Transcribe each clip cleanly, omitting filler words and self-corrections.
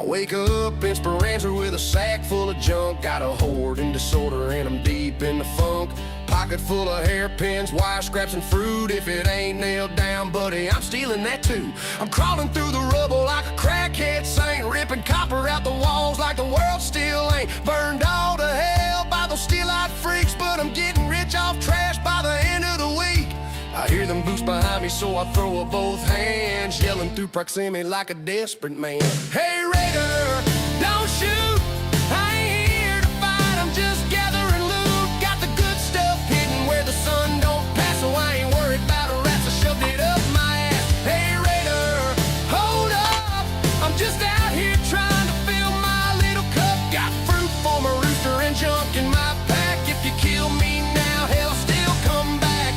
Wake up in Speranza with a sack full of junk. Got a hoard in disorder and I'm deep in the funk. Pocket full of hairpins, wire scraps and fruit. If it ain't nailed down, buddy, I'm stealing that too. I'm crawling through the rubble like a crackhead saint, ripping copper out the walls like the world still ain't burned all to hell by those steel-eyed freaks. But I'm getting rich off trash by the end of the week. I hear them boots behind me, so I throw up both hands, yelling through proximity like a desperate man. Hey Raider, don't shoot, I ain't here to fight, I'm just gathering loot. Got the good stuff hidden where the sun don't pass, so I ain't worried about rats, I shoved it up my ass. Hey Raider, hold up, I'm just out here trying to fill my little cup. Got fruit for my rooster and junk in my pack. If you kill me now, hell, still come back.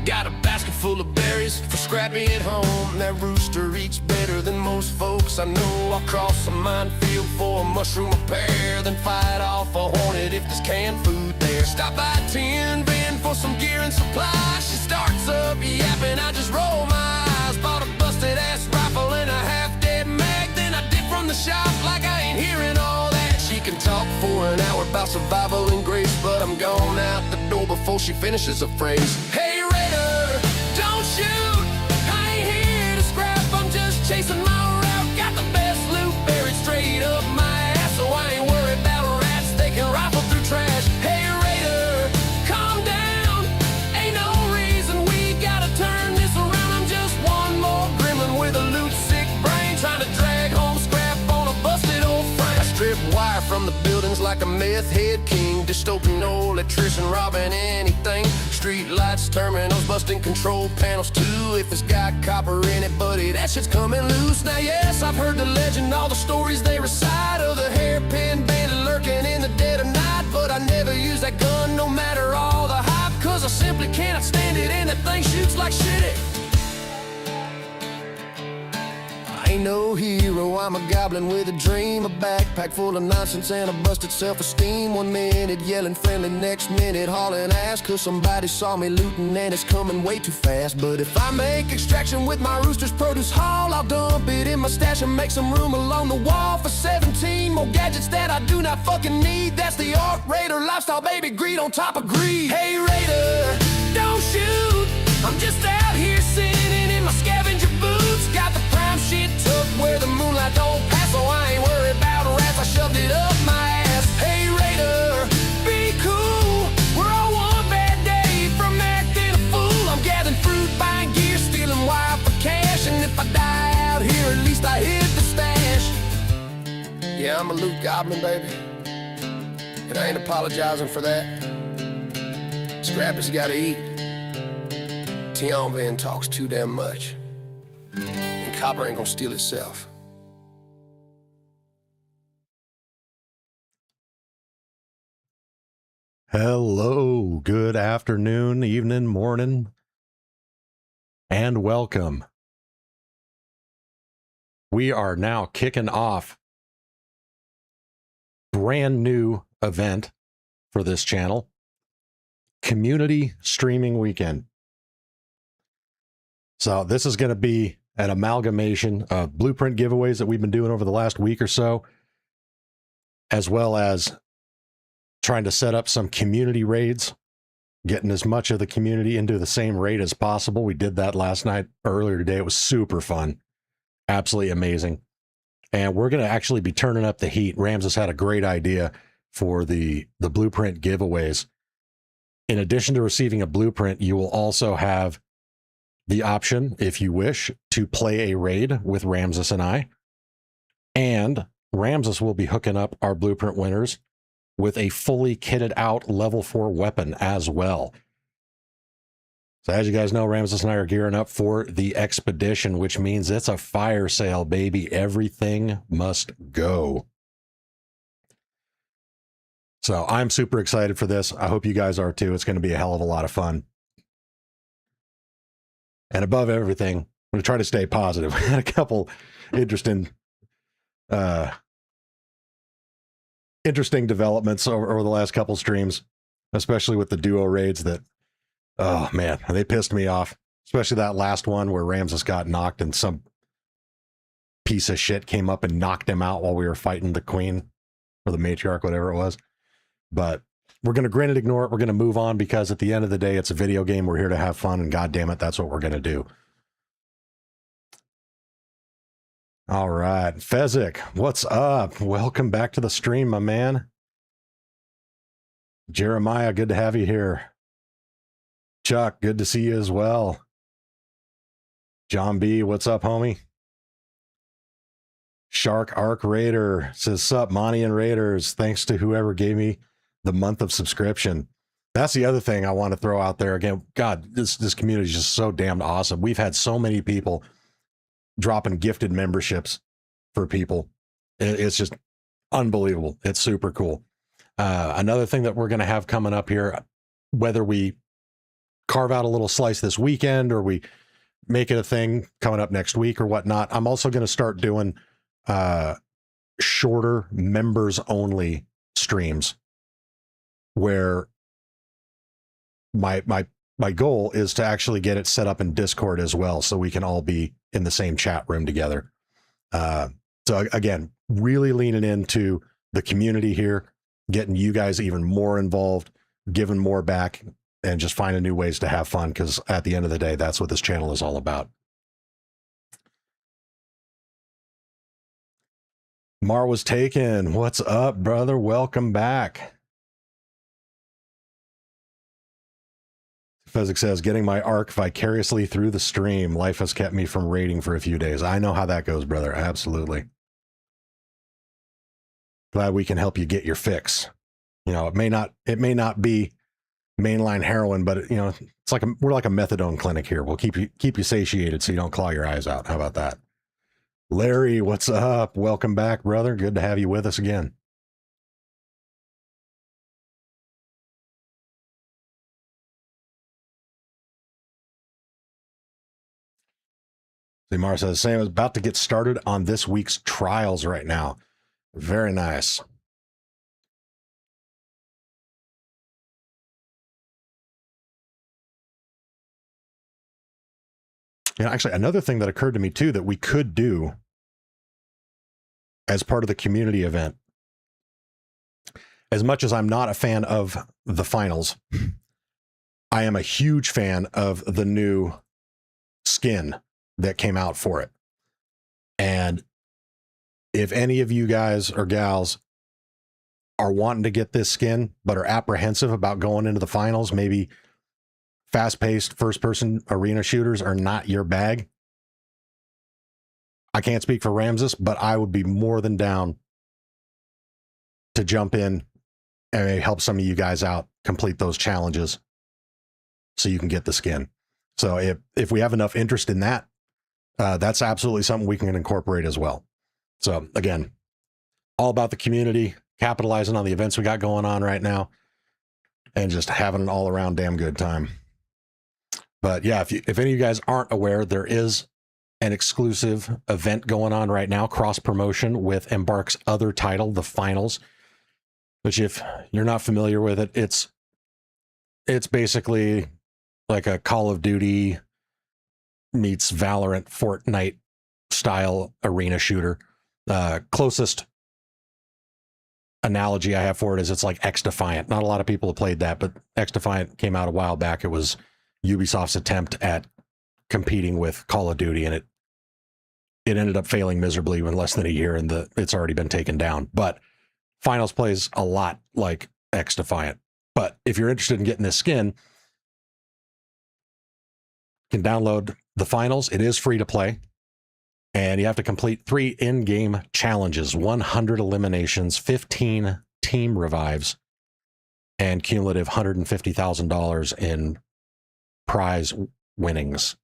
Got a basket full of berries for Scrappy at home. That rooster eats better than most folks I know. I'll cross a minefield for a mushroom or pear, then fight off a hornet if there's canned food there. Stop by Tin Bin for some gear and supplies. She starts up yapping, I just roll my eyes. Bought a busted ass rifle and a half-dead mag, then I dip from the shop like I ain't hearing all that. She can talk for an hour about survival and grace, but I'm gone out the door before she finishes a phrase. Hey Raider, don't shoot, I ain't here to scrap, I'm just chasing my route. Got the best loot buried straight up my ass, so I ain't worried about rats, they can rifle through trash. Hey Raider, calm down, ain't no reason we gotta turn this around. I'm just one more gremlin with a loot-sick brain, trying to drag home scrap on a busted old frame. I strip wire from the buildings like a meth head king, dystopian old electrician robbing anything. Street lights, terminals, busting control panels too. If it's got copper in it, buddy, that shit's coming loose. Now yes, I've heard the legend, all the stories they recite of the hairpin bandit lurking in the dead of night, but I never use that gun no matter all the hype, cause I simply cannot stand it and that thing shoots like shit. I ain't no hero, I'm a goblin with a dream. A backpack full of nonsense and a busted self-esteem. 1 minute yelling friendly, next minute hauling ass, cause somebody saw me looting and it's coming way too fast. But if I make extraction with my rooster's produce haul, I'll dump it in my stash and make some room along the wall for 17 more gadgets that I do not fucking need. That's the Art Raider lifestyle, baby, greed on top of greed. Hey Raider, don't shoot, I'm just out here sitting in my scavenger boots. Got the prime shit tucked where the moonlight don't pass, so I ain't worried about rats, I shoved it up my ass. Hey Raider, be cool, we're all one bad day from acting a fool. I'm gathering fruit, buying gear, stealing wire for cash, and if I die out here, at least I hid the stash. Yeah, I'm a loot goblin, baby, and I ain't apologizing for that. Scrappy's gotta eat. Tin Bin talks too damn much, and copper ain't gonna steal itself. Hello, good afternoon, evening, morning, and welcome. We are now kicking off brand new event for this channel, Community Streaming Weekend. So this is going to be an amalgamation of blueprint giveaways that we've been doing over the last week or so, as well as trying to set up some community raids, getting as much of the community into the same raid as possible. We did that last night, earlier today. It was super fun. Absolutely amazing. And we're going to actually be turning up the heat. Ramses had a great idea for the blueprint giveaways. In addition to receiving a blueprint, you will also have the option, if you wish, to play a raid with Ramses and I. And Ramses will be hooking up our blueprint winners with a fully kitted out level 4 weapon as well. So as you guys know, Ramses and I are gearing up for the expedition, which means it's a fire sale, baby. Everything must go. So I'm super excited for this. I hope you guys are too. It's going to be a hell of a lot of fun. And above everything, I'm going to try to stay positive. We had a couple interesting developments over the last couple streams, especially with the duo raids that, oh man, they pissed me off. Especially that last one where Ramses got knocked and some piece of shit came up and knocked him out while we were fighting the queen or the matriarch, whatever it was. But we're going to grin and ignore it. We're going to move on because at the end of the day, it's a video game. We're here to have fun, and God damn it, that's what we're going to do. All right. Fezzik, what's up? Welcome back to the stream, my man. Jeremiah, good to have you here. Chuck, good to see you as well. John B, what's up, homie? Shark Arc Raider says, sup, Monty and Raiders. Thanks to whoever gave me the month of subscription. That's the other thing I want to throw out there. Again, God, this community is just so damn awesome. We've had so many people dropping gifted memberships for people. It's just unbelievable. It's super cool. Another thing that we're going to have coming up here, whether we carve out a little slice this weekend or we make it a thing coming up next week or whatnot, I'm also going to start doing shorter members only streams where my goal is to actually get it set up in Discord as well, so we can all be in the same chat room together. So again, really leaning into the community here, getting you guys even more involved, giving more back, and just finding new ways to have fun, because at the end of the day, that's what this channel is all about. Mar was taken. What's up, brother? Welcome back. Fezzik says, getting my arc vicariously through the stream. Life has kept me from raiding for a few days. I know how that goes, brother. Absolutely. Glad we can help you get your fix. You know, it may not be mainline heroin, but you know, it's like we're like a methadone clinic here. We'll keep you satiated so you don't claw your eyes out. How about that? Larry, what's up? Welcome back, brother. Good to have you with us again. Mar says, Sam is about to get started on this week's trials right now. Very nice. You know, actually, another thing that occurred to me too that we could do as part of the community event, as much as I'm not a fan of the finals, I am a huge fan of the new skin that came out for it. And if any of you guys or gals are wanting to get this skin, but are apprehensive about going into the finals, maybe fast-paced first-person arena shooters are not your bag, I can't speak for Ramses, but I would be more than down to jump in and help some of you guys out, complete those challenges so you can get the skin. So if we have enough interest in that, that's absolutely something we can incorporate as well. So again, all about the community, capitalizing on the events we got going on right now, and just having an all-around damn good time. But yeah, if any of you guys aren't aware, there is an exclusive event going on right now, cross-promotion with Embark's other title, the Finals, which if you're not familiar with it, it's basically like a Call of Duty meets Valorant, Fortnite style arena shooter. Closest analogy I have for it is it's like X-Defiant. Not a lot of people have played that, but X-Defiant came out a while back. It was Ubisoft's attempt at competing with Call of Duty, and it ended up failing miserably in less than a year, and it's already been taken down. But Finals plays a lot like X-Defiant. But if you're interested in getting this skin, you can download the Finals. It is free to play, and you have to complete 3 in-game challenges, 100 eliminations, 15 team revives, and cumulative $150,000 in prize winnings.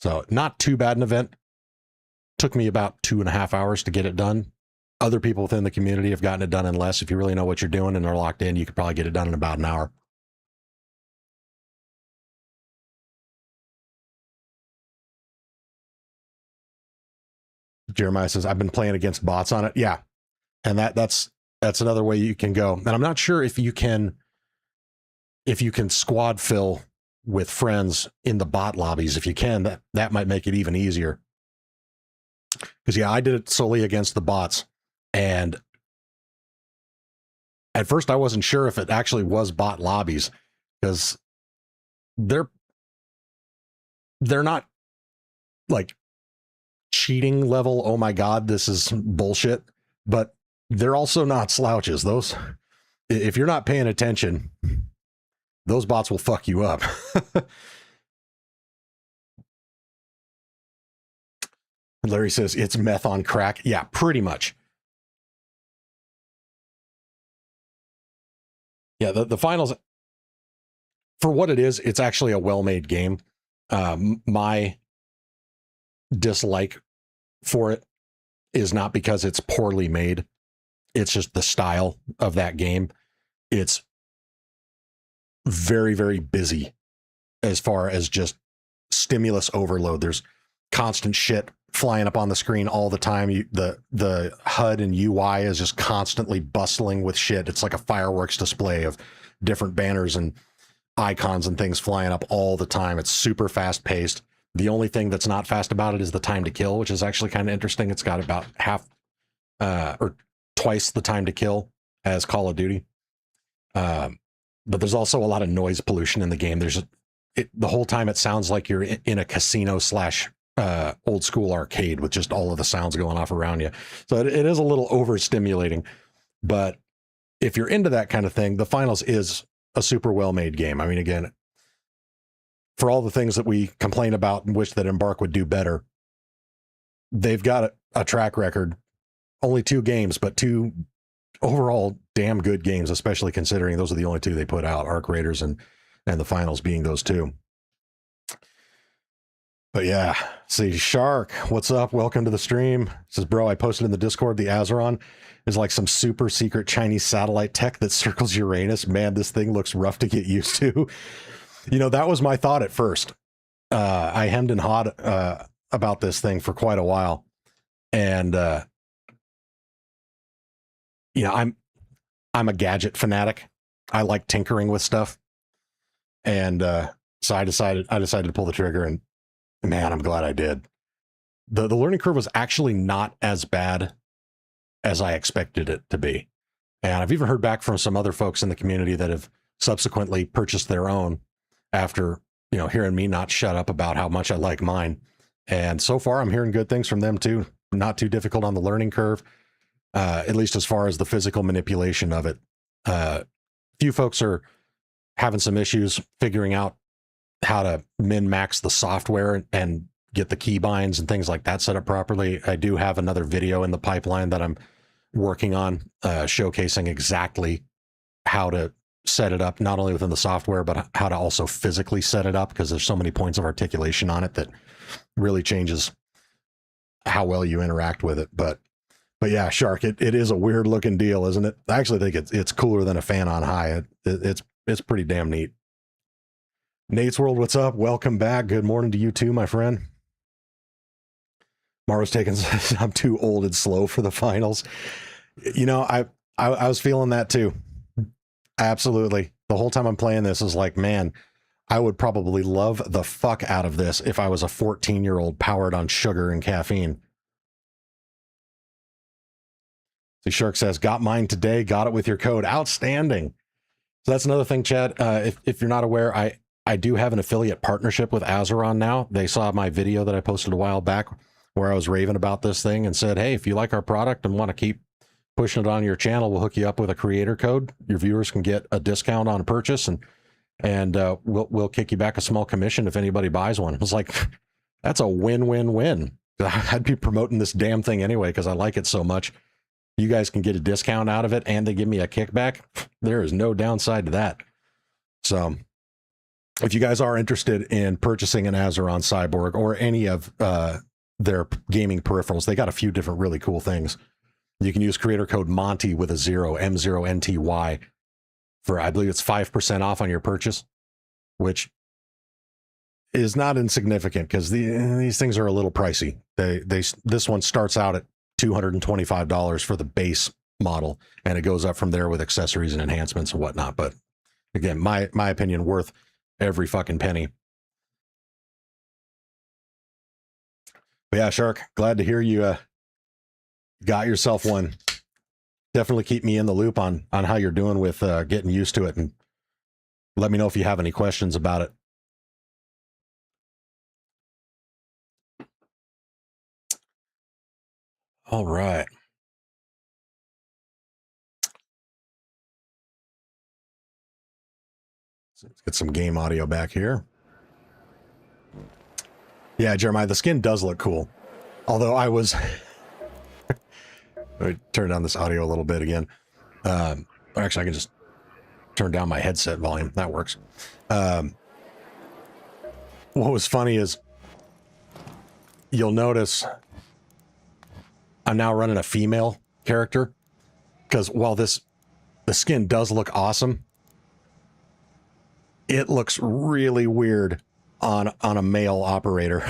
So not too bad an event. Took me about 2.5 hours to get it done. Other people within the community have gotten it done in less. If you really know what you're doing and are locked in, you could probably get it done in about an hour. Jeremiah says, I've been playing against bots on it. Yeah. And that's another way you can go. And I'm not sure if you can squad fill with friends in the bot lobbies. If you can, that might make it even easier. Because yeah, I did it solely against the bots, and at first I wasn't sure if it actually was bot lobbies, because they're not like cheating level, oh my god, this is bullshit, but they're also not slouches. Those, if you're not paying attention, those bots will fuck you up. Larry says it's meth on crack. Yeah, pretty much. Yeah, the finals, for what it is, it's actually a well-made game. My dislike for it is not because it's poorly made. It's just the style of that game. It's very, very busy as far as just stimulus overload. There's constant shit flying up on the screen all the time. The HUD and UI is just constantly bustling with shit. It's like a fireworks display of different banners and icons and things flying up all the time. It's super fast paced. The only thing that's not fast about it is the time to kill, which is actually kind of interesting. It's got about half or twice the time to kill as Call of Duty. But there's also a lot of noise pollution in the game. The whole time it sounds like you're in a casino slash old school arcade with just all of the sounds going off around you. So it is a little overstimulating, but if you're into that kind of thing, the finals is a super well-made game. I mean, again, for all the things that we complain about and wish that Embark would do better, they've got a track record. Only 2 games, but 2 overall damn good games, especially considering those are the only 2 they put out, Arc Raiders and the finals being those 2. But yeah, see, Shark, what's up? Welcome to the stream. Says, bro, I posted in the Discord, the Azeron is like some super secret Chinese satellite tech that circles Uranus. Man, this thing looks rough to get used to. You know, that was my thought at first. I hemmed and hawed about this thing for quite a while. And, you know, I'm a gadget fanatic. I like tinkering with stuff. And so I decided to pull the trigger, and man, I'm glad I did. The learning curve was actually not as bad as I expected it to be. And I've even heard back from some other folks in the community that have subsequently purchased their own after, you know, hearing me not shut up about how much I like mine. And so far I'm hearing good things from them too. Not too difficult on the learning curve, at least as far as the physical manipulation of it. Few folks are having some issues figuring out how to min-max the software and get the keybinds and things like that set up properly. I do have another video in the pipeline that I'm working on, showcasing exactly how to set it up, not only within the software, but how to also physically set it up, because there's so many points of articulation on it that really changes how well you interact with it. But yeah, Shark, it is a weird looking deal, isn't it? I actually think it's cooler than a fan on high. It's pretty damn neat. Nate's World, what's up? Welcome back. Good morning to you too, my friend. Mara's taking, I'm too old and slow for the finals. You know, I was feeling that too. Absolutely. The whole time I'm playing this is like, man, I would probably love the fuck out of this if I was a 14-year-old powered on sugar and caffeine. The Shark says, got mine today, got it with your code. Outstanding. So that's another thing, Chad. If you're not aware, I do have an affiliate partnership with Azeron now. They saw my video that I posted a while back where I was raving about this thing and said, hey, if you like our product and want to keep pushing it on your channel, we'll hook you up with a creator code. Your viewers can get a discount on a purchase, and we'll kick you back a small commission if anybody buys one. It was like, that's a win-win-win. I'd be promoting this damn thing anyway because I like it so much. You guys can get a discount out of it and they give me a kickback. There is no downside to that. So if you guys are interested in purchasing an Azeron Cyborg or any of their gaming peripherals, they got a few different really cool things. You can use creator code Monty with a 0, M0NTY, for, I believe it's 5% off on your purchase, which is not insignificant because these things are a little pricey. This one starts out at $225 for the base model, and it goes up from there with accessories and enhancements and whatnot. But again, my opinion, worth every fucking penny. But yeah, Shark, glad to hear you got yourself one. Definitely keep me in the loop on how you're doing with getting used to it, and let me know if you have any questions about it. All right. Let's get some game audio back here. Yeah, Jeremiah, the skin does look cool. Although I was... Let me turn down this audio a little bit again. Actually, I can just turn down my headset volume. That works. What was funny is you'll notice I'm now running a female character, because while the skin does look awesome, it looks really weird on a male operator,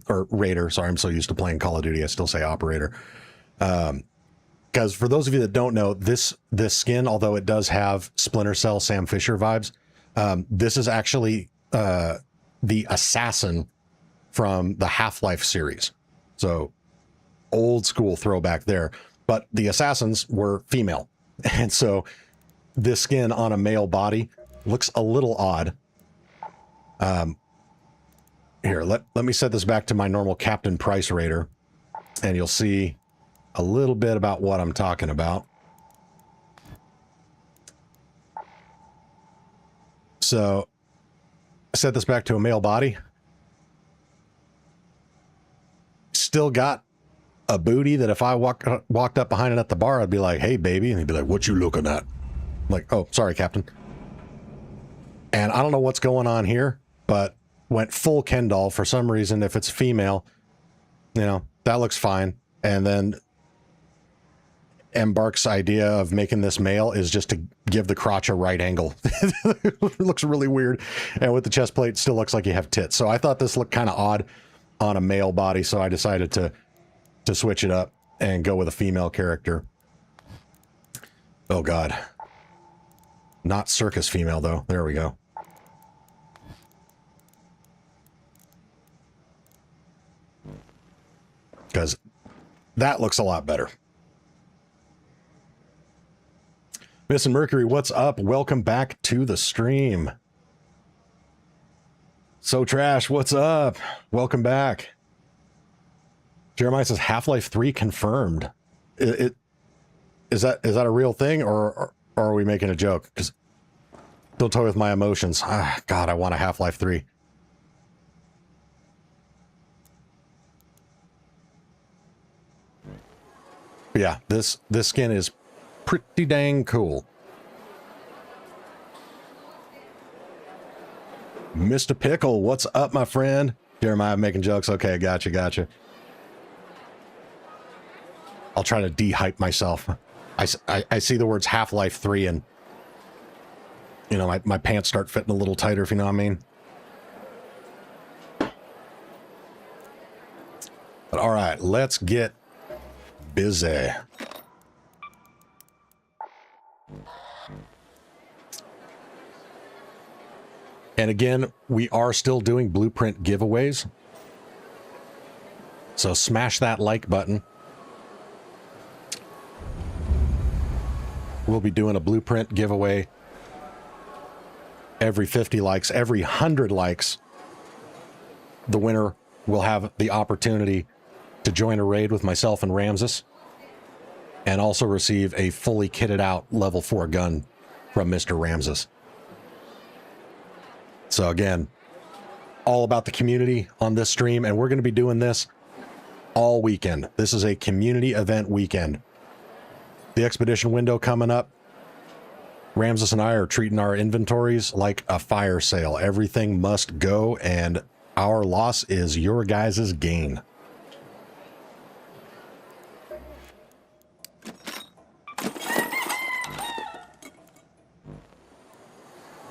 or raider. Sorry, I'm so used to playing Call of Duty, I still say operator. Because for those of you that don't know, this skin, although it does have Splinter Cell Sam Fisher vibes, this is actually the assassin from the Half-Life series. So old school throwback there. But the assassins were female. And so this skin on a male body looks a little odd. Here, let me set this back to my normal Captain Price Raider, and you'll see a little bit about what I'm talking about. So, set this back to a male body. Still got a booty that if I walked up behind it at the bar, I'd be like, "Hey, baby," and he'd be like, "What you looking at?" I'm like, "Oh, sorry, Captain." And I don't know what's going on here, but went full Ken doll for some reason. If it's female, you know, that looks fine. And then Embark's idea of making this male is just to give the crotch a right angle. It looks really weird. And with the chest plate, it still looks like you have tits. So I thought this looked kind of odd on a male body, so I decided to switch it up and go with a female character. Oh, God. Not circus female, though. There we go. Because that looks a lot better. Miss and Mercury, what's up? Welcome back to the stream. So Trash, what's up? Welcome back. Jeremiah says Half-Life 3 confirmed. Is that a real thing, or are we making a joke? Because don't toy with my emotions. God, I want a Half-Life 3. Yeah, this skin is pretty dang cool. Mr. Pickle, what's up, my friend? Jeremiah making jokes. Okay, gotcha. I'll try to de-hype myself. I see the words Half-Life 3 and, you know, my pants start fitting a little tighter, if you know what I mean. But all right, let's get busy. And again, we are still doing blueprint giveaways. So smash that like button. We'll be doing a blueprint giveaway every 50 likes, every 100 likes. The winner will have the opportunity to join a raid with myself and Ramses, and also receive a fully kitted out level 4 gun from Mr. Ramses. So again, all about the community on this stream, and we're going to be doing this all weekend. This is a community event weekend. The expedition window coming up. Ramses and I are treating our inventories like a fire sale. Everything must go, and our loss is your guys' gain.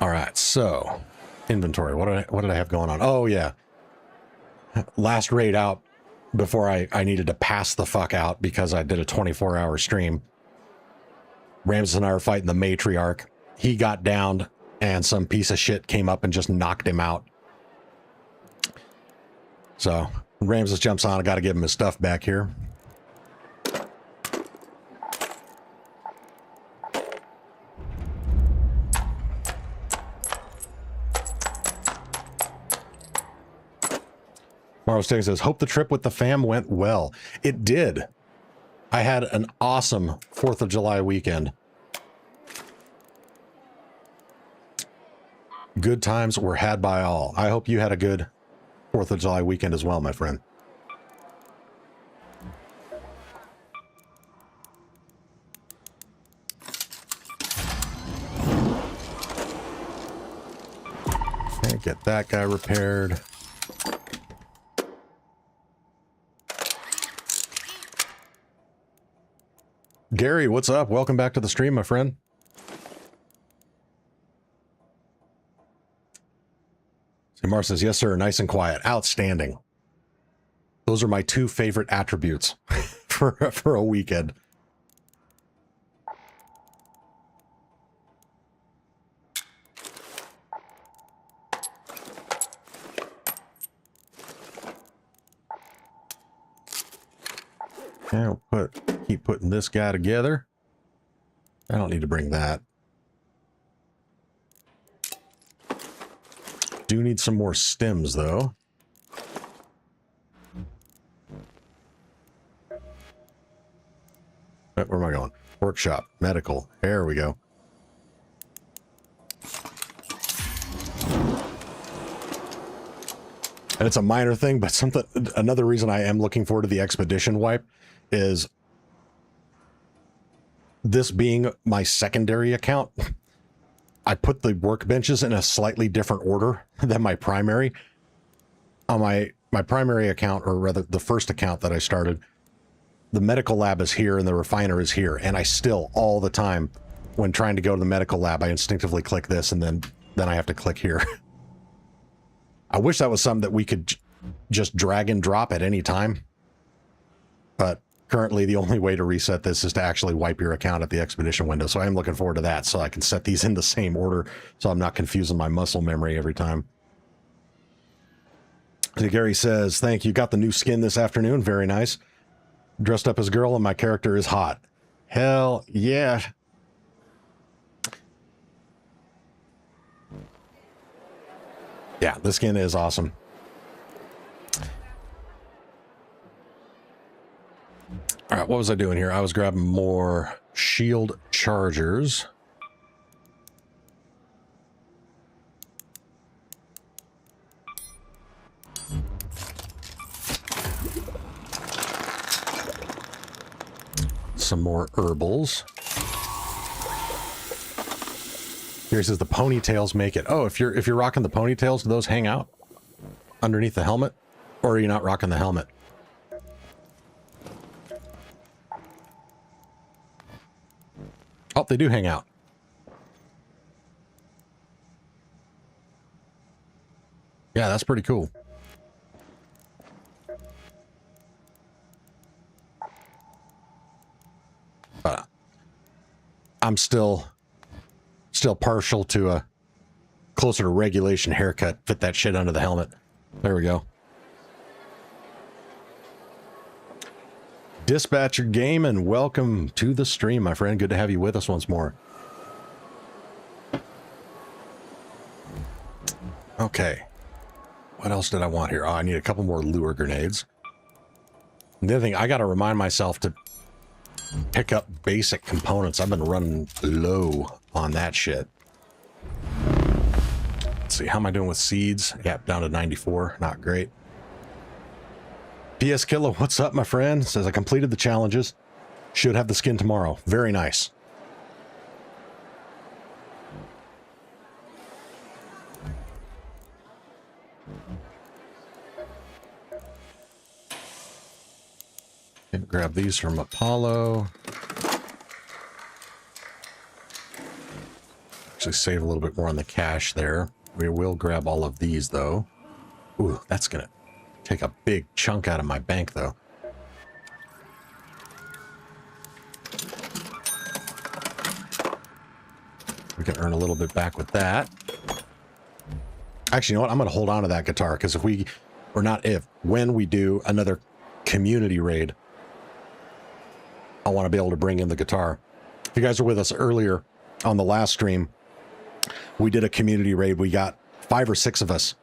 All right, so inventory. What did I have going on? Oh yeah, last raid out before I needed to pass the fuck out because I did a 24-hour stream. Ramses and I were fighting the matriarch. He got downed, and some piece of shit came up and just knocked him out. So Ramses jumps on. I got to give him his stuff back here. Morrow Sting says, hope the trip with the fam went well. It did. I had an awesome 4th of July weekend. Good times were had by all. I hope you had a good 4th of July weekend as well, my friend. Okay, get that guy repaired. Gary, what's up? Welcome back to the stream, my friend. Mar says, yes, sir. Nice and quiet. Outstanding. Those are my 2 favorite attributes for a weekend. Okay, we'll keep putting this guy together. I don't need to bring that. Do need some more stems, though. Where am I going? Workshop, medical. There we go. And it's a minor thing, but another reason I am looking forward to the expedition wipe is this being my secondary account. I put the workbenches in a slightly different order than my primary. On my primary account, or rather the first account that I started, the medical lab is here and the refiner is here. And I still, all the time, when trying to go to the medical lab, I instinctively click this and then I have to click here. I wish that was something that we could just drag and drop at any time. But currently, the only way to reset this is to actually wipe your account at the expedition window. So I am looking forward to that, so I can set these in the same order so I'm not confusing my muscle memory every time. So Gary says, thank you. Got the new skin this afternoon. Very nice. Dressed up as a girl and my character is hot. Hell yeah. Yeah, the skin is awesome. All right, what was I doing here? I was grabbing more shield chargers. Some more herbals. Here it says the ponytails make it. Oh, if you're rocking the ponytails, do those hang out underneath the helmet? Or are you not rocking the helmet? Oh, they do hang out. Yeah, that's pretty cool. But I'm still partial to a closer to regulation haircut. Fit that shit under the helmet. There we go. Dispatcher Game, and welcome to the stream, my friend. Good to have you with us once more. Okay. What else did I want here? Oh, I need a couple more lure grenades. And the other thing, I got to remind myself to pick up basic components. I've been running low on that shit. Let's see, how am I doing with seeds? Yeah, down to 94. Not great. PS Killa, what's up, my friend? Says I completed the challenges. Should have the skin tomorrow. Very nice. And grab these from Apollo. Actually save a little bit more on the cash there. We will grab all of these though. Ooh, that's gonna take a big chunk out of my bank though. We can earn a little bit back with that. Actually, you know what? I'm gonna hold on to that guitar, because if we or not if, when we do another community raid, I want to be able to bring in the guitar. If you guys were with us earlier on the last stream, we did a community raid. We got 5 or 6 of us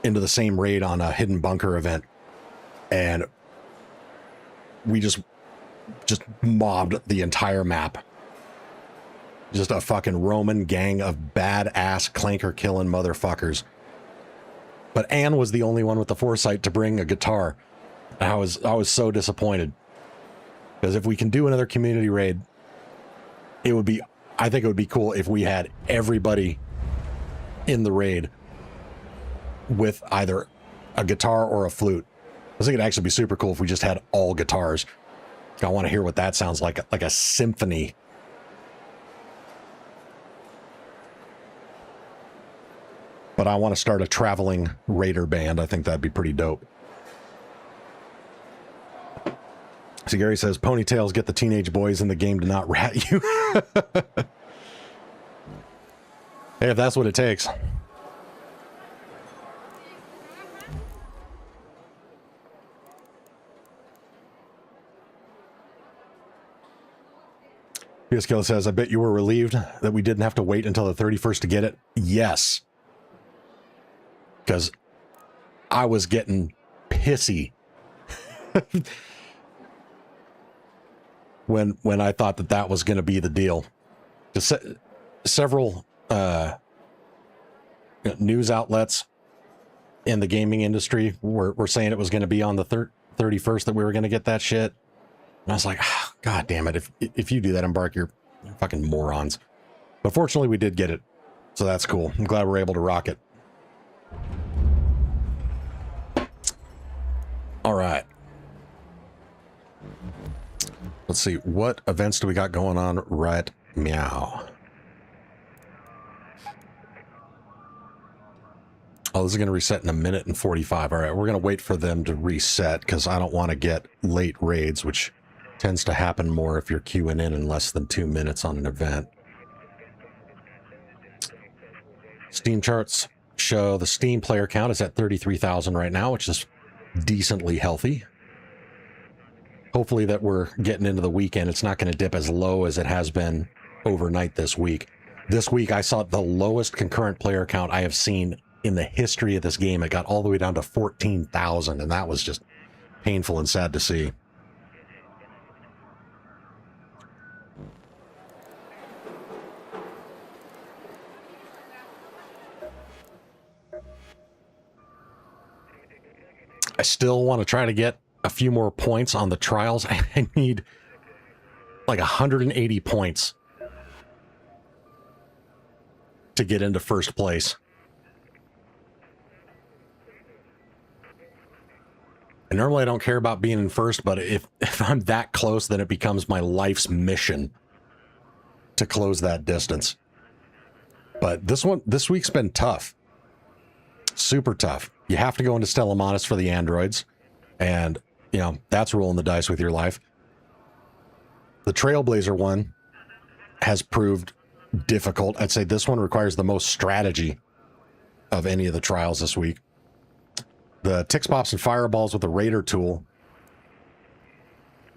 into the same raid on a hidden bunker event, and we just mobbed the entire map. Just a fucking Roman gang of badass clanker killing motherfuckers. But Anne was the only one with the foresight to bring a guitar. I was so disappointed, because if we can do another community raid, I think it would be cool if we had everybody in the raid with either a guitar or a flute. I think it'd actually be super cool if we just had all guitars. I want to hear what that sounds like a symphony. But I want to start a traveling raider band. I think that'd be pretty dope. So Gary says, ponytails get the teenage boys in the game to not rat you. Hey, if that's what it takes. PSKiller says, I bet you were relieved that we didn't have to wait until the 31st to get it. Yes. Because I was getting pissy when I thought that was going to be the deal. Just several news outlets in the gaming industry were saying it was going to be on the 31st that we were going to get that shit. And I was like, oh, God damn it. If you do that, Embark, you're fucking morons. But fortunately, we did get it. So that's cool. I'm glad we're able to rock it. All right. Let's see. What events do we got going on right meow? Oh, this is going to reset in 1:45. All right. We're going to wait for them to reset because I don't want to get late raids, which tends to happen more if you're queuing in less than 2 minutes on an event. Steam charts show the Steam player count is at 33,000 right now, which is decently healthy. Hopefully that we're getting into the weekend. It's not going to dip as low as it has been overnight this week. This week I saw the lowest concurrent player count I have seen in the history of this game. It got all the way down to 14,000, and that was just painful and sad to see. I still want to try to get a few more points on the trials. I need like 180 points to get into first place. And normally I don't care about being in first, but if I'm that close, then it becomes my life's mission to close that distance. But this week's been tough. Super tough. You have to go into Stellamontis for the androids, and you know that's rolling the dice with your life. The Trailblazer one has proved difficult. I'd say this one requires the most strategy of any of the trials this week. The Tix Pops and Fireballs with the Raider tool.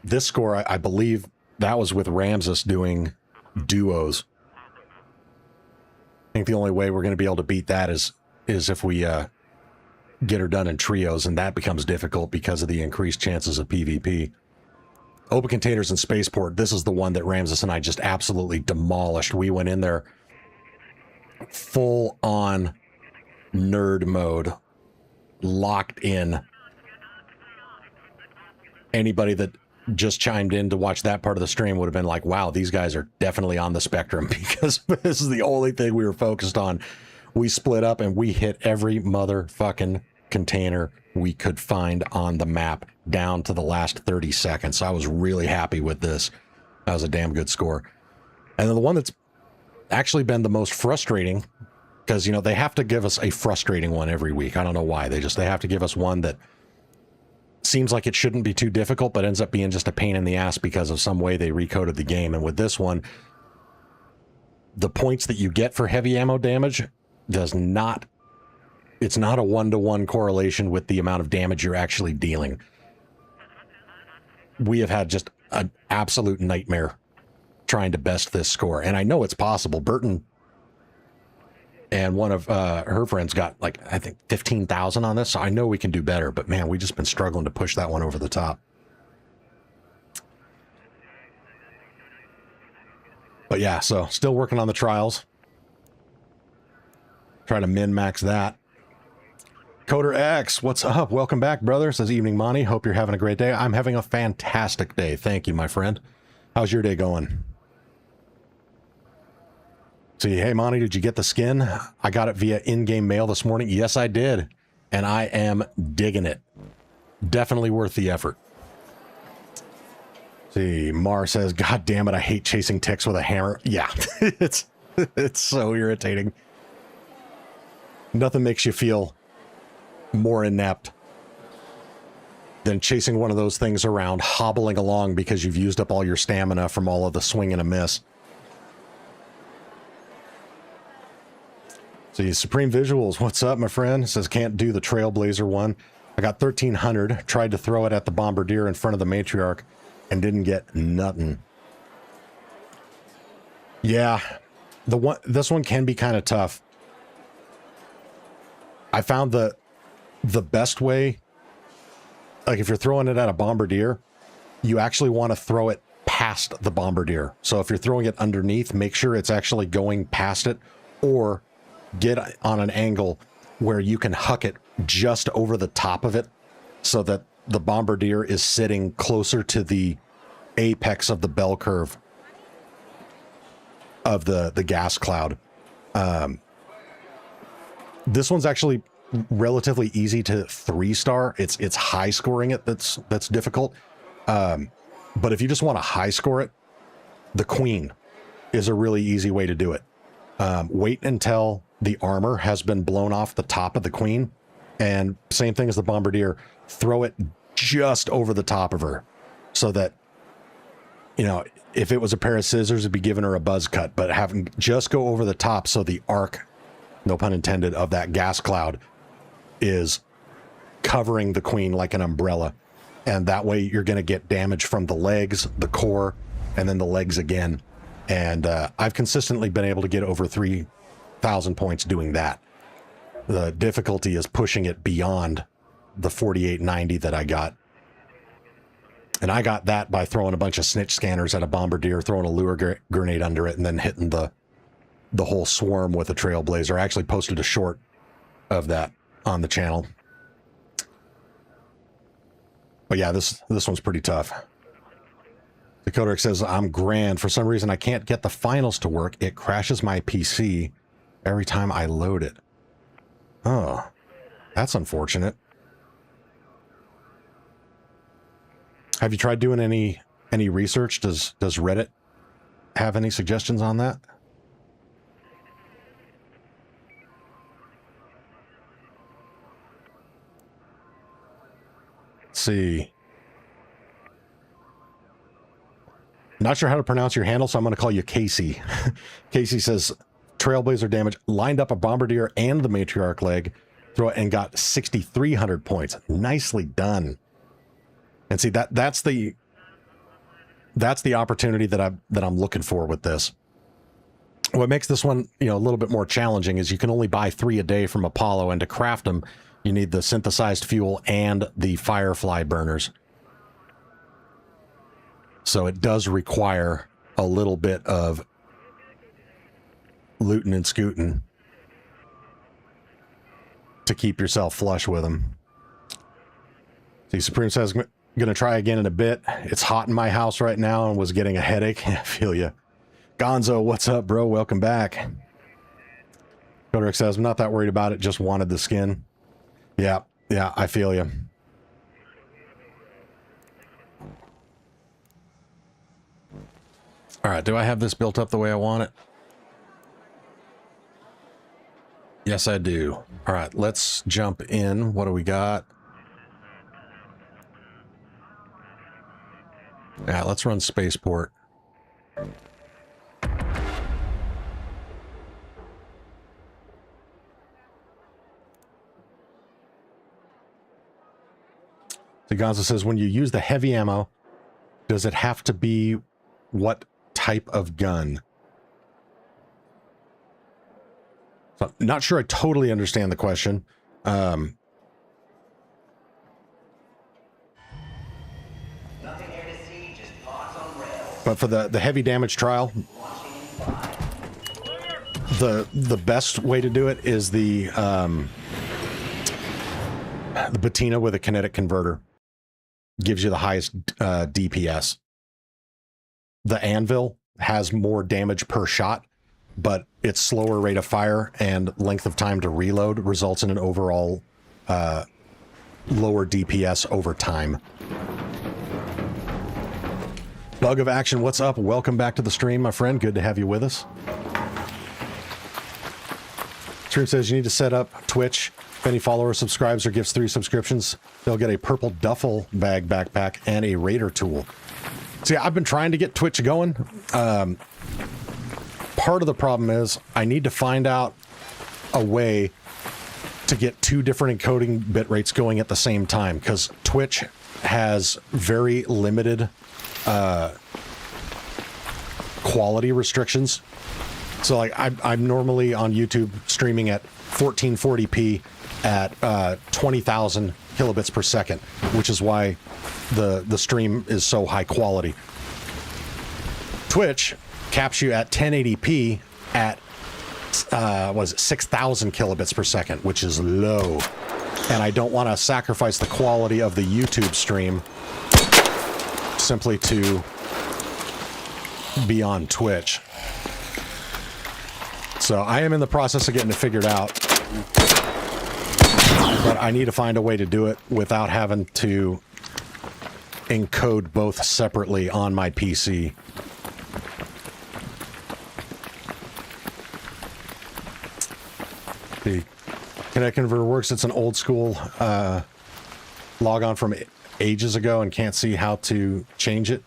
This score, I believe that was with Ramses doing duos. I think the only way we're going to be able to beat that is if we get her done in trios, and that becomes difficult because of the increased chances of PvP. Open Containers and Spaceport, this is the one that Ramses and I just absolutely demolished. We went in there full on nerd mode, locked in. Anybody that just chimed in to watch that part of the stream would have been like, wow, these guys are definitely on the spectrum, because this is the only thing we were focused on. We split up and we hit every motherfucking container we could find on the map down to the last 30 seconds. I was really happy with this. That was a damn good score. And then the one that's actually been the most frustrating, because, you know, they have to give us a frustrating one every week. I don't know why. They have to give us one that seems like it shouldn't be too difficult, but ends up being just a pain in the ass because of some way they recoded the game. And with this one, the points that you get for heavy ammo damage does not it's not a one-to-one correlation with the amount of damage you're actually dealing. We have had just an absolute nightmare trying to best this score, and I know it's possible. Burton and one of her friends got, like, I think 15,000 on this, so I know we can do better, but man, we've just been struggling to push that one over the top. But yeah, so still working on the trials. Try to min-max that. Coder X, what's up? Welcome back, brother. Says Evening Monty. Hope you're having a great day. I'm having a fantastic day. Thank you, my friend. How's your day going? See, hey, Monty, did you get the skin? I got it via in-game mail this morning. Yes, I did. And I am digging it. Definitely worth the effort. See, Mar says, God damn it, I hate chasing ticks with a hammer. Yeah, it's so irritating. Nothing makes you feel more inept than chasing one of those things around, hobbling along because you've used up all your stamina from all of the swing and a miss. See, Supreme Visuals, what's up, my friend? Says, can't do the Trailblazer one. I got 1,300, tried to throw it at the Bombardier in front of the Matriarch, and didn't get nothing. Yeah, this one can be kind of tough. I found the best way, like if you're throwing it at a Bombardier, you actually want to throw it past the Bombardier. So if you're throwing it underneath, make sure it's actually going past it, or get on an angle where you can huck it just over the top of it so that the Bombardier is sitting closer to the apex of the bell curve of the gas cloud. This one's actually relatively easy to 3-star. It's high scoring it that's difficult. But if you just want to high score it, the Queen is a really easy way to do it. Wait until the armor has been blown off the top of the Queen, and same thing as the Bombardier, throw it just over the top of her so that, you know, if it was a pair of scissors, it'd be giving her a buzz cut, but having just go over the top so the arc, no pun intended, of that gas cloud is covering the Queen like an umbrella. And that way you're going to get damage from the legs, the core, and then the legs again. And I've consistently been able to get over 3,000 points doing that. The difficulty is pushing it beyond the 4890 that I got. And I got that by throwing a bunch of snitch scanners at a Bombardier, throwing a lure grenade under it, and then hitting the whole swarm with a Trailblazer. I actually posted a short of that on the channel. But yeah, this one's pretty tough. The Coder says, I'm grand. For some reason, I can't get the finals to work. It crashes my PC every time I load it. Oh, that's unfortunate. Have you tried doing any research? Does Reddit have any suggestions on that? Let's see. Not sure how to pronounce your handle, so I'm going to call you Casey. Casey says, Trailblazer damage, lined up a Bombardier and the Matriarch leg, throw it, and got 6,300 points. Nicely done. And see, that's the opportunity that I'm looking for with this. What makes this one, you know, a little bit more challenging is you can only buy 3 a day from Apollo, and to craft them, you need the synthesized fuel and the Firefly burners. So it does require a little bit of looting and scooting to keep yourself flush with them. See, Supreme says, gonna try again in a bit. It's hot in my house right now and was getting a headache. I feel you. Gonzo, what's up, bro? Welcome back. Godric says, I'm not that worried about it, just wanted the skin. Yeah, I feel you. All right, do I have this built up the way I want it? Yes, I do. All right, let's jump in. What do we got? Yeah, let's run spaceport. So Gonza says, when you use the heavy ammo, does it have to be what type of gun? So I'm not sure I totally understand the question. Nothing here to see, just parts on rails. But for the heavy damage trial, the best way to do it is the patina with a kinetic converter. Gives you the highest DPS. The anvil has more damage per shot, but its slower rate of fire and length of time to reload results in an overall lower DPS over time. Bug of Action, what's up? Welcome back to the stream, my friend. Good to have you with us. Stream says you need to set up Twitch. If any follower subscribes or gives 3 subscriptions, they'll get a purple duffel bag backpack and a raider tool. See, I've been trying to get Twitch going. Part of the problem is I need to find out a way to get 2 different encoding bit rates going at the same time, because Twitch has very limited quality restrictions. So like I'm normally on YouTube streaming at 1440p at 20,000 kilobits per second, which is why the stream is so high quality. Twitch caps you at 1080p at 6,000 kilobits per second, which is low. And I don't want to sacrifice the quality of the YouTube stream simply to be on Twitch. So I am in the process of getting it figured out, but I need to find a way to do it without having to encode both separately on my PC. The Kinetic Converter works. It's an old school log on from ages ago and can't see how to change it.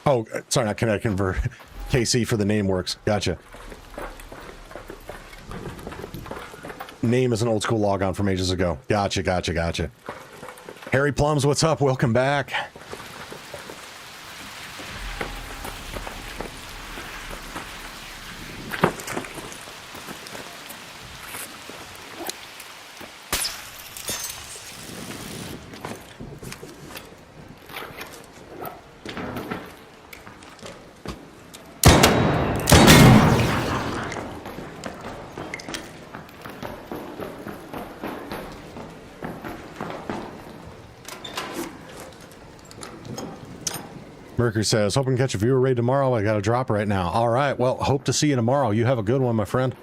Oh, sorry, not Kinetic Converter. KC for the name works. Gotcha. Name is an old school log on from ages ago. Gotcha. Harry Plums, what's up? Welcome back. Mercury says, hoping to catch a viewer raid tomorrow. I got a drop right now. All right. Well, hope to see you tomorrow. You have a good one, my friend.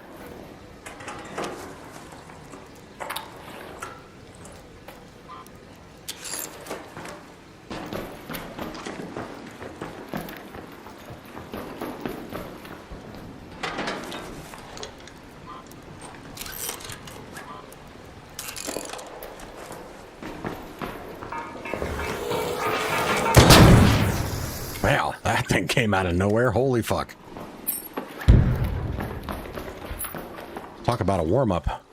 Wow, that thing came out of nowhere. Holy fuck. Talk about a warm-up.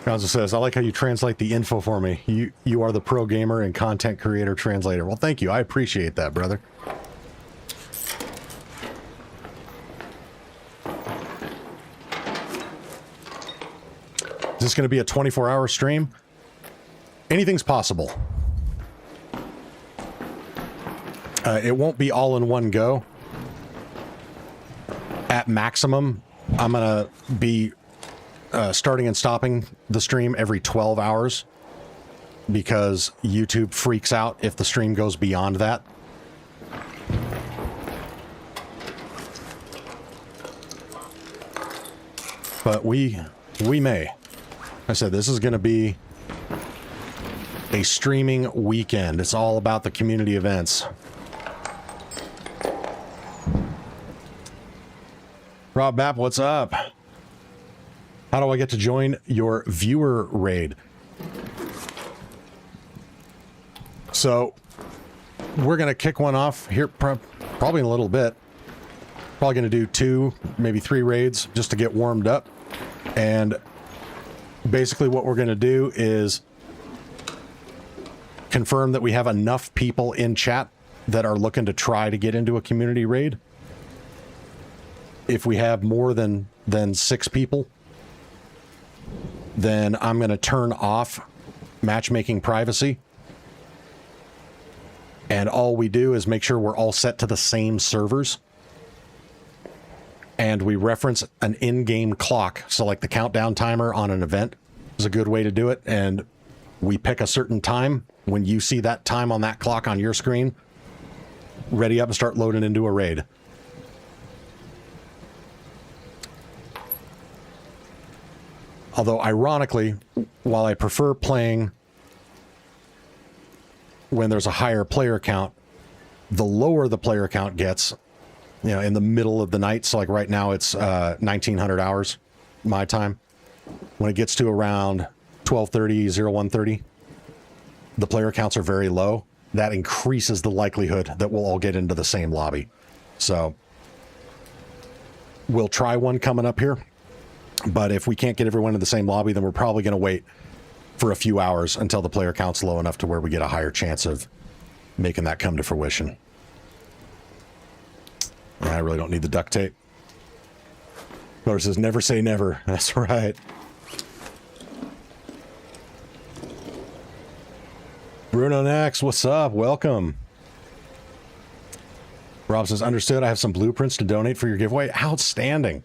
Gonzo says, I like how you translate the info for me. You are the pro gamer and content creator translator. Well, thank you. I appreciate that, brother. Is this going to be a 24-hour stream? Anything's possible. It won't be all in one go. At maximum, I'm going to be starting and stopping the stream every 12 hours because YouTube freaks out if the stream goes beyond that. But we may. I said this is going to be a streaming weekend. It's all about the community events. Rob Bapp, what's up? How do I get to join your viewer raid? So, we're going to kick one off here probably in a little bit. Probably going to do 2, maybe 3 raids just to get warmed up. And basically what we're going to do is confirm that we have enough people in chat that are looking to try to get into a community raid. If we have more than 6 people, then I'm going to turn off matchmaking privacy. And all we do is make sure we're all set to the same servers. And we reference an in-game clock. So like the countdown timer on an event is a good way to do it. And we pick a certain time. When you see that time on that clock on your screen, ready up and start loading into a raid. Although, ironically, while I prefer playing when there's a higher player count, the lower the player count gets, you know, in the middle of the night. So like right now it's 1900 hours my time. When it gets to around 12:30, 01:30, the player counts are very low. That increases the likelihood that we'll all get into the same lobby. So we'll try one coming up here. But if we can't get everyone in the same lobby, then we're probably going to wait for a few hours until the player count's low enough to where we get a higher chance of making that come to fruition. I really don't need the duct tape. Motor says, never say never. That's right. Bruno Nax, what's up? Welcome. Rob says, understood. I have some blueprints to donate for your giveaway. Outstanding.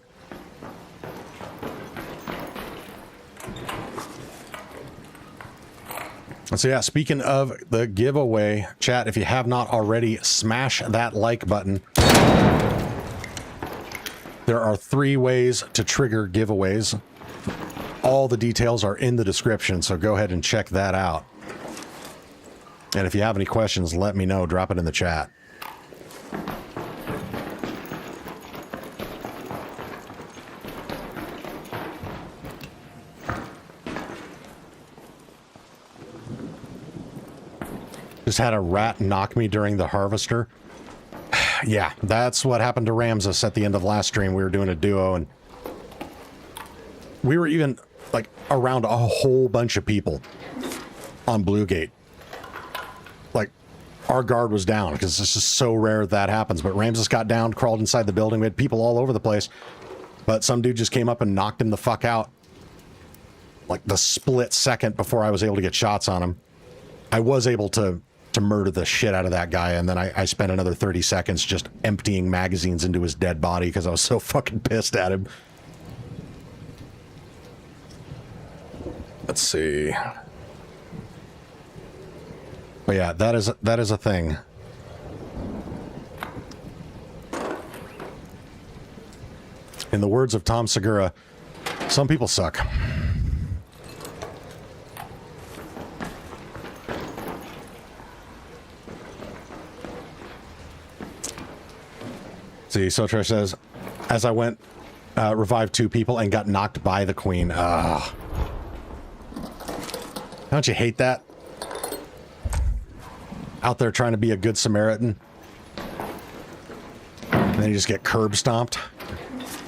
So yeah, speaking of the giveaway, chat, if you have not already, smash that like button. There are 3 ways to trigger giveaways. All the details are in the description, so go ahead and check that out. And if you have any questions, let me know. Drop it in the chat. Just had a rat knock me during the harvester. Yeah, that's what happened to Ramses at the end of last stream. We were doing a duo, and we were even like around a whole bunch of people on Blue Gate. Like, our guard was down because this is so rare that happens. But Ramses got down, crawled inside the building. We had people all over the place, but some dude just came up and knocked him the fuck out. Like the split second before I was able to get shots on him. I was able to murder the shit out of that guy, and then I spent another 30 seconds just emptying magazines into his dead body because I was so fucking pissed at him. Let's see. But yeah, that is a thing. In the words of Tom Segura, some people suck. See, Sotra says, as I went, revived 2 people and got knocked by the queen. Don't you hate that? Out there trying to be a good Samaritan. And then you just get curb stomped.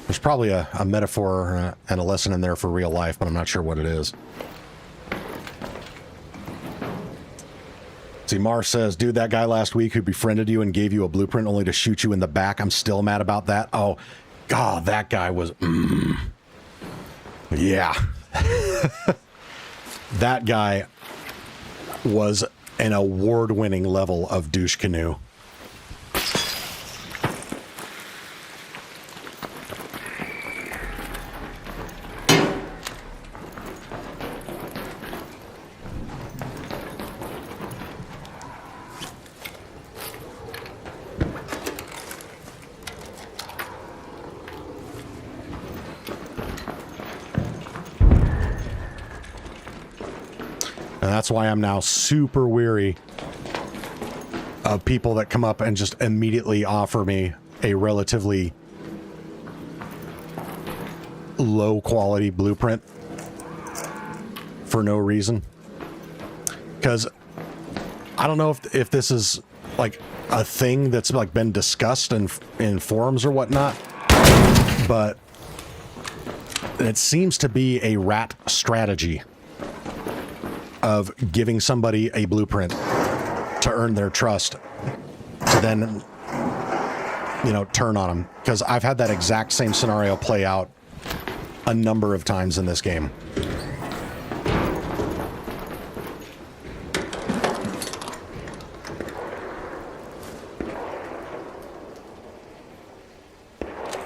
There's probably a metaphor and a lesson in there for real life, but I'm not sure what it is. See, Mar says, dude, that guy last week who befriended you and gave you a blueprint only to shoot you in the back, I'm still mad about that. Oh, God, that guy was... Yeah. That guy was an award-winning level of douche canoe. And that's why I'm now super weary of people that come up and just immediately offer me a relatively low quality blueprint for no reason. Because I don't know if this is like a thing that's like been discussed in forums or whatnot, but it seems to be a rat strategy of giving somebody a blueprint to earn their trust to then, you know, turn on them. Because I've had that exact same scenario play out a number of times in this game.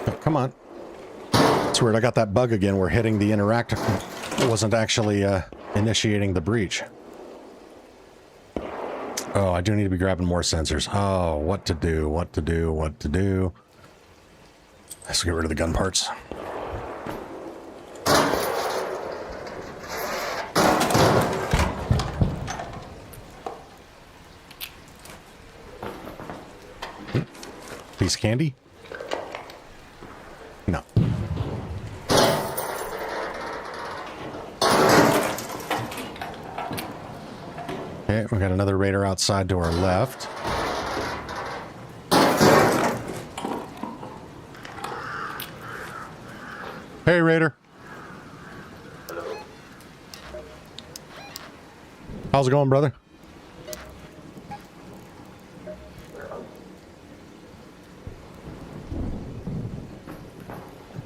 Oh, come on. It's weird. I got that bug again where hitting the interact wasn't actually initiating the breach. Oh, I do need to be grabbing more sensors. Oh, what to do, what to do, what to do. Let's get rid of the gun parts. Piece of candy? No. Okay, we got another raider outside to our left. Hey, raider. How's it going, brother?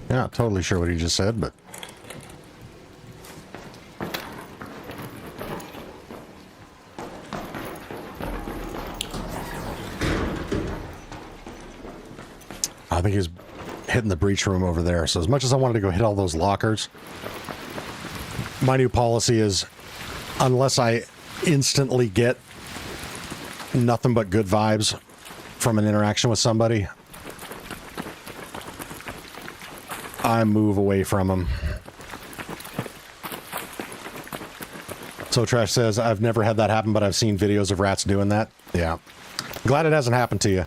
Not totally sure what he just said, but I think he's hitting the breach room over there. So as much as I wanted to go hit all those lockers, my new policy is unless I instantly get nothing but good vibes from an interaction with somebody, I move away from them. So Trash says, I've never had that happen, but I've seen videos of rats doing that. Yeah. Glad it hasn't happened to you.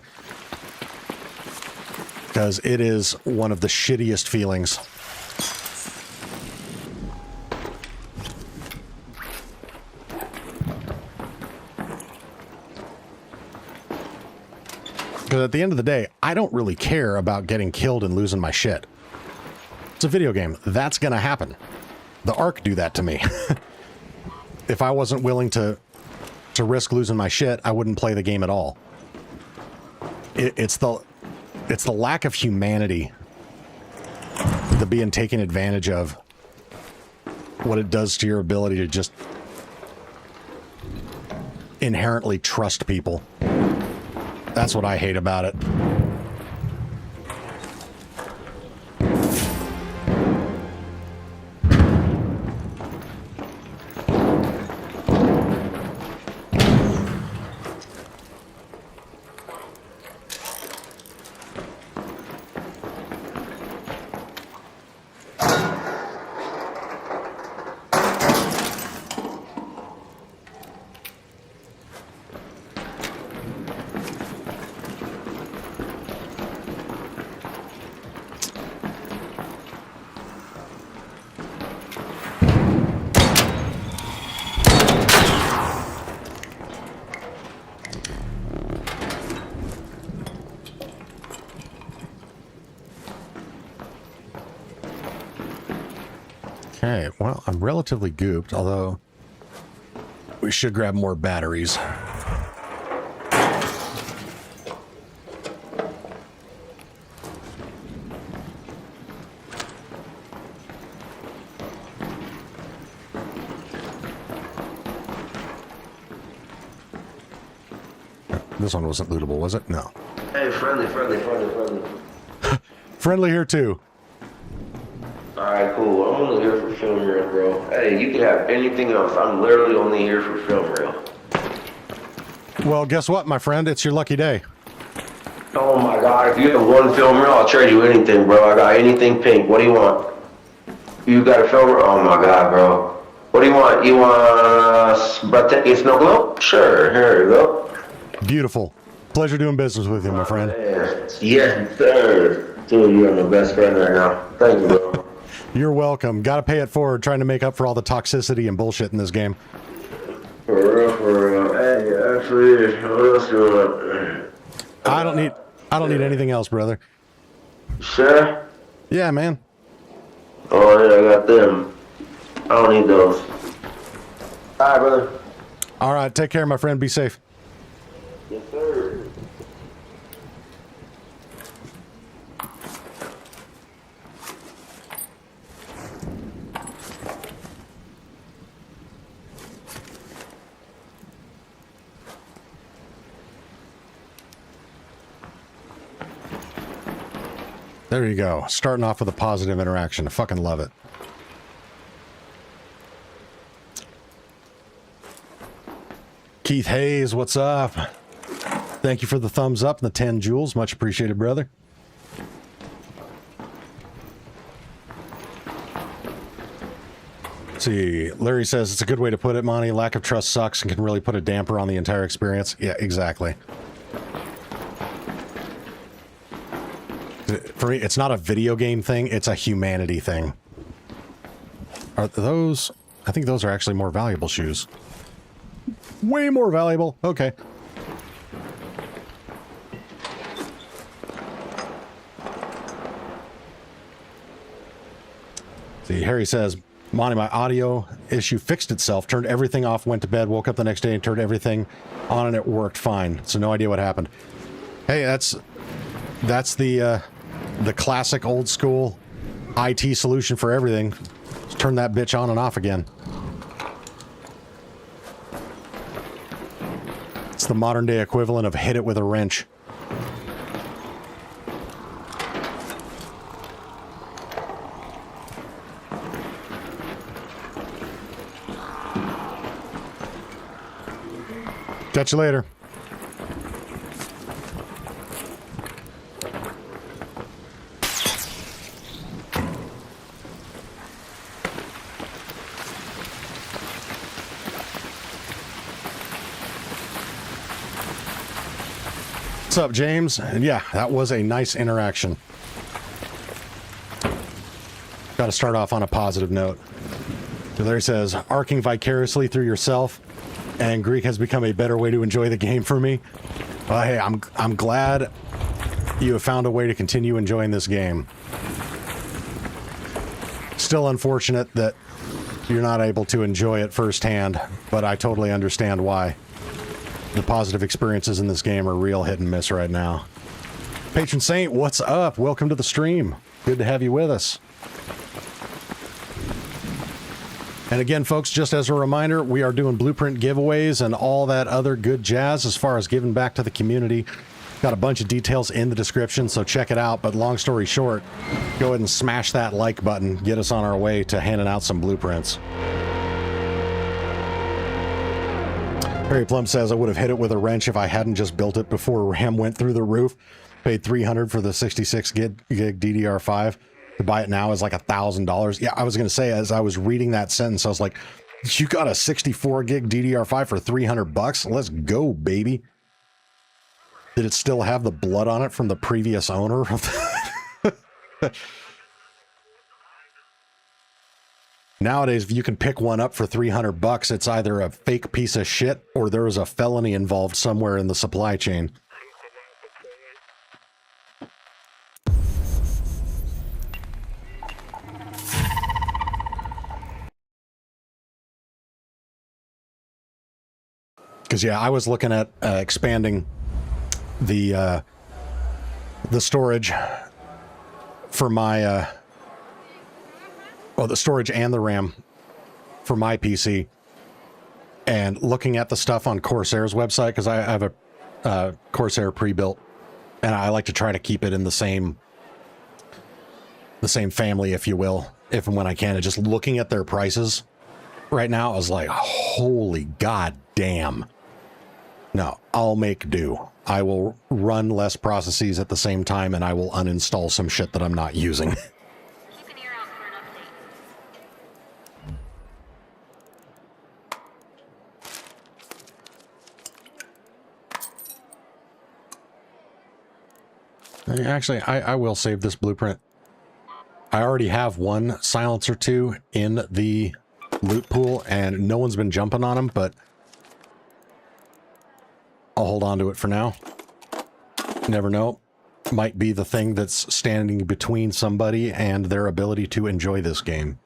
Because it is one of the shittiest feelings. Because at the end of the day, I don't really care about getting killed and losing my shit. It's a video game. That's going to happen. The Ark do that to me. If I wasn't willing to risk losing my shit, I wouldn't play the game at all. It's the lack of humanity, the being taken advantage of, what it does to your ability to just inherently trust people. That's what I hate about it. Okay, well, I'm relatively gooped, although we should grab more batteries. This one wasn't lootable, was it? No. Hey, friendly. Friendly here, too. Alright, cool. I'm only here for film reel, bro. Hey, you can have anything else. I'm literally only here for film reel. Well, guess what, my friend? It's your lucky day. Oh my god, if you have one film reel, I'll trade you anything, bro. I got anything pink. What do you want? You got a film reel? Oh my god, bro. What do you want? You want breathtaking snow globe? Sure, here you go. Beautiful. Pleasure doing business with you, my friend. Yes, sir. Dude, you're my best friend right now. Thank you, bro. You're welcome. Got to pay it forward, trying to make up for all the toxicity and bullshit in this game. For real. Hey, actually, what else do you want? I don't need anything else, brother. Sure? Yeah, man. Oh, yeah, I got them. I don't need those. All right, brother. All right, take care, my friend. Be safe. Yes, sir. There you go. Starting off with a positive interaction. I fucking love it. Keith Hayes, what's up? Thank you for the thumbs up and the 10 jewels. Much appreciated, brother. Let's see, Larry says it's a good way to put it, Monty. Lack of trust sucks and can really put a damper on the entire experience. Yeah, exactly. For me, it's not a video game thing, it's a humanity thing. Are those... I think those are actually more valuable shoes. Way more valuable. Okay. See, Harry says, Monty, my audio issue fixed itself, turned everything off, went to bed, woke up the next day and turned everything on and it worked fine. So no idea what happened. Hey, that's the classic old school IT solution for everything. Just turn that bitch on and off again. It's the modern day equivalent of hit it with a wrench. Catch you later. What's up, James? And yeah, that was a nice interaction. Got to start off on a positive note. Larry says, arcing vicariously through yourself and Greek has become a better way to enjoy the game for me. Hey, I'm glad you have found a way to continue enjoying this game. Still unfortunate that you're not able to enjoy it firsthand, but I totally understand why. The positive experiences in this game are real hit and miss right now. Patron Saint, what's up? Welcome to the stream. Good to have you with us. And again, folks, just as a reminder, we are doing blueprint giveaways and all that other good jazz as far as giving back to the community. Got a bunch of details in the description, so check it out. But long story short, go ahead and smash that like button. Get us on our way to handing out some blueprints. Harry Plum says, I would have hit it with a wrench if I hadn't just built it before RAM went through the roof. Paid $300 for the 66 gig DDR5. To buy it now is like $1,000. Yeah, I was going to say, as I was reading that sentence, I was like, you got a 64 gig DDR5 for $300? Let's go, baby. Did it still have the blood on it from the previous owner? Nowadays, if you can pick one up for $300, it's either a fake piece of shit or there is a felony involved somewhere in the supply chain. Because yeah, I was looking at expanding the storage for my the storage and the RAM for my PC, and looking at the stuff on Corsair's website, because I have a Corsair pre-built, and I like to try to keep it in the same family, if you will, if and when I can. And just looking at their prices right now, I was like, holy goddamn. No, I'll make do. I will run less processes at the same time, and I will uninstall some shit that I'm not using. Keep an ear out for an update. Actually, I will save this blueprint. I already have one silencer 2 in the loot pool, and no one's been jumping on them, but I'll hold on to it for now. Never know. Might be the thing that's standing between somebody and their ability to enjoy this game.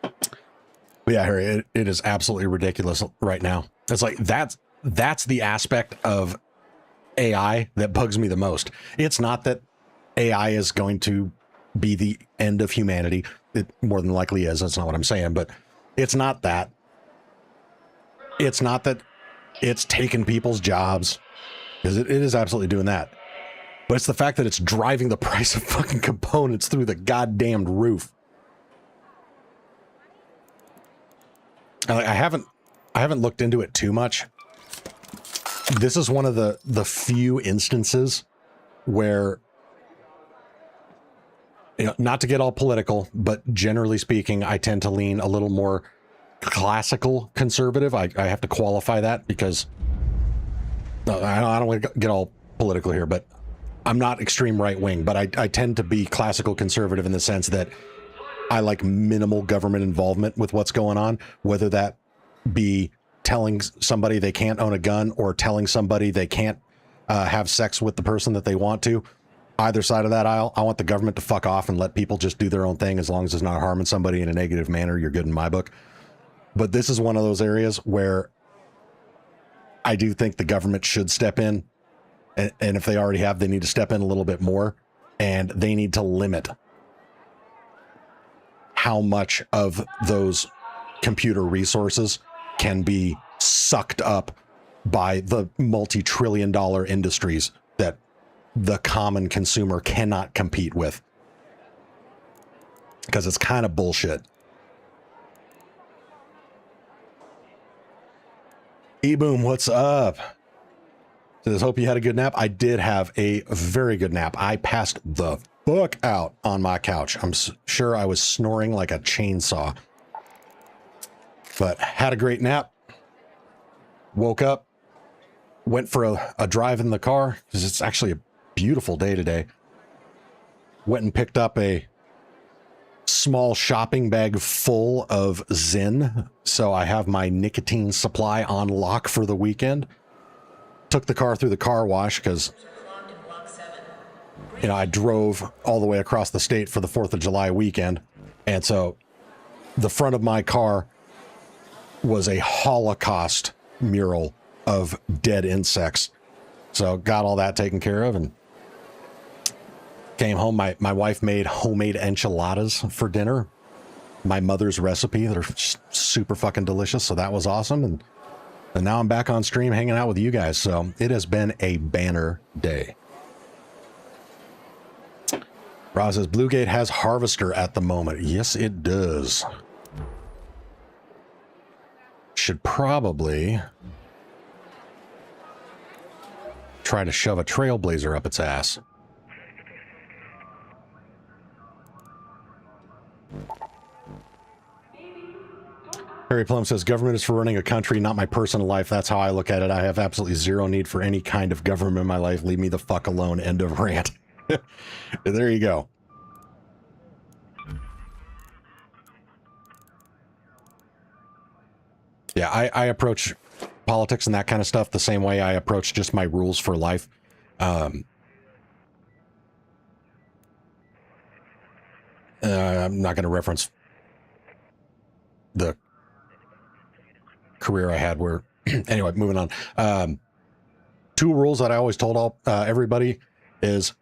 But yeah, Harry, it is absolutely ridiculous right now. It's like that's the aspect of AI that bugs me the most. It's not that AI is going to be the end of humanity. It more than likely is. That's not what I'm saying, but it's not that. It's not that it's taken people's jobs, because it is absolutely doing that. But it's the fact that it's driving the price of fucking components through the goddamned roof. I haven't looked into it too much. This is one of the few instances where, you know, not to get all political, but generally speaking, I tend to lean a little more classical conservative. I have to qualify that because I don't want to get all political here, but I'm not extreme right wing, but I tend to be classical conservative in the sense that I like minimal government involvement with what's going on, whether that be telling somebody they can't own a gun or telling somebody they can't have sex with the person that they want to. Either side of that aisle, I want the government to fuck off and let people just do their own thing. As long as it's not harming somebody in a negative manner, you're good in my book. But this is one of those areas where I do think the government should step in. And if they already have, they need to step in a little bit more, and they need to limit how much of those computer resources can be sucked up by the multi-trillion-dollar industries that the common consumer cannot compete with. Because it's kind of bullshit. E-Boom, what's up? Says, hope you had a good nap. I did have a very good nap. I passed the fuck out on my couch. I'm sure I was snoring like a chainsaw. But had a great nap. Woke up. Went for a drive in the car, because it's actually a beautiful day today. Went and picked up a small shopping bag full of Zyn. So I have my nicotine supply on lock for the weekend. Took the car through the car wash because, you know, I drove all the way across the state for the 4th of July weekend. And so the front of my car was a Holocaust mural of dead insects. So got all that taken care of and came home. My wife made homemade enchiladas for dinner. My mother's recipe. They're super fucking delicious. So that was awesome. And now I'm back on stream hanging out with you guys. So it has been a banner day. Roz says, Bluegate has Harvester at the moment. Yes, it does. Should probably try to shove a Trailblazer up its ass. Harry Plum says, government is for running a country, not my personal life. That's how I look at it. I have absolutely zero need for any kind of government in my life. Leave me the fuck alone. End of rant. There you go. Yeah, I approach politics and that kind of stuff the same way I approach just my rules for life. I'm not going to reference the career I had where, anyway, moving on. 2 rules that I always told everybody is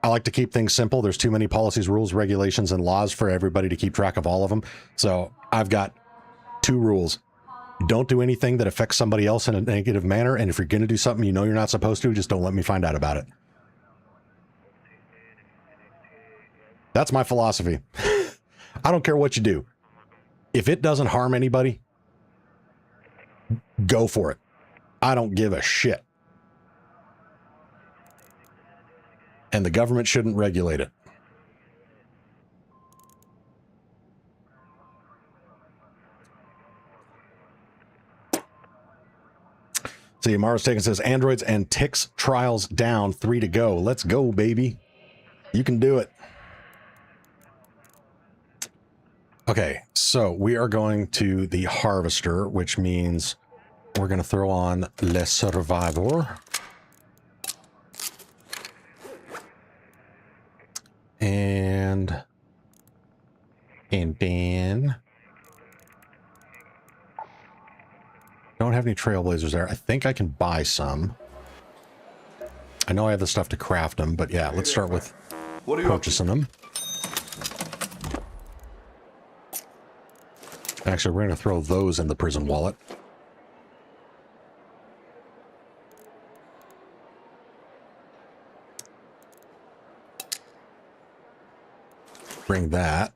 I like to keep things simple. There's too many policies, rules, regulations, and laws for everybody to keep track of all of them. So I've got 2 rules. Don't do anything that affects somebody else in a negative manner. And if you're going to do something you know you're not supposed to, just don't let me find out about it. That's my philosophy. I don't care what you do. If it doesn't harm anybody, go for it. I don't give a shit. And the government shouldn't regulate it. See, Mara's taken says, androids and ticks trials down, 3 to go. Let's go, baby. You can do it. Okay, so we are going to the Harvester, which means we're going to throw on Le Survivor. And then don't have any trailblazers there. I think I can buy some. I know I have the stuff to craft them, but yeah, let's start with purchasing them. Actually, we're going to throw those in the prison wallet. Bring that.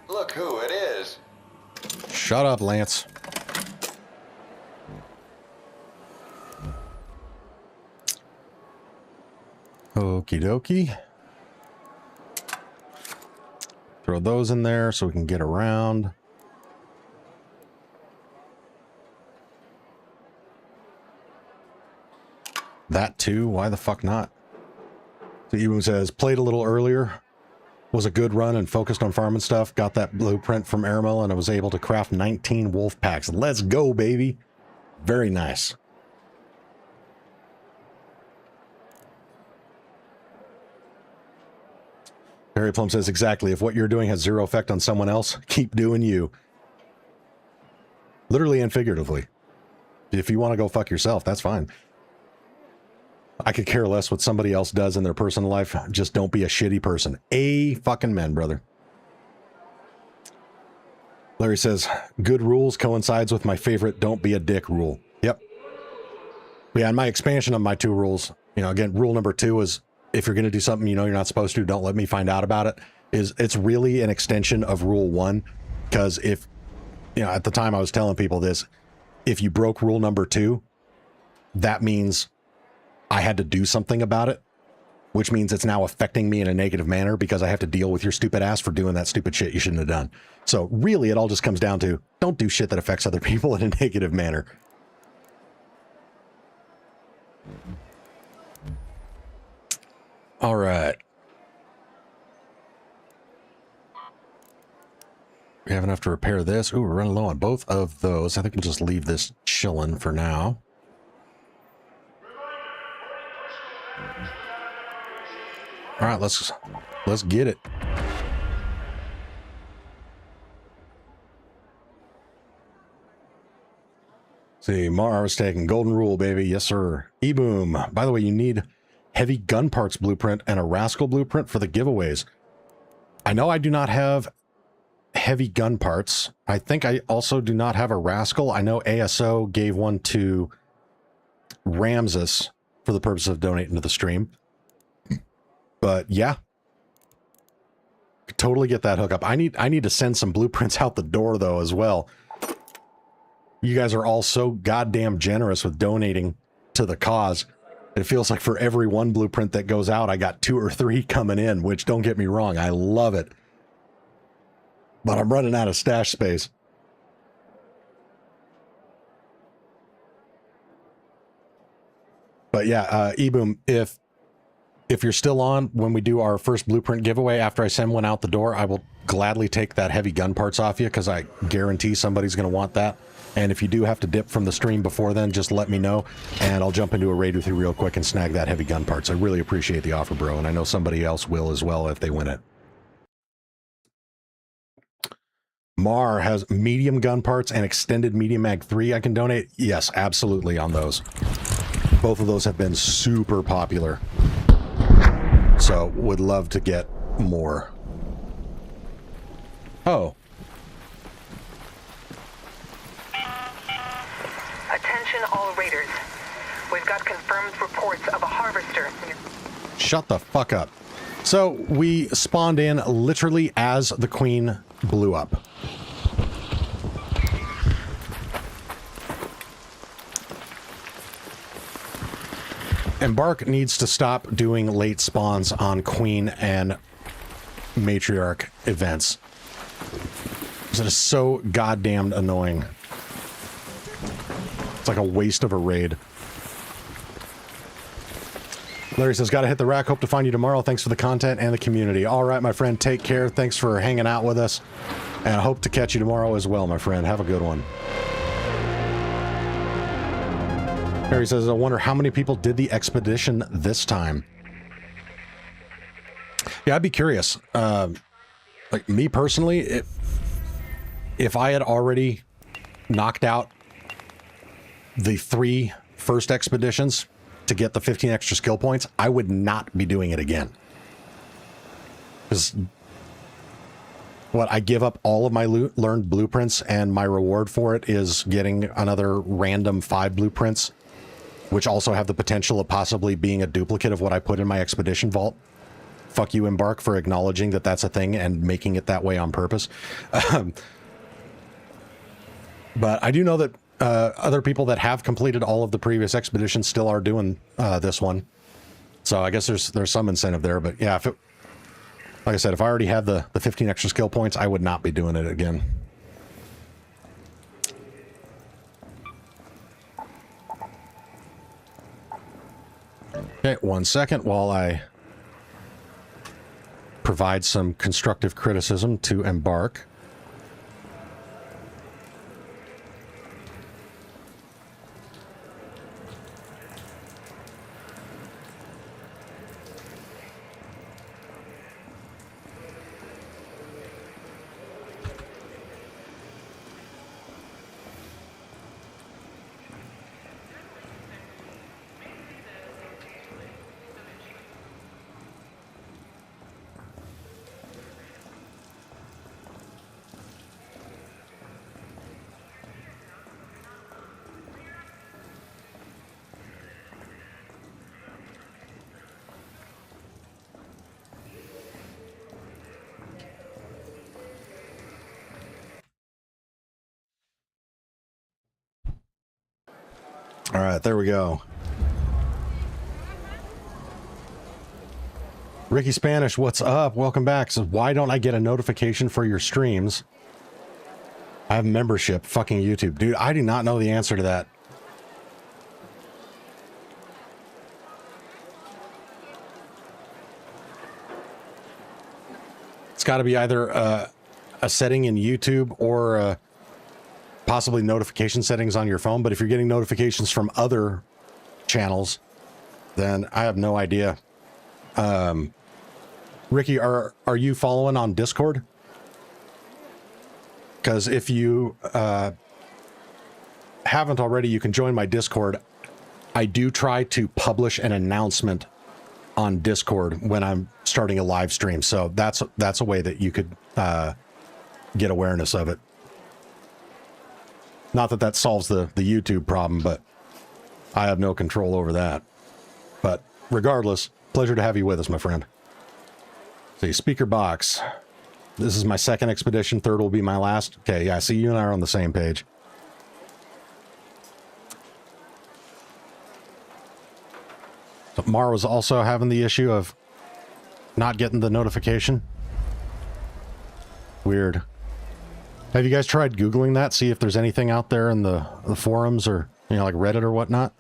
Look who it is. Shut up, Lance. Okie dokie. Throw those in there so we can get around. That too? Why the fuck not? So Ewan says, played a little earlier. Was a good run and focused on farming stuff. Got that blueprint from Airmill and I was able to craft 19 wolf packs. Let's go, baby. Very nice. Harry Plum says, exactly. If what you're doing has zero effect on someone else, keep doing you. Literally and figuratively. If you want to go fuck yourself, that's fine. I could care less what somebody else does in their personal life. Just don't be a shitty person. Fucking men, brother. Larry says, good rules coincides with my favorite don't be a dick rule. Yep. Yeah, and my expansion of my 2 rules, you know, again, rule number 2 is if you're going to do something you know you're not supposed to, don't let me find out about it. It's really an extension of rule 1. Because if, you know, at the time I was telling people this, if you broke rule number 2, that means I had to do something about it, which means it's now affecting me in a negative manner because I have to deal with your stupid ass for doing that stupid shit you shouldn't have done. So really, it all just comes down to don't do shit that affects other people in a negative manner. All right. We have enough to repair this. Ooh, we're running low on both of those. I think we'll just leave this chilling for now. All right, let's get it. See, Mar was taking golden rule, baby. Yes, sir. E-boom. By the way, you need heavy gun parts blueprint and a rascal blueprint for the giveaways. I know I do not have heavy gun parts. I think I also do not have a rascal. I know ASO gave one to Ramses for the purpose of donating to the stream. But yeah, could totally get that hookup. I need to send some blueprints out the door though as well. You guys are all so goddamn generous with donating to the cause. It feels like for every one blueprint that goes out, I got 2 or 3 coming in, which don't get me wrong, I love it. But I'm running out of stash space. But yeah, E-boom, if you're still on when we do our first blueprint giveaway, after I send one out the door, I will gladly take that heavy gun parts off you because I guarantee somebody's going to want that. And if you do have to dip from the stream before then, just let me know and I'll jump into a raid with you real quick and snag that heavy gun parts. I really appreciate the offer, bro. And I know somebody else will as well if they win it. Mar has medium gun parts and extended medium mag 3 I can donate. Yes, absolutely on those. Both of those have been super popular. So would love to get more. Oh. Attention all raiders. We've got confirmed reports of a harvester. Shut the fuck up. So we spawned in literally as the queen blew up. Embark needs to stop doing late spawns on queen and matriarch events. It is so goddamn annoying. It's like a waste of a raid. Larry says, got to hit the rack. Hope to find you tomorrow. Thanks for the content and the community. All right, my friend, take care. Thanks for hanging out with us. And I hope to catch you tomorrow as well, my friend. Have a good one. Harry says, I wonder how many people did the expedition this time. Yeah, I'd be curious. Like me personally, if I had already knocked out the 3 first expeditions to get the 15 extra skill points, I would not be doing it again. Because what, I give up all of my learned blueprints, and my reward for it is getting another random 5 blueprints, which also have the potential of possibly being a duplicate of what I put in my expedition vault. Fuck you, Embark, for acknowledging that that's a thing and making it that way on purpose. But I do know that other people that have completed all of the previous expeditions still are doing this one. So I guess there's some incentive there. But yeah, if it, like I said, if I already had the 15 extra skill points, I would not be doing it again. Okay, 1 second while I provide some constructive criticism to Embark. All right, there we go. Ricky Spanish, what's up? Welcome back. Says, why don't I get a notification for your streams? I have membership. Fucking YouTube. Dude, I do not know the answer to that. It's got to be either a setting in YouTube or possibly notification settings on your phone. But if you're getting notifications from other channels, then I have no idea. Ricky, are you following on Discord? Because if you haven't already, you can join my Discord. I do try to publish an announcement on Discord when I'm starting a live stream, so that's a way that you could get awareness of it. Not that that solves the YouTube problem, but I have no control over that. But regardless, pleasure to have you with us, my friend. See, speaker box. This is my second expedition. Third will be my last. Okay, yeah, see, you and I are on the same page. So Mara's also having the issue of not getting the notification. Weird. Have you guys tried Googling that? See if there's anything out there in the forums or, you know, like Reddit or whatnot?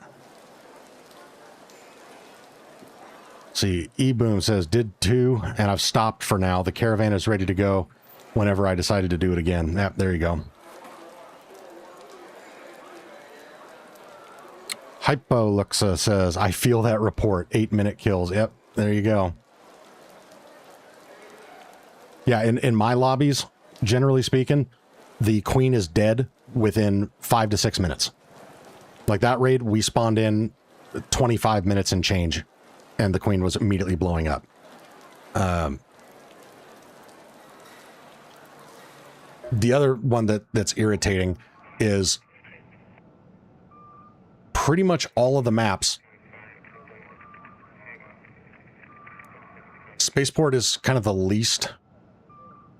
See, E-Boom says, did too, and I've stopped for now. The caravan is ready to go whenever I decided to do it again. Yep, there you go. Hypoluxa says, I feel that report. 8-minute kills. Yep, there you go. Yeah, in my lobbies, generally speaking, the queen is dead within 5 to 6 minutes. Like that raid, we spawned in 25 minutes and change, and the queen was immediately blowing up. The other one that's irritating is pretty much all of the maps. Spaceport is kind of the least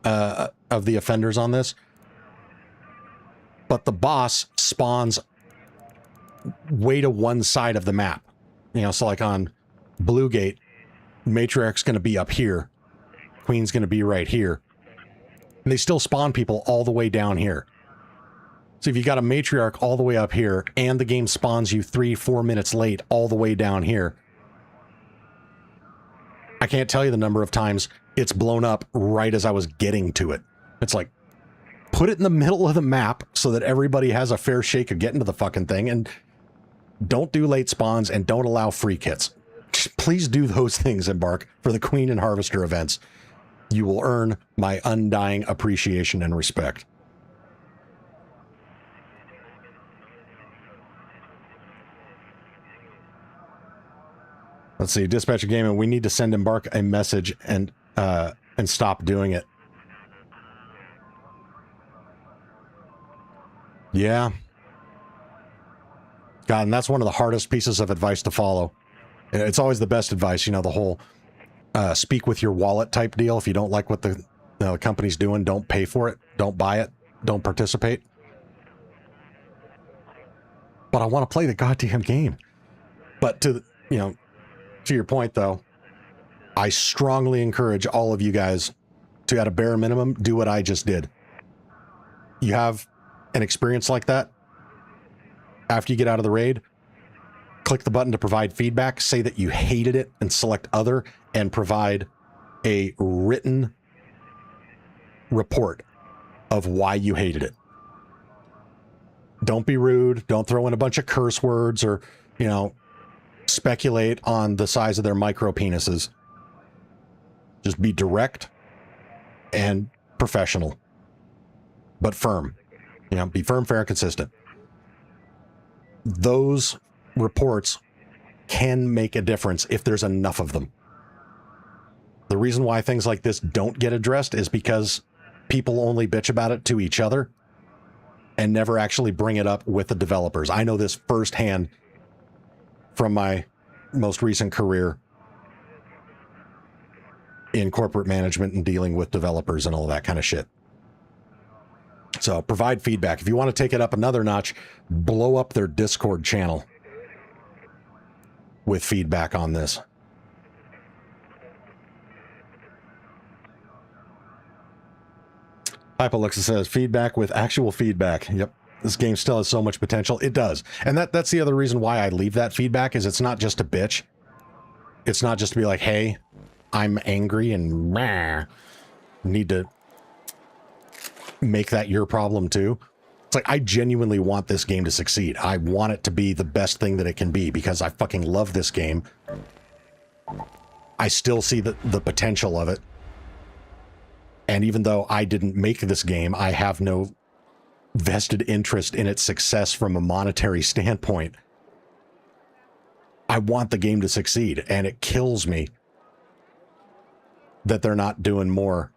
of the offenders on this, but the boss spawns way to one side of the map. You know, so like on Blue Gate, Matriarch's going to be up here, Queen's going to be right here, and they still spawn people all the way down here. So if you got a Matriarch all the way up here and the game spawns you 3-4 minutes late all the way down here, I can't tell you the number of times it's blown up right as I was getting to it. It's like, put it in the middle of the map so that everybody has a fair shake of getting to the fucking thing, and don't do late spawns and don't allow free kits. Just please do those things, Embark, for the Queen and Harvester events. You will earn my undying appreciation and respect. Let's see, Dispatcher Gaming, we need to send Embark a message and stop doing it. Yeah. God, and that's one of the hardest pieces of advice to follow. It's always the best advice, you know, the whole speak with your wallet type deal. If you don't like what the company's doing, don't pay for it, don't buy it, don't participate. But I want to play the goddamn game. But to your point, though, I strongly encourage all of you guys to, at a bare minimum, do what I just did. You have an experience like that. After you get out of the raid, click the button to provide feedback, say that you hated it, and select other, and provide a written report of why you hated it. Don't be rude. Don't throw in a bunch of curse words or, speculate on the size of their micro penises. Just be direct and professional, but firm. Be firm, fair, and consistent. Those reports can make a difference if there's enough of them. The reason why things like this don't get addressed is because people only bitch about it to each other and never actually bring it up with the developers. I know this firsthand from my most recent career in corporate management and dealing with developers and all that kind of shit. So provide feedback. If you want to take it up another notch, blow up their Discord channel with feedback on this. Hypoluxa says, feedback with actual feedback. Yep. This game still has so much potential. It does. And that's the other reason why I leave that feedback, is it's not just a bitch. It's not just to be like, hey, I'm angry and need to make that your problem too. It's like, I genuinely want this game to succeed. I want it to be the best thing that it can be because I fucking love this game. I still see the potential of it. And even though I didn't make this game, I have no vested interest in its success from a monetary standpoint. I want the game to succeed, and it kills me that they're not doing more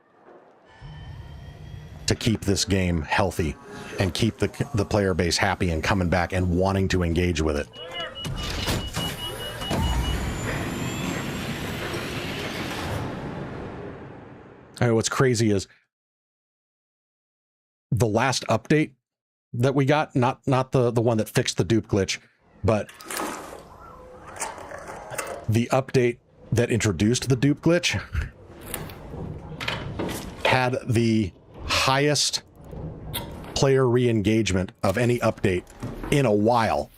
to keep this game healthy and keep the player base happy and coming back and wanting to engage with it. What's crazy is the last update that we got, not the one that fixed the dupe glitch, but the update that introduced the dupe glitch had the highest player re-engagement of any update in a while,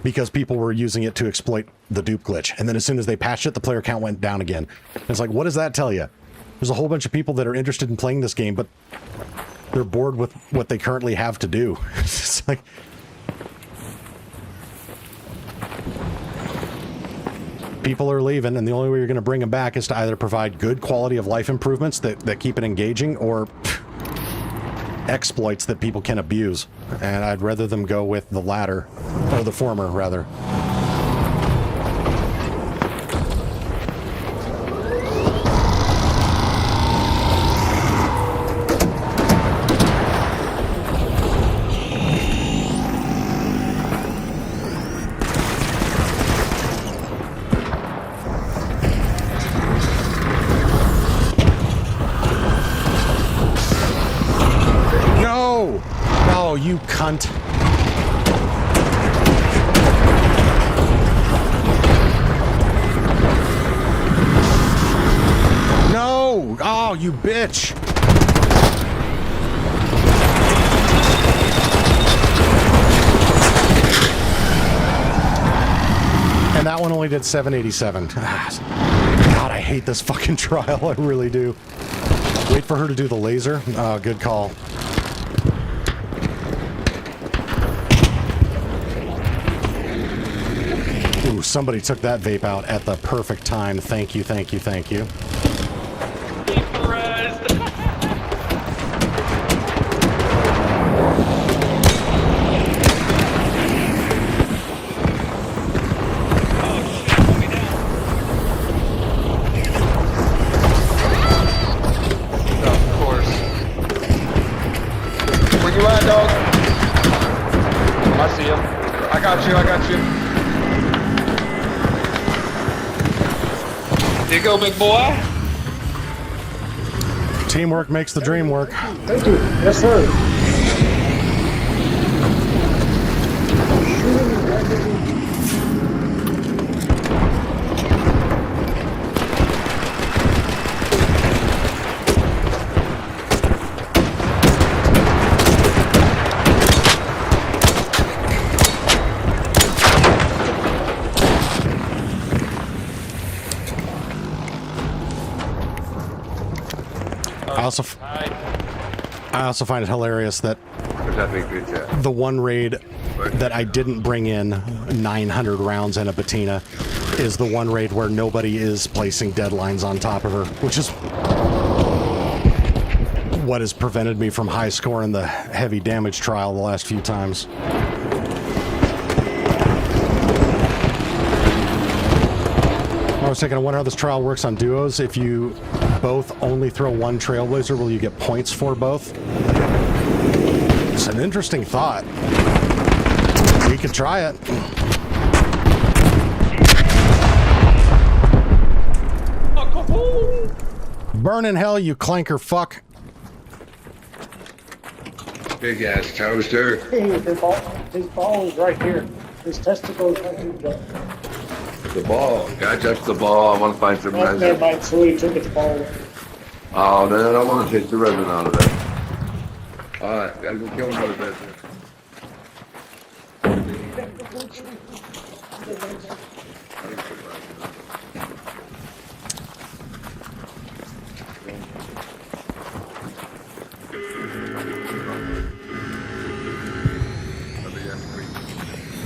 because people were using it to exploit the dupe glitch. And then as soon as they patched it, the player count went down again. And it's like, what does that tell you? There's a whole bunch of people that are interested in playing this game, but they're bored with what they currently have to do. It's like, people are leaving, and the only way you're going to bring them back is to either provide good quality of life improvements that keep it engaging, or exploits that people can abuse. And I'd rather them go with the latter, or the former, rather. You cunt. No! Oh, you bitch! And that that one only did 787. God, I hate this fucking trial. I really do. Wait for her to do the laser. Good call. Ooh, somebody took that vape out at the perfect time. Thank you, thank you, thank you. I got you. Here you go, big boy. Teamwork makes the dream work. Thank you. Yes, sir. I also find it hilarious that the one raid that I didn't bring in 900 rounds and a patina is the one raid where nobody is placing deadlines on top of her, which is what has prevented me from high scoring the heavy damage trial the last few times. I was thinking, I wonder how this trial works on duos. If you both only throw one Trailblazer, will you get points for both? It's an interesting thought. We could try it. Burn in hell, you clanker fuck. Big ass toaster. Hey, his ball is right here. His testicle is right here. The ball. Yeah, just the ball. I want to find some Oh, resin. never mind. So he took its ball. Oh, then I don't want to take the resin out of it. Alright, gotta go kill another bit.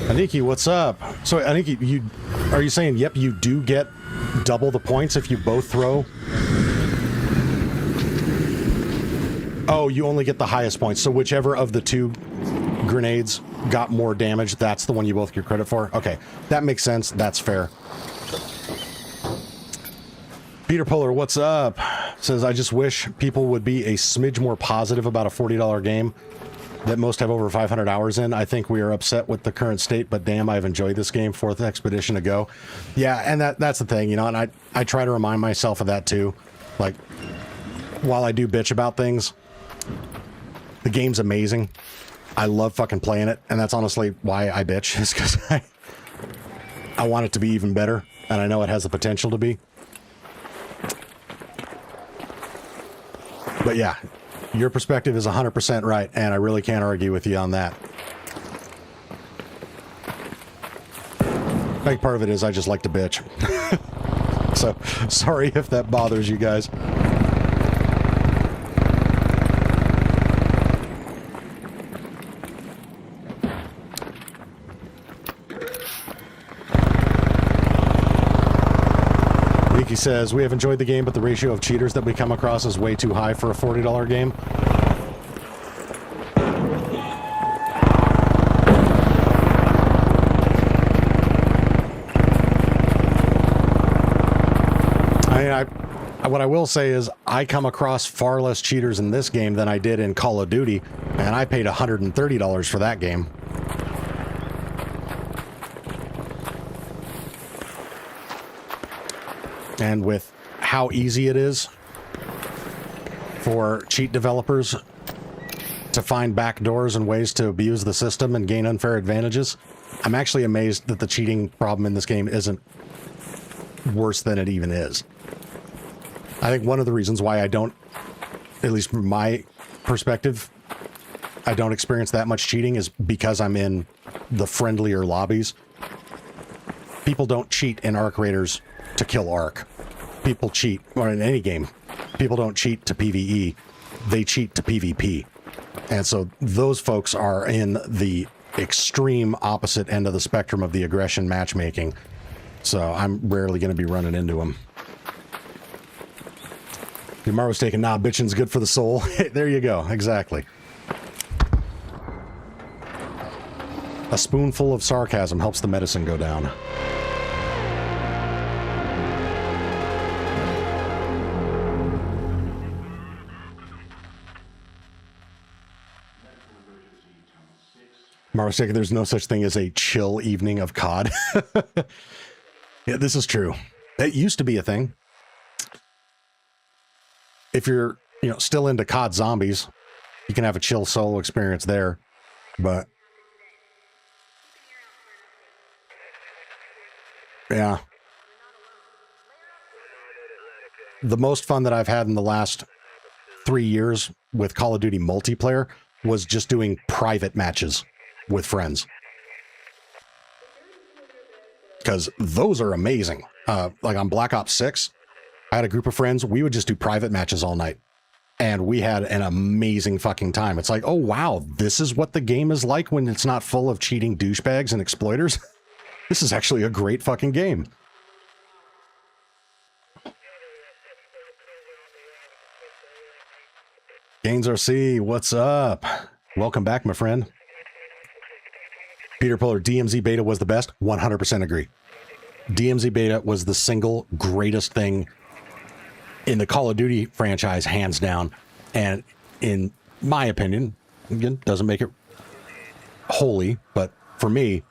Aniki, what's up? So, Aniki, are you saying, yep, you do get double the points if you both throw? Oh, you only get the highest points. So whichever of the two grenades got more damage, that's the one you both get credit for? Okay, that makes sense. That's fair. Peter Polar, what's up? Says, I just wish people would be a smidge more positive about a $40 game that most have over 500 hours in. I think we are upset with the current state, but damn, I've enjoyed this game. 4th expedition to go. Yeah, and that's the thing, you know, and I try to remind myself of that too. Like, while I do bitch about things, the game's amazing. I love fucking playing it, and that's honestly why I bitch, is because I want it to be even better, and I know it has the potential to be. But yeah, your perspective is 100% right, and I really can't argue with you on that. I think part of it is I just like to bitch. So, sorry if that bothers you guys. He says, we have enjoyed the game, but the ratio of cheaters that we come across is way too high for a $40 game. What I will say is I come across far less cheaters in this game than I did in Call of Duty, and I paid $130 for that game. And with how easy it is for cheat developers to find backdoors and ways to abuse the system and gain unfair advantages, I'm actually amazed that the cheating problem in this game isn't worse than it even is. I think one of the reasons why I don't, at least from my perspective, I don't experience that much cheating is because I'm in the friendlier lobbies. people don't cheat in Arc Raiders to kill Arc. People cheat, or in any game, people don't cheat to PvE, they cheat to PvP. And so those folks are in the extreme opposite end of the spectrum of the aggression matchmaking. So I'm rarely going to be running into them. Tomorrow's taking, nah, bitching's good for the soul. There you go, exactly. A spoonful of sarcasm helps the medicine go down. Tomorrow's taking, there's no such thing as a chill evening of COD. Yeah, this is true. It used to be a thing. If you're, still into COD zombies, you can have a chill solo experience there. But yeah, the most fun that I've had in the last 3 years with Call of Duty multiplayer was just doing private matches with friends. Because those are amazing. Like on Black Ops 6, I had a group of friends. We would just do private matches all night. And we had an amazing fucking time. It's like, oh, wow, this is what the game is like when it's not full of cheating douchebags and exploiters. This is actually a great fucking game. Gaines RC, what's up? Welcome back, my friend. Peter Puller, DMZ beta was the best. 100% agree. DMZ beta was the single greatest thing in the Call of Duty franchise, hands down. And in my opinion, again, doesn't make it holy, but for me,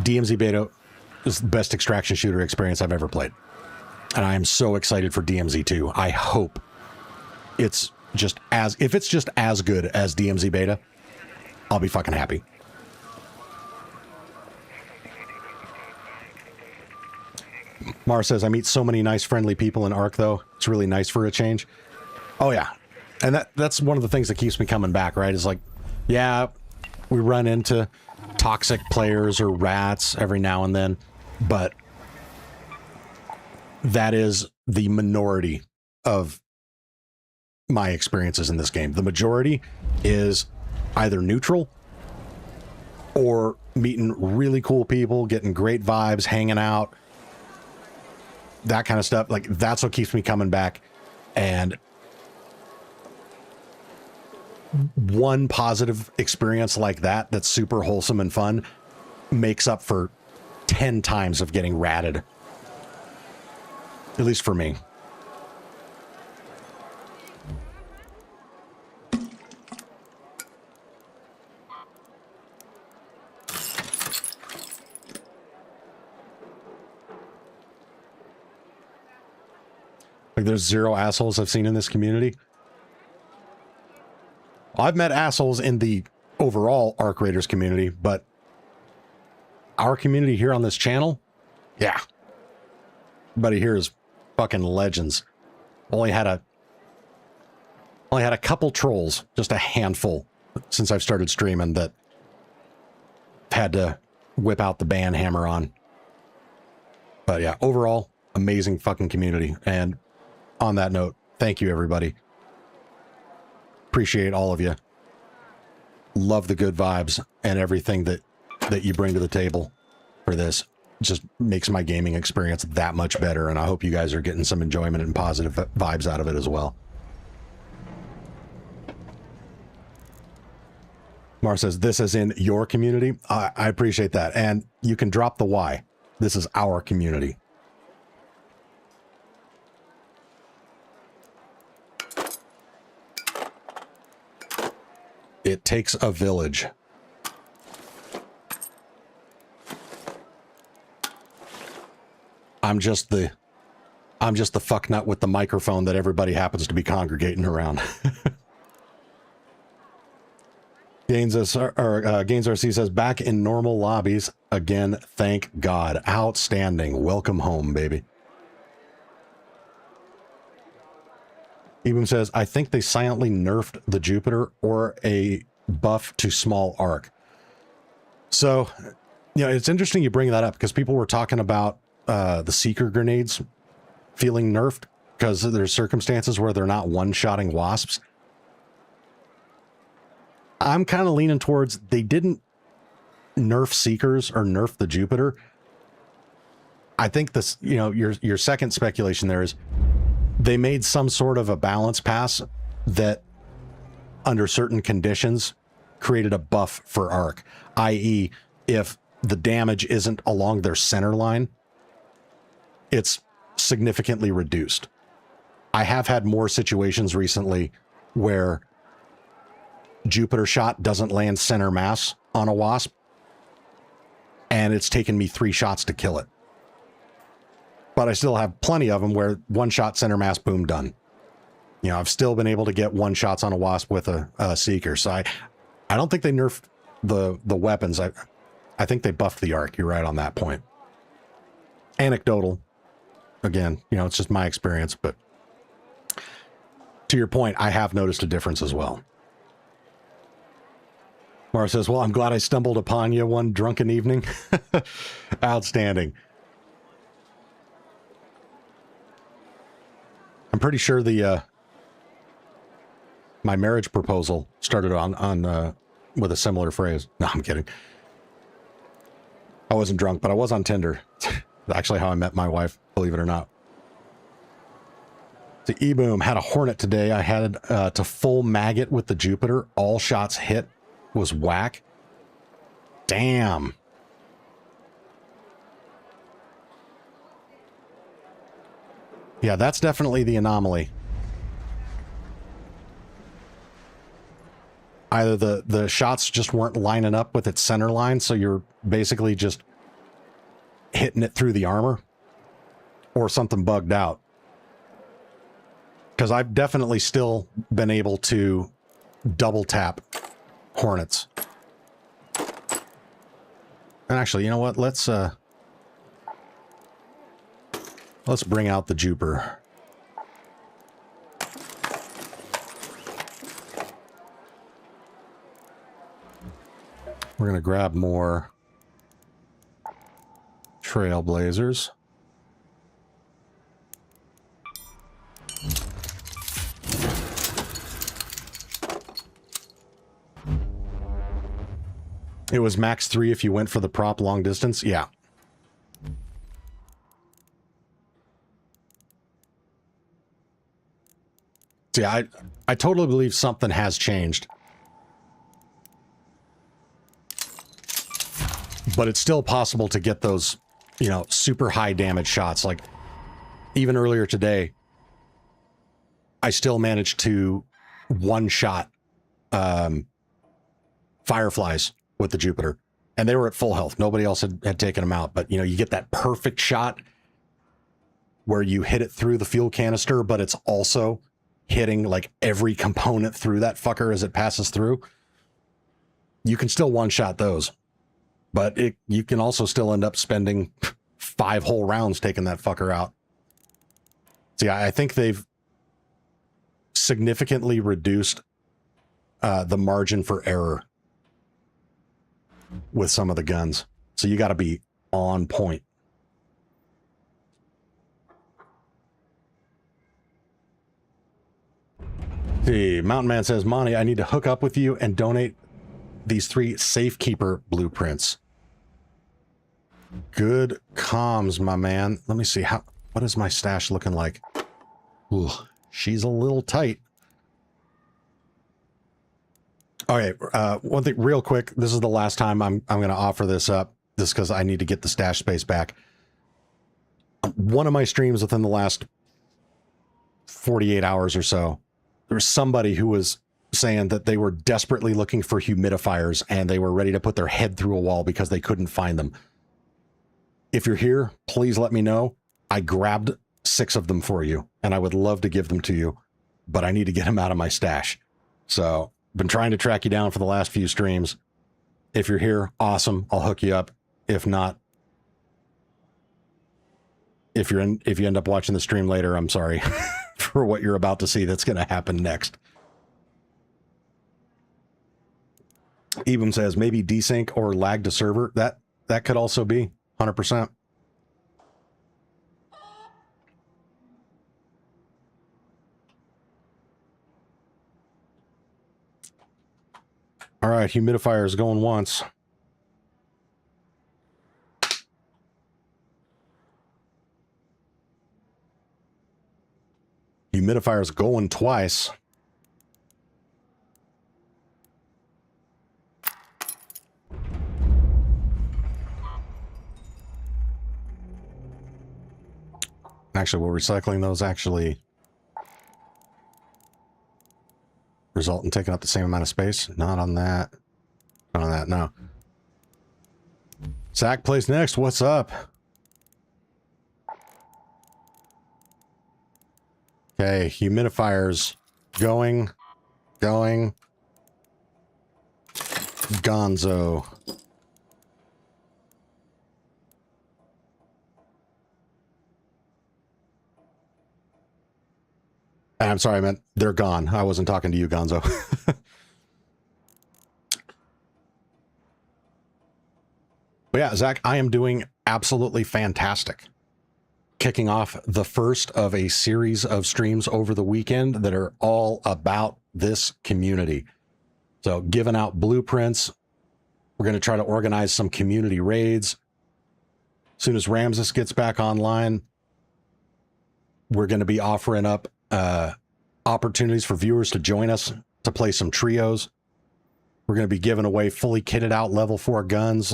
DMZ beta is the best extraction shooter experience I've ever played. And I am so excited for DMZ 2. I hope it's just if it's just as good as DMZ beta, I'll be fucking happy. Mara says, I meet so many nice, friendly people in ARC, though. It's really nice for a change. Oh, yeah. And that's one of the things that keeps me coming back, right? Is like, yeah, we run into toxic players or rats every now and then, but that is the minority of my experiences in this game. The majority is either neutral or meeting really cool people, getting great vibes, hanging out, that kind of stuff. Like, that's what keeps me coming back. And one positive experience like that, that's super wholesome and fun, makes up for 10 times of getting ratted. At least for me. Like, there's zero assholes I've seen in this community. I've met assholes in the overall Arc Raiders community, but our community here on this channel, yeah. Everybody here is fucking legends. Only had a couple trolls, just a handful, since I've started streaming, that had to whip out the ban hammer on. But yeah, overall, amazing fucking community. And on that note, thank you, everybody. Appreciate all of you. Love the good vibes and everything that you bring to the table for this. Just makes my gaming experience that much better, and I hope you guys are getting some enjoyment and positive vibes out of it as well. Mar says, this is in your community. I appreciate that. And you can drop the Y. This is our community. It takes a village. I'm just the fucknut with the microphone that everybody happens to be congregating around. Gaines RC says, back in normal lobbies again. Thank God. Outstanding. Welcome home, baby. Ebum says, I think they silently nerfed the Jupiter or a buff to small arc. So You know, it's interesting you bring that up because people were talking about the seeker grenades feeling nerfed because there's circumstances where they're not one-shotting wasps. I'm kind of leaning towards they didn't nerf seekers or nerf the Jupiter. I think this, you know, your second speculation there is they made some sort of a balance pass that under certain conditions created a buff for arc, i.e. if the damage isn't along their center line, it's significantly reduced. I have had more situations recently where Jupiter shot doesn't land center mass on a wasp, and it's taken me 3 shots to kill it. But I still have plenty of them where one shot center mass, boom, done. You know, I've still been able to get 1 shots on a wasp with a seeker. So I don't think they nerfed the weapons. I think they buffed the arc. You're right on that point. Anecdotal. Again, you know, it's just my experience, but to your point, I have noticed a difference as well. Mara says, well, I'm glad I stumbled upon you one drunken evening. Outstanding. I'm pretty sure the my marriage proposal started on with a similar phrase. No, I'm kidding. I wasn't drunk, but I was on Tinder. Actually how I met my wife, believe it or not. The E-Boom had a Hornet today. I had to full maggot with the Jupiter. All shots hit. Was whack. Damn. Yeah, that's definitely the anomaly. Either the shots just weren't lining up with its center line, so you're basically just hitting it through the armor, or something bugged out. Because I've definitely still been able to double tap Hornets. And actually, you know what? Let's bring out the Jupiter. We're going to grab more Trailblazers. It was max 3 if you went for the prop long distance. Yeah. Yeah, I totally believe something has changed. But it's still possible to get those, you know, super high damage shots. Like, even earlier today, I still managed to one-shot Fireflies with the Jupiter. And they were at full health. Nobody else had taken them out. But, you know, you get that perfect shot where you hit it through the fuel canister, but it's also hitting, like, every component through that fucker as it passes through. You can still one-shot those. But you can also still end up spending 5 whole rounds taking that fucker out. See, I think they've significantly reduced the margin for error with some of the guns. So you got to be on point. See, Mountain Man says, Monty, I need to hook up with you and donate these 3 Safekeeper blueprints. Good comms, my man. Let me see what is my stash looking like? Ooh, she's a little tight. Okay, one thing real quick. This is the last time I'm going to offer this up, just because I need to get the stash space back. One of my streams within the last 48 hours or so, there was somebody who was saying that they were desperately looking for humidifiers and they were ready to put their head through a wall because they couldn't find them. If you're here, please let me know. I grabbed 6 of them for you, and I would love to give them to you, but I need to get them out of my stash. So, been trying to track you down for the last few streams. If you're here, awesome. I'll hook you up. If not, if you end up watching the stream later, I'm sorry for what you're about to see that's going to happen next. Even says maybe desync or lag to server. that could also be 100%. All right, humidifier is going once. Humidifier is going twice. Actually, will recycling those actually result in taking up the same amount of space? Not on that. Not on that, no. Zach plays next. What's up? Okay, humidifiers going. Gonzo. I'm sorry, I meant they're gone. I wasn't talking to you, Gonzo. But yeah, Zach, I am doing absolutely fantastic. Kicking off the first of a series of streams over the weekend that are all about this community. So giving out blueprints. We're going to try to organize some community raids. As soon as Ramses gets back online, we're going to be offering up opportunities for viewers to join us to play some trios. We're going to be giving away fully kitted out level 4 guns.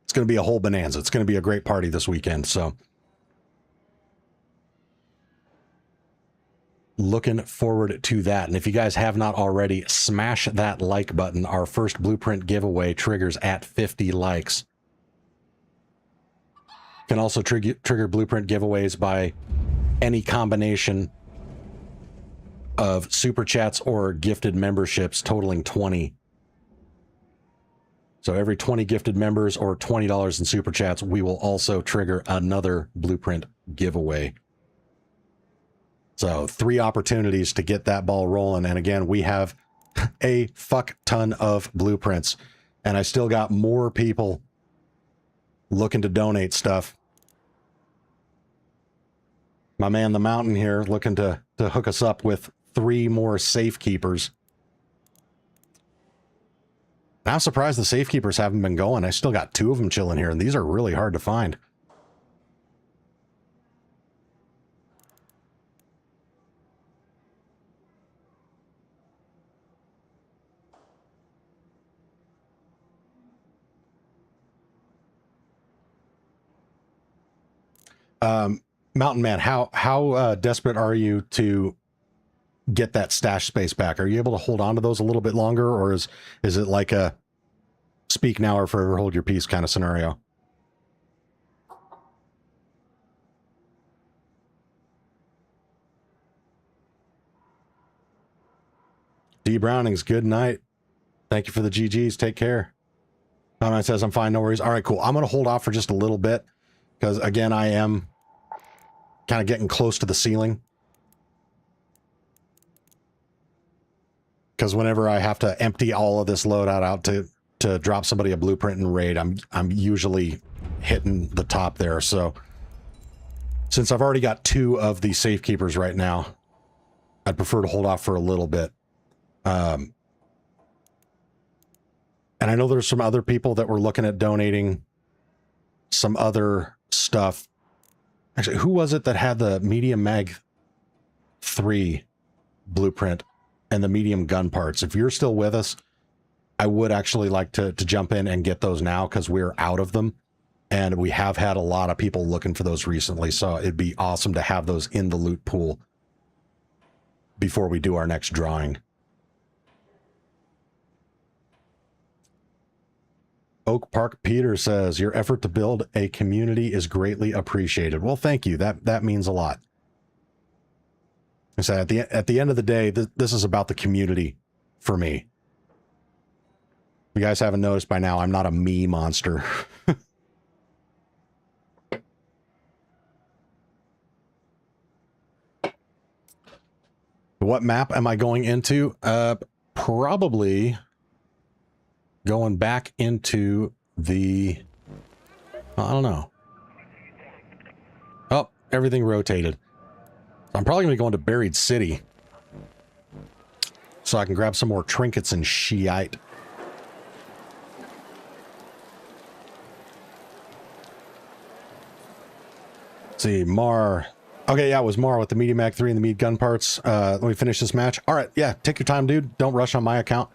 It's going to be a whole bonanza. It's going to be a great party this weekend. So looking forward to that. And if you guys have not already, smash that like button. Our first blueprint giveaway triggers at 50 likes. You can also trigger blueprint giveaways by any combination of super chats or gifted memberships totaling 20. So every 20 gifted members or $20 in super chats, we will also trigger another blueprint giveaway. So 3 opportunities to get that ball rolling. And again, we have a fuck ton of blueprints, and I still got more people looking to donate stuff. My man, the Mountain here, looking to hook us up with 3 more safekeepers. I'm surprised the safekeepers haven't been going. I still got 2 of them chilling here, and these are really hard to find. Mountain Man, how desperate are you to get that stash space back? Are you able to hold on to those a little bit longer, or is it like a speak now or forever hold your peace kind of scenario? D Brownings, good night. Thank you for the GGs. Take care. Mountain Man says I'm fine, no worries. All right, cool. I'm going to hold off for just a little bit because, again, I am kind of getting close to the ceiling. Because whenever I have to empty all of this loadout out to drop somebody a blueprint and raid, I'm usually hitting the top there. So since I've already got 2 of the safekeepers right now, I'd prefer to hold off for a little bit. And I know there's some other people that were looking at donating some other stuff. Actually, who was it that had the medium mag 3 blueprint and the medium gun parts? If you're still with us, I would actually like to jump in and get those now because we're out of them. And we have had a lot of people looking for those recently. So it'd be awesome to have those in the loot pool before we do our next drawing. Oak Park Peter says, your effort to build a community is greatly appreciated. Well, thank you. That means a lot. I said, at the end of the day, this is about the community for me. If you guys haven't noticed by now, I'm not a me monster. What map am I going into? Probably going back into the I don't know. Oh, everything rotated. I'm probably going to go into Buried City so I can grab some more trinkets and shite. Let's see, Mar. Okay, yeah, it was Mar with the Media Mag 3 and the Mead gun parts. Let me finish this match. All right, yeah, take your time, dude. Don't rush on my account.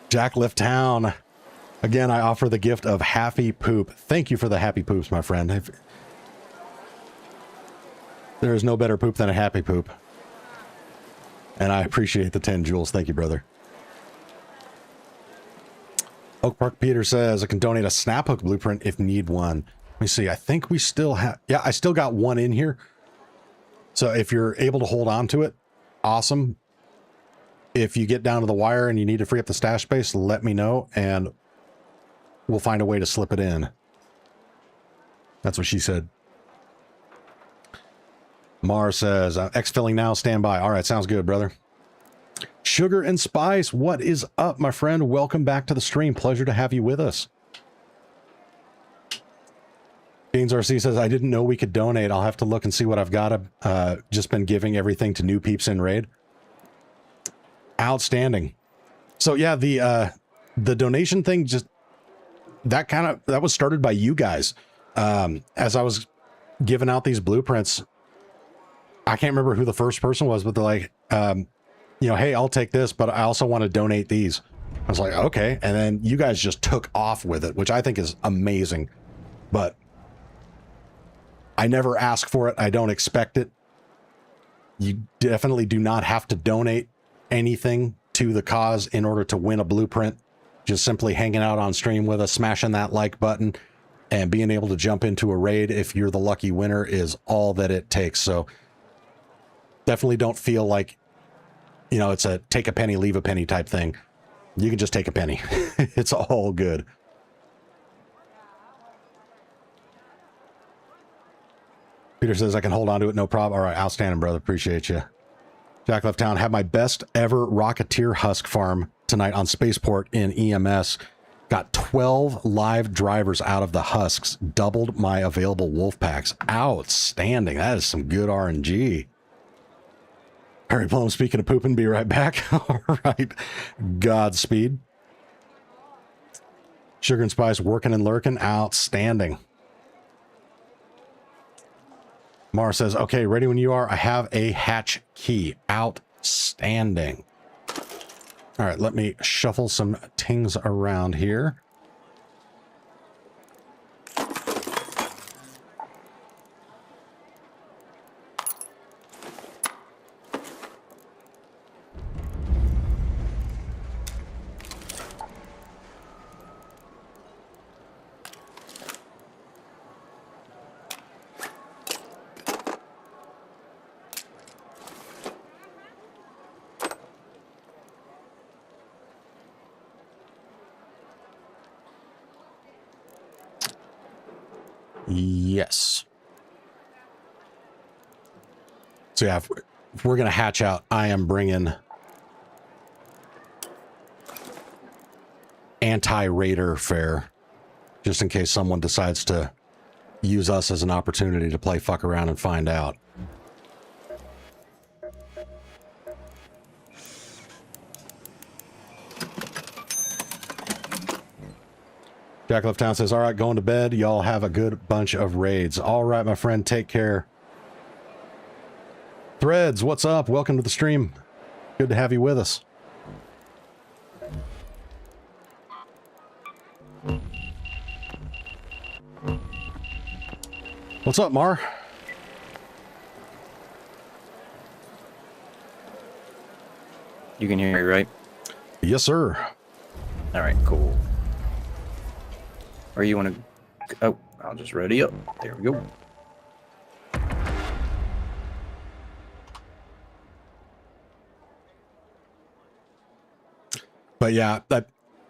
Jack left town. Again, I offer the gift of happy poop. Thank you for the happy poops, my friend. There is no better poop than a happy poop. And I appreciate the 10 jewels. Thank you, brother. Oak Park Peter says, I can donate a snap hook blueprint if need one. Let me see. I think we still have... Yeah, I still got one in here. So if you're able to hold on to it, awesome. If you get down to the wire and you need to free up the stash space, let me know and we'll find a way to slip it in. That's what she said. Mar says, X-filling now, stand by. All right, sounds good, brother. Sugar and Spice, what is up, my friend? Welcome back to the stream. Pleasure to have you with us. Beans RC says, I didn't know we could donate. I'll have to look and see what I've got. Just been giving everything to new peeps in raid. Outstanding. So yeah, the donation thing, just that was started by you guys. As I was giving out these blueprints, I can't remember who the first person was, but they're like, you know, hey, I'll take this, but I also want to donate these. I was like, okay. And then you guys just took off with it, which I think is amazing. But I never ask for it. I don't expect it. You definitely do not have to donate anything to the cause in order to win a blueprint. Just simply hanging out on stream with us, smashing that like button, and being able to jump into a raid if you're the lucky winner is all that it takes. So definitely don't feel like, you know, it's a take a penny, leave a penny type thing. You can just take a penny. It's all good. Peter says, I can hold on to it, no problem. All right, outstanding, brother. Appreciate you. Jack left town. Had my best ever Rocketeer husk farm tonight on Spaceport in EMS. Got 12 live drivers out of the husks. Doubled my available wolf packs. Outstanding. That is some good RNG. Harry Plum, speaking of pooping, be right back. All right. Godspeed. Sugar and Spice working and lurking. Outstanding. Mara says, okay, ready when you are. I have a hatch key. Outstanding. All right, let me shuffle some things around here. Yes. So yeah, if we're going to hatch out, I am bringing anti-raider fare, just in case someone decides to use us as an opportunity to play fuck around and find out. Jack Left Town says, all right, going to bed. Y'all have a good bunch of raids. All right, my friend, take care. Threads, what's up? Welcome to the stream. Good to have you with us. What's up, Mar? You can hear me, right? Yes, sir. All right, cool. Or you want to... Oh, I'll just ready up. There we go. But yeah, I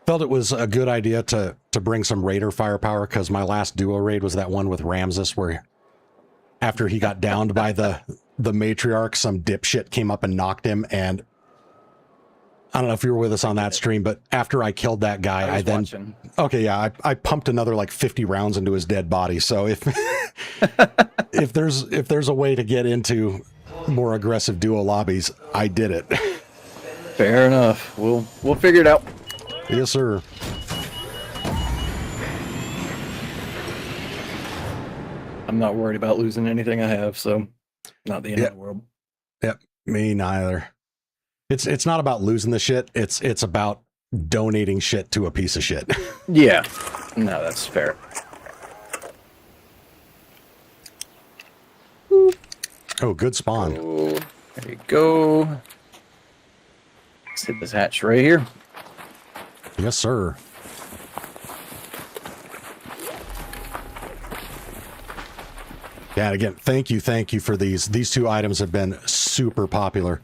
felt it was a good idea to bring some raider firepower, because my last duo raid was that one with Ramses, where after he got downed by the matriarch, some dipshit came up and knocked him, and I don't know if you were with us on that stream, but after I killed that guy, I then watching. okay, yeah, I pumped another like 50 rounds into his dead body. So if if there's a way to get into more aggressive duo lobbies, I did it. Fair enough. We'll figure it out. Yes, sir. I'm not worried about losing anything I have, so not the end of the world. Yep, me neither. It's not about losing the shit. It's about donating shit to a piece of shit. Yeah. No, that's fair. Oh, good spawn. Oh, there you go. Let's hit this hatch right here. Yes, sir. Yeah, and again, thank you for these. These two items have been super popular.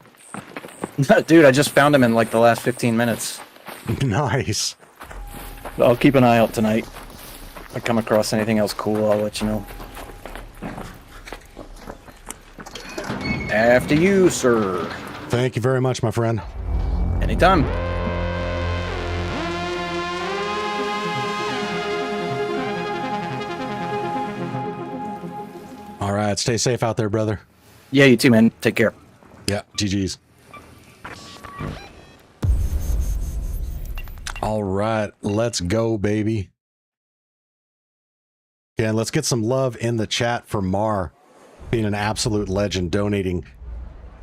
Dude, I just found him in like the last 15 minutes. Nice. I'll keep an eye out tonight. If I come across anything else cool, I'll let you know. After you, sir. Thank you very much, my friend. Anytime. All right, stay safe out there, brother. Yeah, you too, man. Take care. Yeah, GG's. All right, let's go, baby. Yeah, and let's get some love in the chat for Mar being an absolute legend, donating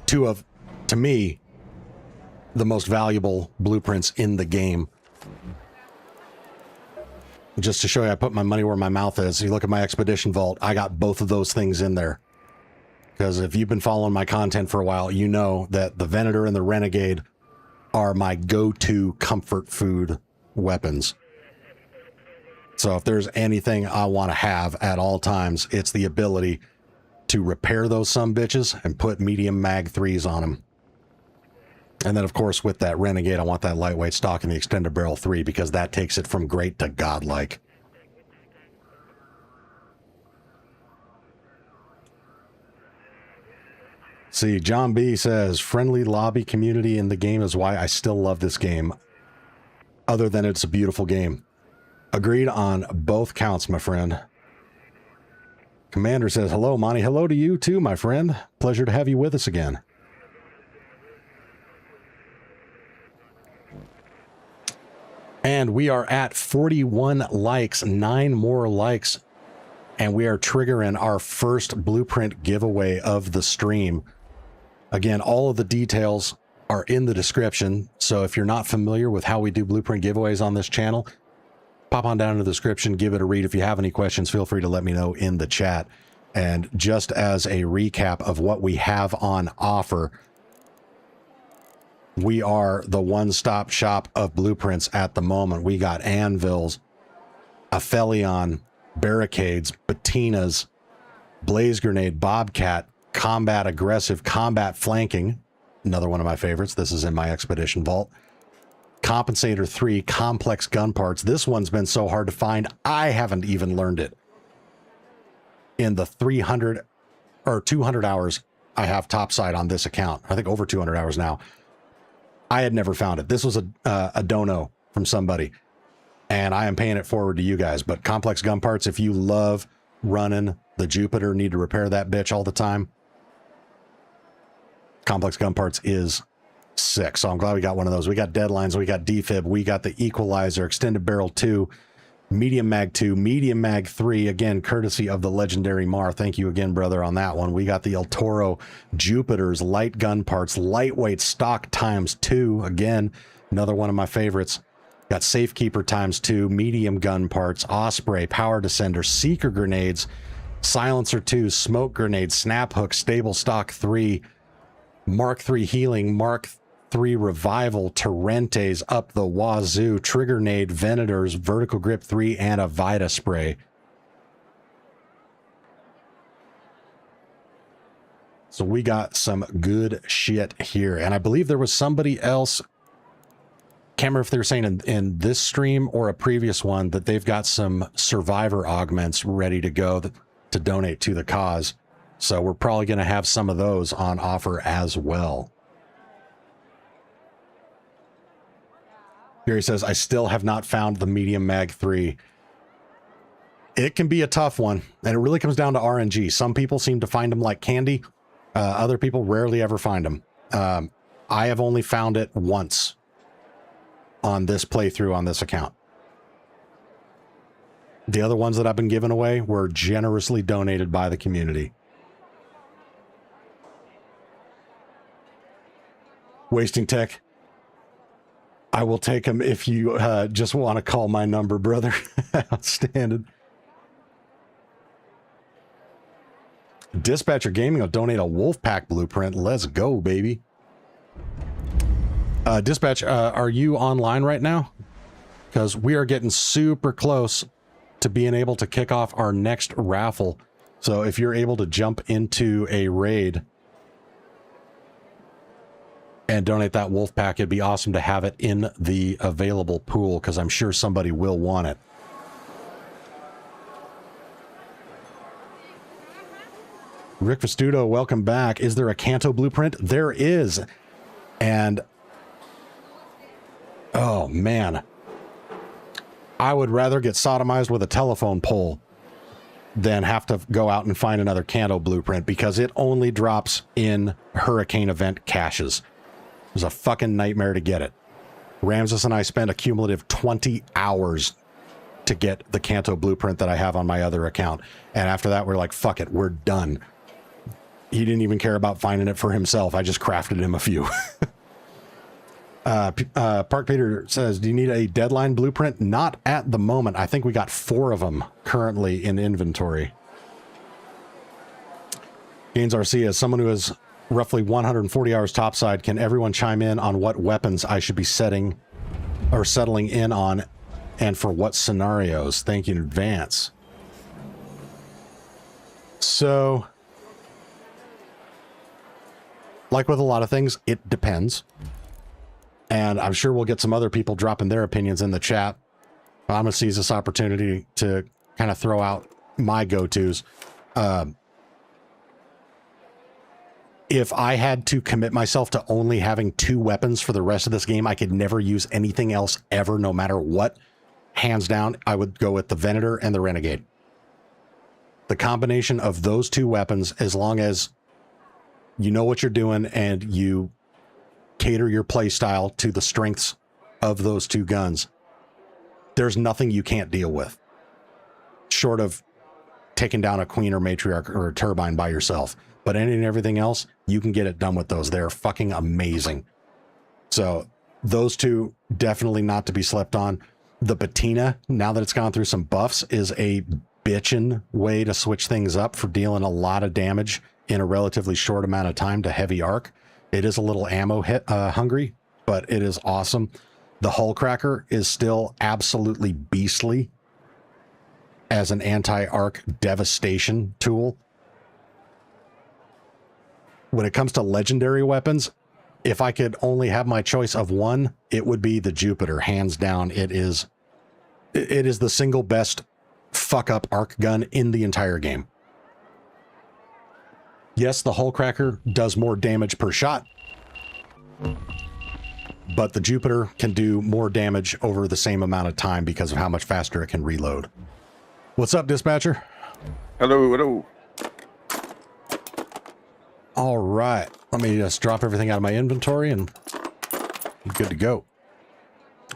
two of, to me, the most valuable blueprints in the game. Just to show you, I put my money where my mouth is. You look at my expedition vault, I got both of those things in there. Because if you've been following my content for a while, you know that the Venator and the Renegade are my go-to comfort food weapons. So if there's anything I want to have at all times, it's the ability to repair those sumbitches and put medium mag 3s on them. And then, of course, with that Renegade, I want that lightweight stock in the extended barrel 3 because that takes it from great to godlike. See, John B says, friendly lobby community in the game is why I still love this game, other than it's a beautiful game. Agreed on both counts, my friend. Commander says, hello, Monty. Hello to you too, my friend. Pleasure to have you with us again. And we are at 41 likes, 9 more likes, and we are triggering our first blueprint giveaway of the stream. Again, all of the details are in the description, so if you're not familiar with how we do blueprint giveaways on this channel, pop on down in the description, give it a read. If you have any questions, feel free to let me know in the chat. And just as a recap of what we have on offer, we are the one-stop shop of blueprints at the moment. We got anvils, Aphelion, barricades, patinas, blaze grenade, bobcat, combat aggressive, combat flanking, another one of my favorites. This is in my expedition vault. Compensator 3, complex gun parts. This one's been so hard to find, I haven't even learned it. In the 300 or 200 hours I have topside on this account, I think over 200 hours now, I had never found it. This was a dono from somebody, and I am paying it forward to you guys. But complex gun parts, if you love running the Jupiter, need to repair that bitch all the time, complex gun parts is sick. So I'm glad we got one of those. We got deadlines, we got defib, we got the equalizer, extended barrel 2, medium mag 2, medium mag 3, again courtesy of the legendary Mar. Thank you again, brother, on that one. We got the El Toro Jupiters, light gun parts, lightweight stock times 2, again another one of my favorites. Got Safekeeper times 2, medium gun parts, Osprey, power descender, seeker grenades, silencer 2, smoke grenade, snap hook, stable stock 3, Mark 3 healing, Mark 3 revival, Torrentes up the wazoo, trigger nade, Venators, vertical grip 3, and a Vita spray. So we got some good shit here. And I believe there was somebody else, can't remember if they were saying in this stream or a previous one, that they've got some survivor augments ready to go to donate to the cause. So we're probably going to have some of those on offer as well. Gary says, I still have not found the medium mag 3. It can be a tough one, and it really comes down to RNG. Some people seem to find them like candy. Other people rarely ever find them. I have only found it once on this playthrough on this account. The other ones that I've been giving away were generously donated by the community. Wasting Tech. I will take them if you just want to call my number, brother. Outstanding. Dispatcher Gaming will donate a Wolfpack blueprint. Let's go, baby. Dispatch, are you online right now? Because we are getting super close to being able to kick off our next raffle. So if you're able to jump into a raid and donate that Wolfpack, it'd be awesome to have it in the available pool, because I'm sure somebody will want it. Rick Vestudo, welcome back. Is there a Kanto blueprint? There is. And oh man, I would rather get sodomized with a telephone pole than have to go out and find another Kanto blueprint, because it only drops in hurricane event caches. It was a fucking nightmare to get it. Ramses and I spent a cumulative 20 hours to get the Kanto blueprint that I have on my other account. And after that, we're like, fuck it, we're done. He didn't even care about finding it for himself. I just crafted him a few. Park Peter says, do you need a deadline blueprint? Not at the moment. I think we got 4 of them currently in inventory. Gaines RC, as someone who has roughly 140 hours topside, can everyone chime in on what weapons I should be setting or settling in on, and for what scenarios? Thank you in advance. So, like with a lot of things, it depends. And I'm sure we'll get some other people dropping their opinions in the chat. I'm going to seize this opportunity to kind of throw out my go-tos. If I had to commit myself to only having 2 weapons for the rest of this game, I could never use anything else ever, no matter what. Hands down, I would go with the Venator and the Renegade. The combination of those 2 weapons, as long as you know what you're doing and you cater your play style to the strengths of those 2 guns, there's nothing you can't deal with, short of taking down a Queen or Matriarch or a Turbine by yourself. But any and everything else, you can get it done with those. They're fucking amazing. So those 2, definitely not to be slept on. The Patina, now that it's gone through some buffs, is a bitchin' way to switch things up for dealing a lot of damage in a relatively short amount of time to heavy arc. It is a little ammo hungry, but it is awesome. The Hull Cracker is still absolutely beastly as an anti-arc devastation tool. When it comes to legendary weapons, if I could only have my choice of one, it would be the Jupiter, hands down. It is the single best fuck up arc gun in the entire game. Yes, the Hull Cracker does more damage per shot, but the Jupiter can do more damage over the same amount of time because of how much faster it can reload. What's up, Dispatcher? Hello, hello. All right, let me just drop everything out of my inventory and I'm good to go.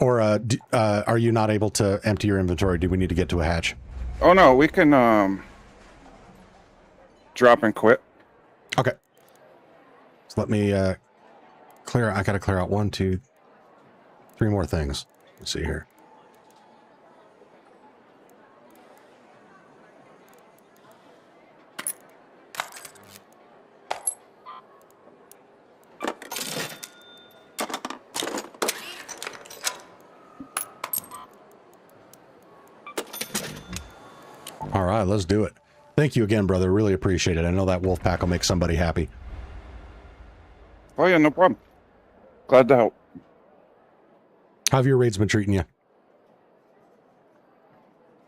Or are you not able to empty your inventory? Do we need to get to a hatch? Oh no, we can drop and quit. Okay. So let me clear. I got to clear out 1, 2, 3 more things. Let's see here. All right, let's do it. Thank you again, brother. Really appreciate it. I know that wolf pack will make somebody happy. Oh yeah, no problem. Glad to help. How have your raids been treating you?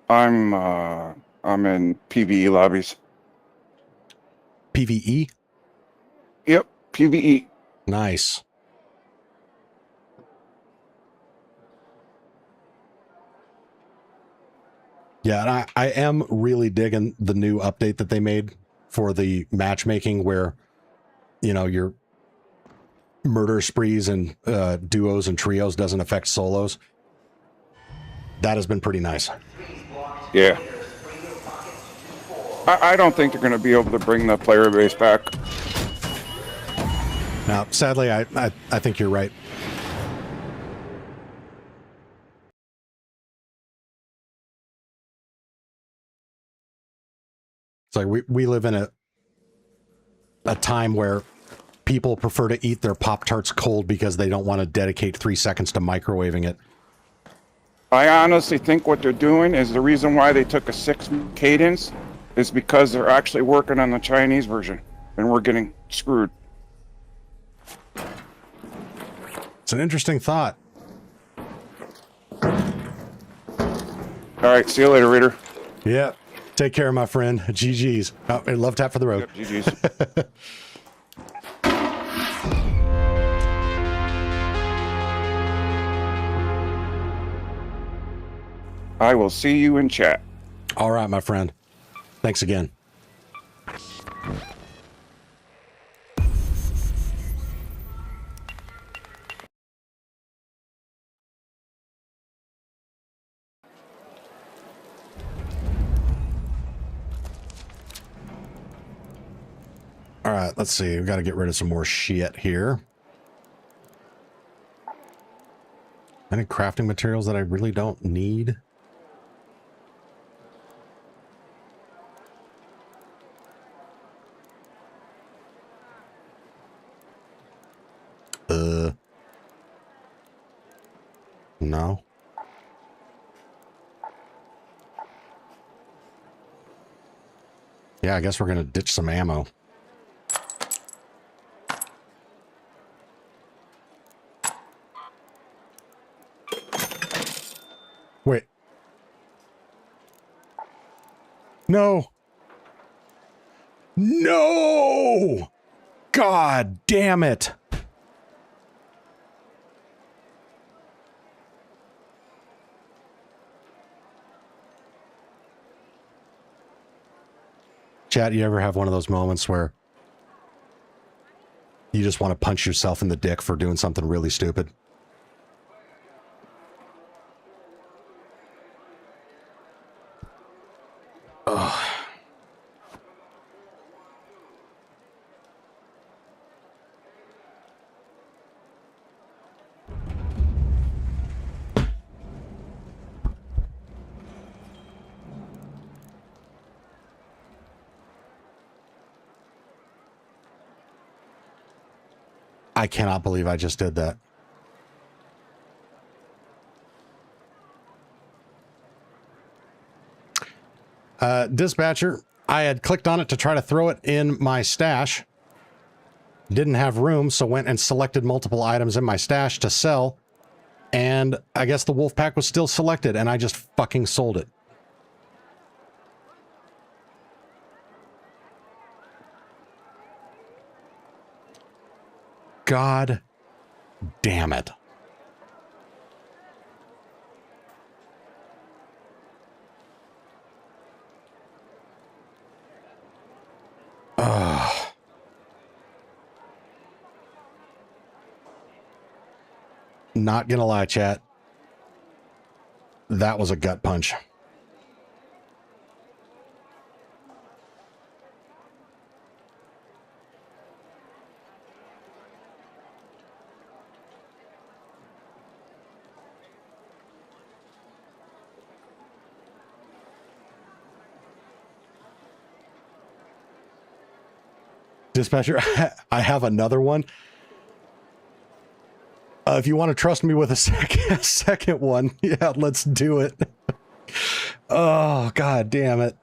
I'm in PvE lobbies. PvE? Yep, PvE. Nice. Yeah, and I am really digging the new update that they made for the matchmaking where, you know, your murder sprees and duos and trios doesn't affect solos. That has been pretty nice. Yeah. I don't think they're going to be able to bring the player base back. Now, sadly, I think you're right. It's like we live in a time where people prefer to eat their Pop-Tarts cold because they don't want to dedicate 3 seconds to microwaving it. I honestly think what they're doing is the reason why they took a 6 cadence is because they're actually working on the Chinese version, and we're getting screwed. It's an interesting thought. All right, see you later, Reader. Yeah. Take care, my friend. GG's. Oh, and love tap for the road. Yep, GG's. I will see you in chat. All right, my friend. Thanks again. All right, let's see. We've got to get rid of some more shit here. Any crafting materials that I really don't need? No. Yeah, I guess we're going to ditch some ammo. Wait. No. No! God damn it. Chat, you ever have one of those moments where you just want to punch yourself in the dick for doing something really stupid? Ugh. I cannot believe I just did that. Dispatcher, I had clicked on it to try to throw it in my stash. Didn't have room, so went and selected multiple items in my stash to sell. And I guess the wolf pack was still selected, and I just fucking sold it. God damn it. Ugh. Not gonna lie, chat. That was a gut punch. Dispatcher, I have another one. If you want to trust me with a second one, yeah, let's do it. Oh, God damn it.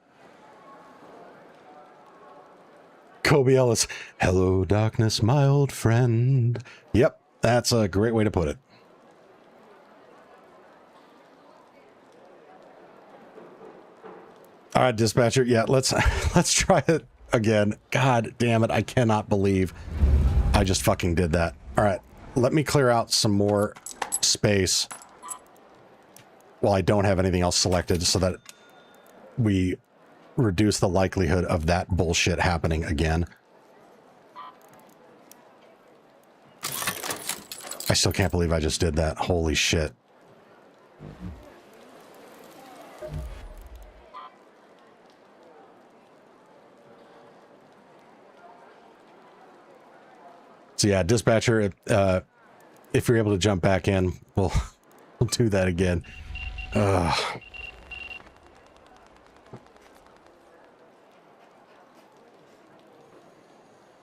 Kobe Ellis. Hello, darkness, my old friend. Yep, that's a great way to put it. All right, dispatcher. Yeah, let's try it again. God damn it. I cannot believe I just fucking did that. All right, let me clear out some more space while I don't have anything else selected so that we reduce the likelihood of that bullshit happening again. I still can't believe I just did that. Holy shit. So yeah, dispatcher, if you're able to jump back in, we'll do that again.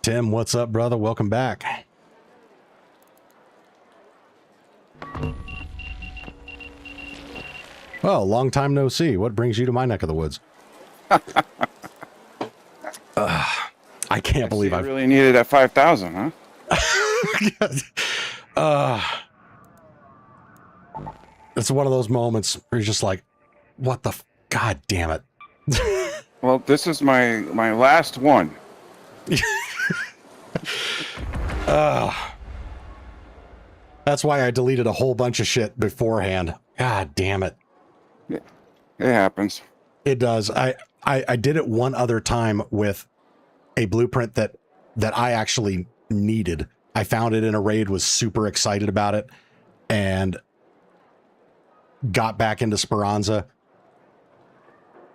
Tim, what's up, brother? Welcome back. Well, long time no see. What brings you to my neck of the woods? I can't believe I really needed that 5,000, huh? It's one of those moments where you're just like, what the God damn it. Well, this is my last one. That's why I deleted a whole bunch of shit beforehand. God damn it. It happens. It does. I did it one other time with a blueprint that I actually needed. I found it in a raid, was super excited about it, and got back into Speranza,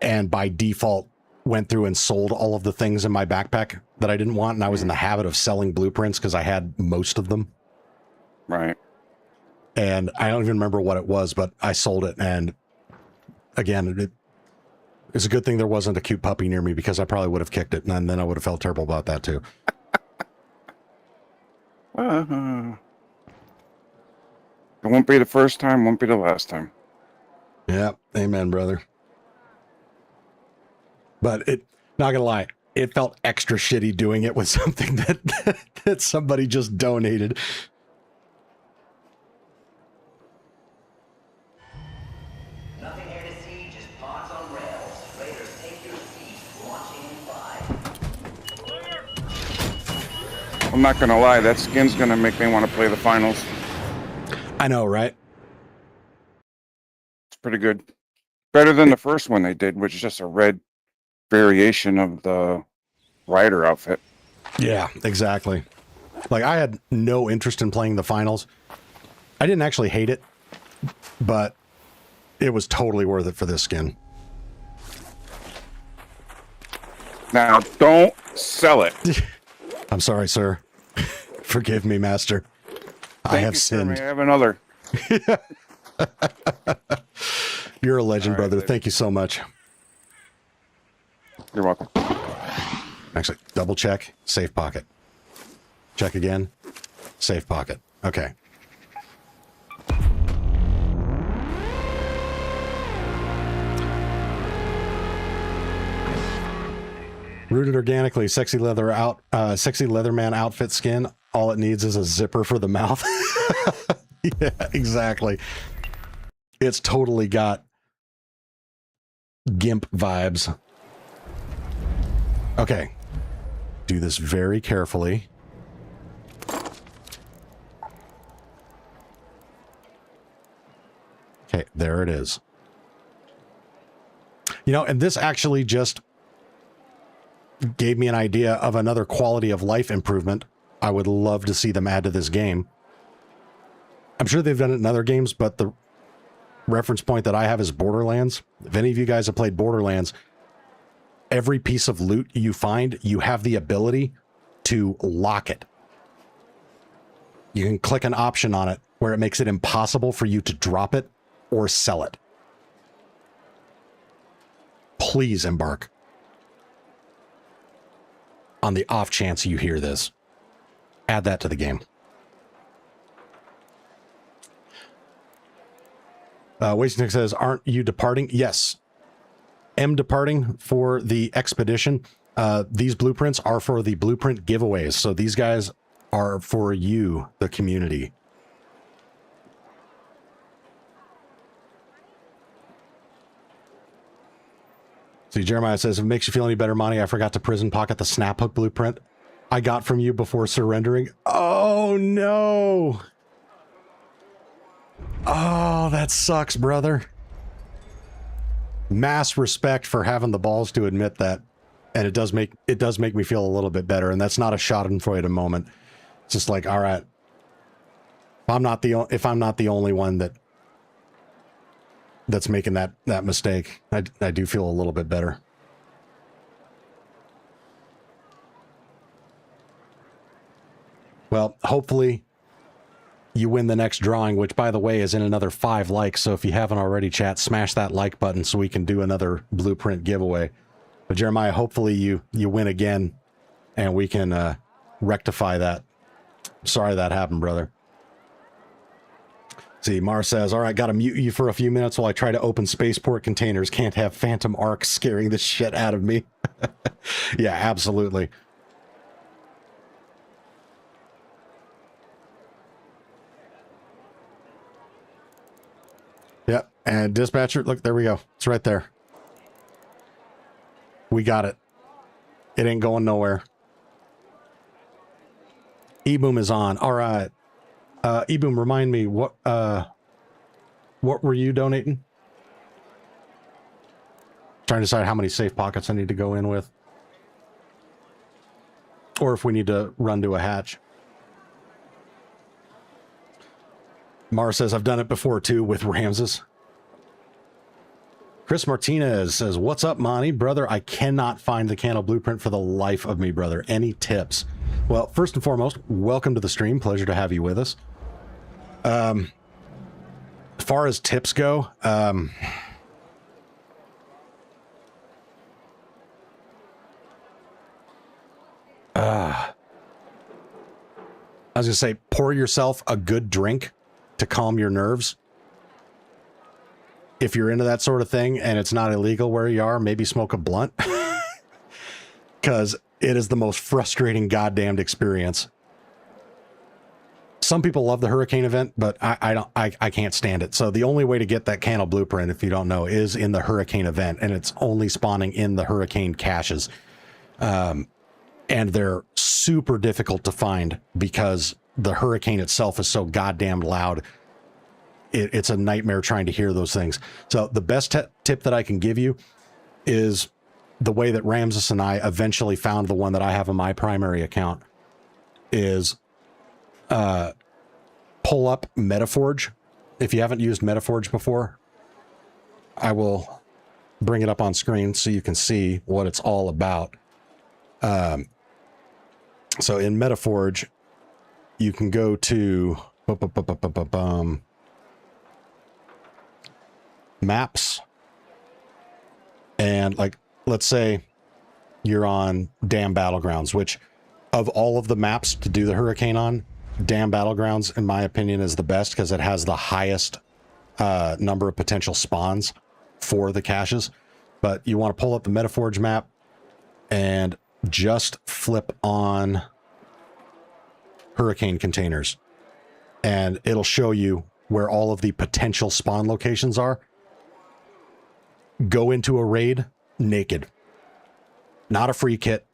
and by default went through and sold all of the things in my backpack that I didn't want, and I was in the habit of selling blueprints because I had most of them. Right. And I don't even remember what it was, but I sold it, and again, it's a good thing there wasn't a cute puppy near me, because I probably would have kicked it, and then I would have felt terrible about that too. It won't be the first time, won't be the last time. Yeah, amen, brother. But not gonna lie, it felt extra shitty doing it with something that somebody just donated. Nothing here to see, just pods on rails. Raiders, take your seats. Launching in 5. I'm not gonna lie, that skin's gonna make me want to play the finals. I know, right? It's pretty good. Better than the first one they did, which is just a red variation of the rider outfit. Yeah, exactly. Like, I had no interest in playing the finals. I didn't actually hate it, but it was totally worth it for this skin. Now, don't sell it. I'm sorry, sir. Forgive me, master. I have sinned. Sir, may I have another? You're a legend, All right, brother. later. Thank you so much. You're welcome. Actually, double check. Safe pocket. Check again. Safe pocket. Okay. Rooted organically, sexy leatherman outfit skin. All it needs is a zipper for the mouth. Yeah, exactly. It's totally got GIMP vibes. Okay. Do this very carefully. Okay, there it is. You know, and this actually just gave me an idea of another quality of life improvement I would love to see them add to this game. I'm sure they've done it in other games, but the reference point that I have is Borderlands. If any of you guys have played Borderlands, every piece of loot you find, you have the ability to lock it. You can click an option on it where it makes it impossible for you to drop it or sell it. Please embark on the off chance you hear this. Add that to the game. Wasting says, aren't you departing? Yes. Am departing for the expedition. These blueprints are for the blueprint giveaways. So these guys are for you, the community. See, Jeremiah says, if it makes you feel any better, Monty, I forgot to prison pocket the snap hook blueprint I got from you before surrendering. Oh, no. Oh, that sucks, brother. mass respect for having the balls to admit that, and it does make me feel a little bit better. And that's not a Schadenfreude moment. It's just like, all right, if I'm not the only one that's making that mistake, I do feel a little bit better. Well, hopefully you win the next drawing, which, by the way, is in another 5 likes. So if you haven't already, chat, smash that like button so we can do another blueprint giveaway. But Jeremiah, hopefully you win again and we can rectify that. Sorry that happened, brother. See, Mar says, all right, got to mute you for a few minutes while I try to open spaceport containers. Can't have phantom arcs scaring the shit out of me. Yeah, absolutely. Yep, and dispatcher, look, there we go. It's right there. We got it. It ain't going nowhere. E-boom is on. All right. E-boom, remind me, what were you donating? Trying to decide how many safe pockets I need to go in with. Or if we need to run to a hatch. Mara says, I've done it before too with Ramses. Chris Martinez says, what's up, Monty? Brother, I cannot find the Cano blueprint for the life of me, brother. Any tips? Well, first and foremost, welcome to the stream. Pleasure to have you with us. As far as tips go, I was gonna say, pour yourself a good drink to calm your nerves. If you're into that sort of thing and it's not illegal where you are, maybe smoke a blunt. Because it is the most frustrating goddamned experience. Some people love the hurricane event, but I can't stand it. So the only way to get that Cano blueprint, if you don't know, is in the hurricane event, and it's only spawning in the hurricane caches. And they're super difficult to find because the hurricane itself is so goddamn loud. It's a nightmare trying to hear those things. So the best tip that I can give you is the way that Ramses and I eventually found the one that I have on my primary account is pull up Metaforge. If you haven't used Metaforge before, I will bring it up on screen so you can see what it's all about. So in Metaforge, you can go to maps, and like, let's say you're on Dam Battlegrounds, which of all of the maps to do the hurricane on, Dam Battlegrounds, in my opinion, is the best because it has the highest number of potential spawns for the caches. But you want to pull up the Metaforge map and just flip on hurricane containers, and it'll show you where all of the potential spawn locations are. Go into a raid naked. Not a free kit.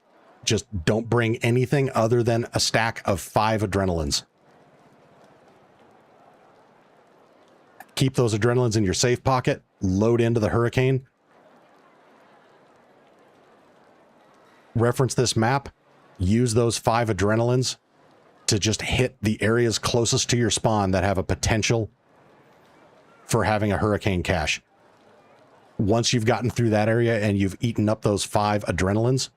Just don't bring anything other than a stack of 5 adrenalines. Keep those adrenalines in your safe pocket. Load into the hurricane. Reference this map. Use those 5 adrenalines to just hit the areas closest to your spawn that have a potential for having a hurricane cache. Once you've gotten through that area and you've eaten up those 5 adrenalines,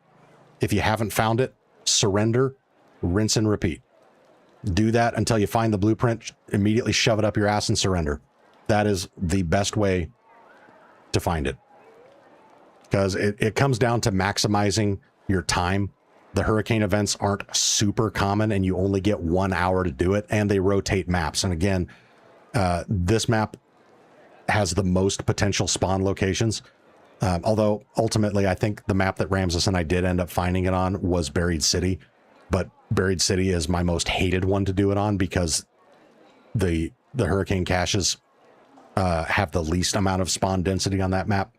if you haven't found it, surrender, rinse and repeat. Do that until you find the blueprint, immediately shove it up your ass and surrender. That is the best way to find it. Because it comes down to maximizing your time. The hurricane events aren't super common and you only get 1 hour to do it, and they rotate maps. And again, this map has the most potential spawn locations. Although ultimately I think the map that Ramses and I did end up finding it on was Buried City, but Buried City is my most hated one to do it on because the hurricane caches have the least amount of spawn density on that map.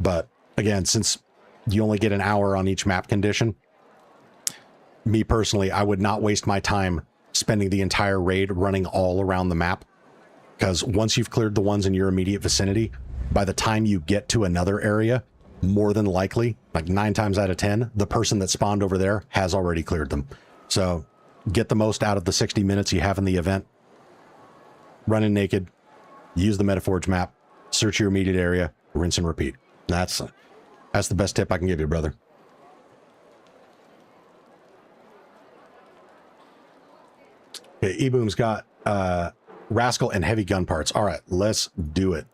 But again, since you only get an hour on each map condition, me personally, I would not waste my time spending the entire raid running all around the map, because once you've cleared the ones in your immediate vicinity, by the time you get to another area, more than likely, like 9 times out of 10, the person that spawned over there has already cleared them. So get the most out of the 60 minutes you have in the event. Run in naked, use the Metaforge map, search your immediate area, rinse and repeat. That's the best tip I can give you, brother. Okay, E-Boom's got Rascal and heavy gun parts. All right, let's do it.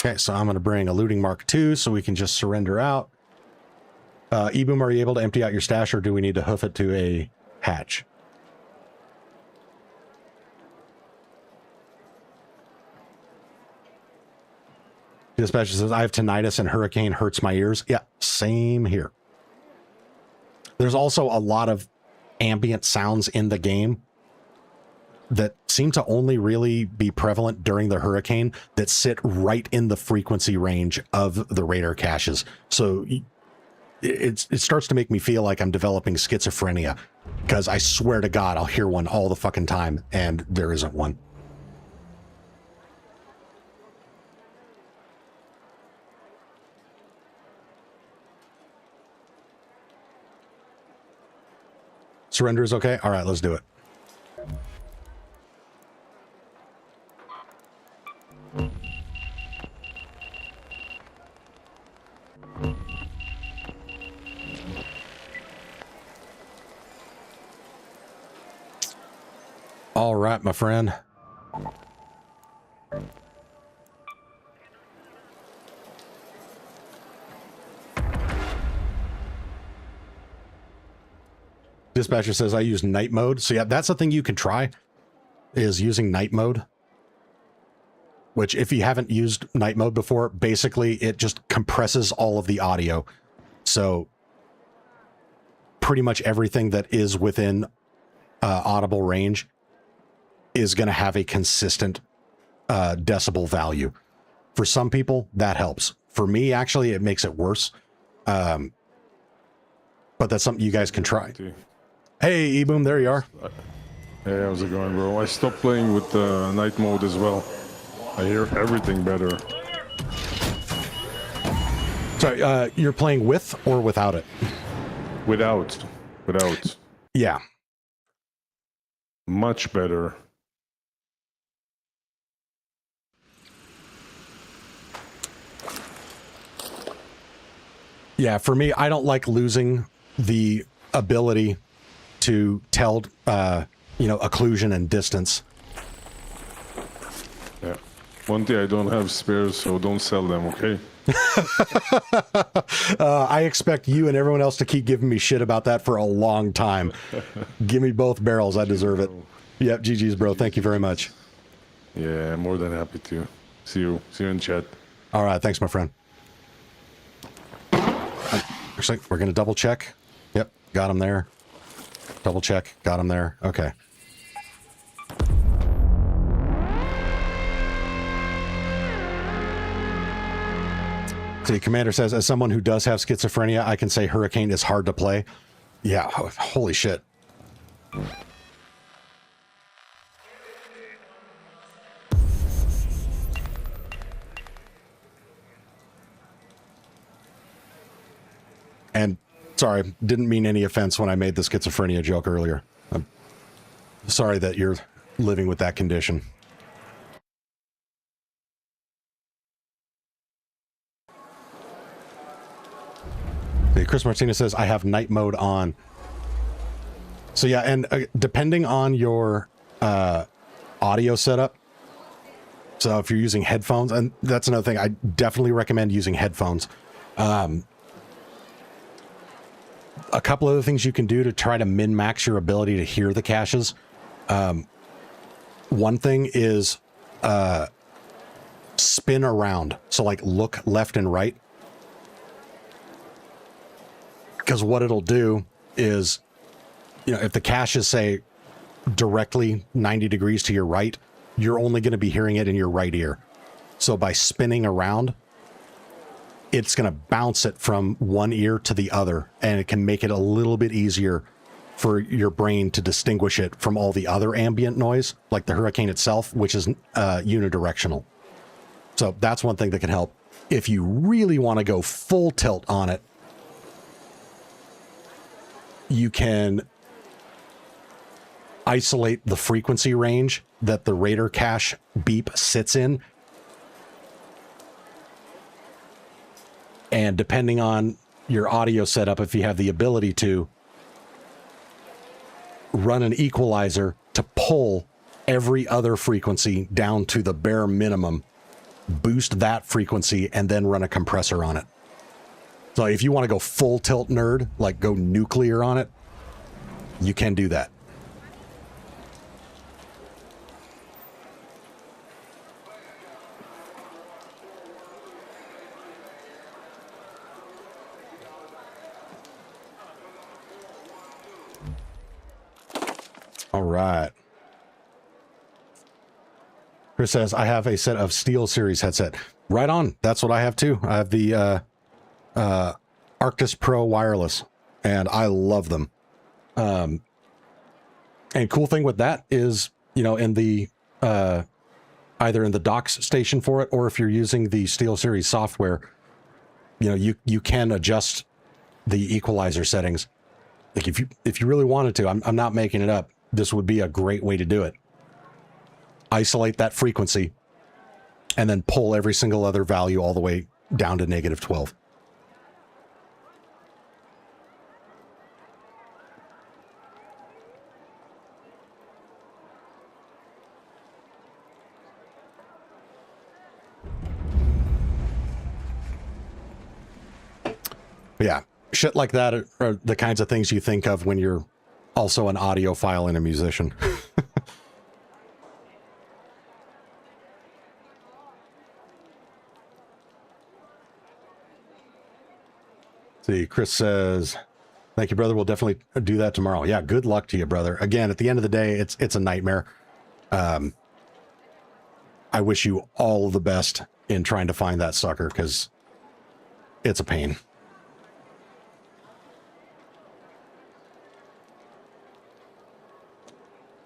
Okay, so I'm going to bring a looting mark 2 so we can just surrender out. E-Boom, are you able to empty out your stash, or do we need to hoof it to a hatch? Dispatcher says, I have tinnitus and hurricane hurts my ears. Yeah, same here. There's also a lot of ambient sounds in the game that seem to only really be prevalent during the hurricane that sit right in the frequency range of the radar caches. So it starts to make me feel like I'm developing schizophrenia, because I swear to God, I'll hear one all the fucking time, and there isn't one. Surrender is okay? All right, let's do it. All right, my friend. Dispatcher says I use night mode. So yeah, that's the thing you can try, is using night mode. Which, if you haven't used night mode before, basically it just compresses all of the audio. So pretty much everything that is within audible range is going to have a consistent decibel value. For some people, that helps. For me, actually, it makes it worse. But that's something you guys can try. Hey, E-Boom, there you are. Hey, how's it going, bro? I stopped playing with night mode as well. I hear everything better. Sorry, you're playing with or without it? Without. Yeah. Much better. Yeah, for me, I don't like losing the ability to tell, occlusion and distance. Yeah. One day I don't have spares, so don't sell them, okay? I expect you and everyone else to keep giving me shit about that for a long time. Give me both barrels. I deserve it. Yep, GG's, bro. Thank you very much. Yeah, more than happy to. See you in chat. All right. Thanks, my friend. Actually, we're going to double check. Yep, got him there. Double check, got him there. Okay. See, Commander says, as someone who does have schizophrenia, I can say Hurricane is hard to play. Yeah, holy shit. And sorry, didn't mean any offense when I made the schizophrenia joke earlier. I'm sorry that you're living with that condition. Chris Martinez says, I have night mode on. So yeah, and depending on your audio setup, so if you're using headphones, and that's another thing, I definitely recommend using headphones. A couple other things you can do to try to min-max your ability to hear the caches. One thing is spin around. So like look left and right. Because what it'll do is, if the cache is, say, directly 90 degrees to your right, you're only going to be hearing it in your right ear. So by spinning around, it's going to bounce it from one ear to the other, and it can make it a little bit easier for your brain to distinguish it from all the other ambient noise, like the hurricane itself, which is unidirectional. So that's one thing that can help. If you really want to go full tilt on it, you can isolate the frequency range that the radar cache beep sits in. And depending on your audio setup, if you have the ability to run an equalizer to pull every other frequency down to the bare minimum, boost that frequency, and then run a compressor on it. So if you want to go full tilt nerd, like go nuclear on it, you can do that. All right. Chris says, I have a set of Steel Series headset. Right on. That's what I have too. I have the Arctis Pro wireless, and I love them. And cool thing with that is, you know, in the either in the docks station for it, or if you're using the Steel Series software, you know, you can adjust the equalizer settings. Like if you really wanted to, I'm not making it up. This would be a great way to do it. Isolate that frequency and then pull every single other value all the way down to -12. Yeah, shit like that are the kinds of things you think of when you're also an audiophile and a musician. See, Chris says, thank you, brother. We'll definitely do that tomorrow. Yeah, good luck to you, brother. Again, at the end of the day, it's a nightmare. I wish you all the best in trying to find that sucker, because it's a pain.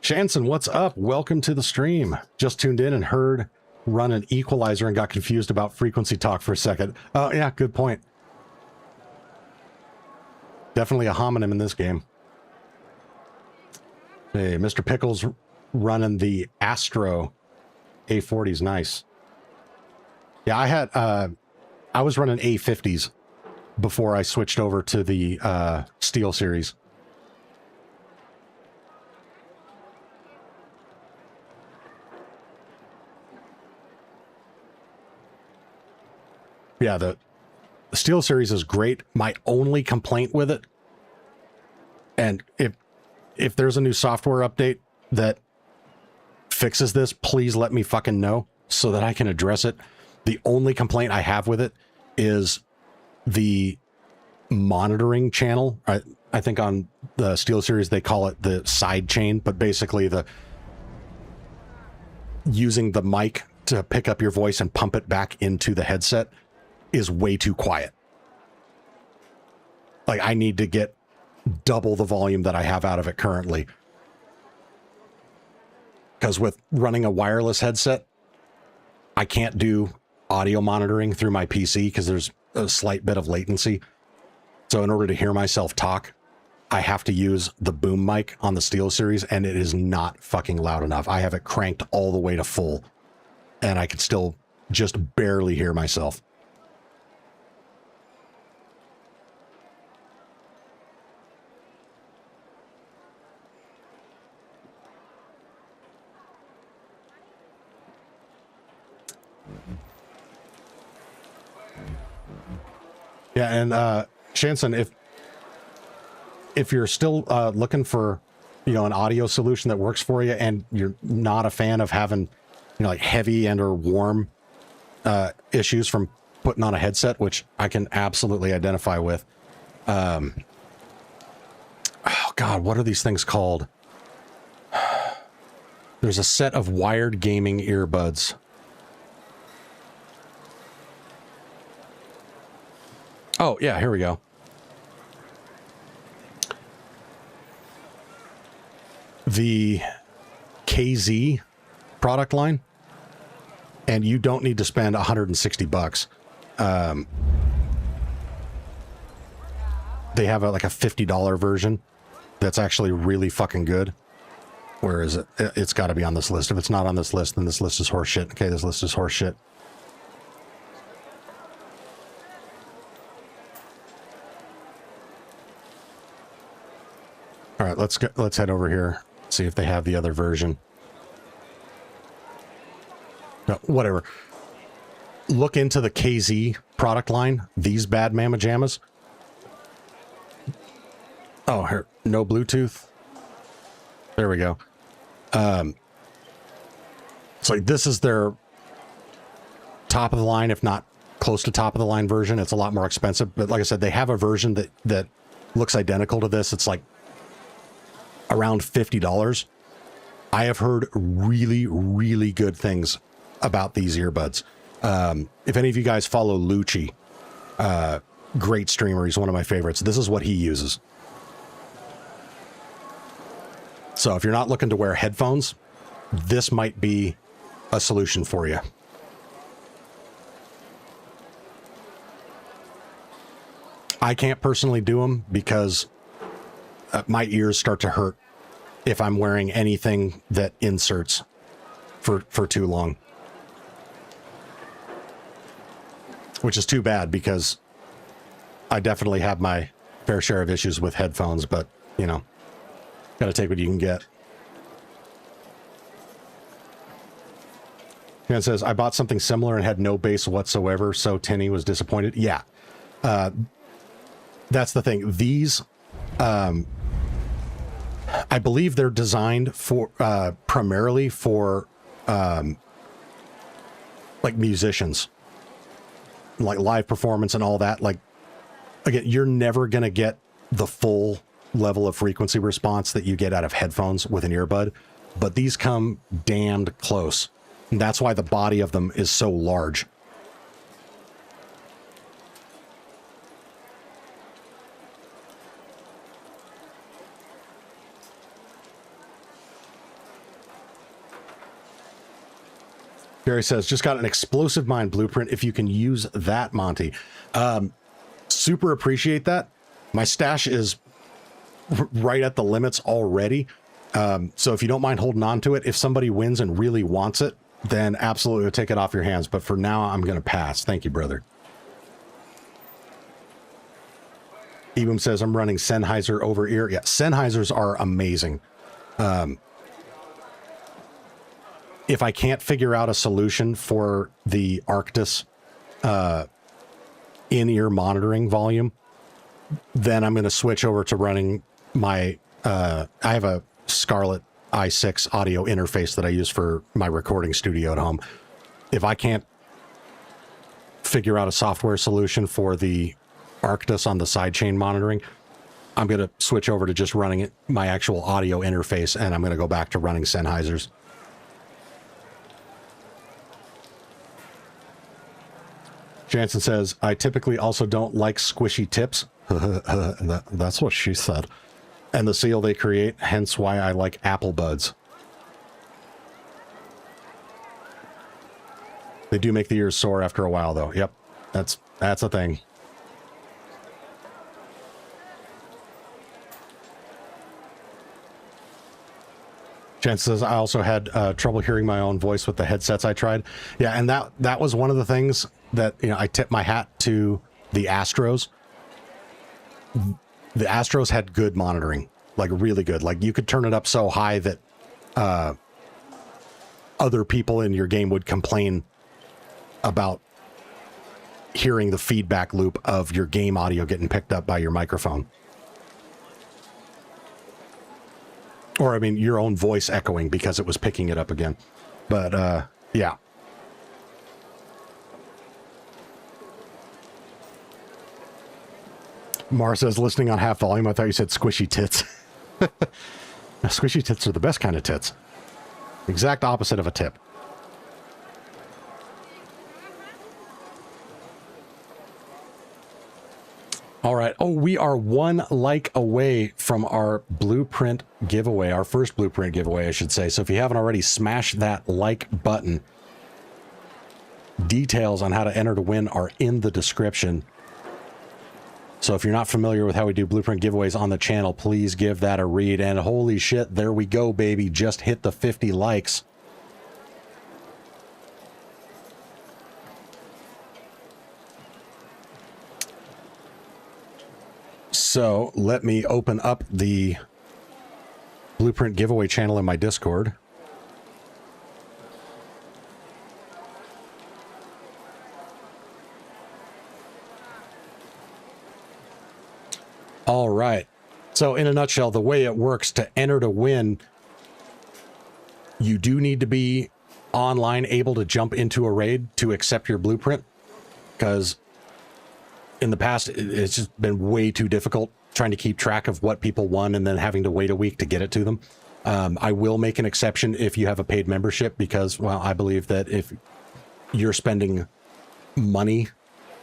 Shanson, what's up? Welcome to the stream. Just tuned in and heard run an equalizer and got confused about frequency talk for a second. Oh, yeah, good point. Definitely a homonym in this game. Hey, Mr. Pickles running the Astro A40s. Nice. Yeah, I was running A50s before I switched over to the Steel Series. Yeah, the Steel Series is great. My only complaint with it, and if there's a new software update that fixes this, please let me fucking know so that I can address it. The only complaint I have with it is the monitoring channel. I think on the Steel Series they call it the side chain, but basically the using the mic to pick up your voice and pump it back into the headset is way too quiet. Like, I need to get double the volume that I have out of it currently. Because with running a wireless headset, I can't do audio monitoring through my PC because there's a slight bit of latency. So in order to hear myself talk, I have to use the boom mic on the Steel Series, and it is not fucking loud enough. I have it cranked all the way to full, and I can still just barely hear myself. Yeah, and Shanson, if you're still looking for, you know, an audio solution that works for you, and you're not a fan of having, you know, like heavy and or warm issues from putting on a headset, which I can absolutely identify with. Oh God, what are these things called? There's a set of wired gaming earbuds. Oh, yeah, here we go. the KZ product line, and you don't need to spend $160. They have like a $50 version that's actually really fucking good. Where is it? It's got to be on this list. If it's not on this list, then this list is horseshit. Okay, this list is horseshit. All right, let's head over here, see if they have the other version. No, whatever. Look into the KZ product line. These bad mamma jammas. Oh, here, no Bluetooth. There we go. It's like this is their top of the line, if not close to top of the line version. It's a lot more expensive, but like I said, they have a version that looks identical to this. It's like around $50. I have heard really, really good things about these earbuds. If any of you guys follow Lucci, great streamer, he's one of my favorites. This is what he uses. So if you're not looking to wear headphones, this might be a solution for you. I can't personally do them because my ears start to hurt if I'm wearing anything that inserts for too long. Which is too bad because I definitely have my fair share of issues with headphones, but, you know, gotta take what you can get. And it says, I bought something similar and had no bass whatsoever, so Tinny was disappointed. Yeah. That's the thing. These, I believe they're designed for, primarily for, like musicians, like live performance and all that. Like, again, you're never going to get the full level of frequency response that you get out of headphones with an earbud, but these come damned close. And that's why the body of them is so large. Gary says, just got an explosive mind blueprint. If you can use that, Monty. Super appreciate that. My stash is right at the limits already. So if you don't mind holding on to it, if somebody wins and really wants it, then absolutely take it off your hands. But for now, I'm going to pass. Thank you, brother. Ebum says, I'm running Sennheiser over ear. Yeah, Sennheisers are amazing. If I can't figure out a solution for the Arctis in-ear monitoring volume, then I'm going to switch over to running my, I have a Scarlett i6 audio interface that I use for my recording studio at home. If I can't figure out a software solution for the Arctis on the sidechain monitoring, I'm going to switch over to just running it, my actual audio interface, and I'm going to go back to running Sennheisers. Jansen says, I typically also don't like squishy tips. That's what she said. And the seal they create, hence why I like Apple Buds. They do make the ears sore after a while, though. Yep, that's a thing. Jansen says, I also had trouble hearing my own voice with the headsets I tried. Yeah, and that was one of the things that, you know, I tip my hat to the Astros. The Astros had good monitoring, like really good. Like you could turn it up so high that other people in your game would complain about hearing the feedback loop of your game audio getting picked up by your microphone. Or, I mean, your own voice echoing because it was picking it up again. But, yeah. Mara says, listening on half volume, I thought you said squishy tits. Squishy tits are the best kind of tits. Exact opposite of a tip. All right. Oh, we are 1 like away from our blueprint giveaway, our first blueprint giveaway, I should say. So if you haven't already, smash that like button. Details on how to enter to win are in the description. So if you're not familiar with how we do blueprint giveaways on the channel, please give that a read. And holy shit, there we go, baby. Just hit the 50 likes. So let me open up the blueprint giveaway channel in my Discord. All right. So in a nutshell, the way it works to enter to win, you do need to be online, able to jump into a raid to accept your blueprint, because in the past, it's just been way too difficult trying to keep track of what people won and then having to wait a week to get it to them. I will make an exception if you have a paid membership, because, well, I believe that if you're spending money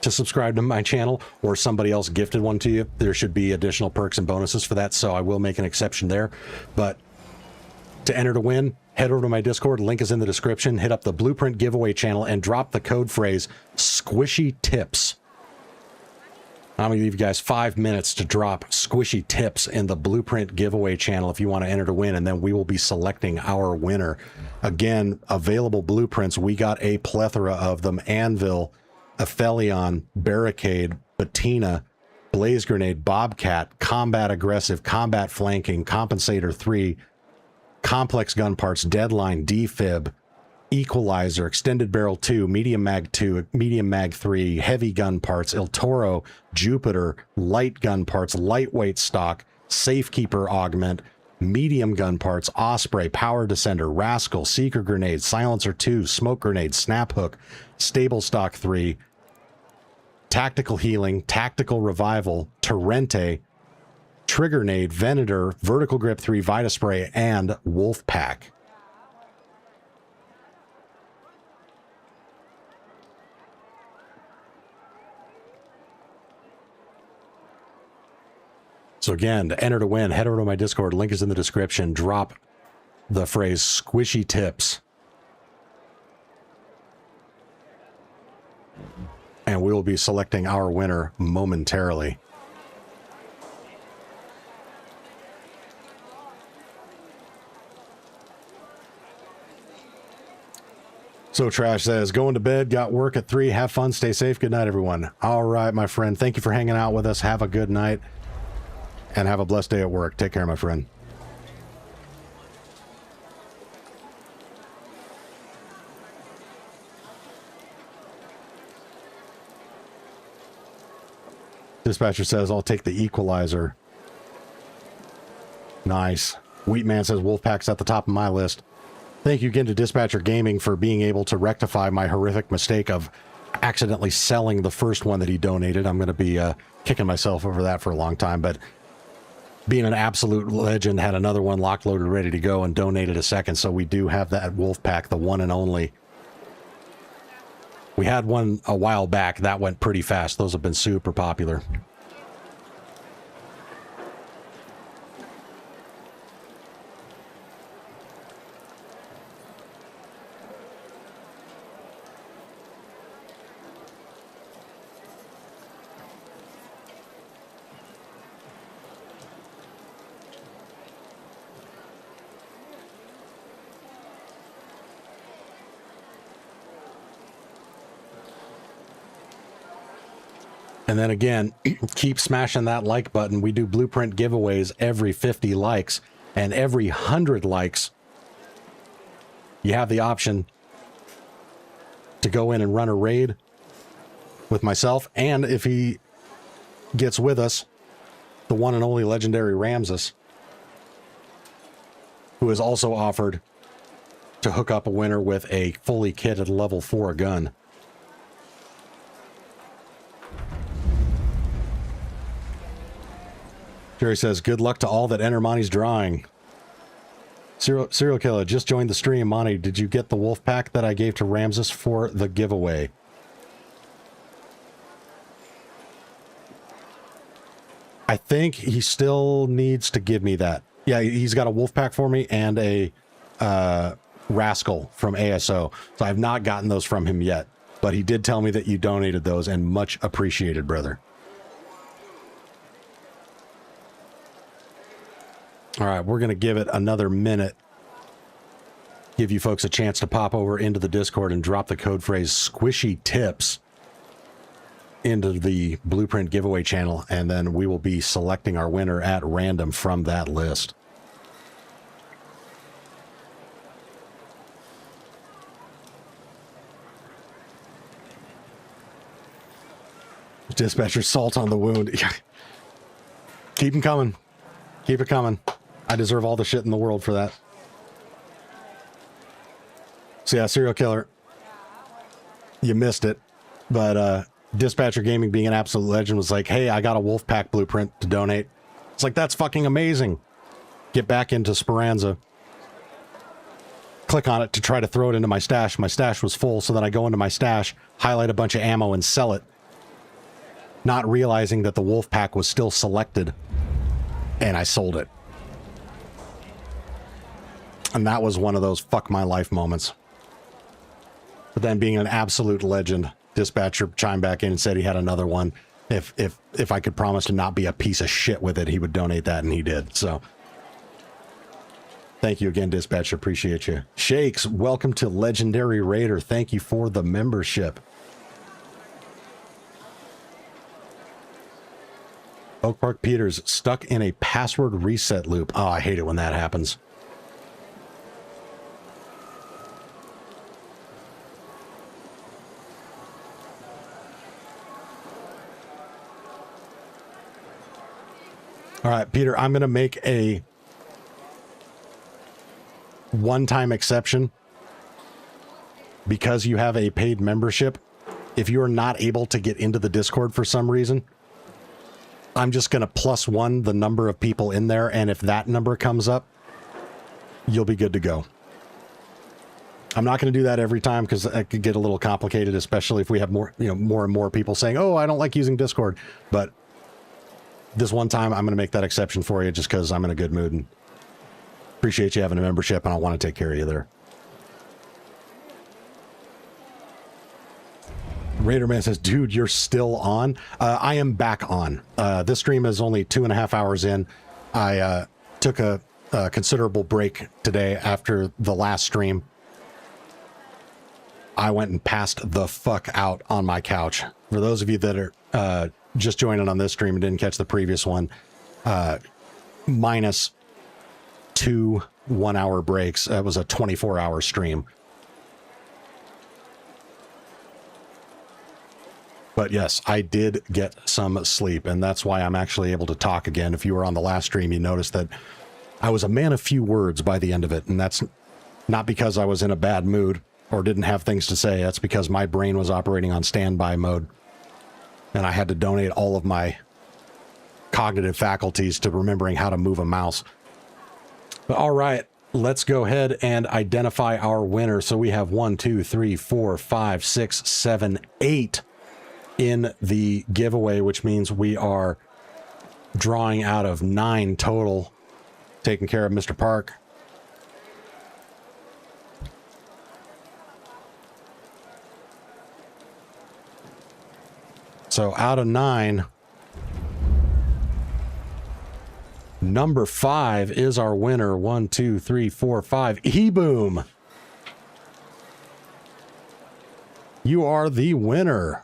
to subscribe to my channel or somebody else gifted one to you, there should be additional perks and bonuses for that. So I will make an exception there. But to enter to win, head over to my Discord. Link is in the description. Hit up the blueprint giveaway channel and drop the code phrase squishy tips. I'm going to give you guys 5 minutes to drop squishy tips in the blueprint giveaway channel if you want to enter to win, and then we will be selecting our winner. Again, available blueprints, we got a plethora of them: Anvil, Aphelion, Barricade, Patina, Blaze Grenade, Bobcat, Combat Aggressive, Combat Flanking, Compensator 3, Complex Gun Parts, Deadline, Defib, Equalizer, Extended Barrel 2, Medium Mag 2, Medium Mag 3, Heavy Gun Parts, El Toro, Jupiter, Light Gun Parts, Lightweight Stock, Safekeeper Augment, Medium Gun Parts, Osprey, Power Descender, Rascal, Seeker Grenade, Silencer 2, Smoke Grenade, Snap Hook, Stable Stock 3, Tactical Healing, Tactical Revival, Torrente, Trigger Nade, Venator, Vertical Grip 3, Vita Spray, and Wolf Pack. So again, to enter to win, head over to my Discord. Link is in the description. Drop the phrase squishy tips, and we will be selecting our winner momentarily. So Trash says, going to bed, got work at 3, have fun, stay safe, good night, everyone. All right, my friend, thank you for hanging out with us. Have a good night, and have a blessed day at work. Take care, my friend. Dispatcher says, I'll take the Equalizer. Nice. Wheatman says, Wolfpack's at the top of my list. Thank you again to Dispatcher Gaming for being able to rectify my horrific mistake of accidentally selling the first one that he donated. I'm going to be kicking myself over that for a long time, but being an absolute legend, had another one locked, loaded, ready to go, and donated a second, so we do have that Wolfpack, the one and only. We had one a while back. That went pretty fast. Those have been super popular. And then again, keep smashing that like button. We do blueprint giveaways every 50 likes, and every 100 likes, you have the option to go in and run a raid with myself. And if he gets with us, the one and only legendary Ramses, who has also offered to hook up a winner with a fully kitted level 4 gun. Jerry says, good luck to all that enter Monty's drawing. Serial Killer, just joined the stream. Monty, did you get the wolf pack that I gave to Ramses for the giveaway? I think he still needs to give me that. Yeah, he's got a wolf pack for me and a rascal from ASO. So I've not gotten those from him yet, but he did tell me that you donated those, and much appreciated, brother. All right, we're going to give it another minute. Give you folks a chance to pop over into the Discord and drop the code phrase squishy tips into the Blueprint giveaway channel, and then we will be selecting our winner at random from that list. Dispatcher, salt on the wound. Keep them coming. Keep it coming. I deserve all the shit in the world for that. So yeah, serial killer. You missed it. But Dispatcher Gaming, being an absolute legend, was like, hey, I got a Wolfpack blueprint to donate. It's like, that's fucking amazing. Get back into Speranza. Click on it to try to throw it into my stash. My stash was full, so then I go into my stash, highlight a bunch of ammo, and sell it. Not realizing that the Wolfpack was still selected. And I sold it. And that was one of those fuck my life moments. But then, being an absolute legend, Dispatcher chimed back in and said he had another one. If I could promise to not be a piece of shit with it, he would donate that, and he did. So thank you again, Dispatcher. Appreciate you. Shakes, welcome to Legendary Raider. Thank you for the membership. Oak Park Peters, stuck in a password reset loop. Oh, I hate it when that happens. All right, Peter, I'm going to make a one-time exception because you have a paid membership. If you're not able to get into the Discord for some reason, I'm just going to +1 the number of people in there, and if that number comes up, you'll be good to go. I'm not going to do that every time because it could get a little complicated, especially if we have more and more people saying, oh, I don't like using Discord. But this one time, I'm going to make that exception for you just because I'm in a good mood and appreciate you having a membership, and I want to take care of you there. Raiderman says, dude, you're still on? I am back on. This stream is only 2.5 hours in. I took a considerable break today after the last stream. I went and passed the fuck out on my couch. For those of you that are just joining on this stream and didn't catch the previous one, minus 2 1-hour breaks. It was a 24-hour stream. But yes, I did get some sleep, and that's why I'm actually able to talk again. If you were on the last stream, you noticed that I was a man of few words by the end of it, and that's not because I was in a bad mood or didn't have things to say. That's because my brain was operating on standby mode, and I had to donate all of my cognitive faculties to remembering how to move a mouse. But all right, let's go ahead and identify our winner. So we have 1, 2, 3, 4, 5, 6, 7, 8 in the giveaway, which means we are drawing out of 9 total, taking care of Mr. Park. So out of 9, number 5 is our winner. 1, 2, 3, 4, 5. E-Boom. You are the winner.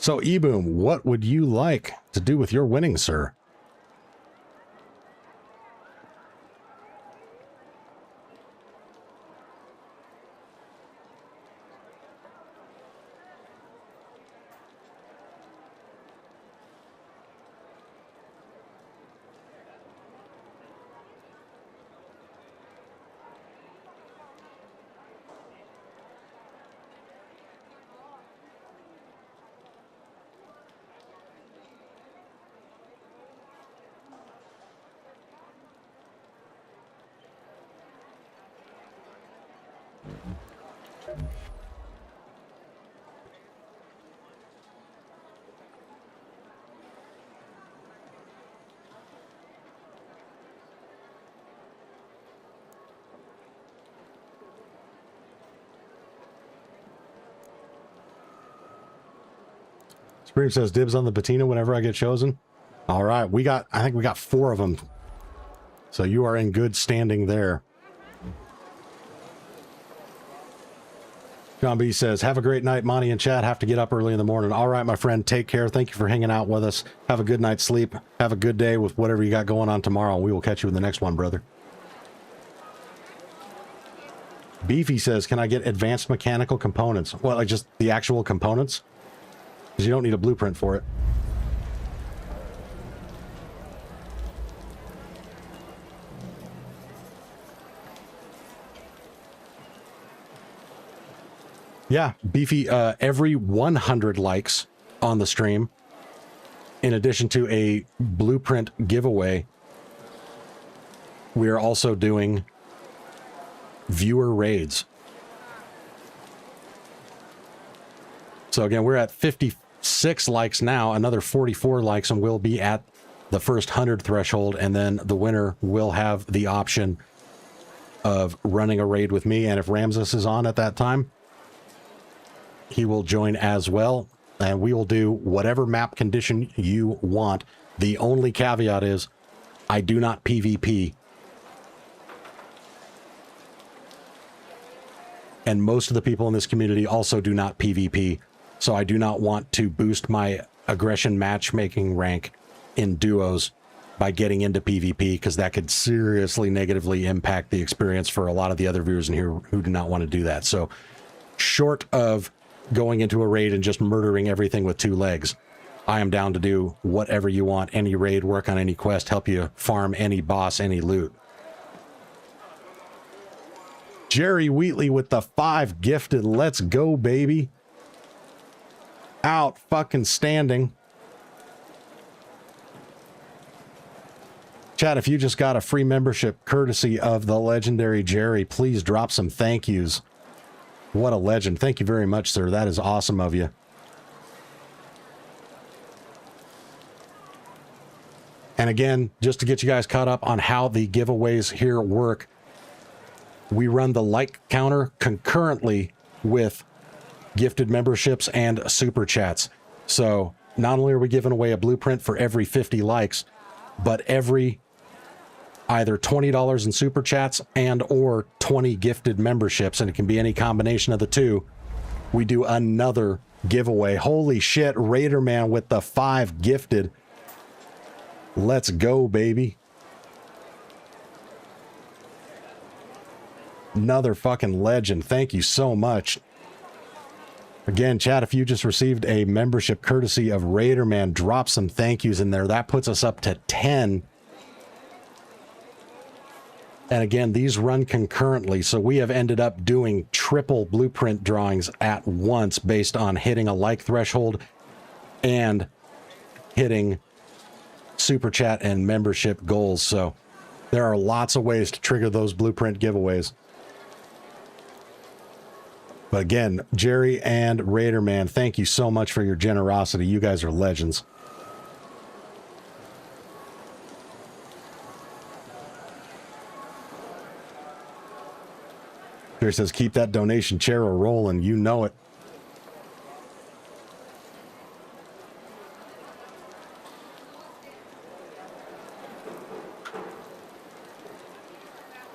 So, E-Boom, what would you like to do with your winnings, sir? Spring says dibs on the patina whenever I get chosen. All right, I think we got 4 of them. So you are in good standing there. John B says, have a great night, Monty and Chad. Have to get up early in the morning. All right, my friend, take care. Thank you for hanging out with us. Have a good night's sleep. Have a good day with whatever you got going on tomorrow. We will catch you in the next one, brother. Beefy says, can I get advanced mechanical components? Well, like just the actual components? Because you don't need a blueprint for it. Yeah, Beefy, every 100 likes on the stream, in addition to a blueprint giveaway, we are also doing viewer raids. So again, we're at 56 likes now, another 44 likes, and we'll be at the first 100 threshold, and then the winner will have the option of running a raid with me, and if Ramses is on at that time, he will join as well, and we will do whatever map condition you want. The only caveat is I do not PvP. And most of the people in this community also do not PvP, so I do not want to boost my aggression matchmaking rank in duos by getting into PvP, because that could seriously negatively impact the experience for a lot of the other viewers in here who do not want to do that. So short of going into a raid and just murdering everything with 2 legs, I am down to do whatever you want, any raid, work on any quest, help you farm any boss, any loot. Jerry Wheatley with the 5 gifted. Let's go, baby. Out fucking standing. Chad, if you just got a free membership courtesy of the legendary Jerry, please drop some thank yous. What a legend. Thank you very much, sir. That is awesome of you. And again, just to get you guys caught up on how the giveaways here work, we run the like counter concurrently with gifted memberships and super chats. So not only are we giving away a blueprint for every 50 likes, but every either $20 in super chats and or 20 gifted memberships, and it can be any combination of the two, we do another giveaway. Holy shit, Raider Man with the 5 gifted. Let's go, baby. Another fucking legend. Thank you so much. Again, chat, if you just received a membership courtesy of Raider Man, drop some thank yous in there. That puts us up to 10. And again, these run concurrently, so we have ended up doing triple blueprint drawings at once based on hitting a like threshold and hitting super chat and membership goals. So there are lots of ways to trigger those blueprint giveaways. But again, Jerry and Raider Man, thank you so much for your generosity. You guys are legends. Jerry says, keep that donation chair rolling. You know it.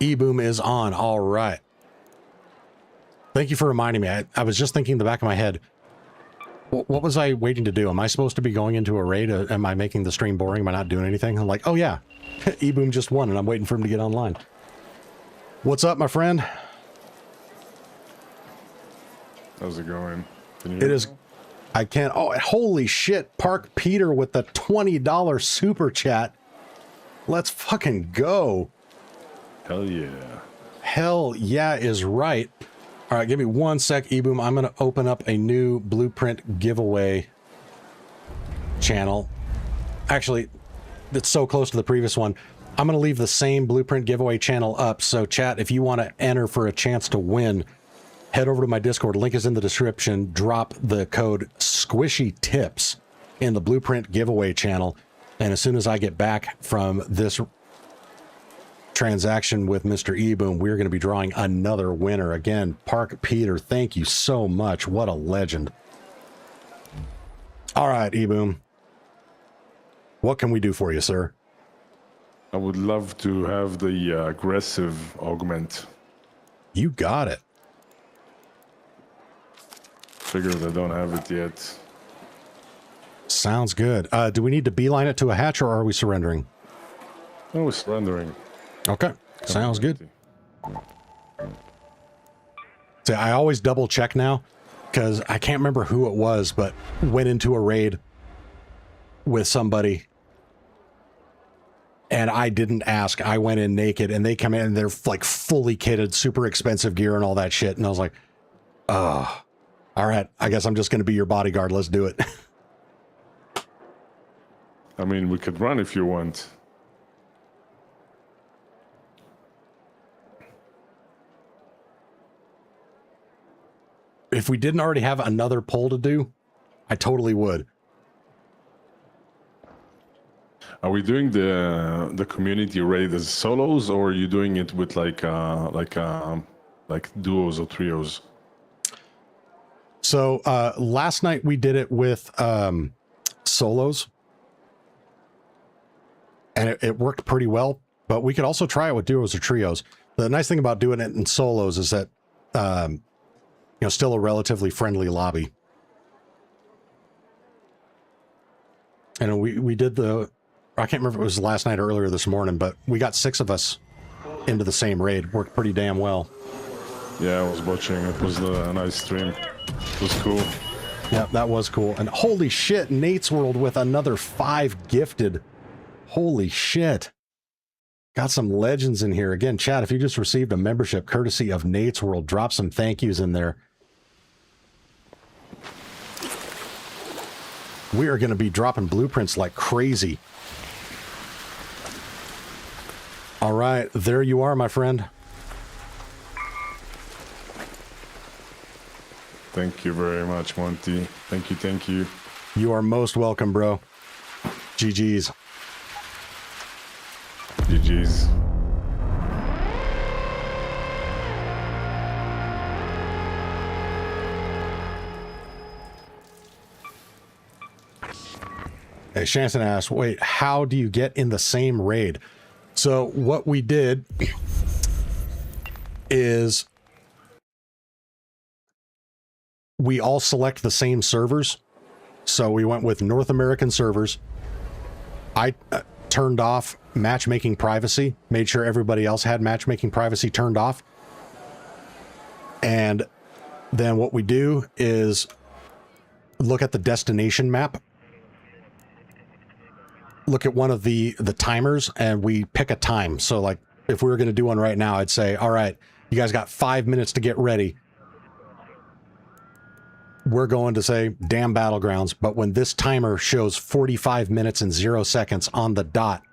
E-boom is on. All right. Thank you for reminding me. I was just thinking in the back of my head, what was I waiting to do? Am I supposed to be going into a raid? Am I making the stream boring? Am I not doing anything? I'm like, oh yeah, E-boom just won and I'm waiting for him to get online. What's up, my friend? How's it going? It is. I can't. Oh, holy shit. Park Peter with the $20 super chat. Let's fucking go. Hell yeah. Hell yeah is right. All right, give me 1 sec, E-boom. I'm going to open up a new blueprint giveaway channel. Actually, it's so close to the previous one. I'm going to leave the same blueprint giveaway channel up. So chat, if you want to enter for a chance to win, head over to my Discord. Link is in the description. Drop the code Squishy Tips in the Blueprint giveaway channel. And as soon as I get back from this transaction with Mr. E-Boom, we're going to be drawing another winner. Again, Park Peter, thank you so much. What a legend. All right, E-Boom. What can we do for you, sir? I would love to have the aggressive augment. You got it. Figured I don't have it yet. Sounds good. Do we need to beeline it to a hatch, or are we surrendering? Oh, we're surrendering. Okay, sounds good. See, I always double check now, because I can't remember who it was, but went into a raid with somebody, and I didn't ask. I went in naked, and they come in, and they're like fully kitted, super expensive gear and all that shit, and I was like, oh, all right, I guess I'm just going to be your bodyguard. Let's do it. I mean, we could run if you want. If we didn't already have another poll to do, I totally would. Are we doing the community raid as solos, or are you doing it with like duos or trios? So last night we did it with solos, and it worked pretty well. But we could also try it with duos or trios. The nice thing about doing it in solos is that you know, still a relatively friendly lobby. And we did the, I can't remember if it was last night or earlier this morning, but we got 6 of us into the same raid. Worked pretty damn well. Yeah, I was watching. It was a nice stream. It was cool. Yeah, that was cool. And holy shit, Nate's World with another 5 gifted. Holy shit. Got some legends in here. Again, chat, if you just received a membership courtesy of Nate's World, drop some thank yous in there. We are going to be dropping blueprints like crazy. All right, there you are, my friend. Thank you very much, Monty. Thank you, thank you. You are most welcome, bro. GG's. GG's. Hey, Shanson asked, wait, how do you get in the same raid? So what we did is we all select the same servers. So we went with North American servers. I turned off matchmaking privacy, made sure everybody else had matchmaking privacy turned off. And then what we do is look at the destination map, look at one of the timers, and we pick a time. So like if we were going to do one right now, I'd say, all right, you guys got 5 minutes to get ready. We're going to say damn battlegrounds, but when this timer shows 45 minutes and 0 seconds on the dot,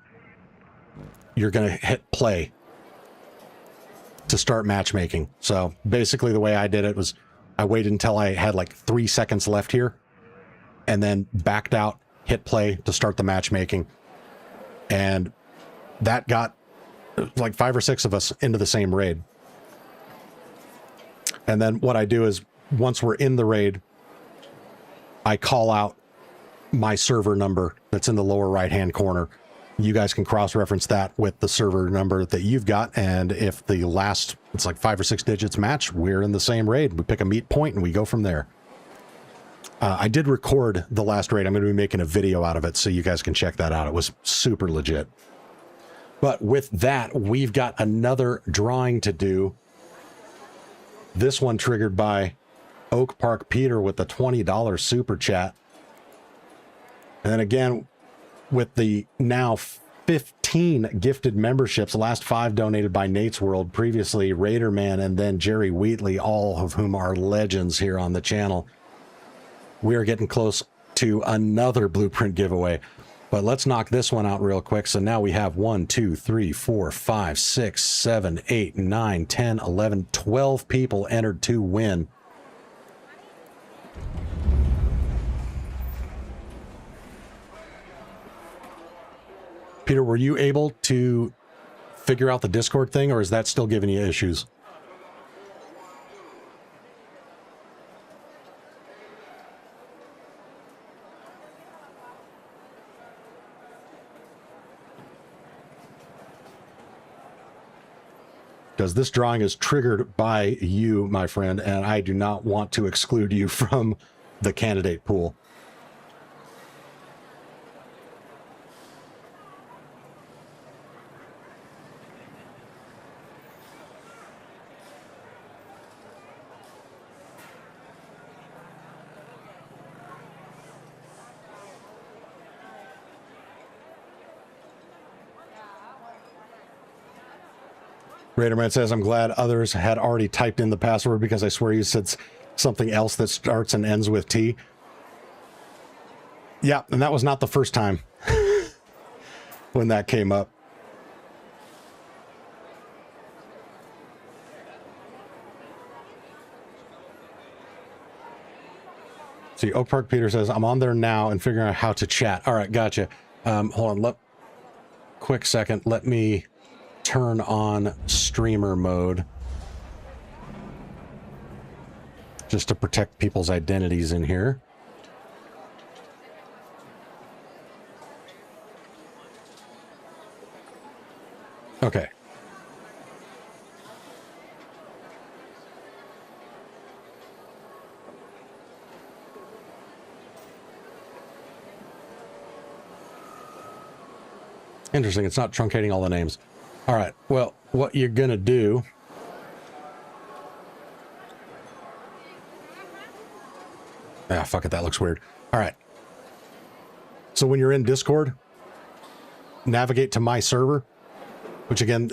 you're going to hit play to start matchmaking. So basically the way I did it was I waited until I had like 3 seconds left here and then backed out, hit play to start the matchmaking. And that got like 5 or 6 of us into the same raid. And then what I do is once we're in the raid, I call out my server number that's in the lower right-hand corner. You guys can cross-reference that with the server number that you've got, and if the last, it's like 5 or 6 digits match, we're in the same raid. We pick a meet point and we go from there. I did record the last raid. I'm going to be making a video out of it so you guys can check that out. It was super legit. But with that, we've got another drawing to do. This one triggered by Oak Park Peter with the $20 super chat. And then again, with the now 15 gifted memberships, the last 5 donated by Nate's World, previously Raiderman, and then Jerry Wheatley, all of whom are legends here on the channel. We are getting close to another blueprint giveaway. But let's knock this one out real quick. So now we have 1, 2, 3, 4, 5, 6, 7, 8, 9, 10, 11, 12 people entered to win. Peter, were you able to figure out the Discord thing, or is that still giving you issues? Because this drawing is triggered by you, my friend, and I do not want to exclude you from the candidate pool. Raiderman says, I'm glad others had already typed in the password because I swear you said something else that starts and ends with T. Yeah, and that was not the first time when that came up. See, Oak Park Peter says, I'm on there now and figuring out how to chat. All right, gotcha. Hold on, quick second. Let me turn on streamer mode just to protect people's identities in here. Okay. Interesting, it's not truncating all the names. All right, well, what you're gonna do fuck it, that looks weird. All right, so when you're in Discord, navigate to my server, which again,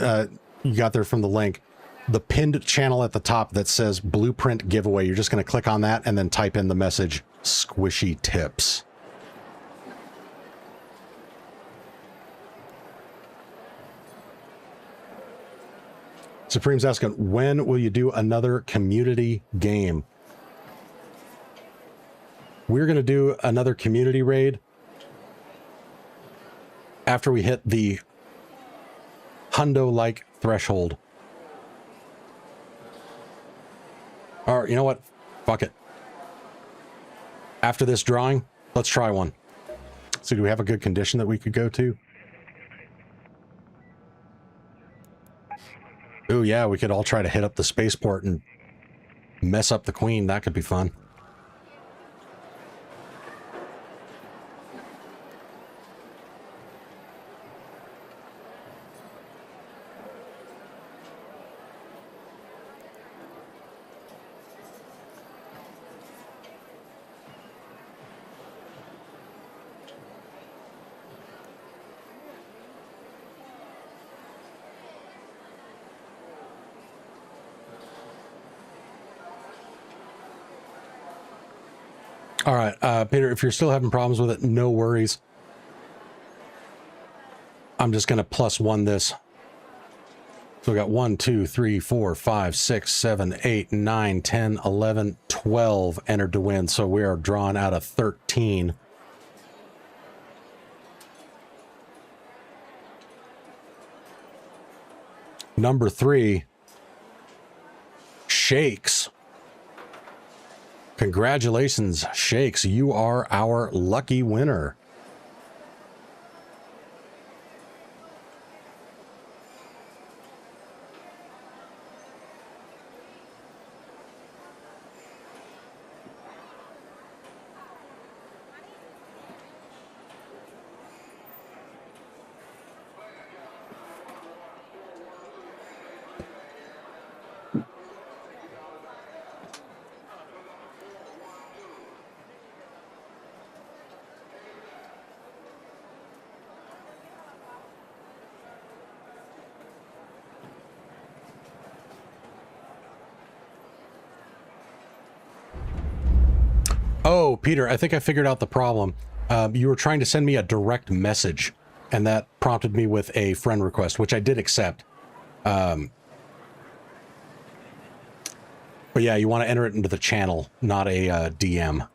you got there from the link. The pinned channel at the top that says Blueprint Giveaway, you're just gonna click on that and then type in the message Squishy Tips. Supreme's asking, when will you do another community game? We're going to do another community raid after we hit the hundo-like threshold. Or, you know what? Fuck it. After this drawing, let's try one. So do we have a good condition that we could go to? Oh yeah, we could all try to hit up the spaceport and mess up the Queen. That could be fun. All right, Peter, if you're still having problems with it, no worries. I'm just going to +1 this. So we got 1, 2, 3, 4, 5, 6, 7, 8, 9, 10, 11, 12 entered to win. So we are drawn out of 13. Number 3, Shakes. Congratulations, Shakes. You are our lucky winner. Oh, Peter, I think I figured out the problem. You were trying to send me a direct message, and that prompted me with a friend request, which I did accept. But yeah, you want to enter it into the channel, not a DM.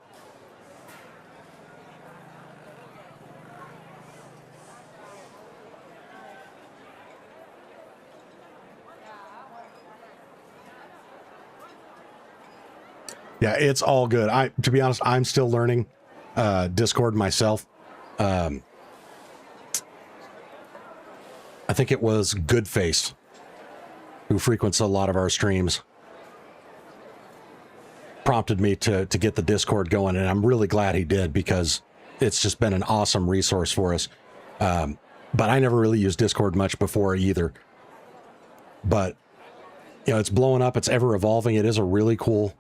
Yeah, it's all good. To be honest, I'm still learning Discord myself. I think it was Goodface who frequents a lot of our streams prompted me to get the Discord going, and I'm really glad he did, because it's just been an awesome resource for us. But I never really used Discord much before either. But you know, it's blowing up. It's ever evolving. It is a really cool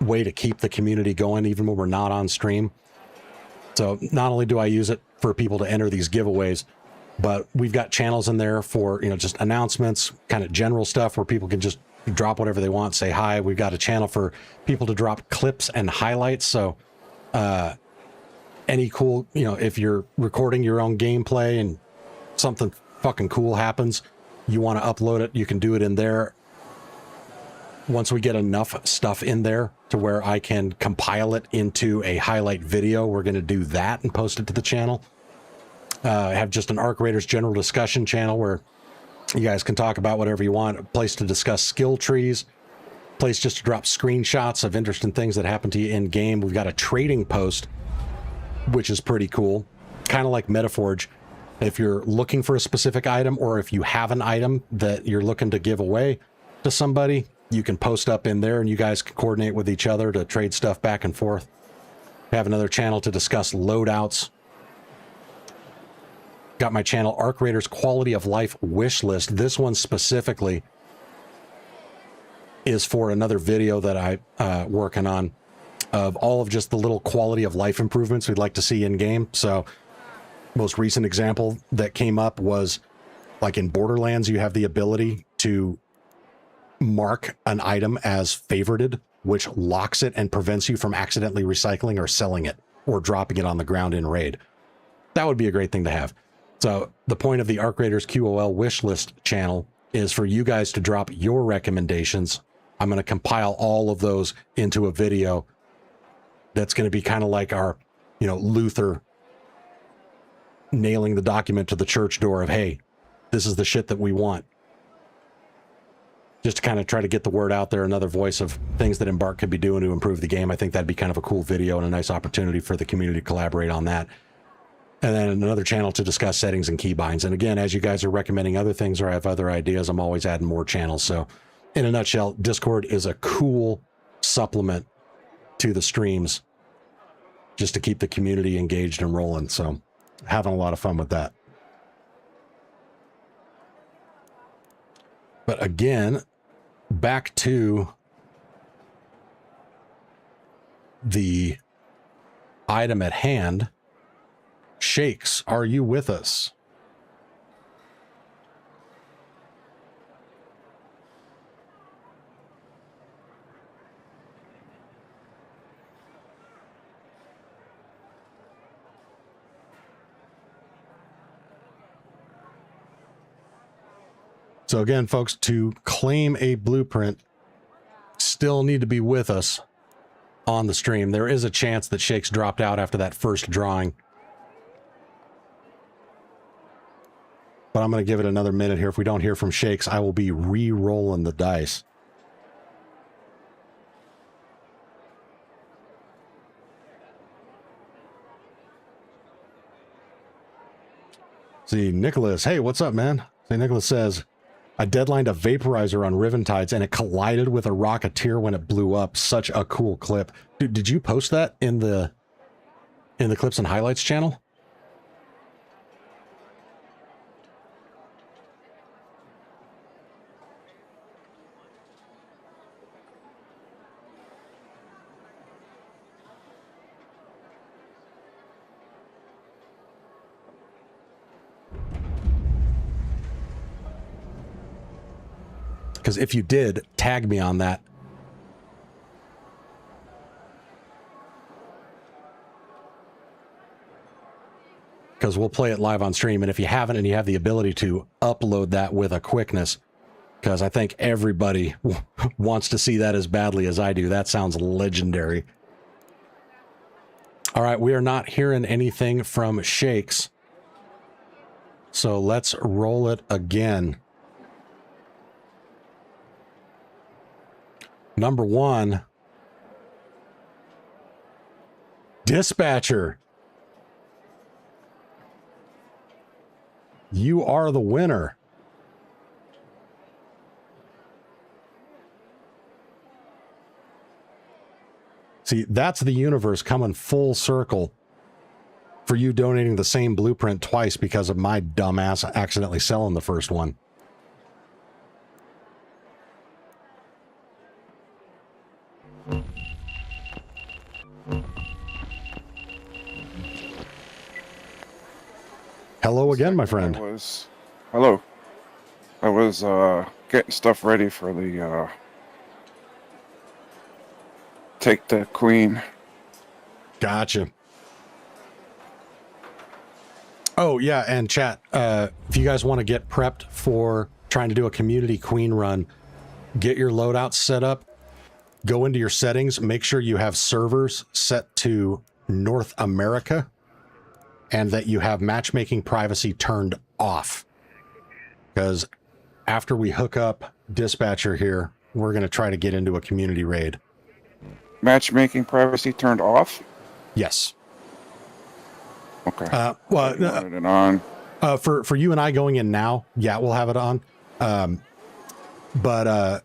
way to keep the community going, even when we're not on stream. So not only do I use it for people to enter these giveaways, but we've got channels in there for, you know, just announcements, kind of general stuff where people can just drop whatever they want, say hi. We've got a channel for people to drop clips and highlights. So any cool, you know, if you're recording your own gameplay and something fucking cool happens, you want to upload it, you can do it in there. Once we get enough stuff in there to where I can compile it into a highlight video, we're going to do that and post it to the channel. I have just an Arc Raiders general discussion channel where you guys can talk about whatever you want, a place to discuss skill trees, place just to drop screenshots of interesting things that happen to you in game. We've got a trading post, which is pretty cool, kind of like Metaforge. If you're looking for a specific item, or if you have an item that you're looking to give away to somebody, you can post up in there and you guys can coordinate with each other to trade stuff back and forth. Have another channel to discuss loadouts. Got my channel Arc Raiders Quality of Life Wish List. This one specifically is for another video that I'm working on of all of just the little quality of life improvements we'd like to see in game. So most recent example that came up was like in Borderlands, you have the ability to mark an item as favorited, which locks it and prevents you from accidentally recycling or selling it or dropping it on the ground in raid. That would be a great thing to have. So the point of the Arc Raiders QOL wish list channel is for you guys to drop your recommendations. I'm going to compile all of those into a video that's going to be kind of like our, you know, Luther nailing the document to the church door of, hey, this is the shit that we want. Just to kind of try to get the word out there, another voice of things that Embark could be doing to improve the game. I think that'd be kind of a cool video and a nice opportunity for the community to collaborate on that. And then another channel to discuss settings and keybinds. And again, as you guys are recommending other things or I have other ideas, I'm always adding more channels. So in a nutshell, Discord is a cool supplement to the streams just to keep the community engaged and rolling. So having a lot of fun with that. But again, back to the item at hand. Shakes, are you with us? So again, folks, to claim a blueprint, still need to be with us on the stream. There is a chance that Shakes dropped out after that first drawing. But I'm going to give it another minute here. If we don't hear from Shakes, I will be re-rolling the dice. See, Nicholas. Hey, what's up, man? See, Nicholas says, I deadlined a vaporizer on Riventides and it collided with a Rocketeer when it blew up. Such a cool clip. Dude, did you post that in the clips and highlights channel? Because if you did, tag me on that. because we'll play it live on stream. And if you haven't and you have the ability to upload that with a quickness, because I think everybody wants to see that as badly as I do. That sounds legendary. All right, we are not hearing anything from Shakes. So let's roll it again. Number 1, Dispatcher. You are the winner. See, that's the universe coming full circle for you donating the same blueprint twice because of my dumbass accidentally selling the first one. Hello again, my friend. Hello. I was getting stuff ready for the take the queen. Gotcha. Oh, yeah, and chat, if you guys want to get prepped for trying to do a community queen run, get your loadouts set up, go into your settings, make sure you have servers set to North America, and that you have matchmaking privacy turned off. Because after we hook up Dispatcher here, we're going to try to get into a community raid. Matchmaking privacy turned off? Yes. Okay. Well, on. For you and I going in now, yeah, we'll have it on. But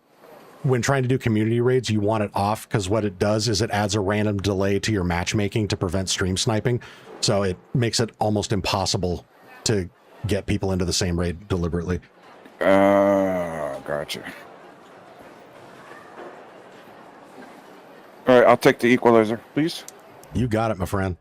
when trying to do community raids, you want it off because what it does is it adds a random delay to your matchmaking to prevent stream sniping. So it makes it almost impossible to get people into the same raid deliberately. Gotcha. All right, I'll take the equalizer, please. You got it, my friend.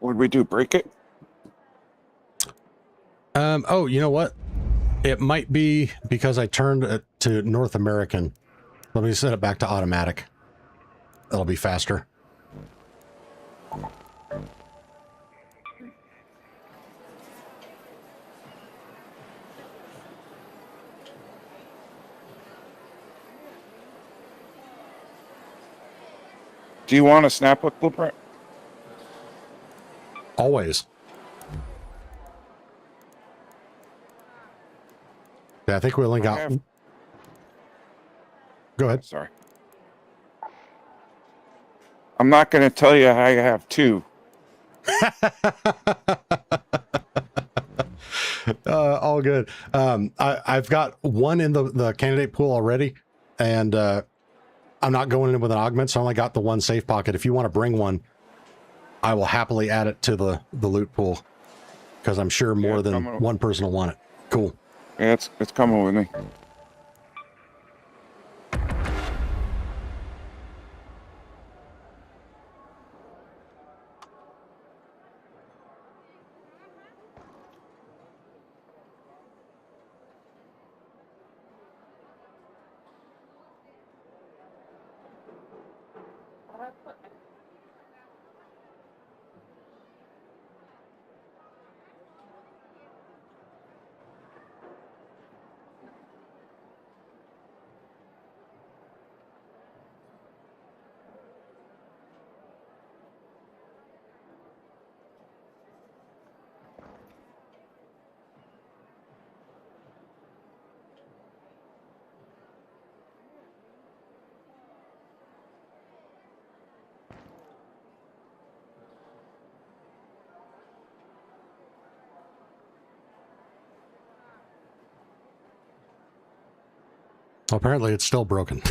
What would we do? Break it? Oh, you know what? It might be because I turned it to North American. Let me set it back to automatic. That'll be faster. Do you want a snapbook blueprint? Always. Yeah, I think we only got... Go ahead. Sorry. I'm not going to tell you I have 2. All good. I've got one in the candidate pool already, and I'm not going in with an augment, so I only got the one safe pocket. If you want to bring one, I will happily add it to the loot pool, because I'm sure more than one person will want it. Cool. Yeah, it's coming with me. Well, apparently it's still broken.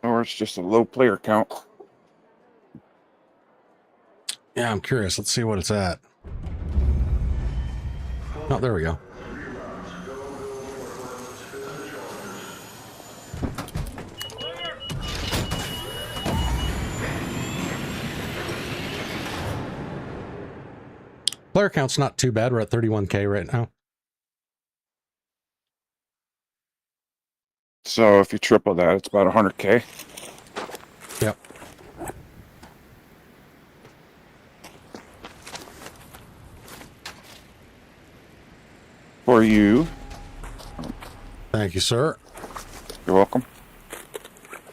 Or it's just a low player count. Yeah, I'm curious. Let's see what it's at. Oh, there we go. Player count's not too bad. We're at 31K right now. So if you triple that, it's about 100K. Yep. For you. Thank you, sir. You're welcome.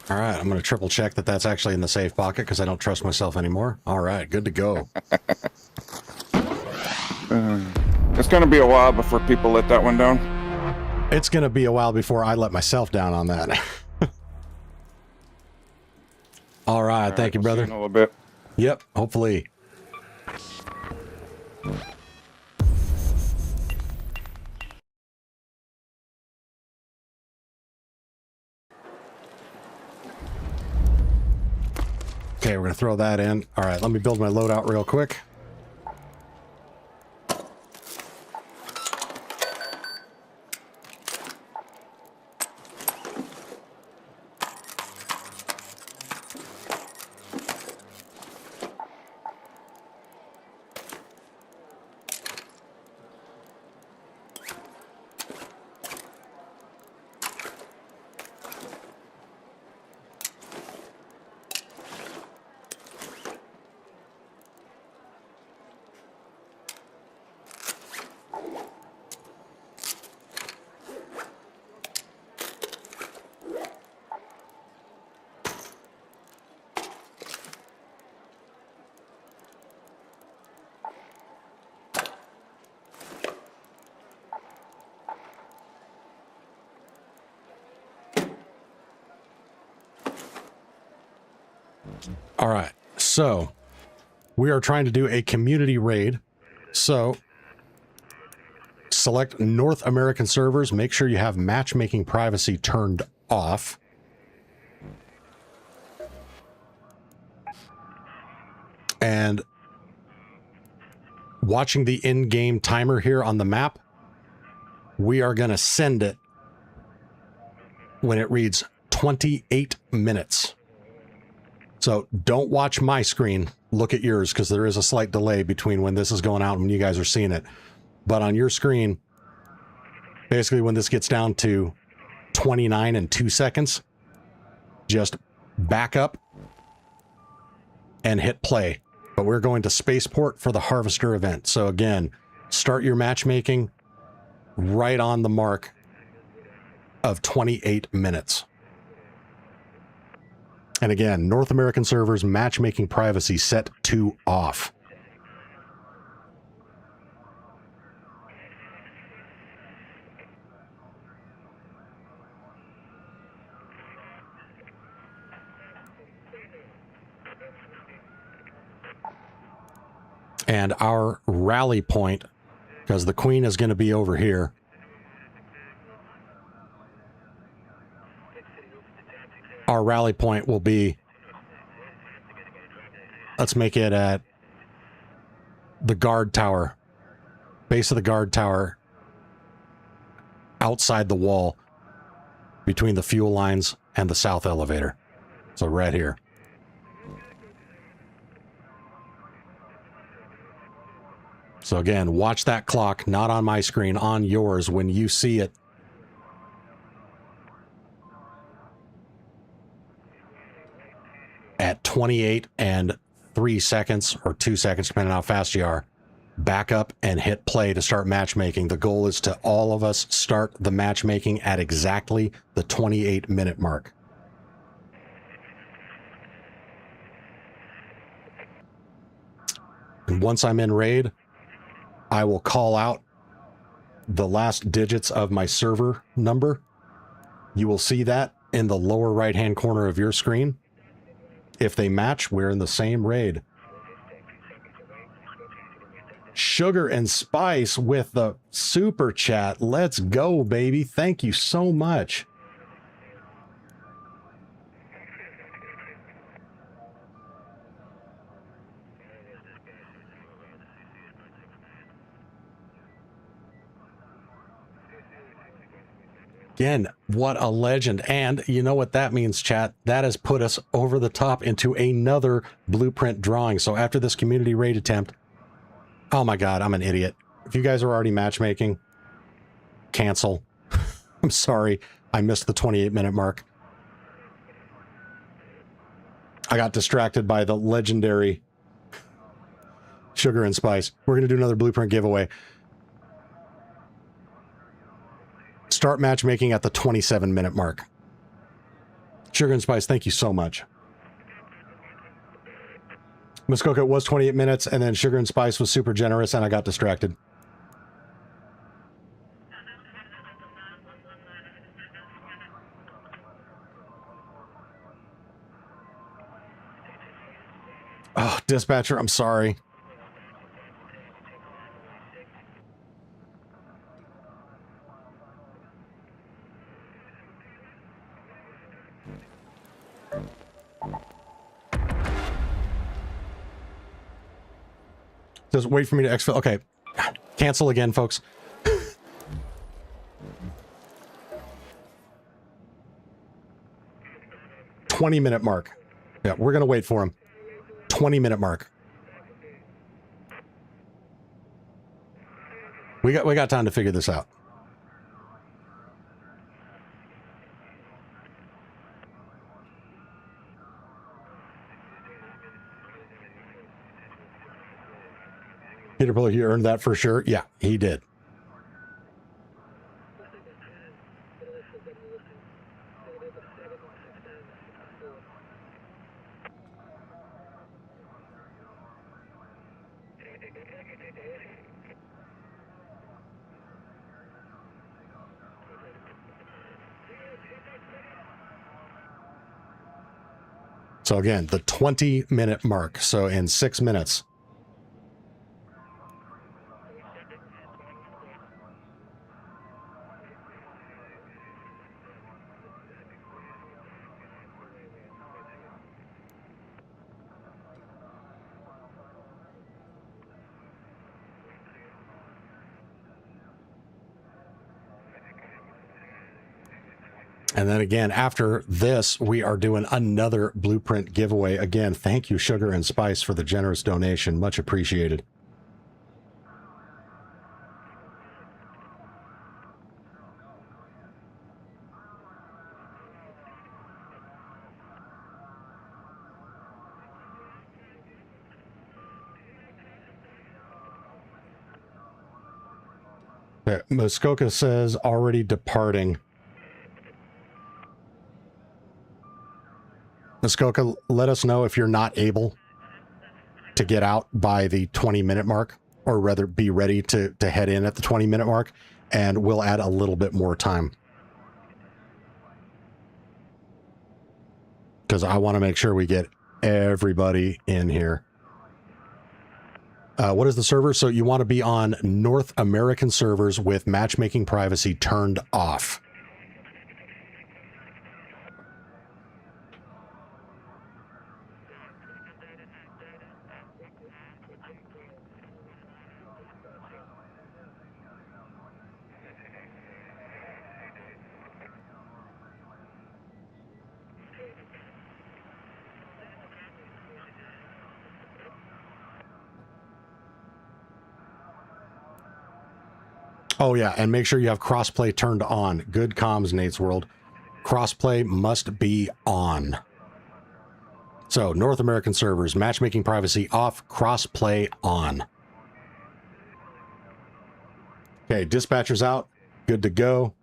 All right, I'm going to triple check that that's actually in the safe pocket because I don't trust myself anymore. All right, good to go. It's going to be a while before people let that one down. It's going to be a while before I let myself down on that. All right, thank you, brother. In a little bit. Yep, hopefully. Okay, we're going to throw that in. All right, let me build my loadout real quick. All right, so we are trying to do a community raid. So select North American servers. Make sure you have matchmaking privacy turned off. And watching the in-game timer here on the map, we are going to send it when it reads 28 minutes. So don't watch my screen. Look at yours because there is a slight delay between when this is going out and when you guys are seeing it. But on your screen, basically when this gets down to 29 and 2 seconds, just back up and hit play. But we're going to spaceport for the Harvester event. So again, start your matchmaking right on the mark of 28 minutes. And again, North American servers, matchmaking privacy set to off. And our rally point, because the queen is going to be over here. Our rally point will be, let's make it at the guard tower, base of the guard tower, outside the wall, between the fuel lines and the south elevator. So right here. So again, watch that clock, not on my screen, on yours when you see it. At 28 and 3 seconds or 2 seconds, depending on how fast you are, back up and hit play to start matchmaking. The goal is to all of us start the matchmaking at exactly the 28-minute mark. And once I'm in raid, I will call out the last digits of my server number. You will see that in the lower right-hand corner of your screen. If they match, we're in the same raid. Sugar and Spice with the super chat. Let's go, baby. Thank you so much. Again, what a legend. And you know what that means, chat? That has put us over the top into another blueprint drawing. So after this community raid attempt, oh my God, I'm an idiot. If you guys are already matchmaking, cancel. I'm sorry. I missed the 28-minute mark. I got distracted by the legendary Sugar and Spice. We're going to do another blueprint giveaway. Start matchmaking at the 27-minute mark. Sugar and Spice, thank you so much. Muskoka was 28 minutes, and then Sugar and Spice was super generous, and I got distracted. Oh, dispatcher, I'm sorry. Just wait for me to exfil. Okay. Cancel again, folks. 20-minute mark. Yeah, we're going to wait for him. 20-minute mark. We got time to figure this out. Peter Puller, you earned that for sure. Yeah, he did. So again, the 20-minute mark. So in 6 minutes. And then again, after this, we are doing another blueprint giveaway. Again, thank you, Sugar and Spice, for the generous donation. Much appreciated. Muskoka says already departing. Muskoka, let us know if you're not able to get out by the 20-minute mark, or rather be ready to head in at the 20-minute mark, and we'll add a little bit more time. Because I want to make sure we get everybody in here. What is the server? So you want to be on North American servers with matchmaking privacy turned off. Oh yeah, and make sure you have crossplay turned on. Good comms, Nate's World. Crossplay must be on. So, North American servers, matchmaking privacy off, crossplay on. Okay, dispatcher's out. Good to go.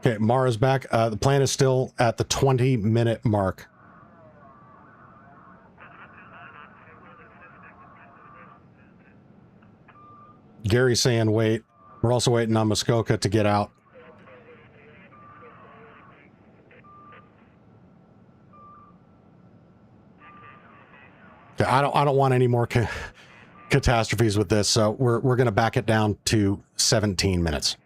Okay, Mara's back. The plan is still at the 20-minute mark. Gary's saying wait. We're also waiting on Muskoka to get out. Okay, I don't want any more catastrophes with this, so we're going to back it down to 17 minutes.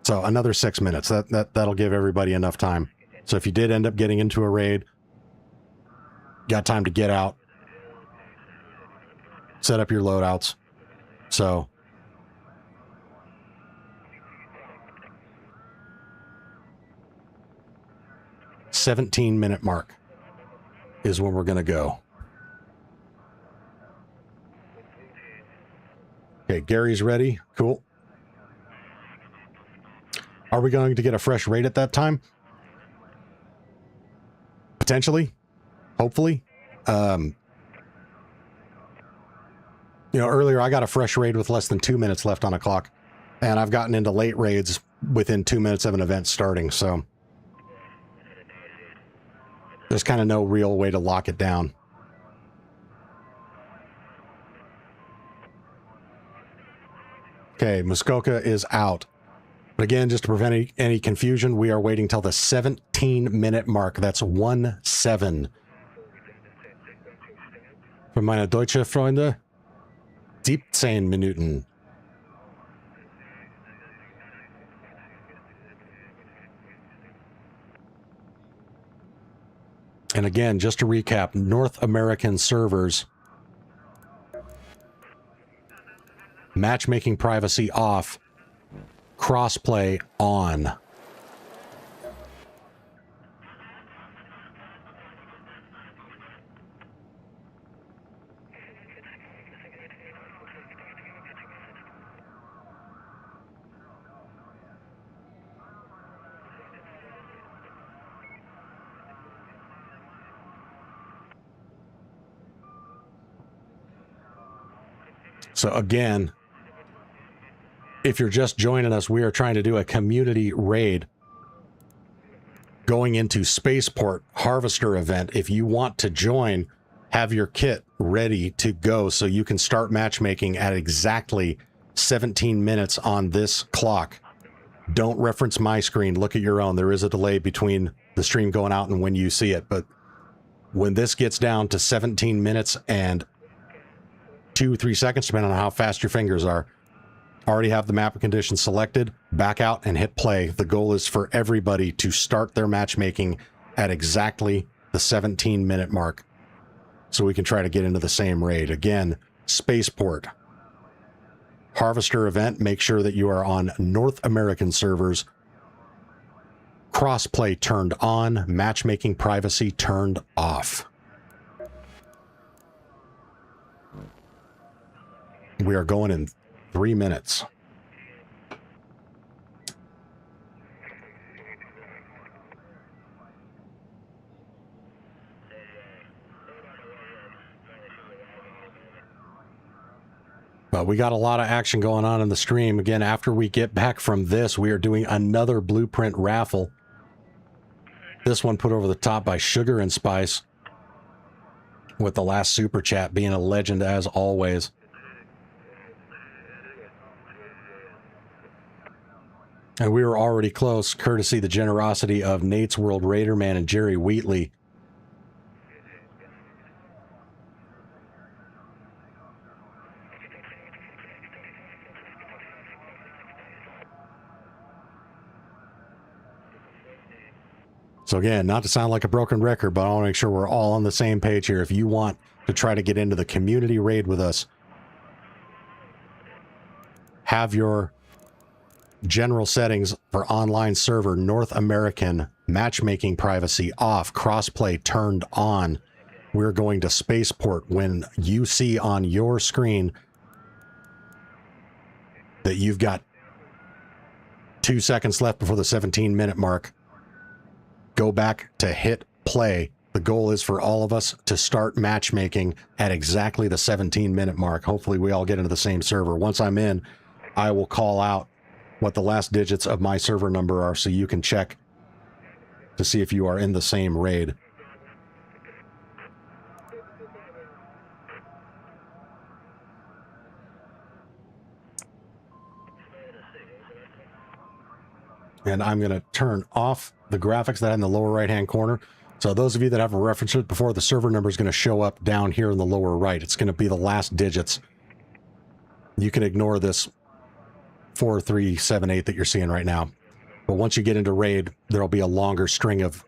So another 6 minutes. That'll give everybody enough time. So if you did end up getting into a raid, got time to get out, set up your loadouts. So $17-minute mark is when we're going to go. Okay, Gary's ready. Cool. Are we going to get a fresh raid at that time? Potentially. Hopefully. Earlier I got a fresh raid with less than 2 minutes left on a clock, and I've gotten into late raids within 2 minutes of an event starting, so there's kind of no real way to lock it down. Okay, Muskoka is out. But again, just to prevent any confusion, we are waiting till the 17-minute mark. That's 1-7. Für meine deutsche Freunde, 17 Minuten. And again, just to recap, North American servers, matchmaking privacy off, crossplay on. So again, if you're just joining us, we are trying to do a community raid going into Spaceport Harvester event. If you want to join, have your kit ready to go so you can start matchmaking at exactly 17 minutes on this clock. Don't reference my screen. Look at your own. There is a delay between the stream going out and when you see it. But when this gets down to 17 minutes and 2-3 seconds, depending on how fast your fingers are, already have the map and conditions selected, back out and hit play. The goal is for everybody to start their matchmaking at exactly the 17-minute mark so we can try to get into the same raid. Again, Spaceport Harvester event. Make sure that you are on North American servers. Crossplay turned on, matchmaking privacy turned off. We are going in 3 minutes. But we got a lot of action going on in the stream. Again, after we get back from this, we are doing another Blueprint raffle. This one put over the top by Sugar and Spice, with the last super chat being a legend as always. And we were already close, courtesy the generosity of Nate's World Raiderman and Jerry Wheatley. So again, not to sound like a broken record, but I want to make sure we're all on the same page here. If you want to try to get into the community raid with us, have your general settings for online server North American matchmaking privacy off, crossplay turned on. We're going to Spaceport. When you see on your screen that you've got 2 seconds left before the 17-minute mark, go back to hit play. The goal is for all of us to start matchmaking at exactly the 17-minute mark. Hopefully we all get into the same server. Once I'm in, I will call out what the last digits of my server number are so you can check to see if you are in the same raid. and I'm going to turn off the graphics that in the lower right-hand corner. So those of you that haven't referenced it before, the server number is going to show up down here in the lower right. It's going to be the last digits. You can ignore this 4378 that you're seeing right now. But once you get into RAID, there'll be a longer string of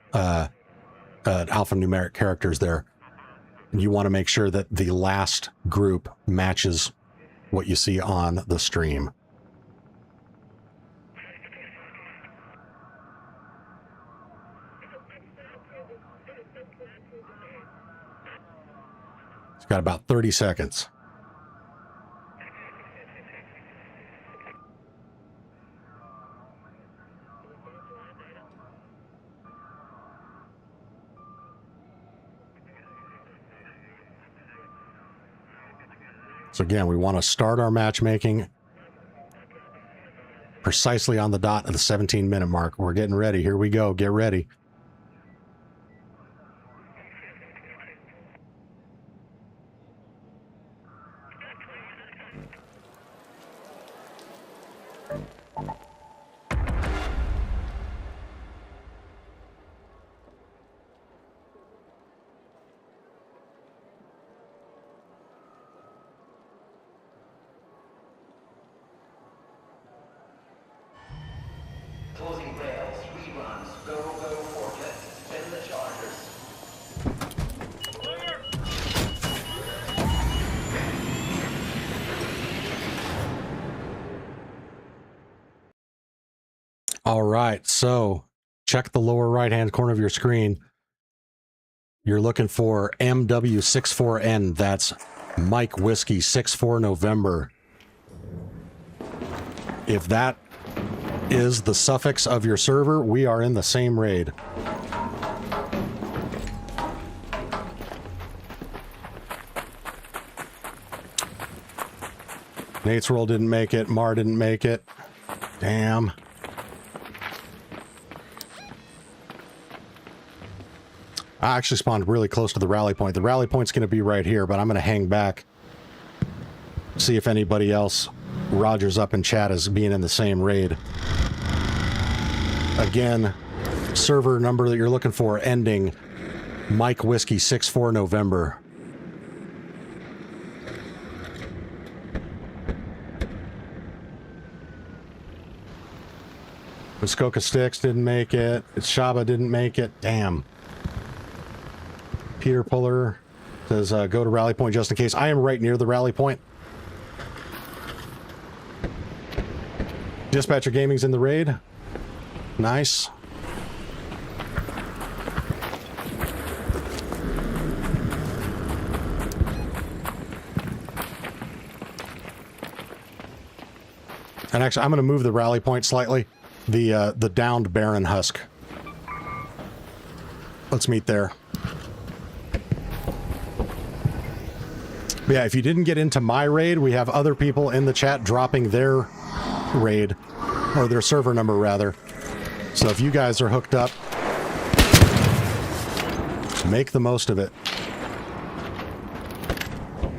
alphanumeric characters there. And you want to make sure that the last group matches what you see on the stream. It's got about 30 seconds. So again, we want to start our matchmaking precisely on the dot of the 17-minute mark. We're getting ready. Here we go. Get ready. Closing rails, reruns, go, forklift, spin the chargers. All right, so check the lower right-hand corner of your screen. You're looking for MW64N. That's Mike Whiskey 64 November. If that is the suffix of your server, we are in the same raid. Nate's roll didn't make it. Mar didn't make it. Damn. I actually spawned really close to the rally point. The rally point's going to be right here, but I'm going to hang back. See if anybody else Rogers up in chat as being in the same raid. Again, server number that you're looking for, ending Mike Whiskey 64 November. Muskoka Sticks didn't make it. Shaba didn't make it. Damn. Peter Puller says, go to rally point just in case. I am right near the rally point. Dispatcher Gaming's in the raid. Nice. And actually, I'm going to move the rally point slightly. The downed Baron Husk. Let's meet there. But yeah, if you didn't get into my raid, we have other people in the chat dropping their raid, or their server number rather. So if you guys are hooked up, make the most of it.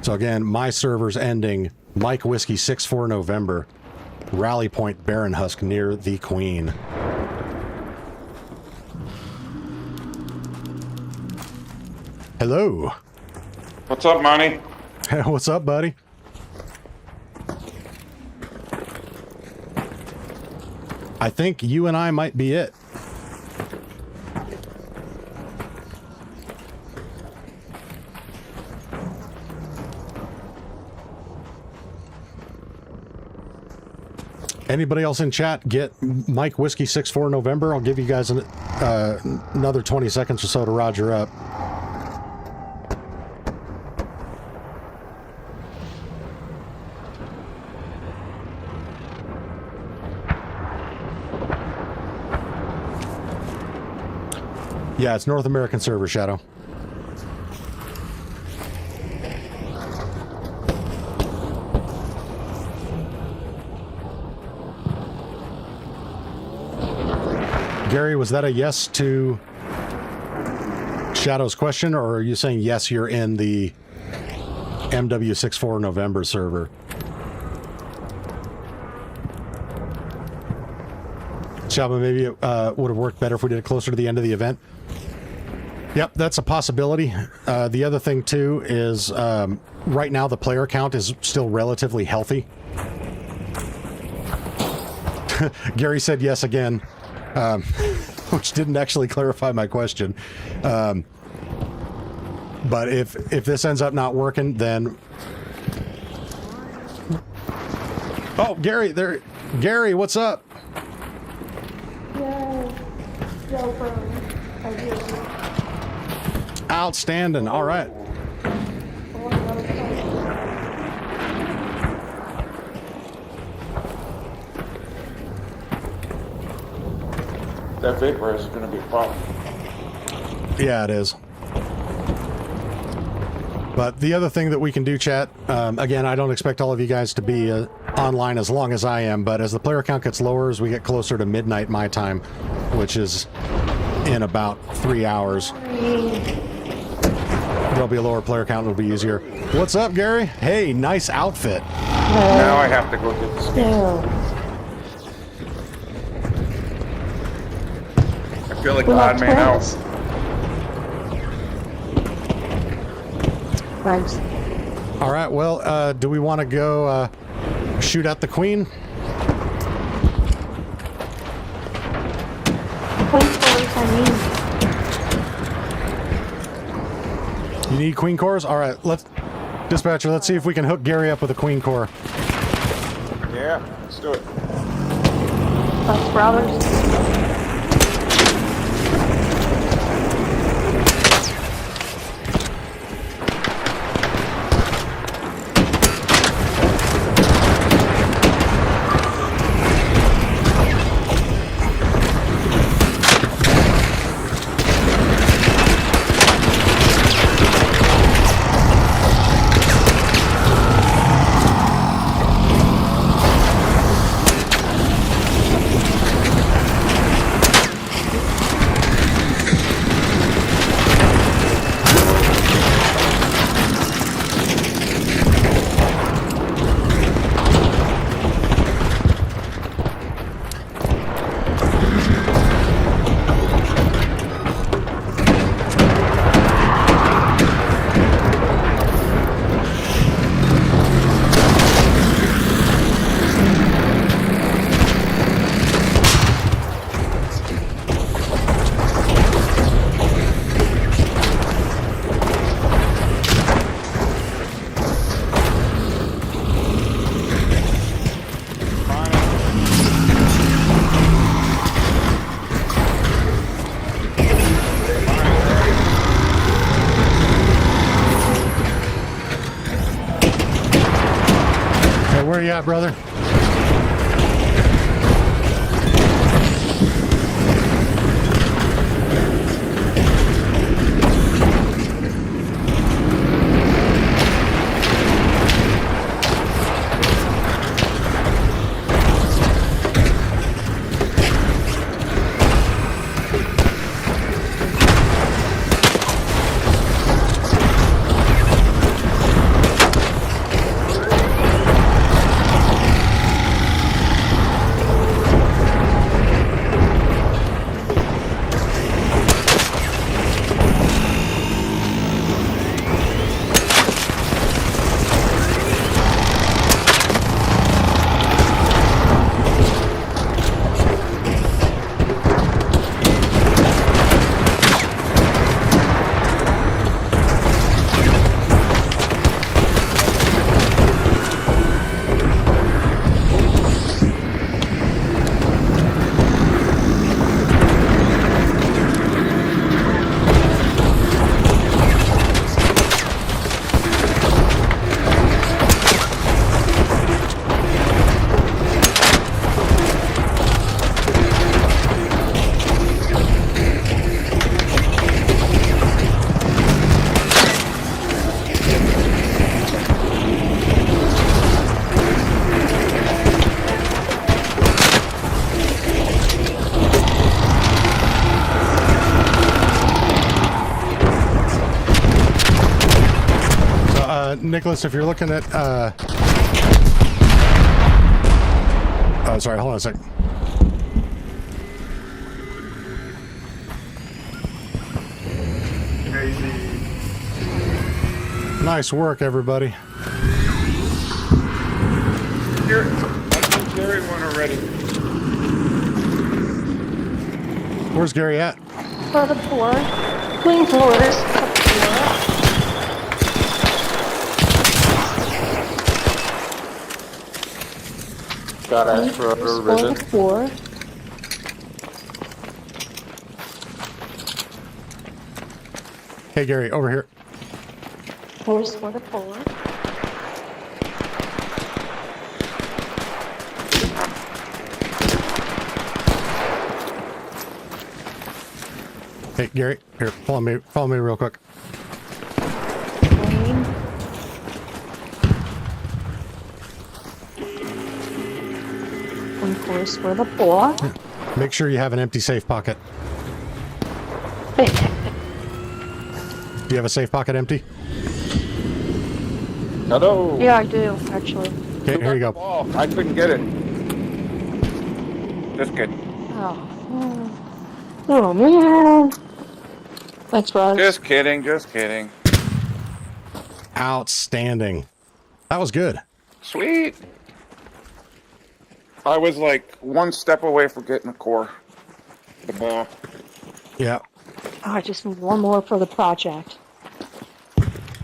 So again, my server's ending Mike Whiskey 64 November, Rally Point Baron Husk near the Queen. Hello. What's up, Monty? What's up, buddy? I think you and I might be it. Anybody else in chat get Mike Whiskey 64 November? I'll give you guys another 20 seconds or so to roger up. Yeah, it's North American server, Shadow. Gary, was that a yes to Shadow's question, or are you saying yes, you're in the MW64 November server? Shaba, maybe it would have worked better if we did it closer to the end of the event. Yep, that's a possibility. The other thing, too, is right now the player count is still relatively healthy. Gary said yes again, which didn't actually clarify my question. But if this ends up not working, then... Oh, Gary, there... Gary, what's up? Outstanding. All right. That vapor is going to be a problem. Yeah, it is. But the other thing that we can do, chat, again, I don't expect all of you guys to be online as long as I am, but as the player count gets lower, as we get closer to midnight my time, which is in about 3 hours, there'll be a lower player count and it'll be easier. What's up, Gary? Hey, nice outfit. Now I have to go get the scan. I feel like the odd man out. Thanks. All right, well, do we want to go shoot at the queen? You need queen cores? All right, dispatcher, let's see if we can hook Gary up with a queen core. Yeah, let's do it. Us brothers. Where you at, brother? Nicholas, if you're looking at, oh, sorry, hold on a second. Nice work, everybody. Here, I told Gary one already. Where's Gary at? For the floor. Clean floors. Got asked for a ribbon. Floor. Hey, Gary, over here. Floors for the floor. Hey, Gary, here, follow me real quick. Clean. Clean floors for the floor. Make sure you have an empty safe pocket. Do you have a safe pocket empty? Hello. Yeah, I do, actually. Okay, here you go. Oh, I couldn't get it. Just kidding. Oh man. Thanks, Rod. Just kidding. Just kidding. Outstanding. That was good. Sweet. I was like one step away from getting the core. The ball. Yeah. Oh, I just need one more for the project.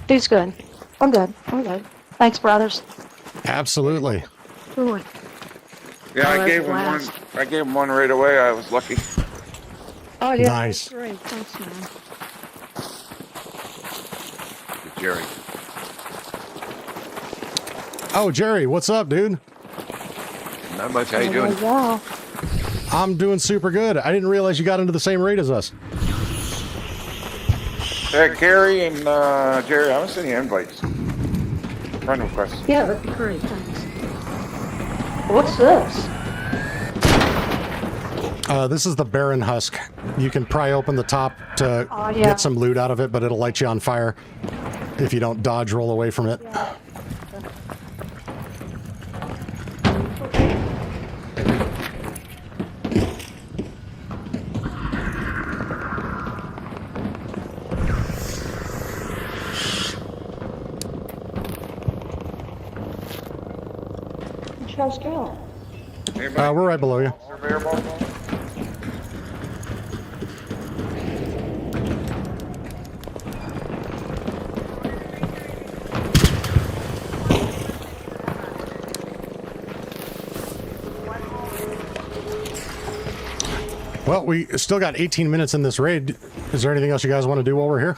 Dude's good. I'm good. I'm good. Thanks, brothers. Absolutely. Ooh. Yeah, Oh, I gave him last. one. I gave him one right away. I was lucky. Oh, yeah. Nice. That's great. Thanks, man. Jerry. Oh, Jerry, what's up, dude? Not much. How you doing? Yeah. I'm doing super good. I didn't realize you got into the same raid as us. Yeah, Gary and Jerry, I was sending you invites. Friend requests. Yeah, that'd be great. Thanks. What's this? This is the Baron Husk. You can pry open the top to get some loot out of it, but it'll light you on fire if you don't dodge roll away from it. Yeah. How's it going? We're right below you. Surveyor ball? Well, we still got 18 minutes in this raid. Is there anything else you guys want to do while we're here?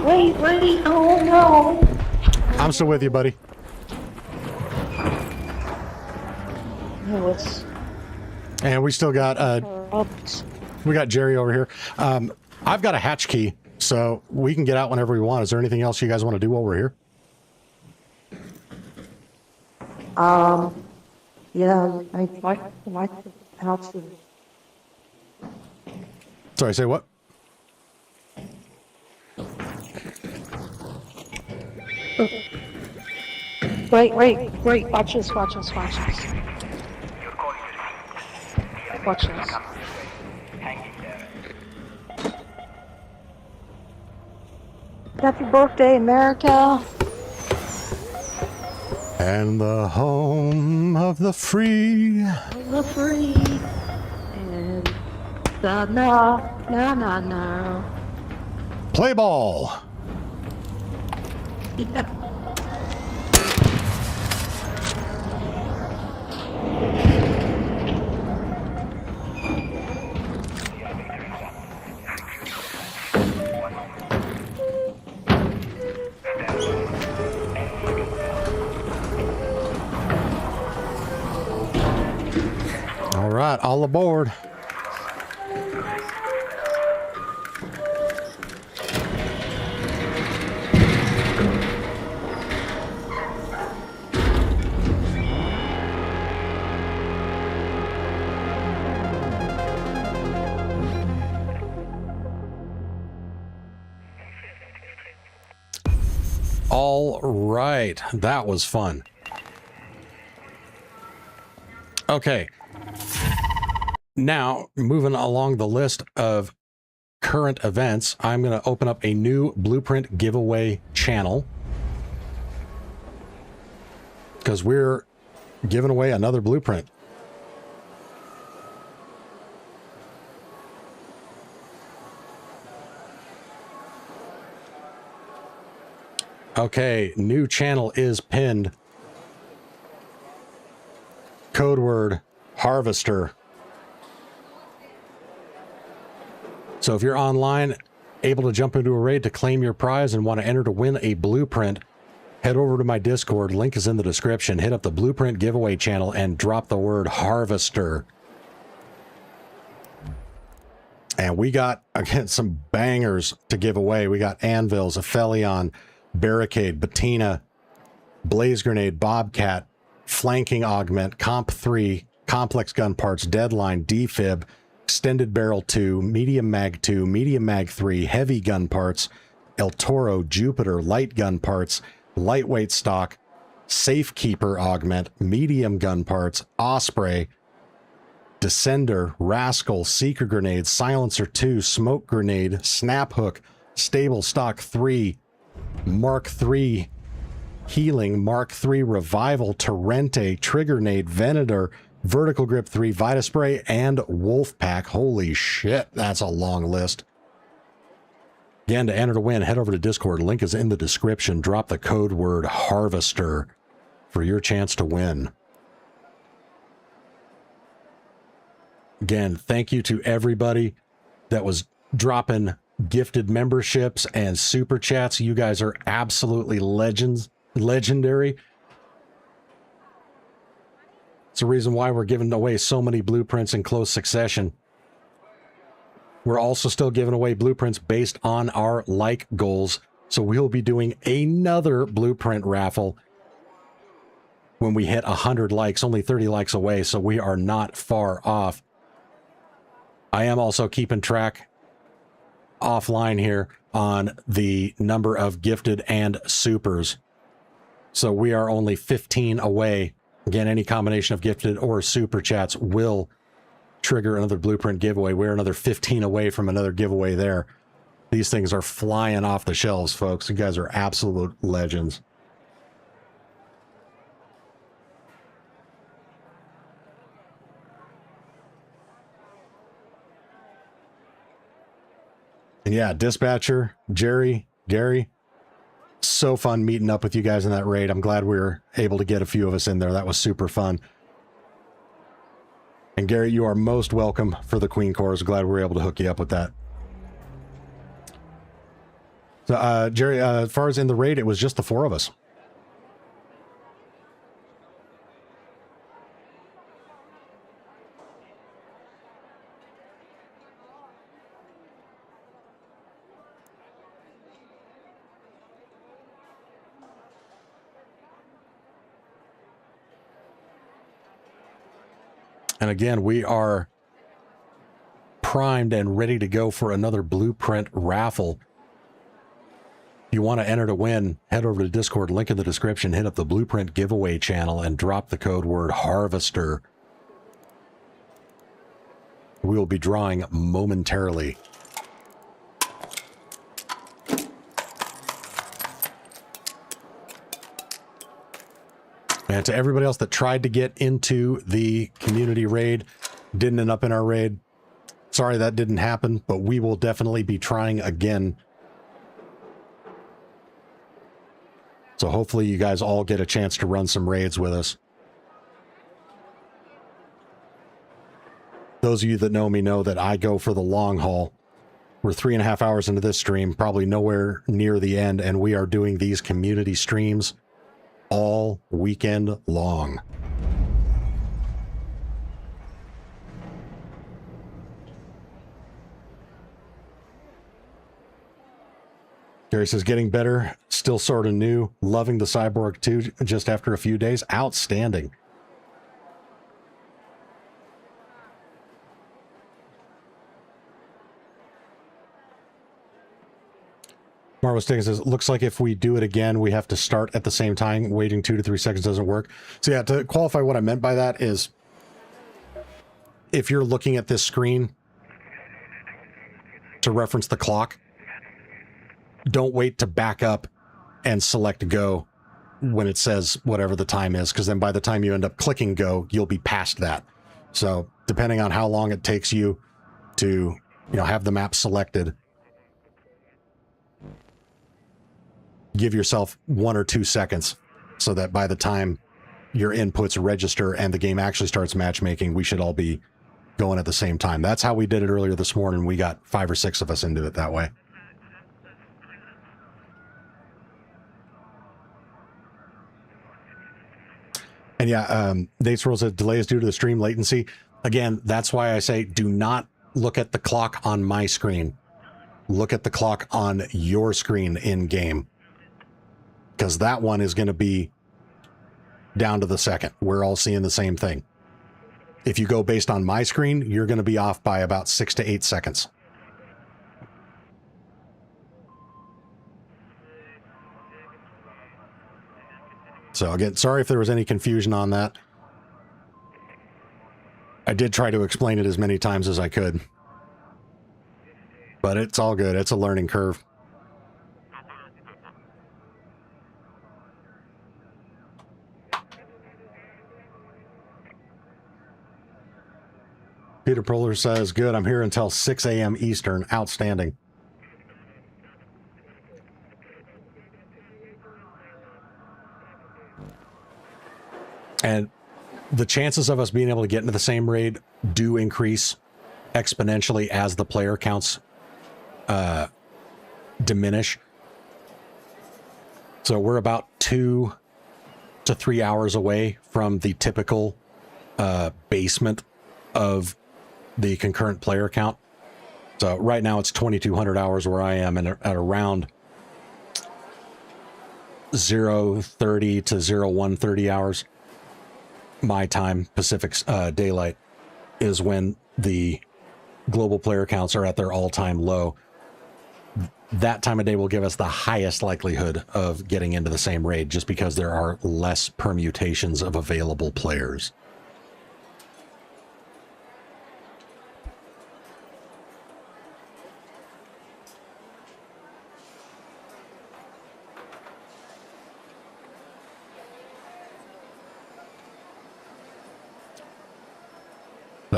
Wait. Oh, no. I'm still with you, buddy. No, it's... And we still got we got Jerry over here. I've got a hatch key, so we can get out whenever we want. Is there anything else you guys want to do while we're here? Yeah, I like how to... Sorry, say what? Wait, watch this. Watch this. Happy birthday, America. And the home of the free. The free. And the no. Play ball. Yeah. All right, all aboard. All right, that was fun. Okay. Now, moving along the list of current events, I'm going to open up a new Blueprint giveaway channel because we're giving away another Blueprint. Okay, new channel is pinned. Code word Harvester. So if you're online, able to jump into a raid to claim your prize and want to enter to win a Blueprint, head over to my Discord. Link is in the description. Hit up the Blueprint giveaway channel and drop the word Harvester. And we got, again, some bangers to give away. We got Anvils, Aphelion, Barricade, Bettina, Blaze Grenade, Bobcat, Flanking Augment, Comp 3, Complex Gun Parts, Deadline, Defib, Extended Barrel 2, Medium Mag 2, Medium Mag 3, Heavy Gun Parts, El Toro, Jupiter, Light Gun Parts, Lightweight Stock, Safekeeper Augment, Medium Gun Parts, Osprey, Descender, Rascal, Seeker Grenade, Silencer 2, Smoke Grenade, Snap Hook, Stable Stock 3, Mark 3 Healing, Mark 3 Revival, Torrente, Trigger Nade, Venator, Vertical Grip 3, Vita Spray, and Wolfpack. Holy shit, that's a long list. Again, to enter to win, head over to Discord. Link is in the description. Drop the code word Harvester for your chance to win. Again, thank you to everybody that was dropping gifted memberships and super chats. You guys are absolutely legendary. It's the reason why we're giving away so many blueprints in close succession. We're also still giving away blueprints based on our like goals. So we'll be doing another blueprint raffle when we hit 100 likes, only 30 likes away. So we are not far off. I am also keeping track offline here on the number of gifted and supers. So we are only 15 away. Again, any combination of gifted or super chats will trigger another blueprint giveaway. We're another 15 away from another giveaway there. These things are flying off the shelves, folks. You guys are absolute legends. And yeah, Dispatcher, Jerry, Gary, so fun meeting up with you guys in that raid. I'm glad we were able to get a few of us in there. That was super fun. And Gary, you are most welcome for the Queen Corps. Glad we were able to hook you up with that. So, Jerry, as far as in the raid, it was just the 4 of us. And again, we are primed and ready to go for another blueprint raffle. If you want to enter to win, head over to Discord, link in the description, hit up the blueprint giveaway channel and drop the code word Harvester. We will be drawing momentarily. And to everybody else that tried to get into the community raid, didn't end up in our raid, sorry that didn't happen, but we will definitely be trying again. So hopefully you guys all get a chance to run some raids with us. Those of you that know me know that I go for the long haul. We're 3.5 hours into this stream, probably nowhere near the end, and we are doing these community streams all weekend long. Gary says, getting better, still sort of new, loving the Cyborg 2 just after a few days. Outstanding. Marvel Sticking says, looks like if we do it again, we have to start at the same time. Waiting 2 to 3 seconds doesn't work. So yeah, to qualify what I meant by that is if you're looking at this screen to reference the clock, don't wait to back up and select go when it says whatever the time is, because then by the time you end up clicking go, you'll be past that. So depending on how long it takes you to, have the map selected, give yourself 1 or 2 seconds so that by the time your inputs register and the game actually starts matchmaking, we should all be going at the same time. That's how we did it earlier this morning. We got 5 or 6 of us into it that way. And yeah, Dates Rule says delay is due to the stream latency. Again, that's why I say do not look at the clock on my screen. Look at the clock on your screen in game, because that one is going to be down to the second. We're all seeing the same thing. If you go based on my screen, you're going to be off by about 6 to 8 seconds. So again, sorry if there was any confusion on that. I did try to explain it as many times as I could, but it's all good. It's a learning curve. Peter Proler says, good, I'm here until 6 a.m. Eastern. Outstanding. And the chances of us being able to get into the same raid do increase exponentially as the player counts diminish. So we're about 2 to 3 hours away from the typical basement of the concurrent player count. So right now it's 2,200 hours where I am, and at around 0:30 to 01:30 hours my time, Pacific daylight, is when the global player counts are at their all-time low. That time of day will give us the highest likelihood of getting into the same raid, just because there are less permutations of available players.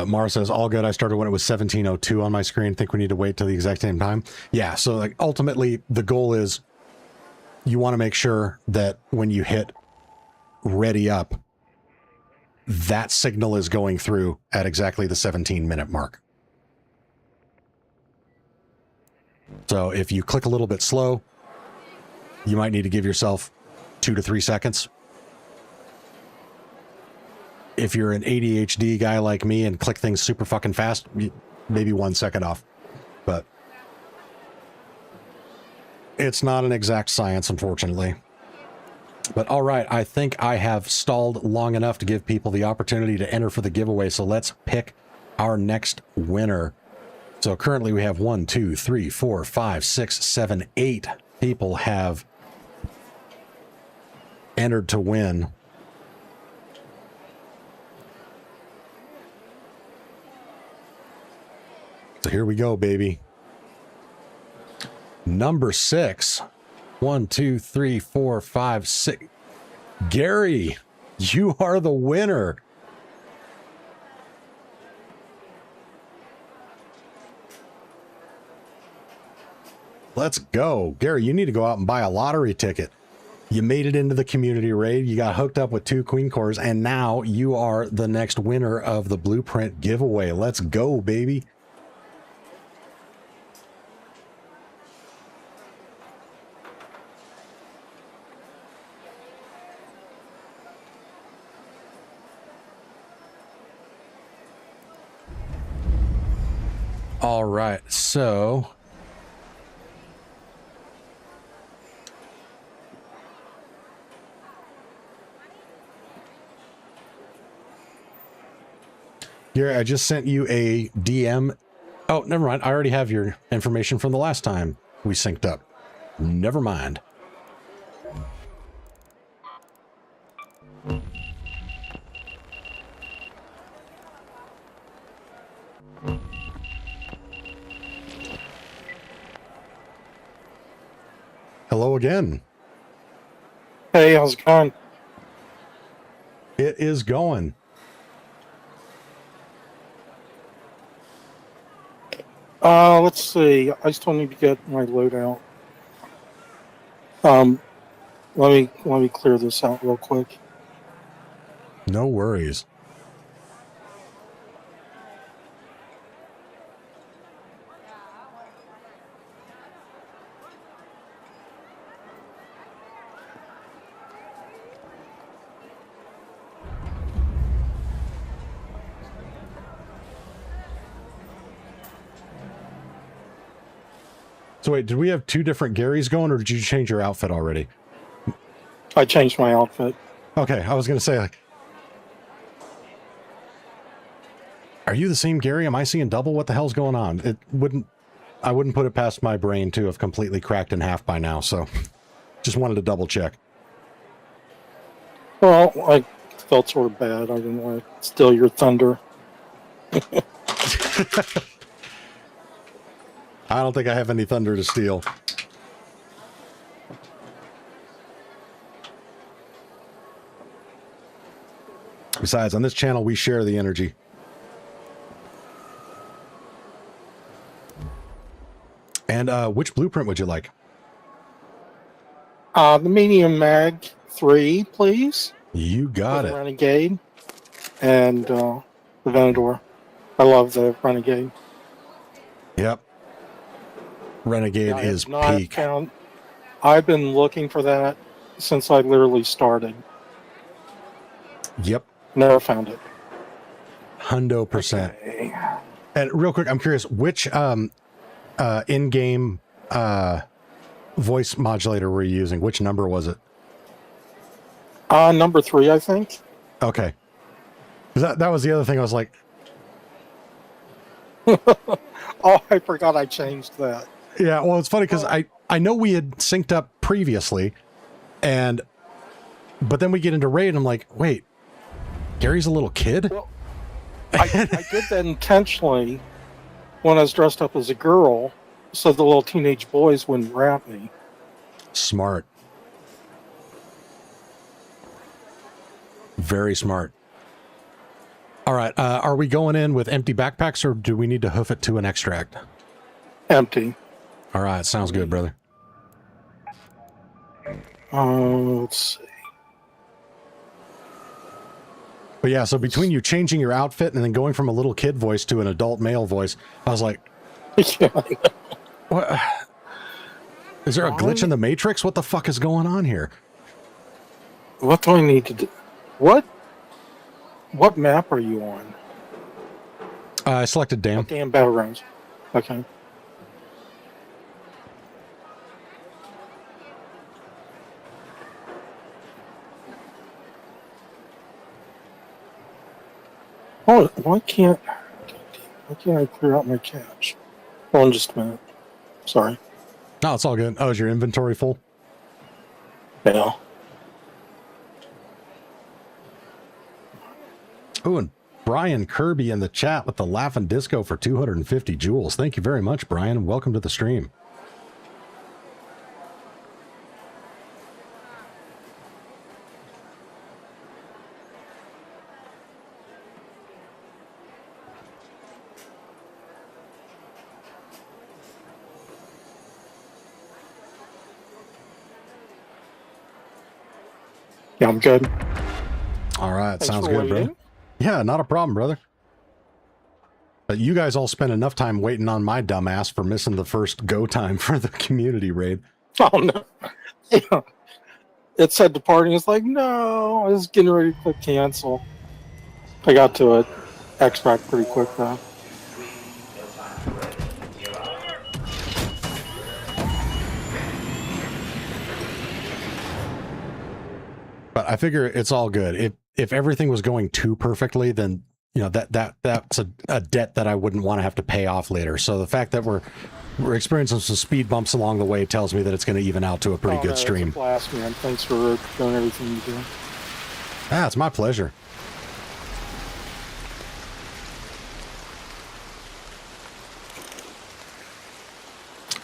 Mara says, all good. I started when it was 17:02 on my screen. Think we need to wait till the exact same time. Yeah, so like ultimately the goal is you want to make sure that when you hit ready up, that signal is going through at exactly the 17-minute mark. So if you click a little bit slow, you might need to give yourself 2 to 3 seconds. If you're an ADHD guy like me and click things super fucking fast, maybe 1 second off. But it's not an exact science, unfortunately. But all right, I think I have stalled long enough to give people the opportunity to enter for the giveaway. So let's pick our next winner. So currently we have 1, 2, 3, 4, 5, 6, 7, 8 people have entered to win. So here we go, baby. Number 6. 1, 2, 3, 4, 5, 6. Gary, you are the winner. Let's go. Gary, you need to go out and buy a lottery ticket. You made it into the community raid. You got hooked up with 2 Queen Cores, and now you are the next winner of the Blueprint giveaway. Let's go, baby. All right, so Gary, I just sent you a DM. Oh, never mind. I already have your information from the last time we synced up. Never mind. Hello again. Hey, how's it going? It is going. Let's see. I still need to get my loadout. Let me clear this out real quick. No worries. So wait, did we have two different Garys going, or did you change your outfit already? I changed my outfit. Okay, I was going to say, like, are you the same Gary? Am I seeing double? What the hell's going on? I wouldn't put it past my brain to have completely cracked in half by now, so just wanted to double check. Well, I felt sort of bad. I didn't want to steal your thunder. I don't think I have any thunder to steal. Besides, on this channel, we share the energy. And which blueprint would you like? The medium mag 3, please. You got it. Renegade and the Venator. I love the Renegade. Yep. Renegade is peak. I've been looking for that since I literally started. Yep. Never found it. 100%. Okay. And real quick, I'm curious, which in-game voice modulator were you using? Which number was it? Number 3, I think. Okay. That was the other thing I was like... Oh, I forgot I changed that. Yeah, well, it's funny because I know we had synced up previously, but then we get into raid and I'm like, wait, Gary's a little kid? Well, I did that intentionally when I was dressed up as a girl so the little teenage boys wouldn't rap me. Smart. Very smart. All right, are we going in with empty backpacks or do we need to hoof it to an extract? Empty. All right, sounds good, brother. Let's see. But yeah, so between you changing your outfit and then going from a little kid voice to an adult male voice, I was like, what? Is there a glitch in the Matrix? What the fuck is going on here? What do I need to do? What map are you on? I selected Dam. Dam Battlegrounds. Okay. Oh, why can't I clear out my cache? Hold on just a minute. Sorry. No, it's all good. Oh, is your inventory full? Yeah. Ooh, and Brian Kirby in the chat with the Laughing Disco for 250 jewels. Thank you very much, Brian, and welcome to the stream. Yeah, I'm good. All right, Thanks sounds for good, waiting. brother. Yeah, not a problem, brother. But you guys all spent enough time waiting on my dumbass for missing the first go time for the community raid. Oh, no. Yeah. It said departing. It's like, no, I was getting ready to click cancel. I got to it. Extract pretty quick, though. But I figure it's all good. If everything was going too perfectly, then you know that's a debt that I wouldn't want to have to pay off later. So the fact that we're experiencing some speed bumps along the way tells me that it's going to even out to a pretty good stream. It's a blast, man. Thanks for doing everything you do. Ah, it's my pleasure.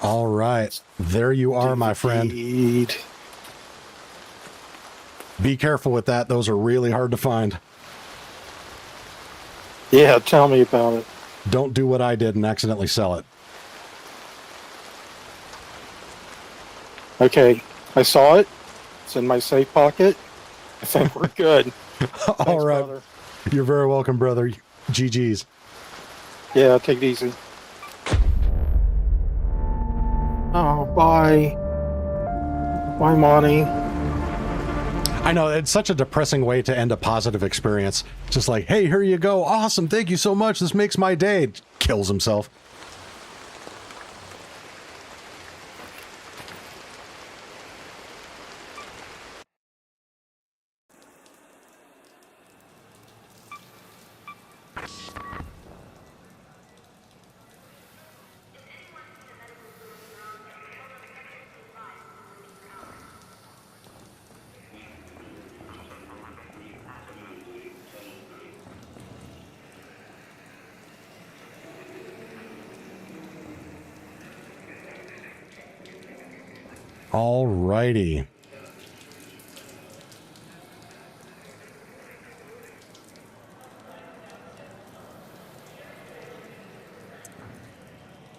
All right. There you are, my friend. Indeed. Be careful with that. Those are really hard to find. Yeah, tell me about it. Don't do what I did and accidentally sell it. Okay, I saw it. It's in my safe pocket. I think we're good. All Thanks, right. brother. You're very welcome, brother. GG's. Yeah, take it easy. Oh, bye. Bye, Monty. I know, it's such a depressing way to end a positive experience. Just like, hey, here you go. Awesome. Thank you so much. This makes my day. Kills himself. All righty.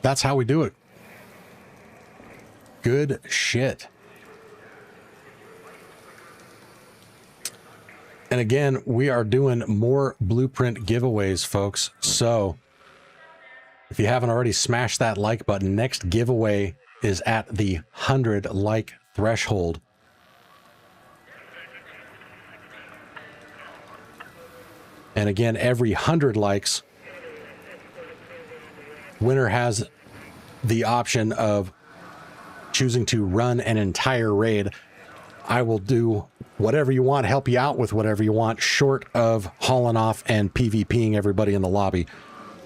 That's how we do it. Good shit. And again, we are doing more Blueprint giveaways, folks. So if you haven't already smashed that like button, next giveaway is at the 100 like threshold. And again, every 100 likes, winner has the option of choosing to run an entire raid. I will do whatever you want, help you out with whatever you want, short of hauling off and PvPing everybody in the lobby,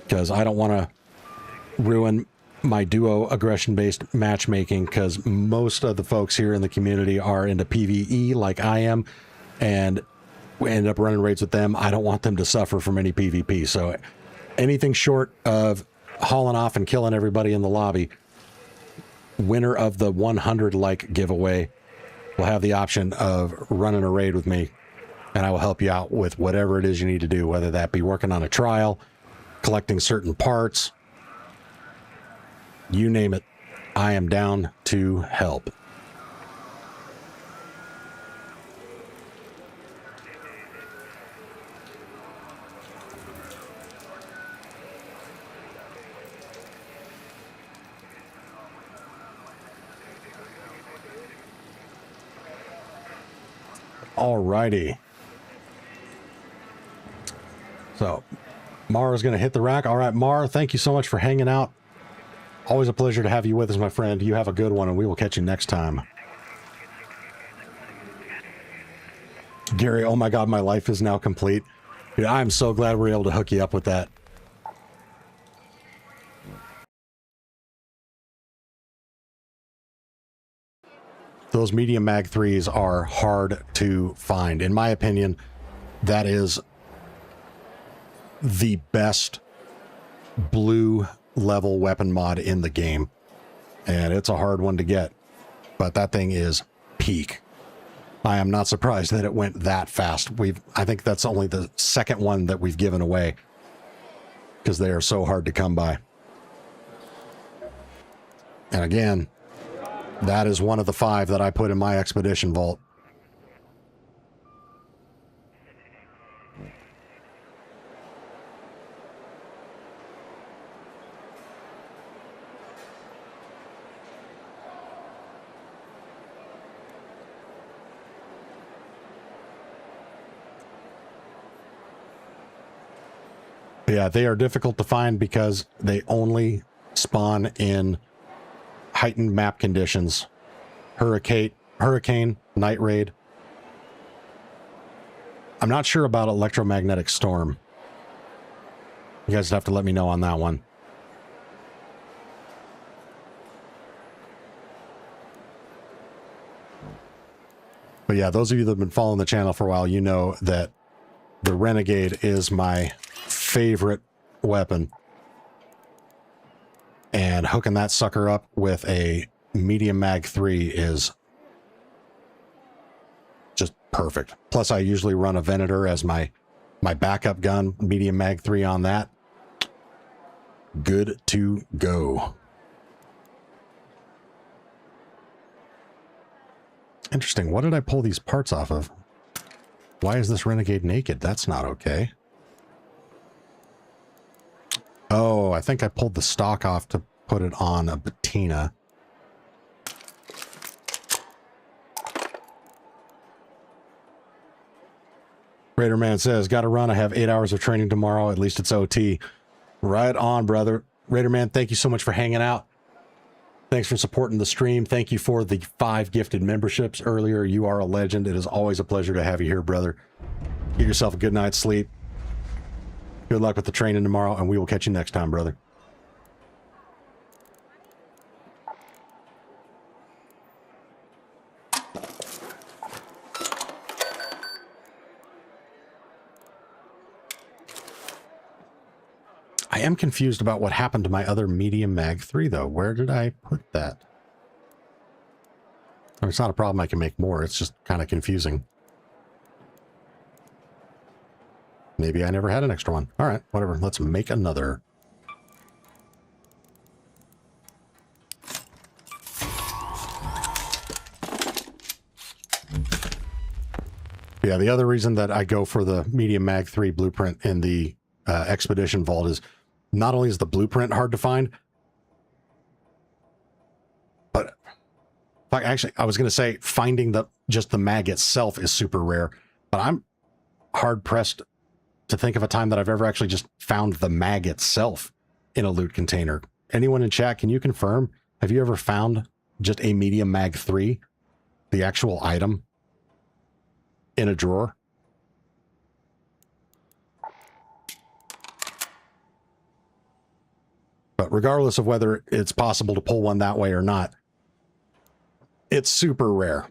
because I don't want to ruin my duo aggression-based matchmaking, because most of the folks here in the community are into PvE like I am, and we end up running raids with them. I don't want them to suffer from any PvP, so anything short of hauling off and killing everybody in the lobby, winner of the 100 like giveaway will have the option of running a raid with me, and I will help you out with whatever it is you need to do, whether that be working on a trial, collecting certain parts, you name it. I am down to help. Alrighty. So, Mara's going to hit the rack. All right, Mara, thank you so much for hanging out. Always a pleasure to have you with us, my friend. You have a good one, and we will catch you next time. Gary, oh my God, my life is now complete. Dude, I'm so glad we're able to hook you up with that. Those medium mag 3s are hard to find. In my opinion, that is the best blue level weapon mod in the game. And it's a hard one to get, but that thing is peak. I am not surprised that it went that fast. I think that's only the second one that we've given away, because they are so hard to come by. And again, that is one of the 5 that I put in my expedition vault. Yeah, they are difficult to find because they only spawn in heightened map conditions. Hurricane, Night Raid. I'm not sure about Electromagnetic Storm. You guys have to let me know on that one. But yeah, those of you that have been following the channel for a while, you know that the Renegade is my favorite weapon. And hooking that sucker up with a medium mag 3 is just perfect. Plus, I usually run a Venator as my backup gun, medium mag 3 on that. Good to go. Interesting. What did I pull these parts off of? Why is this Renegade naked? That's not okay. Oh, I think I pulled the stock off to put it on a patina. Raiderman says, got to run. I have 8 hours of training tomorrow. At least it's OT. Right on, brother. Raiderman, thank you so much for hanging out. Thanks for supporting the stream. Thank you for the 5 gifted memberships earlier. You are a legend. It is always a pleasure to have you here, brother. Get yourself a good night's sleep. Good luck with the training tomorrow, and we will catch you next time, brother. I am confused about what happened to my other medium mag 3, though. Where did I put that? I mean, it's not a problem. I can make more. It's just kind of confusing. Maybe I never had an extra one. All right, whatever. Let's make another. Yeah, the other reason that I go for the medium mag 3 blueprint in the Expedition Vault is not only is the blueprint hard to find, but actually, I was going to say finding just the mag itself is super rare, but I'm hard pressed to think of a time that I've ever actually just found the mag itself in a loot container. Anyone in chat, can you confirm? Have you ever found just a medium mag 3, the actual item, in a drawer? But regardless of whether it's possible to pull one that way or not, it's super rare.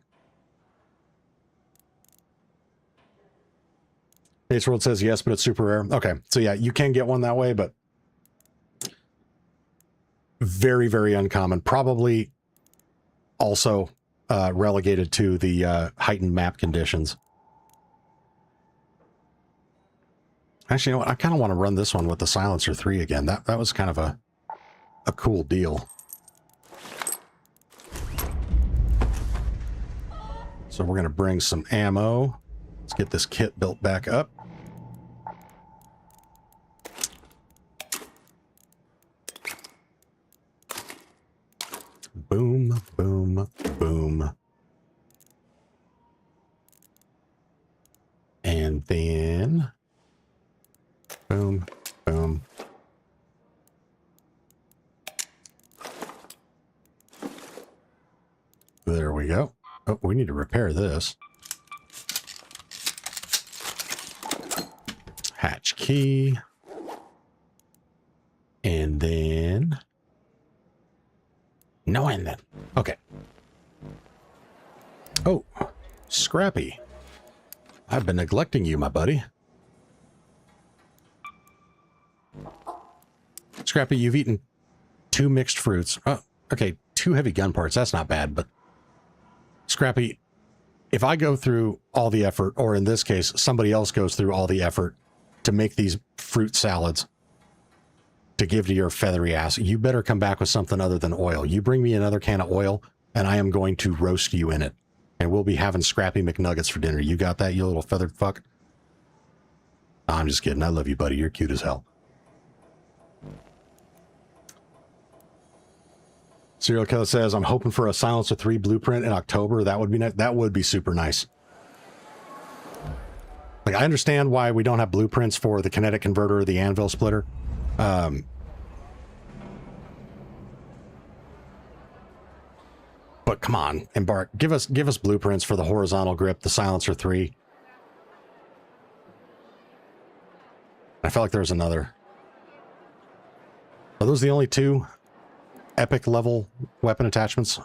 Ace World says yes, but it's super rare. Okay, so yeah, you can get one that way, but very, very uncommon. Probably also relegated to the heightened map conditions. Actually, you know what? I kind of want to run this one with the Silencer 3 again. That was kind of a cool deal. So we're going to bring some ammo. Let's get this kit built back up. Boom, boom, boom. And then boom, boom. There we go. Oh, we need to repair this. Hatch key. And then no end then. Okay. Oh, Scrappy. I've been neglecting you, my buddy. Scrappy, you've eaten 2 mixed fruits. Oh, okay, 2 heavy gun parts. That's not bad, but Scrappy, if I go through all the effort, or in this case, somebody else goes through all the effort to make these fruit salads to give to your feathery ass, you better come back with something other than oil. You bring me another can of oil, and I am going to roast you in it. And we'll be having Scrappy McNuggets for dinner. You got that, you little feathered fuck? Nah, I'm just kidding. I love you, buddy. You're cute as hell. Serial Killer says, I'm hoping for a Silencer 3 blueprint in October. That would be that would be super nice. Like, I understand why we don't have blueprints for the kinetic converter or the anvil splitter. But come on, Embark. Give us blueprints for the horizontal grip, the Silencer 3. I felt like there was another. Are those the only 2 epic level weapon attachments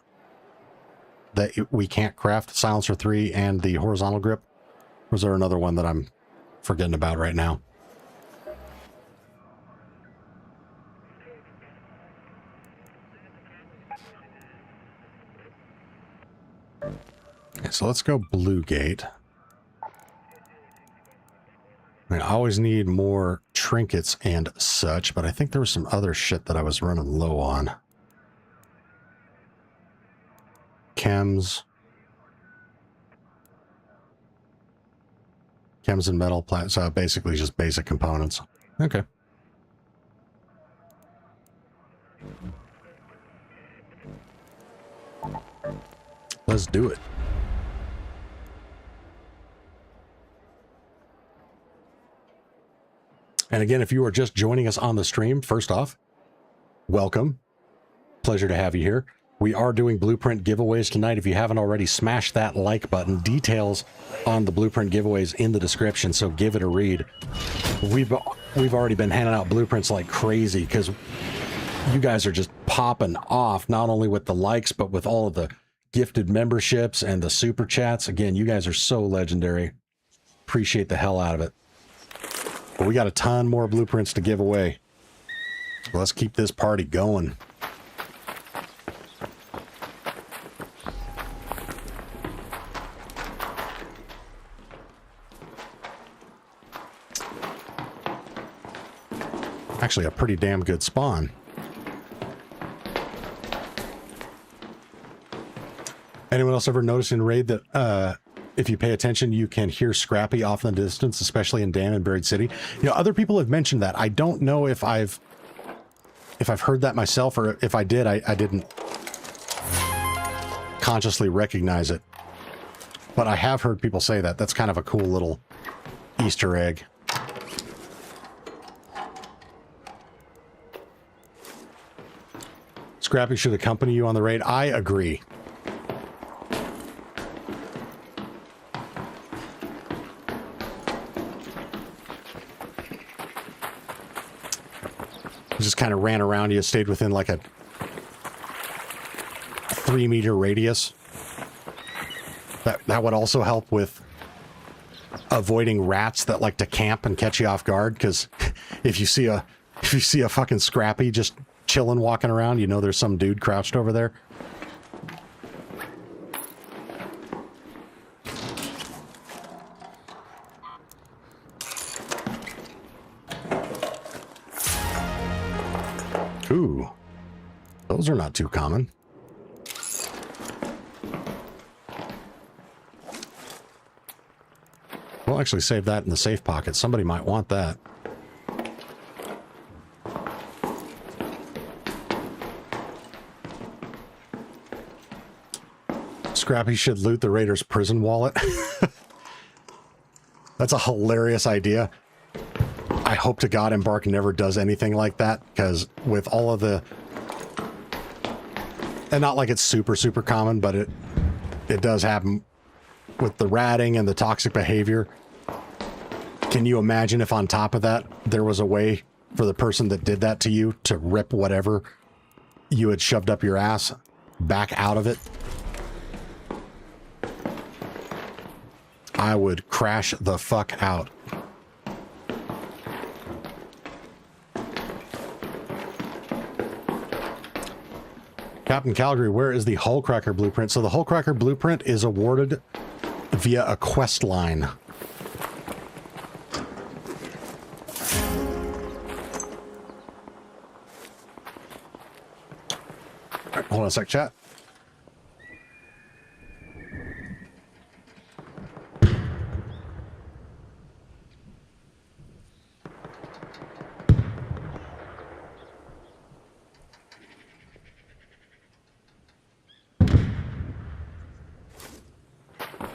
that we can't craft? Silencer 3 and the horizontal grip? Or is there another one that I'm forgetting about right now? Okay, so let's go Blue Gate. I mean, I always need more trinkets and such, but I think there was some other shit that I was running low on. Chems and metal plants, so basically just basic components. Okay. Let's do it. And again, if you are just joining us on the stream, first off, welcome. Pleasure to have you here. We are doing blueprint giveaways tonight. If you haven't already, smash that like button. Details on the blueprint giveaways in the description, so give it a read. We've already been handing out blueprints like crazy because you guys are just popping off, not only with the likes, but with all of the gifted memberships and the super chats. Again, you guys are so legendary. Appreciate the hell out of it. But we got a ton more blueprints to give away. So let's keep this party going. Actually, a pretty damn good spawn. Anyone else ever noticed in Raid that if you pay attention, you can hear Scrappy off in the distance, especially in Dam and Buried City? You know, other people have mentioned that. I don't know if I've heard that myself, or if I did, I didn't consciously recognize it. But I have heard people say that. That's kind of a cool little Easter egg. Scrappy should accompany you on the raid. I agree. Just kind of ran around you, stayed within like a 3-meter radius. That would also help with avoiding rats that like to camp and catch you off guard, because if you see a fucking Scrappy just chilling, walking around, you know there's some dude crouched over there. Ooh, those are not too common. We'll actually save that in the safe pocket. Somebody might want that. Scrappy should loot the Raiders' prison wallet. That's a hilarious idea. I hope to God Embark never does anything like that, because with all of the... And not like it's super, super common, but it does happen with the ratting and the toxic behavior. Can you imagine if on top of that, there was a way for the person that did that to you to rip whatever you had shoved up your ass back out of it? I would crash the fuck out. Captain Calgary, where is the Hullcracker blueprint? So the Hullcracker blueprint is awarded via a quest line. All right, hold on a sec, chat.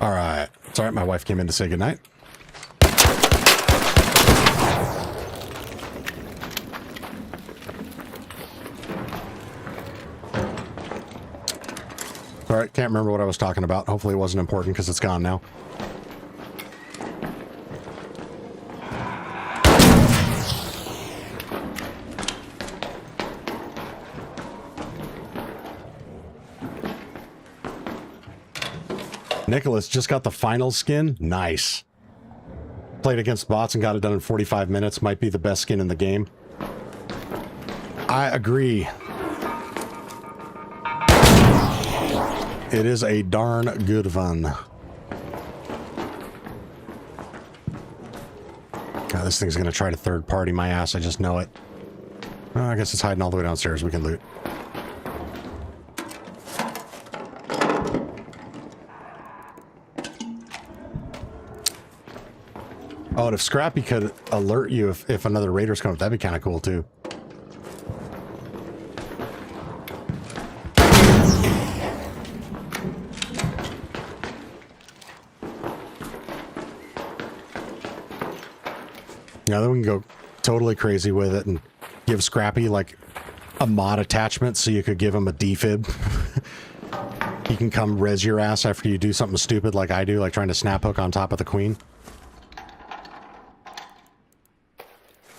All right. It's all right. My wife came in to say goodnight. All right. Can't remember what I was talking about. Hopefully it wasn't important because it's gone now. Nicholas just got the final skin. Nice. Played against bots and got it done in 45 minutes. Might be the best skin in the game. I agree. It is a darn good one. God, this thing's gonna try to third party my ass. I just know it. Oh, I guess it's hiding all the way downstairs. We can loot. Oh, and if Scrappy could alert you if another raider's coming up, that'd be kind of cool too. Now then we can go totally crazy with it and give Scrappy like a mod attachment so you could give him a defib. He can come res your ass after you do something stupid like I do, like trying to snap hook on top of the queen.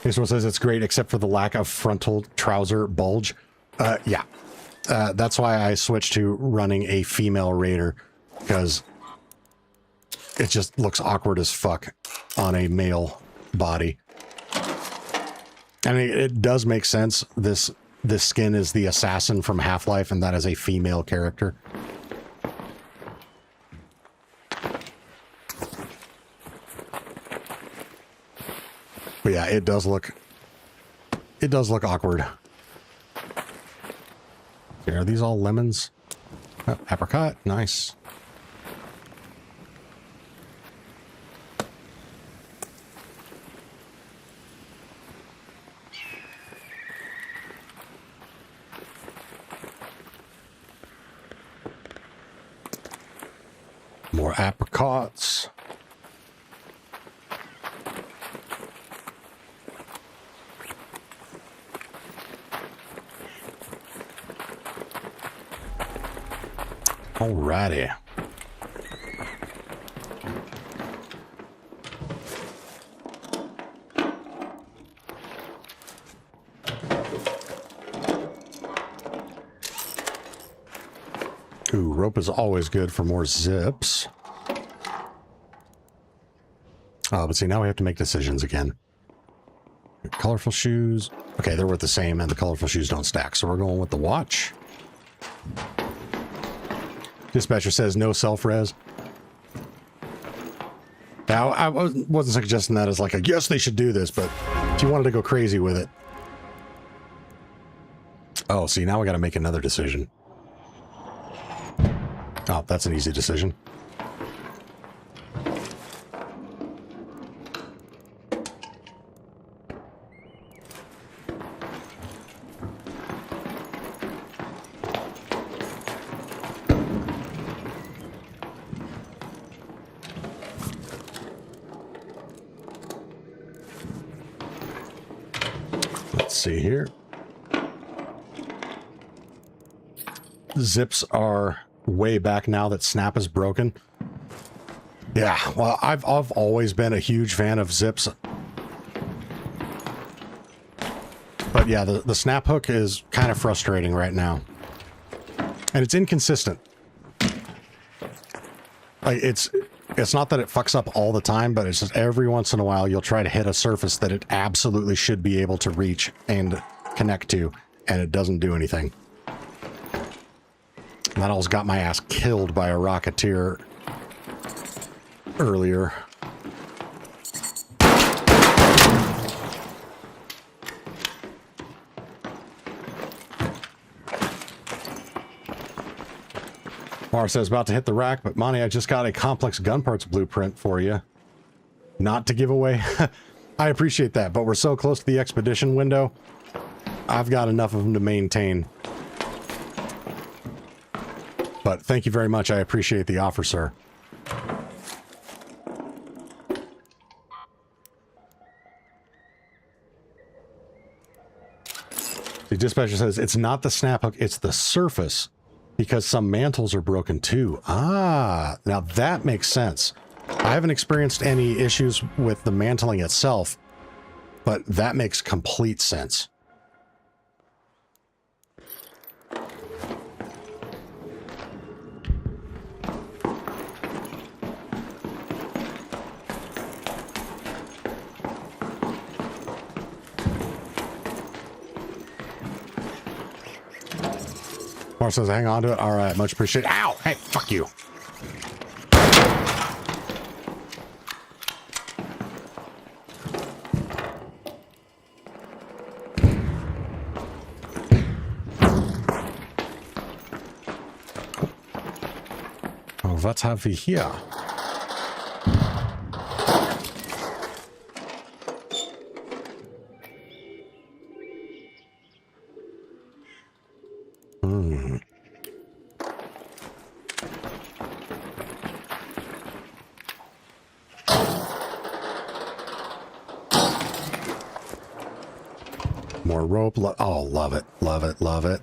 This one says it's great except for the lack of frontal trouser bulge. Yeah. That's why I switched to running a female raider, because it just looks awkward as fuck on a male body. And it does make sense. This skin is the assassin from Half-Life, and that is a female character. But yeah, it does look awkward. Okay, are these all lemons? Oh, apricot, nice. More apricots. Alrighty. Ooh, rope is always good for more zips. Oh, but see, now we have to make decisions again. Colorful shoes. Okay, they're worth the same, and the colorful shoes don't stack, so we're going with the watch. Dispatcher says no self-res. Now, I wasn't suggesting that as like a, yes, they should do this, but if you wanted to go crazy with it. Oh, see, now we got to make another decision. Oh, that's an easy decision. See here. Zips are way back now that Snap is broken. Yeah, well, I've always been a huge fan of zips. But yeah, the snap hook is kind of frustrating right now. And it's inconsistent. Like it's not that it fucks up all the time, but it's just every once in a while you'll try to hit a surface that it absolutely should be able to reach and connect to, and it doesn't do anything. And that almost got my ass killed by a Rocketeer earlier. Mara says, about to hit the rack, but Monty, I just got a complex gun parts blueprint for you. Not to give away. I appreciate that, but we're so close to the expedition window. I've got enough of them to maintain. But thank you very much. I appreciate the offer, sir. The dispatcher says, it's not the snap hook, it's the surface. Because some mantles are broken too. Ah, now that makes sense. I haven't experienced any issues with the mantling itself, but that makes complete sense. Mark says, hang on to it. All right, much appreciated. Ow! Hey, fuck you. Oh, was haben wir hier? More rope. Oh, love it. Love it. Love it.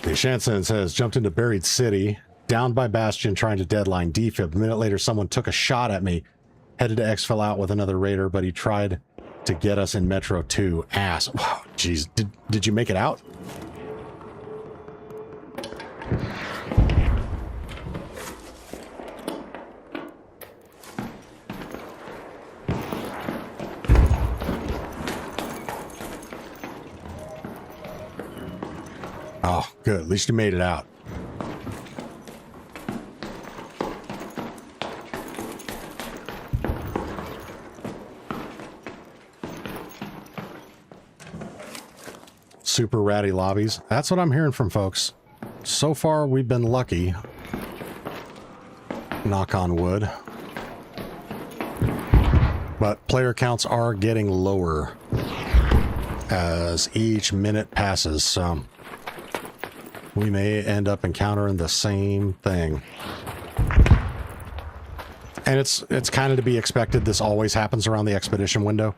Shanson says, jumped into Buried City, downed by Bastion trying to deadline defib. A minute later, someone took a shot at me. Headed to exfil out with another raider, but he tried to get us in Metro 2. Ass. Jeez. Did you make it out? Oh, good. At least you made it out. Super ratty lobbies. That's what I'm hearing from folks. So far, we've been lucky. Knock on wood. But player counts are getting lower as each minute passes, so we may end up encountering the same thing. And it's kind of to be expected. This always happens around the expedition window.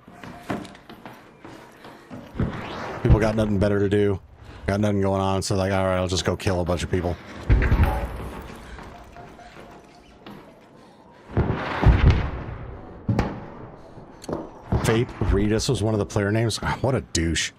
People got nothing better to do. Got nothing going on, so like, all right, I'll just go kill a bunch of people. Vape Redis was one of the player names. What a douche.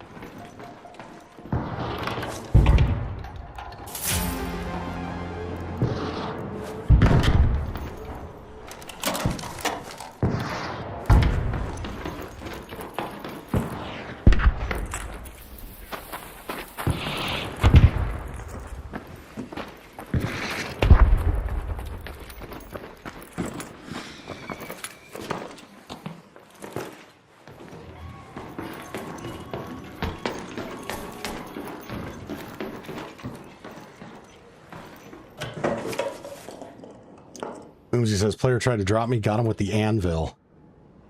He says, player tried to drop me, got him with the anvil.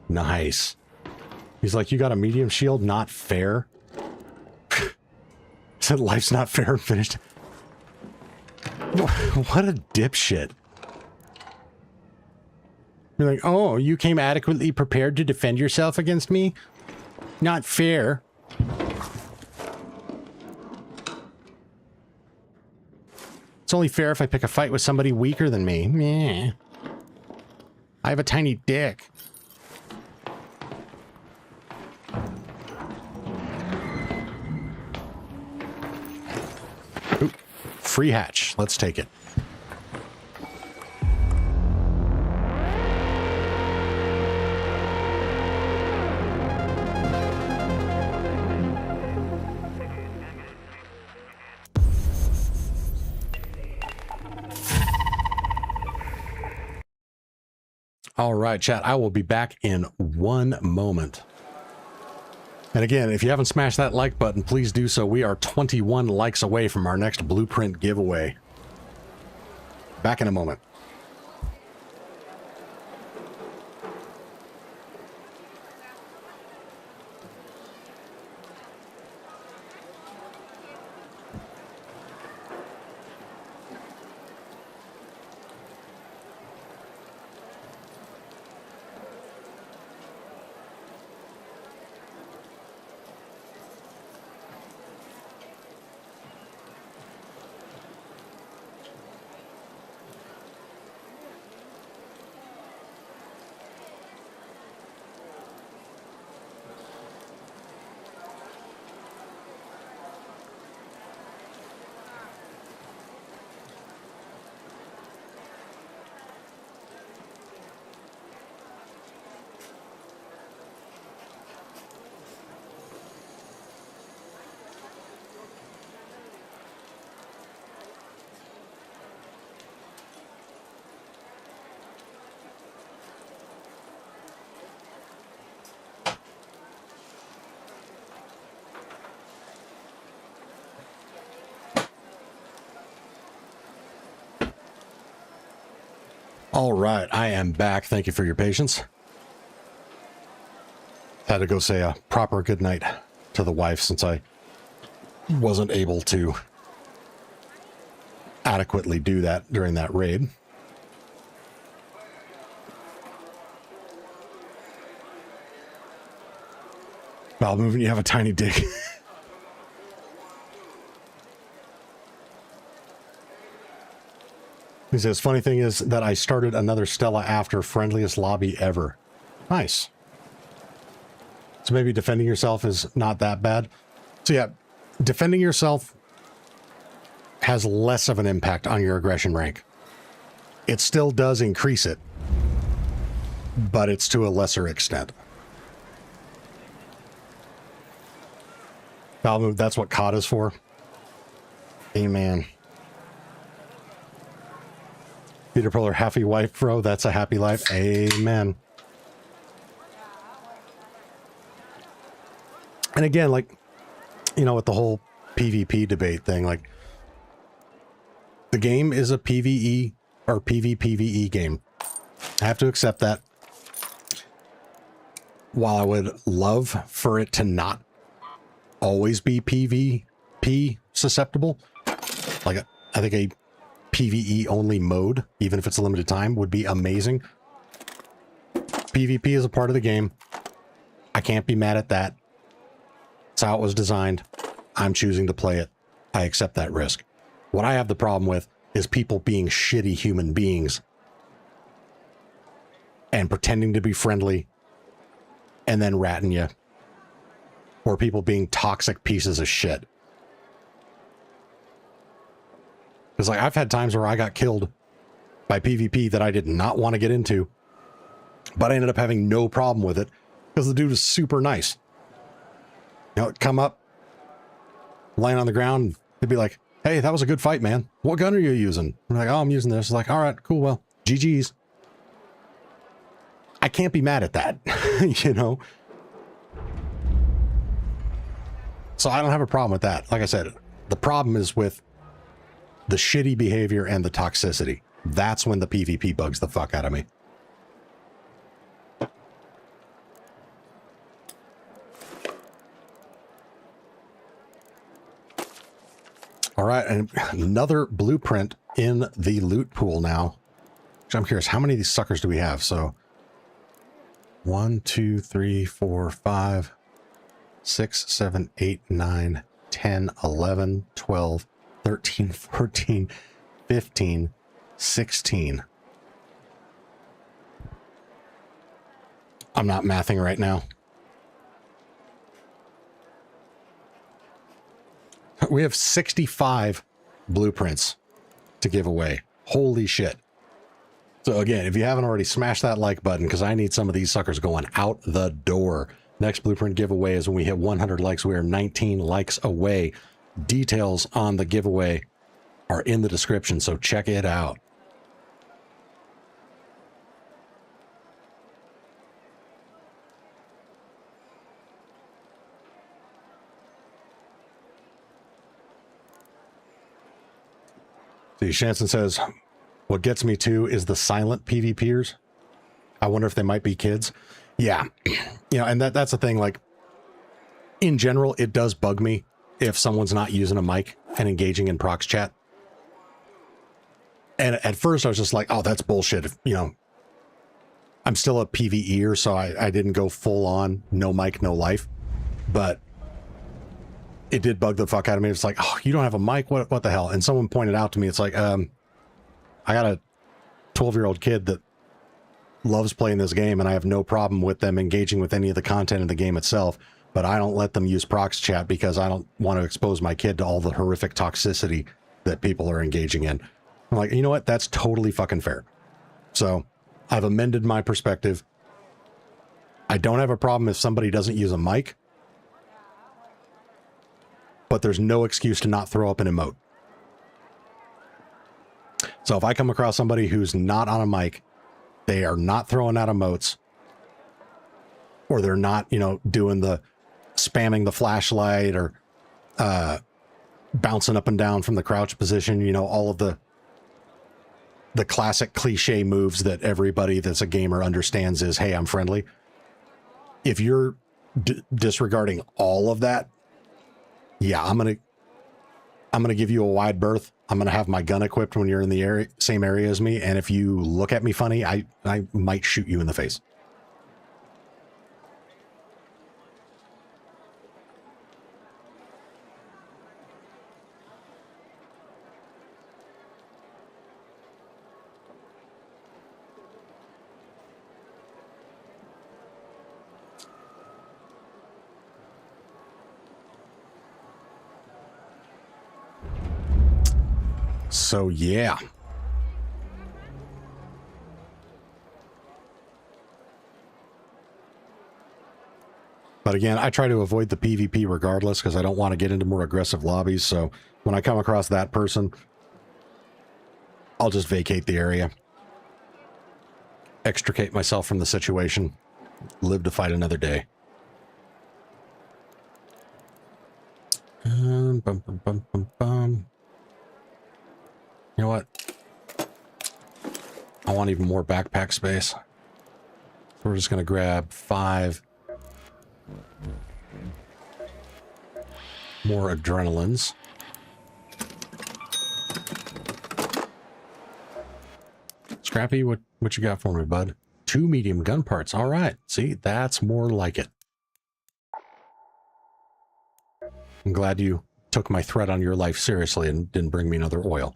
Nice. He's like, you got a medium shield? Not fair. Said life's not fair and finished. What a dipshit. You're like, oh, you came adequately prepared to defend yourself against me? Not fair. It's only fair if I pick a fight with somebody weaker than me. Yeah. I have a tiny dick. Ooh, free hatch. Let's take it. All right, chat, I will be back in 1 moment. And again, if you haven't smashed that like button, please do so. We are 21 likes away from our next blueprint giveaway. Back in a moment. All right, I am back. Thank you for your patience. Had to go say a proper good night to the wife since I wasn't able to adequately do that during that raid. Bowel movement, you have a tiny dick. He says, funny thing is that I started another Stella after friendliest lobby ever. Nice. So maybe defending yourself is not that bad. So yeah, defending yourself has less of an impact on your aggression rank. It still does increase it, but it's to a lesser extent. That's what COD is for. Amen. Peter Proler, happy wife, bro. That's a happy life. Amen. And again, like, you know, with the whole PvP debate thing, like, the game is a PvE or PvPvE game. I have to accept that. While I would love for it to not always be PvP susceptible, like, I think a PvE only mode, even if it's a limited time, would be amazing. PvP is a part of the game. I can't be mad at that. It's how it was designed. I'm choosing to play it. I accept that risk. What I have the problem with is people being shitty human beings and pretending to be friendly and then ratting you, or people being toxic pieces of shit. Because, like, I've had times where I got killed by PvP that I did not want to get into, but I ended up having no problem with it because the dude was super nice. You know, come up, laying on the ground, they'd be like, hey, that was a good fight, man. What gun are you using? I'm like, oh, I'm using this. It's like, all right, cool, well, GG's. I can't be mad at that, you know? So I don't have a problem with that. Like I said, the problem is with the shitty behavior and the toxicity. That's when the PvP bugs the fuck out of me. All right, and another blueprint in the loot pool now. I'm curious, how many of these suckers do we have? So 1, 2, 3, 4, 5, 6, 7, 8, 9, 10, 11, 12, 13, 14, 15, 16. I'm not mathing right now. We have 65 blueprints to give away. Holy shit. So again, if you haven't already, smash that like button because I need some of these suckers going out the door. Next blueprint giveaway is when we hit 100 likes. We are 19 likes away. Details on the giveaway are in the description, so check it out. See, Shanson says, what gets me too is the silent PvPers. I wonder if they might be kids. Yeah. You know, and that's the thing, like, in general, it does bug me if someone's not using a mic and engaging in prox chat. And at first I was just like, oh, that's bullshit. If, you know, I'm still a PvEer, so I didn't go full on, no mic, no life. But it did bug the fuck out of me. It's like, oh, you don't have a mic? What the hell? And someone pointed out to me, it's like, I got a 12-year-old kid that loves playing this game, and I have no problem with them engaging with any of the content in the game itself, but I don't let them use prox chat because I don't want to expose my kid to all the horrific toxicity that people are engaging in. I'm like, you know what? That's totally fucking fair. So I've amended my perspective. I don't have a problem if somebody doesn't use a mic, but there's no excuse to not throw up an emote. So if I come across somebody who's not on a mic, they are not throwing out emotes, or they're not, you know, doing the spamming the flashlight or bouncing up and down from the crouch position, you know, all of the the classic cliche moves that everybody that's a gamer understands is, hey, I'm friendly. If you're disregarding all of that, yeah, I'm gonna give you a wide berth. I'm gonna have my gun equipped when you're in the same area as me, and if you look at me funny, I might shoot you in the face. So, yeah. But again, I try to avoid the PvP regardless because I don't want to get into more aggressive lobbies. So when I come across that person, I'll just vacate the area. Extricate myself from the situation. Live to fight another day. Bum, bum, bum, bum, bum. You know what? I want even more backpack space. So we're just going to grab 5 more adrenalines. Scrappy, what you got for me, bud? 2 medium gun parts. All right. See, that's more like it. I'm glad you took my threat on your life seriously and didn't bring me another oil.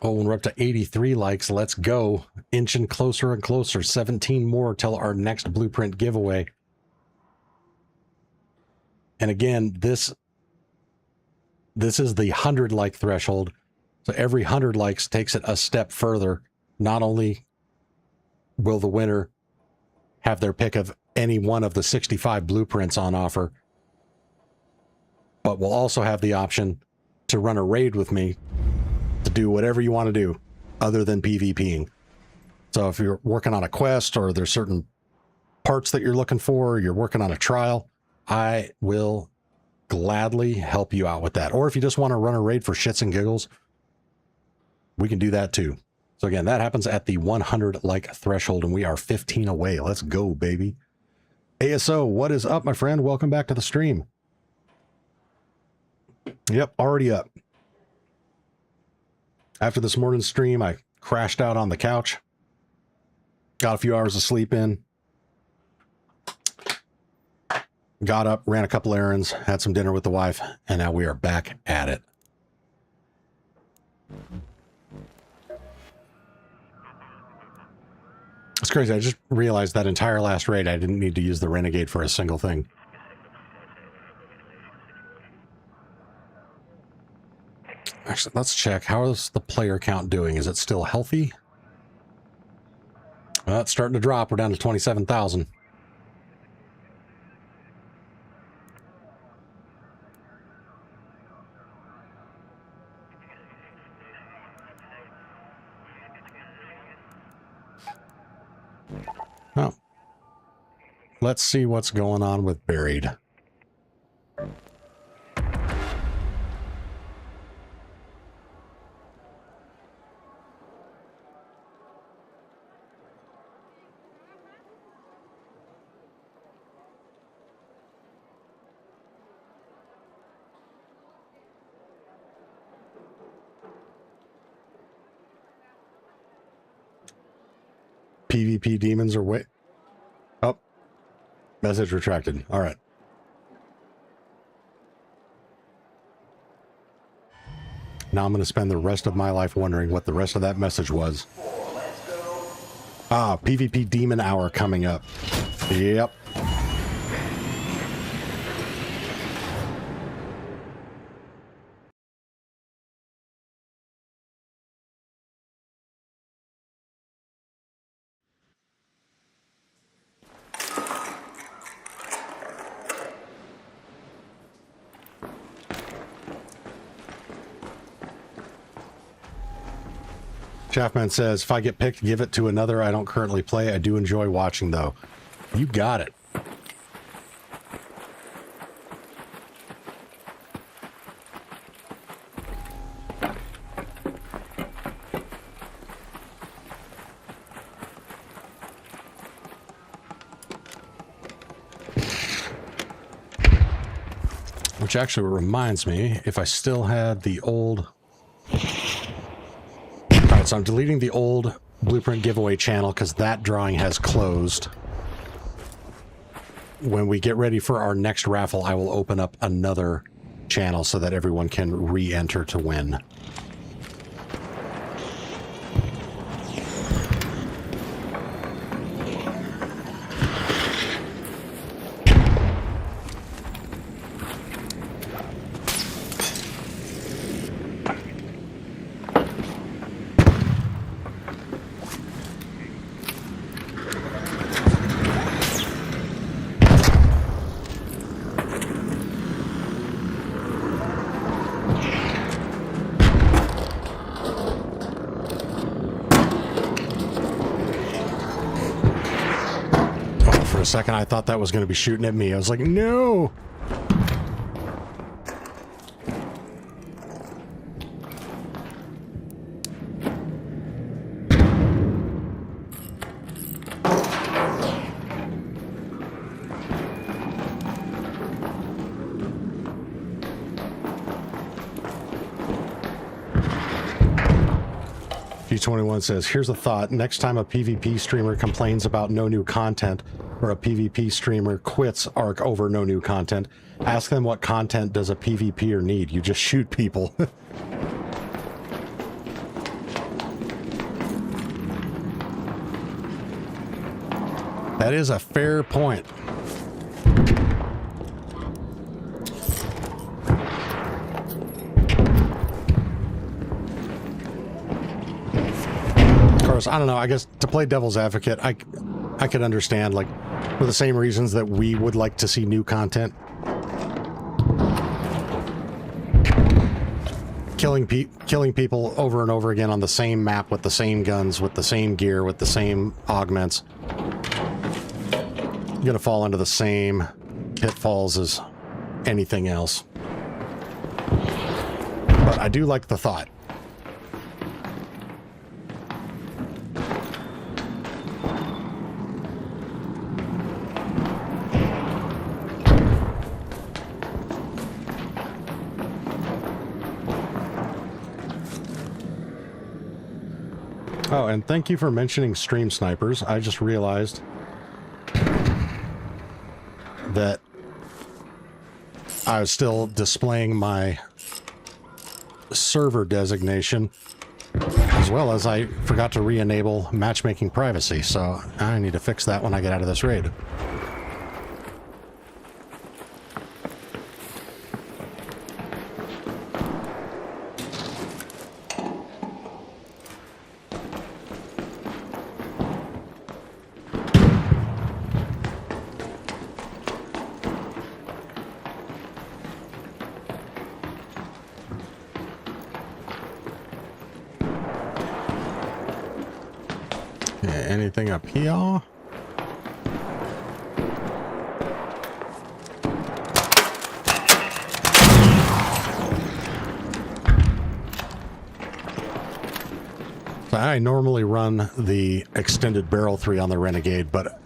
Oh, and we're up to 83 likes. Let's go. Inching closer and closer. 17 more till our next blueprint giveaway. And again, this is the 100 like threshold. So every 100 likes takes it a step further. Not only will the winner have their pick of any one of the 65 blueprints on offer, but we'll also have the option to run a raid with me to do whatever you want to do other than PvPing. So if you're working on a quest or there's certain parts that you're looking for, or you're working on a trial, I will gladly help you out with that. Or if you just want to run a raid for shits and giggles, we can do that too. So again, that happens at the 100 like threshold, and we are 15 away. Let's go, baby. ASO, what is up, my friend? Welcome back to the stream. Yep, already up. After this morning's stream, I crashed out on the couch, got a few hours of sleep in, got up, ran a couple errands, had some dinner with the wife, and now we are back at it. It's crazy. I just realized that entire last raid, I didn't need to use the Renegade for a single thing. Actually, let's check. How is the player count doing? Is it still healthy? Well, it's starting to drop. We're down to 27,000. Oh. Let's see what's going on with Buried. PvP demons are way... Oh. Message retracted. All right. Now I'm going to spend the rest of my life wondering what the rest of that message was. Ah, PvP demon hour coming up. Yep. Shaftman says, if I get picked, give it to another I don't currently play. I do enjoy watching, though. You got it. Which actually reminds me, if I still had the old... Alright, so I'm deleting the old Blueprint giveaway channel because that drawing has closed. When we get ready for our next raffle, I will open up another channel so that everyone can re-enter to win. For a second, I thought that was going to be shooting at me. I was like, no! G21 says, here's a thought. Next time a PvP streamer complains about no new content, or a PvP streamer quits ARC over no new content, ask them what content does a PvPer need. You just shoot people. That is a fair point. Of course, I don't know. I guess to play devil's advocate, I could understand, like, for the same reasons that we would like to see new content. Killing people over and over again on the same map with the same guns, with the same gear, with the same augments. You're gonna fall into the same pitfalls as anything else. But I do like the thought. Oh, and thank you for mentioning stream snipers. I just realized that I was still displaying my server designation, as well as I forgot to re-enable matchmaking privacy, so I need to fix that when I get out of this raid. Anything up here? So I normally run the extended barrel 3 on the Renegade, but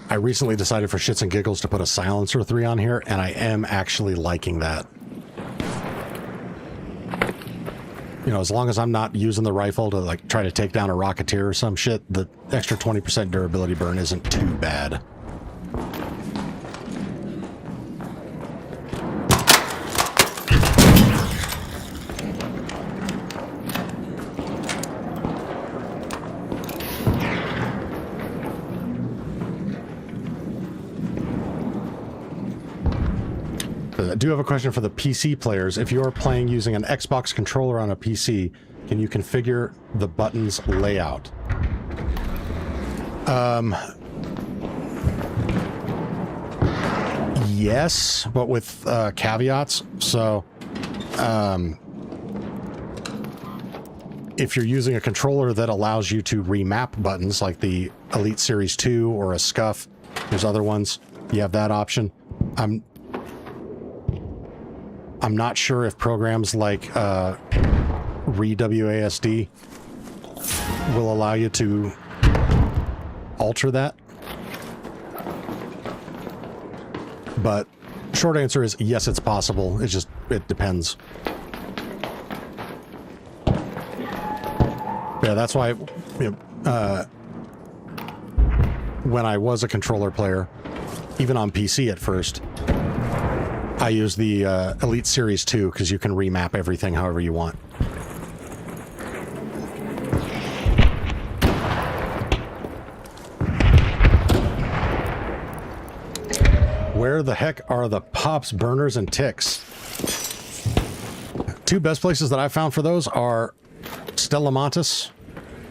I recently decided for shits and giggles to put a silencer 3 on here, and I am actually liking that. You know, as long as I'm not using the rifle to, like, try to take down a Rocketeer or some shit, the extra 20% durability burn isn't too bad. I do have a question for the PC players. If you're playing using an Xbox controller on a PC, can you configure the buttons layout? Yes, but with caveats. So, if you're using a controller that allows you to remap buttons like the Elite Series 2 or a SCUF, there's other ones, you have that option. I'm not sure if programs like ReWASD will allow you to alter that. But short answer is yes, it's possible. It depends. Yeah, that's why when I was a controller player, even on PC at first, I used the Elite Series 2 because you can remap everything however you want. Where the heck are the pops, burners, and ticks? Two best places that I found for those are Stella Montis,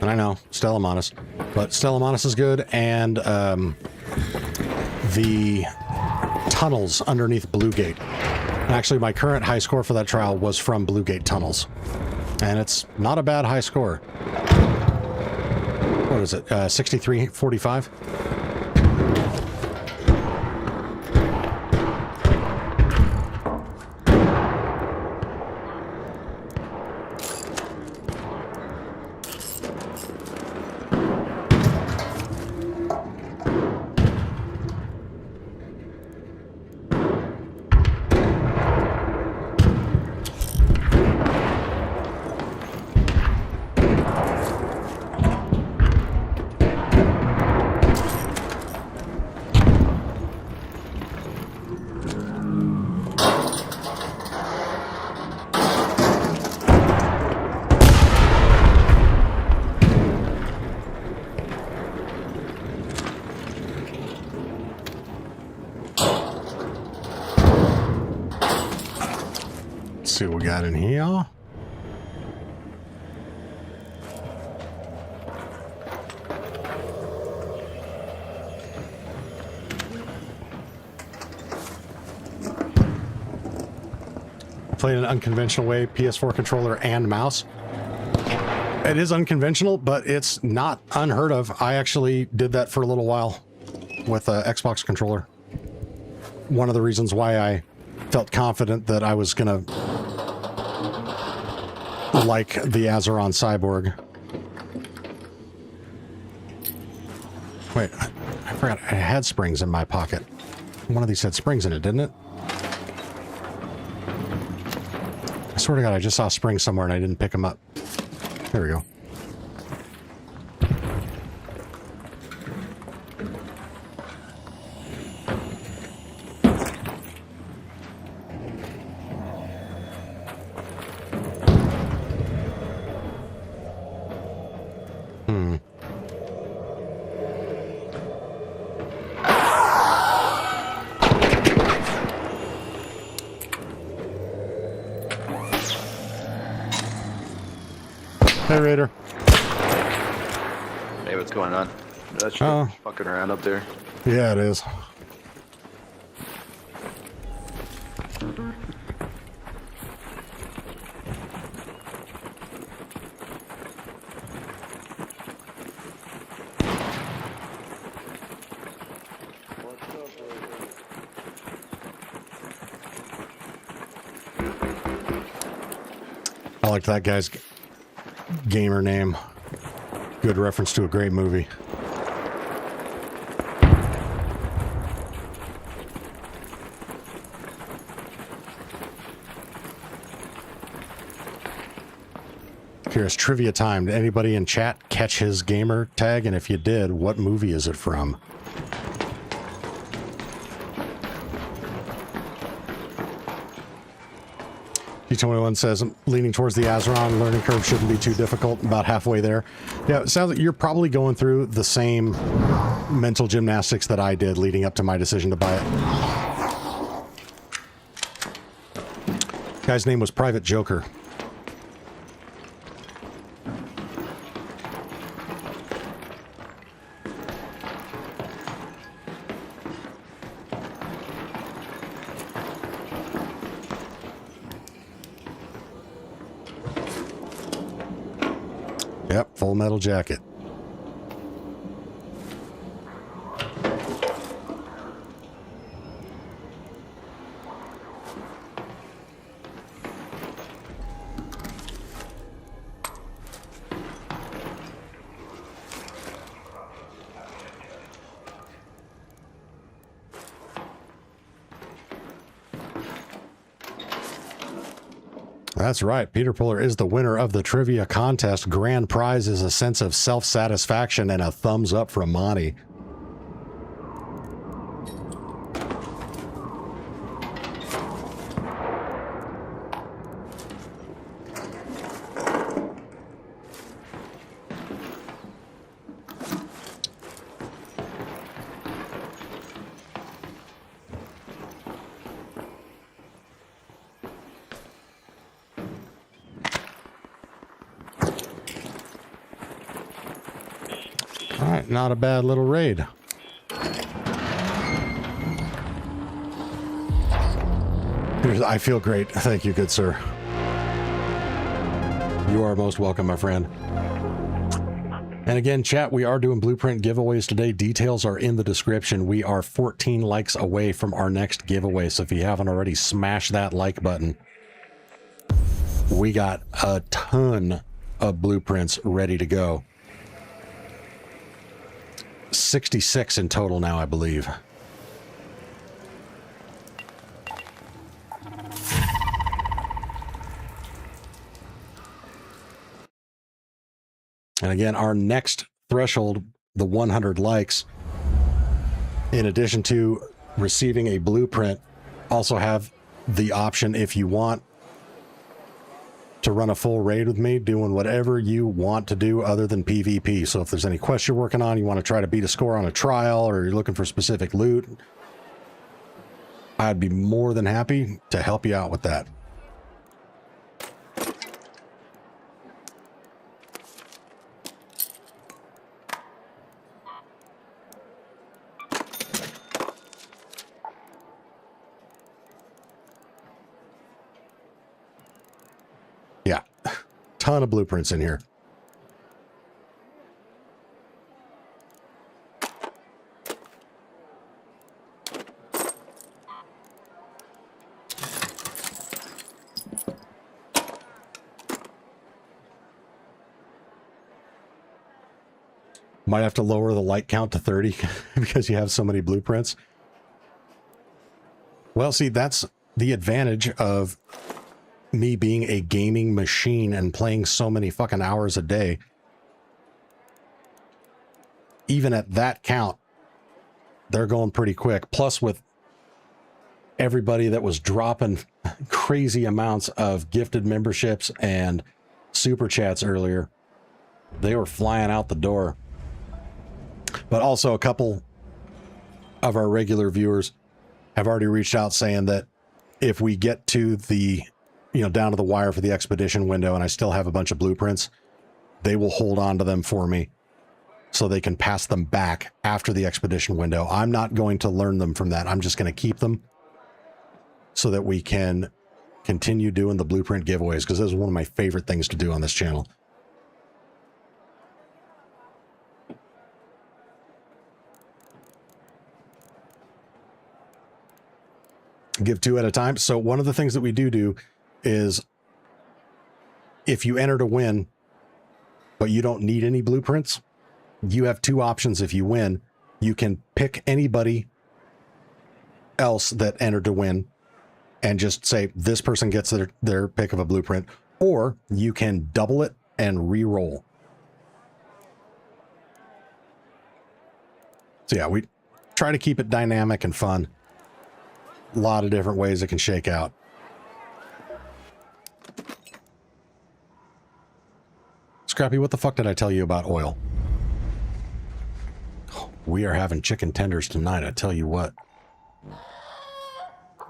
and I know Stella Montis, but Stella Montis is good, and the tunnels underneath Blue Gate. And actually, my current high score for that trial was from Blue Gate tunnels, and it's not a bad high score. What is it? 63.45. See what we got in here. Played an unconventional way, PS4 controller and mouse. It is unconventional, but it's not unheard of. I actually did that for a little while with an Xbox controller. One of the reasons why I felt confident that I was gonna like the Azeron Cyborg. Wait, I forgot I had springs in my pocket. One of these had springs in it, didn't it? I swear to God, I just saw springs somewhere and I didn't pick them up. There we go. Hey, Raider. Hey, what's going on? That's fucking around up there. Yeah, it is. I liked that guy's gamer name. Good reference to a great movie. Here's trivia time. Did anybody in chat catch his gamer tag? And if you did, what movie is it from? D21 says, I'm leaning towards the Azeron. Learning curve shouldn't be too difficult. About halfway there. Yeah, it sounds like you're probably going through the same mental gymnastics that I did leading up to my decision to buy it. Guy's name was Private Joker. Full Metal Jacket. That's right. Peter Puller is the winner of the trivia contest. Grand prize is a sense of self-satisfaction and a thumbs up from Monty. Not a bad little raid. I feel great. Thank you, good sir. You are most welcome, my friend. And again, chat, we are doing blueprint giveaways today. Details are in the description. We are 14 likes away from our next giveaway. So if you haven't already, smash that like button. We got a ton of blueprints ready to go. 66 in total now, I believe. And again, our next threshold, the 100 likes, in addition to receiving a blueprint, also have the option, if you want, to run a full raid with me, doing whatever you want to do other than PvP. So if there's any quest you're working on, you want to try to beat a score on a trial, or you're looking for specific loot, I'd be more than happy to help you out with that. Yeah, ton of blueprints in here. Might have to lower the light count to 30 because you have so many blueprints. Well, see, that's the advantage of me being a gaming machine and playing so many fucking hours a day. Even at that count, they're going pretty quick. Plus, with everybody that was dropping crazy amounts of gifted memberships and super chats earlier, they were flying out the door. But also a couple of our regular viewers have already reached out saying that if we get to the, down to the wire for the expedition window and I still have a bunch of blueprints, they will hold on to them for me so they can pass them back after the expedition window. I'm not going to learn them from that. I'm just going to keep them so that we can continue doing the blueprint giveaways, because this is one of my favorite things to do on this channel. Give 2 at a time. So one of the things that we do is, if you enter to win, but you don't need any blueprints, you have 2 options. If you win, you can pick anybody else that entered to win and just say this person gets their pick of a blueprint, or you can double it and re-roll. So yeah, we try to keep it dynamic and fun. A lot of different ways it can shake out. Scrappy, what the fuck did I tell you about oil? We are having chicken tenders tonight, I tell you what.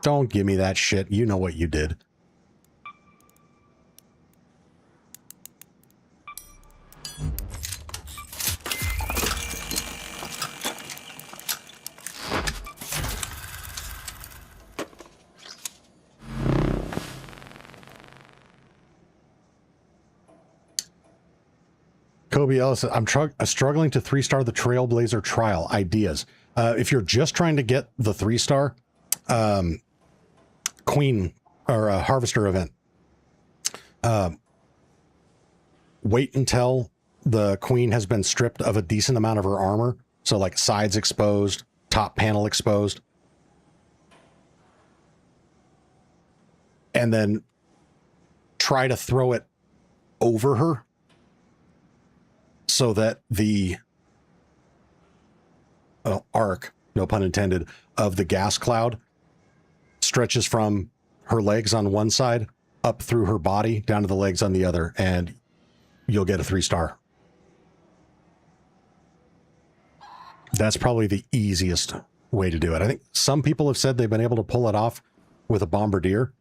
Don't give me that shit. You know what you did. Kobe Ellis, I'm struggling to 3-star the Trailblazer trial. Ideas. If you're just trying to get the 3-star Queen or Harvester event, wait until the Queen has been stripped of a decent amount of her armor. So like sides exposed, top panel exposed. And then try to throw it over her so that the arc, no pun intended, of the gas cloud stretches from her legs on one side up through her body down to the legs on the other, and you'll get a 3-star. That's probably the easiest way to do it. I think some people have said they've been able to pull it off with a bombardier,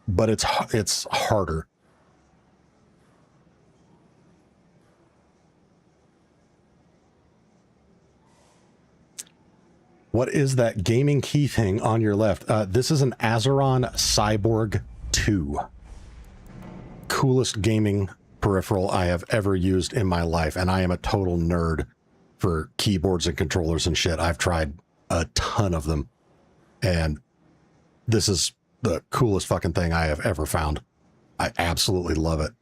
but it's harder. What is that gaming key thing on your left? This is an Azeron Cyborg 2. Coolest gaming peripheral I have ever used in my life, and I am a total nerd for keyboards and controllers and shit. I've tried a ton of them, and this is the coolest fucking thing I have ever found. I absolutely love it.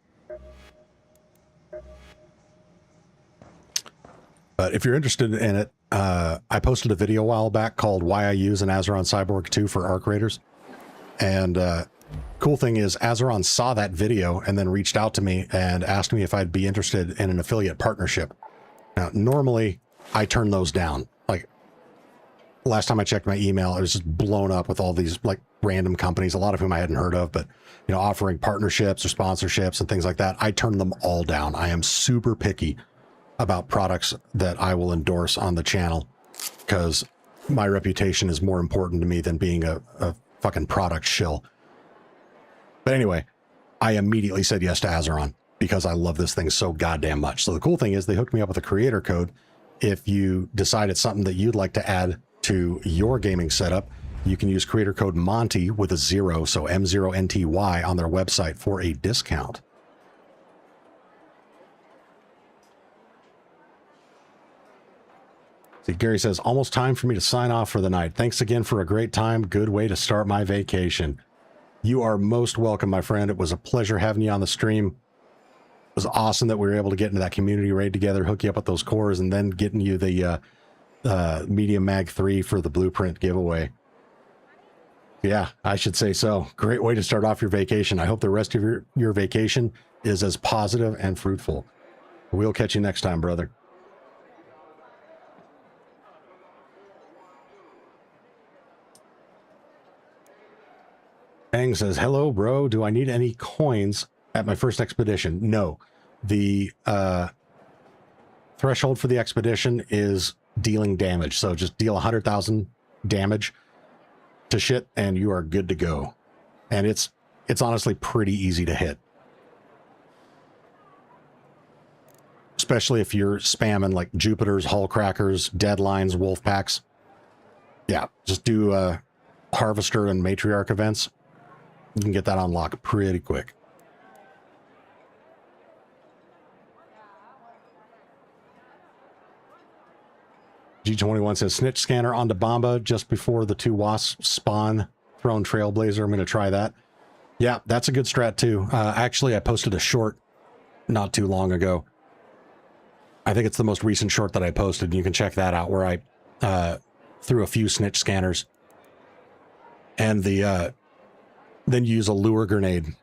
But if you're interested in it, I posted a video a while back called Why I Use an Azeron Cyborg 2 for Arc Raiders. And cool thing is Azeron saw that video and then reached out to me and asked me if I'd be interested in an affiliate partnership. Now, normally I turn those down. Like last time I checked my email, it was just blown up with all these like random companies, a lot of whom I hadn't heard of, but you know, offering partnerships or sponsorships and things like that. I turn them all down. I am super picky about products that I will endorse on the channel because my reputation is more important to me than being a fucking product shill. But anyway, I immediately said yes to Azeron because I love this thing so goddamn much. So the cool thing is they hooked me up with a creator code. If you decide it's something that you'd like to add to your gaming setup, you can use creator code Monty with a 0, so M0NTY on their website for a discount. See, Gary says, almost time for me to sign off for the night. Thanks again for a great time. Good way to start my vacation. You are most welcome, my friend. It was a pleasure having you on the stream. It was awesome that we were able to get into that community raid together, hook you up with those cores, and then getting you the Medium Mag 3 for the Blueprint giveaway. Yeah, I should say so. Great way to start off your vacation. I hope the rest of your vacation is as positive and fruitful. We'll catch you next time, brother. Bang says, hello, bro. Do I need any coins at my first expedition? No. The threshold for the expedition is dealing damage. So just deal 100,000 damage to shit and you are good to go. And it's honestly pretty easy to hit. Especially if you're spamming like Jupiters, Hull Crackers, Deadlines, Wolf Packs. Yeah, just do Harvester and Matriarch events. You can get that unlocked pretty quick. G21 says, snitch scanner onto Bomba just before the 2 wasps spawn. Thrown Trailblazer. I'm going to try that. Yeah, that's a good strat too. Actually, I posted a short not too long ago. I think it's the most recent short that I posted. You can check that out where I threw a few snitch scanners. And then use a lure grenade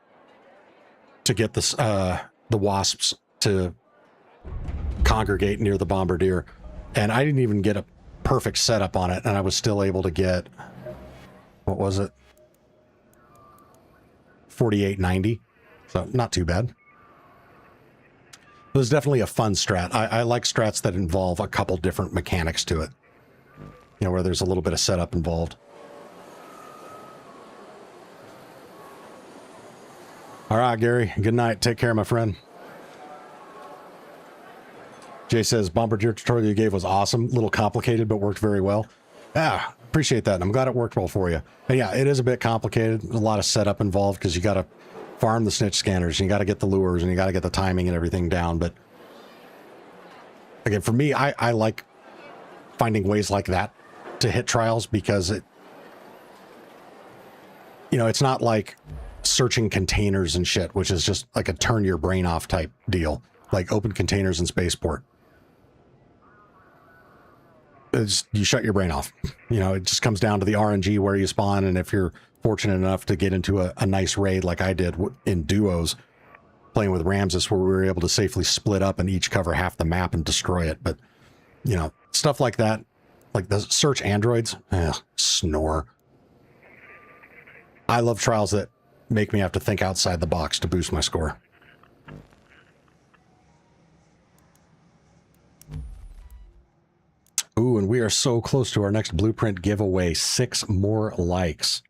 to get the wasps to congregate near the bombardier. And I didn't even get a perfect setup on it, and I was still able to get, what was it? 4890. So not too bad. It was definitely a fun strat. I like strats that involve a couple different mechanics to it. You know, where there's a little bit of setup involved. All right, Gary. Good night. Take care, my friend. Jay says, Bombardier tutorial you gave was awesome. A little complicated, but worked very well. Yeah, appreciate that. And I'm glad it worked well for you. And yeah, it is a bit complicated. There's a lot of setup involved because you got to farm the snitch scanners, and you got to get the lures, and you got to get the timing and everything down. But again, for me, I like finding ways like that to hit trials, because it, you know, it's not like searching containers and shit, which is just like a turn your brain off type deal, like open containers in spaceport. You shut your brain off. You know, it just comes down to the RNG where you spawn, and if you're fortunate enough to get into a nice raid like I did in duos, playing with Ramses, where we were able to safely split up and each cover half the map and destroy it. But, you know, stuff like that, like the search androids, snore. I love trials that make me have to think outside the box to boost my score. Ooh, and we are so close to our next Blueprint giveaway. 6 more likes.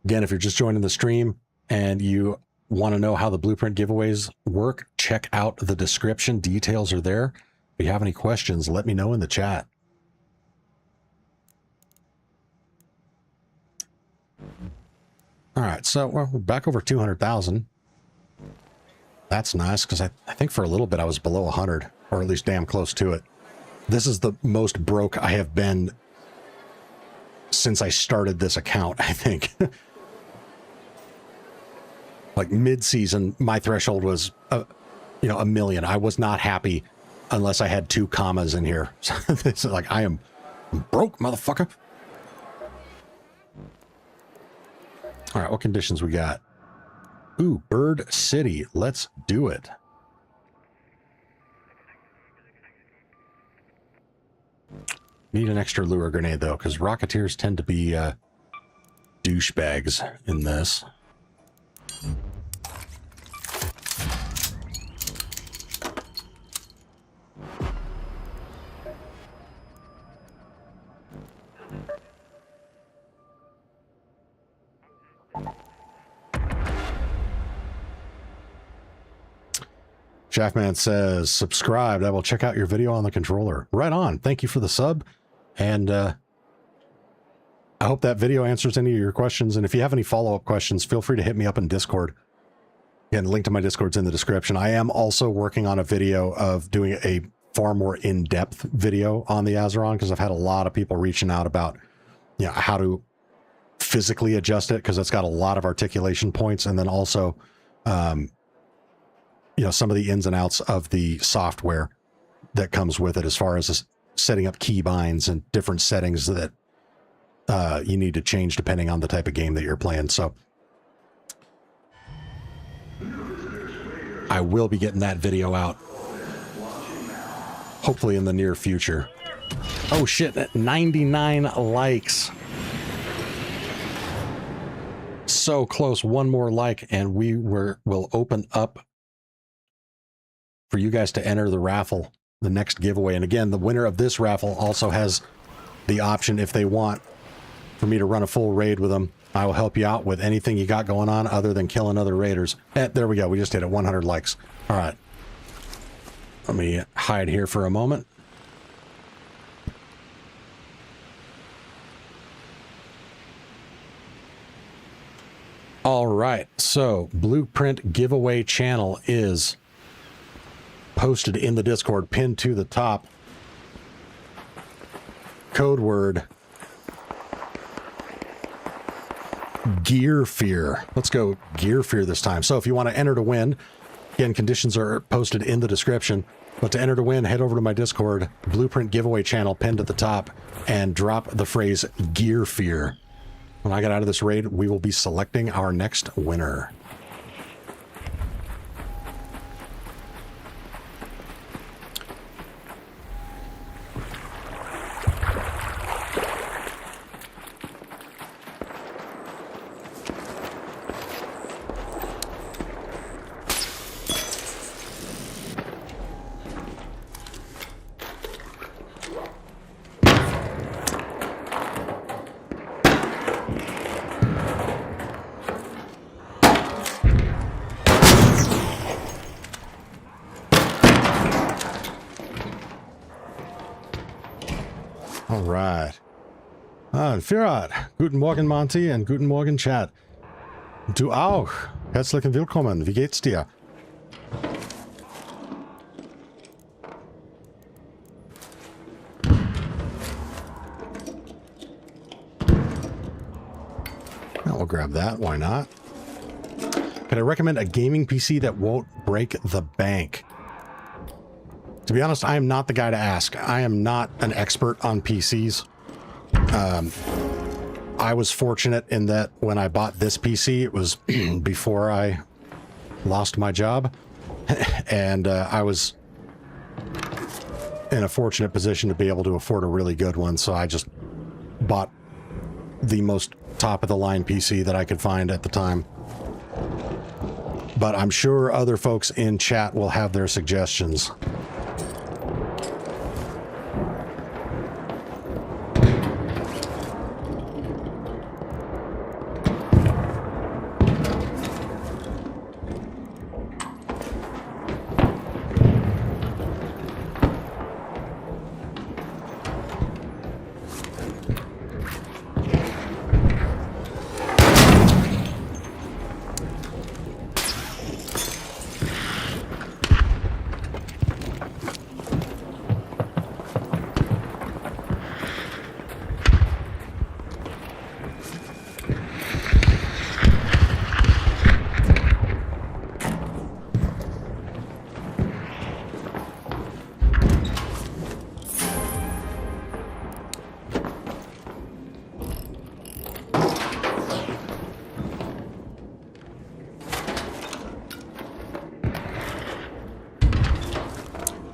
Again, if you're just joining the stream and you want to know how the Blueprint giveaways work, check out the description. Details are there. If you have any questions, let me know in the chat. All right, so we're back over 200,000. That's nice, because I think for a little bit I was below 100, or at least damn close to it. This is the most broke I have been since I started this account, I think. Like mid-season, my threshold was, you know, 1 million. I was not happy unless I had 2 commas in here. So this is like, I am broke, motherfucker. All right, what conditions we got? Ooh, Bird City. Let's do it. Need an extra lure grenade, though, because Rocketeers tend to be douchebags in this. Shaftman says, subscribed. I will check out your video on the controller. Right on. Thank you for the sub. And I hope that video answers any of your questions. And if you have any follow-up questions, feel free to hit me up in Discord. Again, link to my Discord's in the description. I am also working on a video of doing a far more in-depth video on the Azeron, because I've had a lot of people reaching out about, you know, how to physically adjust it, because it's got a lot of articulation points. And then also, you know, some of the ins and outs of the software that comes with it, as far as setting up key binds and different settings that you need to change depending on the type of game that you're playing. So I will be getting that video out hopefully in the near future. Oh shit, 99 likes. So close. One more like and we'll open up for you guys to enter the raffle, the next giveaway. And again, the winner of this raffle also has the option, if they want, for me to run a full raid with them. I will help you out with anything you got going on other than killing other raiders. There we go. We just hit it. 100 likes. All right. Let me hide here for a moment. All right. So Blueprint giveaway channel is posted in the Discord, pinned to the top. Code word Gear Fear. Let's go Gear Fear this time. So if you want to enter to win, again, conditions are posted in the description, but to enter to win, head over to my Discord, Blueprint giveaway channel pinned at the top, and drop the phrase Gear Fear. When I get out of this raid, we will be selecting our next winner. All right. Firat, guten Morgen, Monty, and guten Morgen, Chat. Du auch. Herzlichen willkommen. Wie geht's dir? We'll grab that. Why not? Can I recommend a gaming PC that won't break the bank? To be honest, I am not the guy to ask. I am not an expert on PCs. I was fortunate in that when I bought this PC, it was before I lost my job. And I was in a fortunate position to be able to afford a really good one. So I just bought the most top-of-the-line PC that I could find at the time. But I'm sure other folks in chat will have their suggestions.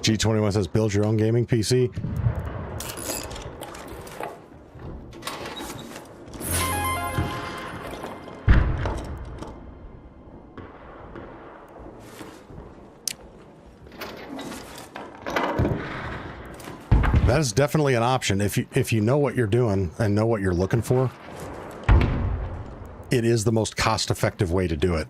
G21 says build your own gaming PC. That is definitely an option. If you know what you're doing and know what you're looking for, it is the most cost-effective way to do it.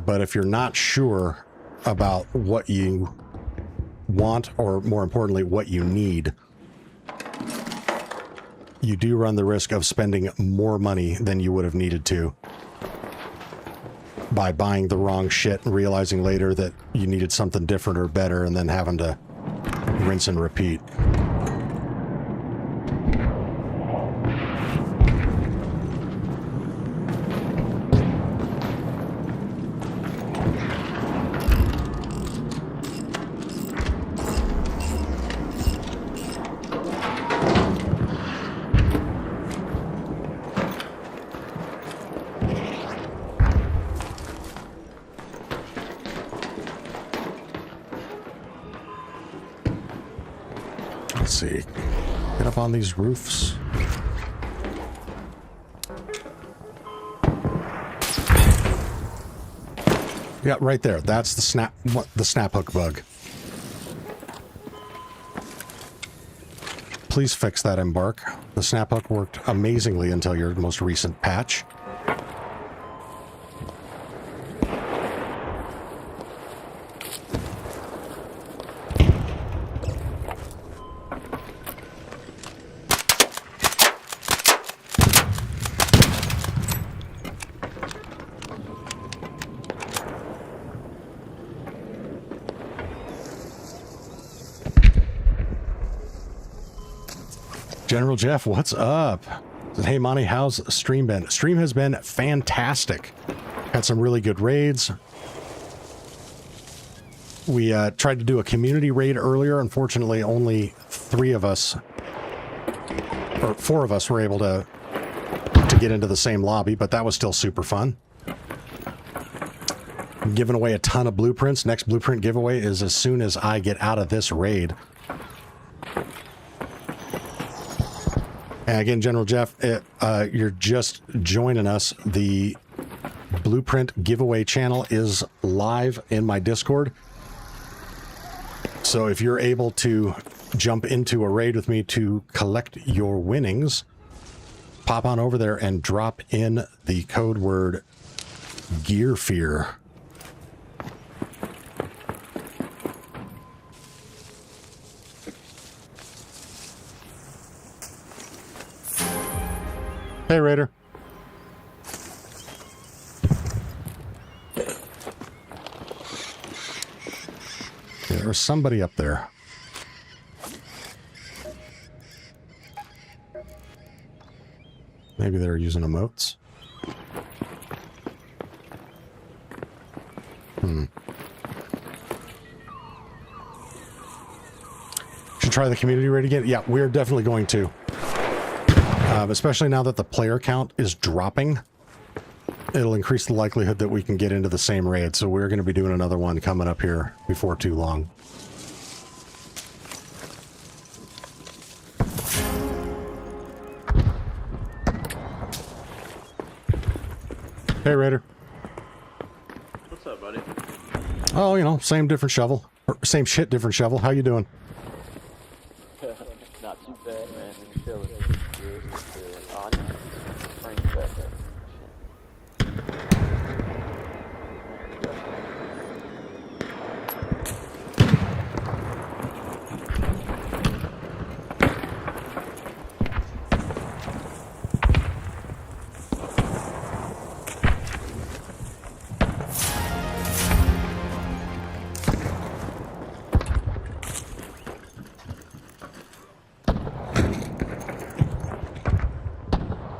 But if you're not sure about what you want, or more importantly, what you need, you do run the risk of spending more money than you would have needed to by buying the wrong shit and realizing later that you needed something different or better and then having to rinse and repeat. Let's see. Get up on these roofs. Yeah, right there. That's the snap hook bug. Please fix that, Embark. The snap hook worked amazingly until your most recent patch. General Jeff, what's up? Says, hey, Monty, how's stream been? Stream has been fantastic. Had some really good raids. We tried to do a community raid earlier. Unfortunately, only 4 of us were able to get into the same lobby, but that was still super fun. I'm giving away a ton of blueprints. Next blueprint giveaway is as soon as I get out of this raid. And again, General Jeff, you're just joining us. The Blueprint giveaway channel is live in my Discord. So if you're able to jump into a raid with me to collect your winnings, pop on over there and drop in the code word Gear Fear. Hey, Raider. There's somebody up there. Maybe they're using emotes. Should try the community raid again? Yeah, we're definitely going to. Especially now that the player count is dropping. It'll increase the likelihood that we can get into the same raid. So we're going to be doing another one coming up here before too long. Hey, Raider. What's up, buddy? Oh, you know, same different shovel. Or same shit, different shovel. How you doing? Not too bad, man. I'm chilling. On Frank's back there.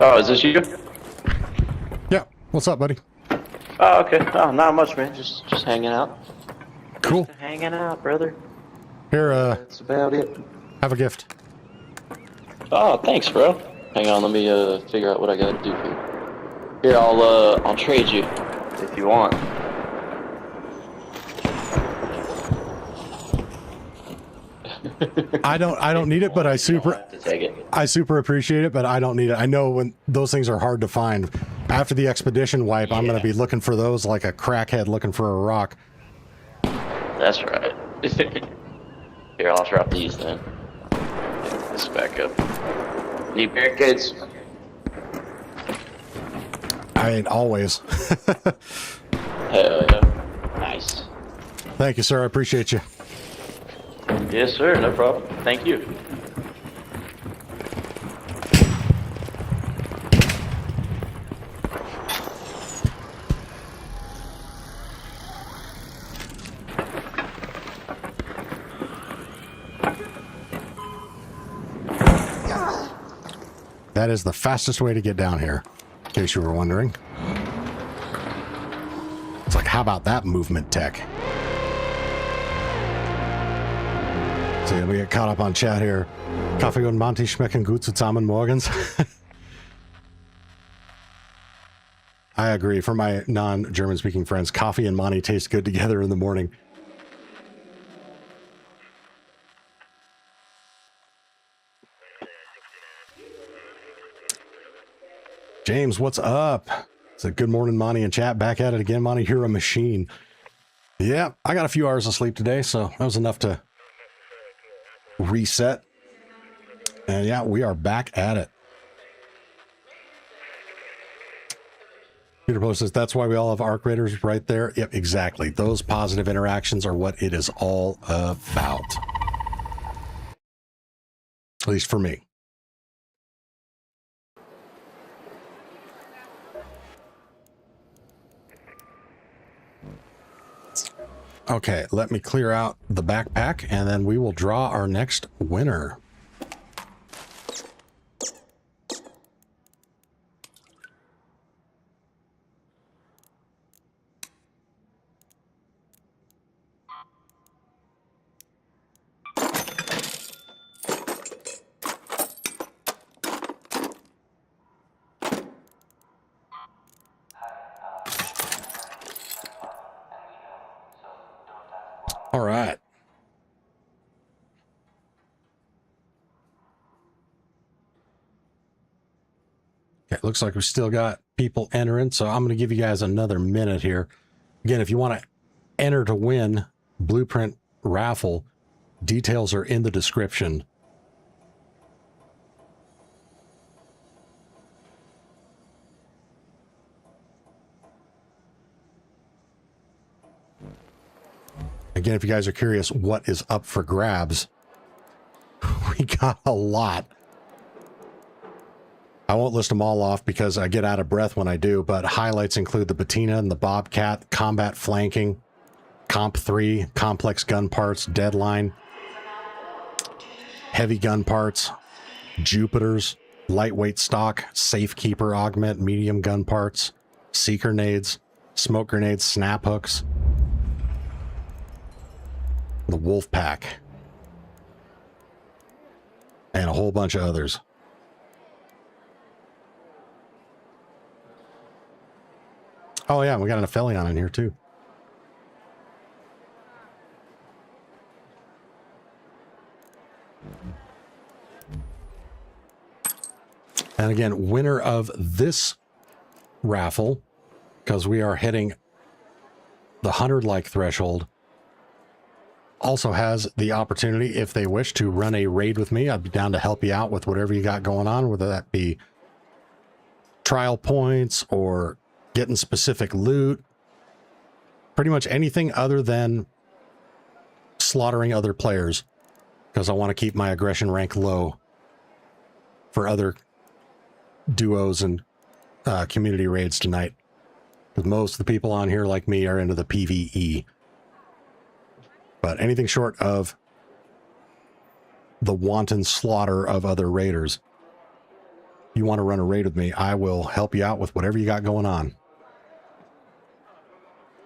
Oh, is this you? Yeah. What's up, buddy? Oh, okay. Oh, not much, man. Just hanging out. Cool. Just hanging out, brother. Here, That's about it. have a gift. Oh, thanks, bro. Hang on, let me figure out what I gotta do here. Here, I'll trade you if you want. I don't need it, but I super appreciate it, but I don't need it. I know when those things are hard to find. After the expedition wipe, I'm going to be looking for those like a crackhead looking for a rock. That's right. Here, I'll drop these then. Get this back up. Need barricades? I ain't always. Hell yeah. Nice. Thank you, sir. I appreciate you. Yes, sir. No problem. Thank you. That is the fastest way to get down here, in case you were wondering. It's like, how about that movement tech? So we get caught up on chat here. Kaffee und Monty schmecken gut zusammen morgens. I agree. For my non-German speaking friends, coffee and Monty taste good together in the morning. James, what's up? It's a good morning, Monty in chat. Back at it again, Monty. You're a machine. Yeah, I got a few hours of sleep today, so that was enough to reset. And yeah, we are back at it. Peter Post says, that's why we all have arc raiders right there. Yep, exactly. Those positive interactions are what it is all about. At least for me. Okay, let me clear out the backpack and then we will draw our next winner. All right. Okay, it looks like we still got people entering, so I'm going to give you guys another minute here. Again, if you want to enter to win Blueprint raffle, details are in the description. Again, if you guys are curious what is up for grabs, we got a lot. I won't list them all off because I get out of breath when I do, but highlights include the Patina and the Bobcat, combat flanking, Comp 3, complex gun parts, Deadline, heavy gun parts, Jupiters, lightweight stock, Safekeeper augment, medium gun parts, Seeker nades, smoke grenades, snap hooks, the Wolf Pack, and a whole bunch of others. Oh yeah, we got an Aphelion in here too. And again, winner of this raffle, because we are hitting the 100-like threshold, also has the opportunity, if they wish, to run a raid with me. I'd be down to help you out with whatever you got going on, whether that be trial points or getting specific loot. Pretty much anything other than slaughtering other players, because I want to keep my aggression rank low for other duos and community raids tonight. Because most of the people on here, like me, are into the PvE. But anything short of the wanton slaughter of other raiders, you want to run a raid with me, I will help you out with whatever you got going on.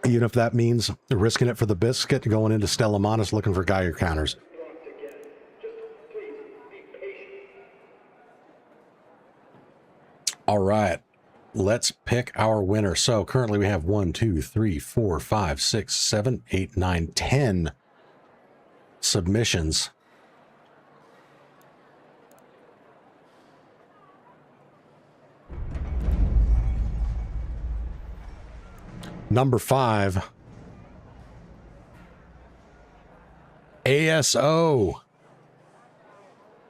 Even if that means risking it for the biscuit, going into Stella Maris looking for Geiger counters. All right, let's pick our winner. So currently we have 1, 2, 3, 4, 5, 6, 7, 8, 9, 10 submissions. Number 5, ASO.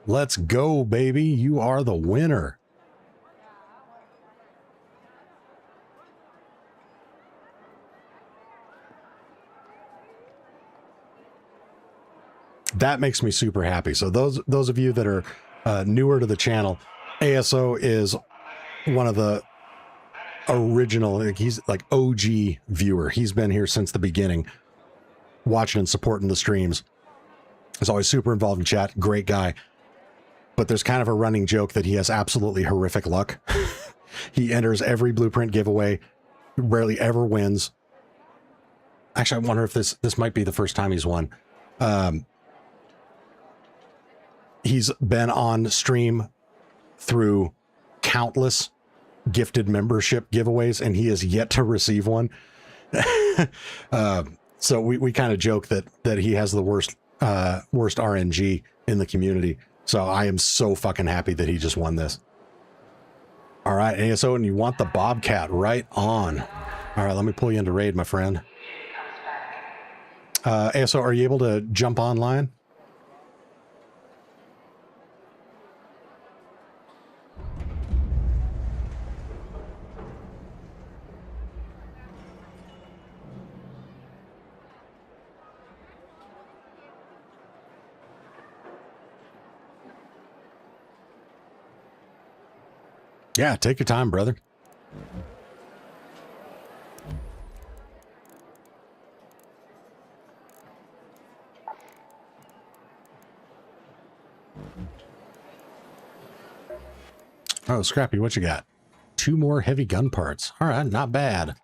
Let's go, baby. You are the winner. That makes me super happy. So those of you that are newer to the channel, ASO is one of the original, he's like OG viewer. He's been here since the beginning, watching and supporting the streams. He's always super involved in chat. Great guy. But there's kind of a running joke that he has absolutely horrific luck. He enters every Blueprint giveaway, rarely ever wins. Actually, I wonder if this might be the first time he's won. He's been on stream through countless gifted membership giveaways, and he has yet to receive one. So we kind of joke that he has the worst RNG in the community. So I am so fucking happy that he just won this. All right, ASO, and you want the Bobcat, right on. All right, let me pull you into raid, my friend. ASO, are you able to jump online? Yeah, take your time, brother. Oh, Scrappy, what you got? 2 more heavy gun parts. All right, not bad.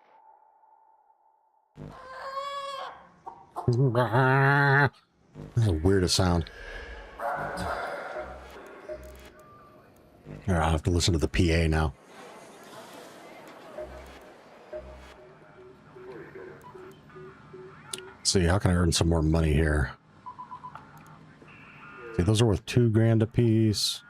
That's the weirdest sound. All right, I'll have to listen to the PA now. Let's see, how can I earn some more money here? See, those are worth $2 grand a piece.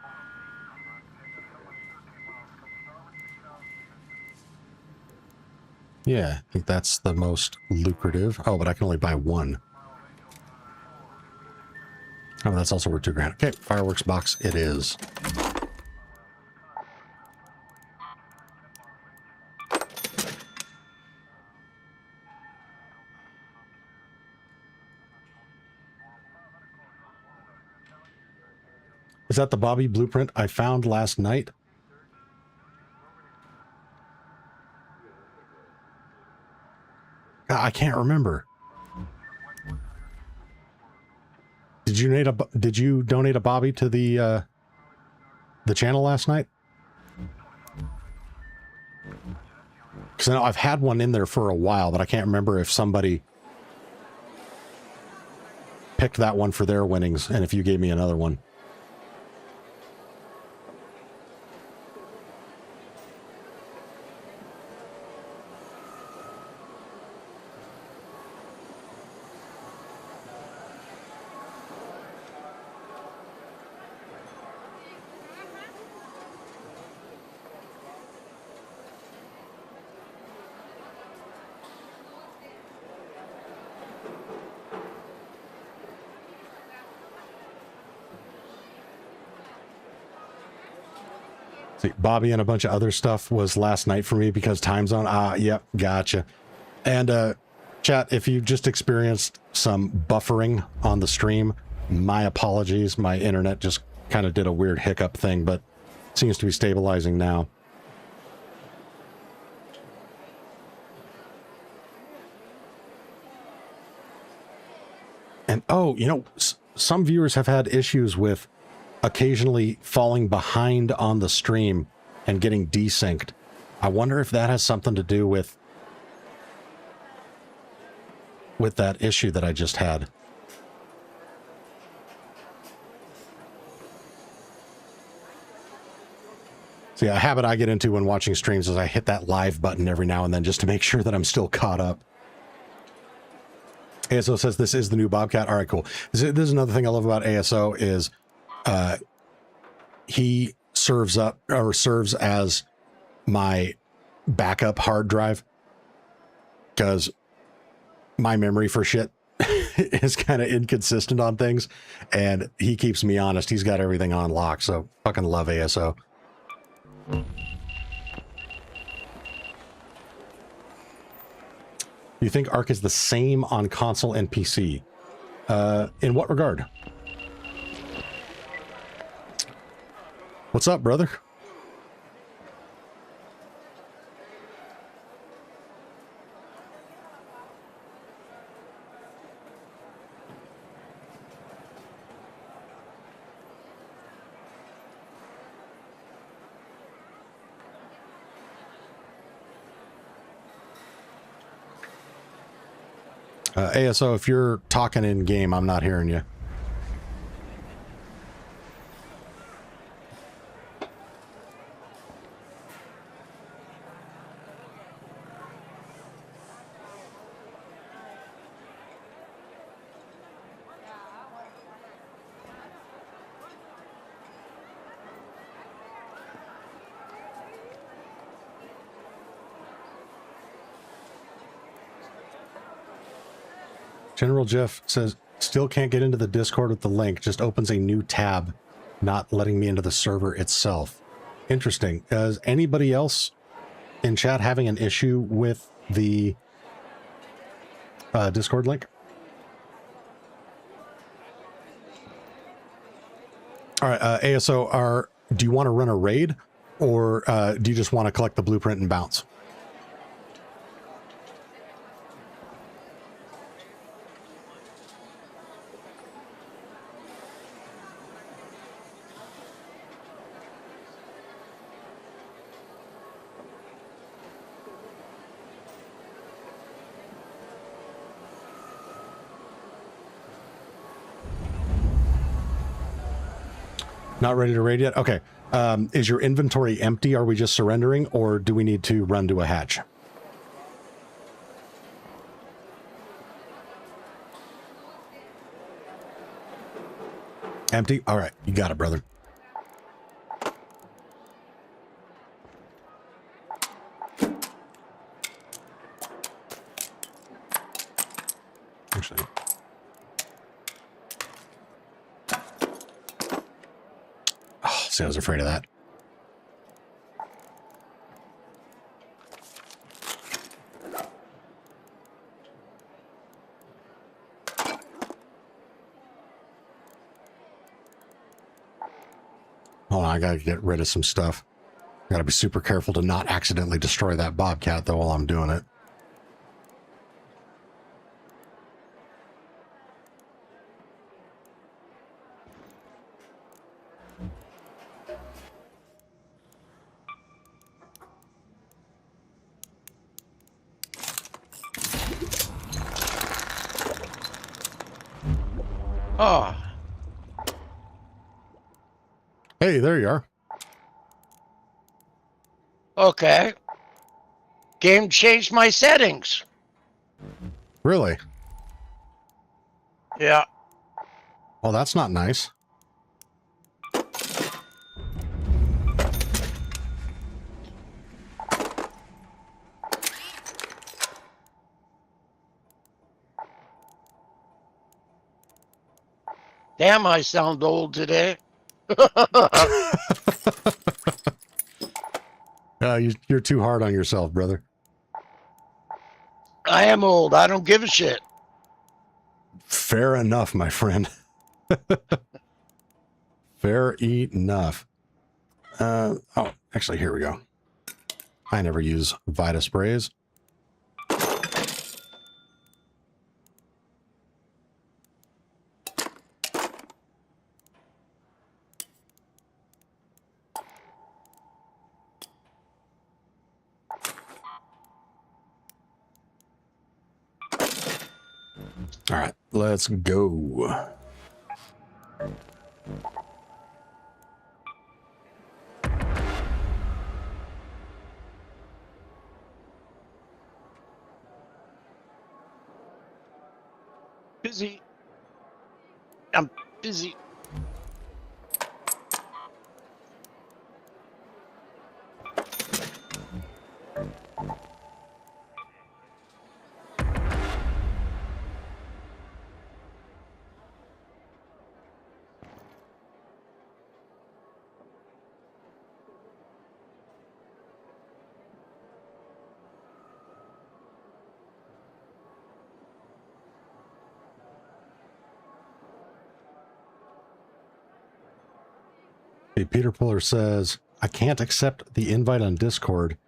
Yeah, I think that's the most lucrative. Oh, but I can only buy 1. Oh, that's also worth $2 grand. Okay, fireworks box it is. Is that the Bobby blueprint I found last night? Yeah, I can't remember. Did you donate a Bobby to the channel last night? Because I know I've had one in there for a while, but I can't remember if somebody picked that one for their winnings and if you gave me another one. See, Bobby and a bunch of other stuff was last night for me because time zone. Yep, gotcha. And chat, if you just experienced some buffering on the stream, my apologies. My internet just kind of did a weird hiccup thing, but seems to be stabilizing now. And oh, you know, some viewers have had issues with occasionally falling behind on the stream and getting desynced. I wonder if that has something to do with that issue that I just had. See, a habit I get into when watching streams is I hit that live button every now and then just to make sure that I'm still caught up. ASO says this is the new Bobcat. All right, cool. This is another thing I love about ASO is he serves as my backup hard drive because my memory for shit is kind of inconsistent on things, and he keeps me honest. He's got everything on lock, so fucking love ASO. You think Arc is the same on console and PC? In what regard? What's up, brother? ASO, if you're talking in game, I'm not hearing you. General Jeff says, still can't get into the Discord with the link, just opens a new tab, not letting me into the server itself. Interesting. Is anybody else in chat having an issue with the Discord link? All right, ASO, do you want to run a raid, or do you just want to collect the blueprint and bounce? Not ready to raid yet? Okay. Is your inventory empty? Are we just surrendering, or do we need to run to a hatch? Empty? All right. You got it, brother. Actually... I was afraid of that. Hold on, I gotta get rid of some stuff. Gotta be super careful to not accidentally destroy that Bobcat though while I'm doing it. Oh, Hey, there you are. okay. Game changed my settings. Really? Yeah. Well, that's not nice. Damn, I sound old today. You're too hard on yourself, brother. I am old. I don't give a shit. Fair enough, my friend. Fair enough. Oh, actually, here we go. I never use Vita sprays. All right, let's go. Busy. I'm busy. Hey, Peter Puller says, I can't accept the invite on Discord.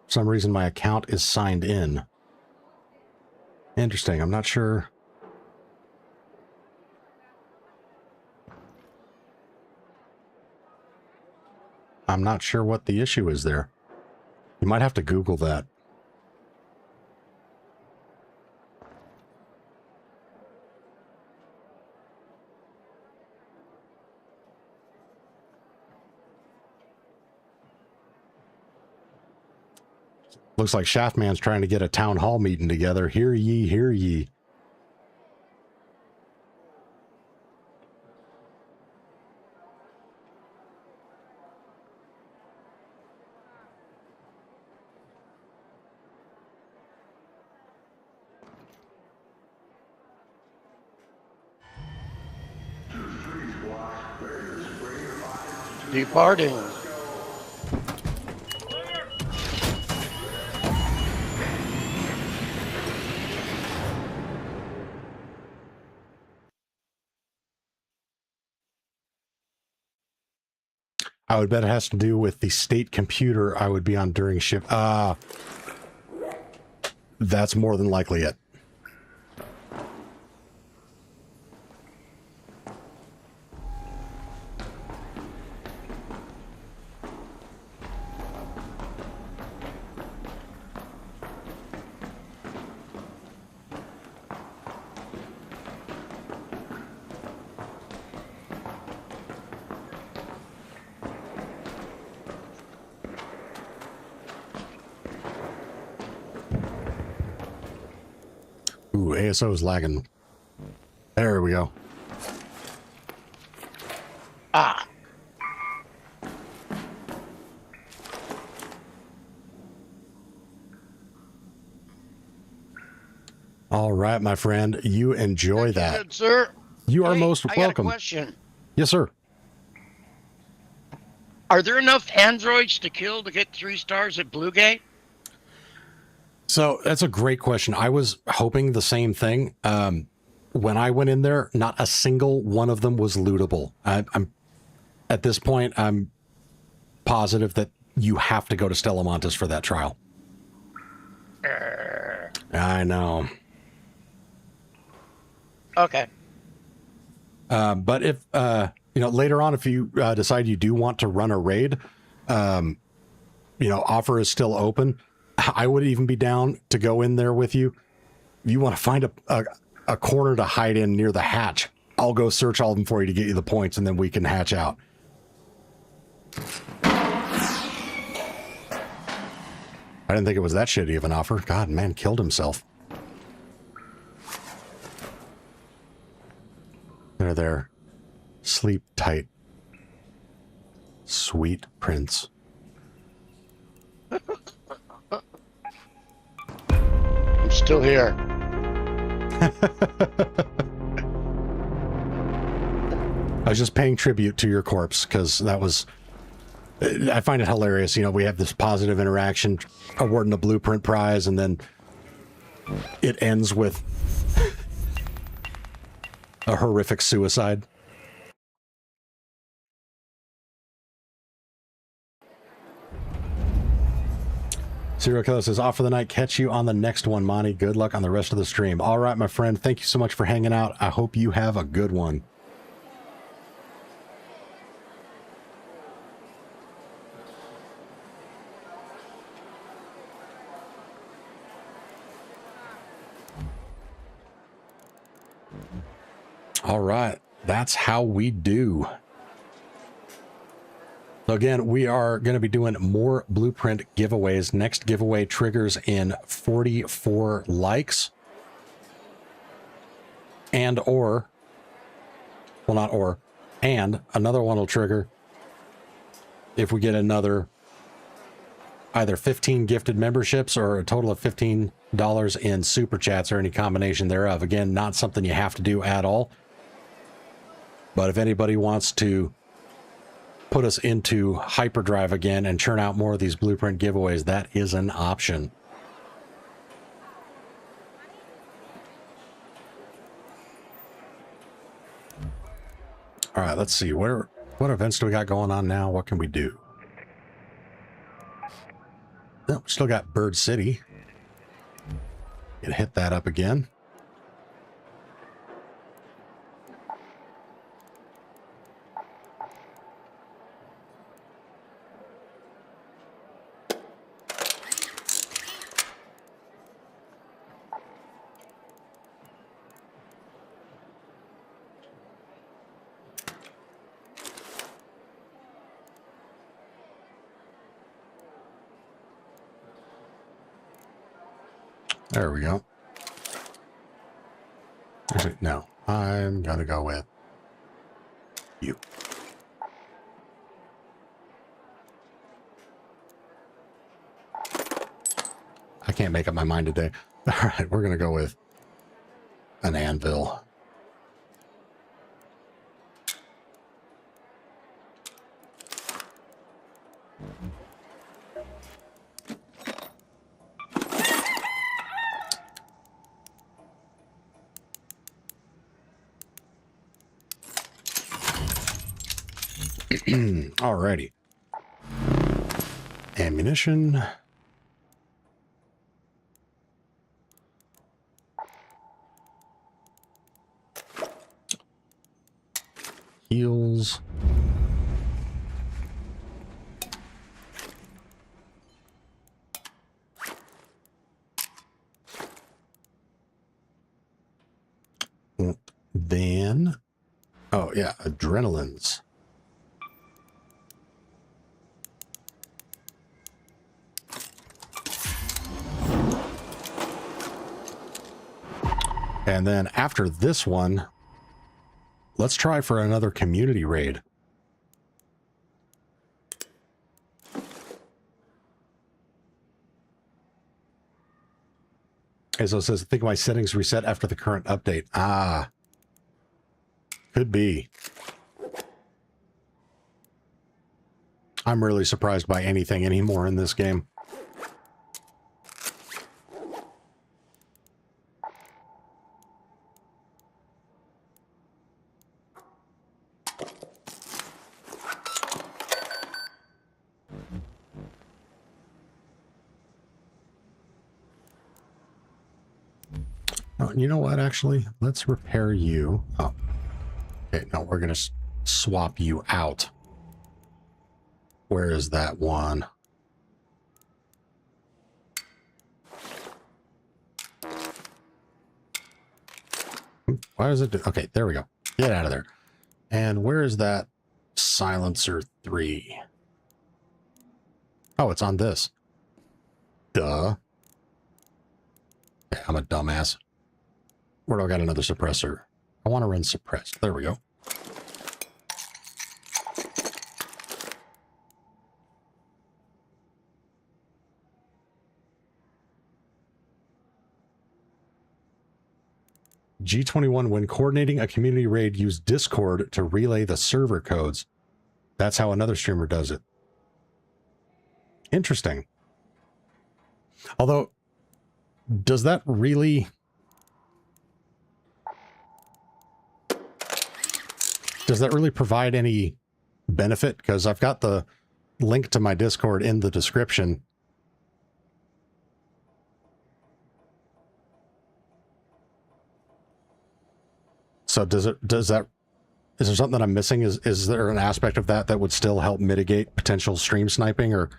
For some reason, my account is signed in. Interesting. I'm not sure. I'm not sure what the issue is there. You might have to Google that. Looks like Shaftman's trying to get a town hall meeting together. Hear ye, hear ye. Departing. I would bet it has to do with the state computer I would be on during shift. That's more than likely it. Ooh, ASO is lagging. There we go. Ah. All right, my friend. You enjoy that. Good, sir. You are Hey, most I got welcome. a question. Yes, sir. Are there enough androids to kill to get 3 stars at Blue Gate? So that's a great question. I was hoping the same thing. When I went in there, not a single one of them was lootable. I'm at this point, I'm positive that you have to go to Stellamontis for that trial. I know. Okay. But if you know, later on, if you decide you do want to run a raid, you know, offer is still open. I would even be down to go in there with you. If you want to find a corner to hide in near the hatch, I'll go search all of them for you to get you the points, and then we can hatch out. I didn't think it was that shitty of an offer. God, man killed himself. There. Sleep tight. Sweet prince. I'm still here. I was just paying tribute to your corpse because that was... I find it hilarious. You know, we have this positive interaction awarding the Blueprint Prize, and then it ends with a horrific suicide. Serial Killer says, off for the night. Catch you on the next one, Monty. Good luck on the rest of the stream. All right, my friend. Thank you so much for hanging out. I hope you have a good one. All right, that's how we do. So again, we are going to be doing more Blueprint giveaways. Next giveaway triggers in 44 likes. And another one will trigger if we get another either 15 gifted memberships or a total of $15 in super chats or any combination thereof. Again, not something you have to do at all. But if anybody wants to put us into hyperdrive again and churn out more of these Blueprint giveaways, that is an option. All right, let's see. What events do we got going on now? What can we do? Oh, still got Bird City. Gonna hit that up again. There we go. Actually, no, I'm gonna go with you. I can't make up my mind today. All right, we're gonna go with an anvil. Alrighty. Ammunition. Heals. Then, oh yeah, adrenalines. And then after this one, let's try for another community raid. As it says, I think my settings reset after the current update. Ah, could be. I'm really surprised by anything anymore in this game. Oh, you know what, actually? Let's repair you. Oh. Okay, no, we're going to swap you out. Where is that one? Why is it? Okay, there we go. Get out of there. And where is that silencer 3? Oh, it's on this. Duh. Yeah, I'm a dumbass. Where do I got another suppressor? I want to run suppressed. There we go. G21, when coordinating a community raid, use Discord to relay the server codes. That's how another streamer does it. Interesting. Although, does that really... provide any benefit? Because I've got the link to my Discord in the description. So is there something that I'm missing? Is there an aspect of that would still help mitigate potential stream sniping, or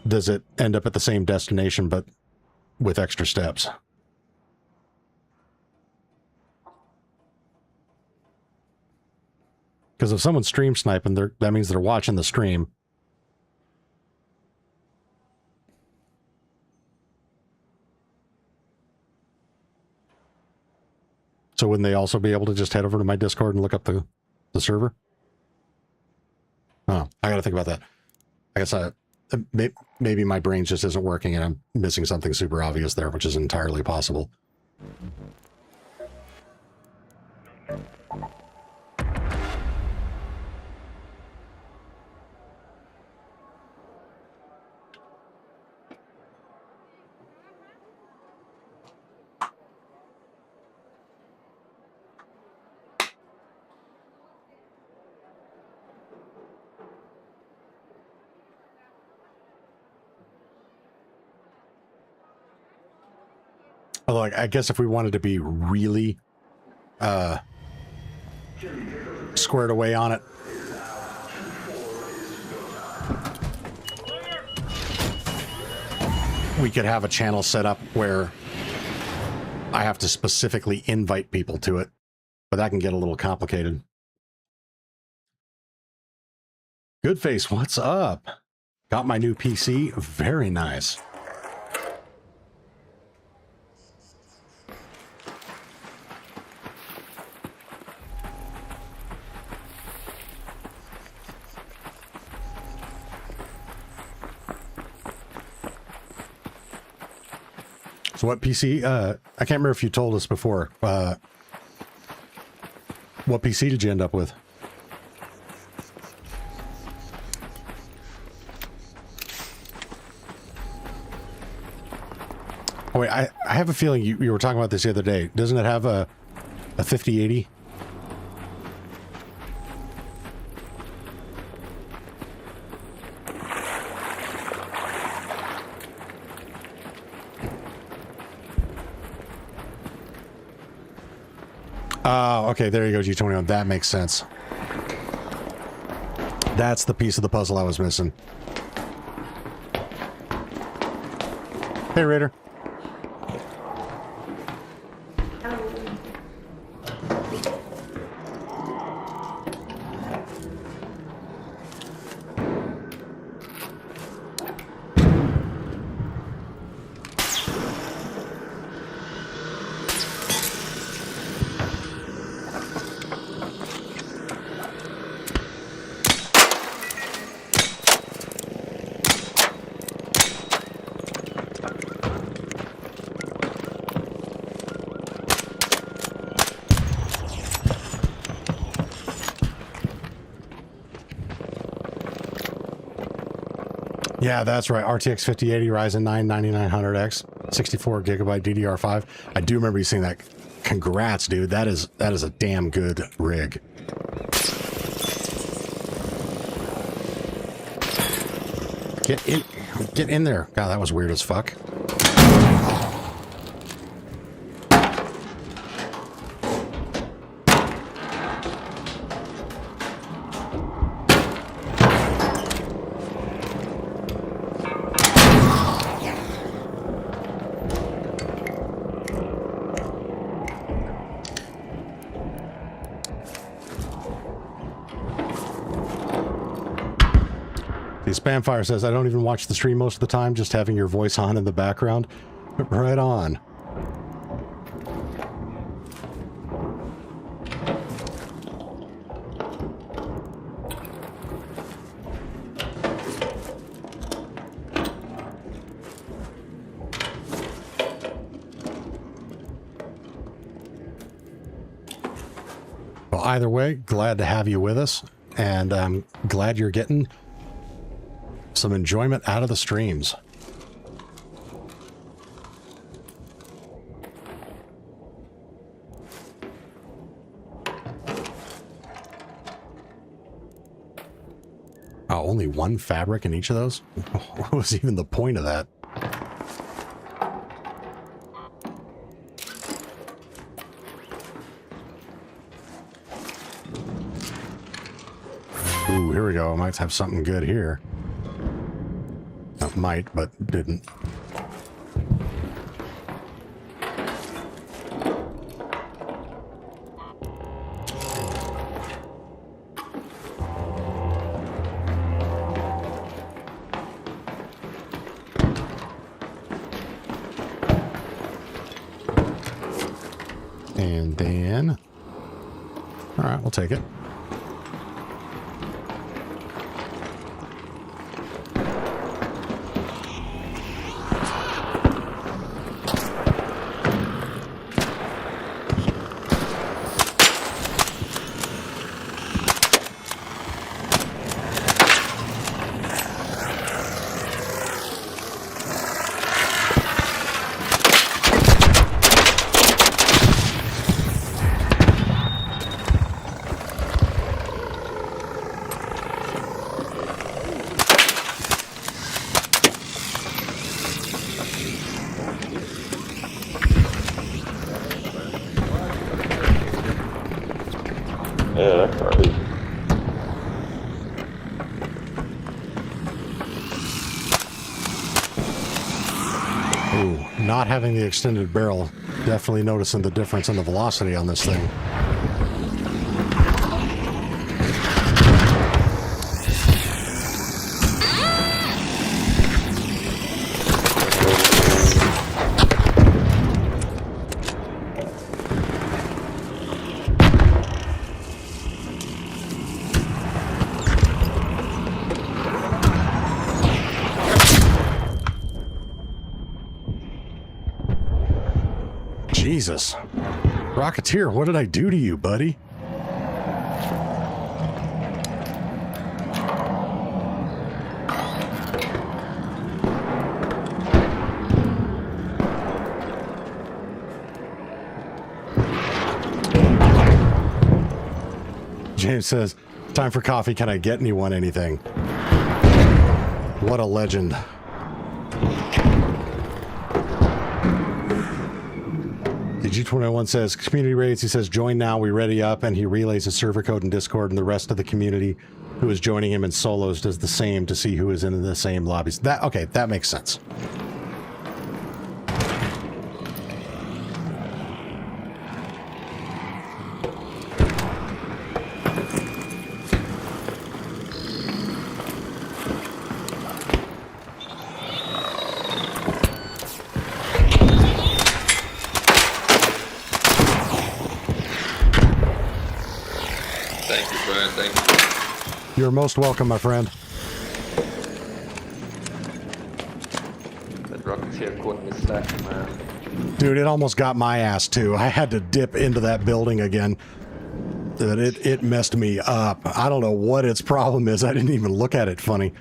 does it end up at the same destination but with extra steps? Because if someone's stream sniping, that means they're watching the stream. So wouldn't they also be able to just head over to my Discord and look up the server? Oh, I got to think about that. I guess maybe my brain just isn't working and I'm missing something super obvious there, which is entirely possible. Although I guess if we wanted to be really squared away on it, we could have a channel set up where I have to specifically invite people to it, but that can get a little complicated. Goodface, what's up? Got my new PC. Very nice. So what PC, I can't remember if you told us before, what PC did you end up with? Oh wait, I have a feeling you were talking about this the other day. Doesn't it have a 5080? Oh, okay, there you go, G21. That makes sense. That's the piece of the puzzle I was missing. Hey, Raider. Yeah, that's right. RTX 5080 Ryzen 9 9900X, 64 gigabyte DDR5. I do remember you saying that. Congrats, dude. That is a damn good rig. Get in there. God, that was weird as fuck. The Spamfire says, I don't even watch the stream most of the time, just having your voice on in the background. Right on. Well, either way, glad to have you with us, and I'm glad you're getting some enjoyment out of the streams. Oh, only one fabric in each of those? What was even the point of that? Ooh, here we go. I might have something good here. Not might, but didn't. And then... all right, we'll take it. Yeah, that's right. Ooh, not having the extended barrel, definitely noticing the difference in the velocity on this thing. Jesus. Rocketeer, what did I do to you, buddy? James says, time for coffee. Can I get anyone anything? What a legend. G21 says, community raids, he says, join now, we ready up, and he relays his server code in Discord, and the rest of the community who is joining him in solos does the same to see who is in the same lobbies. That, okay, that makes sense. You're most welcome, my friend. That Rocketeer caught me slacking, man. Dude, it almost got my ass too. I had to dip into that building again. It messed me up. I don't know what its problem is. I didn't even look at it funny.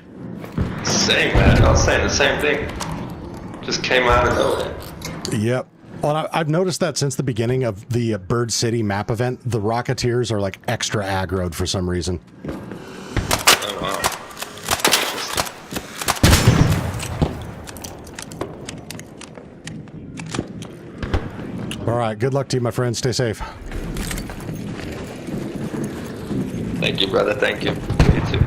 Same, man. I was saying the same thing. Just came out of nowhere. Yep. Well, I've noticed that since the beginning of the Bird City map event, the Rocketeers are like extra aggroed for some reason. Oh, wow. All right, good luck to you, my friend. Stay safe. Thank you, brother. Thank you. You too.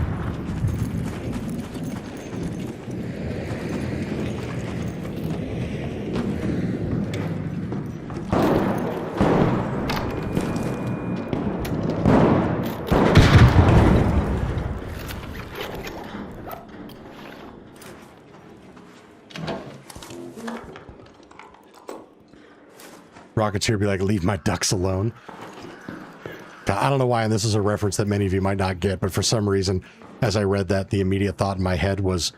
Rocketeer be like, leave my ducks alone. I don't know why, and this is a reference that many of you might not get, but for some reason, as I read that, the immediate thought in my head was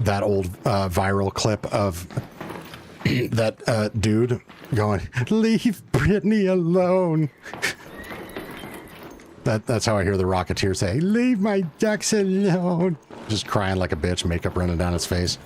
that old viral clip of that dude going, leave Brittany alone. That's how I hear the Rocketeer say, leave my ducks alone. Just crying like a bitch, makeup running down his face.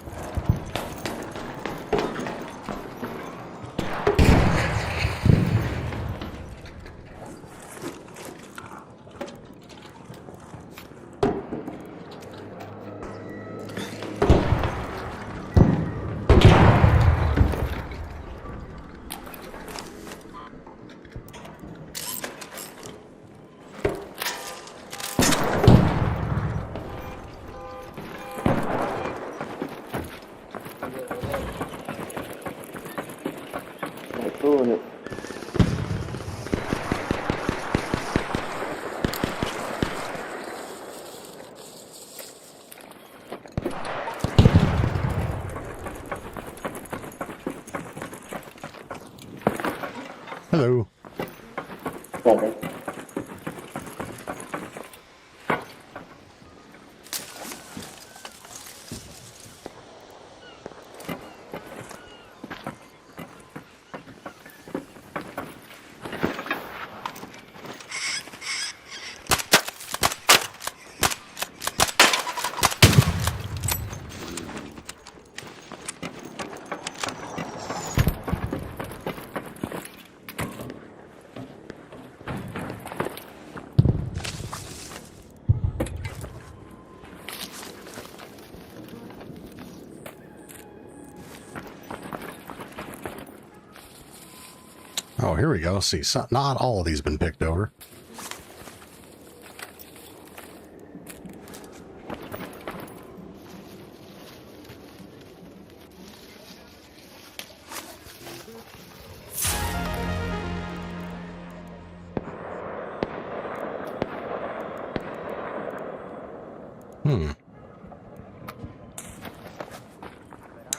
Hello. Oh, here we go. See, not all of these been picked over.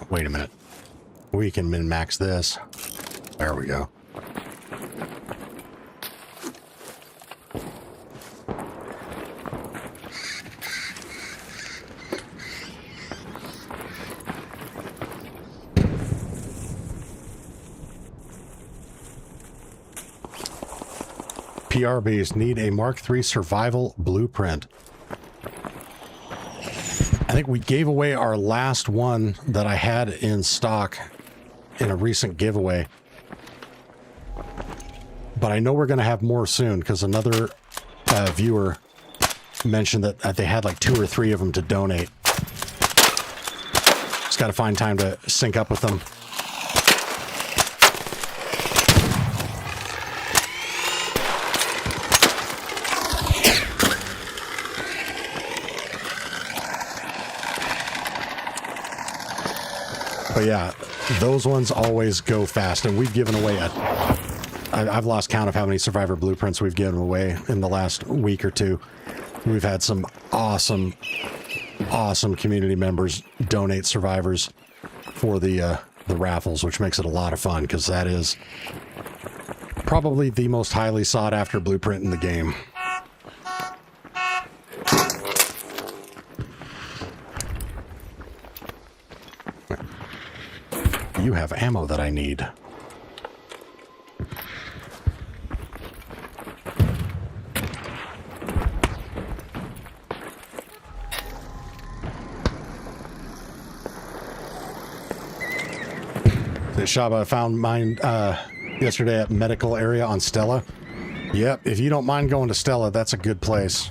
Wait a minute. We can min-max this. There we go. PRBs need a Mark III survival blueprint. I think we gave away our last one that I had in stock in a recent giveaway. But I know we're going to have more soon because another viewer mentioned that they had like 2 or 3 of them to donate. Just got to find time to sync up with them. But yeah, those ones always go fast, and we've given away I've lost count of how many Survivor blueprints we've given away in the last week or two. We've had some awesome community members donate Survivors for the raffles, which makes it a lot of fun, because that is probably the most highly sought after blueprint in the game. You have ammo that I need. Shaba, I found mine yesterday at medical area on Stella. Yep, if you don't mind going to Stella, that's a good place.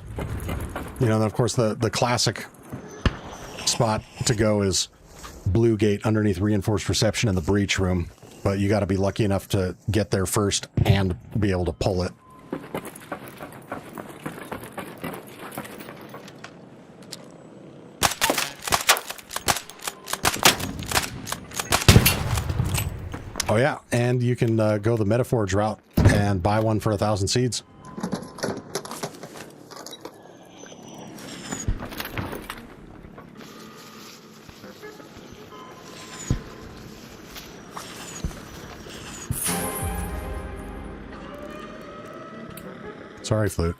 You know, and of course the classic spot to go is Blue Gate underneath reinforced reception in the breach room, but you got to be lucky enough to get there first and be able to pull it. Oh yeah, and you can go the Metaforge route and buy one for 1,000 seeds. Sorry, Flute.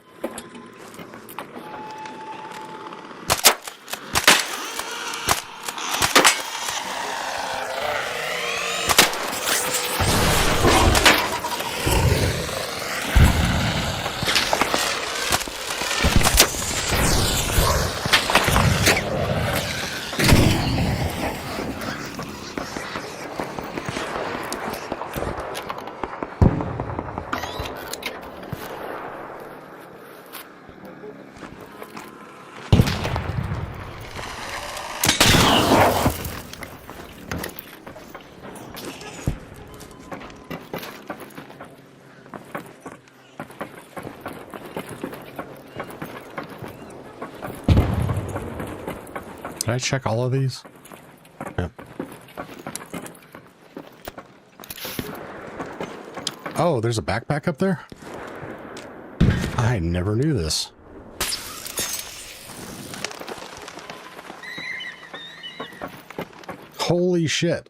Did I check all of these? Yep. Oh, there's a backpack up there? I never knew this. Holy shit.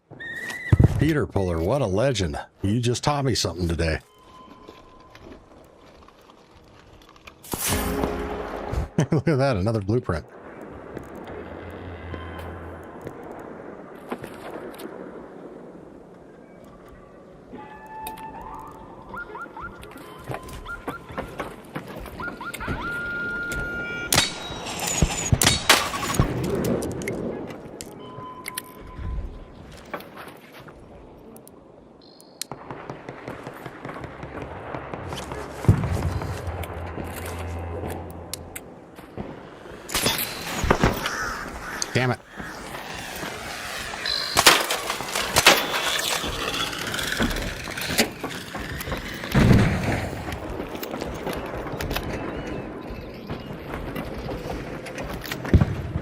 Peter Puller, what a legend. You just taught me something today. Look at that, another blueprint. Damn it.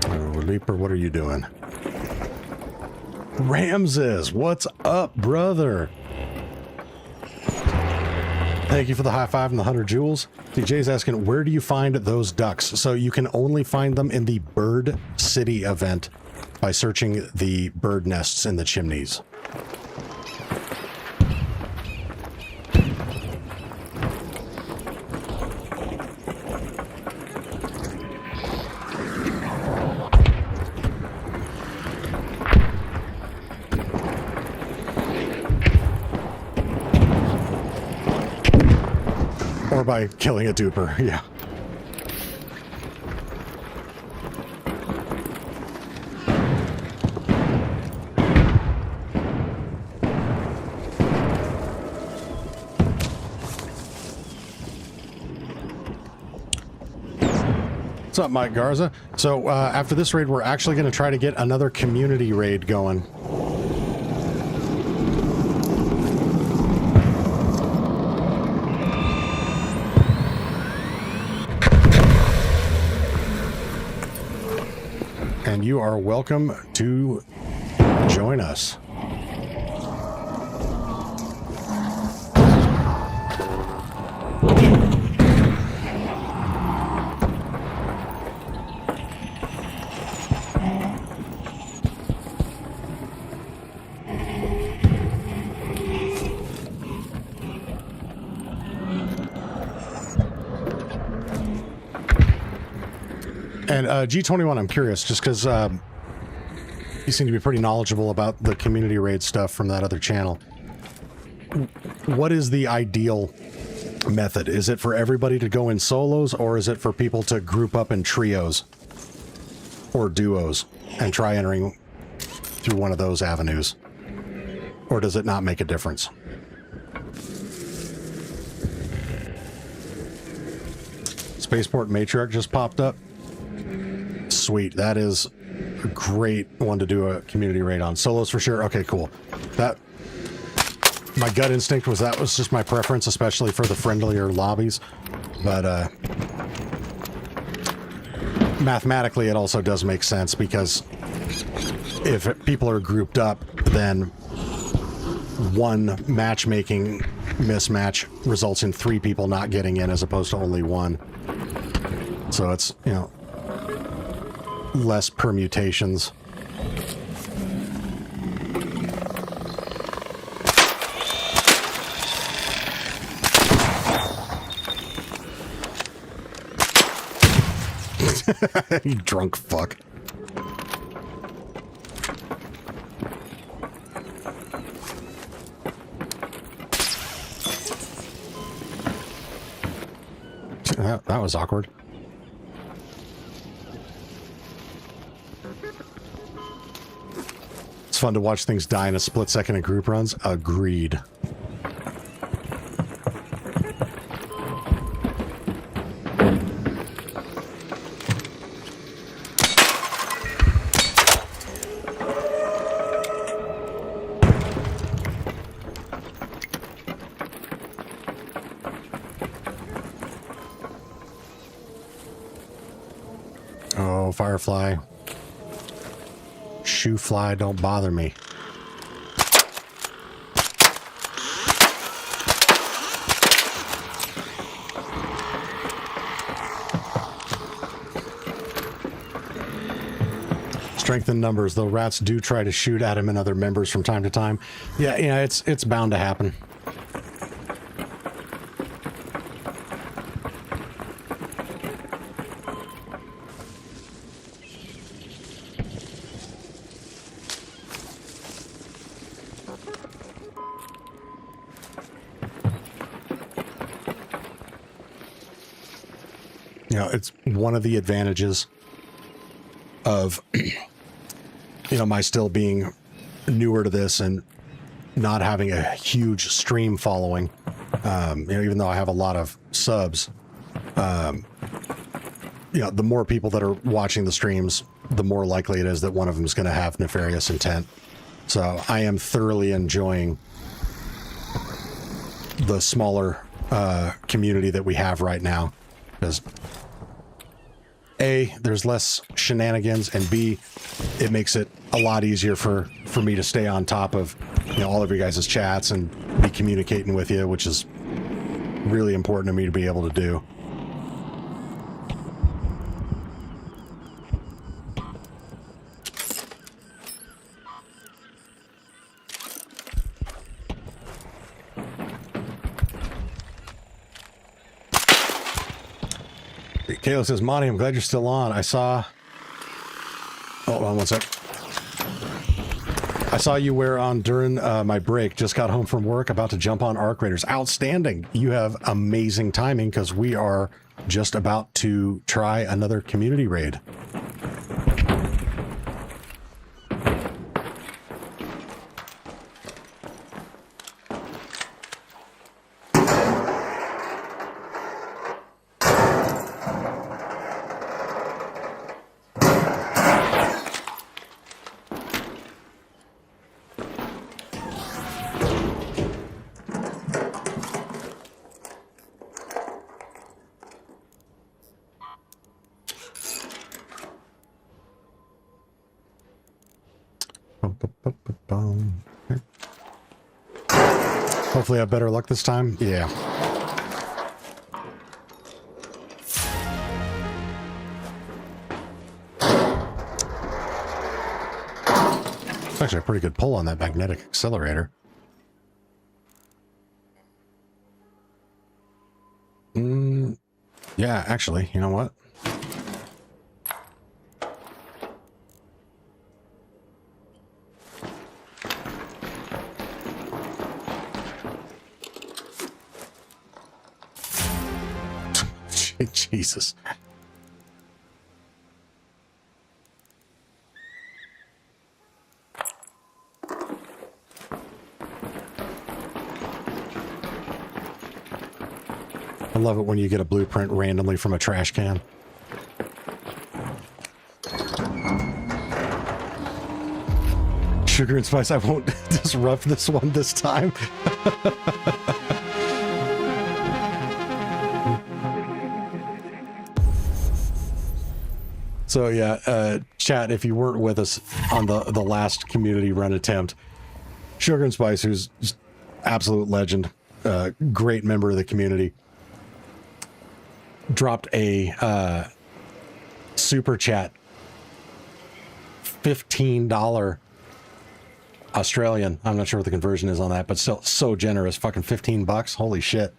Oh, Leaper, what are you doing? Ramses, what's up, brother? Thank you for the high five and the 100 jewels. DJ's asking, where do you find those ducks? So you can only find them in the Bird City event by searching the bird nests in the chimneys. Or by killing a duper, yeah. What's up, Mike Garza? So after this raid, we're actually going to try to get another community raid going. And you are welcome to join us. And G21, I'm curious, just because you seem to be pretty knowledgeable about the community raid stuff from that other channel. What is the ideal method? Is it for everybody to go in solos, or is it for people to group up in trios or duos and try entering through one of those avenues? Or does it not make a difference? Spaceport Matriarch just popped up. Sweet, that is a great one to do a community raid on. Solos for sure. Okay, cool. That, my gut instinct was that was just my preference, especially for the friendlier lobbies. But mathematically, it also does make sense, because if people are grouped up, then one matchmaking mismatch results in 3 people not getting in as opposed to only 1. So it's, you know, less permutations. You drunk fuck. That was awkward. It's fun to watch things die in a split second in group runs. Agreed. Oh, firefly. Shoe fly, don't bother me. Strength in numbers, though rats do try to shoot at him and other members from time to time. Yeah, it's bound to happen. It's one of the advantages of, my still being newer to this and not having a huge stream following. Even though I have a lot of subs, the more people that are watching the streams, the more likely it is that one of them is going to have nefarious intent. So I am thoroughly enjoying the smaller community that we have right now, because A, there's less shenanigans, and B, it makes it a lot easier for me to stay on top of all of your guys' chats and be communicating with you, which is really important to me to be able to do. Kayla says, Monty, I'm glad you're still on. I saw... Hold on one sec. I saw you were on during my break. Just got home from work, about to jump on Arc Raiders. Outstanding. You have amazing timing, because we are just about to try another community raid. Hopefully I have better luck this time. Yeah. It's actually a pretty good pull on that magnetic accelerator. Yeah, actually, you know what? Jesus. I love it when you get a blueprint randomly from a trash can. Sugar and spice, I won't disrupt this one this time. So yeah, chat, if you weren't with us on the last community run attempt, Sugar and Spice, who's just absolute legend, great member of the community, dropped a super chat, $15 Australian. I'm not sure what the conversion is on that, but still so generous. Fucking $15. Holy shit.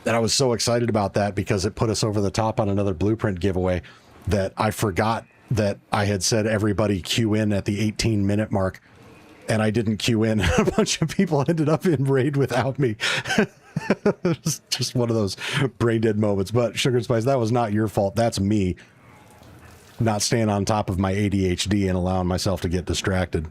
And I was so excited about that because it put us over the top on another blueprint giveaway. that I forgot that I had said everybody queue in at the 18-minute mark, and I didn't queue in. A bunch of people ended up in raid without me. It was just one of those brain dead moments. But Sugar Spice, that was not your fault. That's me not staying on top of my ADHD and allowing myself to get distracted.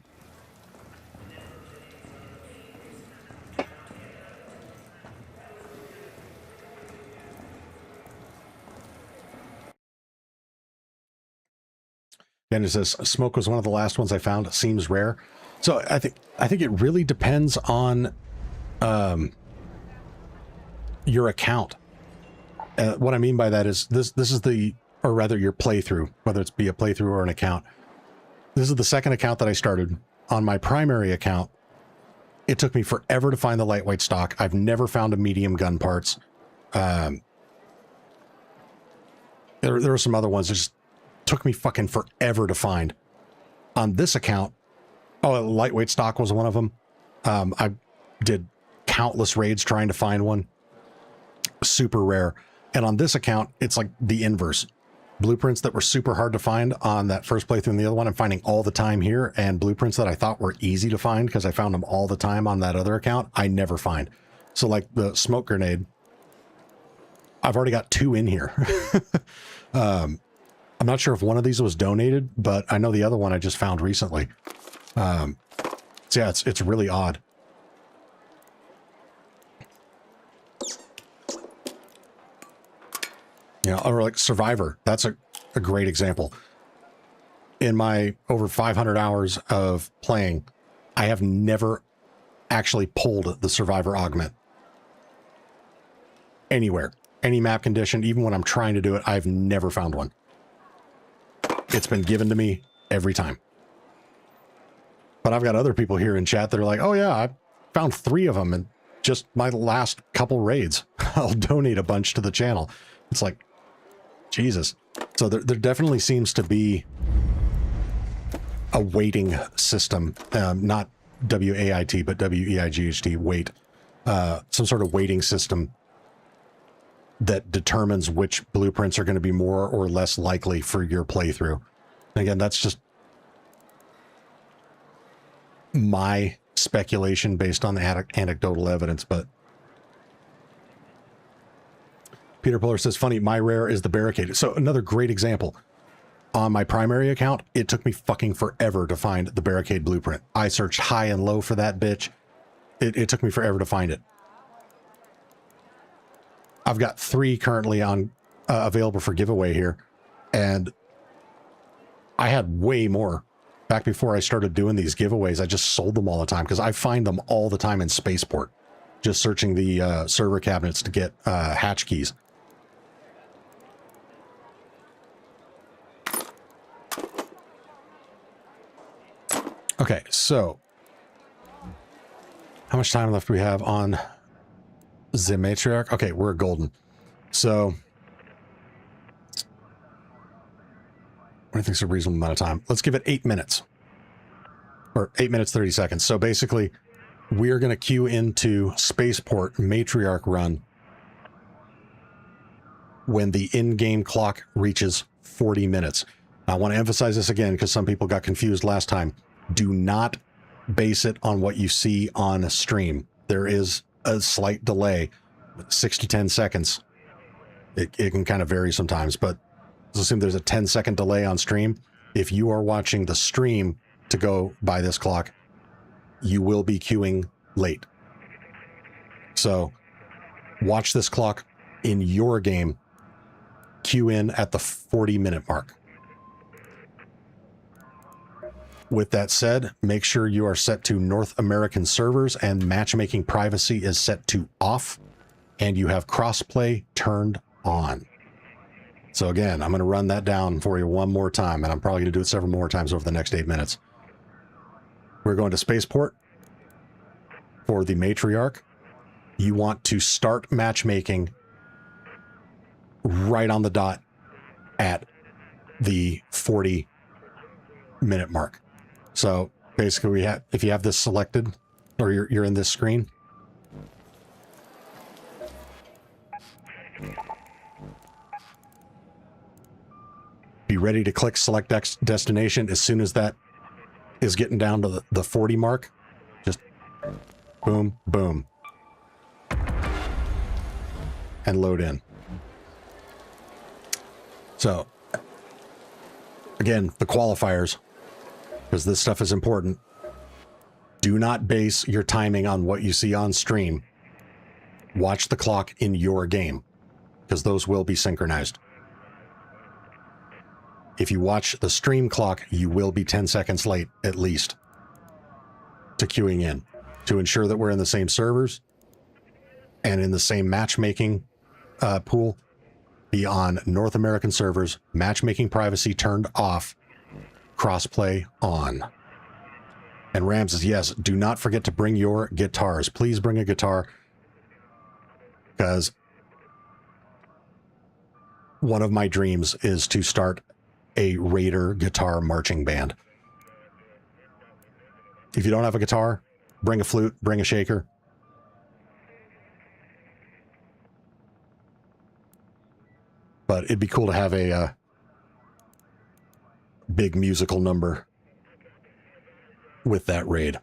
And it says smoke was one of the last ones I found. It seems rare. So I think it really depends on your account. What I mean by that is this is or rather your playthrough, whether it's be a playthrough or an account. This is the second account that I started. On my primary account, it took me forever to find the lightweight stock. I've never found a medium gun parts. There were some other ones that just took me fucking forever to find. On this account, lightweight stock was one of them. I did countless raids trying to find one. Super rare. And on this account, it's like the inverse. Blueprints that were super hard to find on that first playthrough and the other one I'm finding all the time here, and blueprints that I thought were easy to find because I found them all the time on that other account, I never find. So like the smoke grenade, I've already got 2 in here. I'm not sure if one of these was donated, but I know the other one I just found recently. So yeah, it's really odd. You know, or like Survivor. That's a great example. In my over 500 hours of playing, I have never actually pulled the Survivor augment. Anywhere. Any map condition, even when I'm trying to do it, I've never found one. It's been given to me every time. But I've got other people here in chat that are like, oh yeah, I found 3 of them in just my last couple raids. I'll donate a bunch to the channel. It's like, Jesus. So there definitely seems to be a weighting system, not WAIT, but WEIGHT, weight, some sort of weighting system that determines which blueprints are going to be more or less likely for your playthrough. And again, that's just my speculation based on the anecdotal evidence, but Peter Puller says, funny, my rare is the barricade. So another great example. On my primary account, it took me fucking forever to find the barricade blueprint. I searched high and low for that bitch. It took me forever to find it. I've got 3 currently on available for giveaway here, and I had way more back before I started doing these giveaways. I just sold them all the time because I find them all the time in Spaceport, just searching the server cabinets to get hatch keys. Okay, so how much time left do we have on the matriarch? Okay, we're golden. So I think it's a reasonable amount of time. Let's give it 8 minutes. Or 8 minutes, 30 seconds. So basically, we're going to queue into Spaceport Matriarch run when the in-game clock reaches 40 minutes. I want to emphasize this again because some people got confused last time. Do not base it on what you see on a stream. There is a slight delay, 6 to 10 seconds. It can kind of vary sometimes, but let's assume there's a 10-second delay on stream. If you are watching the stream to go by this clock, you will be queuing late. So watch this clock in your game, queue in at the 40-minute mark. With that said, make sure you are set to North American servers and matchmaking privacy is set to off, and you have crossplay turned on. So again, I'm going to run that down for you one more time, and I'm probably going to do it several more times over the next 8 minutes. We're going to Spaceport for the Matriarch. You want to start matchmaking right on the dot at the 40-minute mark. So basically, if you have this selected, or you're in this screen, be Be ready to click select destination as soon as that is getting down to the 40 mark. Just boom, boom. And load in. So, again, the qualifiers, because this stuff is important. Do not base your timing on what you see on stream. Watch the clock in your game, because those will be synchronized. If you watch the stream clock, you will be 10 seconds late, at least, to queuing in, to ensure that we're in the same servers and in the same matchmaking pool. Be on North American servers, matchmaking privacy turned off, crossplay on. And Rams says, yes, do not forget to bring your guitars. Please bring a guitar, because one of my dreams is to start a Raider guitar marching band. If you don't have a guitar, bring a flute, bring a shaker. But it'd be cool to have a big musical number with that raid.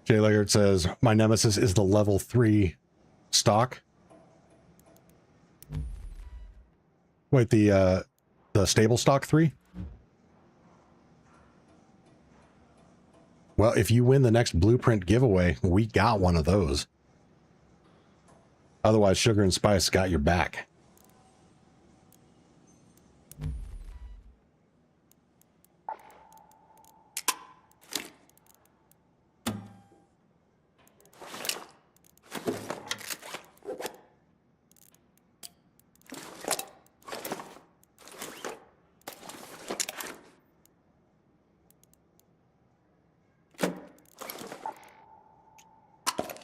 Jay Leggard says, my nemesis is the level 3 stock. Wait, the stable stock 3? Well, if you win the next blueprint giveaway, we got one of those. Otherwise, Sugar and Spice got your back.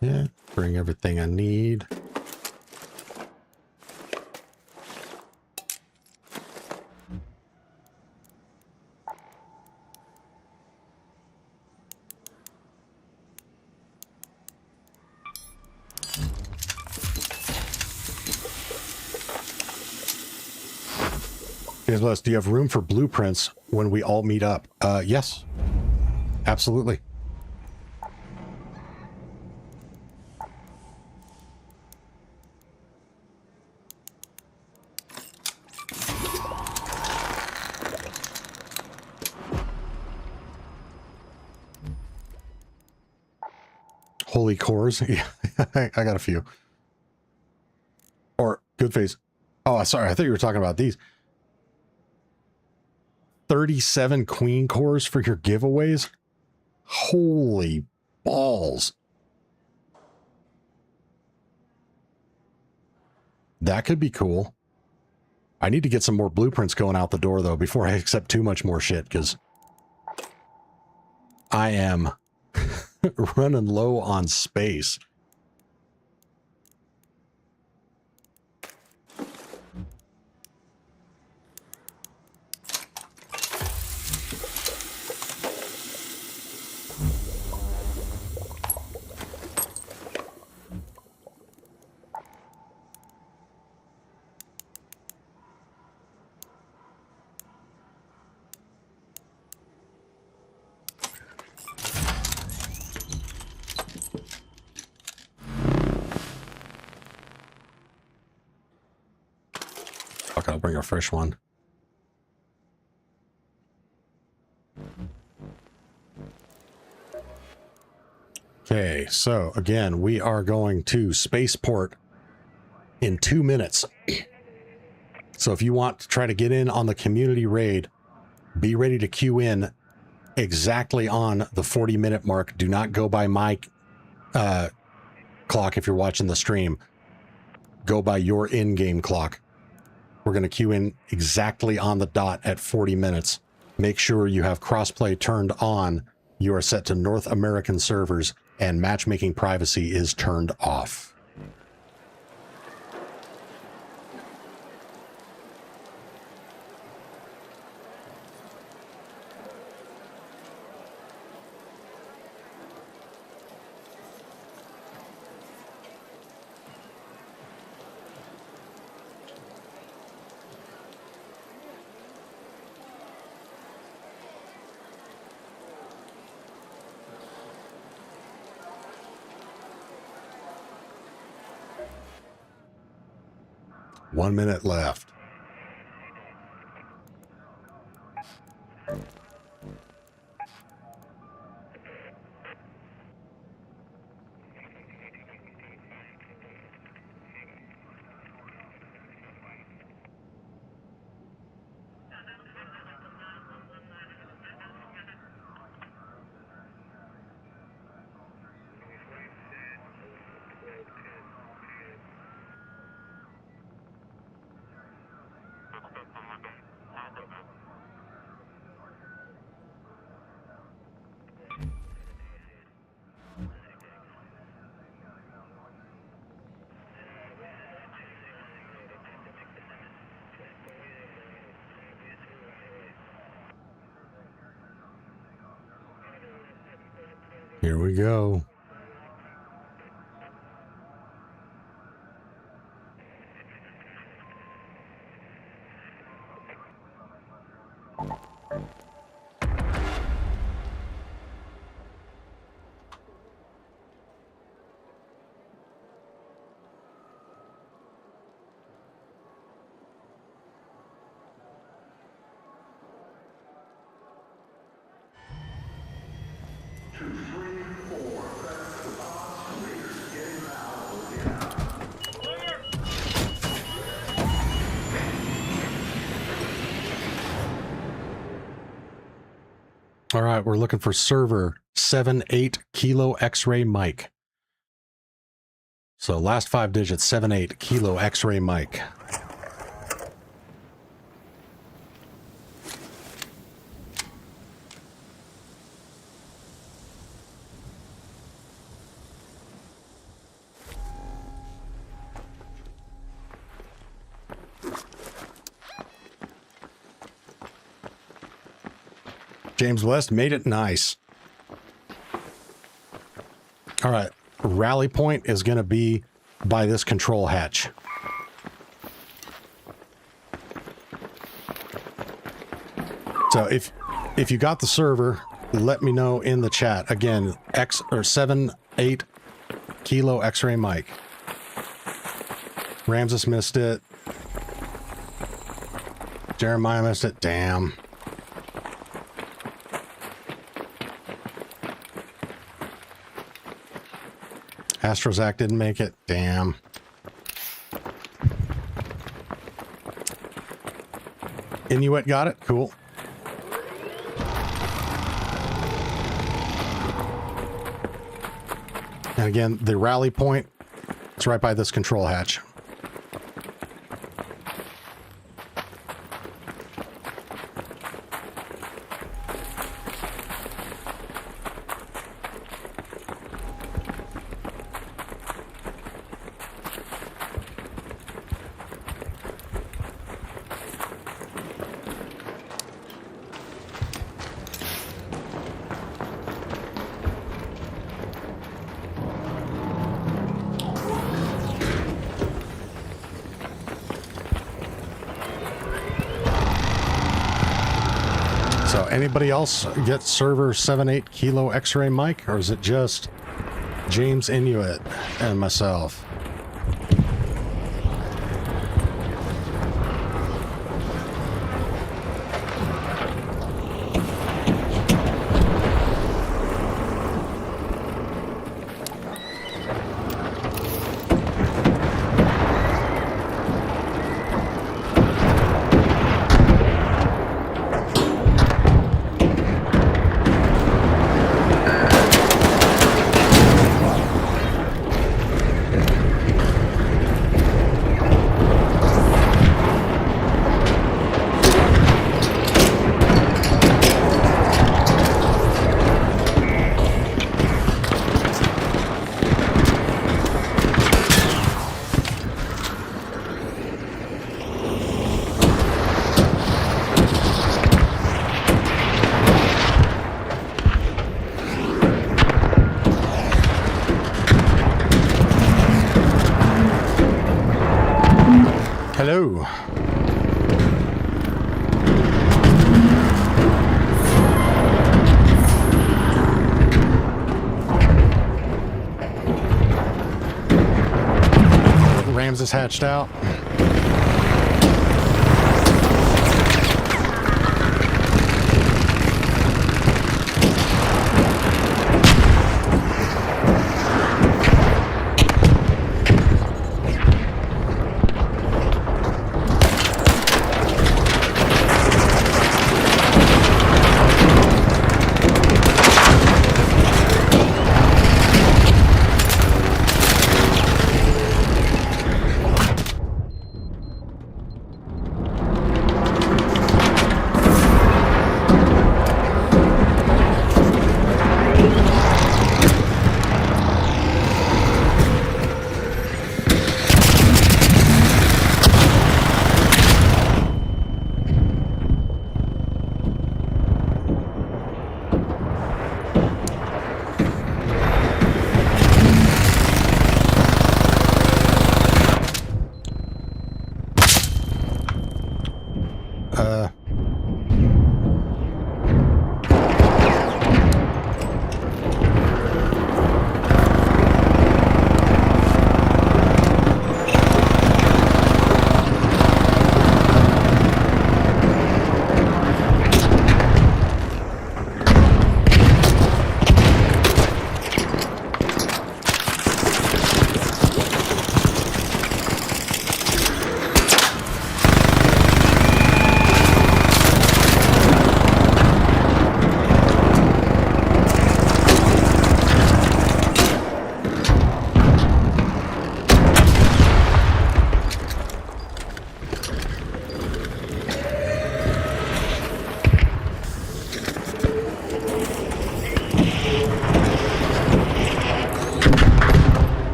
Yeah, bring everything I need. Do you have room for blueprints when we all meet up? Yes, absolutely. Holy cores. Yeah, I got a few. Or good face. Oh, sorry. I thought you were talking about these. 37 queen cores for your giveaways? Holy balls. That could be cool. I need to get some more blueprints going out the door, though, before I accept too much more shit, because I am running low on space. I'll bring a fresh one. Okay, so again, we are going to Spaceport in 2 minutes. So if you want to try to get in on the community raid, be ready to queue in exactly on the 40-minute mark. Do not go by my clock if you're watching the stream. Go by your in-game clock. We're going to queue in exactly on the dot at 40 minutes. Make sure you have crossplay turned on. You are set to North American servers, and matchmaking privacy is turned off. One minute left. Here we go. All right, we're looking for server 78 Kilo X-ray Mike. So last 5 digits, 78 Kilo X-ray Mike. James West made it nice. All right, rally point is going to be by this control hatch. So if you got the server, let me know in the chat. Again, 78 Kilo X-ray Mike. Ramses missed it. Jeremiah missed it. Damn. Astrozak didn't make it. Damn. Inuit got it. Cool. And again, the rally point, it's right by this control hatch. Anybody else get server 78 Kilo X-ray Mike, or is it just James Inuit and myself? Hello. Rams is hatched out.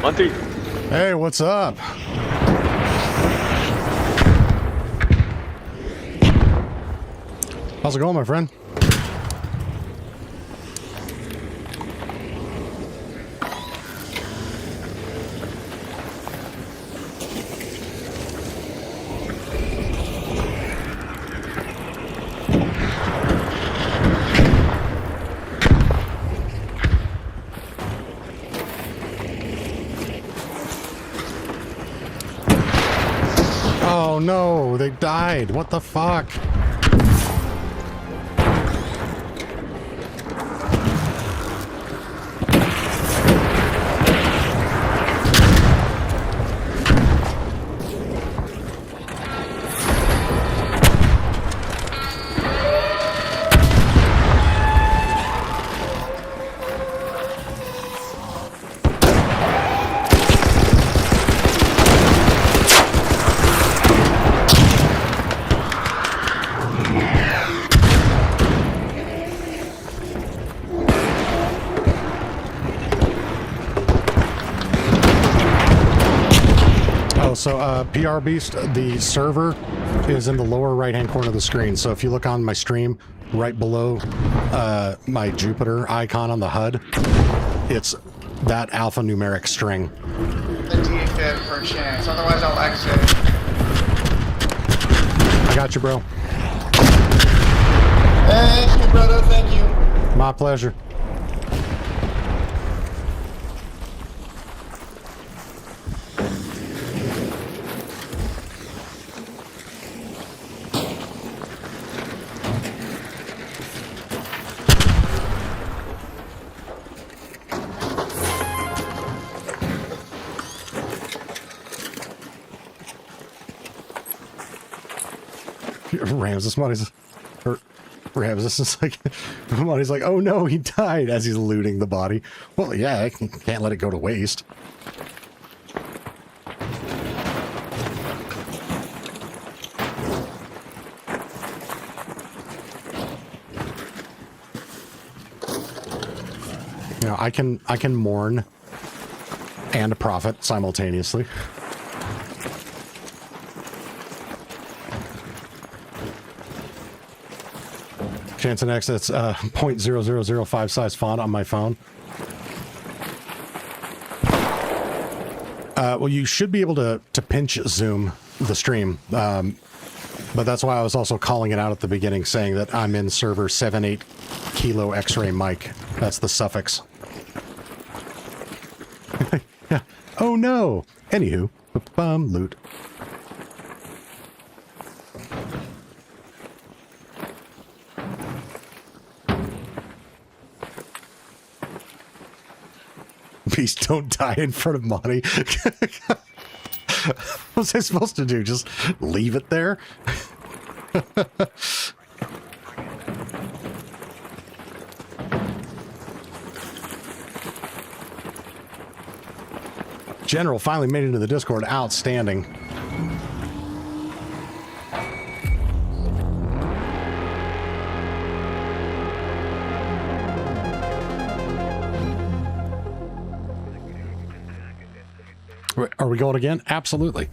Monty. Hey, what's up? How's it going, my friend? Oh no, they died. What the fuck? So, PR Beast, the server is in the lower right-hand corner of the screen. So if you look on my stream, right below my Jupiter icon on the HUD, it's that alphanumeric string. The DFib for a chance, otherwise I'll exit. I got you, bro. Thank you, brother, thank you. My pleasure. Ramses Money's Ramses is like Money's like, oh no, he died as he's looting the body. Well, yeah, I can't let it go to waste. You know, I can mourn and profit simultaneously. Chance and X, that's 0.0005 size font on my phone. Well, you should be able to pinch zoom the stream, but that's why I was also calling it out at the beginning, saying that I'm in server 78 Kilo X-ray Mike. That's the suffix. Yeah. Oh no! Anywho, loot. Please don't die in front of Monty. What was I supposed to do? Just leave it there? General finally made it into the Discord. Outstanding. Are we going again? Absolutely.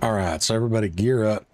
All right, so everybody gear up.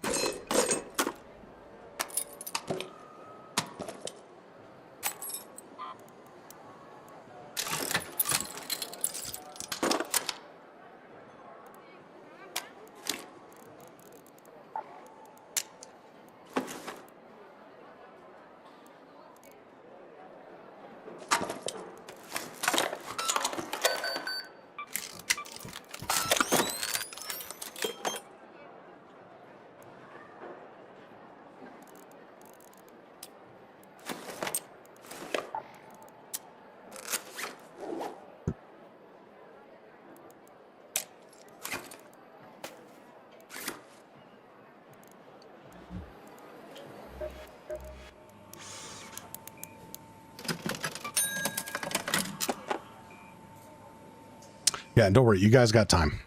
Yeah, don't worry. You guys got time.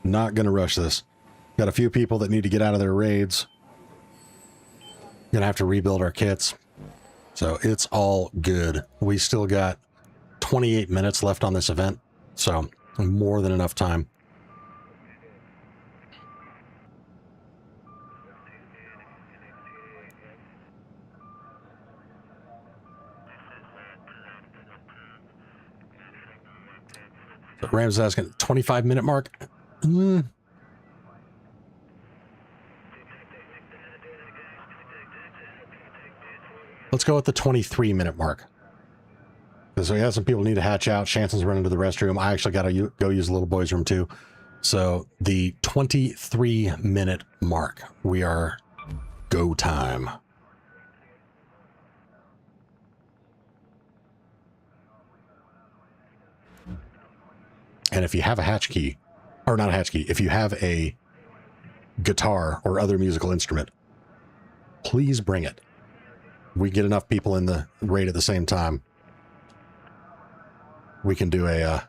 Not going to rush this. Got a few people that need to get out of their raids. Gonna have to rebuild our kits. So it's all good. We still got 28 minutes left on this event. So more than enough time. So Rams asking 25-minute mark. Let's go with the 23-minute mark. Because we have some people need to hatch out. Shanson's running to the restroom. I actually got to go use the little boys' room too. So the 23-minute mark. We are go time. And if you have a hatch key, or not a hatch key, if you have a guitar or other musical instrument, please bring it. We get enough people in the raid at the same time. We can do a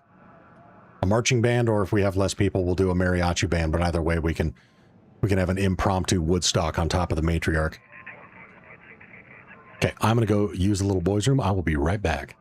marching band, or if we have less people, we'll do a mariachi band. But either way, we can have an impromptu Woodstock on top of the matriarch. Okay, I'm going to go use the little boys' room. I will be right back.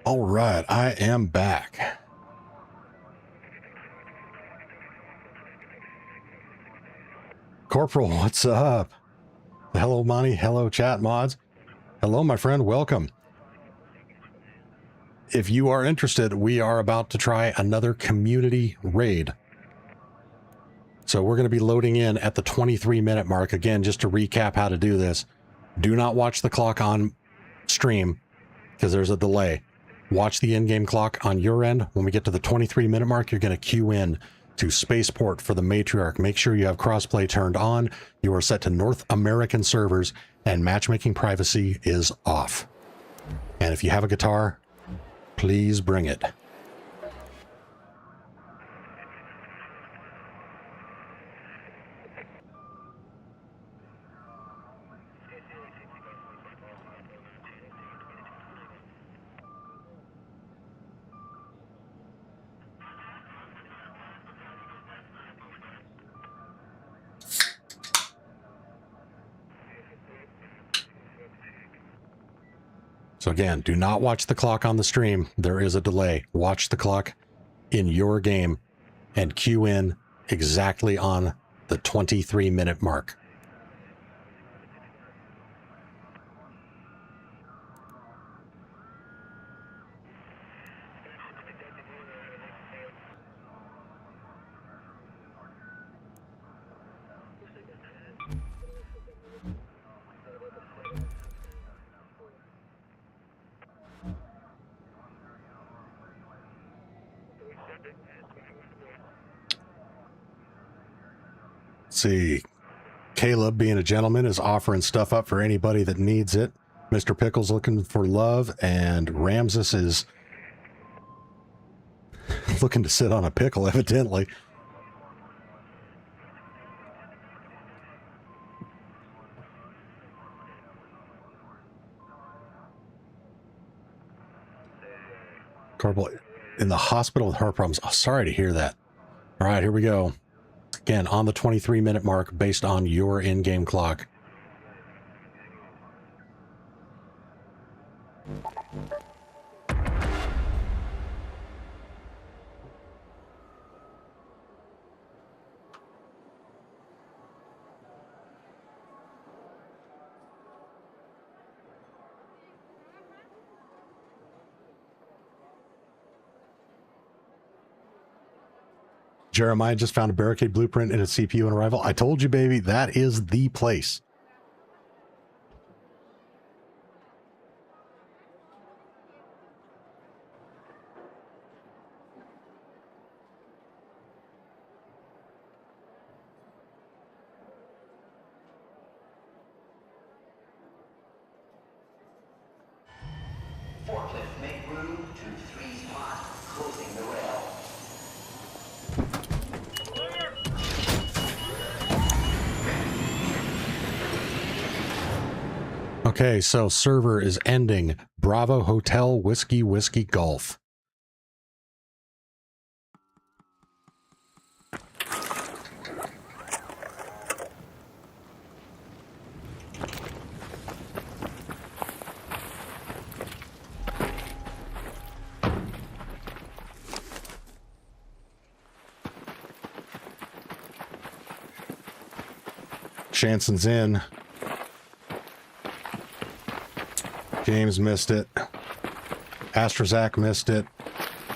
All right, I am back. Corporal, what's up? Hello, Monty. Hello, chat mods. Hello, my friend. Welcome. If you are interested, we are about to try another community raid. So we're going to be loading in at the 23-minute mark. Again, just to recap how to do this. Do not watch the clock on stream because there's a delay. Watch the in-game clock on your end. When we get to the 23-minute mark, you're going to queue in to Spaceport for the Matriarch. Make sure you have crossplay turned on. You are set to North American servers, and matchmaking privacy is off. And if you have a guitar, please bring it. So again, do not watch the clock on the stream. There is a delay. Watch the clock in your game and queue in exactly on the 23-minute mark. See, Caleb, being a gentleman, is offering stuff up for anybody that needs it. Mr. Pickle's looking for love, and Ramses is looking to sit on a pickle, evidently. Corporal in the hospital with heart problems. Oh, sorry to hear that. All right, here we go. Again, on the 23-minute mark, based on your in-game clock. Jeremiah just found a barricade blueprint in a CPU on arrival. I told you, baby, that is the place. Forklift, make room to 3 spot, closing the rail. Okay, so server is ending. Bravo Hotel Whiskey Whiskey Golf. Shanson's in. James missed it. Astrazak missed it.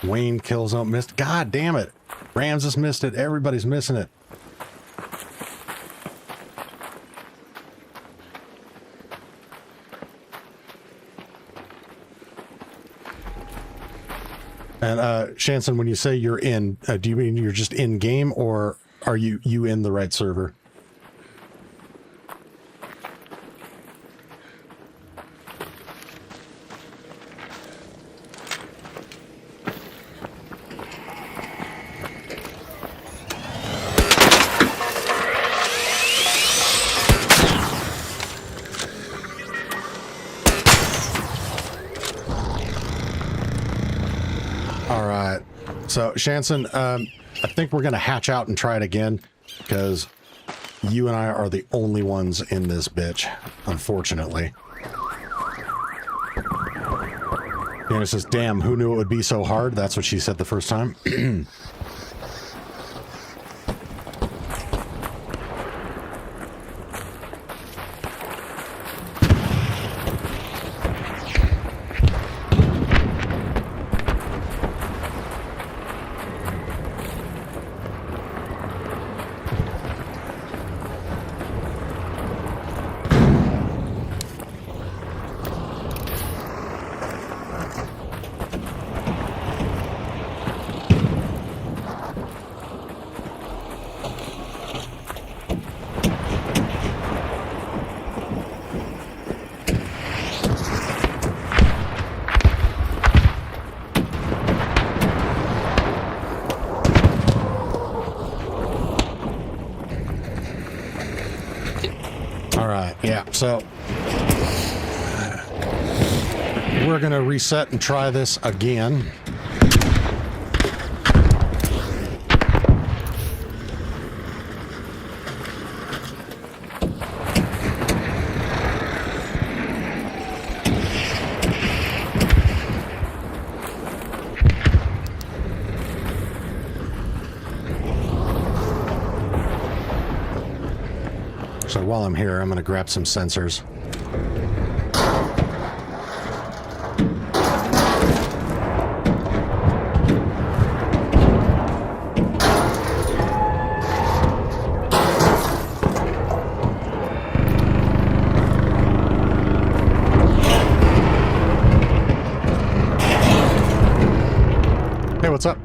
Wayne Killzone missed. God damn it. Ramses missed it. Everybody's missing it. And Shanson, when you say you're in, do you mean you're just in game, or are you in the right server? So, Shanson, I think we're going to hatch out and try it again, because you and I are the only ones in this bitch, unfortunately. And it says, damn, who knew it would be so hard? That's what she said the first time. So we're going to reset and try this again. So while I'm here, I'm going to grab some sensors. Hey, what's up?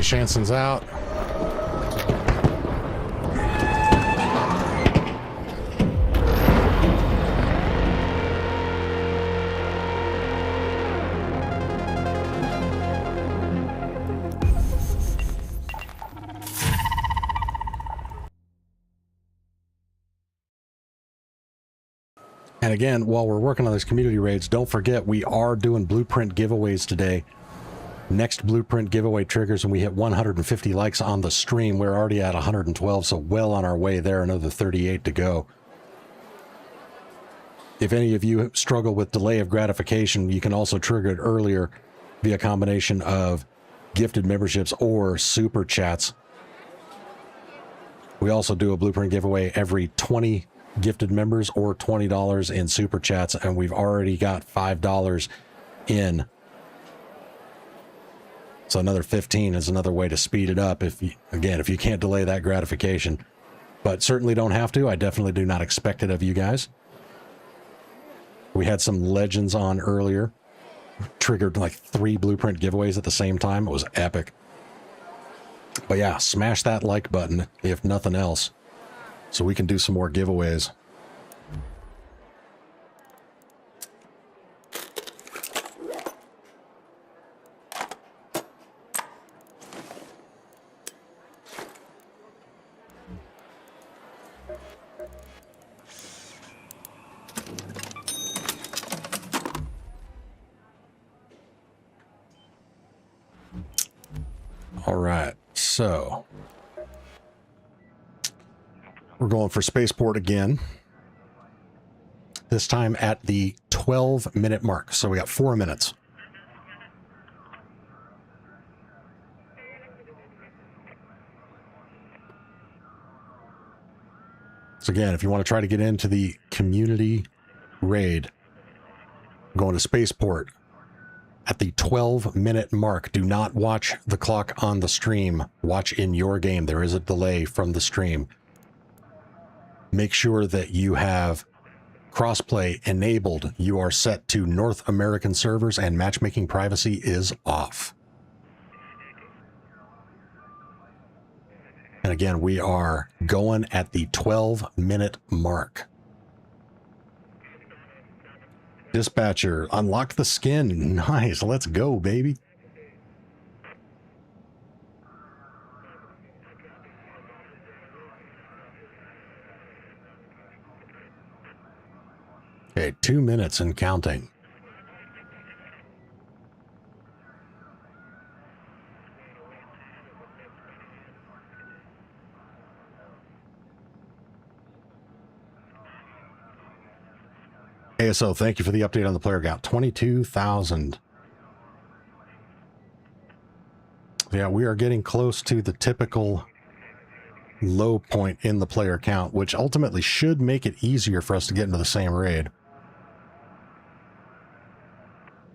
Shanson's out. And again, while we're working on these community raids, don't forget we are doing blueprint giveaways today. Next blueprint giveaway triggers when we hit 150 likes on the stream. We're already at 112, so well on our way there. Another 38 to go. If any of you struggle with delay of gratification, you can also trigger it earlier via a combination of gifted memberships or super chats. We also do a blueprint giveaway every 20 gifted members or $20 in super chats, and we've already got $5 in. So another 15 is another way to speed it up if you can't delay that gratification. But certainly don't have to. I definitely do not expect it of you guys. We had some legends on earlier. Triggered like 3 blueprint giveaways at the same time. It was epic. But yeah, smash that like button if nothing else, so we can do some more giveaways. All right, so we're going for spaceport again. This time at the 12-minute mark. So we got 4 minutes. So again, if you want to try to get into the community raid, going to spaceport at the 12-minute mark. Do not watch the clock on the stream. Watch in your game. There is a delay from the stream. Make sure that you have crossplay enabled. You are set to North American servers and matchmaking privacy is off. And again, we are going at the 12-minute mark. Dispatcher, unlock the skin. Nice. Let's go, baby. Okay, 2 minutes and counting. ASO, thank you for the update on the player count. 22,000. Yeah, we are getting close to the typical low point in the player count, which ultimately should make it easier for us to get into the same raid.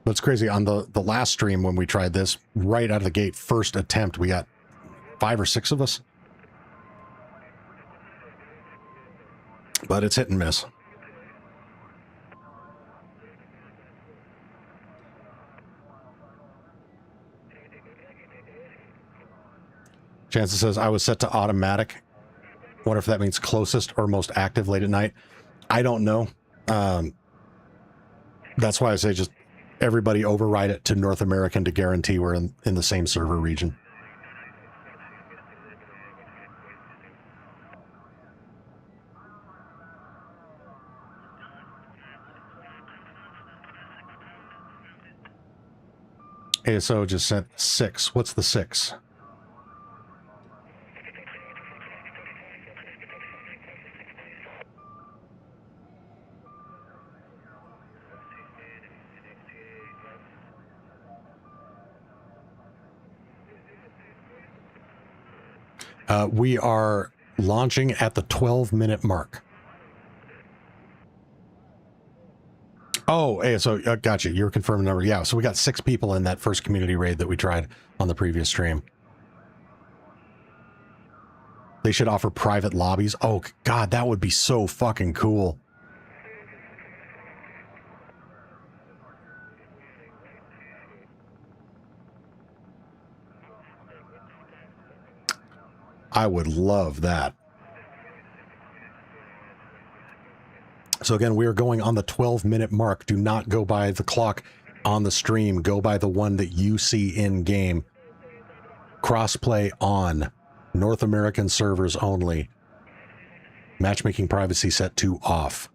But it's crazy. On the last stream when we tried this, right out of the gate, first attempt, we got 5 or 6 of us. But it's hit and miss. Chances says, I was set to automatic. Wonder if that means closest or most active late at night. I don't know. That's why I say just everybody override it to North American to guarantee we're in the same server region. ASO just sent 6. What's the 6? We are launching at the 12-minute mark. Oh, so gotcha. You're confirming the number. Yeah, so we got 6 people in that first community raid that we tried on the previous stream. They should offer private lobbies. Oh, God, that would be so fucking cool. I would love that. So again, we are going on the 12-minute mark. Do not go by the clock on the stream. Go by the one that you see in-game. Crossplay on. North American servers only. Matchmaking privacy set to off.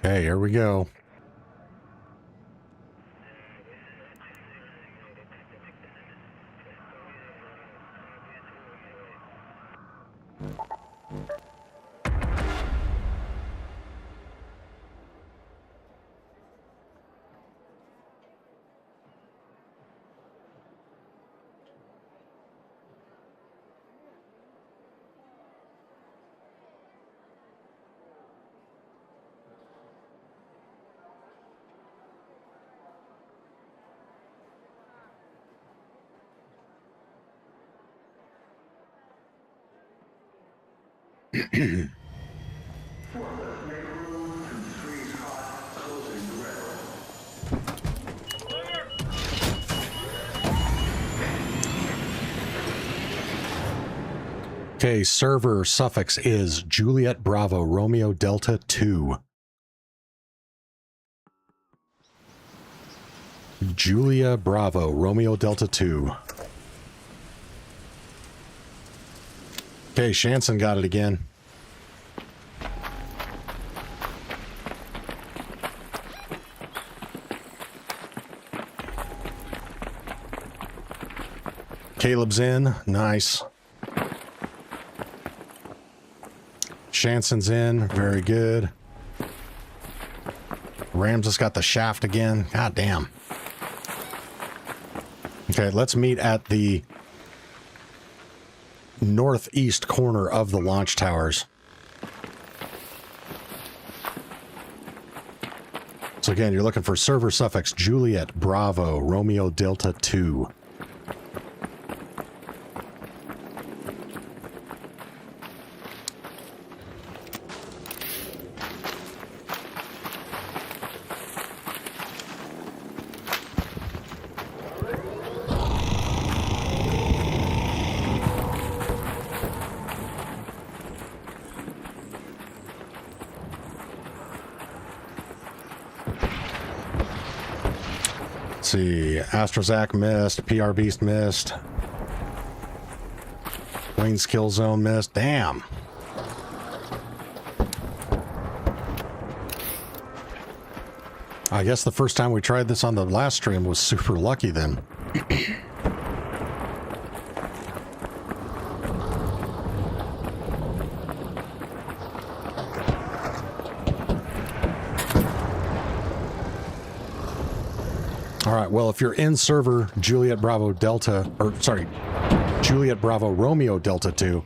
Okay, here we go. Okay, server suffix is Juliet Bravo Romeo Delta 2. Julia Bravo Romeo Delta 2. Okay, Shanson got it again. Caleb's in. Nice. Shanson's in. Very good. Rams has got the shaft again. God damn. Okay, let's meet at the northeast corner of the launch towers. So again, you're looking for server suffix Juliet Bravo Romeo Delta 2. See, Astrozak missed, PR Beast missed, Wayne's Kill Zone missed. Damn. I guess the first time we tried this on the last stream was super lucky then. All right, well, if you're in server Juliet Bravo Delta, or sorry, Juliet Bravo Romeo Delta 2,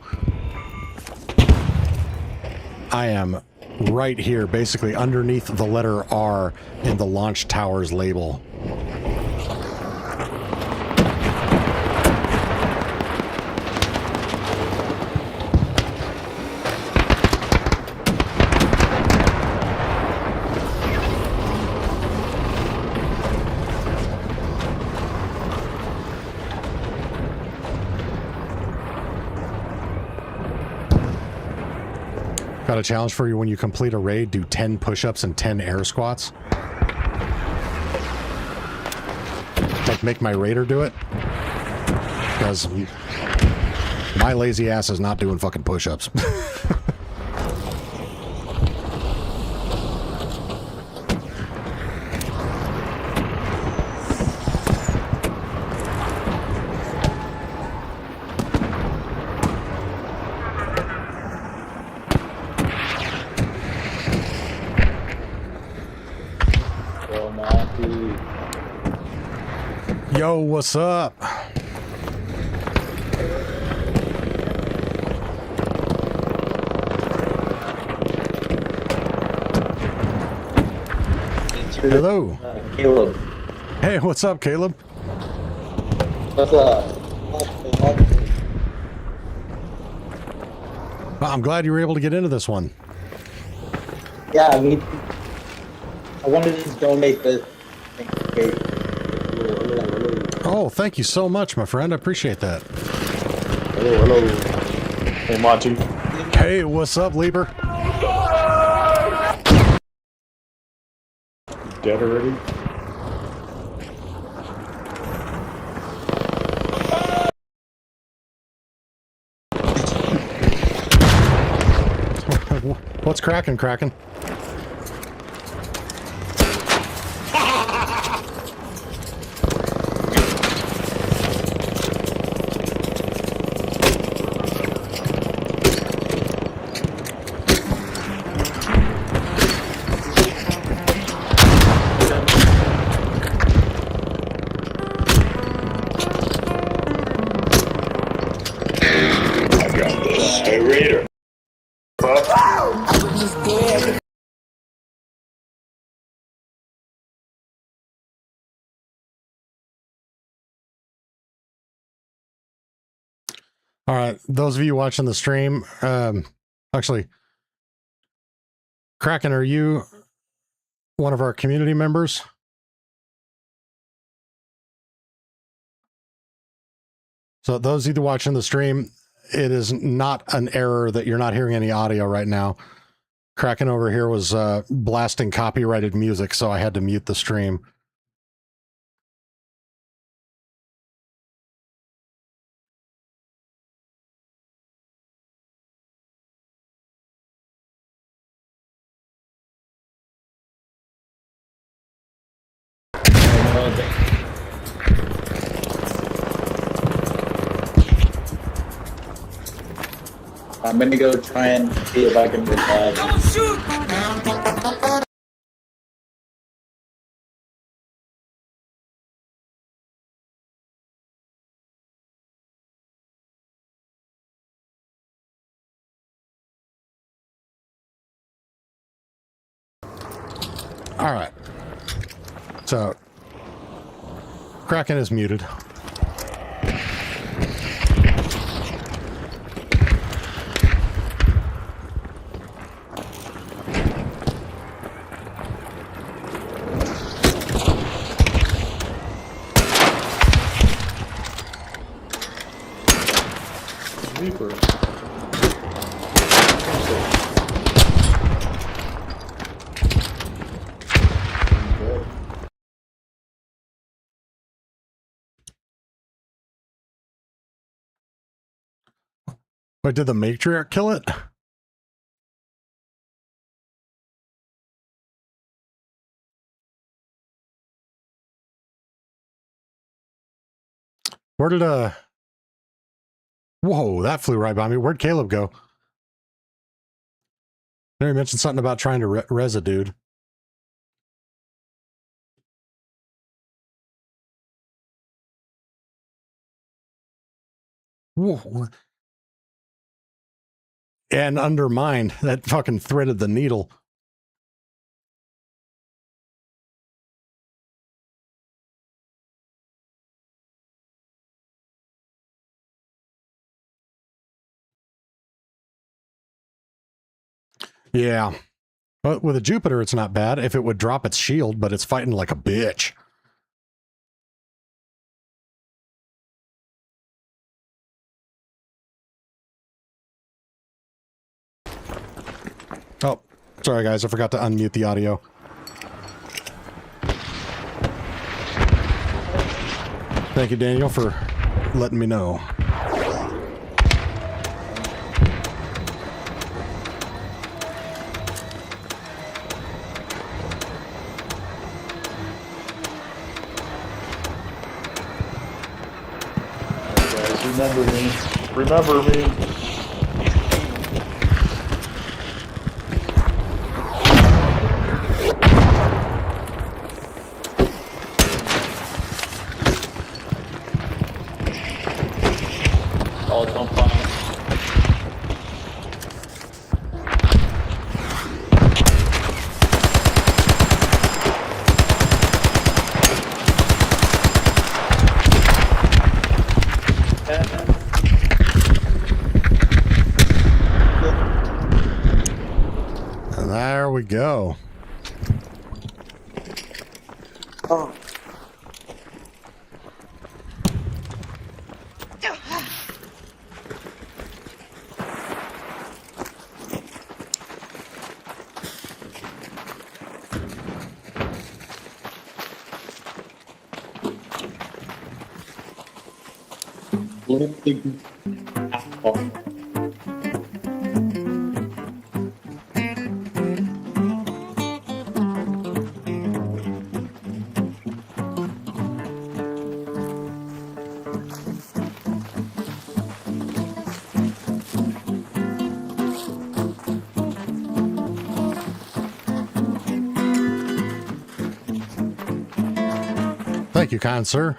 I am right here, basically underneath the letter R in the launch tower's label. Got a challenge for you. When you complete a raid, do 10 push-ups and 10 air squats. Like, make my raider do it. Because my lazy ass is not doing fucking push-ups. Yo, what's up? Hello. Caleb. Hey, what's up, Caleb? What's up? Well, I'm glad you were able to get into this one. Yeah, I mean, I wanted to donate this. Oh, thank you so much, my friend. I appreciate that. Hello. Hey, Monty. Hey, what's up, Lieber? Dead already? What's cracking, Kraken? Hey, Raider. All right, those of you watching the stream, actually, Kraken, are you one of our community members? So those of you watching the stream, it is not an error that you're not hearing any audio right now. Kraken over here was blasting copyrighted music, so I had to mute the stream. I'm gonna go try and see if I can revive. Don't shoot! All right. So, Kraken is muted. Reaper. Wait, did the matriarch kill it? Where did whoa, that flew right by me. Where'd Caleb go? There, he mentioned something about trying to res a dude. Whoa. And undermined. That fucking threaded the needle. Yeah. But with a Jupiter, it's not bad. If it would drop its shield, but it's fighting like a bitch. Oh, sorry guys, I forgot to unmute the audio. Thank you, Daniel, for letting me know. Guys, remember me. Remember me. Oh, don't find. And there we go. Oh. Thank you, kind sir.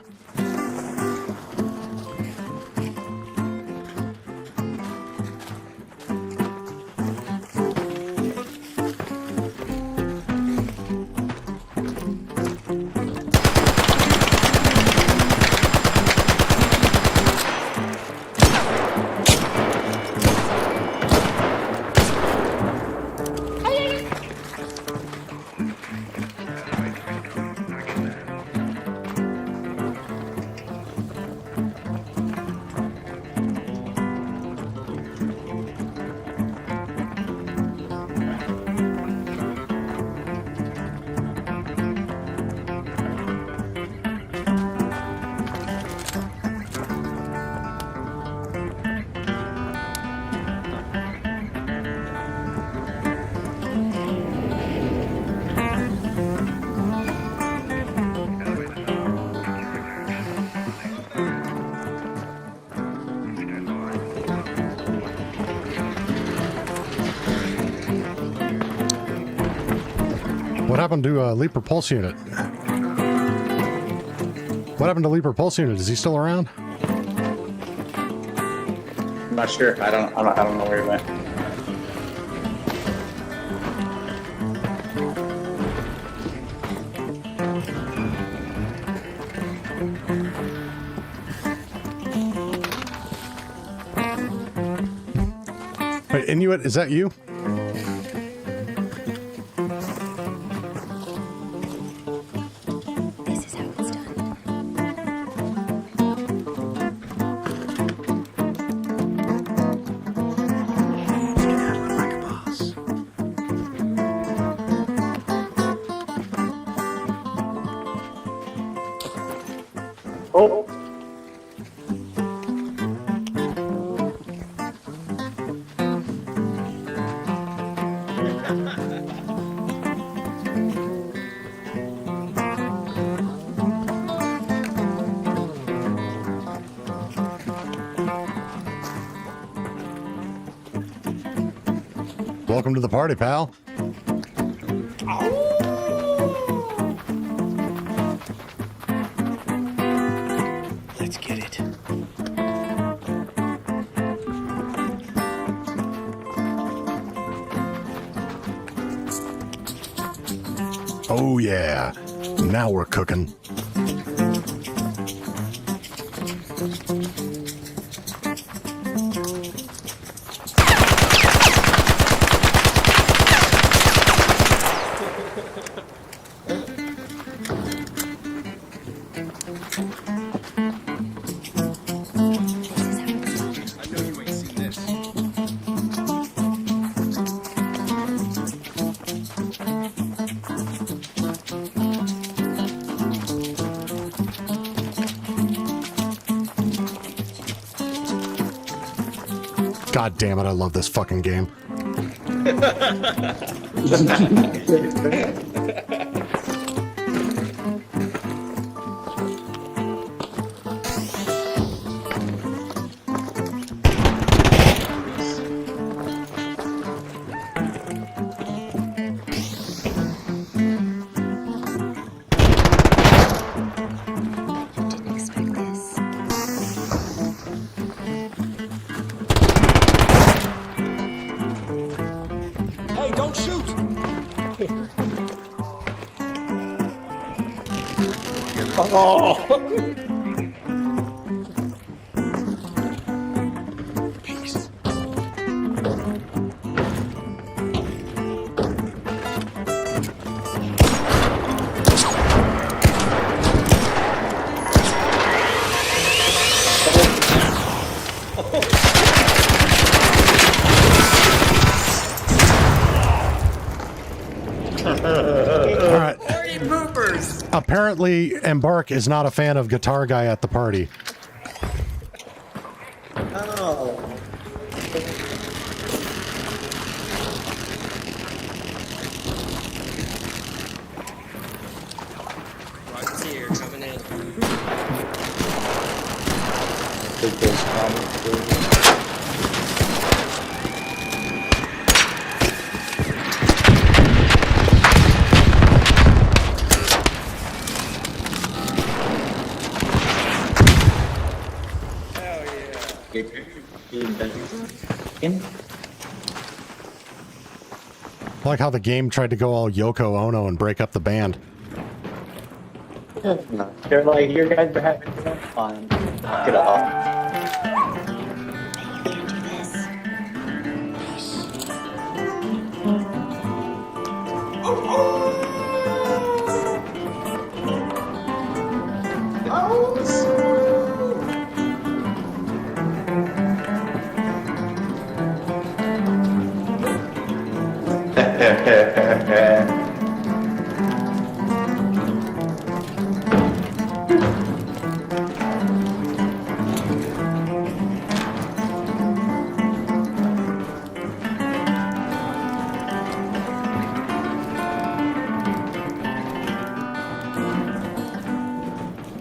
What happened to Leaper Pulse Unit? What happened to Leaper Pulse Unit? Is he still around? I'm not sure. I don't know where he went. Wait, Inuit, is that you? This is how it's done. Like a boss. Oh. Welcome to the party, pal. Let's get it. Oh, yeah. Now we're cooking. God damn it, I love this fucking game. Didn't expect this. Hey, don't shoot! Oh. Peace. All right. Apparently, Embark is not a fan of Guitar Guy at the party. Oh. Here, coming in. I like how the game tried to go all Yoko Ono and break up the band. They're like, you guys are having so much fun. Knock it off.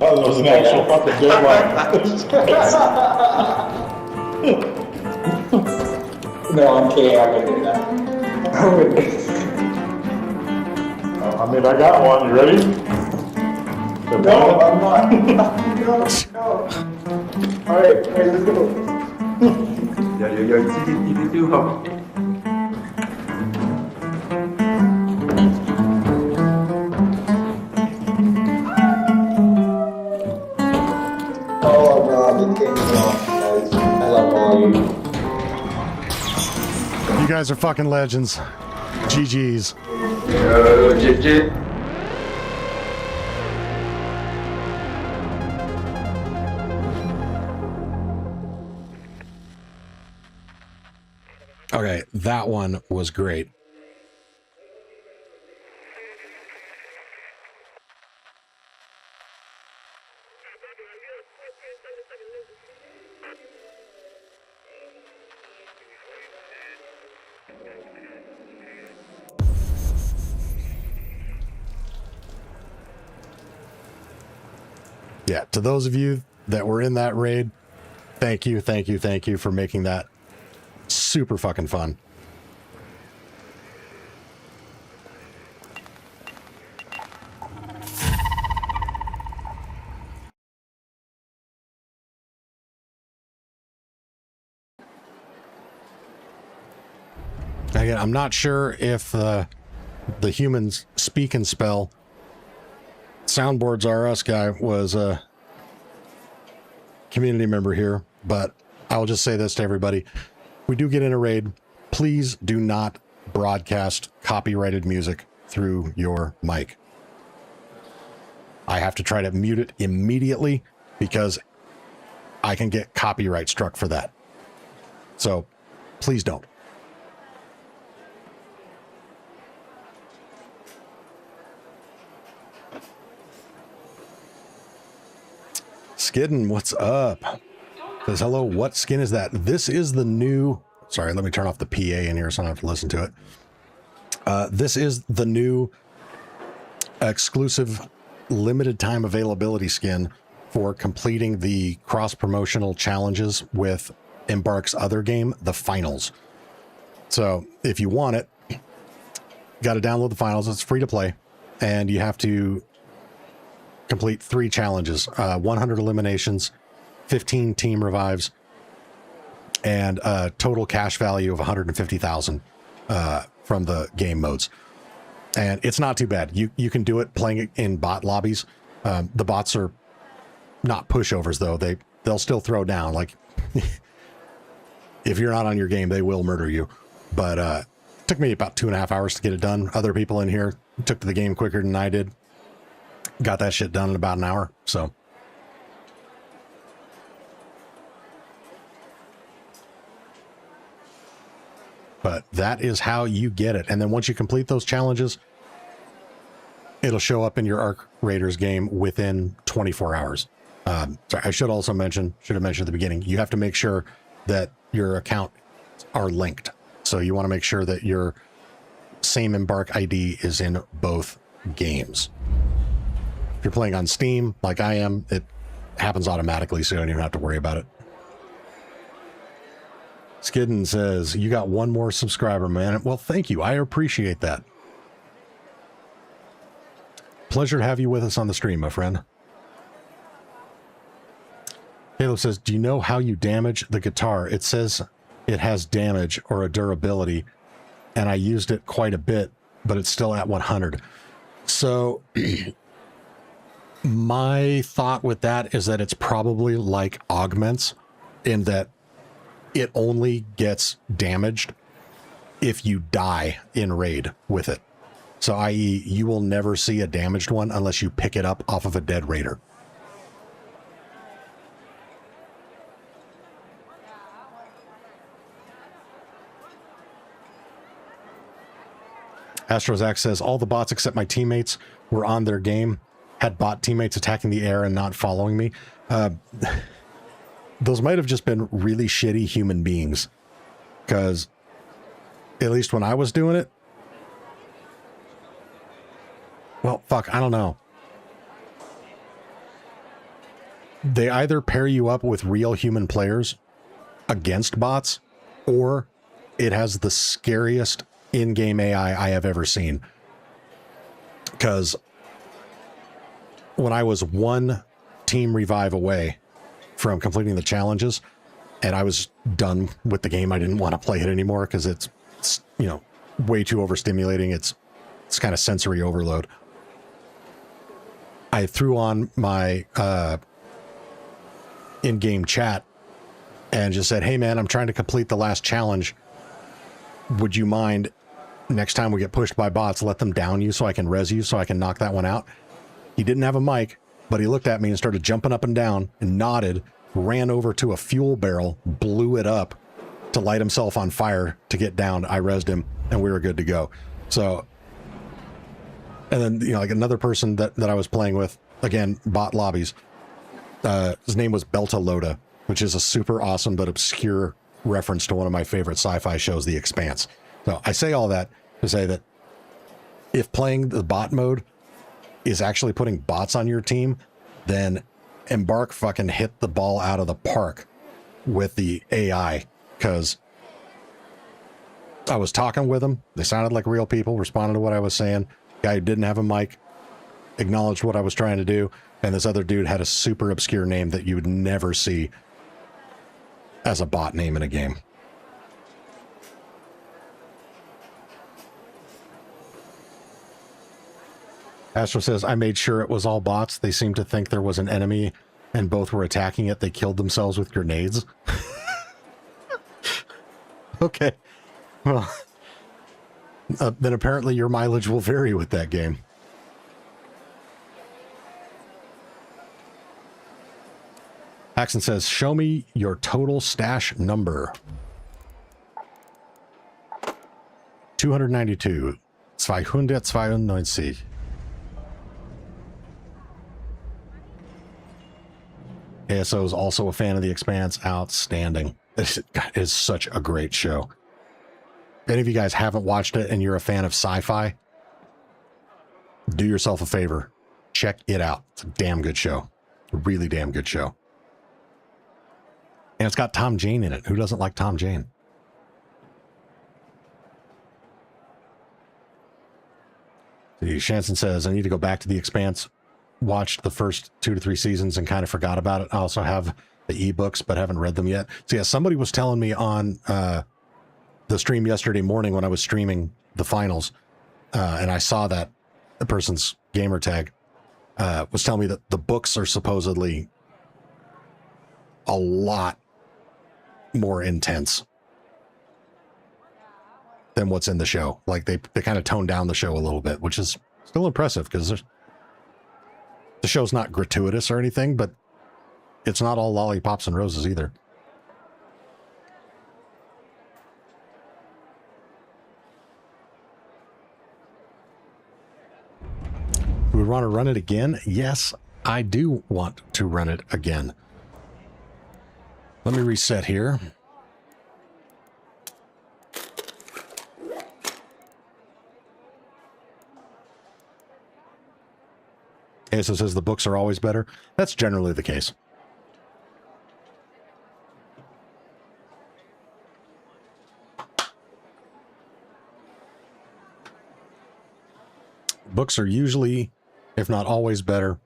Oh, that was an actual fucking good one. No, I'm kidding. I'm gonna do that. I mean, I got one. You ready? No, I'm not. No. All right, let's go. Oh, God, the game is awesome, guys. I love all of you. guys are fucking legends. GG's. GG. Okay, that one was great. Yeah, to those of you that were in that raid, thank you for making that super fucking fun. Again, I'm not sure if the humans speak and spell Soundboards R Us guy was a community member here, but I'll just say this to everybody. We do get in a raid. Please do not broadcast copyrighted music through your mic. I have to try to mute it immediately because I can get copyright struck for that. So please don't. Skidden, what's up? Says, hello, what skin is that? This is the new... Sorry, let me turn off the PA in here so I don't have to listen to it. This is the new exclusive limited time availability skin for completing the cross-promotional challenges with Embark's other game, the Finals. So if you want it, you got to download the Finals. It's free to play, and you have to complete 3 challenges, 100 eliminations, 15 team revives, and a total cash value of 150,000 from the game modes. And it's not too bad. You can do it playing it in bot lobbies. The bots are not pushovers, though. They'll still throw down. Like, if you're not on your game, they will murder you. But it took me about 2.5 hours to get it done. Other people in here took to the game quicker than I did. Got that shit done in about an hour, so. But that is how you get it. And then once you complete those challenges, it'll show up in your Arc Raiders game within 24 hours. Sorry, I should have mentioned at the beginning, you have to make sure that your account are linked. So you want to make sure that your same Embark ID is in both games. If you're playing on Steam, like I am, it happens automatically, so you don't even have to worry about it. Skidden says, you got one more subscriber, man. Well, thank you. I appreciate that. Pleasure to have you with us on the stream, my friend. Caleb says, do you know how you damage the guitar? It says it has damage or a durability, and I used it quite a bit, but it's still at 100. So... my thought with that is that it's probably like augments in that it only gets damaged if you die in raid with it. So i.e. you will never see a damaged one unless you pick it up off of a dead raider. Astrozak says, all the bots except my teammates were on their game. Had bot teammates attacking the air and not following me. Those might have just been really shitty human beings. Because, at least when I was doing it, well, fuck, I don't know. They either pair you up with real human players against bots, or it has the scariest in-game AI I have ever seen. Because when I was one team revive away from completing the challenges, and I was done with the game, I didn't want to play it anymore because it's you know, way too overstimulating. It's kind of sensory overload. I threw on my in-game chat and just said, hey man, I'm trying to complete the last challenge. would you mind next time we get pushed by bots, let them down you so I can res you so I can knock that one out? He didn't have a mic, but he looked at me and started jumping up and down and nodded, ran over to a fuel barrel, blew it up to light himself on fire to get down. I resed him and we were good to go. So, and then, you know, like another person that I was playing with, again, bot lobbies, his name was Belta Loda, which is a super awesome but obscure reference to one of my favorite sci-fi shows, The Expanse. So I say all that to say that if playing the bot mode is actually putting bots on your team, then Embark fucking hit the ball out of the park with the AI, because I was talking with them. They sounded like real people, responded to what I was saying. Guy who didn't have a mic acknowledged what I was trying to do, and this other dude had a super obscure name that you would never see as a bot name in a game. Astro says, I made sure it was all bots. They seemed to think there was an enemy and both were attacking it. They killed themselves with grenades. Okay. Well, then apparently your mileage will vary with that game. Axon says, show me your total stash number. 292. 292. ASO is also a fan of The Expanse. Outstanding. It is such a great show. If any of you guys haven't watched it and you're a fan of sci-fi, do yourself a favor. Check it out. It's a damn good show. A really damn good show. And it's got Tom Jane in it. Who doesn't like Tom Jane? See, Shanson says, I need to go back to The Expanse. Watched the first 2 to 3 seasons and kind of forgot about it. I also have the ebooks, but haven't read them yet. So yeah, somebody was telling me on the stream yesterday morning when I was streaming the finals, and I saw that the person's gamer tag was telling me that the books are supposedly a lot more intense than what's in the show. Like they kind of toned down the show a little bit, which is still impressive because the show's not gratuitous or anything, but it's not all lollipops and roses either. We want to run it again? Yes, I do want to run it again. Let me reset here. ASO says the books are always better. That's generally the case. Books are usually, if not always, better.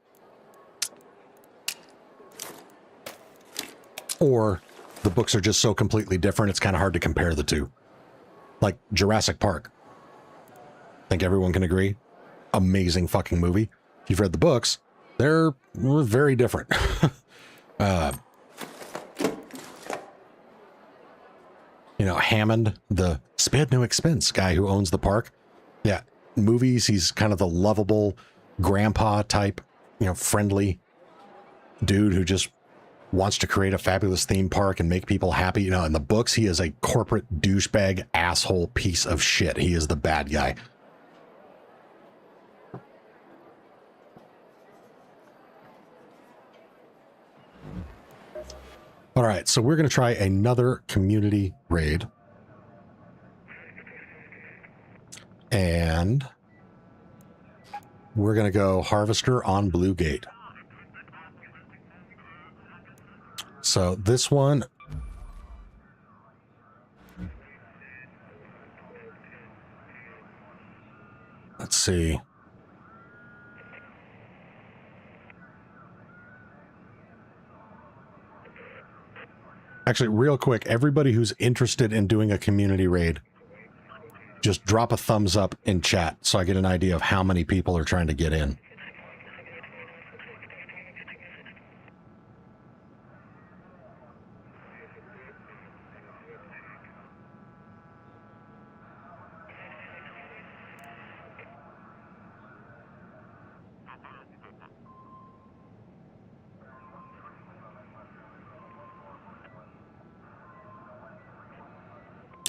Or the books are just so completely different, it's kind of hard to compare the two. Like Jurassic Park. I think everyone can agree. Amazing fucking movie. If you've read the books, they're very different. You know, Hammond, the spared no expense guy who owns the park. Yeah, movies, he's kind of the lovable grandpa type, you know, friendly dude who just wants to create a fabulous theme park and make people happy. You know, in the books, he is a corporate douchebag asshole piece of shit. He is the bad guy. All right, so we're going to try another community raid. And we're going to go Harvester on Blue Gate. So this one, let's see. Actually, real quick, everybody who's interested in doing a community raid, just drop a thumbs up in chat so I get an idea of how many people are trying to get in.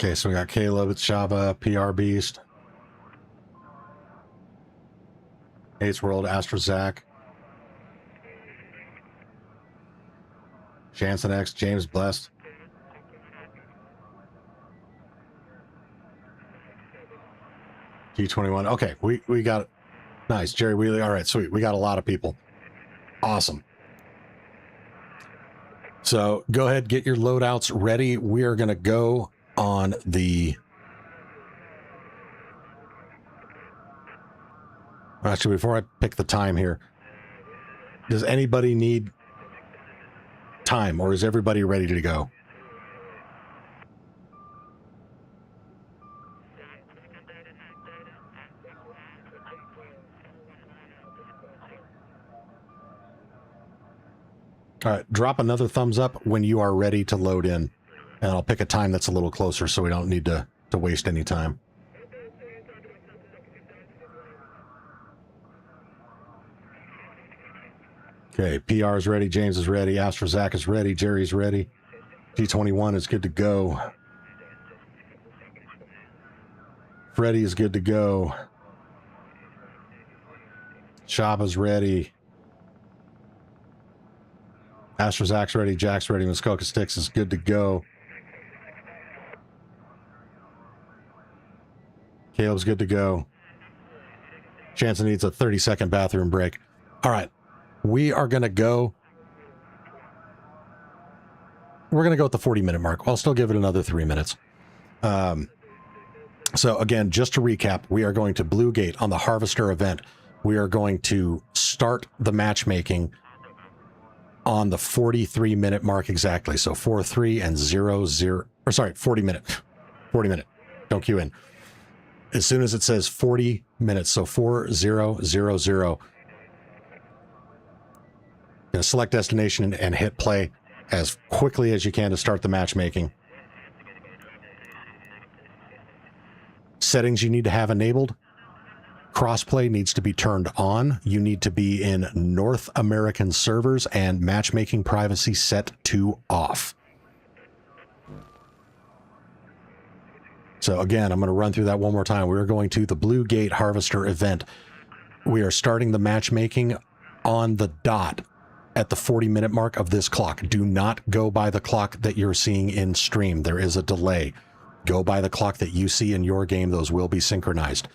Okay, so we got Caleb, it's Shaba, PR Beast, Ace World, Astra Zach, Jansen X, James Blessed. G21. Okay, we got it. Nice. Jerry Wheeler. All right, sweet. We got a lot of people. Awesome. So go ahead, get your loadouts ready. We are going to go on the... Actually, before I pick the time here, does anybody need time, or is everybody ready to go? All right, drop another thumbs up when you are ready to load in, and I'll pick a time that's a little closer so we don't need to waste any time. Okay, PR is ready, James is ready, Astra Zach is ready, Jerry's ready, G21 is good to go. Freddy is good to go. Shaba's ready. Astra Zach's ready, Jack's ready, Muskoka Sticks is good to go. Caleb's good to go. Jansen needs a 30-second bathroom break. All right, we are going to go. We're going to go at the 40-minute mark. I'll still give it another 3 minutes. So again, just to recap, we are going to Blue Gate on the Harvester event. We are going to start the matchmaking on the 43-minute mark exactly. So 43 and 00, or sorry, 40 minute. Don't cue in. As soon as it says 40 minutes, so 4000, select destination and hit play as quickly as you can to start the matchmaking. Settings you need to have enabled. Crossplay needs to be turned on. You need to be in North American servers, and matchmaking privacy set to off. So again, I'm going to run through that one more time. We're going to the Blue Gate Harvester event. We are starting the matchmaking on the dot at the 40-minute mark of this clock. Do not go by the clock that you're seeing in stream. There is a delay. Go by the clock that you see in your game. Those will be synchronized.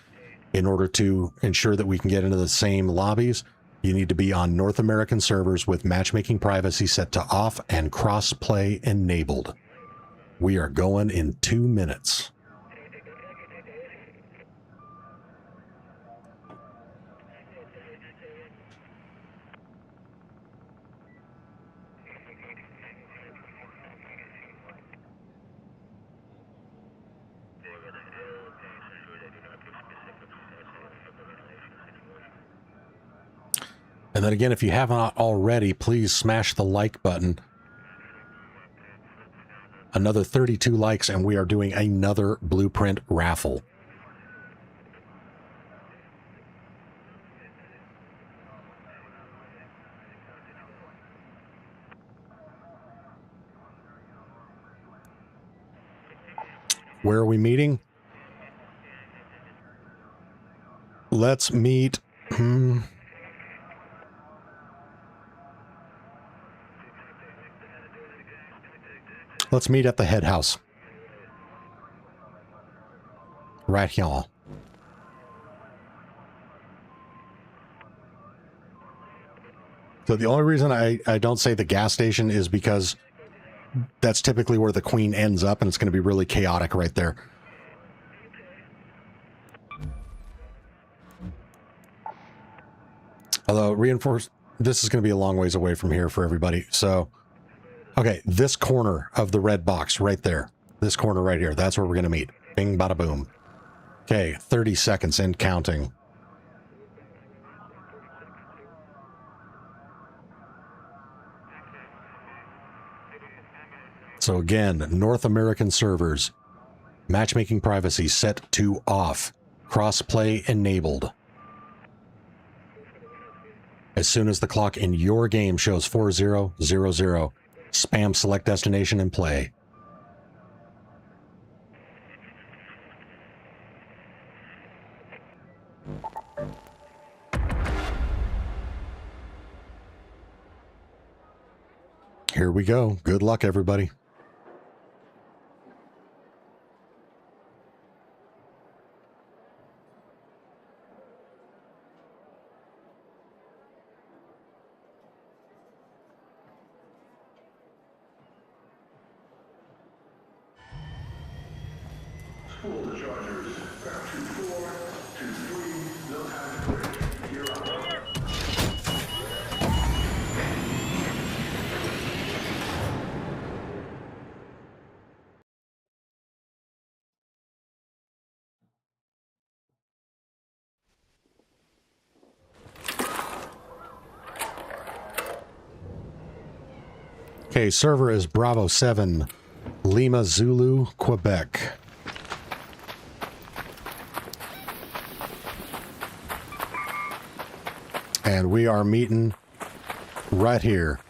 In order to ensure that we can get into the same lobbies, you need to be on North American servers with matchmaking privacy set to off and cross-play enabled. We are going in 2 minutes. And then again, if you have not already, please smash the like button. Another 32 likes, and we are doing another blueprint raffle. Where are we meeting? Let's meet... Let's meet at the head house. Right here. So the only reason I don't say the gas station is because that's typically where the queen ends up, and it's going to be really chaotic right there. Although reinforced, this is going to be a long ways away from here for everybody. So, okay, this corner of the red box right there, this corner right here, that's where we're going to meet. Bing, bada, boom. Okay, 30 seconds and counting. So again, North American servers, matchmaking privacy set to off, crossplay enabled. As soon as the clock in your game shows 4000, spam select destination and play. here we go. Good luck, everybody. Okay, server is Bravo 7, Lima Zulu, Quebec. And we are meeting right here.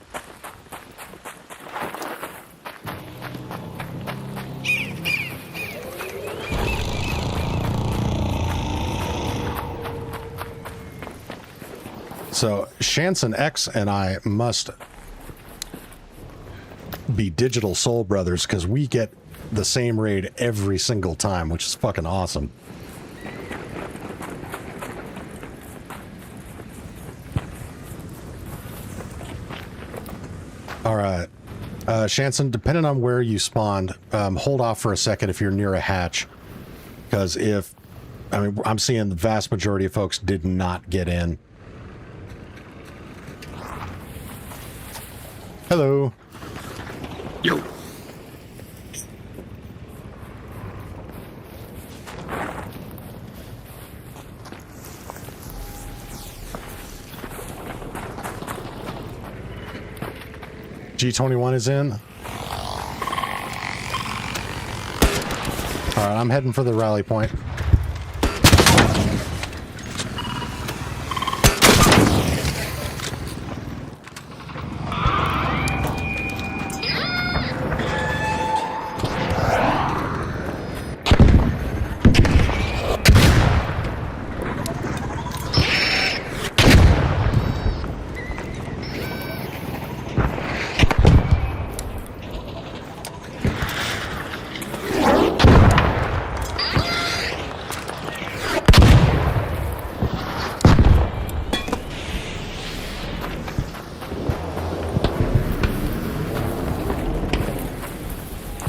So Shanson X and I must be digital soul brothers because we get the same raid every single time, which is fucking awesome. All right, Shanson, depending on where you spawned, hold off for a second if you're near a hatch, because I'm seeing the vast majority of folks did not get in. Hello. Yo. G21 is in. All right, I'm heading for the rally point.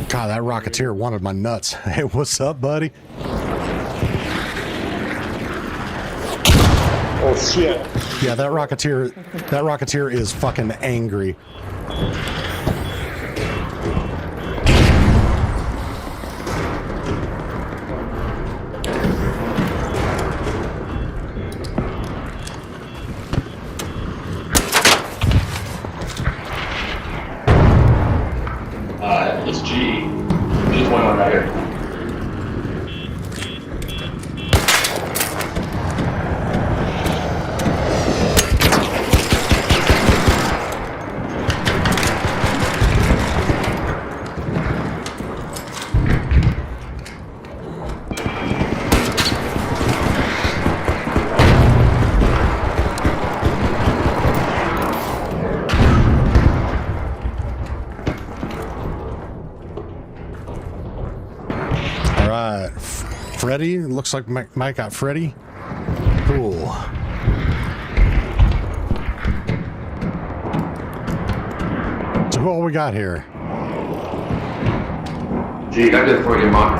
God, that Rocketeer wanted my nuts. Hey, what's up, buddy? Oh shit. Yeah, that Rocketeer is fucking angry. It's G21 right here. Freddy? Looks like Mike got Freddy. Cool. So what we got here? Gee, I did for you, Mark.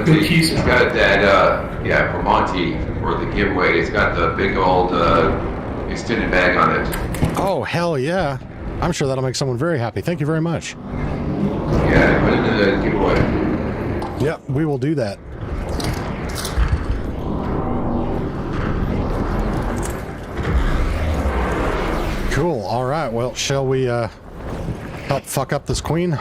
It's got that, yeah, for Monty, for the giveaway, it's got the big old extended bag on it. Oh, hell yeah. I'm sure that'll make someone very happy. Thank you very much. Yeah, put it in the giveaway. Yep, we will do that. Cool. All right. Well, shall we help fuck up this queen?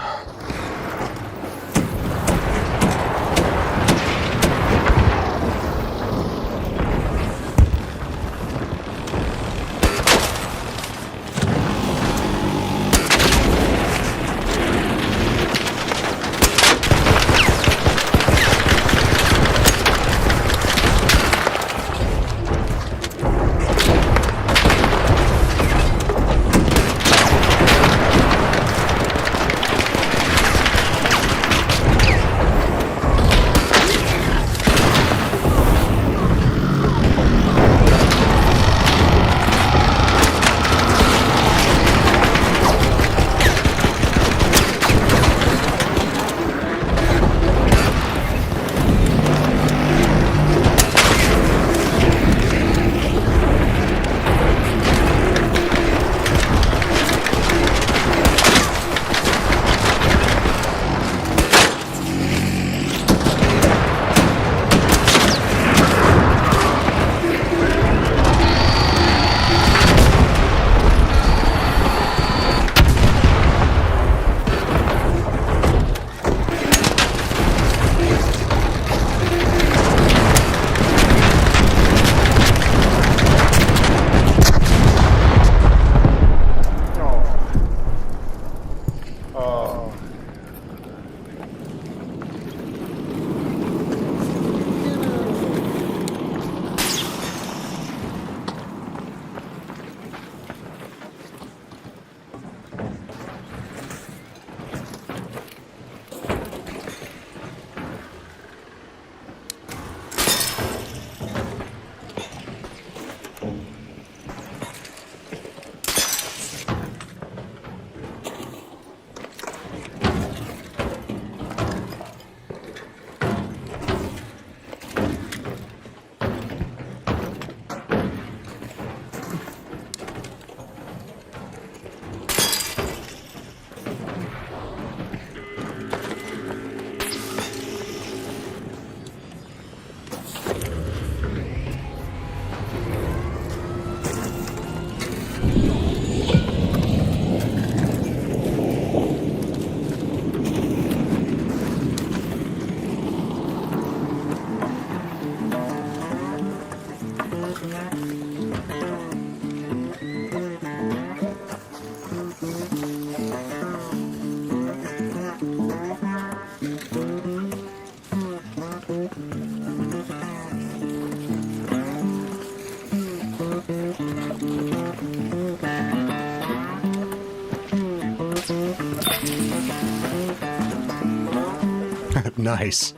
Nice.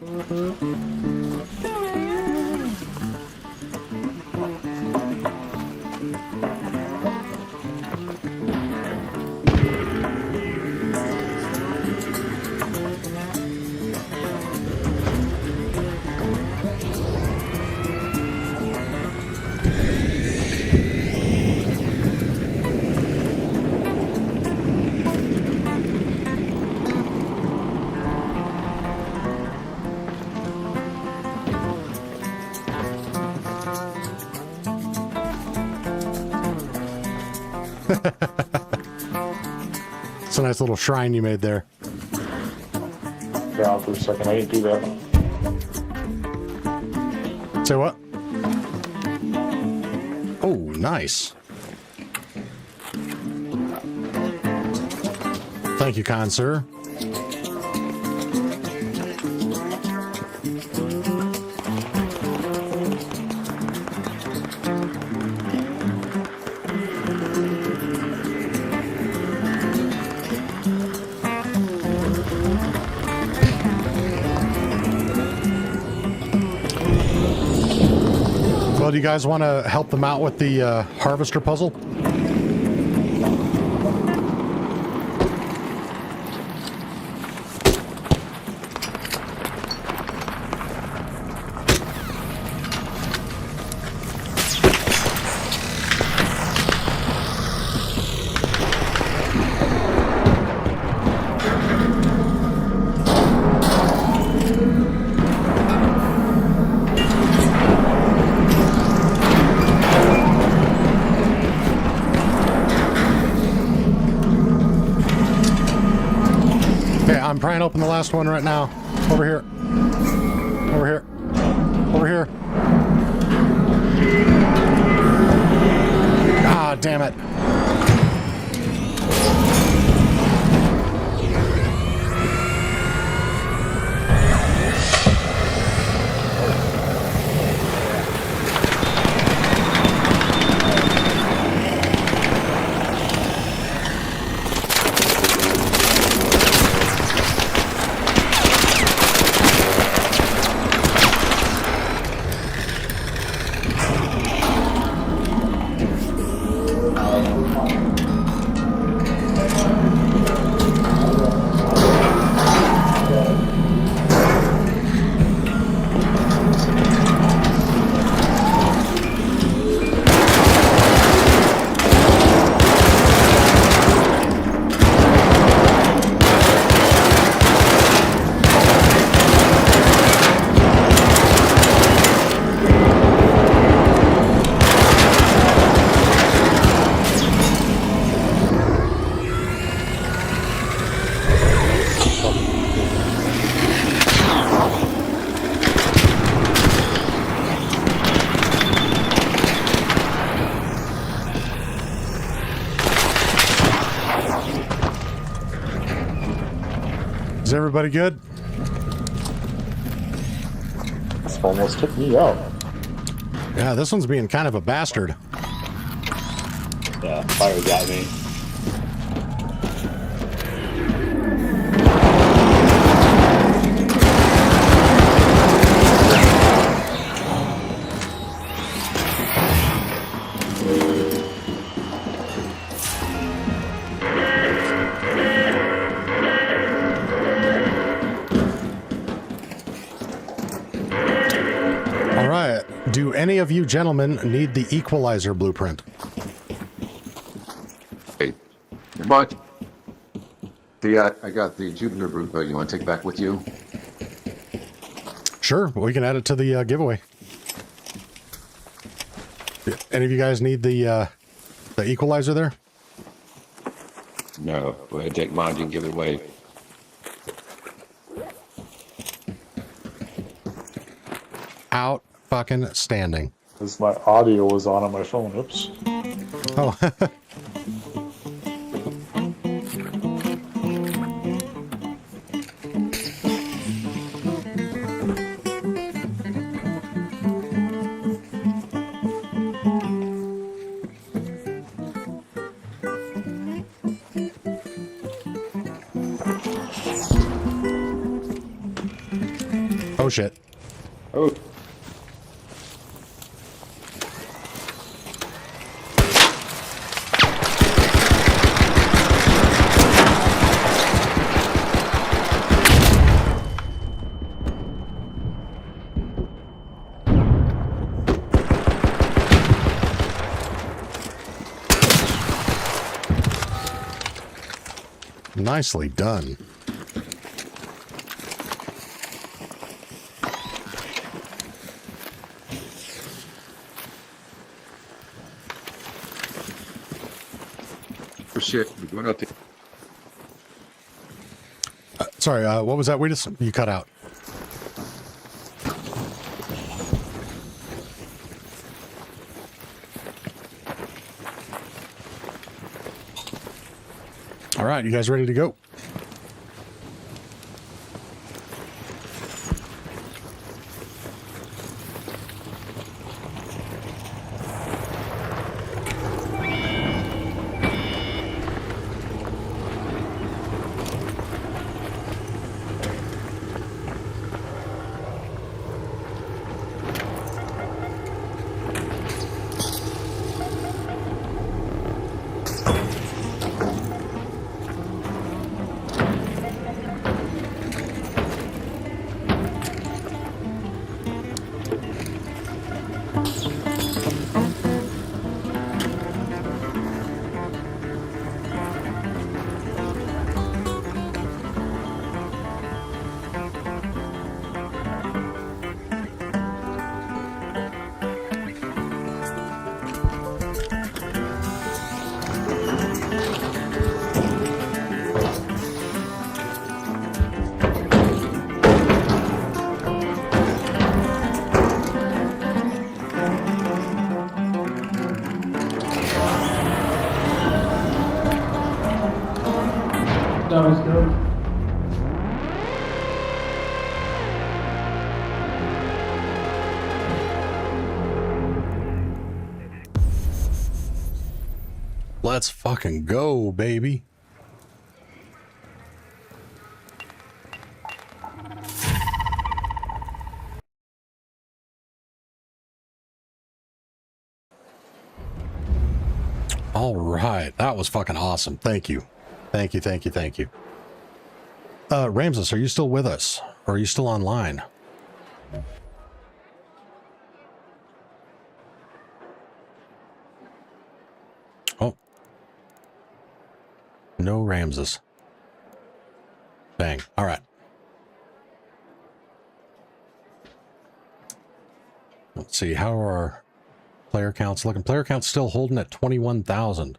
It's a nice little shrine you made there. Yeah, for a second, I didn't do that. Say what? Oh, nice. Thank you, kind sir. Well, do you guys want to help them out with the harvester puzzle? I'm prying open the last one right now. Over here. Over here. Over here. Ah, damn it. Is everybody good? This almost took me out. Yeah, this one's being kind of a bastard. Yeah, fire got me. All right. Do any of you gentlemen need the equalizer blueprint? Hey, but I got the Jupiter blueprint. You want to take back with you? Sure, we can add it to the giveaway. Any of you guys need the equalizer there? No, go ahead, take mine. You can give it away. Out fucking standing. Because my audio was on my phone. Oops. Oh. Oh shit. Oh. Nicely done. For shit, we're going out there. Sorry, what was that? You cut out. All right, you guys ready to go? Let's fucking go, baby. All right. That was fucking awesome. Thank you. Thank you, thank you, thank you. Ramses, are you still with us? Or are you still online? Oh. No Ramses. Bang. All right. Let's see. How are our player counts looking? Player counts still holding at 21,000.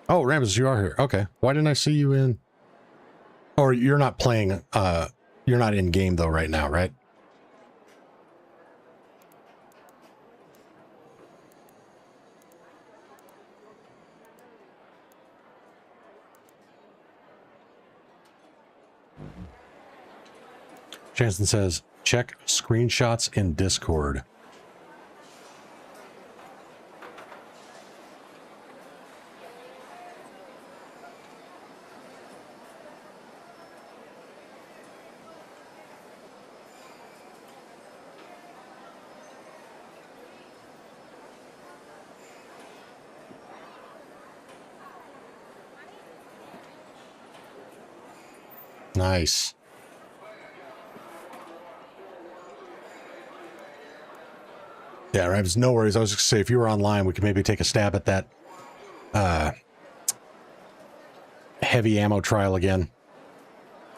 Oh, Ramses, you are here. Okay. Why didn't I see you in? Or you're not playing, you're not in game though right now, right? Jansen says, check screenshots in Discord. Nice. Yeah, right. No worries. I was just gonna say, if you were online, we could maybe take a stab at that heavy ammo trial again.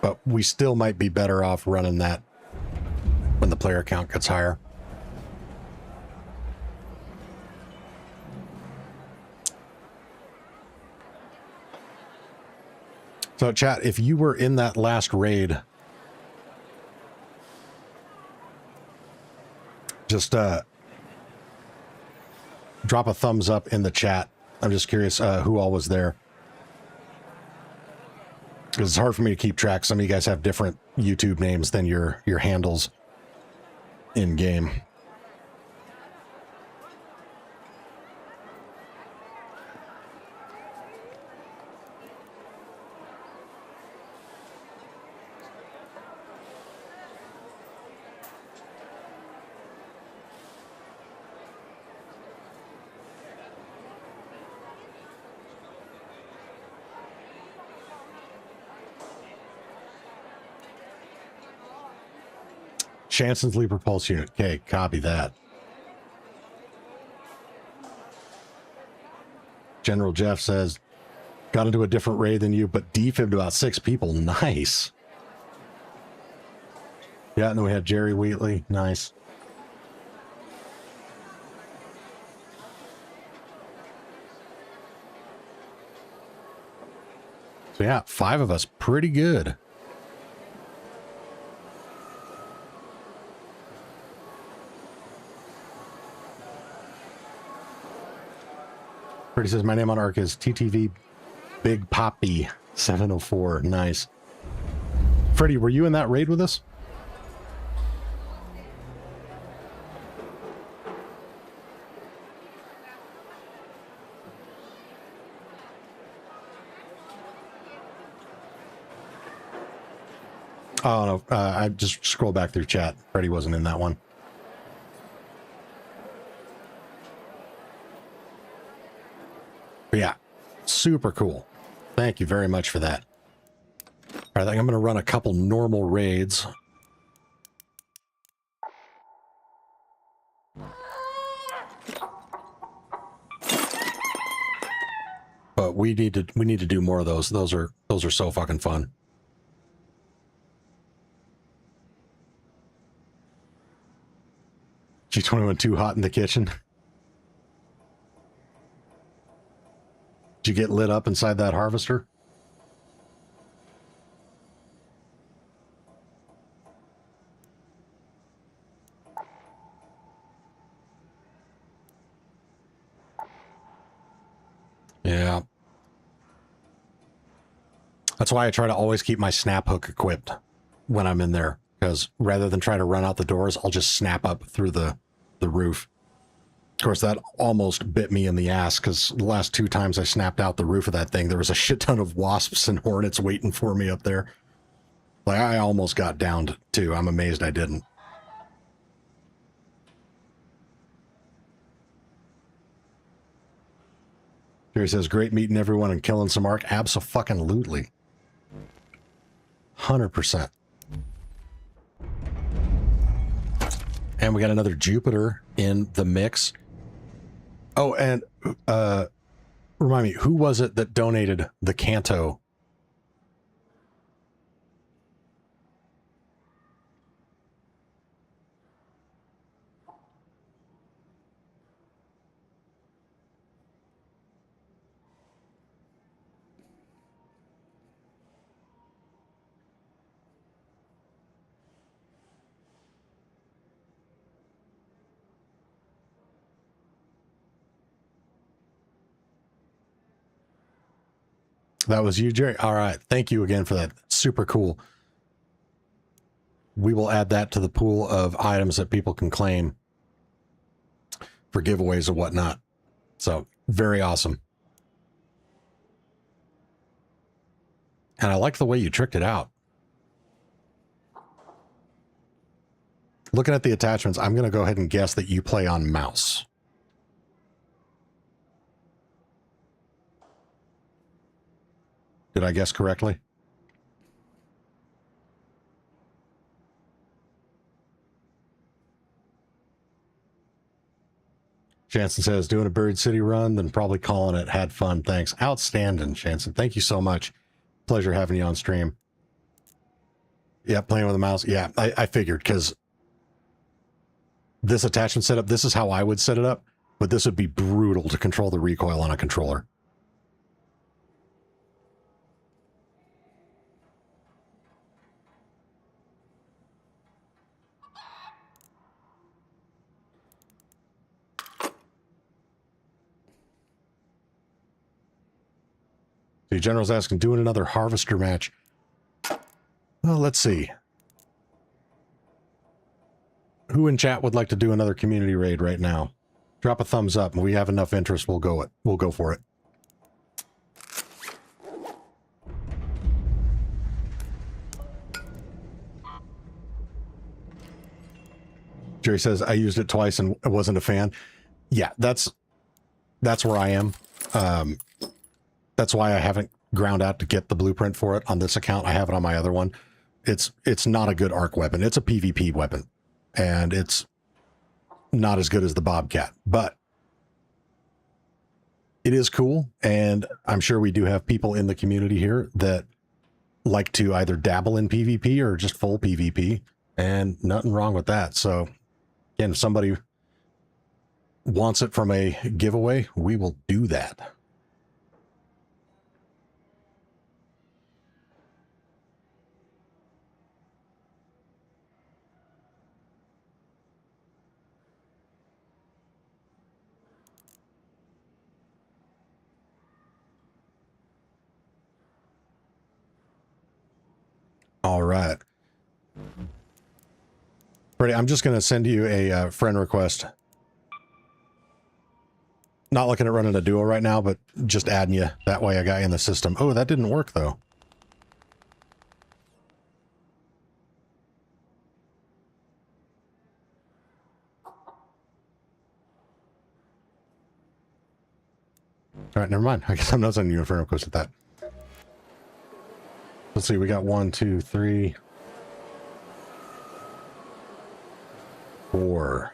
But we still might be better off running that when the player count gets higher. So, chat, if you were in that last raid, just drop a thumbs up in the chat. I'm just curious who all was there. Because it's hard for me to keep track. Some of you guys have different YouTube names than your handles in game. Shanson's Leaper Pulse Unit. Okay, copy that. General Jeff says, got into a different raid than you, but defibbed about 6 people. Nice. Yeah, and then we had Jerry Wheatley. Nice. So yeah, 5 of us. Pretty good. Pretty says, my name on ARC is TTV Big Poppy 704. Nice. Freddie, were you in that raid with us? Oh, no. I just scrolled back through chat. Freddie wasn't in that one. But yeah, super cool. Thank you very much for that. All right, I think I'm going to run a couple normal raids. But we need to do more of those. Those are so fucking fun. G21 too hot in the kitchen. Did you get lit up inside that harvester? Yeah. That's why I try to always keep my snap hook equipped when I'm in there, because rather than try to run out the doors, I'll just snap up through the roof. Of course, that almost bit me in the ass, because the last 2 times I snapped out the roof of that thing, there was a shit ton of wasps and hornets waiting for me up there. Like, I almost got downed, too. I'm amazed I didn't. Jerry says, great meeting everyone and killing some ARC. Abso-fucking-lutely. 100%. And we got another Jupiter in the mix. Oh, and remind me, who was it that donated the Canto? That was you, Jerry. All right. Thank you again for that. Super cool. We will add that to the pool of items that people can claim for giveaways or whatnot. So very awesome. And I like the way you tricked it out. Looking at the attachments, I'm going to go ahead and guess that you play on mouse. Did I guess correctly? Shanson says, doing a Buried City run, then probably calling it. Had fun. Thanks. Outstanding, Shanson. Thank you so much. Pleasure having you on stream. Yeah, playing with a mouse. Yeah, I figured, because this attachment setup, this is how I would set it up, but this would be brutal to control the recoil on a controller. The General's asking, doing another Harvester match. Well, let's see. Who in chat would like to do another community raid right now? Drop a thumbs up, and we have enough interest, we'll go for it. Jerry says, I used it twice and I wasn't a fan. Yeah, that's where I am. That's why I haven't ground out to get the blueprint for it on this account. I have it on my other one. It's not a good arc weapon. It's a PvP weapon. and it's not as good as the Bobcat, but it is cool. And I'm sure we do have people in the community here that like to either dabble in PvP or just full PvP, and nothing wrong with that. So again, if somebody wants it from a giveaway, we will do that. All right. Freddie, I'm just going to send you a friend request. Not looking at running a duo right now, but just adding you. That way I got you in the system. Oh, that didn't work, though. All right, never mind. I guess I'm not sending you a friend request at that. Let's see. We got 1, 2, 3, 4.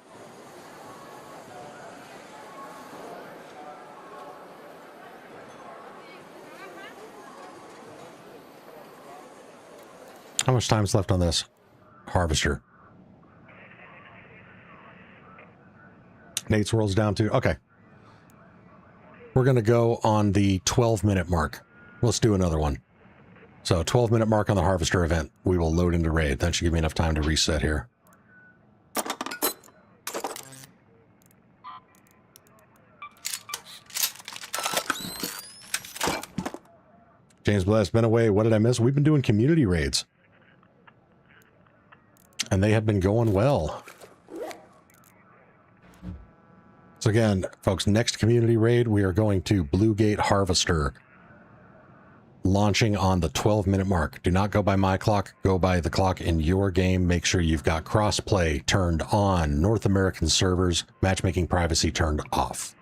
How much time's left on this harvester? Nate's world's down to, okay. We're going to go on the 12-minute mark. Let's do another one. So 12-minute mark on the harvester event. We will load into raid. That should give me enough time to reset here. James Bless, been away. What did I miss? We've been doing community raids. And they have been going well. So again, folks, next community raid, we are going to Blue Gate Harvester. Launching on the 12-minute mark. Do not go by my clock. Go by the clock in your game. Make sure you've got crossplay turned on. North American servers, matchmaking privacy turned off.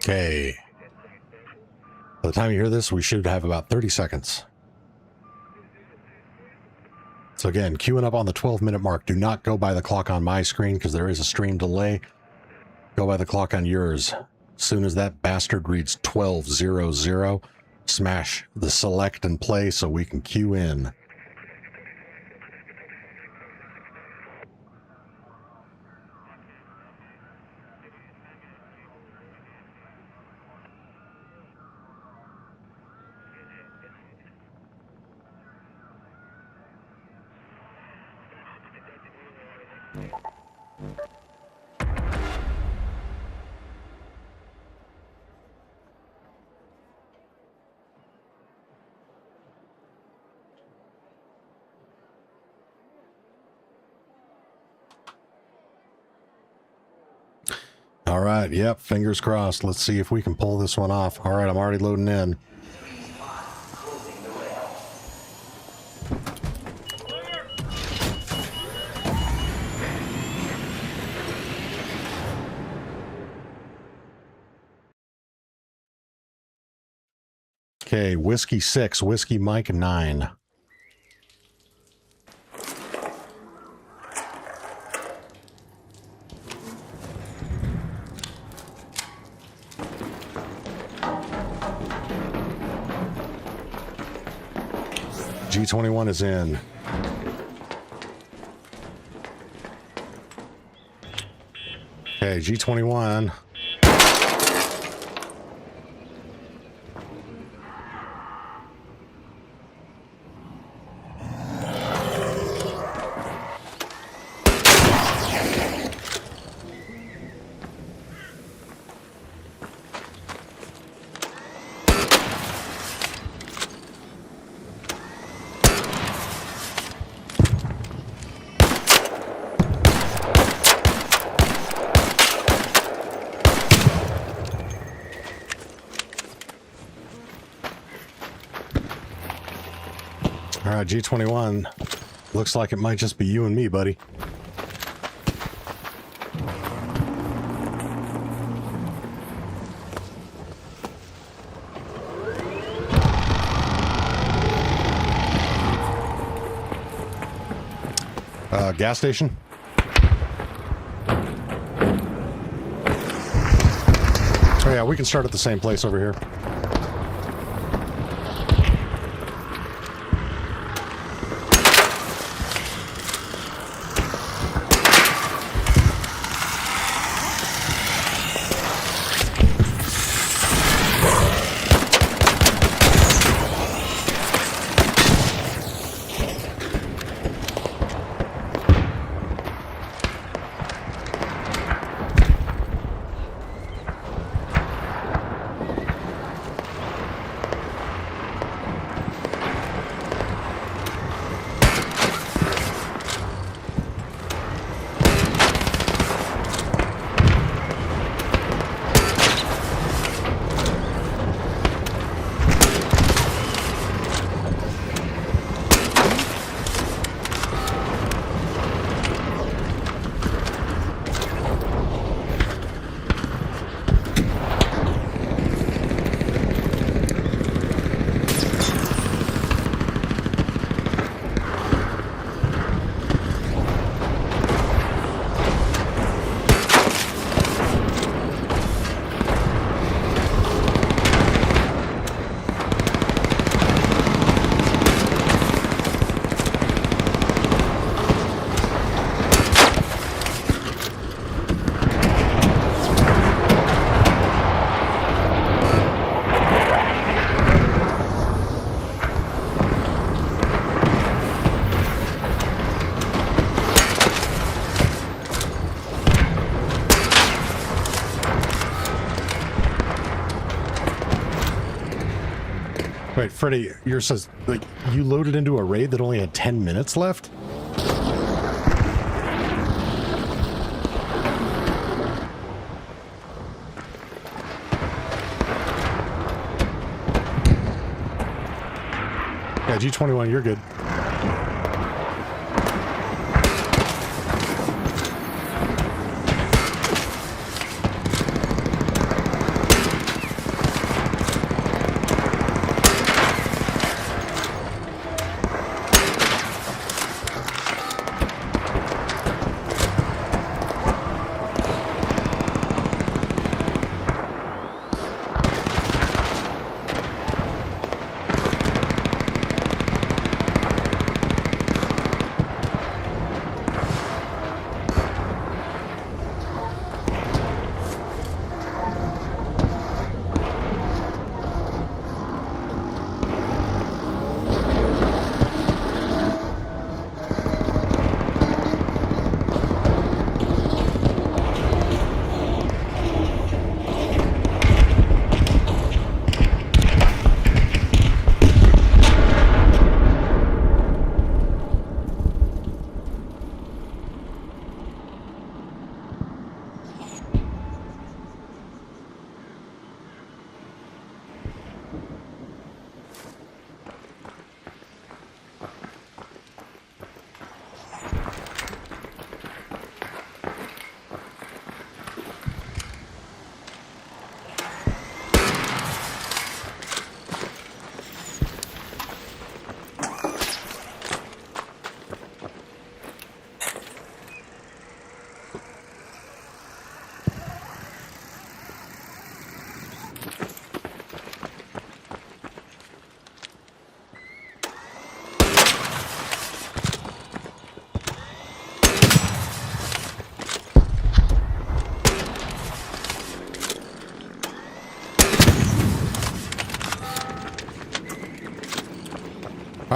Okay. By the time you hear this, we should have about 30 seconds. So again, queuing up on the 12-minute mark. Do not go by the clock on my screen because there is a stream delay. Go by the clock on yours. As soon as that bastard reads 12:00, smash the select and play so we can queue in. All right. Yep. Fingers crossed. Let's see if we can pull this one off. All right. I'm already loading in. Okay. Whiskey 6, Whiskey Mike 9. G21 is in. Okay, G21. All right, G21. Looks like it might just be you and me, buddy. Gas station. Oh yeah, we can start at the same place over here. Wait, Freddy, yours says, like, you loaded into a raid that only had 10 minutes left? Yeah, G21, you're good.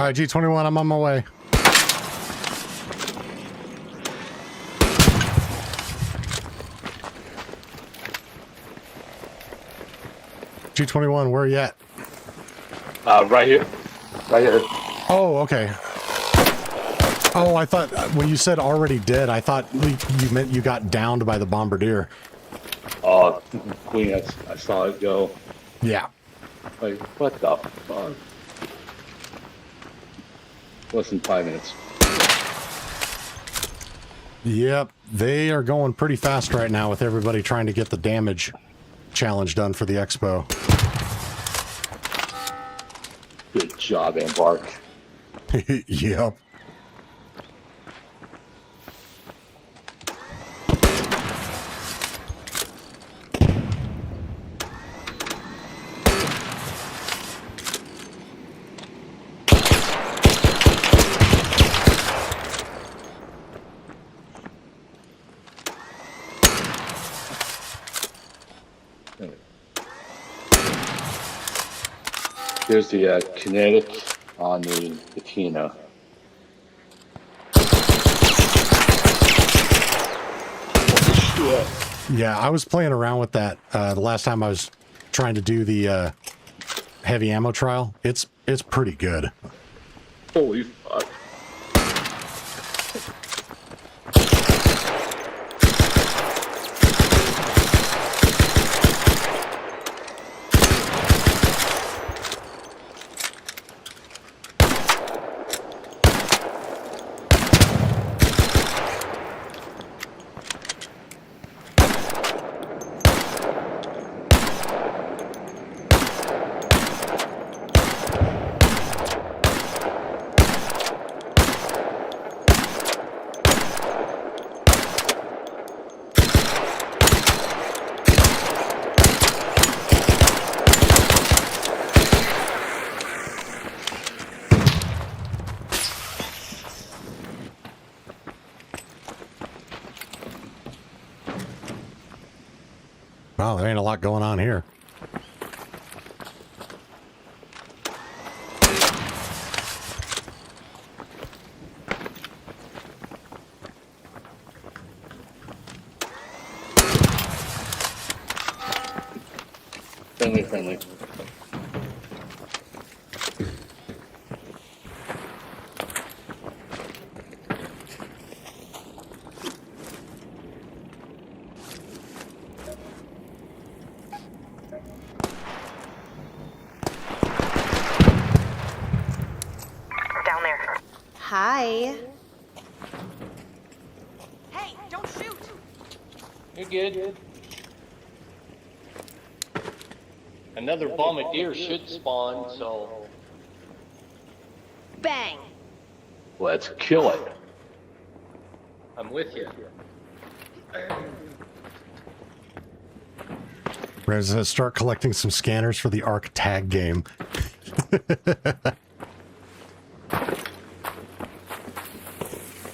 All right, G21, I'm on my way. G21, where are you at? Right here. Right here. Oh, okay. Oh, I thought when you said already dead, I thought you meant you got downed by the bombardier. Oh, Queen, I saw it go. Yeah. Like, what the fuck? Less than 5 minutes. Yep, they are going pretty fast right now with everybody trying to get the damage challenge done for the expo. Good job, Embark. Yep. There's the kinetic on the Kina. Yeah, I was playing around with that the last time I was trying to do the heavy ammo trial. It's pretty good. Holy fuck. Wow, there ain't a lot going on here. Friendly. Down there. Hi. Hey, don't shoot! You're good. Another bombardier should spawn, so... Bang. Let's kill it. I'm with you. Rams, start collecting some scanners for the ARC tag game.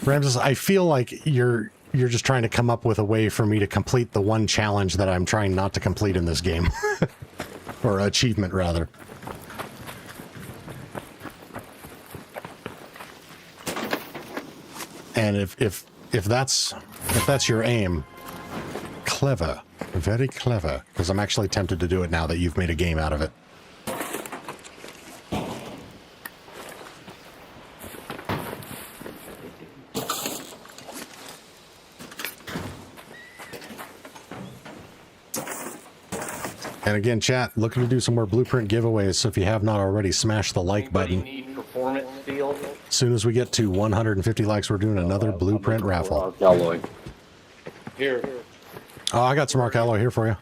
Ramses, I feel like you're just trying to come up with a way for me to complete the one challenge that I'm trying not to complete in this game. Or achievement, rather. And if that's your aim, clever, very clever, because I'm actually tempted to do it now that you've made a game out of it. And again, chat, looking to do some more blueprint giveaways, so if you have not already, smash the like button. Need performance field? As soon as we get to 150 likes, we're doing another blueprint raffle. Alloy. Here. Oh, I got some arc alloy here for you.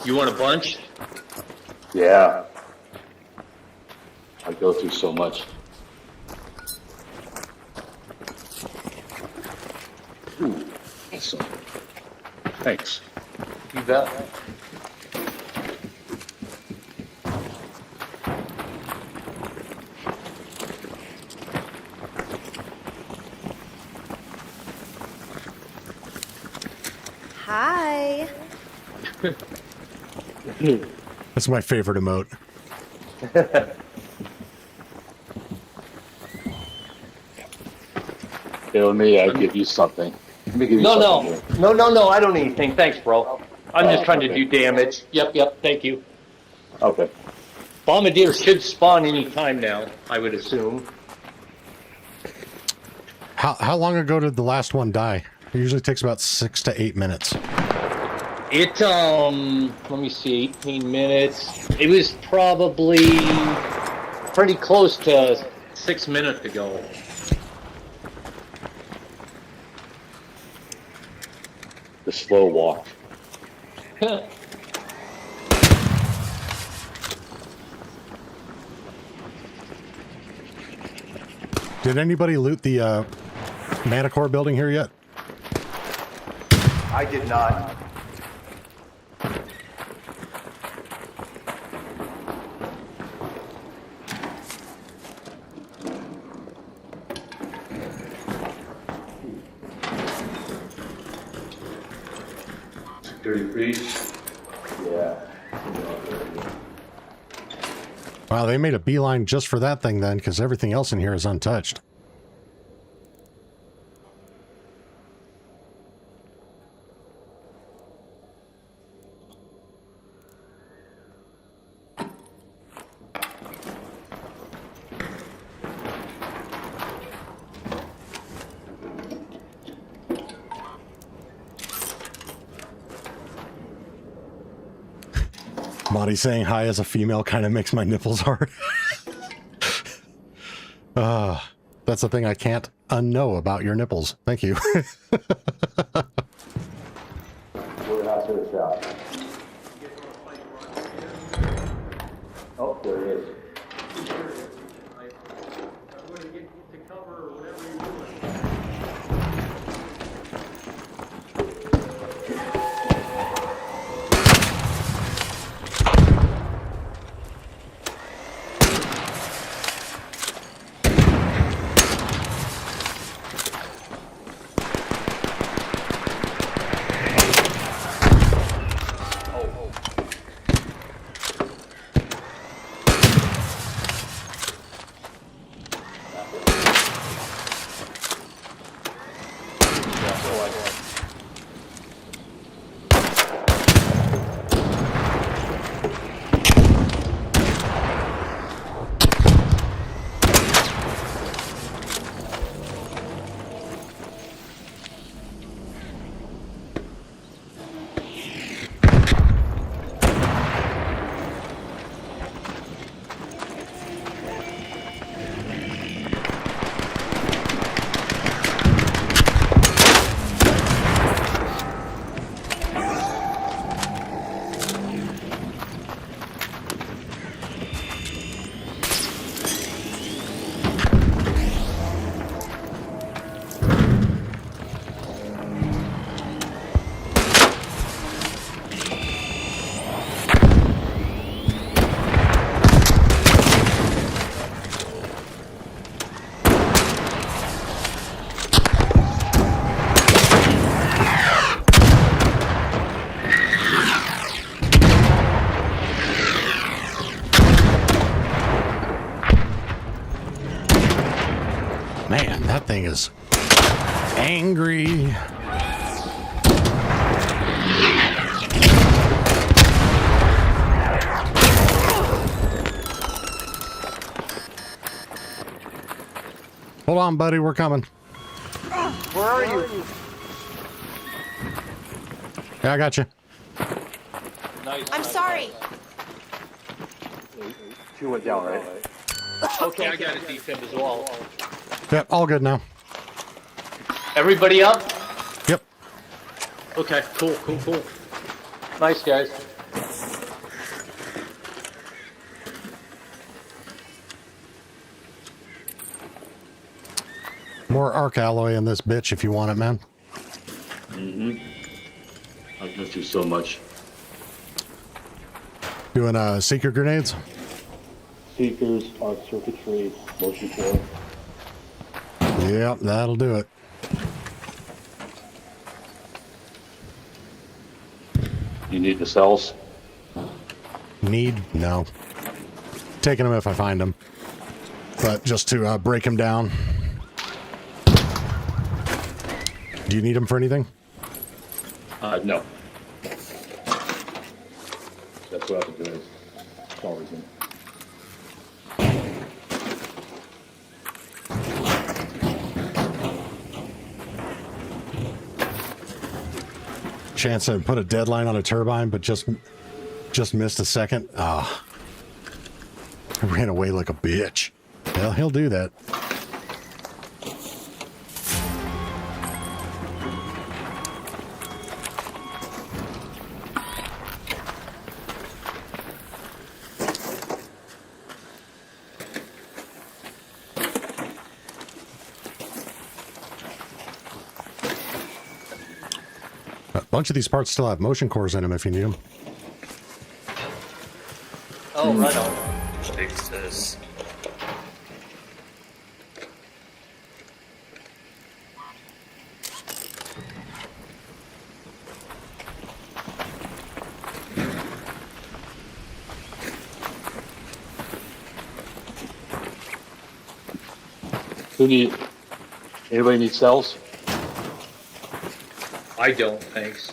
You want a bunch? Yeah. I go through so much. Ooh, awesome. Thanks. You bet. Hi. That's my favorite emote. Kill me, I give you something. Let me give you No, something no. here. No, no, no, I don't need anything. Thanks, bro. I'm just trying to do damage. Yep, thank you. Okay. Bombardier should spawn any time now, I would assume. How long ago did the last one die? It usually takes about 6 to 8 minutes. It, let me see, 18 minutes. It was probably pretty close to 6 minutes ago. The slow walk. Did anybody loot the Manicore building here yet? I did not. Security breach. Yeah. Wow, they made a beeline just for that thing then, because everything else in here is untouched. Monty saying hi as a female kind of makes my nipples hard. That's the thing I can't unknow about your nipples. Thank you. We're not to the shop. Oh, there it is. Man, that thing is angry. Hold on, buddy, we're coming. Where are you? Yeah, I got you. Nice. I'm sorry. Two went down, right? Okay, I got a defib as well. Yep, all good now. Everybody up? Yep. Okay, cool. Nice, guys. More arc alloy in this bitch if you want it, man. Mm-hmm. I've been through so much. Doing seeker grenades? Seekers, arc circuitry, motion core. Yep, that'll do it. You need the cells? Need? No. Taking them if I find them. But just to break them down. Do you need them for anything? No. That's what I've been doing. It's always been. Chance to put a deadline on a turbine, but just missed a second. Ah, I ran away like a bitch. Well, he'll do that. A bunch of these parts still have motion cores in them if you need them. Oh, right on. Fix this. Anybody need cells? I don't, thanks.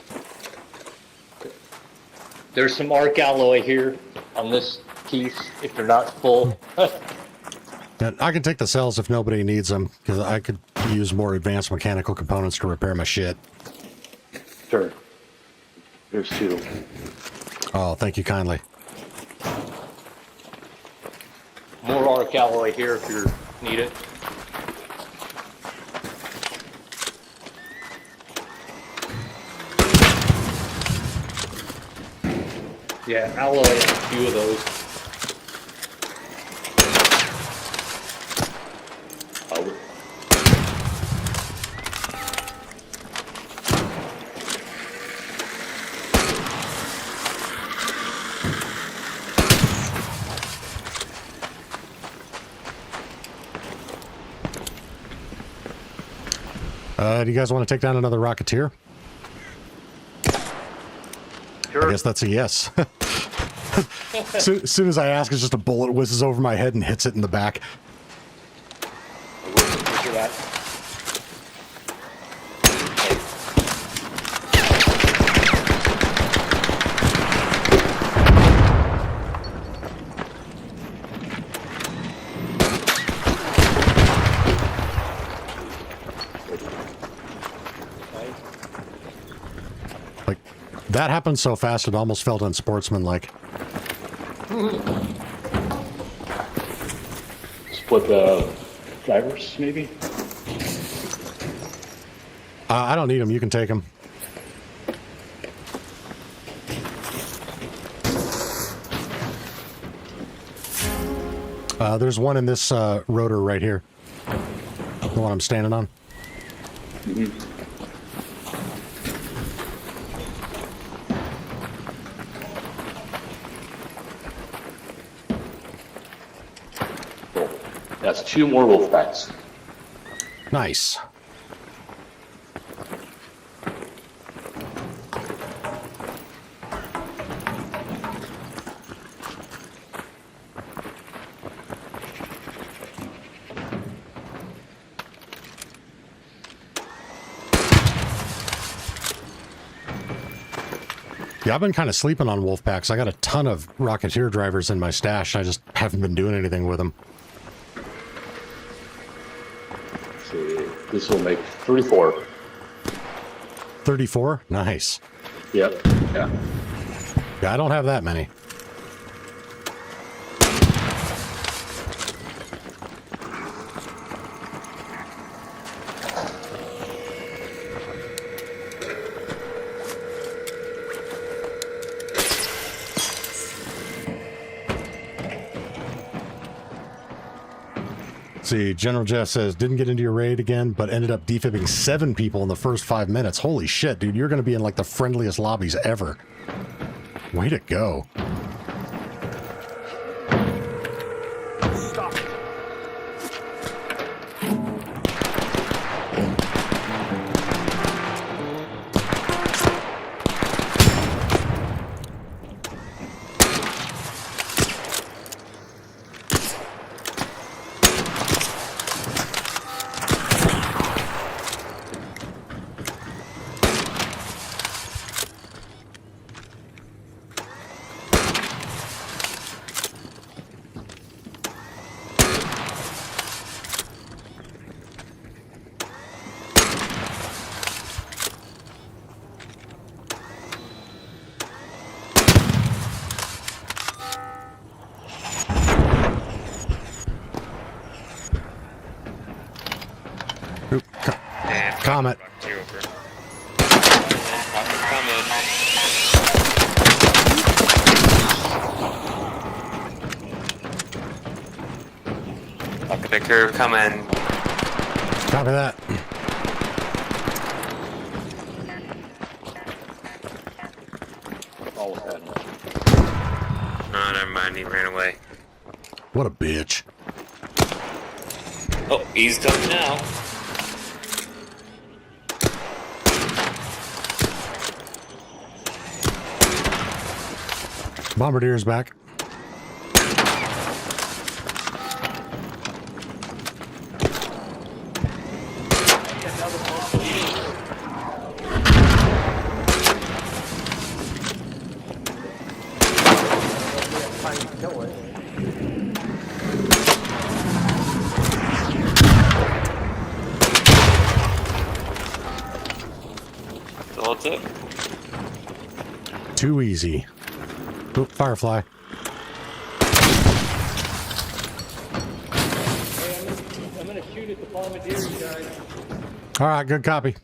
There's some arc alloy here on this piece, if they're not full. Yeah, I can take the cells if nobody needs them, because I could use more advanced mechanical components to repair my shit. Sure. There's 2. Oh, thank you kindly. More arc alloy here if you need it. Yeah, alloy and a few of those. Do you guys want to take down another Rocketeer? Sure. I guess that's a yes. Soon as I ask, it's just a bullet whizzes over my head and hits it in the back. Roger that. Like, that happened so fast it almost felt unsportsmanlike. Split the drivers, maybe? I don't need them. You can take them. There's one in this rotor right here. The one I'm standing on. Mm-hmm. Cool. That's 2 more wolf packs. Nice. Yeah, I've been kind of sleeping on wolf packs. I got a ton of Rocketeer drivers in my stash. I just haven't been doing anything with them. See, this will make 34. 34? Nice. Yep. Yeah. Yeah, I don't have that many. See, General Jeff says, didn't get into your raid again, but ended up defibbing 7 people in the first 5 minutes. Holy shit, dude, you're going to be in like the friendliest lobbies ever. Way to go. Stop. Comet. Victor, coming. Copy that. Oh, never mind. He ran away. What a bitch. Oh, he's coming now. Bombardier's back. So what's it? Too easy. Oop, Firefly. I'm gonna shoot at the bombardier, you guys. All right, good copy.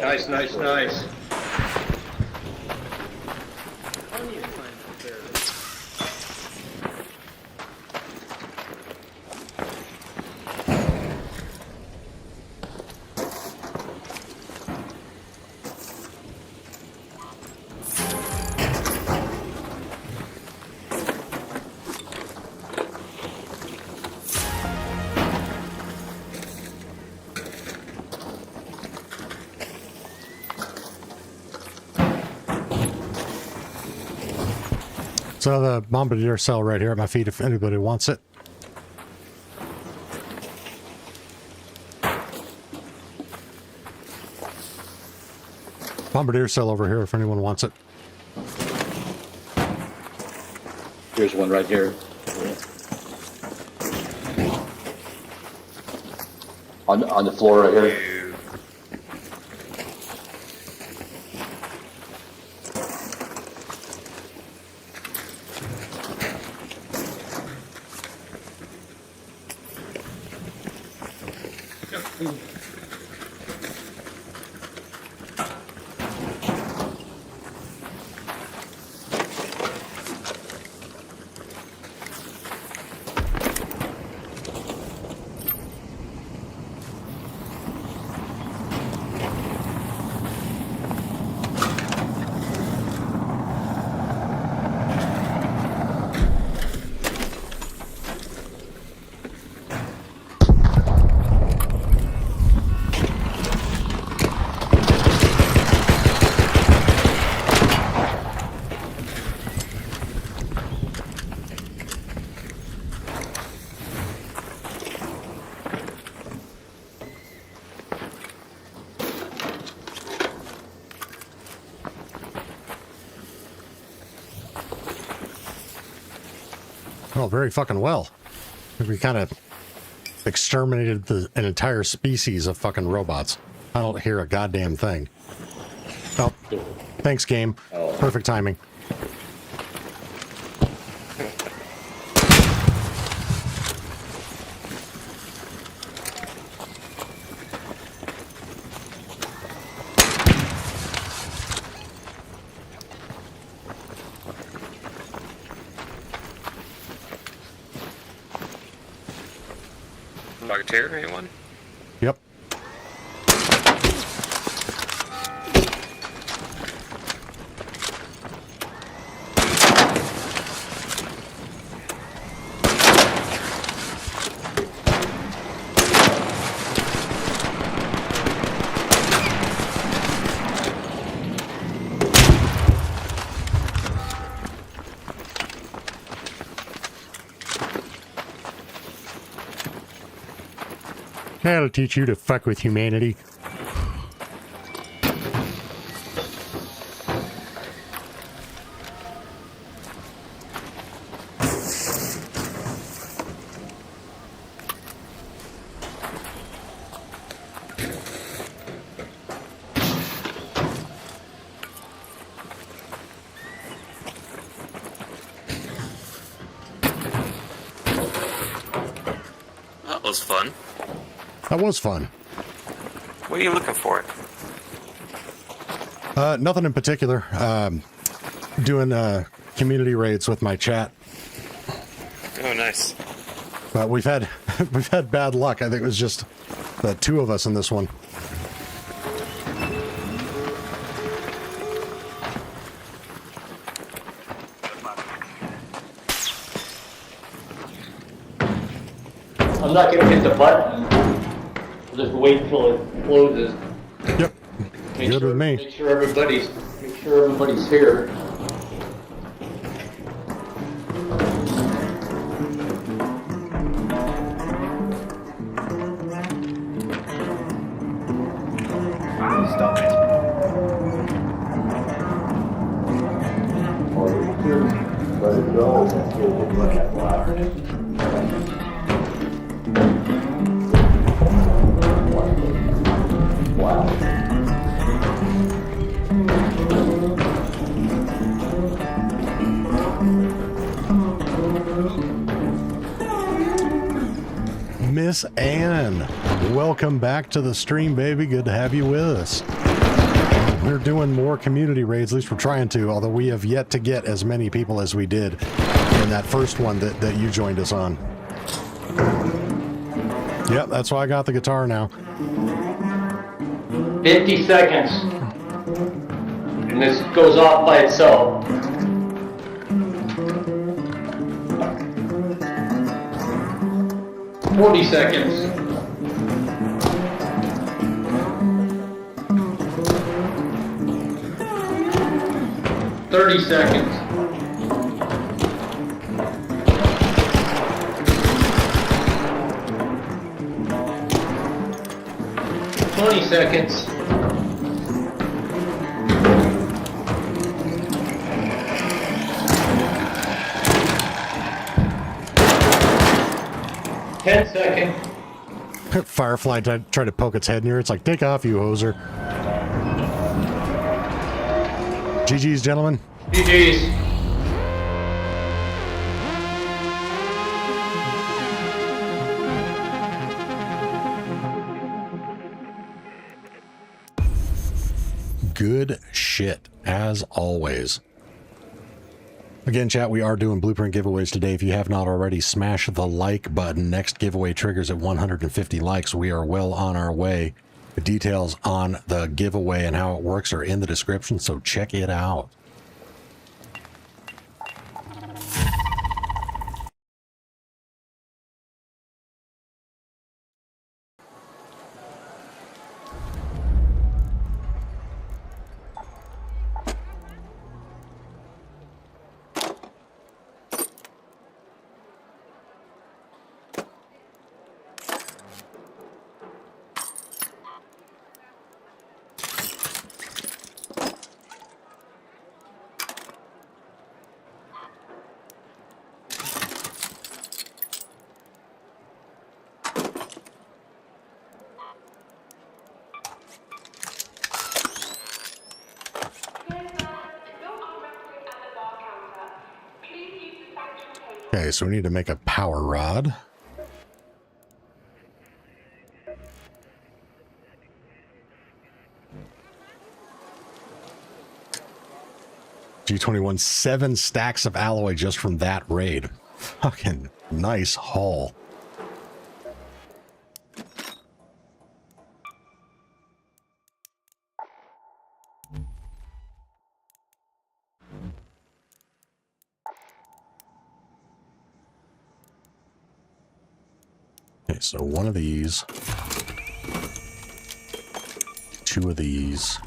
Nice, nice, nice. So the bombardier cell right here at my feet if anybody wants it. Bombardier cell over here if anyone wants it. Here's one right here. On the floor right here. Oh, very fucking well. We kind of exterminated an entire species of fucking robots. I don't hear a goddamn thing. Oh, thanks, game. Perfect timing. Bucketeer, anyone? Yep. That'll teach you to fuck with humanity. That was fun. That was fun. What are you looking for? Nothing in particular. Doing community raids with my chat. Oh, nice. But we've had bad luck. I think it was just the two of us in this one. I'm not gonna hit the button. I'll just wait till it closes. Yep. Good with me. Make sure everybody's here. Stop it. Let it go. Look at that. Wow. Miss Ann, welcome back to the stream, baby. Good to have you with us. We're doing more community raids, at least we're trying to, although we have yet to get as many people as we did in that first one that you joined us on. Yep, that's why I got the guitar now. 50 seconds. And this goes off by itself. $40 seconds. $30 seconds. $20 seconds. $10 seconds. Firefly tried to poke its head near. It's like, take off, you hoser. GG's, gentlemen. GG's. Good shit, as always. Again, chat, we are doing blueprint giveaways today. If you have not already, smash the like button. Next giveaway triggers at 150 likes. We are well on our way. The details on the giveaway and how it works are in the description, so check it out. Okay, so we need to make a power rod. G21, 7 stacks of alloy just from that raid. Fucking nice haul. Okay, so one of these, 2 of these.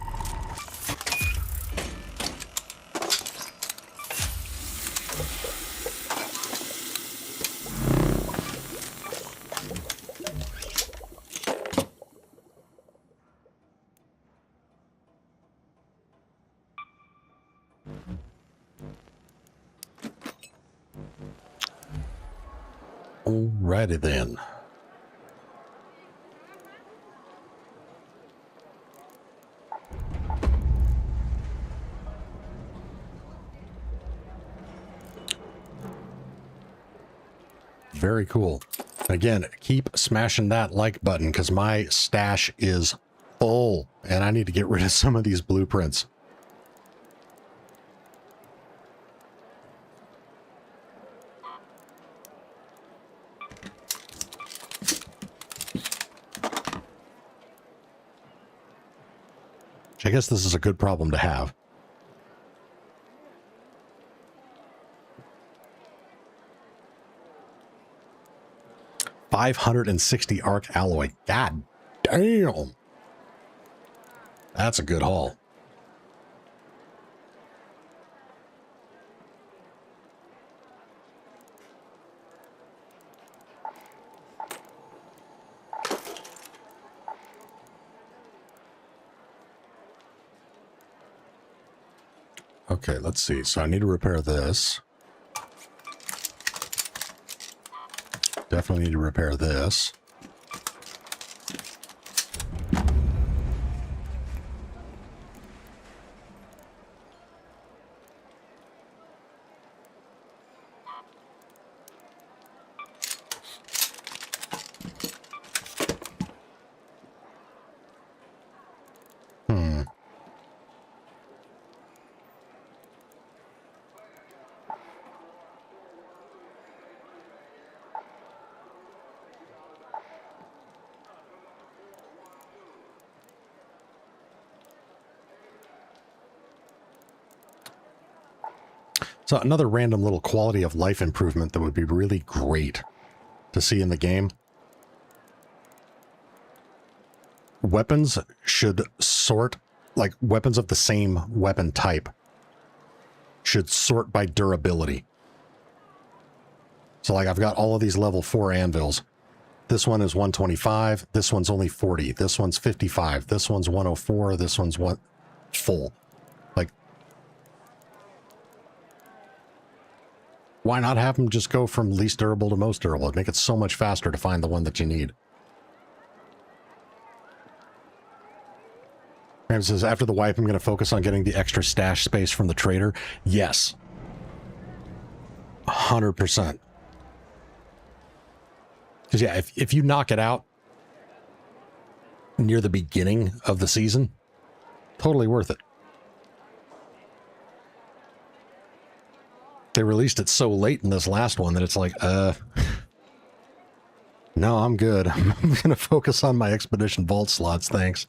Alrighty then. Very cool. Again, keep smashing that like button because my stash is full and I need to get rid of some of these blueprints. I guess this is a good problem to have. $560 arc alloy. God damn. That's a good haul. Okay, let's see. So I need to repair this. Definitely need to repair this. So another random little quality of life improvement that would be really great to see in the game. Weapons should sort, like weapons of the same weapon type should sort by durability. So like I've got all of these level 4 anvils. This one is 125. This one's only 40. This one's 55. This one's 104. This one's full. Like, why not have them just go from least durable to most durable? It'd make it so much faster to find the one that you need. Ram says, after the wipe, I'm going to focus on getting the extra stash space from the trader. Yes. 100%. Because, yeah, if you knock it out near the beginning of the season, totally worth it. They released it so late in this last one that it's like, no, I'm good. I'm going to focus on my Expedition Vault slots, thanks.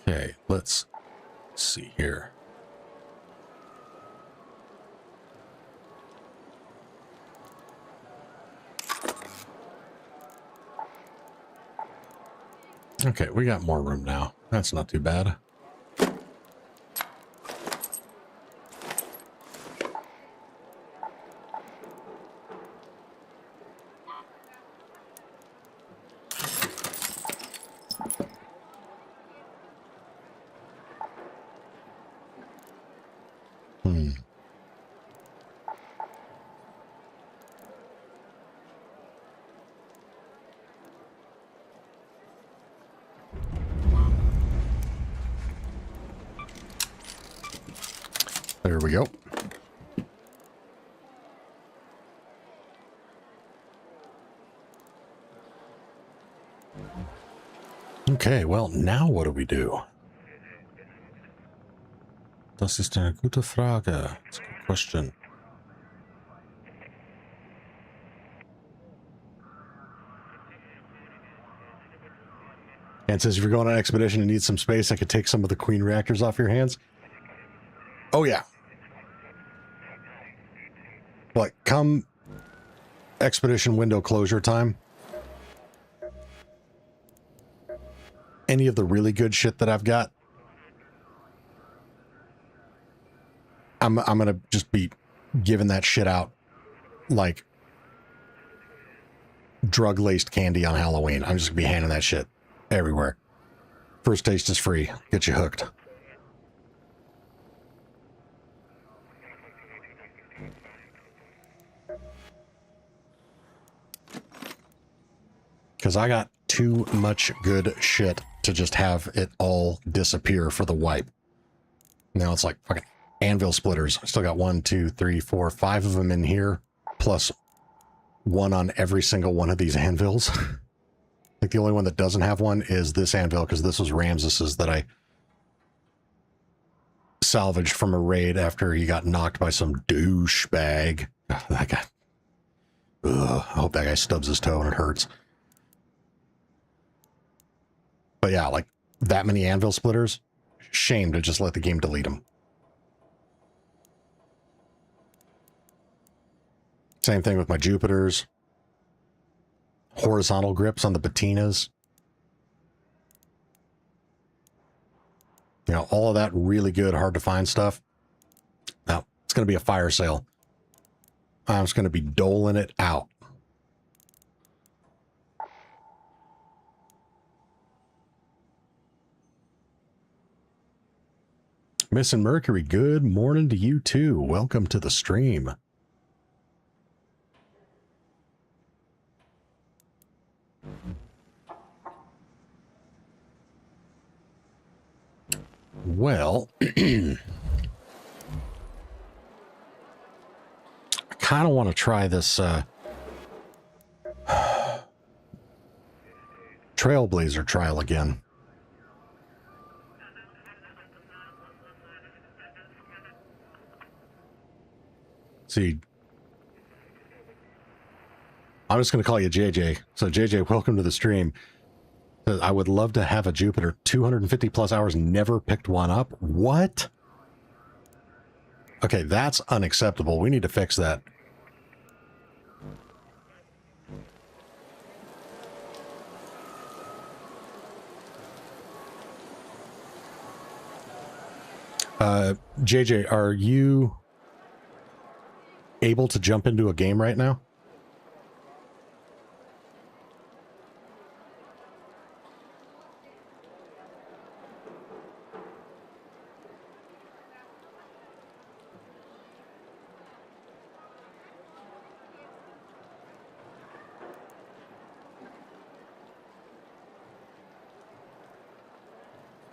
Okay, let's see here. Okay, we got more room now. That's not too bad. There we go. Okay, well, now what do we do? Das ist eine gute Frage. That's a good question. And says if you're going on an expedition and need some space, I could take some of the queen reactors off your hands. Oh, yeah. Like, come expedition window closure time, any of the really good shit that I've got, I'm gonna just be giving that shit out like drug-laced candy on Halloween. I'm just gonna be handing that shit everywhere. First taste is free. Get you hooked. Because I got too much good shit to just have it all disappear for the wipe. Now it's like fucking anvil splitters. I still got 1, 2, 3, 4, 5 of them in here, plus one on every single one of these anvils. I think the only one that doesn't have one is this anvil, because this was Ramses's that I salvaged from a raid after he got knocked by some douchebag. That guy. Ugh, I hope that guy stubs his toe and it hurts. But yeah, like that many anvil splitters, shame to just let the game delete them. Same thing with my Jupiters. Horizontal grips on the patinas. You know, all of that really good, hard to find stuff. Now, it's going to be a fire sale. I'm just going to be doling it out. Miss and Mercury, good morning to you too. Welcome to the stream. Well, I kind of want to try this Trailblazer trial again. See, I'm just going to call you JJ. So JJ, welcome to the stream. I would love to have a Jupiter. 250 plus hours, never picked one up. What? Okay, that's unacceptable. We need to fix that. JJ, are you able to jump into a game right now?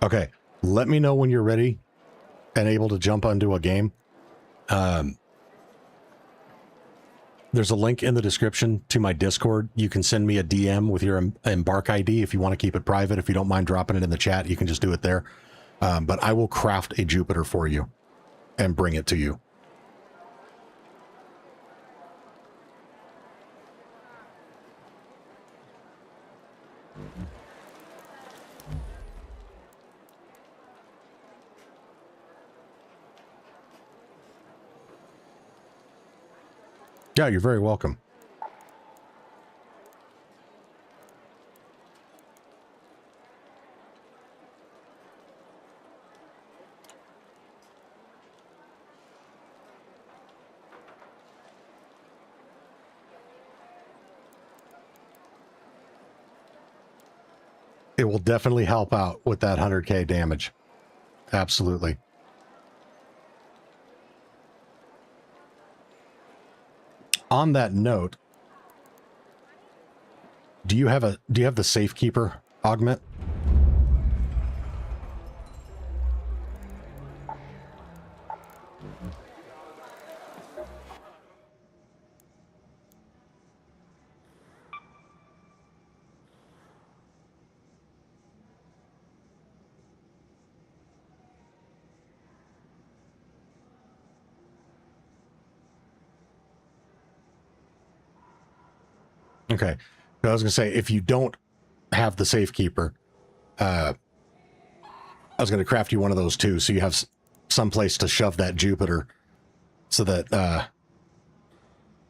Okay, let me know when you're ready and able to jump onto a game. There's a link in the description to my Discord. You can send me a DM with your Embark ID if you want to keep it private. If you don't mind dropping it in the chat, you can just do it there. But I will craft a Jupiter for you and bring it to you. Yeah, you're very welcome. It will definitely help out with that 100K damage. Absolutely. On that note, do you have the Safekeeper augment? Okay. I was going to say, if you don't have the Safekeeper, I was going to craft you one of those too, so you have some place to shove that Jupiter so that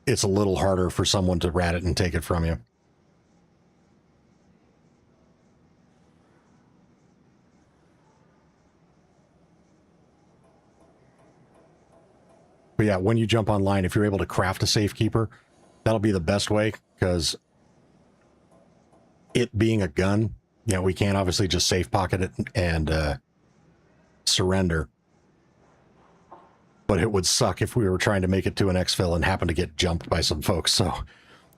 it's a little harder for someone to rat it and take it from you. But yeah, when you jump online, if you're able to craft a safekeeper, that'll be the best way, because it being a gun, we can't obviously just safe pocket it and surrender. But it would suck if we were trying to make it to an exfil and happen to get jumped by some folks. So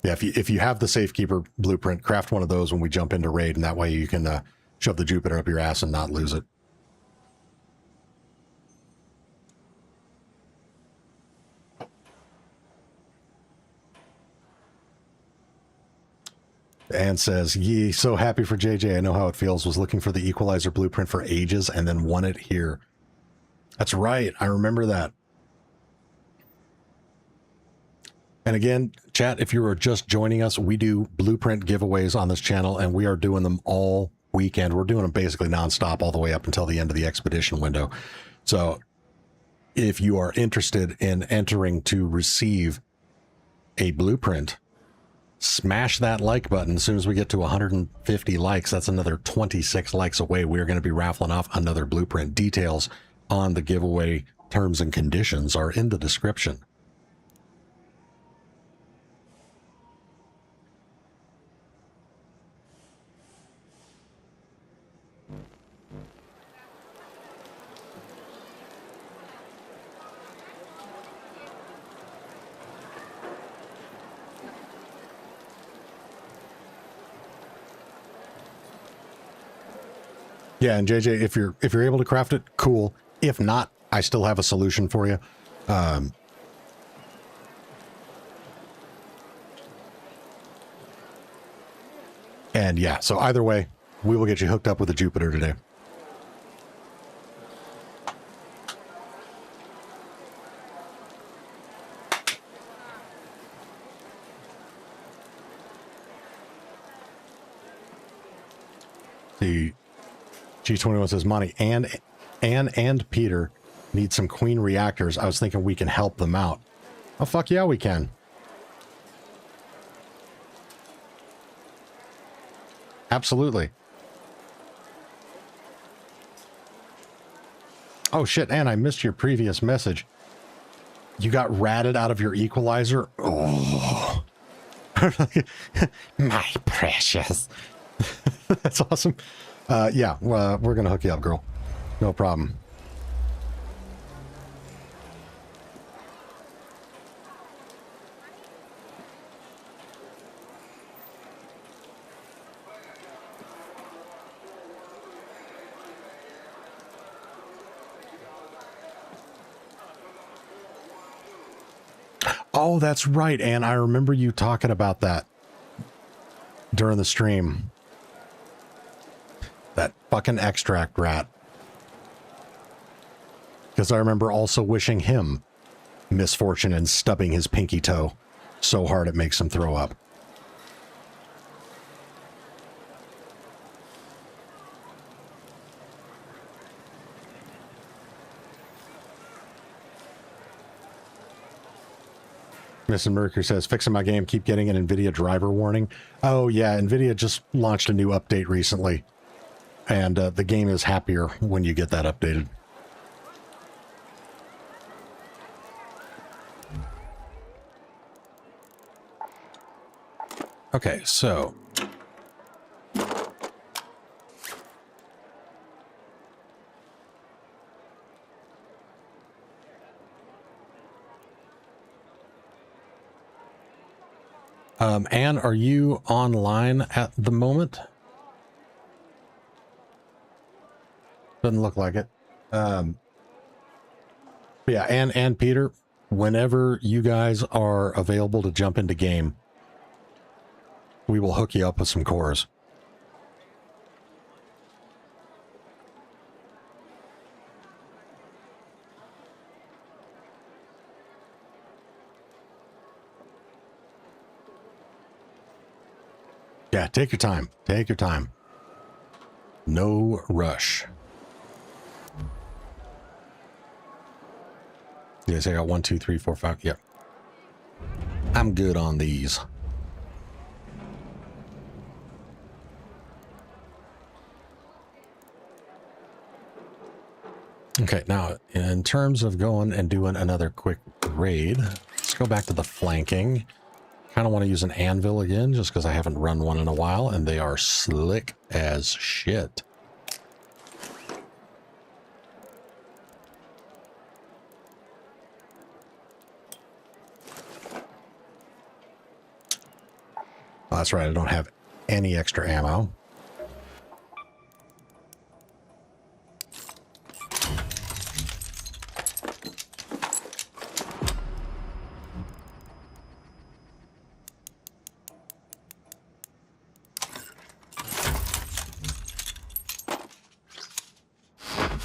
yeah, if you have the safekeeper blueprint, craft one of those when we jump into raid, and that way you can shove the Jupiter up your ass and not lose it. And says, "Yee, so happy for JJ. I know how it feels. Was looking for the equalizer blueprint for ages and then won it here." That's right. I remember that. And again, chat, if you were just joining us, we do blueprint giveaways on this channel, and we are doing them all weekend. We're doing them basically nonstop all the way up until the end of the expedition window. So if you are interested in entering to receive a blueprint, smash that like button. As soon as we get to 150 likes, that's another 26 likes away. We're going to be raffling off another blueprint. Details on the giveaway terms and conditions are in the description. Yeah, and JJ, if you're able to craft it, cool. If not, I still have a solution for you. And yeah, so either way, we will get you hooked up with a Jupiter today. The G21 says, Monty, Anne and Peter need some Queen reactors. I was thinking we can help them out. Oh, fuck yeah, we can. Absolutely. Oh, shit, Anne, I missed your previous message. You got ratted out of your equalizer? Oh. My precious. That's awesome. Yeah, we're going to hook you up, girl. No problem. Oh, that's right, Anne. I remember you talking about that during the stream. That fucking extract rat. Because I remember also wishing him misfortune and stubbing his pinky toe so hard it makes him throw up. Mr. Mercury says, fixing my game, keep getting an NVIDIA driver warning. Oh yeah, NVIDIA just launched a new update recently. And the game is happier when you get that updated. Okay, so... Anne, are you online at the moment? Doesn't look like it. Yeah, and Peter, whenever you guys are available to jump into game, we will hook you up with some cores. Yeah, take your time. Take your time. No rush. Yes, I got 1, 2, 3, 4, 5. Yep. I'm good on these. Okay, now in terms of going and doing another quick raid. Let's go back to the flanking. Kind of want to use an anvil again, just because I haven't run one in a while, and they are slick as shit. Oh, that's right, I don't have any extra ammo.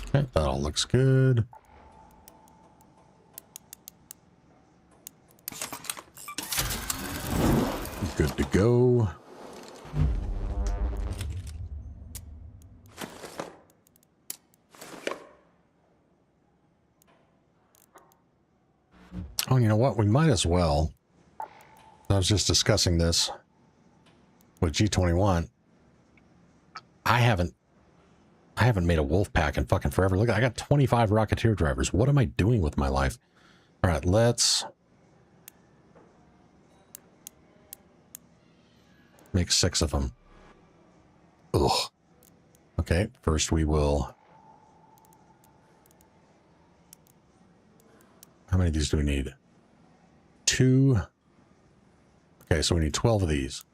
Okay, that all looks good. Good to go. Oh, you know what? We might as well. I was just discussing this with G21. I haven't made a wolf pack in fucking forever. Look, I got 25 Rocketeer drivers. What am I doing with my life? All right, let's make 6 of them. Ugh. Okay, first we will... How many of these do we need? 2. Okay, so we need 12 of these.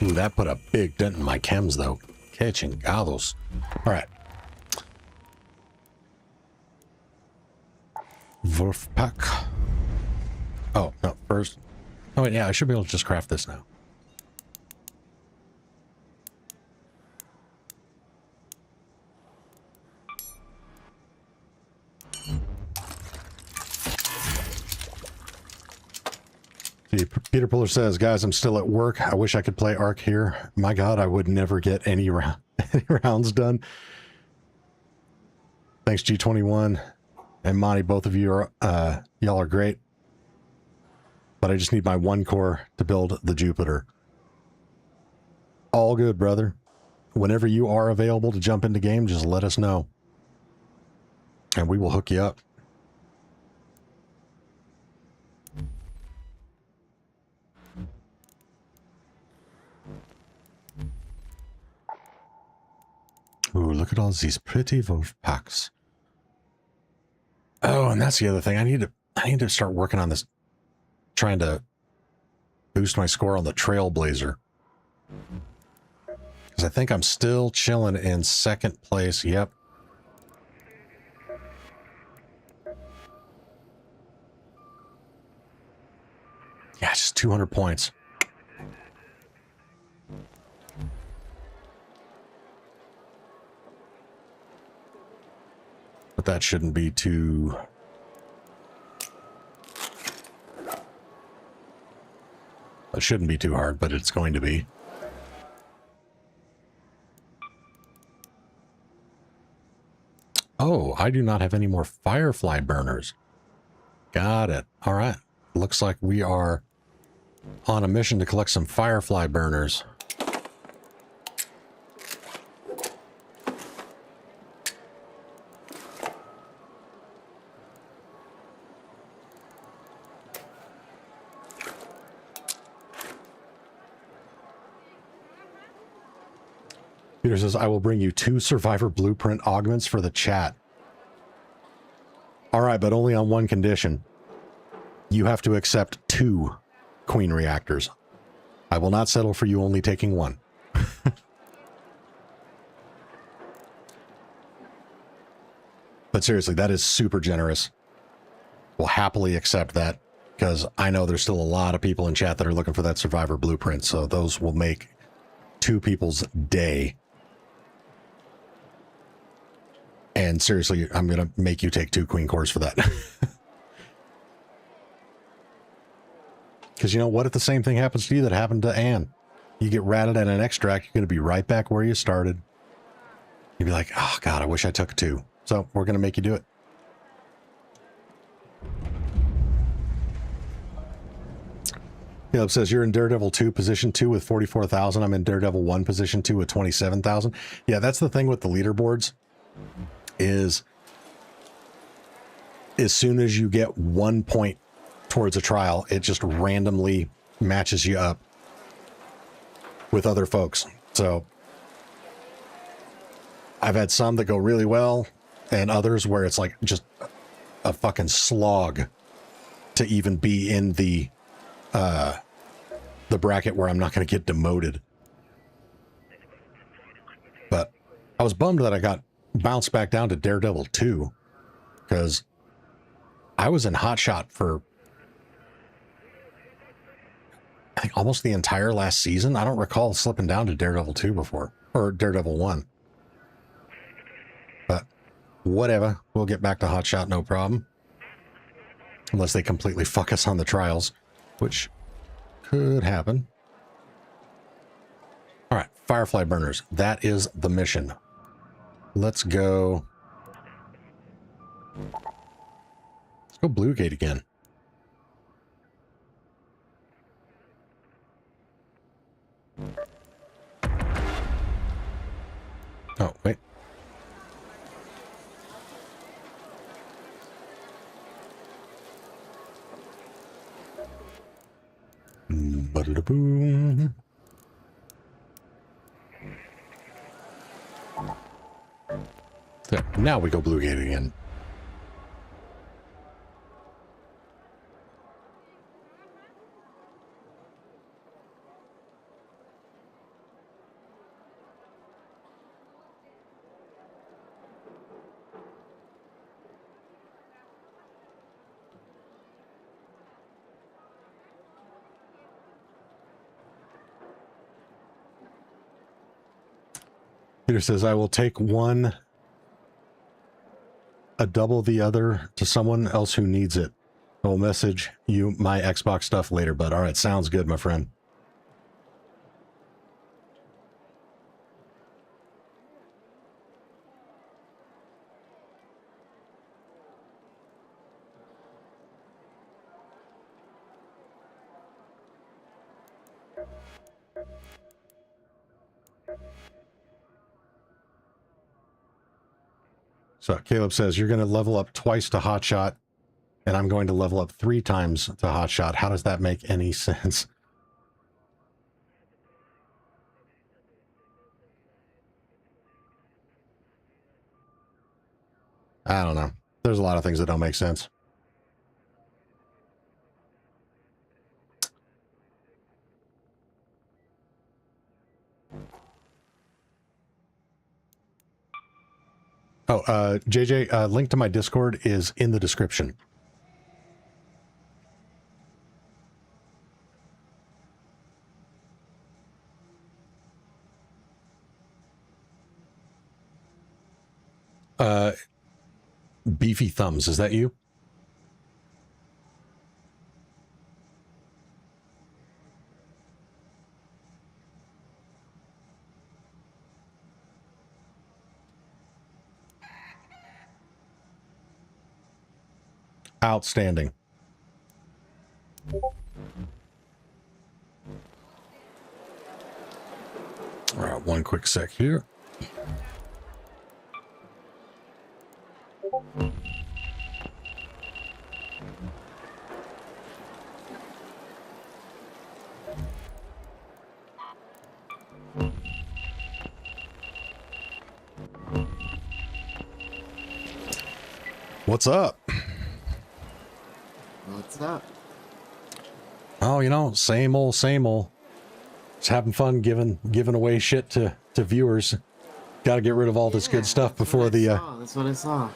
Ooh, that put a big dent in my chems, though. Que chingados. All right. Wolf pack. Oh, no, first. Oh, wait, yeah, I should be able to just craft this now. Peter Puller says, guys, I'm still at work. I wish I could play Ark here. My God, I would never get any rounds done. Thanks, G21 and Monty. Both of you are, y'all are great. But I just need my 1 core to build the Jupiter. All good, brother. Whenever you are available to jump into game, just let us know. And we will hook you up. Ooh, look at all these pretty wolf packs. Oh, and that's the other thing. I need to start working on this, trying to boost my score on the Trailblazer. Because I think I'm still chilling in 2nd place. Yep. Yeah, just 200 points. But that shouldn't be too... It shouldn't be too hard, but it's going to be. Oh, I do not have any more Firefly burners. Got it. All right. Looks like we are on a mission to collect some Firefly burners. Peter says, I will bring you 2 Survivor Blueprint augments for the chat. All right, but only on one condition. You have to accept 2 Queen reactors. I will not settle for you only taking 1. But seriously, that is super generous. We'll happily accept that, because I know there's still a lot of people in chat that are looking for that Survivor Blueprint, so those will make 2 people's day. And seriously, I'm going to make you take 2 Queen cores for that. Because you know what? If the same thing happens to you that happened to Anne, you get ratted at an extract, you're going to be right back where you started. You'd be like, oh, God, I wish I took 2. So we're going to make you do it. Caleb says, you're in Daredevil 2, position 2 with 44,000. I'm in Daredevil 1, position 2 with 27,000. Yeah, that's the thing with the leaderboards. Is as soon as you get 1 point towards a trial, it just randomly matches you up with other folks. So I've had some that go really well and others where it's like just a fucking slog to even be in the bracket where I'm not going to get demoted. But I was bummed that I got bounced back down to Daredevil 2 because I was in Hotshot for I think almost the entire last season. I don't recall slipping down to Daredevil 2 before, or Daredevil 1. But whatever, we'll get back to Hotshot, no problem. Unless they completely fuck us on the trials, which could happen. All right, Firefly Burners. That is the mission. Let's go. Let's go Blue Gate again. Oh, wait. Ba-da-da-boom. There, now we go Blue Gate again. Peter says, I will take one, a double the other to someone else who needs it. I will message you my Xbox stuff later, but all right, sounds good, my friend. So Caleb says, you're going to level up twice to Hotshot, and I'm going to level up 3 times to Hotshot. How does that make any sense? I don't know. There's a lot of things that don't make sense. Oh, JJ, link to my Discord is in the description. Beefy Thumbs, is that you? Outstanding. All right, one quick sec here. What's up? What's up? Oh, you know, same old, same old. Just having fun giving away shit to viewers. Got to get rid of all this good stuff before the. That's what I saw.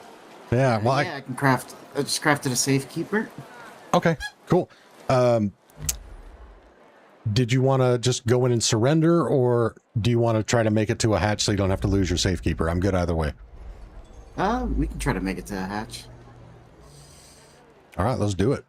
Yeah, well, I can craft. I just crafted a safekeeper. Okay, cool. Did you want to just go in and surrender, or do you want to try to make it to a hatch so you don't have to lose your safekeeper? I'm good either way. We can try to make it to a hatch. All right, let's do it.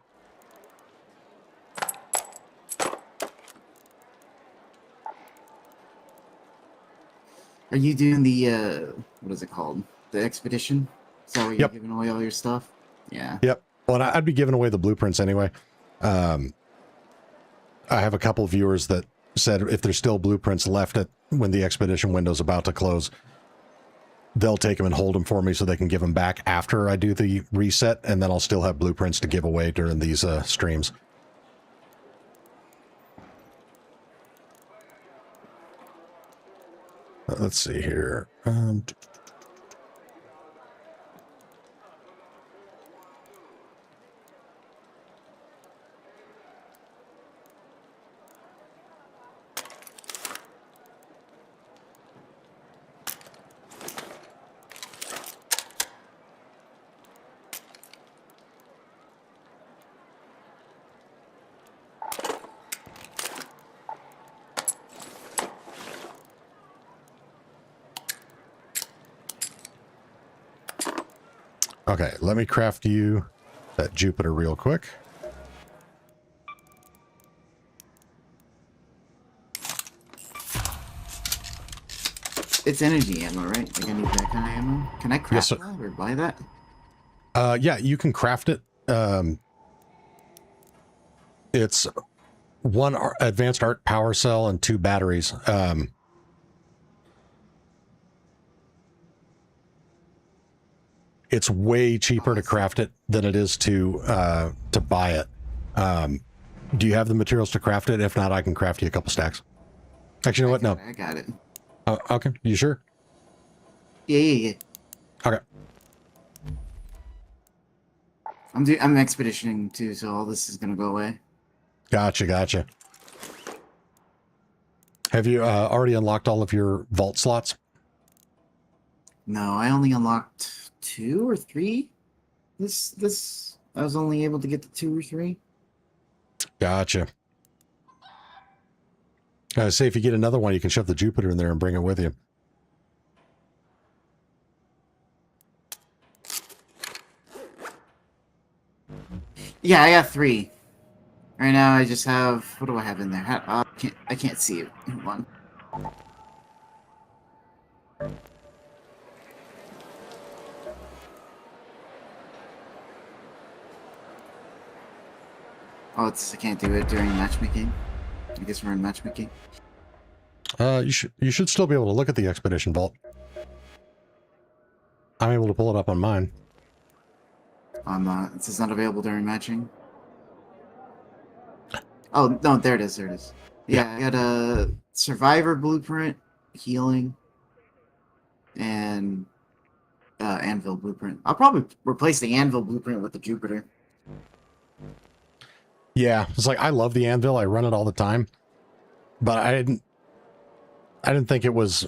Are you doing the what is it called? The expedition? Is that where you're giving away all your stuff? Yeah. Yep. Well, I'd be giving away the blueprints anyway. I have a couple of viewers that said if there's still blueprints left when the expedition window's about to close, they'll take them and hold them for me so they can give them back after I do the reset, and then I'll still have blueprints to give away during these streams. Let's see here. Okay, let me craft you that Jupiter real quick. It's energy ammo, right? Like I need that kind of ammo. Can I craft Yes, that or buy that? Yeah, you can craft it. It's one advanced art power cell and 2 batteries. It's way cheaper to craft it than it is to buy it. Do you have the materials to craft it? If not, I can craft you a couple stacks. Actually, you know what? No. I got it. Okay. You sure? Yeah. Okay. I'm expeditioning too, so all this is gonna go away. Gotcha. Have you already unlocked all of your vault slots? No, I only unlocked 2 or 3. This I was only able to get to 2 or 3. Gotcha. Say if you get another one, you can shove the Jupiter in there and bring it with you. Yeah, I got 3. Right now, I just have. What do I have in there? I can't see it. Hold on. Oh, I can't do it during matchmaking. I guess we're in matchmaking. You should still be able to look at the expedition vault. I'm able to pull it up on mine. I'm not. It's not available during matching. Oh no, there it is. Yeah, I got a survivor blueprint, healing, and anvil blueprint. I'll probably replace the anvil blueprint with the Jupiter. Yeah, it's like I love the anvil. I run it all the time, but I didn't think it was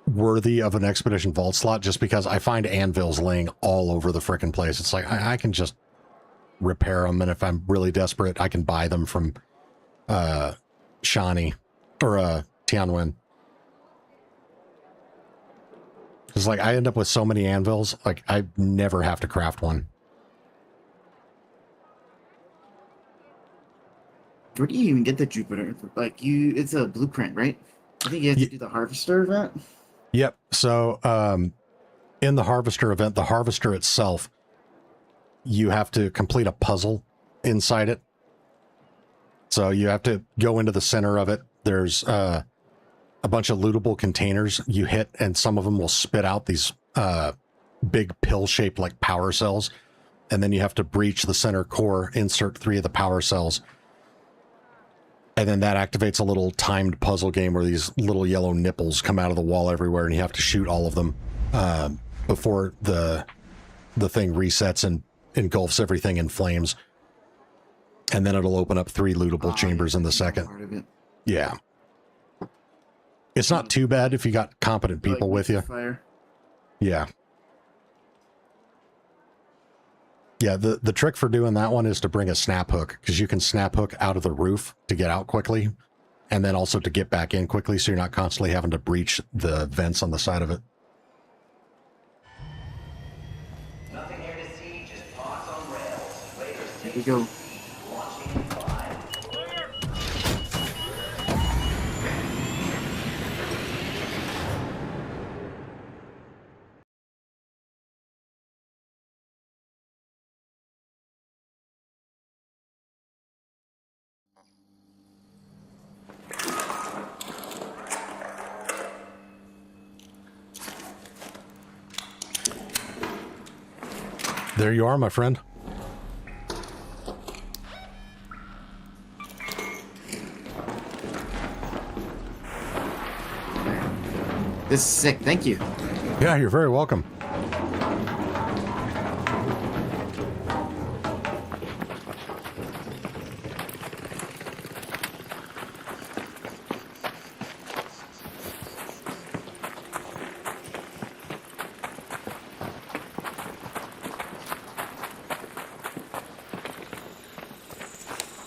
worthy of an expedition vault slot just because I find anvils laying all over the frickin' place. It's like I can just repair them, and if I'm really desperate, I can buy them from Shani or Tianwen. It's like I end up with so many anvils, like I never have to craft one. Where do you even get the Jupiter? Like it's a blueprint, right? I think you have to do the harvester event. Yep. So in the harvester event, the harvester itself, you have to complete a puzzle inside it. So you have to go into the center of it. There's a bunch of lootable containers you hit, and some of them will spit out these big pill-shaped like power cells. And then you have to breach the center core, insert 3 of the power cells. And then that activates a little timed puzzle game where these little yellow nipples come out of the wall everywhere, and you have to shoot all of them before the thing resets and engulfs everything in flames. And then it'll open up 3 lootable chambers in the second. Part of it. Yeah. It's not too bad if you got competent people Like with you. Fire. Yeah. Yeah, the trick for doing that one is to bring a snap hook, because you can snap hook out of the roof to get out quickly, and then also to get back in quickly, so you're not constantly having to breach the vents on the side of it. Nothing here to see, just parts on rails. Raiders Here we go. launching 5. There you are, my friend. This is sick. Thank you. Yeah, you're very welcome.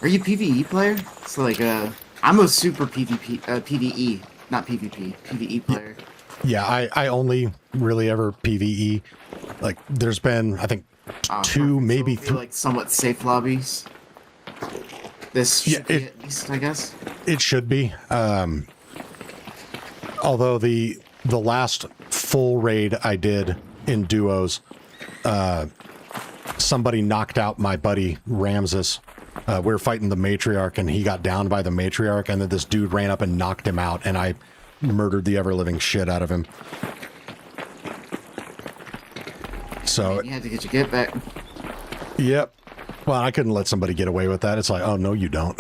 Are you PvE player? So like, I'm a super PvE, not PvP, PvE player. Yeah, I only really ever PvE. Like, there's been, I think, two, maybe three. Like somewhat safe lobbies. This should be at least, I guess. It should be. Although the last full raid I did in duos, somebody knocked out my buddy Ramses. We were fighting the matriarch, and he got downed by the matriarch, and then this dude ran up and knocked him out, and I murdered the ever-living shit out of him. So you had to get your get back. Yep. Well, I couldn't let somebody get away with that. It's like, oh, no, you don't.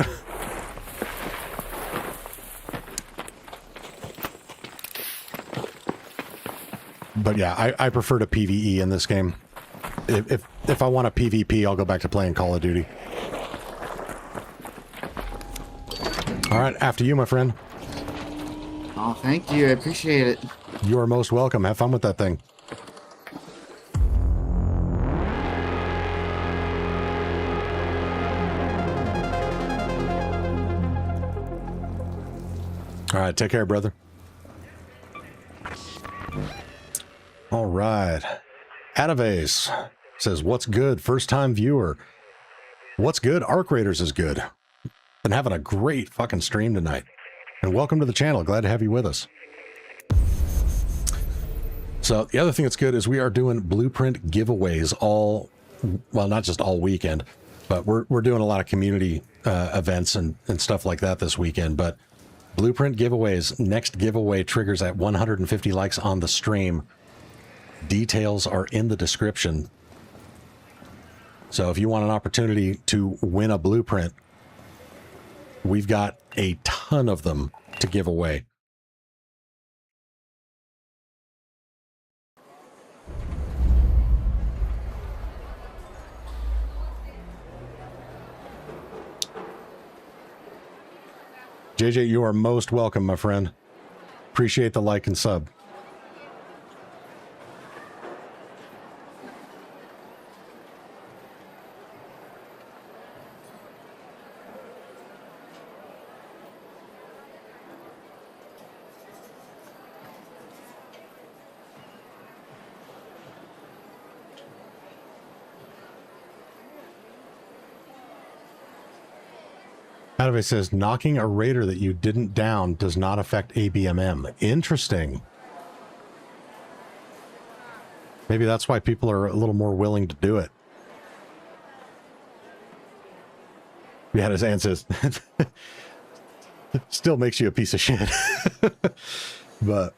But yeah, I prefer to PvE in this game. If I want a PvP, I'll go back to playing Call of Duty. All right, after you, my friend. Oh, thank you. I appreciate it. You are most welcome. Have fun with that thing. All right, take care, brother. All right. Adavase says, what's good? First time viewer. What's good? Arc Raiders is good. Been having a great fucking stream tonight. And welcome to the channel. Glad to have you with us. So the other thing that's good is we are doing Blueprint giveaways all, well, not just all weekend, but we're doing a lot of community events and stuff like that this weekend. But Blueprint giveaways, next giveaway triggers at 150 likes on the stream. Details are in the description. So if you want an opportunity to win a blueprint, we've got a ton of them to give away. JJ, you are most welcome, my friend. Appreciate the like and sub. It says, knocking a raider that you didn't down does not affect ABMM. Interesting. Maybe that's why people are a little more willing to do it. Yeah, his aunt says, still makes you a piece of shit. But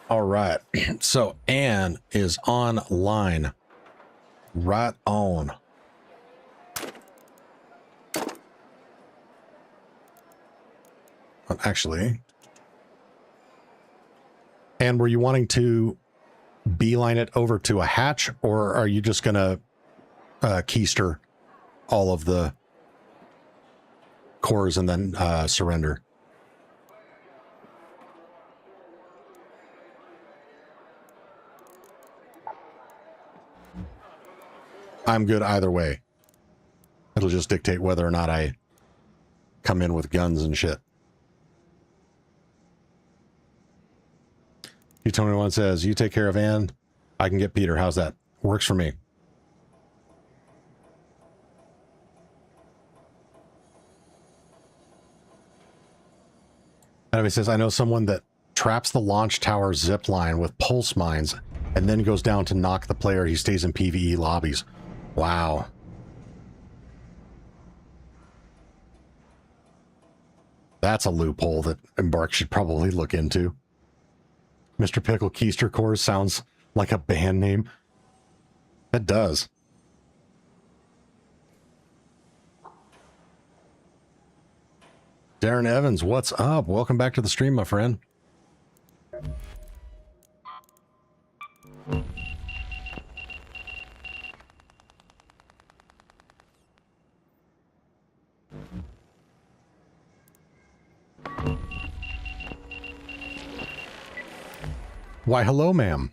all right, so Anne is online. Right on. Actually, Anne, were you wanting to beeline it over to a hatch, or are you just gonna keister all of the cores and then surrender? I'm good either way. It'll just dictate whether or not I come in with guns and shit. Tony1 says, you take care of Ann, I can get Peter. How's that? Works for me. Anyway, says, I know someone that traps the launch tower zip line with pulse mines and then goes down to knock the player. He stays in PvE lobbies. Wow. That's a loophole that Embark should probably look into. Mr. Pickle Keister Course sounds like a band name. It does. Darren Evans, what's up? Welcome back to the stream, my friend. Why, hello, ma'am.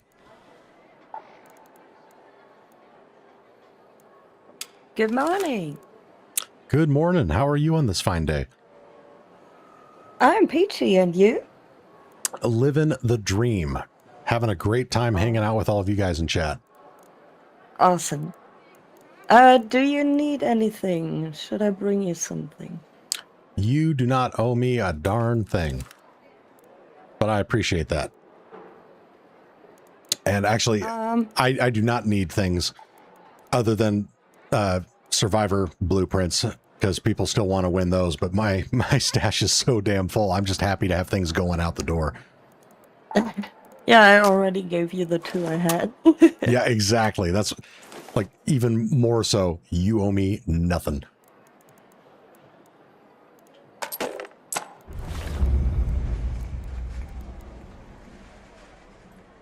Good morning. Good morning. How are you on this fine day? I'm peachy, and you? Living the dream. Having a great time hanging out with all of you guys in chat. Awesome. Do you need anything? Should I bring you something? You do not owe me a darn thing. But I appreciate that. And actually, I do not need things other than survivor blueprints, because people still want to win those, but my stash is so damn full. I'm just happy to have things going out the door. Yeah, I already gave you the 2 I had. Yeah, exactly. That's like even more so. You owe me nothing.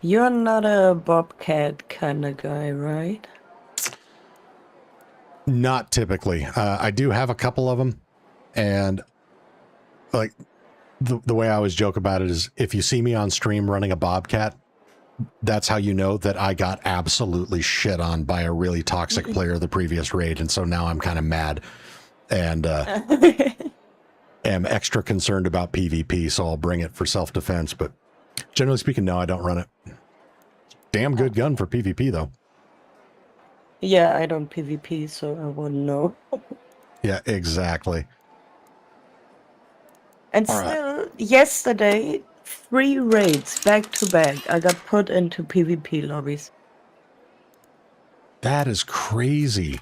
You're not a Bobcat kind of guy, right? Not typically. I do have a couple of them, and like the way I always joke about it is, if you see me on stream running a Bobcat, that's how you know that I got absolutely shit on by a really toxic player the previous raid, and so now I'm kind of mad and am extra concerned about PvP, so I'll bring it for self-defense, but generally speaking, no, I don't run it. Damn good gun for PvP, though. Yeah, I don't PvP, so I wouldn't know. Yeah, exactly. And All still, yesterday, 3 raids back to back, I got put into PvP lobbies. That is crazy.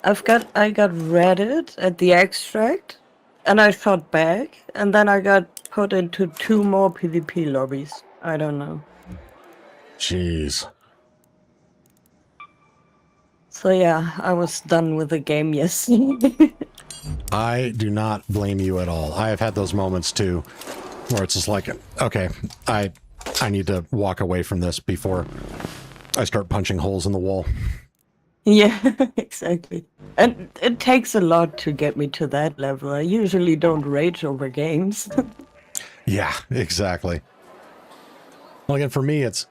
I got raided at the extract, and I shot back, and then I got put into 2 more PvP lobbies. I don't know. Jeez. So yeah, I was done with the game yesterday. I do not blame you at all. I have had those moments too, where it's just like, okay, I need to walk away from this before I start punching holes in the wall. Yeah, exactly. And it takes a lot to get me to that level. I usually don't rage over games. Yeah, exactly. Well, again, for me, it's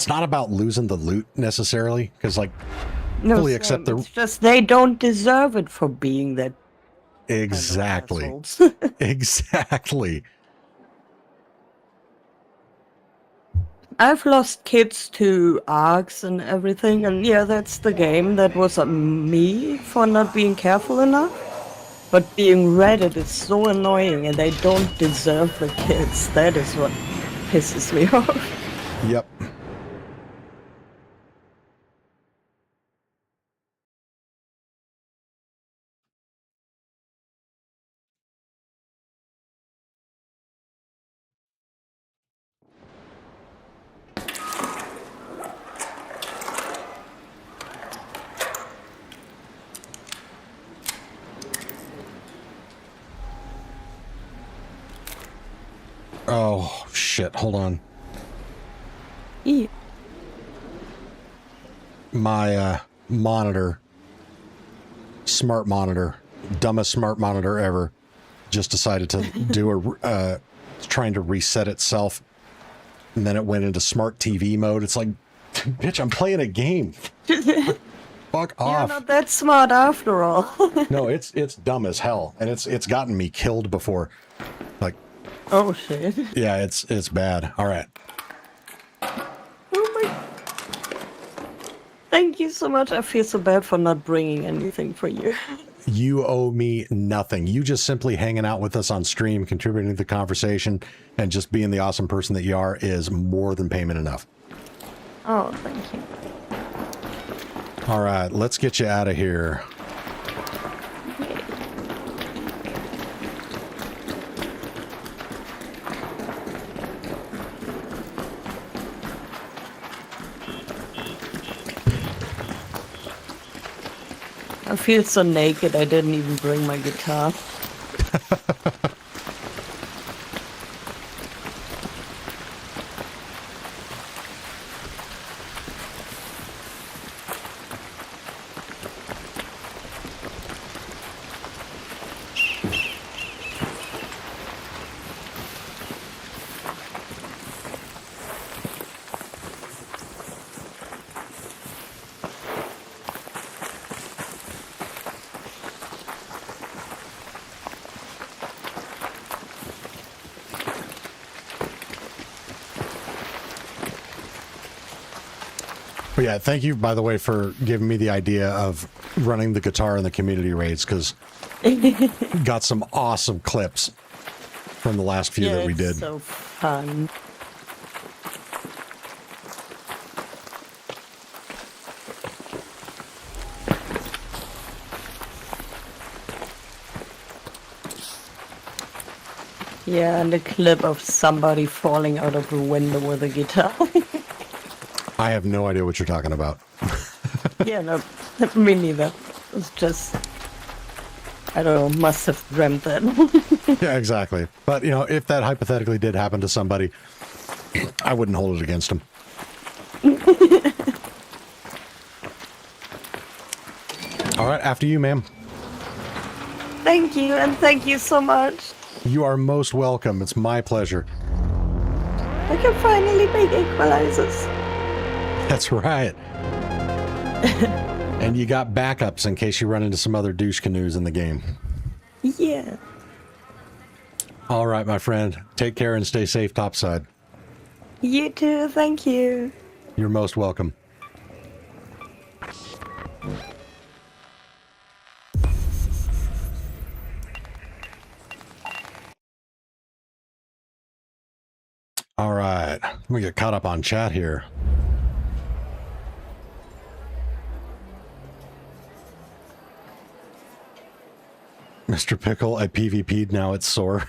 not about losing the loot necessarily, because like, No, fully Sam, accept the... it's just they don't deserve it for being that. Exactly. Kind of Exactly. I've lost kids to arcs and everything, and yeah, that's the game. That was on me for not being careful enough. But being raided is so annoying, and they don't deserve the kids. That is what pisses me off. Yep. Oh, shit. Hold on. My monitor, smart monitor, dumbest smart monitor ever, just decided to do trying to reset itself, and then it went into smart TV mode. It's like, bitch, I'm playing a game. Fuck off. You're not that smart after all. No, it's dumb as hell, and it's gotten me killed before. Like, oh shit. yeah, it's bad. All right. Oh my. Thank you so much. I feel so bad for not bringing anything for you. You owe me nothing. You just simply hanging out with us on stream, contributing to the conversation, and just being the awesome person that you are is more than payment enough. Oh, thank you. All right, let's get you out of here. I feel so naked I didn't even bring my guitar. But yeah, thank you, by the way, for giving me the idea of running the guitar in the community raids, because got some awesome clips from the last few that we did. It's so fun. Yeah, and the clip of somebody falling out of a window with a guitar. I have no idea what you're talking about. Yeah, no, me neither. It's just, I don't know, must have dreamt that. Yeah, exactly. But, you know, if that hypothetically did happen to somebody, I wouldn't hold it against them. All right, after you, ma'am. Thank you, and thank you so much. You are most welcome. It's my pleasure. I can finally make equalizers. That's right. And you got backups in case you run into some other douche canoes in the game. Yeah. All right, my friend. Take care and stay safe topside. You too, thank you. You're most welcome. All right. Let me get caught up on chat here. Mr. Pickle, I PvP'd, now it's sore.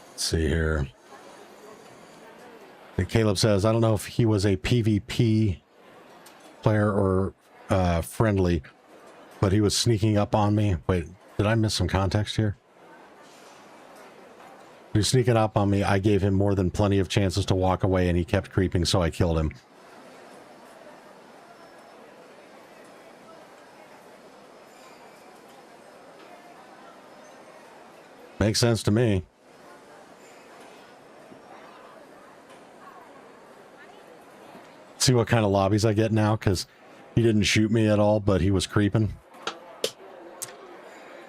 Let's see here. Caleb says, I don't know if he was a PvP player or friendly, but he was sneaking up on me. Wait, did I miss some context here? He was sneaking up on me. I gave him more than plenty of chances to walk away, and he kept creeping, so I killed him. Makes sense to me. See what kind of lobbies I get now, because he didn't shoot me at all, but he was creeping.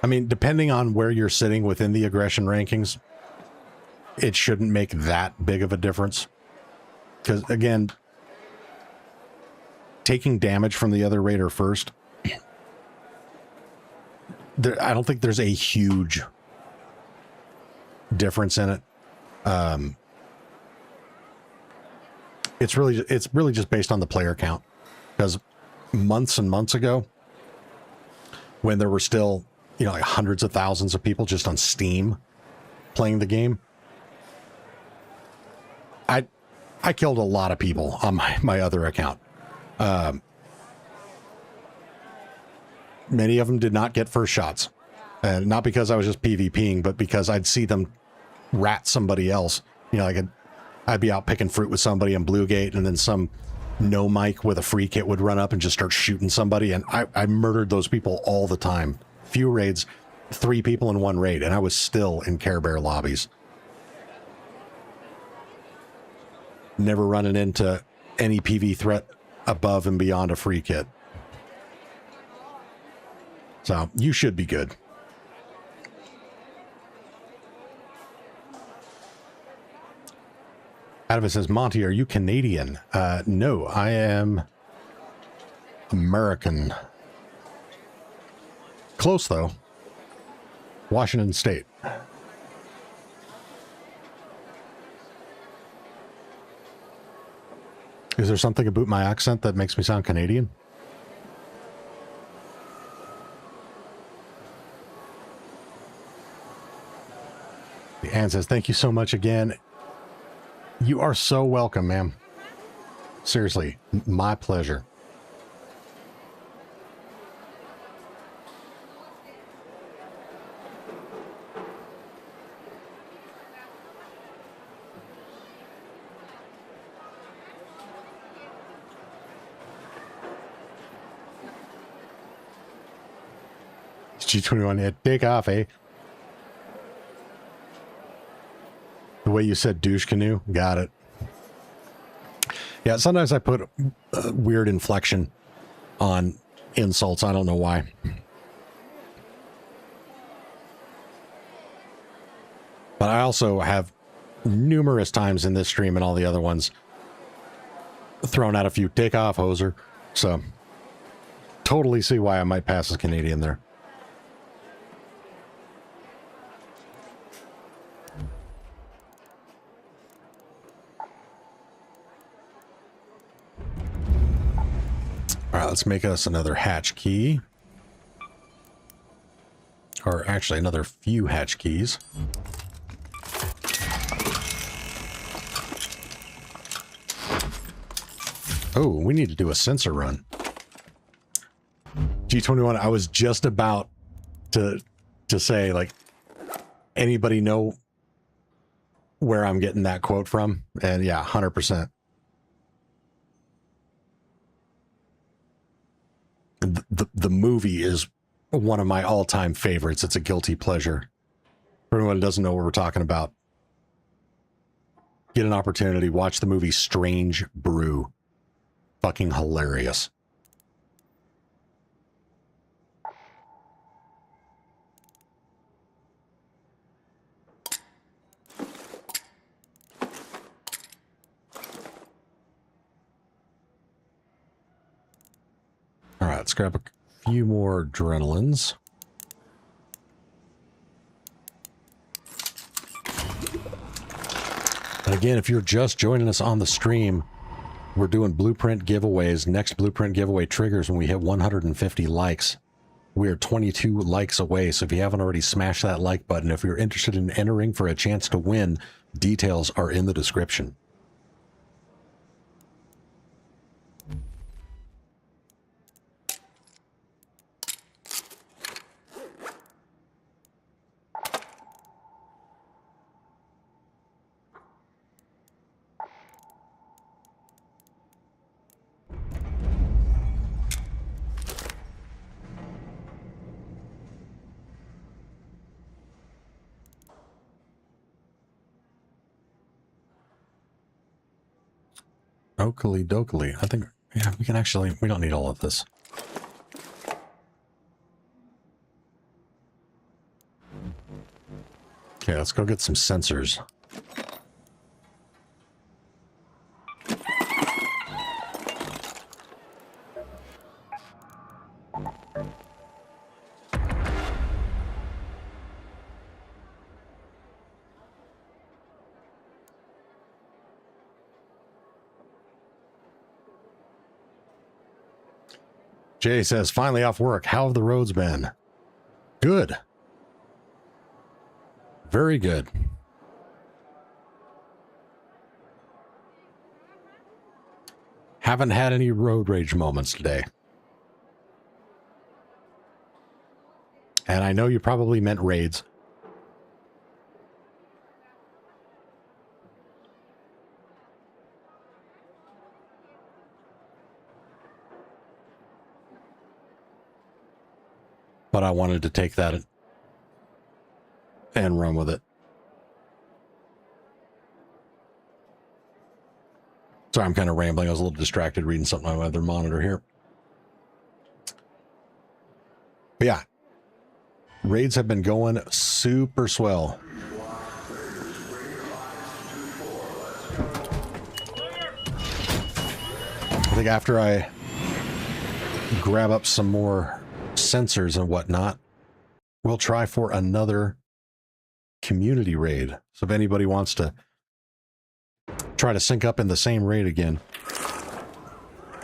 I mean, depending on where you're sitting within the aggression rankings, it shouldn't make that big of a difference. Because, again, taking damage from the other raider first, I don't think there's a huge difference in it. It's really just based on the player count, because months and months ago, when there were still, you know, like hundreds of thousands of people just on Steam playing the game, I killed a lot of people on my other account. Many of them did not get first shots, and not because I was just PvPing, but because I'd see them rat somebody else. You know, like I'd be out picking fruit with somebody in Bluegate, and then some no mic with a free kit would run up and just start shooting somebody, and I murdered those people all the time. Few raids, 3 people in one raid, and I was still in Care Bear lobbies. Never running into any PV threat above and beyond a free kit. So, you should be good. Adam says, Monty, are you Canadian? No, I am American. Close, though. Washington State. Is there something about my accent that makes me sound Canadian? Anne says, thank you so much again. You are so welcome, ma'am. Seriously, my pleasure. G21, yeah, take off, eh? The way you said douche canoe, got it. Yeah, sometimes I put weird inflection on insults. I don't know why. But I also have numerous times in this stream and all the other ones thrown out a few take off hoser. So totally see why I might pass as Canadian there. All right, let's make us another hatch key. Or actually another few hatch keys. Oh, we need to do a sensor run. G21, I was just about to say, like, anybody know where I'm getting that quote from? And yeah, 100%. The movie is one of my all-time favorites. It's a guilty pleasure. For anyone who doesn't know what we're talking about, get an opportunity, watch the movie Strange Brew. Fucking hilarious. All right, let's grab a few more adrenalines. And again, if you're just joining us on the stream, we're doing blueprint giveaways. Next blueprint giveaway triggers when we hit 150 likes. We are 22 likes away, so if you haven't already smashed that like button, if you're interested in entering for a chance to win, details are in the description. Oakley dokley. I think, yeah, we can actually, we don't need all of this. Okay, let's go get some sensors. Jay says, finally off work. How have the roads been? Good. Very good. Haven't had any road rage moments today. And I know you probably meant raids. But I wanted to take that and run with it. Sorry, I'm kind of rambling. I was a little distracted reading something on my other monitor here. But yeah, raids have been going super swell. I think after I grab up some more sensors and whatnot, we'll try for another community raid. So if anybody wants to try to sync up in the same raid again,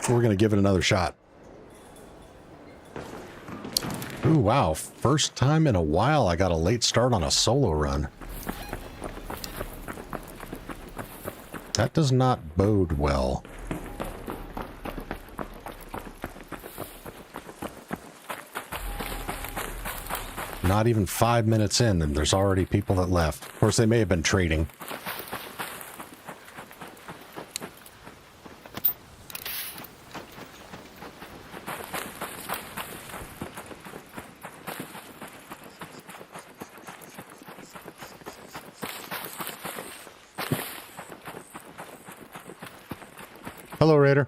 we're going to give it another shot. Ooh, wow. First time in a while I got a late start on a solo run. That does not bode well. Not even 5 minutes in, and there's already people that left. Of course, they may have been trading. Hello, Raider.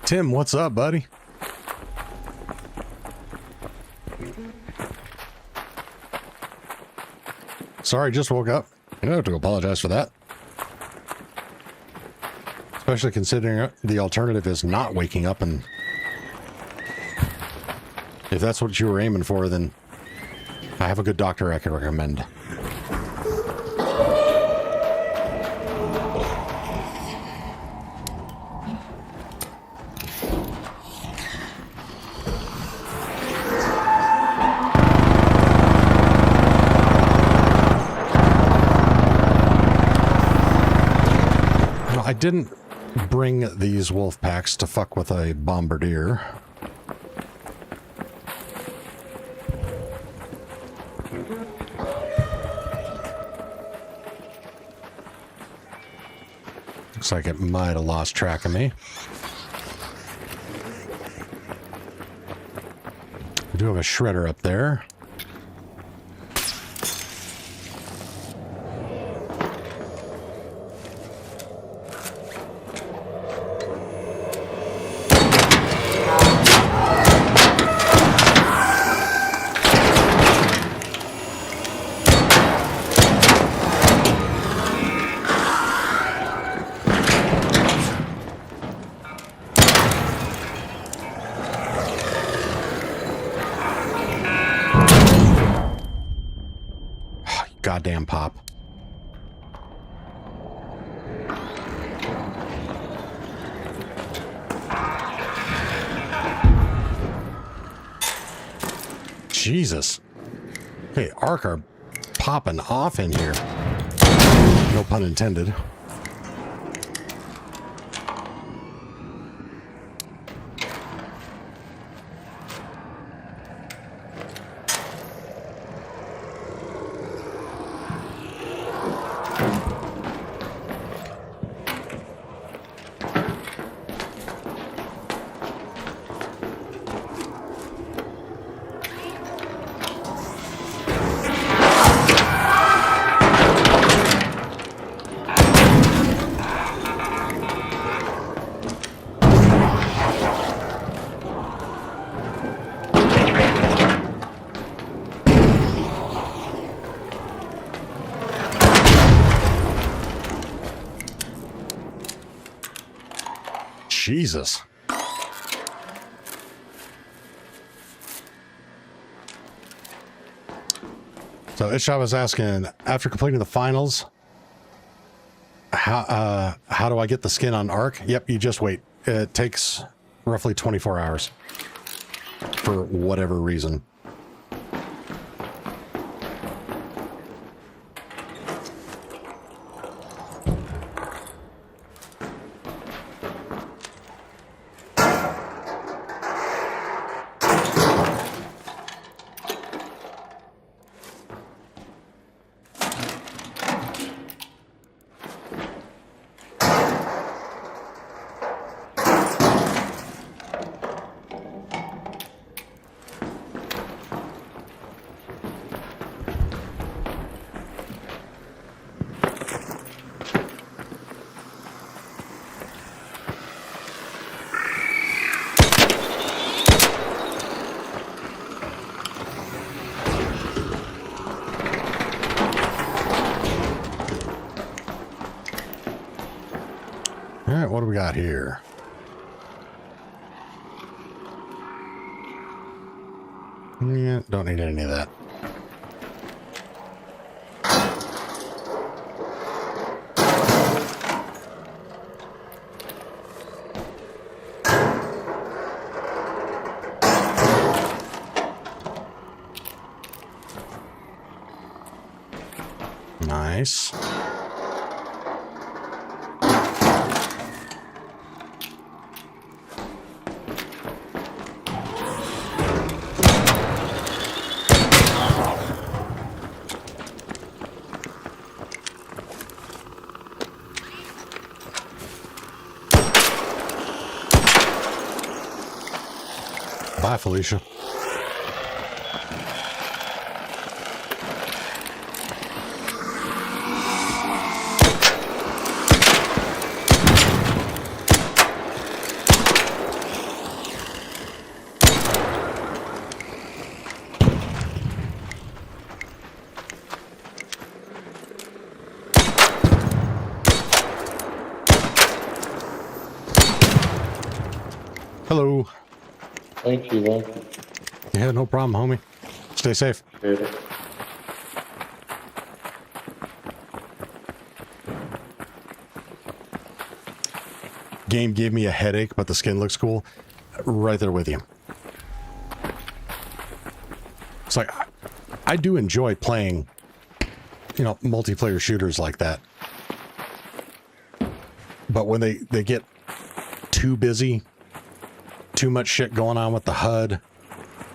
Tim, what's up, buddy? Sorry, just woke up. You don't have to apologize for that. Especially considering the alternative is not waking up, and if that's what you were aiming for, then I have a good doctor I can recommend. I didn't bring these wolf packs to fuck with a bombardier. Looks like it might have lost track of me. We do have a shredder up there. Goddamn pop. Jesus. Hey, Ark are popping off in here. No pun intended. Jesus. So Itchai was asking, after completing the finals, how do I get the skin on Ark? Yep, you just wait. It takes roughly 24 hours for whatever reason. right, what do we got here? Yeah, don't need any of that. Nice. Bye, Felicia. Hello. Thank you, man. Yeah, no problem, homie. Stay safe. Later. Game gave me a headache, but the skin looks cool. Right there with you. It's like, I do enjoy playing, you know, multiplayer shooters like that. But when they get too busy, too much shit going on with the HUD,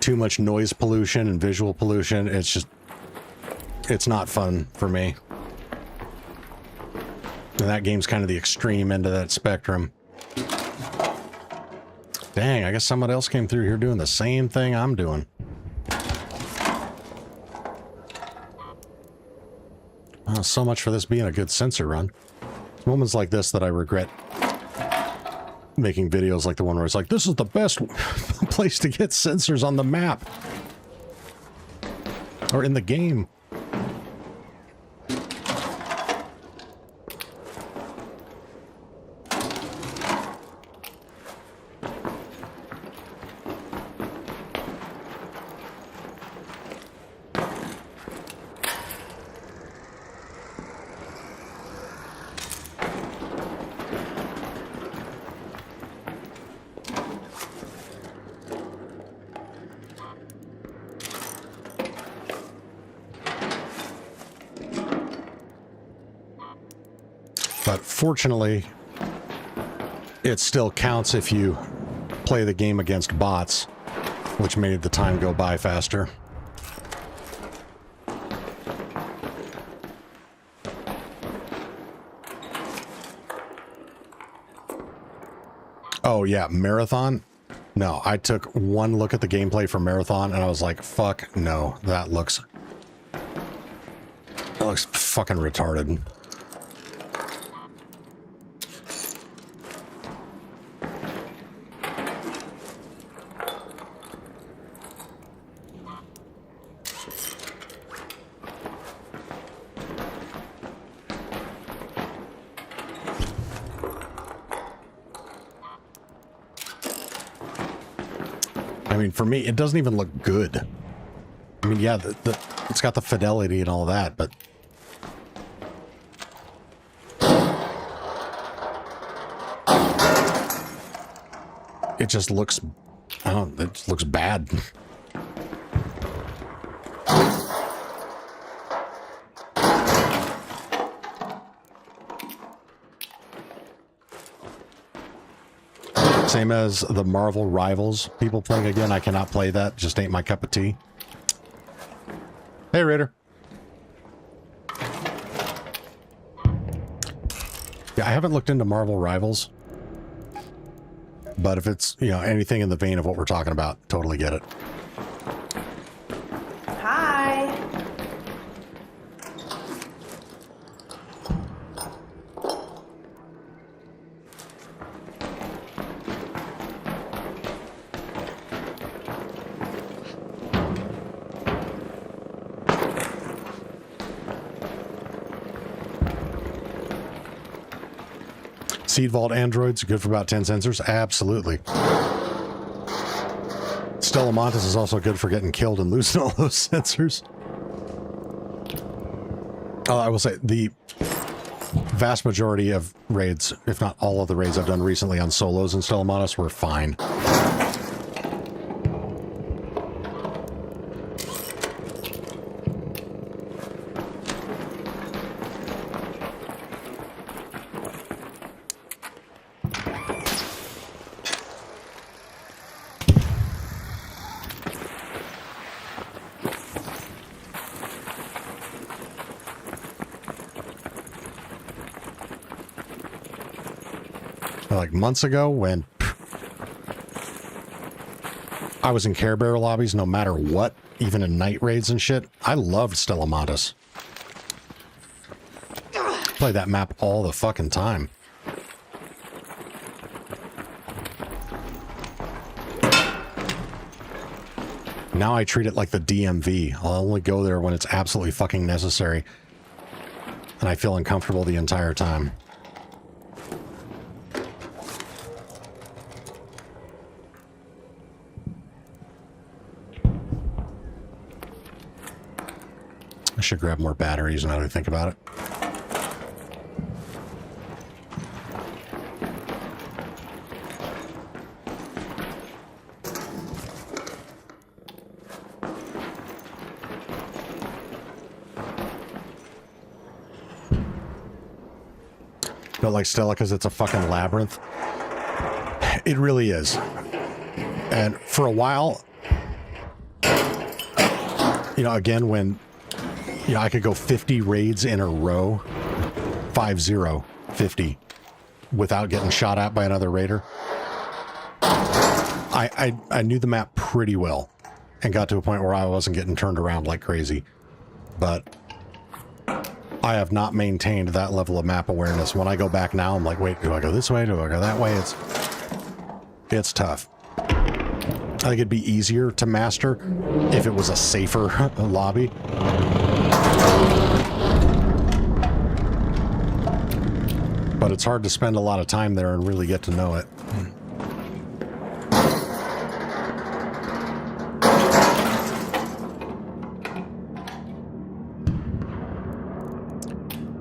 too much noise pollution and visual pollution, it's not fun for me. And that game's kind of the extreme end of that spectrum. Dang, I guess someone else came through here doing the same thing I'm doing. Oh, so much for this being a good sensor run. It's moments like this that I regret making videos like the one where it's like, this is the best place to get sensors on the map. Or in the game. But fortunately, it still counts if you play the game against bots, which made the time go by faster. Oh yeah, Marathon? No, I took one look at the gameplay for Marathon and I was like, fuck no, that looks fucking retarded. I mean, for me, it doesn't even look good. I mean, yeah, it's got the fidelity and all that, but it just looks, I don't know, it just looks bad. Same as the Marvel Rivals people playing again. I cannot play that. Just ain't my cup of tea. Hey, Raider. Yeah, I haven't looked into Marvel Rivals. But if it's, you know, anything in the vein of what we're talking about, totally get it. Hi. Seed Vault androids, good for about 10 sensors. Absolutely. Stella Montes is also good for getting killed and losing all those sensors. I will say the vast majority of raids, if not all of the raids I've done recently on solos and Stella Montes were fine. Like months ago when I was in Care Bear lobbies, no matter what, even in night raids and shit, I loved Stella Montes. Play that map all the fucking time. Now I treat it like the DMV. I'll only go there when it's absolutely fucking necessary. And I feel uncomfortable the entire time. I should grab more batteries now that I think about it. Don't like Stella because it's a fucking labyrinth. It really is. And for a while, you know, again, when I could go 50 raids in a row, 50, without getting shot at by another raider. I knew the map pretty well and got to a point where I wasn't getting turned around like crazy. But I have not maintained that level of map awareness. When I go back now, I'm like, wait, do I go this way? Do I go that way? It's tough. I think it'd be easier to master if it was a safer lobby. But it's hard to spend a lot of time there and really get to know it.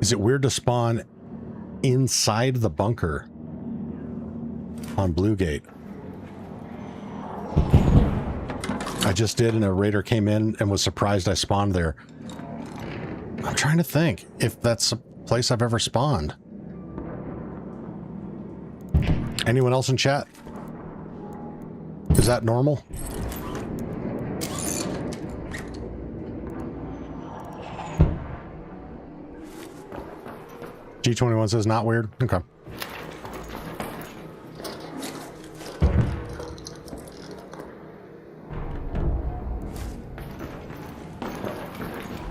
Is it weird to spawn inside the bunker on Blue Gate? I just did, and a raider came in and was surprised I spawned there. I'm trying to think if that's a place I've ever spawned. Anyone else in chat? Is that normal? G21 says not weird. Okay.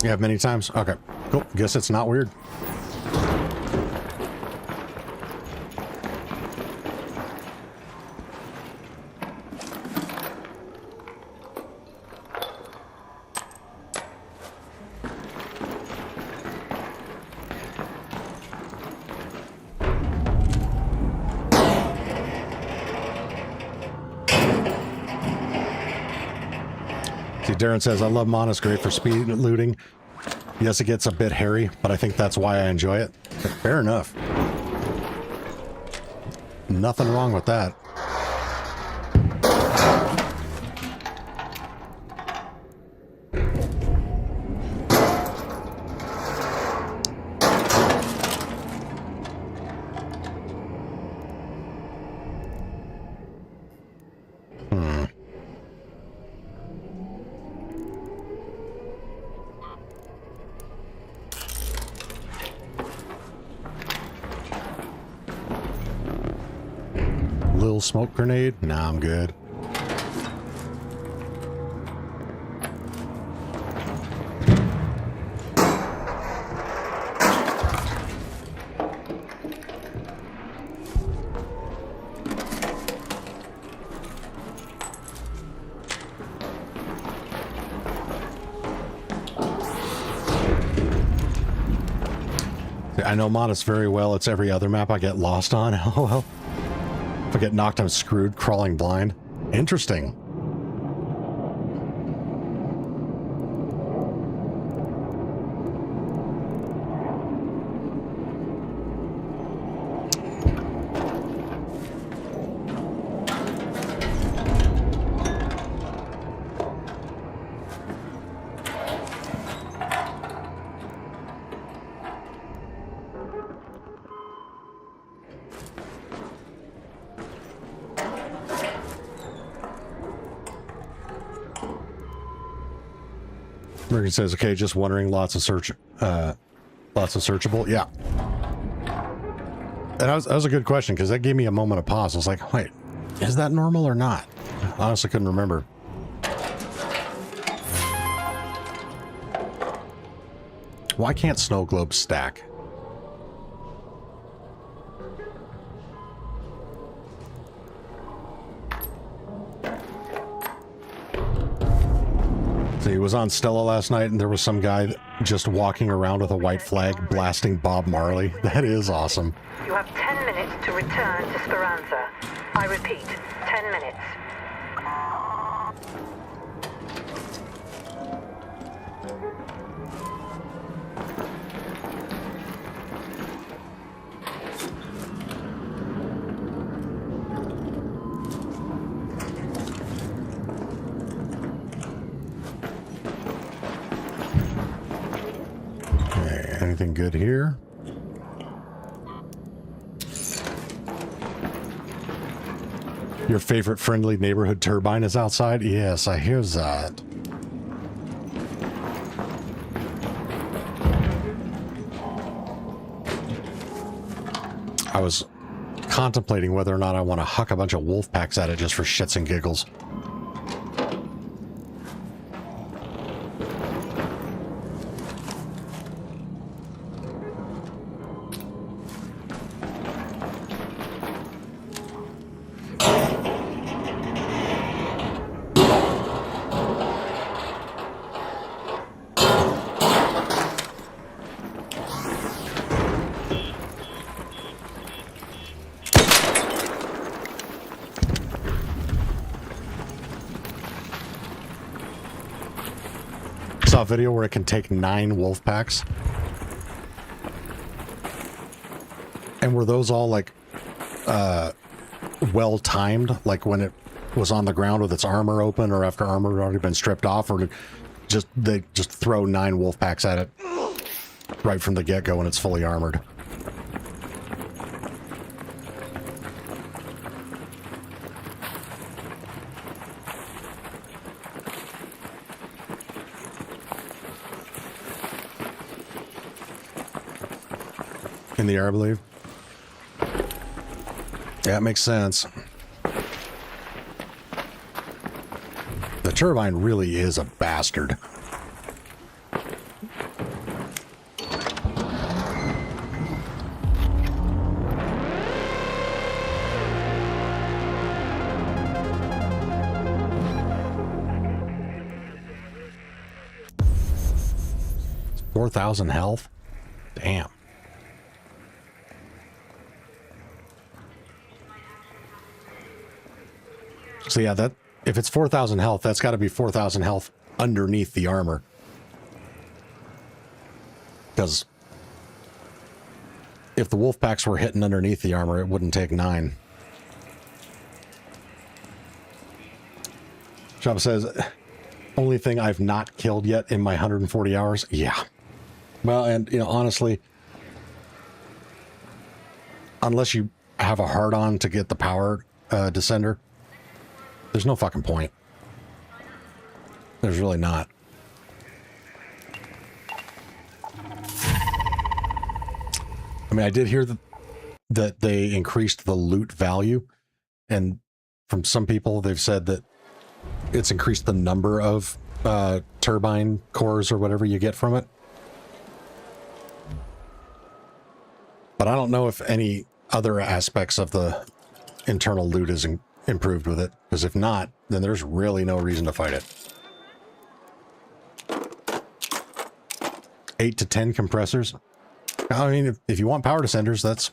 You have many times? Okay. Cool. Guess it's not weird. Darren says, I love Mona's great for speed looting. Yes, it gets a bit hairy, but I think that's why I enjoy it. Fair enough. Nothing wrong with that. Smoke grenade? Nah, I'm good. I know Modest very well. It's every other map I get lost on. Oh well. If I get knocked, I'm screwed. Crawling blind. Interesting. Morgan says, okay, just wondering, lots of searchable. Yeah. And that was a good question, because that gave me a moment of pause. I was like, wait, is that normal or not? I honestly couldn't remember. Why can't snow globes stack? He was on Stella last night, and there was some guy just walking around with a white flag blasting Bob Marley. That is awesome. You have 10 minutes to return to Speranza. I repeat, 10 minutes. Anything good here? Your favorite friendly neighborhood turbine is outside? Yes, I hear that. I was contemplating whether or not I want to huck a bunch of wolf packs at it just for shits and giggles. Saw a video where it can take 9 wolf packs. And were those all like well timed, like when it was on the ground with its armor open, or after armor had already been stripped off, or just they just throw 9 wolf packs at it right from the get-go when it's fully armored? In the air, I believe. Yeah, it makes sense. The turbine really is a bastard. It's 4,000 health? Damn. So yeah, that if it's 4,000 health, that's got to be 4,000 health underneath the armor. Because if the wolf packs were hitting underneath the armor, it wouldn't take 9. Shop says, only thing I've not killed yet in my 140 hours. Yeah. Well, and you know, honestly, unless you have a hard-on to get the power descender, there's no fucking point. There's really not. I mean, I did hear that they increased the loot value, and from some people, they've said that it's increased the number of turbine cores or whatever you get from it. But I don't know if any other aspects of the internal loot is improved with it, because if not, then there's really no reason to fight it. 8 to 10 compressors. I mean, if you want power descenders, that's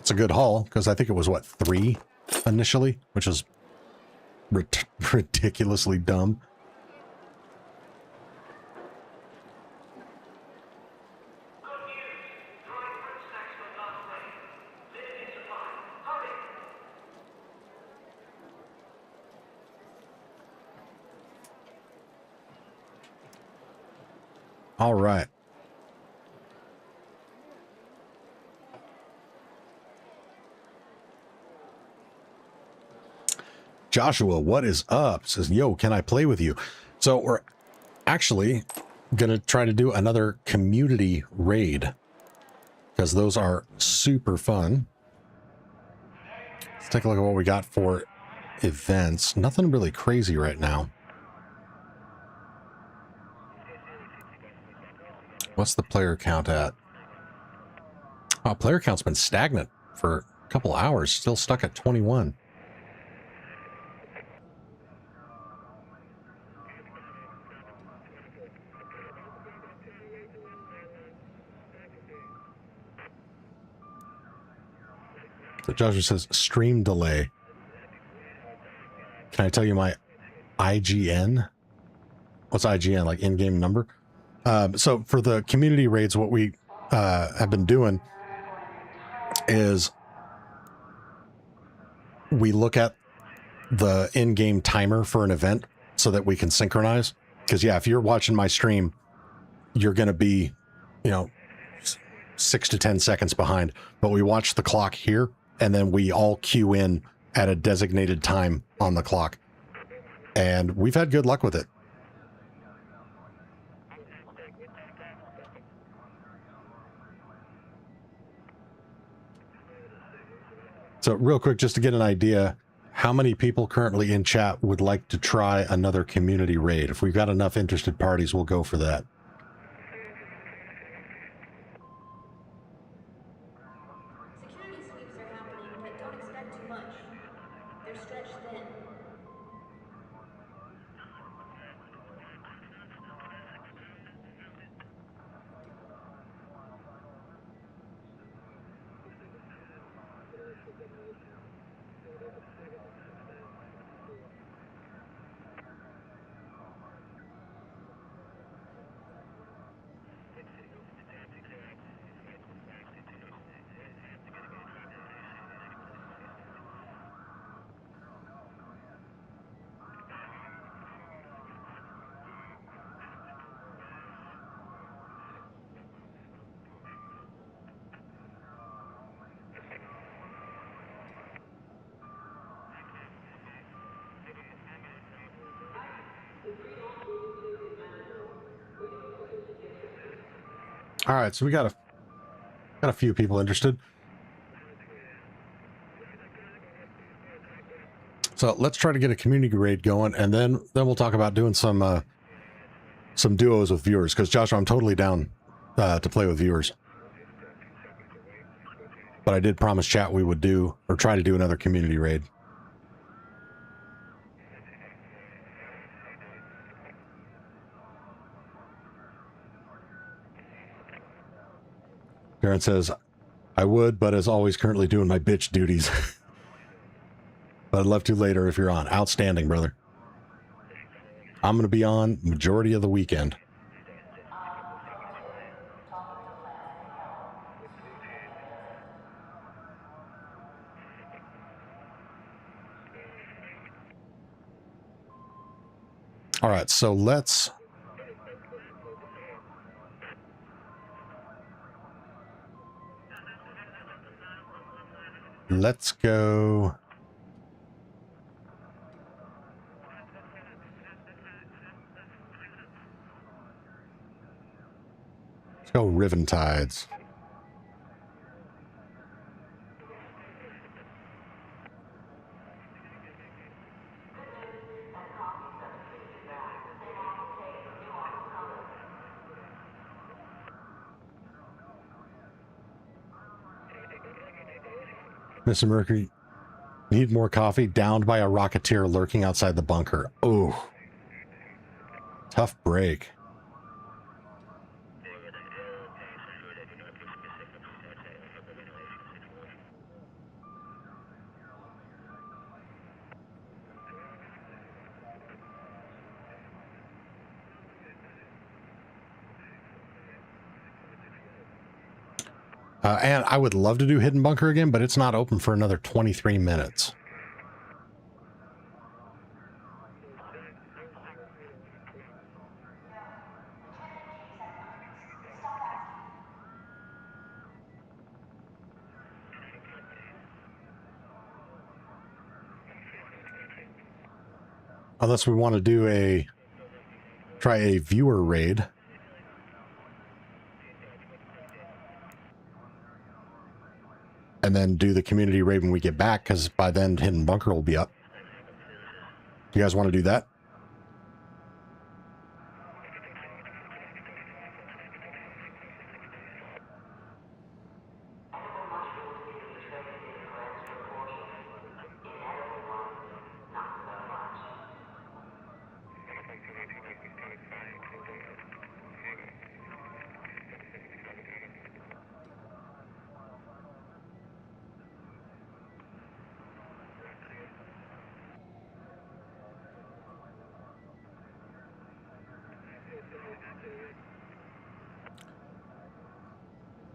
a good haul, because I think it was, what, 3 initially, which is ridiculously dumb. All right. Joshua, what is up? Says, yo, can I play with you? So we're actually going to try to do another community raid, because those are super fun. Let's take a look at what we got for events. Nothing really crazy right now. What's the player count at? Oh, player count's been stagnant for a couple hours, still stuck at 21. So Joshua says, stream delay. Can I tell you my IGN? What's IGN? Like in-game number? So for the community raids, what we have been doing is we look at the in-game timer for an event so that we can synchronize. Because, yeah, if you're watching my stream, you're going to be, 6 to 10 seconds behind. But we watch the clock here, and then we all queue in at a designated time on the clock. And we've had good luck with it. So real quick, just to get an idea, how many people currently in chat would like to try another community raid? If we've got enough interested parties, we'll go for that. Security sweeps are happening, but don't expect too much. They're stretched thin. All right, so we got a few people interested. So let's try to get a community raid going, and then we'll talk about doing some duos with viewers. Because Joshua, I'm totally down to play with viewers. But I did promise chat we would do, or try to do, another community raid. Darren says, I would, but as always, currently doing my bitch duties. But I'd love to later if you're on. Outstanding, brother. I'm going to be on majority of the weekend. All right, so let's go. Let's go Riven Tides. Mr. Mercury, need more coffee? Downed by a rocketeer lurking outside the bunker. Oh, tough break. And I would love to do Hidden Bunker again, but it's not open for another 23 minutes. Unless we want to do try a viewer raid. And then do the community raid when we get back, because by then Hidden Bunker will be up. You guys want to do that?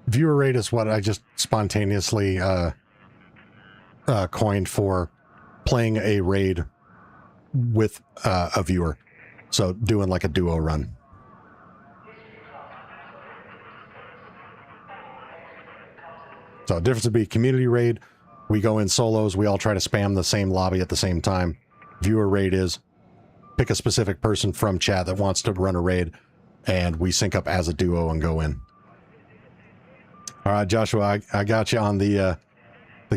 Viewer rate is what I just spontaneously coined for playing a raid with a viewer. So doing like a duo run. So the difference would be community raid. We go in solos. We all try to spam the same lobby at the same time. Viewer raid is pick a specific person from chat that wants to run a raid, and we sync up as a duo and go in. All right, Joshua, I got you on the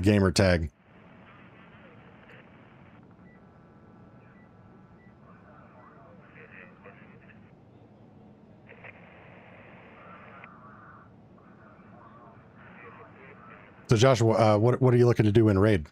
gamer tag. So Joshua, what are you looking to do in raid?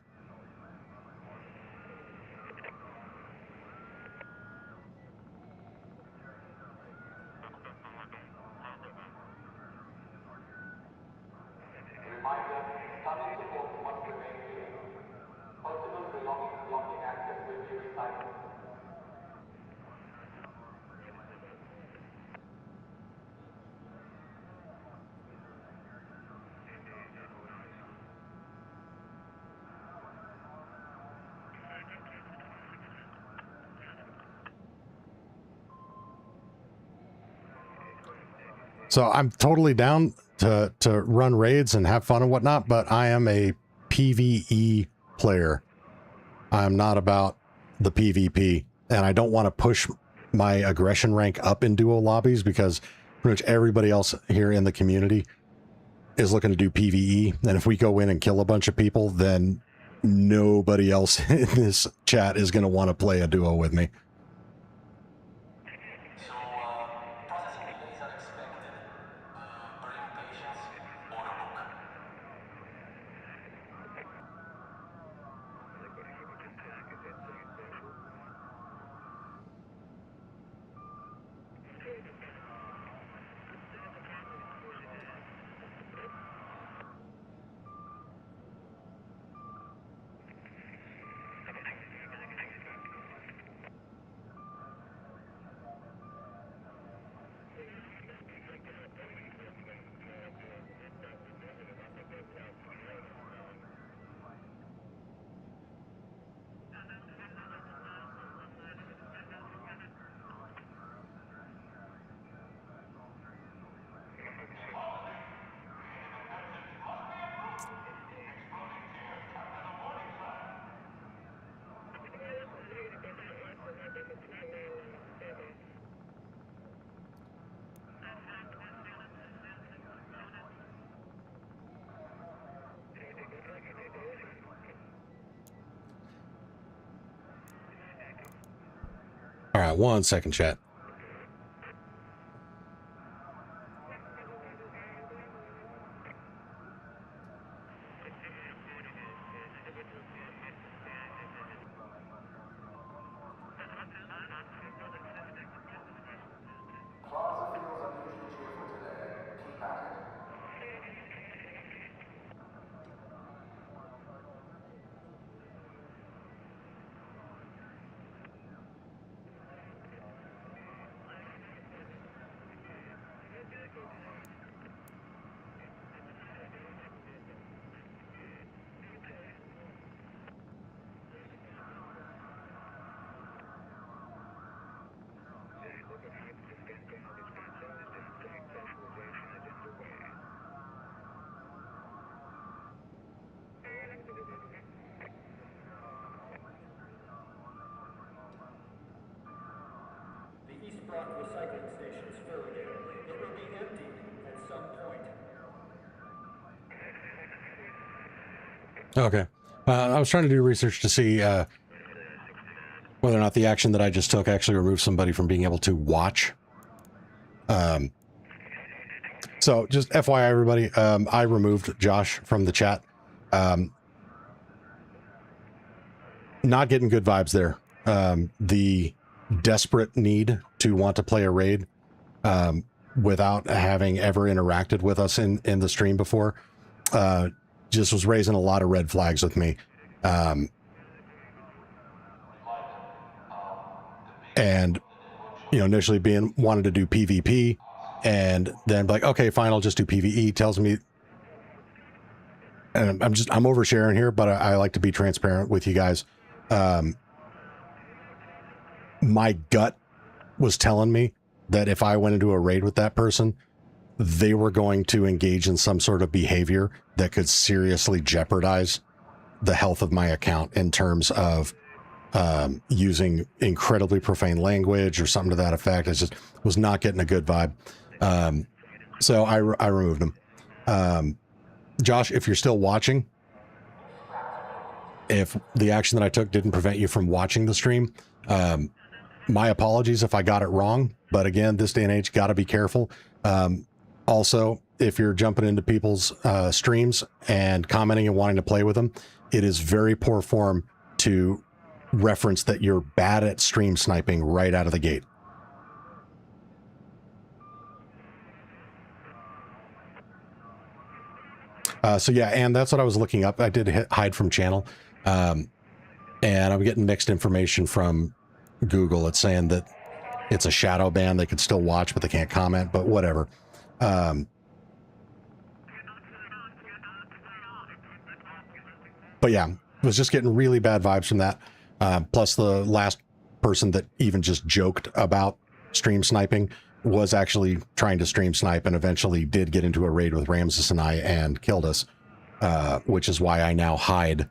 So I'm totally down to run raids and have fun and whatnot, but I am a PvE player. I'm not about the PvP, and I don't want to push my aggression rank up in duo lobbies because pretty much everybody else here in the community is looking to do PvE, and if we go in and kill a bunch of people, then nobody else in this chat is going to want to play a duo with me. All right, 1 second, chat. Okay. I was trying to do research to see whether or not the action that I just took actually removed somebody from being able to watch. So just FYI, everybody, I removed Josh from the chat. Not getting good vibes there. The desperate need to want to play a raid without having ever interacted with us in the stream before just was raising a lot of red flags with me. And, you know, initially wanted to do PvP and then like, okay, fine, I'll just do PvE. Tells me, and I'm oversharing here, but I like to be transparent with you guys. My gut was telling me that if I went into a raid with that person, they were going to engage in some sort of behavior that could seriously jeopardize the health of my account in terms of using incredibly profane language or something to that effect. I just was not getting a good vibe. So I removed him. Josh, if you're still watching, if the action that I took didn't prevent you from watching the stream, my apologies if I got it wrong. But again, this day and age, got to be careful. Also, if you're jumping into people's streams and commenting and wanting to play with them, it is very poor form to reference that you're bad at stream sniping right out of the gate. So yeah, and that's what I was looking up. I did hide from channel, and I'm getting mixed information from Google. It's saying that it's a shadow ban. They could still watch, but they can't comment, but whatever. But yeah, was just getting really bad vibes from that. Plus the last person that even just joked about stream sniping was actually trying to stream snipe and eventually did get into a raid with Ramses and I and killed us, which is why I now hide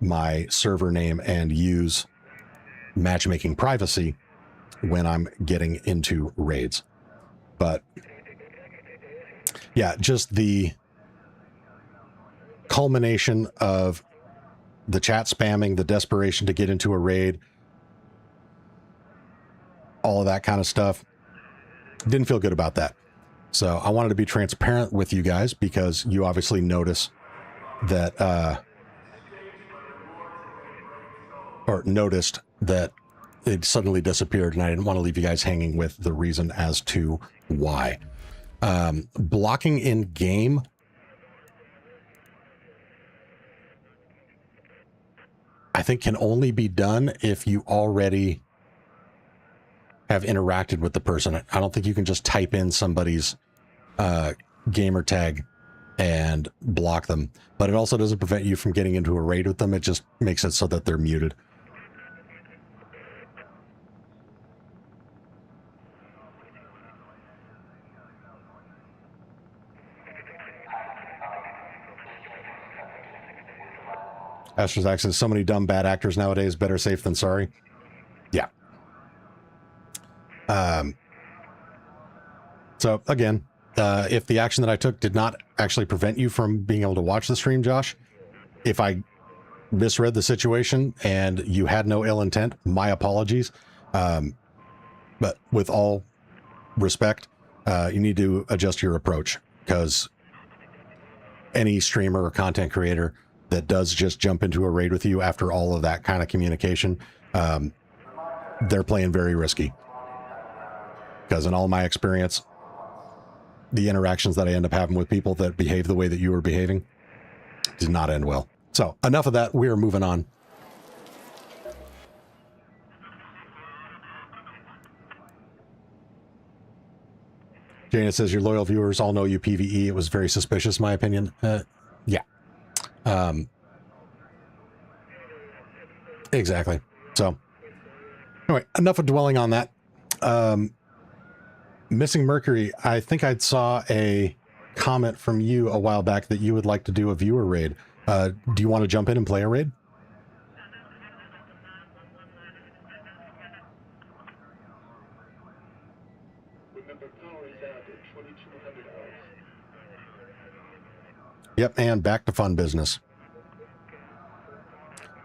my server name and use matchmaking privacy when I'm getting into raids. But yeah, just the culmination of the chat spamming, the desperation to get into a raid, all of that kind of stuff. Didn't feel good about that. So I wanted to be transparent with you guys because you obviously notice that, or noticed that it suddenly disappeared, and I didn't want to leave you guys hanging with the reason as to why. Blocking in game. I think can only be done if you already have interacted with the person. I don't think you can just type in somebody's gamer tag and block them, but it also doesn't prevent you from getting into a raid with them. It just makes it so that they're muted. Astrozax says, so many dumb bad actors nowadays, better safe than sorry. Yeah. So again, if the action that I took did not actually prevent you from being able to watch the stream, Josh, if I misread the situation and you had no ill intent, my apologies. But with all respect, you need to adjust your approach, because any streamer or content creator that does just jump into a raid with you after all of that kind of communication, they're playing very risky. Because in all my experience, the interactions that I end up having with people that behave the way that you were behaving did not end well. So enough of that. We are moving on. Jana says, your loyal viewers all know you PvE. It was very suspicious, my opinion. Yeah. Exactly. So anyway, enough of dwelling on that. Missing Mercury, I think I saw a comment from you a while back that you would like to do a viewer raid. Do you want to jump in and play a raid? Yep, and back to fun business.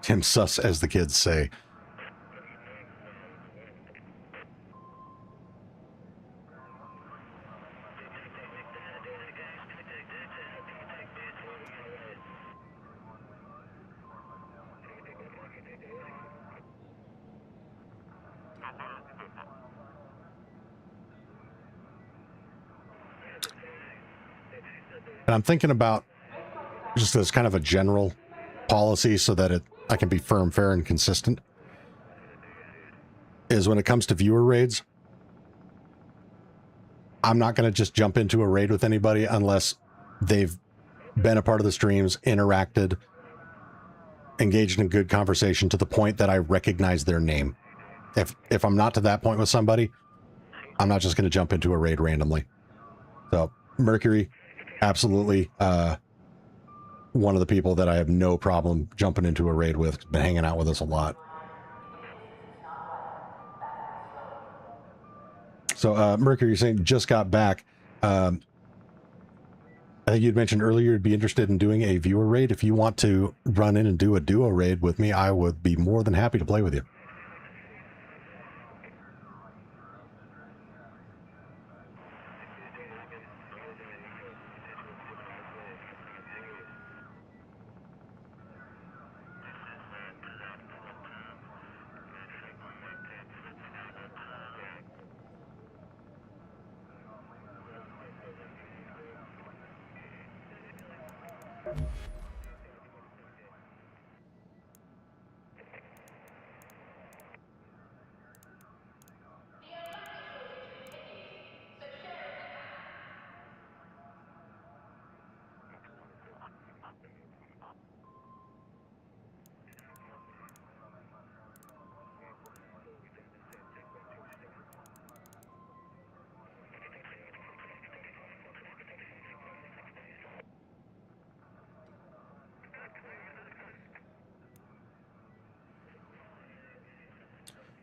Tim sus, as the kids say. And I'm thinking about just as kind of a general policy so that I can be firm, fair, and consistent, is when it comes to viewer raids, I'm not going to just jump into a raid with anybody unless they've been a part of the streams, interacted, engaged in good conversation to the point that I recognize their name. If I'm not to that point with somebody, I'm not just going to jump into a raid randomly. So Mercury, absolutely one of the people that I have no problem jumping into a raid with. Been hanging out with us a lot. So Mercury, you're saying just got back. I think you'd mentioned earlier you'd be interested in doing a viewer raid. If you want to run in and do a duo raid with me, I would be more than happy to play with you.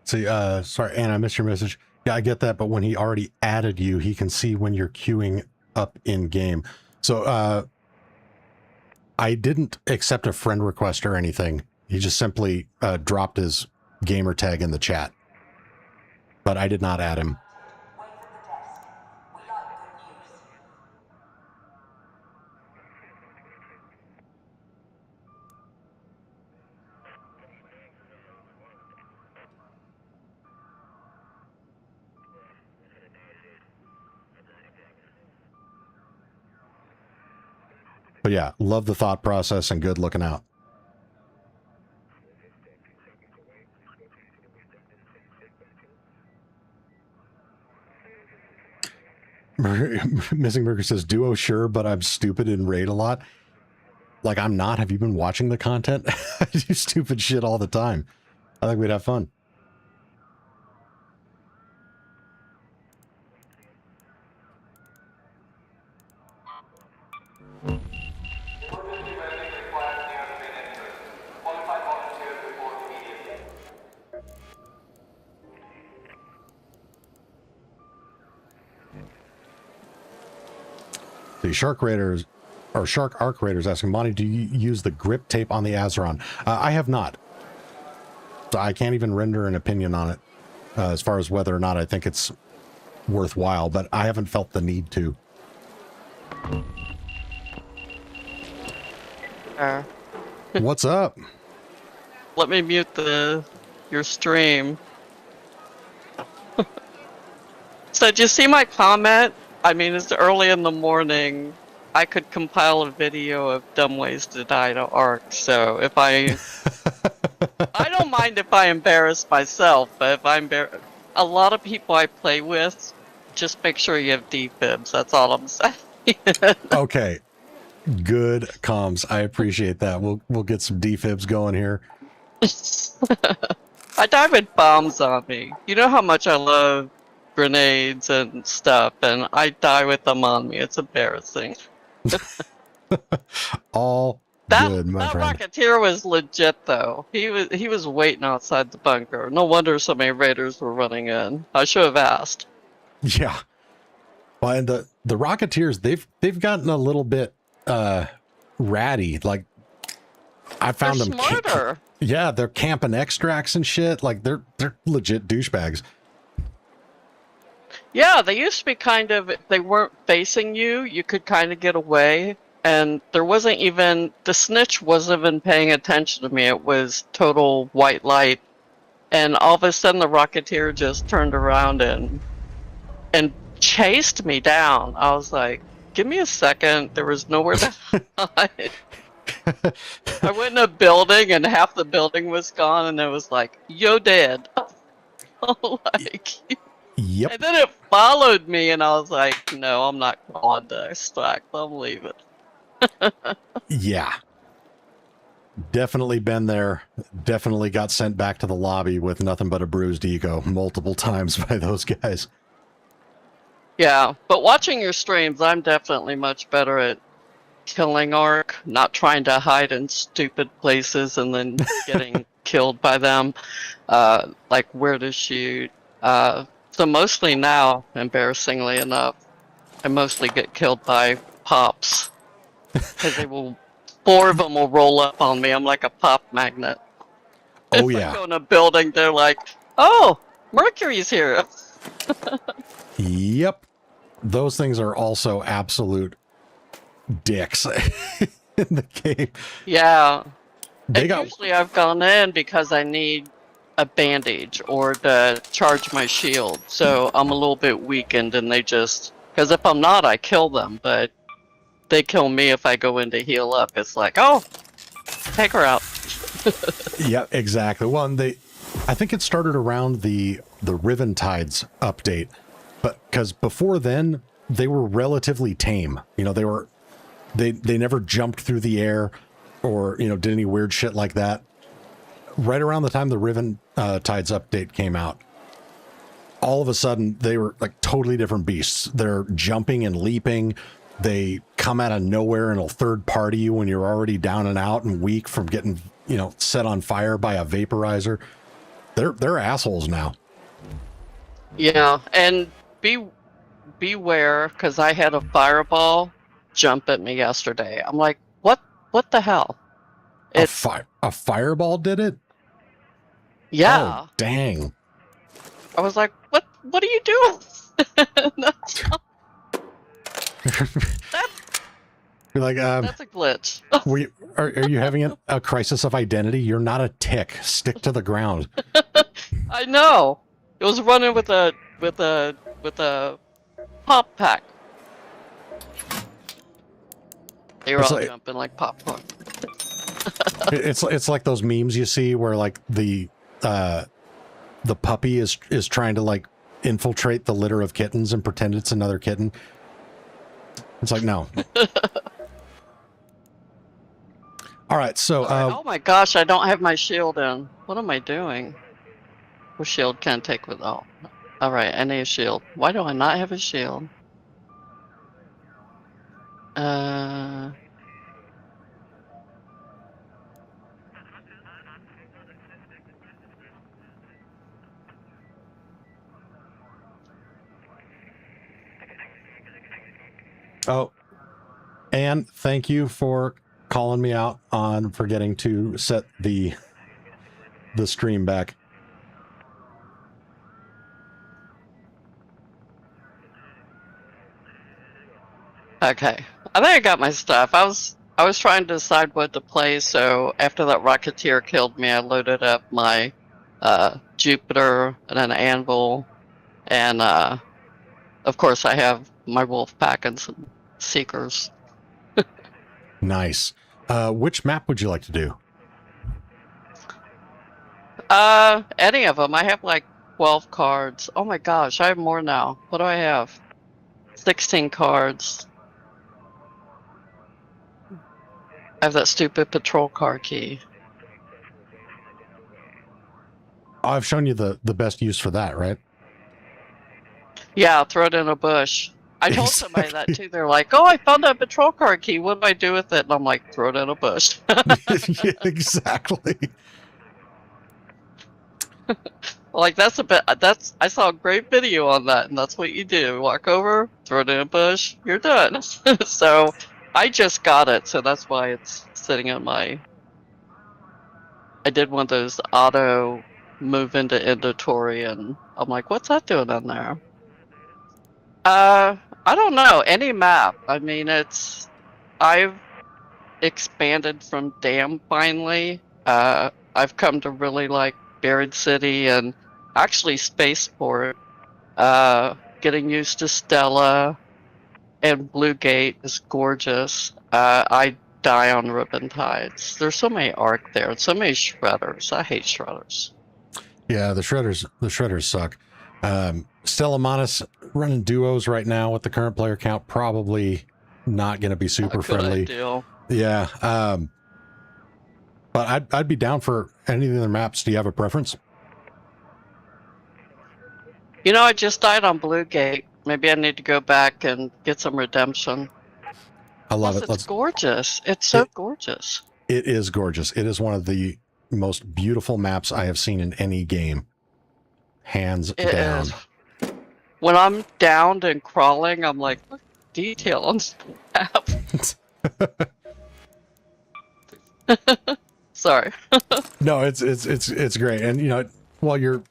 See, sorry, Anna, I missed your message. Yeah, I get that, but when he already added you, he can see when you're queuing up in game. So, I didn't accept a friend request or anything. He just simply dropped his gamer tag in the chat. But I did not add him. But yeah, love the thought process and good looking out. Missing Burger says, duo sure, but I'm stupid and raid a lot. Like, I'm not. Have you been watching the content? I do stupid shit all the time. I think we'd have fun. The Shark Raiders, or Shark Arc Raiders, asking, Monty, do you use the grip tape on the Azeron? I have not. So I can't even render an opinion on it as far as whether or not I think it's worthwhile, but I haven't felt the need to. What's up? Let me mute your stream. So did you see my comment? I mean, it's early in the morning. I could compile a video of dumb ways to die to Ark. So if I don't mind if I embarrass myself, but if a lot of people I play with, just make sure you have defibs. That's all I'm saying. Okay, good comms. I appreciate that. We'll get some defibs going here. I die with bombs on me. You know how much I love grenades and stuff, and I die with them on me. It's embarrassing. All good, my friend. That Rocketeer was legit, though. He was waiting outside the bunker. No wonder so many raiders were running in. I should have asked. Yeah, Well, and the Rocketeers, they've gotten a little bit ratty. Like I found They're them smarter. yeah, they're camping extracts and shit. Like they're legit douchebags. Yeah, they used to be kind of, if they weren't facing you, you could kind of get away. And there wasn't even, the snitch wasn't even paying attention to me. It was total white light. And all of a sudden the Rocketeer just turned around and chased me down. I was like, give me a second. There was nowhere to hide. I went in a building and half the building was gone and it was like, yo dead. Like, yep. And then it followed me and I was like, no, I'm not going to extract. I'm leaving. Yeah. Definitely been there. Definitely got sent back to the lobby with nothing but a bruised ego multiple times by those guys. Yeah, but watching your streams, I'm definitely much better at killing Ark, not trying to hide in stupid places and then getting killed by them, like where to shoot. So mostly now, embarrassingly enough, I mostly get killed by pops. Because they will, 4 of them will roll up on me. I'm like a pop magnet. Oh, if yeah. I go in a building, they're like, oh, Mercury's here. Yep. Those things are also absolute dicks in the game. Yeah. They got... Usually I've gone in because I need a bandage or to charge my shield. So I'm a little bit weakened and they just... Because if I'm not, I kill them. But they kill me if I go in to heal up. It's like, oh, take her out. Yeah, exactly. Well, and I think it started around the Riven Tides update. But because before then, they were relatively tame. You know, they never jumped through the air or, you know, did any weird shit like that. Right around the time the Riven Tides update came out, all of a sudden they were like totally different beasts. They're jumping and leaping. They come out of nowhere and will third party you when you're already down and out and weak from getting, you know, set on fire by a vaporizer. They're assholes now. Yeah, and beware, because I had a fireball jump at me yesterday. I'm like, what the hell? A fireball did it? Yeah. Oh, dang. I was like, what are you doing? You're like, that's a glitch. Are you having a crisis of identity? You're not a tick. Stick to the ground. I know. It was running with a pop pack. They were all jumping like popcorn. It's like those memes you see where like the puppy is trying to like infiltrate the litter of kittens and pretend it's another kitten. It's like, no. All right, so oh my gosh, I don't have my shield in. What am I doing? What shield can't take with all? All right, I need a shield. Why do I not have a shield? Oh, and thank you for calling me out on forgetting to set the stream back. Okay, I think I got my stuff. I was trying to decide what to play, so after that Rocketeer killed me, I loaded up my Jupiter and an anvil, and of course I have my wolf pack and some seekers. Nice. Which map would you like to do? Any of them. I have like 12 cards. Oh my gosh, I have more now. What do I have? 16 cards. I have that stupid patrol car key. I've shown you the best use for that, right? Yeah, throw it in a bush. I told somebody that too. They're like, oh, I found a patrol car key. What do I do with it? And I'm like, throw it in a bush. Yeah, exactly. Like that's a bit. I saw a great video on that, and that's what you do. Walk over, throw it in a bush, you're done. So I just got it, so that's why it's sitting on my. I did one of those auto move into inventory, and I'm like, what's that doing on there? I don't know. Any map. I mean, I've expanded from Dam finally. I've come to really like Buried City and actually Spaceport. Getting used to Stella and Blue Gate is gorgeous. I die on Ribbon Tides. There's so many arc there and so many shredders. I hate shredders. Yeah, the shredders suck. Stella Monis running duos right now with the current player count, probably not going to be super friendly. Ideal. Yeah. But I'd be down for any of the other maps. Do you have a preference? You know, I just died on Blue Gate. Maybe I need to go back and get some redemption. I love Plus, it. It's gorgeous. It's so gorgeous. It is gorgeous. It is one of the most beautiful maps I have seen in any game. Hands down. Is. When I'm downed and crawling, I'm like, look at the detail on this map. Sorry. No, it's great. And you know, while you're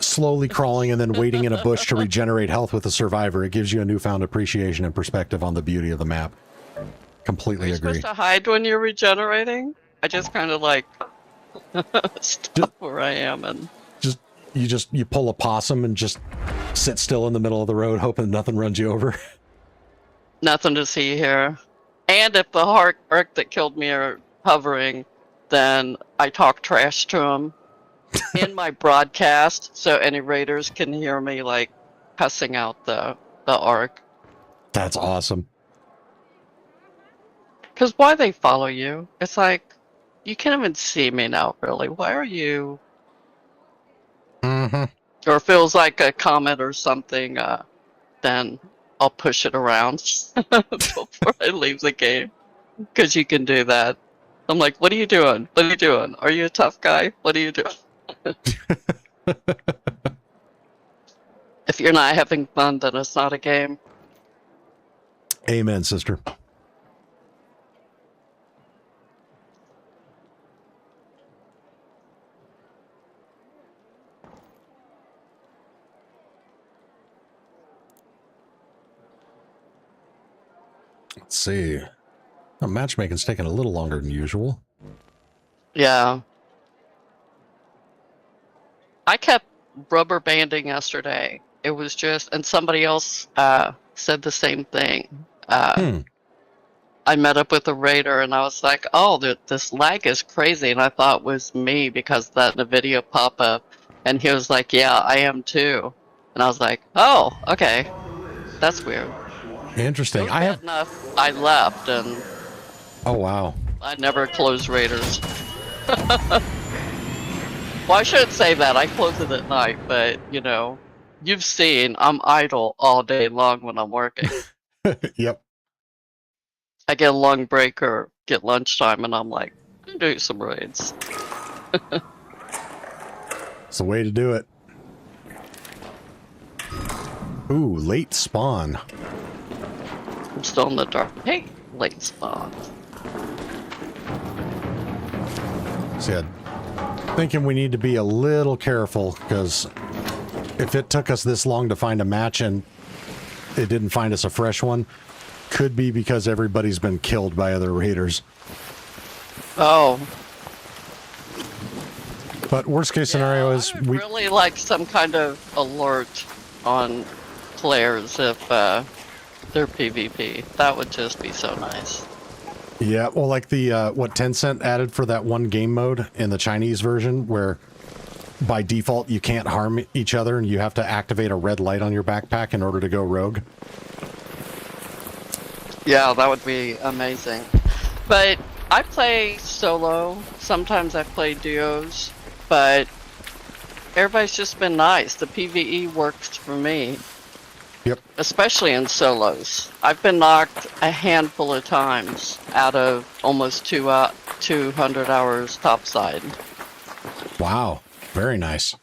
slowly crawling and then waiting in a bush to regenerate health with a survivor, it gives you a newfound appreciation and perspective on the beauty of the map. Completely agree. Supposed to hide when you're regenerating? I just kind of like stop where I am and you pull a possum and just sit still in the middle of the road, hoping nothing runs you over. nothing to see here. And if the arc that killed me are hovering, then I talk trash to them in my broadcast, so any raiders can hear me like cussing out the arc. That's awesome. Because why they follow you? It's like, you can't even see me now, really. Why are you... Mm-hmm. Or if it was like a comment or something, then I'll push it around before I leave the game. Because you can do that. I'm like, what are you doing? What are you doing? Are you a tough guy? What are you doing? If you're not having fun, then it's not a game. Amen, sister. Let's see. Oh, matchmaking's taking a little longer than usual. Yeah. I kept rubber banding yesterday. It was just, and somebody else said the same thing. I met up with a raider and I was like, oh, this lag is crazy. And I thought it was me because that the video pop up. And he was like, yeah, I am too. And I was like, oh, okay. That's weird. Interesting. I left and... Oh, wow. I never close raiders. Well, I shouldn't say that. I close it at night, but, you know, you've seen I'm idle all day long when I'm working. Yep. I get a long break or get lunchtime, and I'm like, I'm doing some raids. It's the way to do it. Ooh, late spawn. I'm still in the dark. Hey, late spawn. See, I'm thinking we need to be a little careful, because if it took us this long to find a match and it didn't find us a fresh one, could be because everybody's been killed by other raiders. Oh. But worst case scenario is we really like some kind of alert on players if they're PvP. That would just be so nice. Yeah, well, like the what Tencent added for that one game mode in the Chinese version, where by default you can't harm each other and you have to activate a red light on your backpack in order to go rogue. Yeah, that would be amazing. But I play solo. Sometimes I play duos, but everybody's just been nice. The PvE works for me. Yep. Especially in solos. I've been knocked a handful of times out of almost 200 hours topside. Wow, very nice.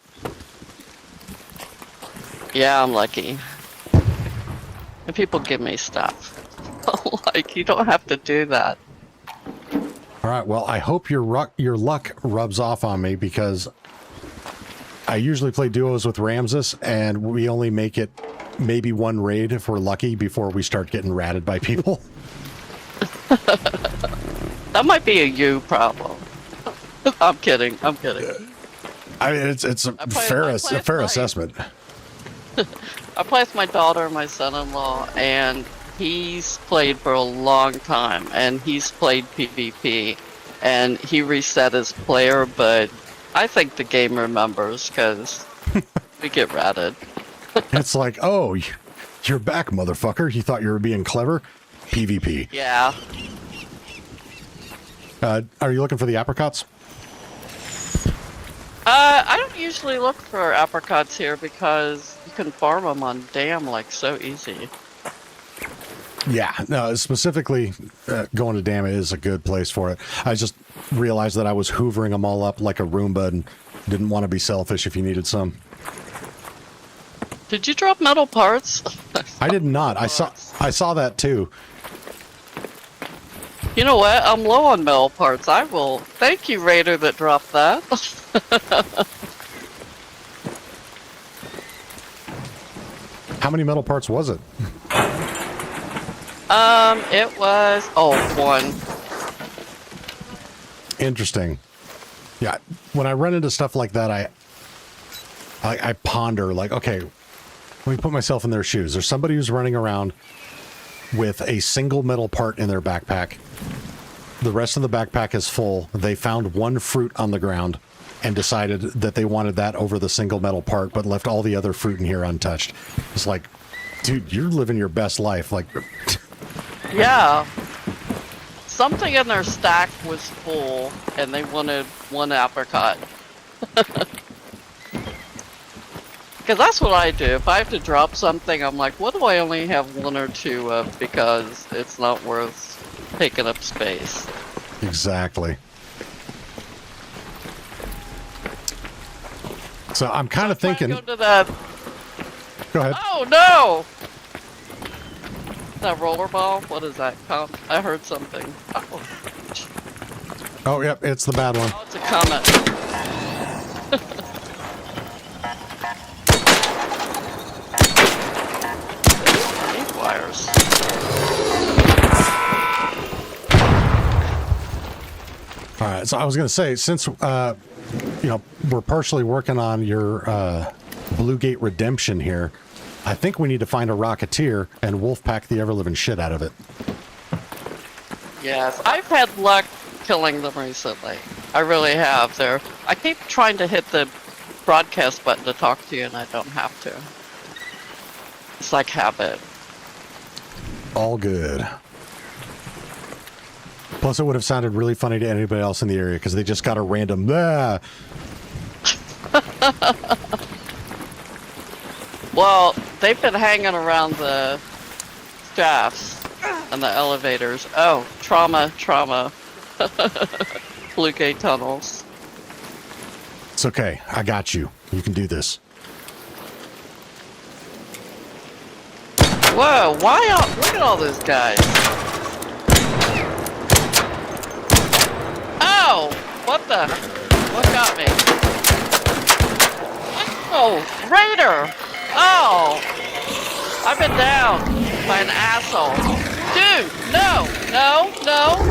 Yeah, I'm lucky. And people give me stuff. Like, you don't have to do that. All right, well, I hope your luck rubs off on me, because I usually play duos with Ramses, and we only make it maybe one raid if we're lucky before we start getting ratted by people. That might be a you problem. I'm kidding. I'm kidding. I mean, it's a fair assessment. I play with my daughter and my son-in-law, and he's played for a long time, and he's played PvP, and he reset his player, but I think the game remembers because we get ratted. It's like, oh, you're back, motherfucker. You thought you were being clever? PvP. Yeah. Are you looking for the apricots? I don't usually look for apricots here because you can farm them on Dam like so easy. Yeah, no, specifically going to Dam is a good place for it. I just realized that I was hoovering them all up like a Roomba and didn't want to be selfish if you needed some. Did you drop metal parts? I did not. I saw that too. You know what? I'm low on metal parts. I will. Thank you, Raider, that dropped that. How many metal parts was it? It was one. Interesting. Yeah, when I run into stuff like that, I ponder, like, okay, let me put myself in their shoes. There's somebody who's running around with a single metal part in their backpack. The rest of the backpack is full. They found one fruit on the ground and decided that they wanted that over the single metal part, but left all the other fruit in here untouched. It's like, dude, you're living your best life. Like, yeah. Something in their stack was full, and they wanted one apricot. Because that's what I do. If I have to drop something, I'm like, what do I only have one or two of, because it's not worth taking up space. Exactly. So I'm kind of thinking. Go to that. Go ahead. Oh no! That rollerball? What is that? I heard something. Oh. Oh, yep, it's the bad one. Oh, it's a comet. Wires. All right, so I was going to say, since we're partially working on your Blue Gate Redemption here, I think we need to find a Rocketeer and Wolfpack the ever-living shit out of it. Yes, I've had luck killing them recently. I really have. I keep trying to hit the broadcast button to talk to you, and I don't have to. It's like habit. All good. Plus, it would have sounded really funny to anybody else in the area because they just got a random "ah." Well, they've been hanging around the shafts and the elevators. Oh, trauma. Blue Gate tunnels. It's okay. I got you. You can do this. Whoa, look at all those guys. Oh, what got me? Oh, Raider. Oh, I've been down by an asshole. Dude, no. Oh.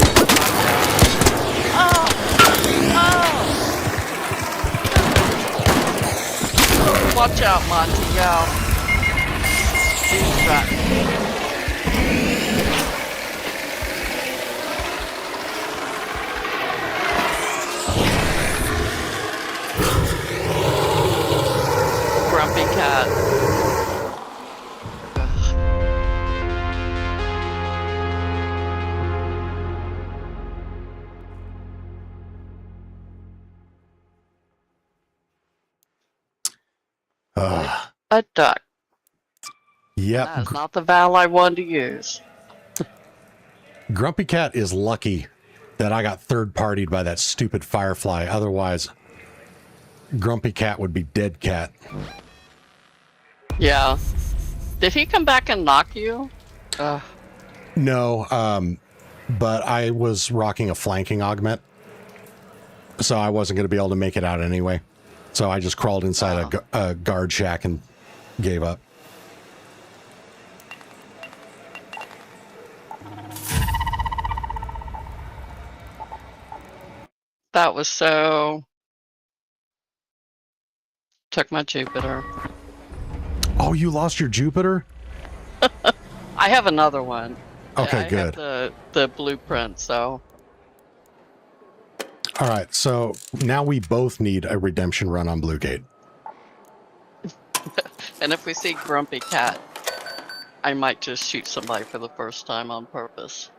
Watch out, Monty, yo. He's back. Grumpy cat. A duck. Yep. That's not the vowel I wanted to use. Grumpy Cat is lucky that I got third-partied by that stupid Firefly. Otherwise, Grumpy Cat would be dead cat. Yeah. Did he come back and knock you? No, but I was rocking a flanking augment, so I wasn't going to be able to make it out anyway. So I just crawled inside a guard shack and gave up. That was so... Took my Jupiter. Oh, you lost your Jupiter? I have another one. Okay, I good. have the blueprint, so... All right, so now we both need a redemption run on Bluegate. And if we see Grumpy Cat, I might just shoot somebody for the first time on purpose.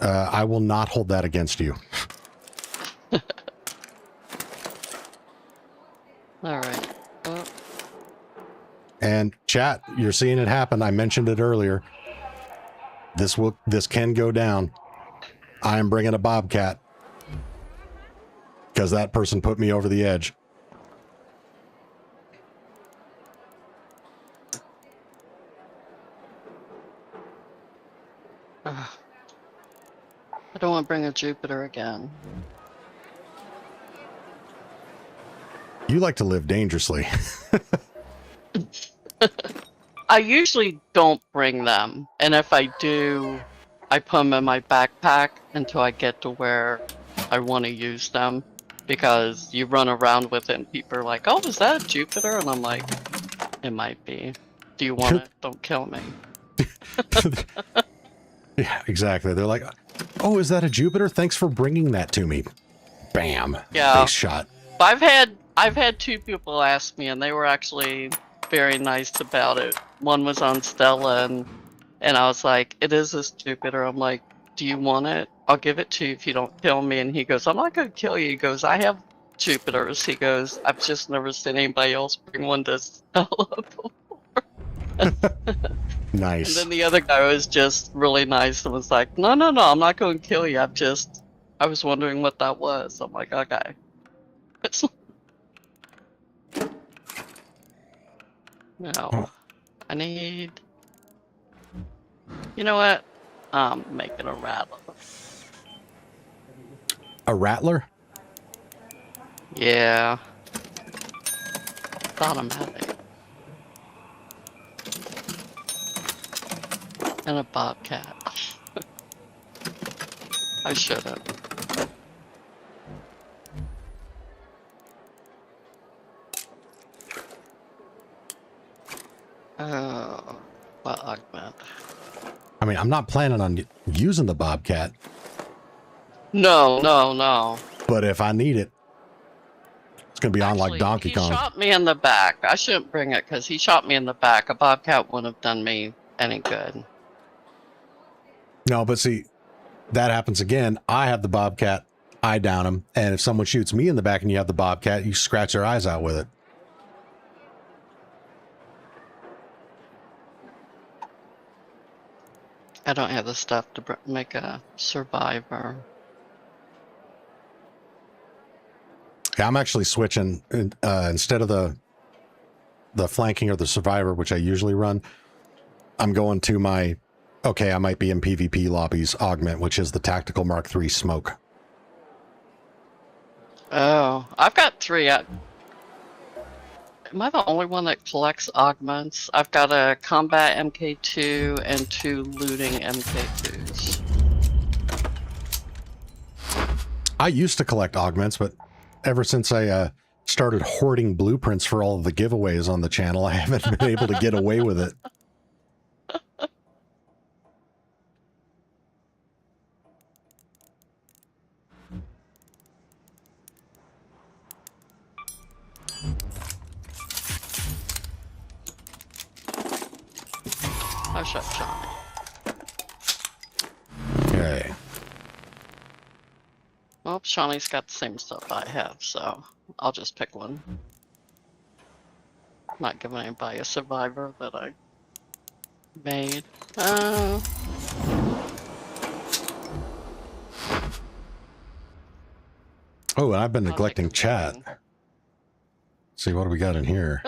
I will not hold that against you. Alright. And chat, you're seeing it happen. I mentioned it earlier. This can go down. I am bringing a Bobcat because that person put me over the edge. I don't want to bring a Jupiter again. You like to live dangerously. I usually don't bring them, and if I do, I put them in my backpack until I get to where I want to use them, because you run around with it and people are like, oh, is that a Jupiter? And I'm like, it might be. Do you want it? Don't kill me. Yeah, exactly. They're like, oh, is that a Jupiter? Thanks for bringing that to me. Bam. Yeah. Face shot. I've had 2 people ask me, and they were actually very nice about it. One was on Stella, and I was like, it is this Jupiter. I'm like, do you want it? I'll give it to you if you don't kill me. And he goes, I'm not going to kill you. He goes, I have Jupiters. He goes, I've just never seen anybody else bring one to Stella before. Nice. And then the other guy was just really nice and was like, no, I'm not going to kill you. I was wondering what that was. I'm like, okay. No. I need... You know what? I'm making a rattler. A rattler? Yeah. Automatic. And a bobcat. I shouldn't. Oh, what augment? I mean, I'm not planning on using the Bobcat. No. But if I need it, it's going to be on like Donkey Kong. He shot me in the back. I shouldn't bring it because he shot me in the back. A bobcat wouldn't have done me any good. No, but see, that happens again. I have the Bobcat, I down him, and if someone shoots me in the back and you have the Bobcat, you scratch their eyes out with it. I don't have the stuff to make a survivor. Yeah, I'm actually switching instead of the flanking or the survivor, which I usually run. I'm going to my, okay, I might be in PvP lobbies augment, which is the Tactical Mark III smoke. Oh, I've got 3. Am I the only one that collects augments? I've got a combat MK2 and 2 looting MK2s. I used to collect augments, but ever since I started hoarding blueprints for all of the giveaways on the channel, I haven't been able to get away with it. I shot Johnny. Okay. Well, Shawnee's got the same stuff I have, so I'll just pick one. Not giving anybody a survivor that I made. Oh, and I've been neglecting chat. see what do we got in here.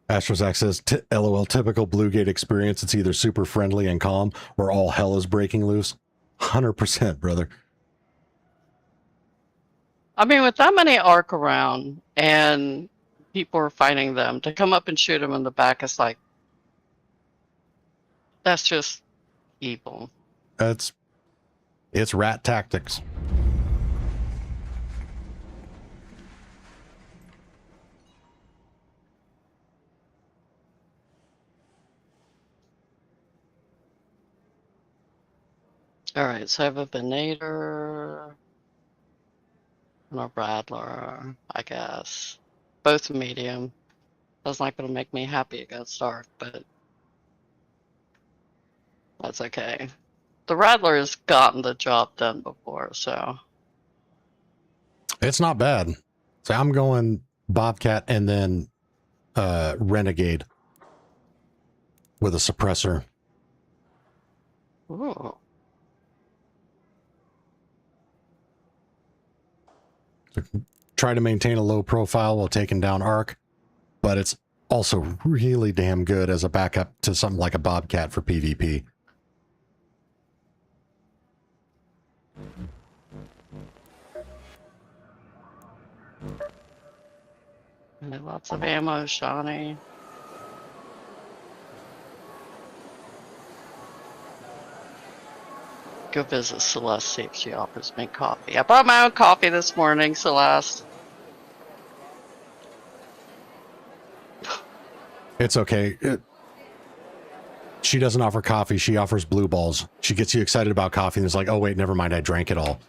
Astrozak says, LOL, typical Bluegate experience. It's either super friendly and calm or all hell is breaking loose. 100%, brother. I mean, with that many arc around and people are fighting them, to come up and shoot them in the back is like, that's just evil. It's rat tactics. Alright, so I have a Venator and a Rattler, I guess. Both medium. That's not going to make me happy against Arc, but that's okay. The Rattler has gotten the job done before, so. It's not bad. So I'm going Bobcat and then Renegade with a suppressor. Ooh. Try to maintain a low profile while taking down Arc, but it's also really damn good as a backup to something like a Bobcat for PvP. And lots of ammo, Shawnee. Go visit Celeste, see if she offers me coffee. I brought my own coffee this morning, Celeste. It's okay. She doesn't offer coffee. She offers blue balls. She gets you excited about coffee and it's like, oh, wait, never mind. I drank it all.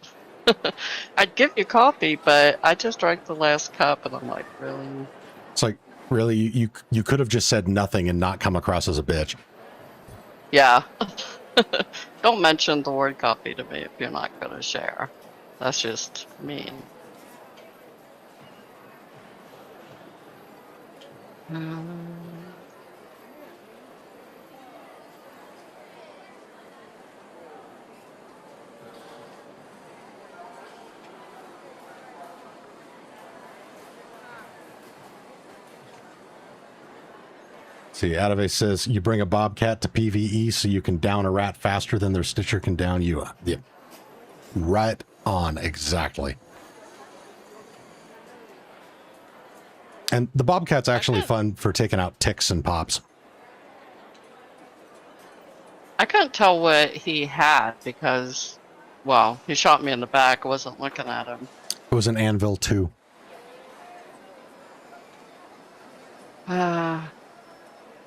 I'd give you coffee, but I just drank the last cup and I'm like, really? It's like, really? You could have just said nothing and not come across as a bitch. Yeah. Don't mention the word coffee to me if you're not going to share. That's just mean. See, Adave says, you bring a Bobcat to PvE so you can down a rat faster than their Stitcher can down you. Yeah. Right on, exactly. And the Bobcat's actually fun for taking out ticks and pops. I couldn't tell what he had because, well, he shot me in the back. I wasn't looking at him. It was an Anvil 2.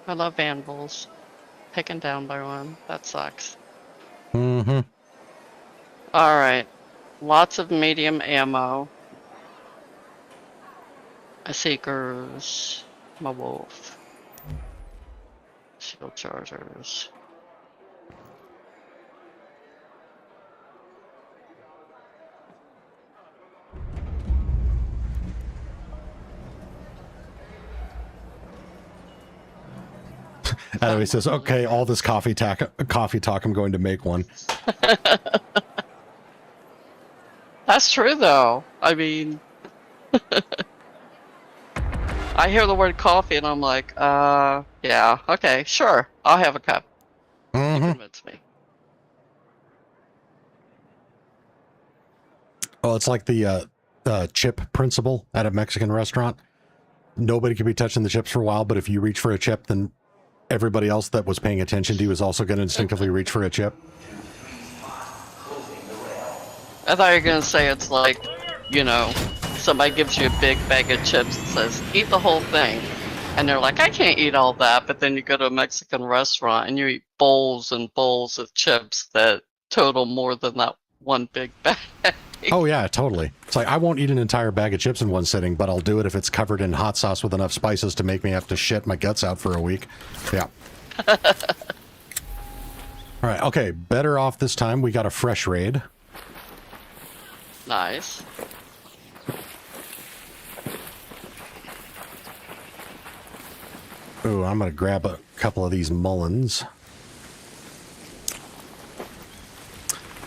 I love anvils. Taken down by one. That sucks. Mm-hmm. Alright. Lots of medium ammo. A Seekers. My wolf. Shield chargers. Anyway, he says, okay, all this coffee talk, I'm going to make one. That's true, though. I mean, I hear the word coffee and I'm like, yeah, okay, sure, I'll have a cup. Mm-hmm. You convince me. Well, it's like the chip principle at a Mexican restaurant. Nobody can be touching the chips for a while, but if you reach for a chip, then everybody else that was paying attention to you is also going to instinctively reach for a chip. I thought you were going to say it's like, you know, somebody gives you a big bag of chips and says, eat the whole thing. And they're like, I can't eat all that. But then you go to a Mexican restaurant and you eat bowls and bowls of chips that total more than that one big bag. Oh, yeah, totally. It's like, I won't eat an entire bag of chips in one sitting, but I'll do it if it's covered in hot sauce with enough spices to make me have to shit my guts out for a week. Yeah. All right, okay, better off this time. We got a fresh raid. Nice. Ooh, I'm going to grab a couple of these Mullins.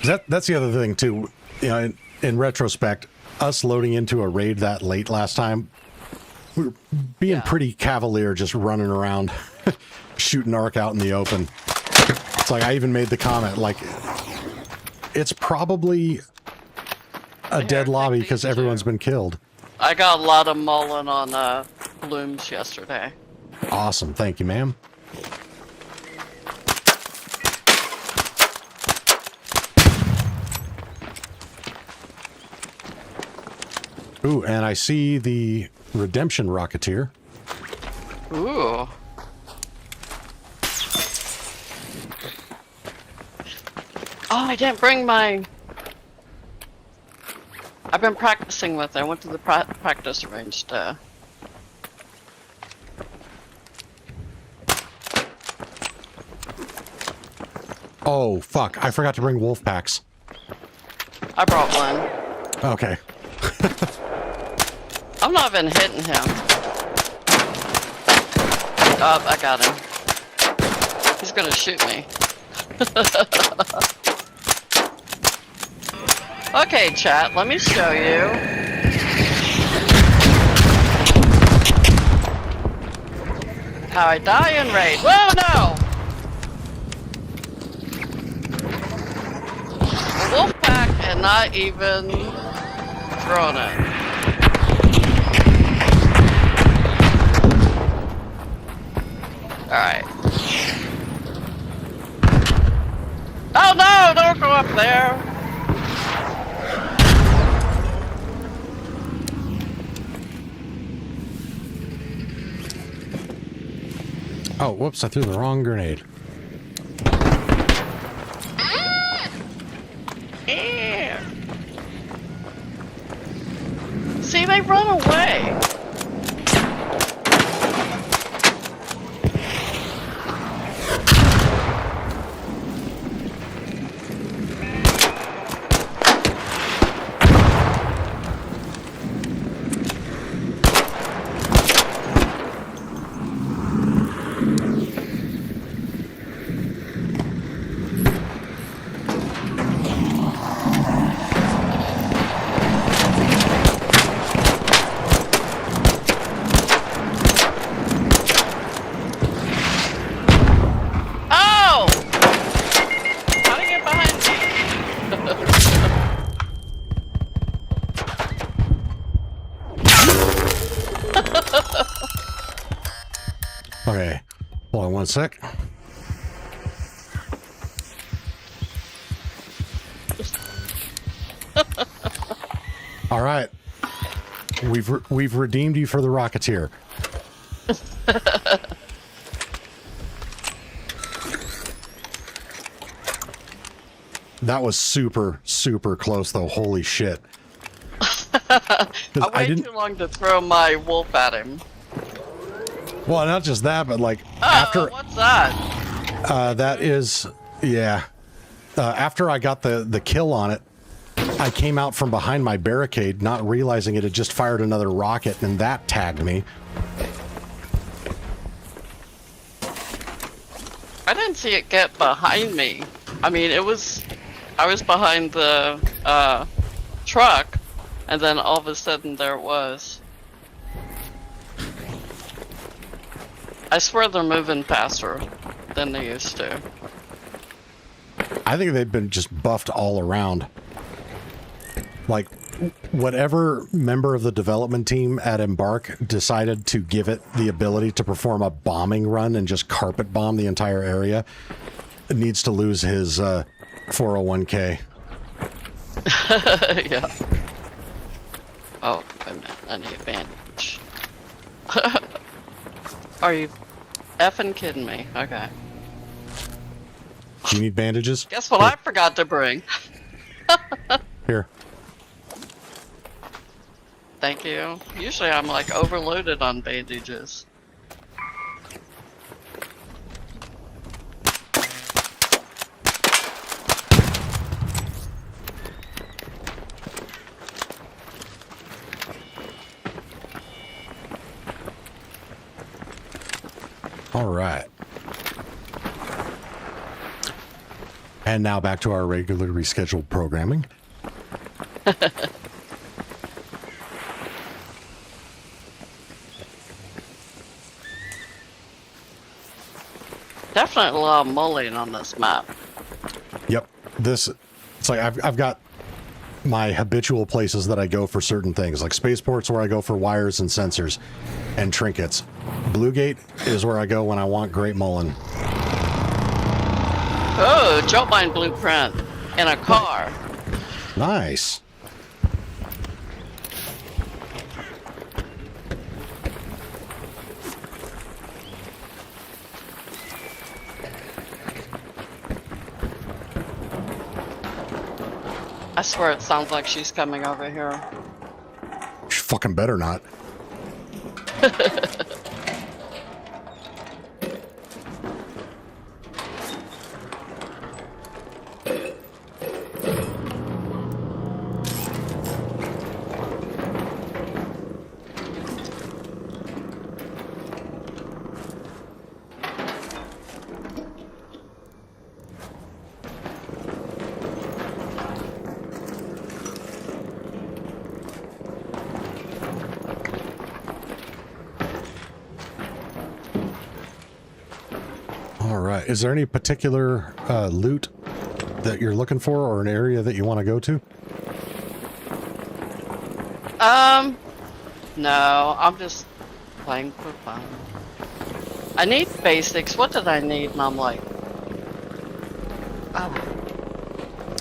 That's the other thing, too. You know, in retrospect, us loading into a raid that late last time, we were being pretty cavalier, just running around, shooting arc out in the open. It's like I even made the comment, like, it's probably a dead lobby because everyone's been killed. I got a lot of mullen on blooms yesterday. Awesome. Thank you, ma'am. Ooh, and I see the Redemption Rocketeer. Ooh. Oh, I didn't bring my... I've been practicing with it. I went to the practice range to... Oh, fuck. I forgot to bring wolf packs. I brought one. Okay. I'm not even hitting him. Oh, I got him. He's gonna shoot me. Okay, chat, let me show you. How I die in raid. Whoa, no! A wolf pack and not even throwing it. Alright. Oh no! Don't go up there! Oh, whoops, I threw the wrong grenade. See, they run away. Okay, hold on one sec. All right, we've redeemed you for the Rocketeer. That was super close, though. Holy shit! I waited too long to throw my wolf at him. Well, not just that, but like after. What's that? That is, yeah. After I got the kill on it, I came out from behind my barricade, not realizing it had just fired another rocket, and that tagged me. I didn't see it get behind me. I mean, I was behind the truck, and then all of a sudden there it was. I swear they're moving faster than they used to. I think they've been just buffed all around. Like, whatever member of the development team at Embark decided to give it the ability to perform a bombing run and just carpet bomb the entire area needs to lose his 401k. Yeah. Oh, wait a minute. I need a bandage. Are you effing kidding me? Okay. Do you need bandages? Guess what I forgot to bring? Here. Thank you. Usually I'm like overloaded on bandages. All right. And now back to our regularly scheduled programming. Definitely a lot of mulling on this map. Yep. It's like I've got my habitual places that I go for certain things, like spaceports where I go for wires and sensors and trinkets. Bluegate is where I go when I want great mulling. Oh, jolt mine blueprint in a car. Nice. I swear it sounds like she's coming over here. She fucking better not. Is there any particular loot that you're looking for, or an area that you want to go to? No, I'm just playing for fun. I need basics. What did I need? And I'm like,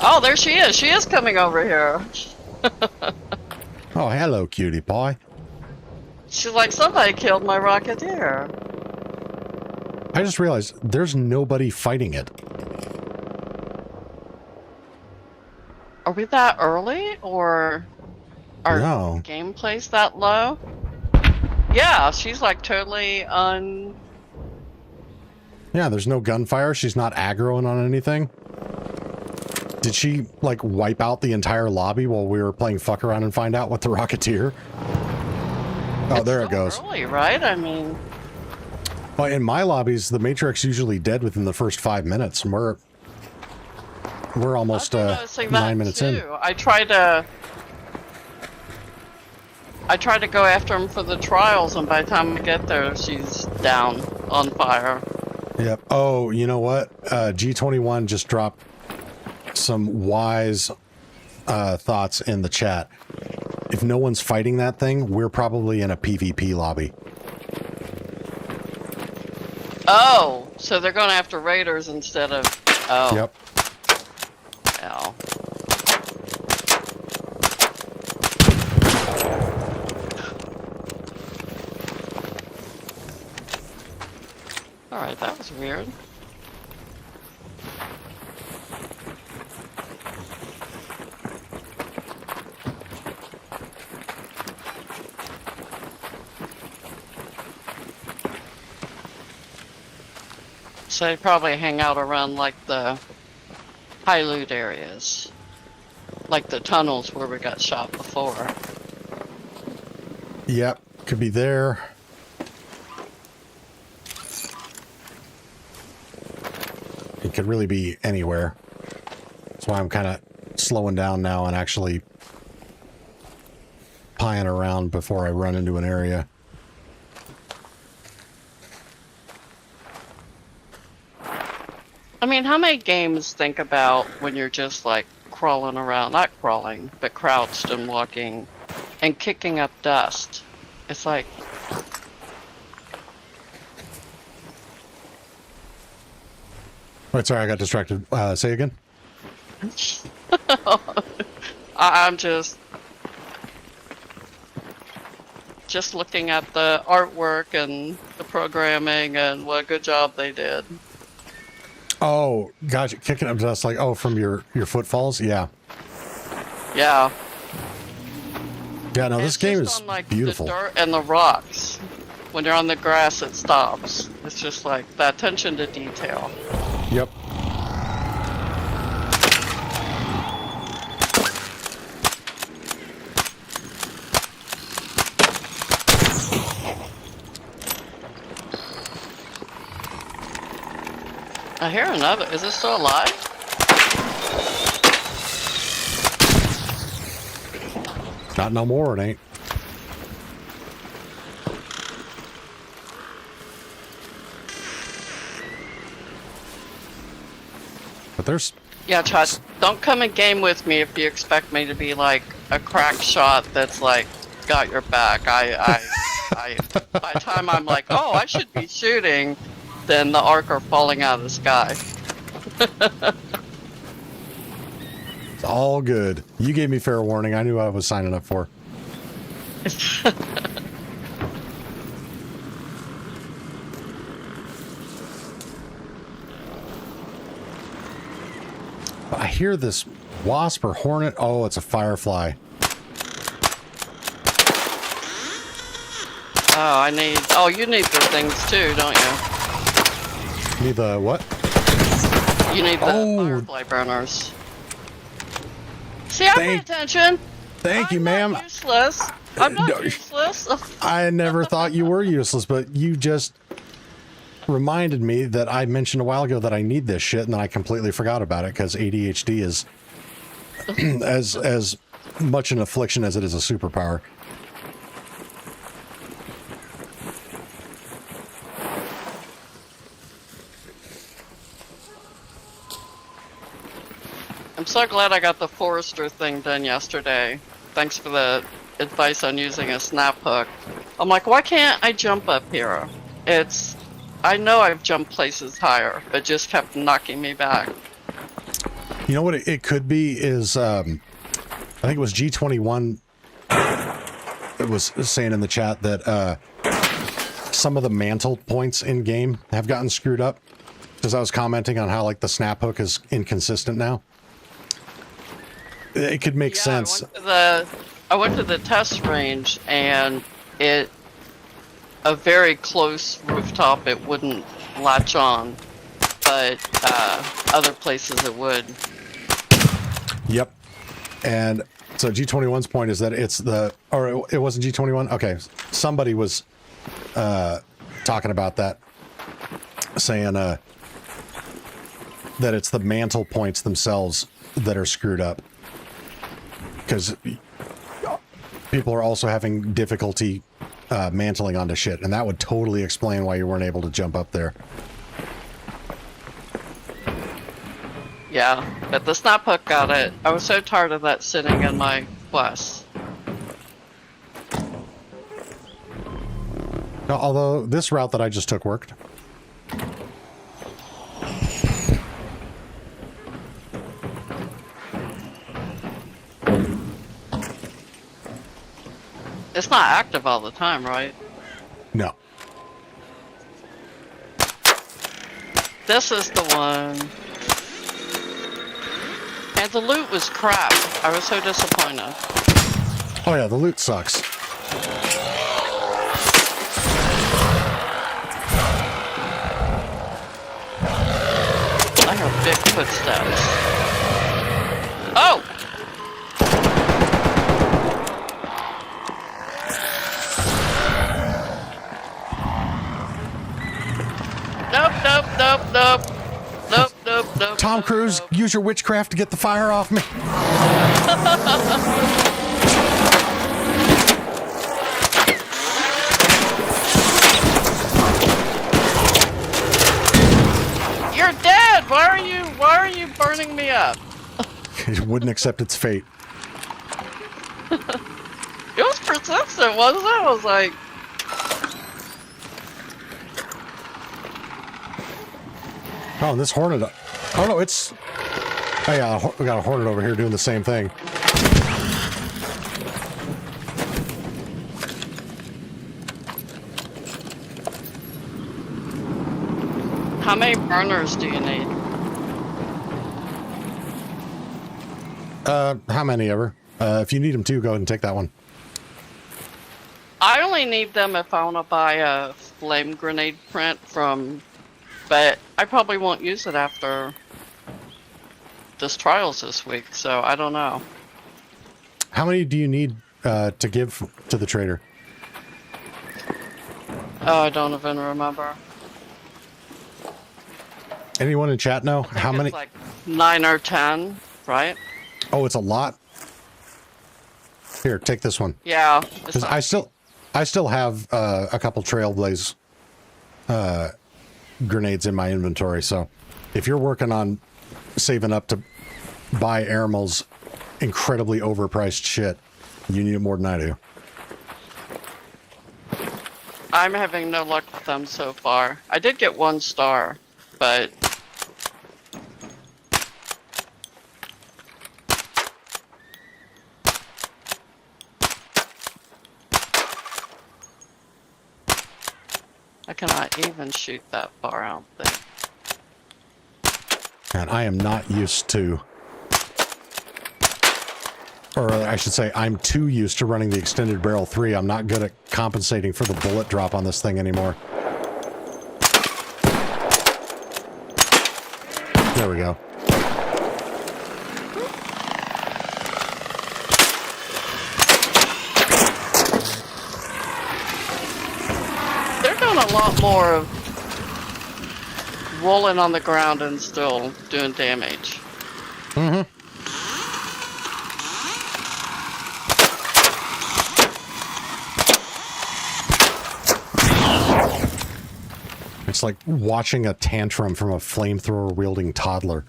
oh, there she is. She is coming over here. Oh, hello, cutie pie. She's like, somebody killed my Rocketeer. I just realized there's nobody fighting it. Are we that early, or our gameplay's that low? Yeah, she's like totally Yeah, there's no gunfire. She's not aggroing on anything. Did she, like, wipe out the entire lobby while we were playing fuck around and find out what the Rocketeer? Oh, it's there it goes. Early, right? I mean... Well, in my lobbies, the Matrix usually dead within the first 5 minutes, and we're almost 9 minutes in. I try to go after him for the trials, and by the time we get there, she's down on fire. Yep. Oh, you know what? G21 just dropped some wise thoughts in the chat. If no one's fighting that thing, we're probably in a PvP lobby. Oh, so they're going after raiders instead of... Oh. Yep. Ow. Alright, that was weird. So they probably hang out around like the high loot areas. Like the tunnels where we got shot before. Yep, could be there. It could really be anywhere. That's why I'm kind of slowing down now and actually pieing around before I run into an area. I mean, how many games think about when you're just like crawling around, not crawling, but crouched and walking and kicking up dust? It's like... Wait, sorry, I got distracted. Say again? I'm just looking at the artwork and the programming and what a good job they did. Oh, gotcha. Kicking up dust, like, oh, from your footfalls? Yeah. Yeah. Yeah, no, this game is on, like, beautiful. The dirt and the rocks. When you're on the grass, it stops. It's just like the attention to detail. Yep. I hear another. Is it still alive? Not no more, it ain't. But there's... Yeah, Chad, don't come and game with me if you expect me to be like a crack shot that's like got your back. I by the time I'm like, oh, I should be shooting, then the arc are falling out of the sky. It's all good. You gave me fair warning. I knew what I was signing up for. I hear this wasp or hornet. Oh, it's a firefly. Oh, I need... Oh, you need the things too, don't you? Need the what? You need the firefly burners. See, I'm paying attention. Thank you, ma'am. Useless. I'm not useless. I never thought you were useless, but you just reminded me that I mentioned a while ago that I need this shit, and then I completely forgot about it because ADHD is as much an affliction as it is a superpower. I'm so glad I got the Forester thing done yesterday. Thanks for the advice on using a snap hook. I'm like, why can't I jump up here? I know I've jumped places higher, but just kept knocking me back. You know what it could be is, I think it was G21 it was saying in the chat that some of the mantle points in game have gotten screwed up. Because I was commenting on how like the snap hook is inconsistent now. It could make sense. I went to the test range and a very close rooftop it wouldn't latch on, but other places it would. Yep. And so G21's point is that it wasn't G21? Okay. Somebody was talking about that, saying that it's the mantle points themselves that are screwed up. Because people are also having difficulty mantling onto shit, and that would totally explain why you weren't able to jump up there. Yeah, but the snap hook got it. I was so tired of that sitting in my quest. Although this route that I just took worked. It's not active all the time, right? No. This is the one. And the loot was crap. I was so disappointed. Oh yeah, the loot sucks. I heard big footsteps. Oh! Nope. Tom Cruise, use your witchcraft to get the fire off me. You're dead! Why are you burning me up? It wouldn't accept its fate. It was persistent, wasn't it? I was like... Oh, and this hornet... Oh, no, it's... Oh, yeah, we got a hornet over here doing the same thing. How many burners do you need? How many ever? If you need them too, go ahead and take that one. I only need them if I want to buy a flame grenade print from... But I probably won't use it after this trials this week, so I don't know. How many do you need to give to the trader? Oh, I don't even remember. Anyone in chat know? How many? It's like 9 or 10, right? Oh, it's a lot. Here, take this one. Yeah. Because I still have a couple Trailblaze grenades in my inventory. So, if you're working on saving up to buy Airmal's incredibly overpriced shit. You need it more than I do. I'm having no luck with them so far. I did get 1 star, but I cannot even shoot that far out there. And I am not used to, or I should say, I'm too used to running the extended barrel 3. I'm not good at compensating for the bullet drop on this thing anymore. There we go. They're doing a lot more of rolling on the ground and still doing damage. Mm-hmm. It's like watching a tantrum from a flamethrower wielding toddler.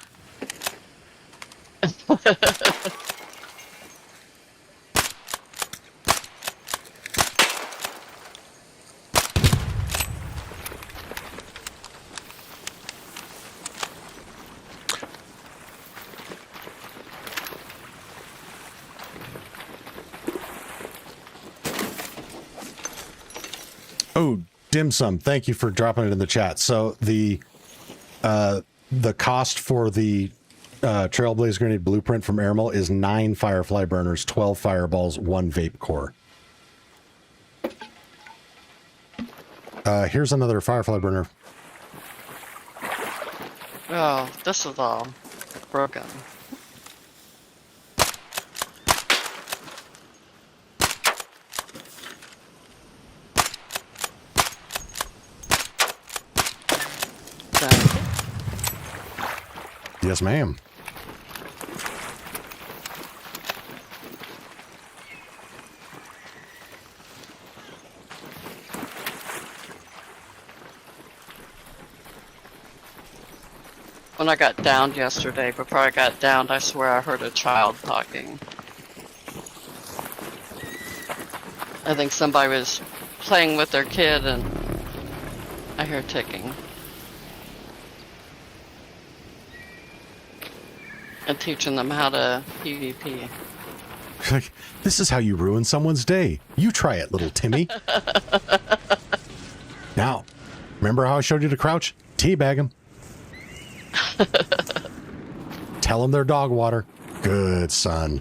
Oh, dim sum, thank you for dropping it in the chat. So the cost for the Trailblaze Grenade blueprint from Airmal is 9 Firefly burners, 12 fireballs, 1 vape core. Here's another Firefly burner. Oh, this is all broken. Yes, ma'am. When I got downed yesterday, before I got downed, I swear I heard a child talking. I think somebody was playing with their kid and I hear ticking. And teaching them how to PvP. Like, this is how you ruin someone's day. You try it, little Timmy. Now, remember how I showed you to crouch? Teabag him. Tell them they're dog water. Good son.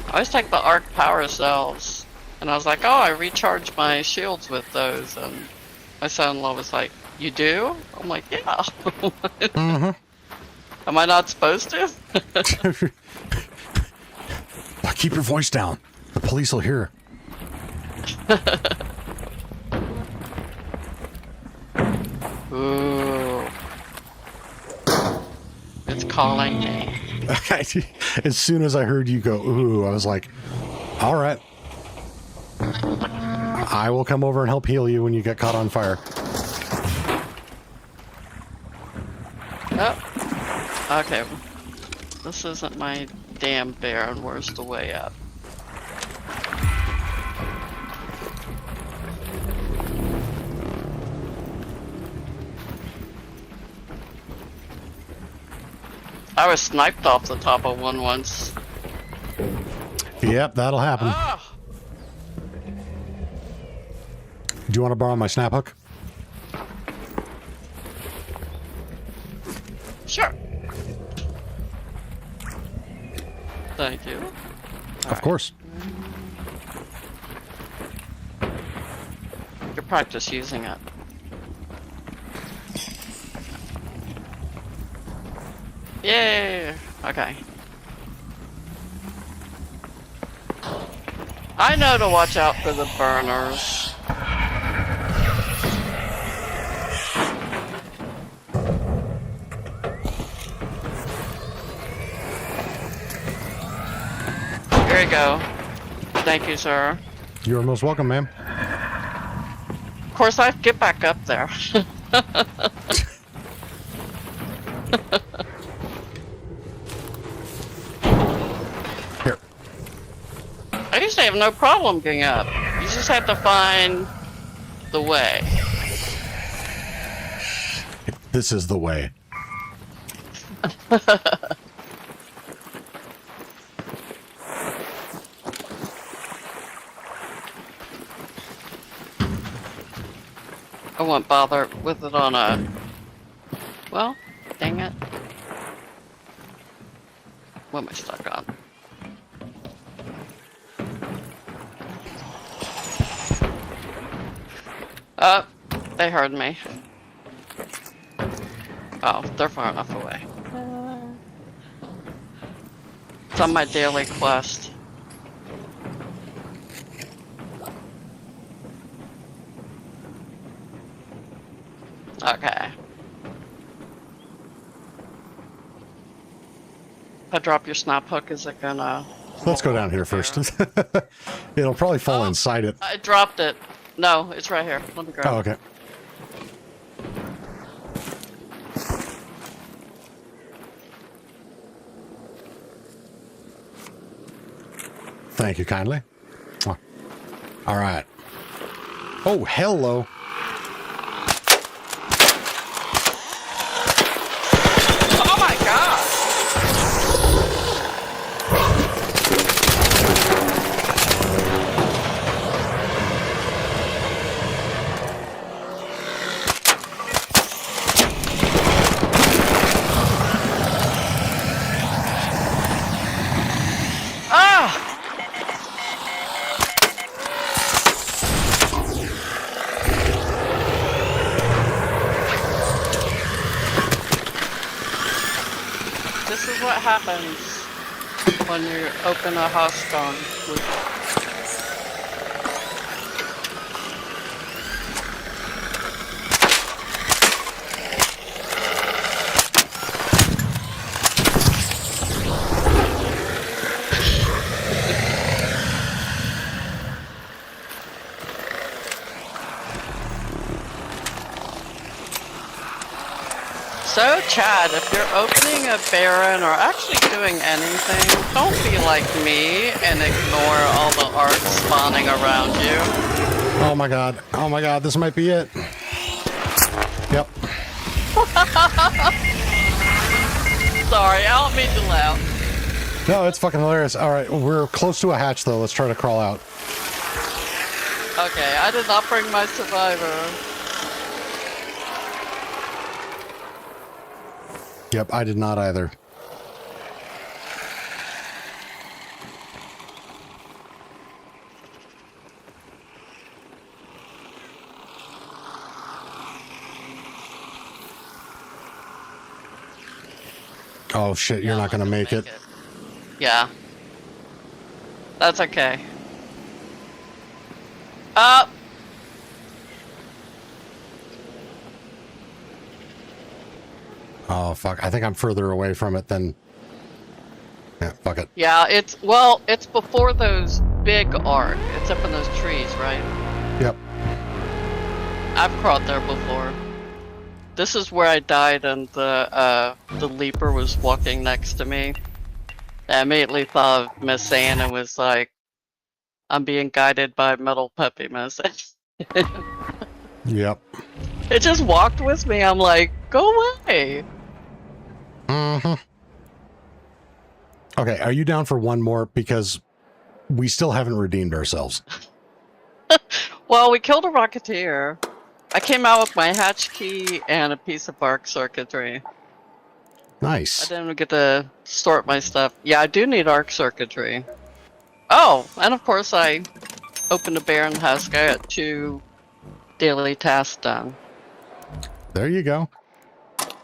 I always take the arc power cells, and I was like, oh, I recharge my shields with those, and my son-in-law was like, you do? I'm like, yeah. Mm-hmm. Am I not supposed to? Keep your voice down. The police will hear. Ooh. It's calling me. As soon as I heard you go, ooh, I was like, all right. I will come over and help heal you when you get caught on fire. Oh. Okay. This isn't my damn bear, and where's the way up? I was sniped off the top of one once. Yep, that'll happen. Ah! Do you want to borrow my snap hook? Sure. Thank you. Of course. You can practice using it. Yay! Okay. I know to watch out for the burners. There you go. Thank you, sir. You're most welcome, ma'am. Of course, I get back up there. Here. I used to have no problem getting up. You just have to find the way. This is the way. I won't bother with it on a... Well, dang it. What am I stuck on? Oh, they heard me. Oh, they're far enough away. It's on my daily quest. Okay. If I drop your snap hook, is it gonna... Let's go down here first. It'll probably fall inside it. I dropped it. No, it's right here. Let me grab it. Oh, okay. Thank you kindly. All right. Oh, hello. Oh my god! Ah! This is what happens when you open a house gun with... So, Chad, if you're opening a Baron or actually doing anything, don't be like me and ignore all the arcs spawning around you. Oh my god. Oh my god, this might be it. Yep. Sorry, I don't mean to laugh. No, it's fucking hilarious. All right, we're close to a hatch, though. Let's try to crawl out. Okay, I did not bring my survivor. Yep, I did not either. Oh shit, you're not gonna make it. Yeah. That's okay. Up! Oh fuck, I think I'm further away from it than... Yeah, fuck it. Yeah, it's before those big arc. It's up in those trees, right? Yep. I've crawled there before. This is where I died and the leaper was walking next to me. I immediately thought of Miss Anne and was like, I'm being guided by Metal Puppy, Miss Anne. Yep. It just walked with me. I'm like, go away. Mm-hmm. Okay, are you down for one more? Because we still haven't redeemed ourselves. Well, we killed a Rocketeer. I came out with my hatch key and a piece of bark circuitry. Nice. I didn't get to sort my stuff. Yeah, I do need arc circuitry. Oh, and of course I opened a Baron husk. I got 2 daily tasks done. There you go.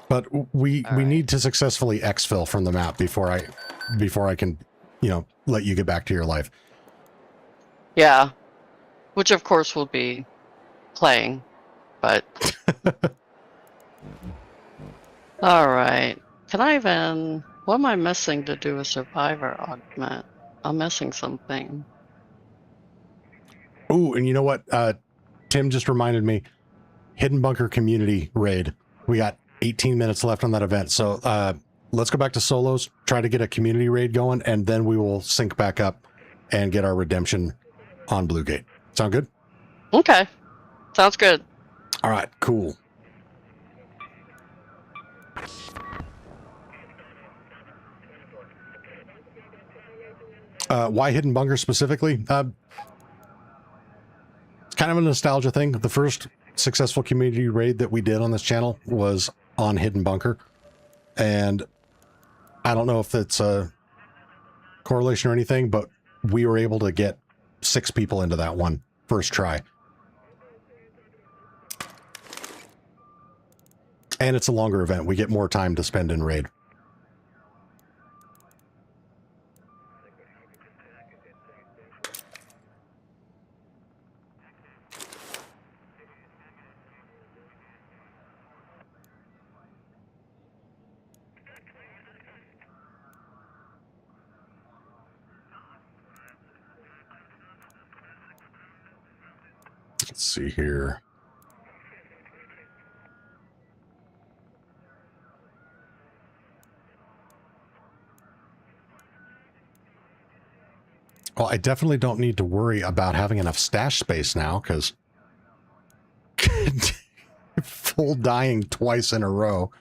But we need to successfully exfil from the map before I can, you know, let you get back to your life. Yeah, which of course will be playing, but... Alright, can I even... What am I missing to do a survivor augment? I'm missing something. Ooh, and you know what? Tim just reminded me. Hidden Bunker Community Raid. We got 18 minutes left on that event. So let's go back to solos, try to get a community raid going, and then we will sync back up and get our redemption on Blue Gate. Sound good? Okay. Sounds good. All right, cool. Why Hidden Bunker specifically? It's kind of a nostalgia thing. The first successful community raid that we did on this channel was on Hidden Bunker. And I don't know if it's a correlation or anything, but we were able to get 6 people into that one first try. And it's a longer event. We get more time to spend in raid. Let's see here. Well, I definitely don't need to worry about having enough stash space now, because full dying twice in a row.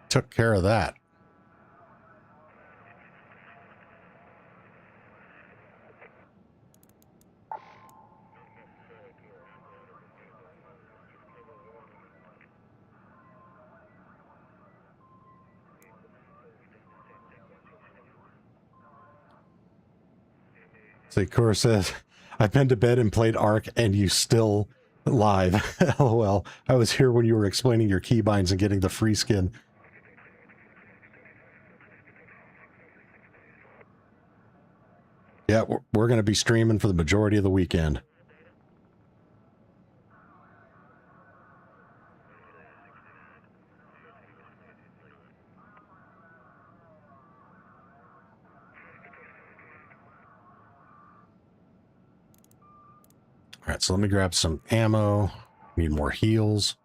Took care of that. Sakura says, I've been to bed and played Ark and you still live. LOL. I was here when you were explaining your keybinds and getting the free skin. Yeah, we're going to be streaming for the majority of the weekend. All right, so let me grab some ammo. Need more heals.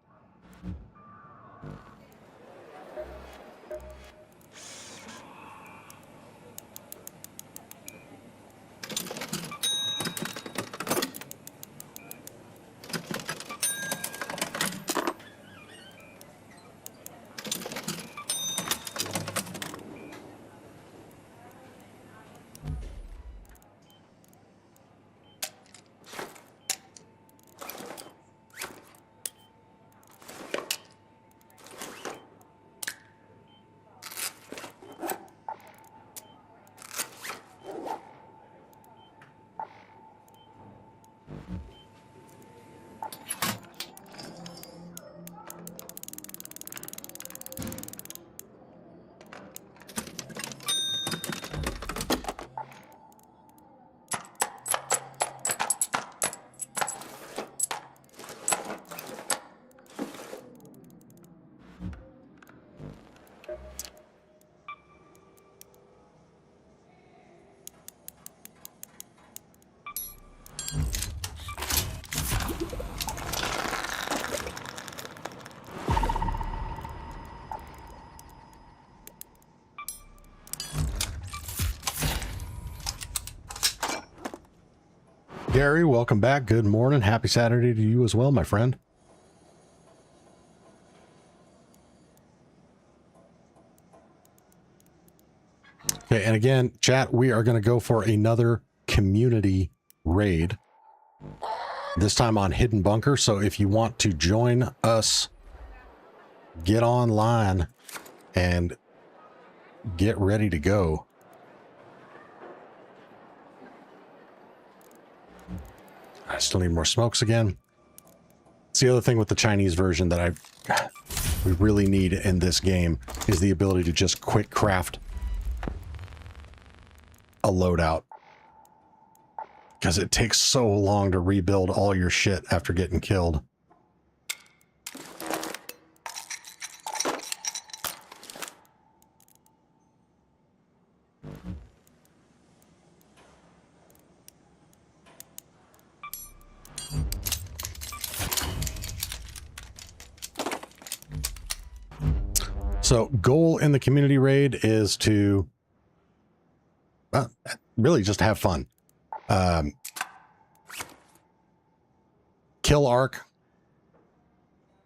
Gary, welcome back. Good morning. Happy Saturday to you as well, my friend. Okay, and again, chat, we are going to go for another community raid. This time on Hidden Bunker. So if you want to join us, get online and get ready to go. I still need more smokes again. It's the other thing with the Chinese version that we really need in this game is the ability to just quick craft a loadout. Because it takes so long to rebuild all your shit after getting killed. So goal in the community raid is to really just have fun. Kill Arc.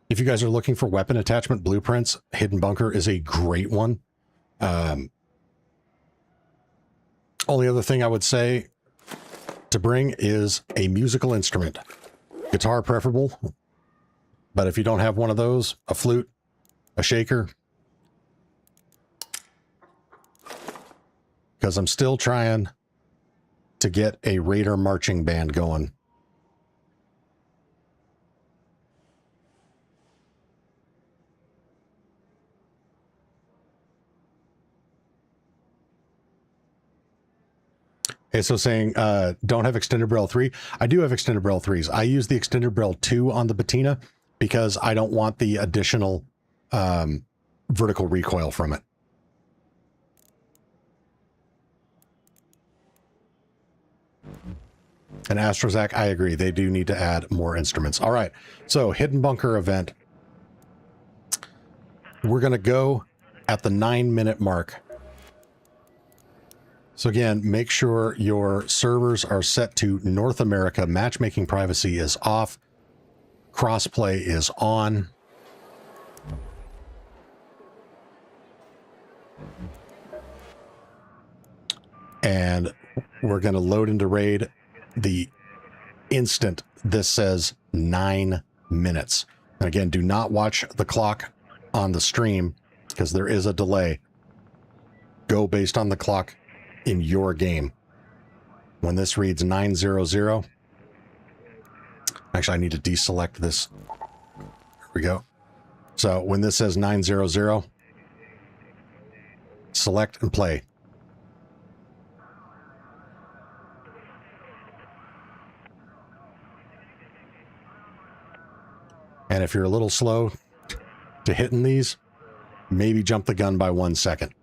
If you guys are looking for weapon attachment blueprints, Hidden Bunker is a great one. Only other thing I would say to bring is a musical instrument. Guitar preferable, but if you don't have one of those, a flute, a shaker, because I'm still trying to get a Raider marching band going. Okay, so saying, don't have extended barrel 3. I do have extended barrel 3s. I use the extended barrel 2 on the Bettina because I don't want the additional vertical recoil from it. And Astrozak, I agree. They do need to add more instruments. All right, so Hidden Bunker event. We're going to go at the 9-minute mark. So again, make sure your servers are set to North America. Matchmaking privacy is off. Crossplay is on. And we're going to load into raid the instant this says 9 minutes. And again, do not watch the clock on the stream because there is a delay. Go based on the clock in your game. When this reads 900, actually I need to deselect this. There we go. So when this says 900, select and play. And if you're a little slow to hitting these, maybe jump the gun by 1 second.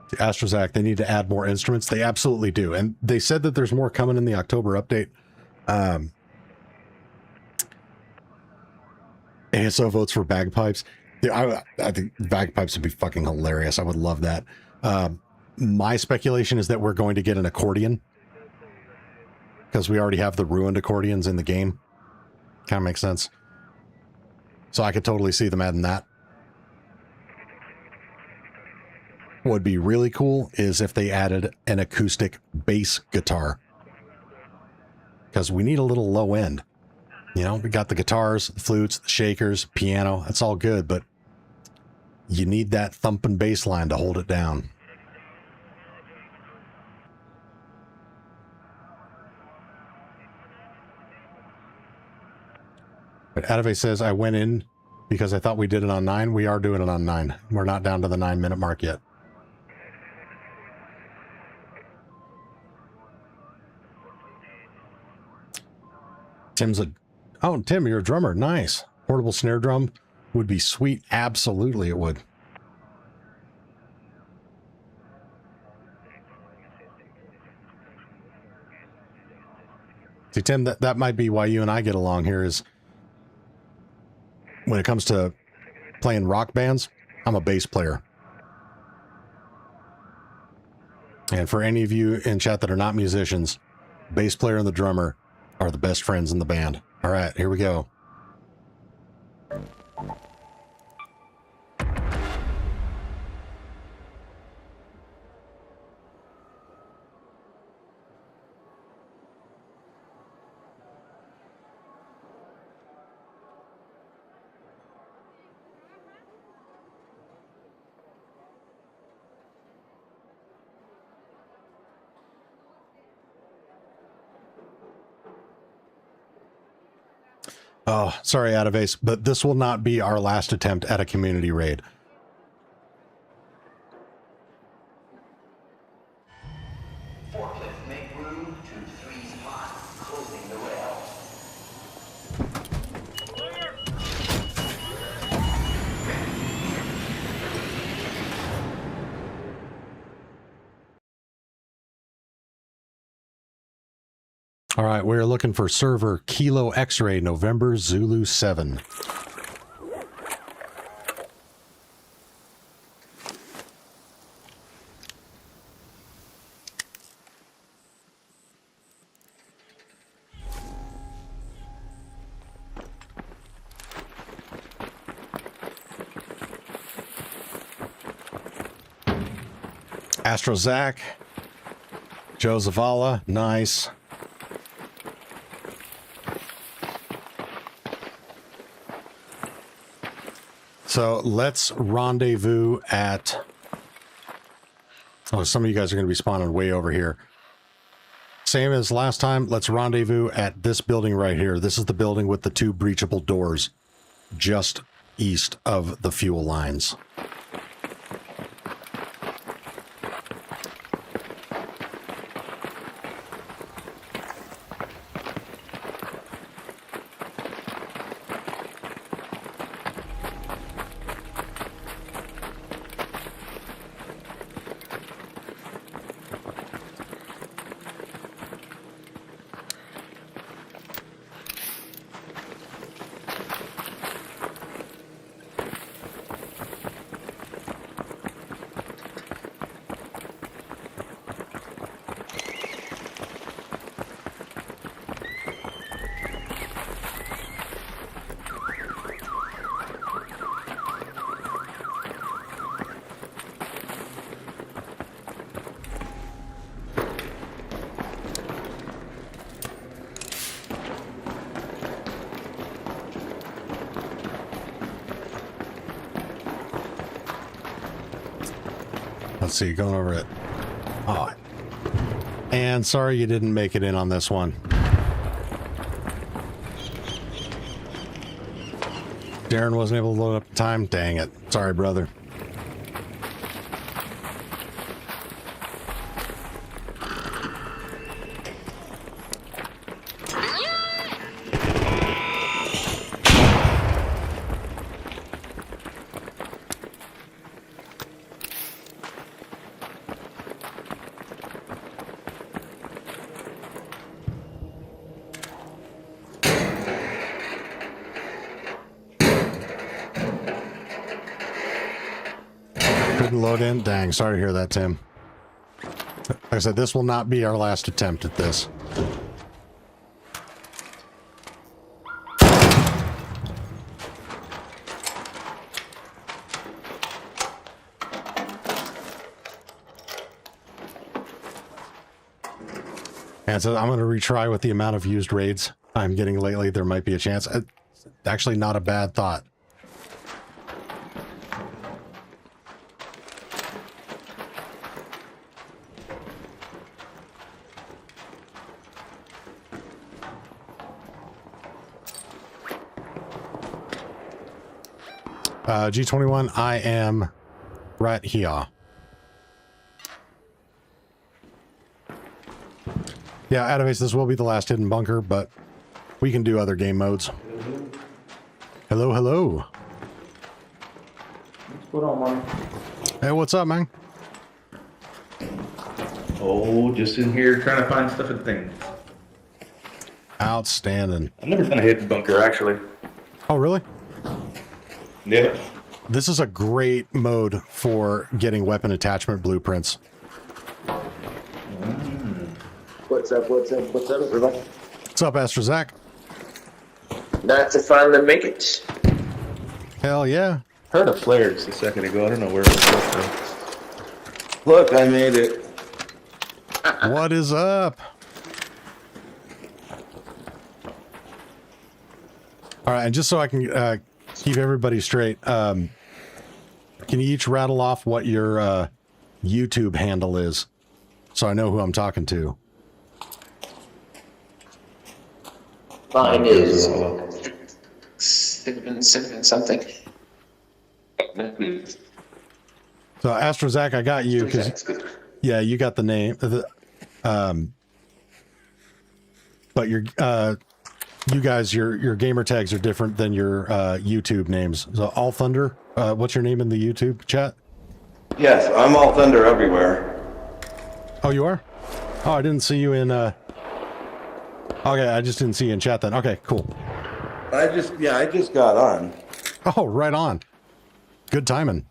The Astrozak, they need to add more instruments. They absolutely do. And they said that there's more coming in the October update. ASO votes for bagpipes. Yeah, I think bagpipes would be fucking hilarious. I would love that. My speculation is that we're going to get an accordion because we already have the ruined accordions in the game. Kind of makes sense. So I could totally see them adding that. What would be really cool is if they added an acoustic bass guitar. Because we need a little low end. You know, we got the guitars, the flutes, the shakers, piano. That's all good, but you need that thumping bass line to hold it down. But Adave says, I went in because I thought we did it on 9. We are doing it on 9. We're not down to the 9-minute mark yet. Oh, Tim, you're a drummer. Nice. Portable snare drum would be sweet. Absolutely, it would. See, Tim, that might be why you and I get along here is when it comes to playing rock bands, I'm a bass player. And for any of you in chat that are not musicians, bass player and the drummer are the best friends in the band. All right, here we go. Oh, sorry, Adavase, but this will not be our last attempt at a community raid. Forklift, make room to 3 spots, closing the rail. All right, we're looking for server Kilo X-Ray November Zulu 7. Astro Zach, Joe Zavala, nice. So let's rendezvous at... Oh, some of you guys are going to be spawning way over here. Same as last time, let's rendezvous at this building right here. This is the building with the 2 breachable doors just east of the fuel lines. Let's see, going over it. Oh. And sorry you didn't make it in on this one. Darren wasn't able to load up in time. Dang it. Sorry, brother. Load in. Dang, sorry to hear that, Tim. Like I said, this will not be our last attempt at this. And so I'm going to retry with the amount of used raids I'm getting lately. There might be a chance. Actually, not a bad thought. G21, I am right here. Yeah, Adamace, this will be the last hidden bunker, but we can do other game modes. Hello, hello. What's going on, man? Hey, what's up, man? Oh, just in here trying to find stuff and things. Outstanding. I've never done a hidden bunker, actually. Oh, really? Yeah. This is a great mode for getting weapon attachment blueprints. What's up, everybody? What's up, Astro Zach? Not to finally make it. Hell yeah. Heard of flares a second ago. I don't know where it was from. Look, I made it. What is up? All right, and just so I can keep everybody straight, can you each rattle off what your YouTube handle is, so I know who I'm talking to? Mine is cinnamon something. So Astro Zach, I got you because yeah, you got the name. But your you guys, your gamer tags are different than your YouTube names. So All Thunder, what's your name in the YouTube chat? Yes, I'm All Thunder everywhere. Oh, you are? Oh, I didn't see you in Okay, I just didn't see you in chat then. Okay, cool. I just got on. Oh, right on. Good timing.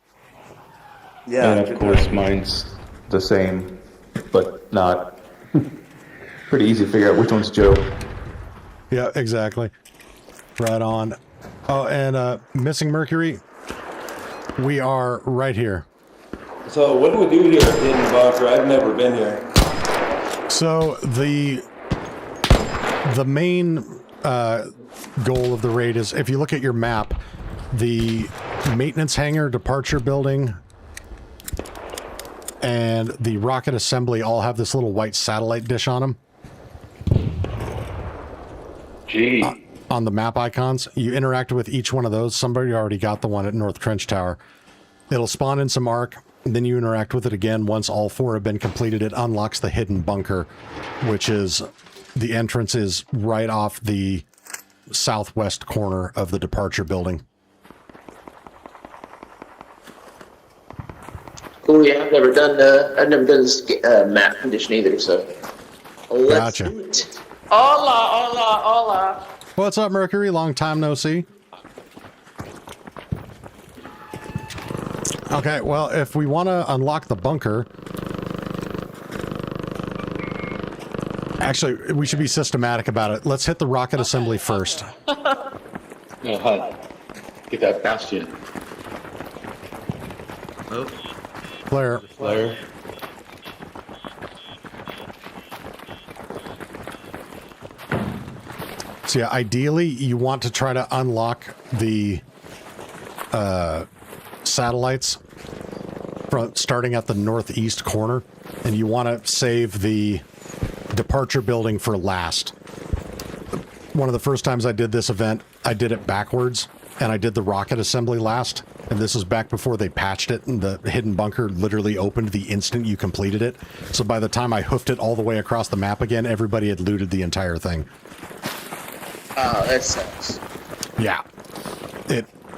Yeah. And of course, mine's the same, but not. Pretty easy to figure out which one's Joe. Yeah, exactly. Right on. Oh, and Missing Mercury, we are right here. So what do we do here at Hidden Bunker? I've never been here. So the main goal of the raid is, if you look at your map, the maintenance hangar, departure building, and the rocket assembly all have this little white satellite dish on them. Gee. On the map icons, you interact with each one of those. Somebody already got the one at North Trench Tower. It'll spawn in some arc, and then you interact with it again. Once all 4 have been completed, it unlocks the hidden bunker, which is, the entrance is right off the southwest corner of the departure building. Cool, yeah, I've never done this map condition either, so let's Gotcha. do it. Hola, hola, hola. What's up, Mercury? Long time no see. Okay, well, if we want to unlock the bunker... Actually, we should be systematic about it. Let's hit the rocket assembly first. Yeah, get that bastion. Oh, Flare. Flare. So yeah, ideally, you want to try to unlock the satellites from starting at the northeast corner, and you want to save the departure building for last. One of the first times I did this event, I did it backwards, and I did the rocket assembly last, and this was back before they patched it, and the hidden bunker literally opened the instant you completed it. So by the time I hoofed it all the way across the map again, everybody had looted the entire thing. Oh, that sucks. Yeah.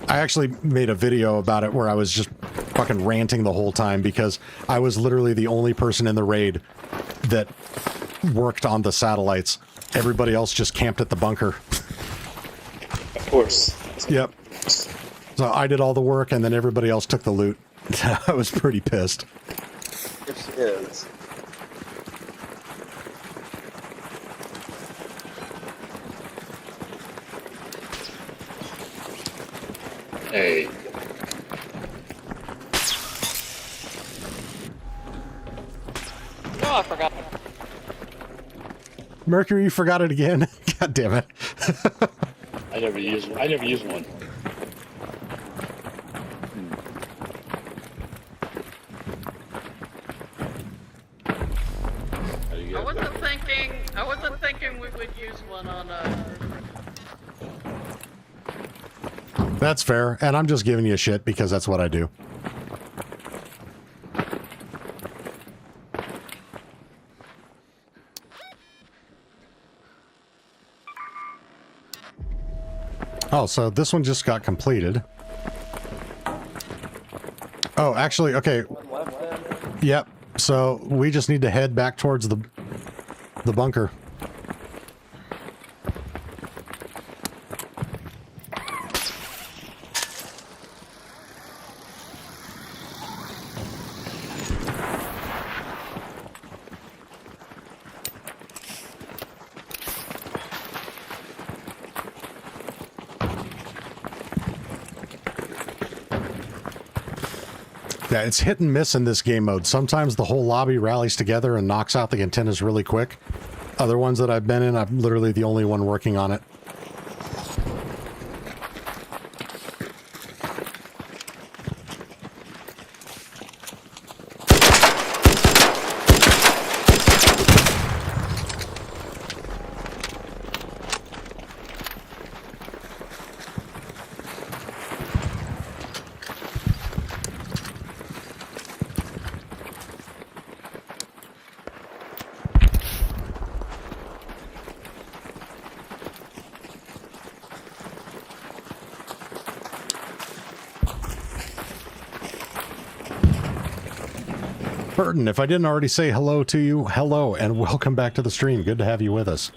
I actually made a video about it where I was just fucking ranting the whole time because I was literally the only person in the raid that worked on the satellites. Everybody else just camped at the bunker. Of course. Yep. So I did all the work and then everybody else took the loot. I was pretty pissed. Yes, it is. Hey. No, I forgot. Mercury, you forgot it again. God damn it. I never use one. I wasn't thinking we would use one on That's fair, and I'm just giving you shit because that's what I do. Oh, so this one just got completed. Oh, actually, okay. Yep. So we just need to head back towards the bunker. Yeah, it's hit and miss in this game mode. Sometimes the whole lobby rallies together and knocks out the antennas really quick. Other ones that I've been in, I'm literally the only one working on it. Burton, if I didn't already say hello to you, hello and welcome back to the stream. Good to have you with us.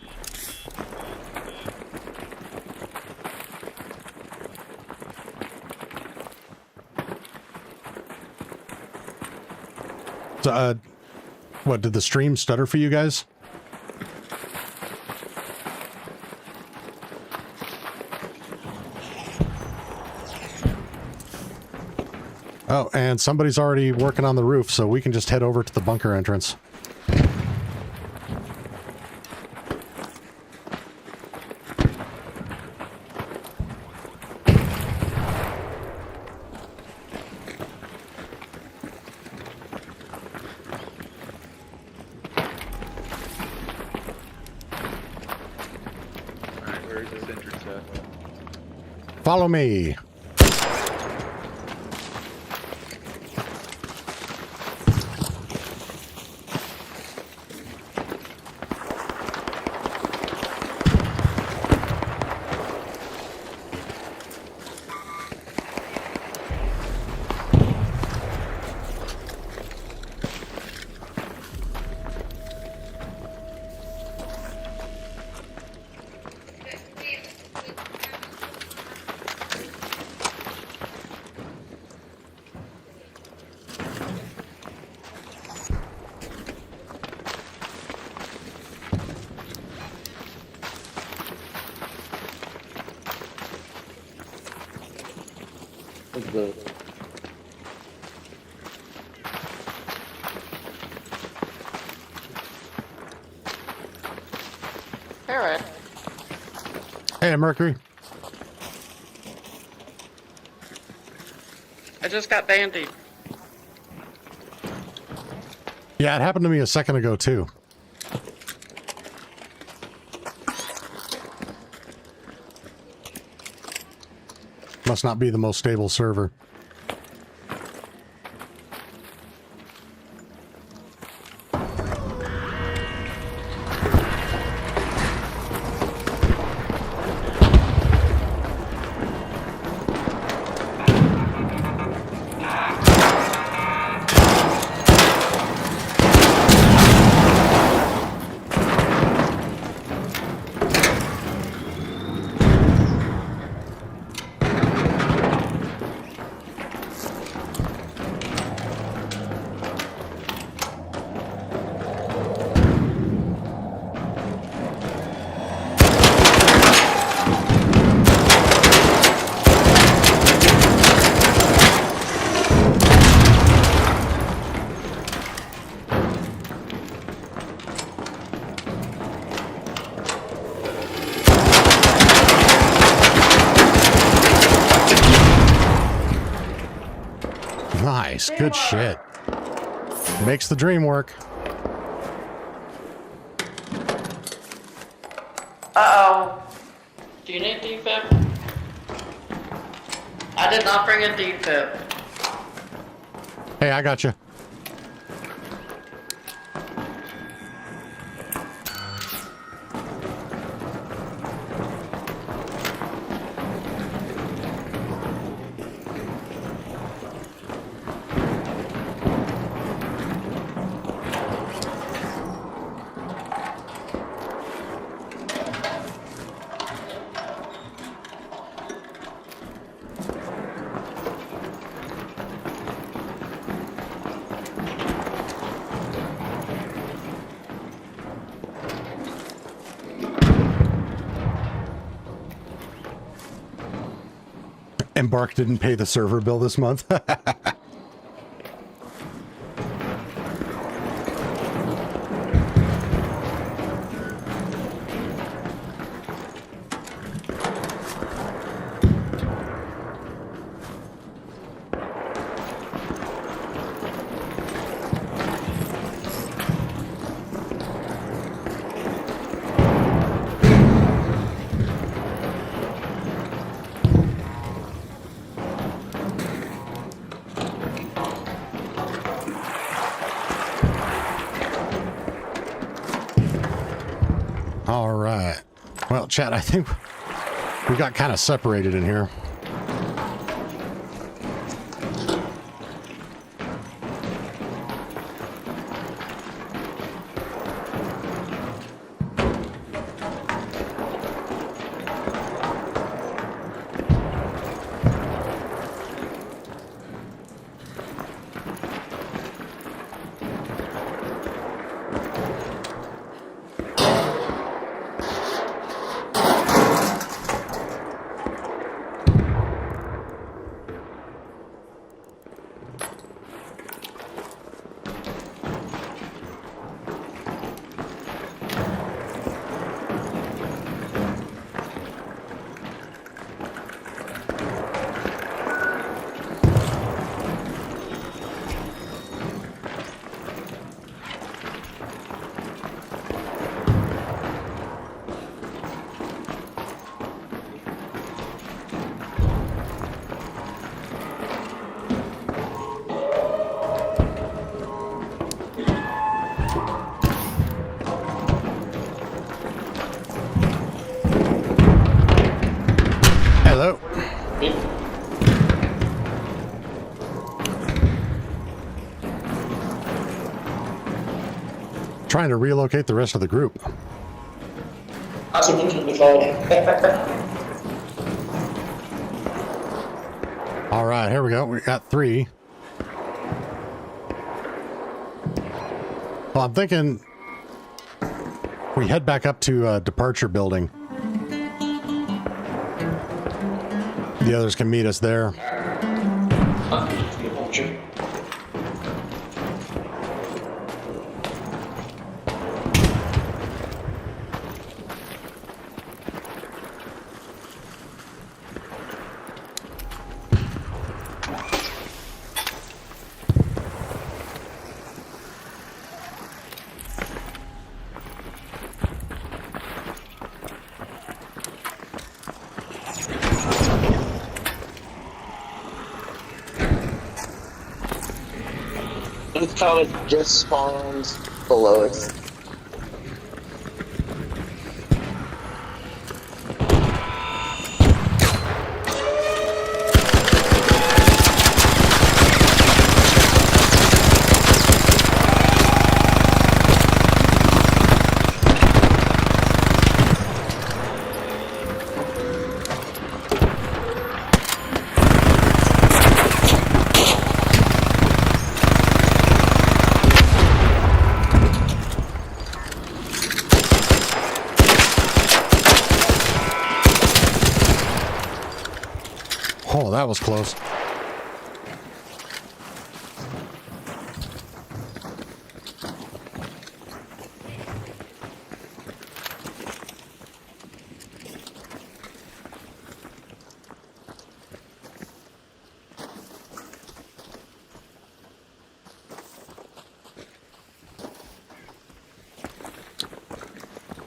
So, what, did the stream stutter for you guys? Oh, and somebody's already working on the roof, so we can just head over to the bunker entrance. Alright, where is this entrance at? Follow me. Parrot. Hey, Mercury. I just got bandied. Yeah, it happened to me a second ago, too. Must not be the most stable server. Nice, good shit. Makes the dream work. Uh-oh. Do you need defib? I did not bring a defib. Hey, I got you. Embark didn't pay the server bill this month. All right. Well, chat, I think we got kind of separated in here. Hello. Trying to relocate the rest of the group. Awesome, Nicole. All right, here we go. We got 3. Well, I'm thinking we head back up to departure building. The others can meet us there. This comet just spawns below us. Oh, that was close.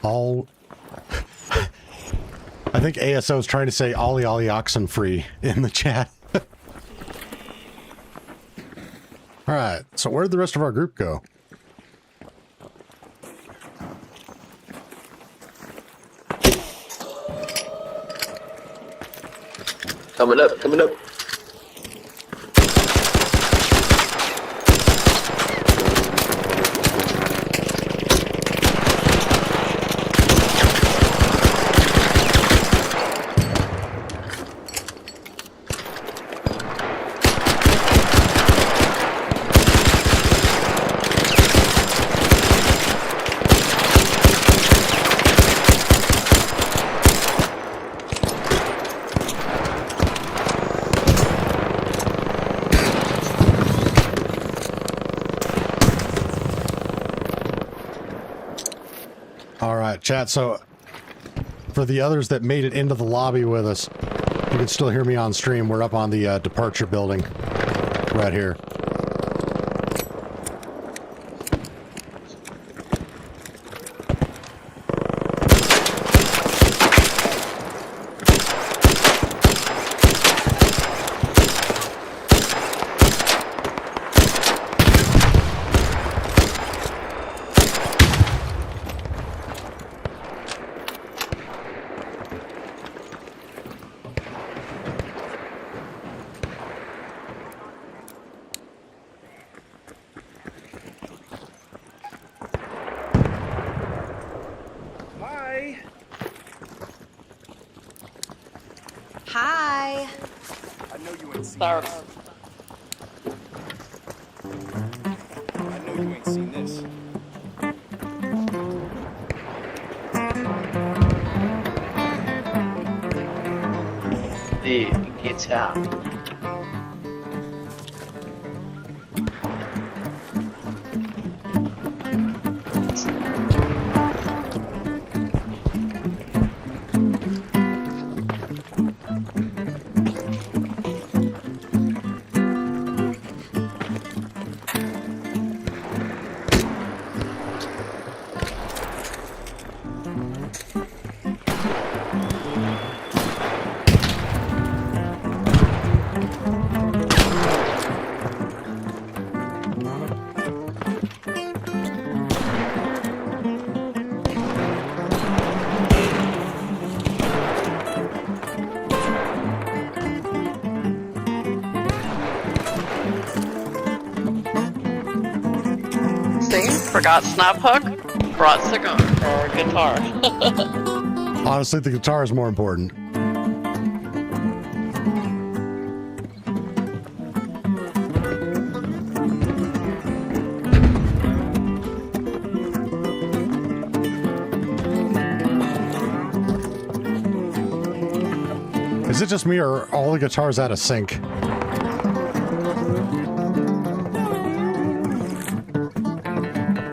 All I think ASO is trying to say Ollie Ollie oxen free in the chat. All right, so where'd the rest of our group go? Coming up, coming up. Chat, so for the others that made it into the lobby with us, you can still hear me on stream. We're up on the departure building right here. Hi. I know you ain't seen Sorry. this. I know you ain't seen this. Dude, get out. Forgot snap hook, brought cigar or guitar. Honestly, the guitar is more important. Is it just me or are all the guitars out of sync?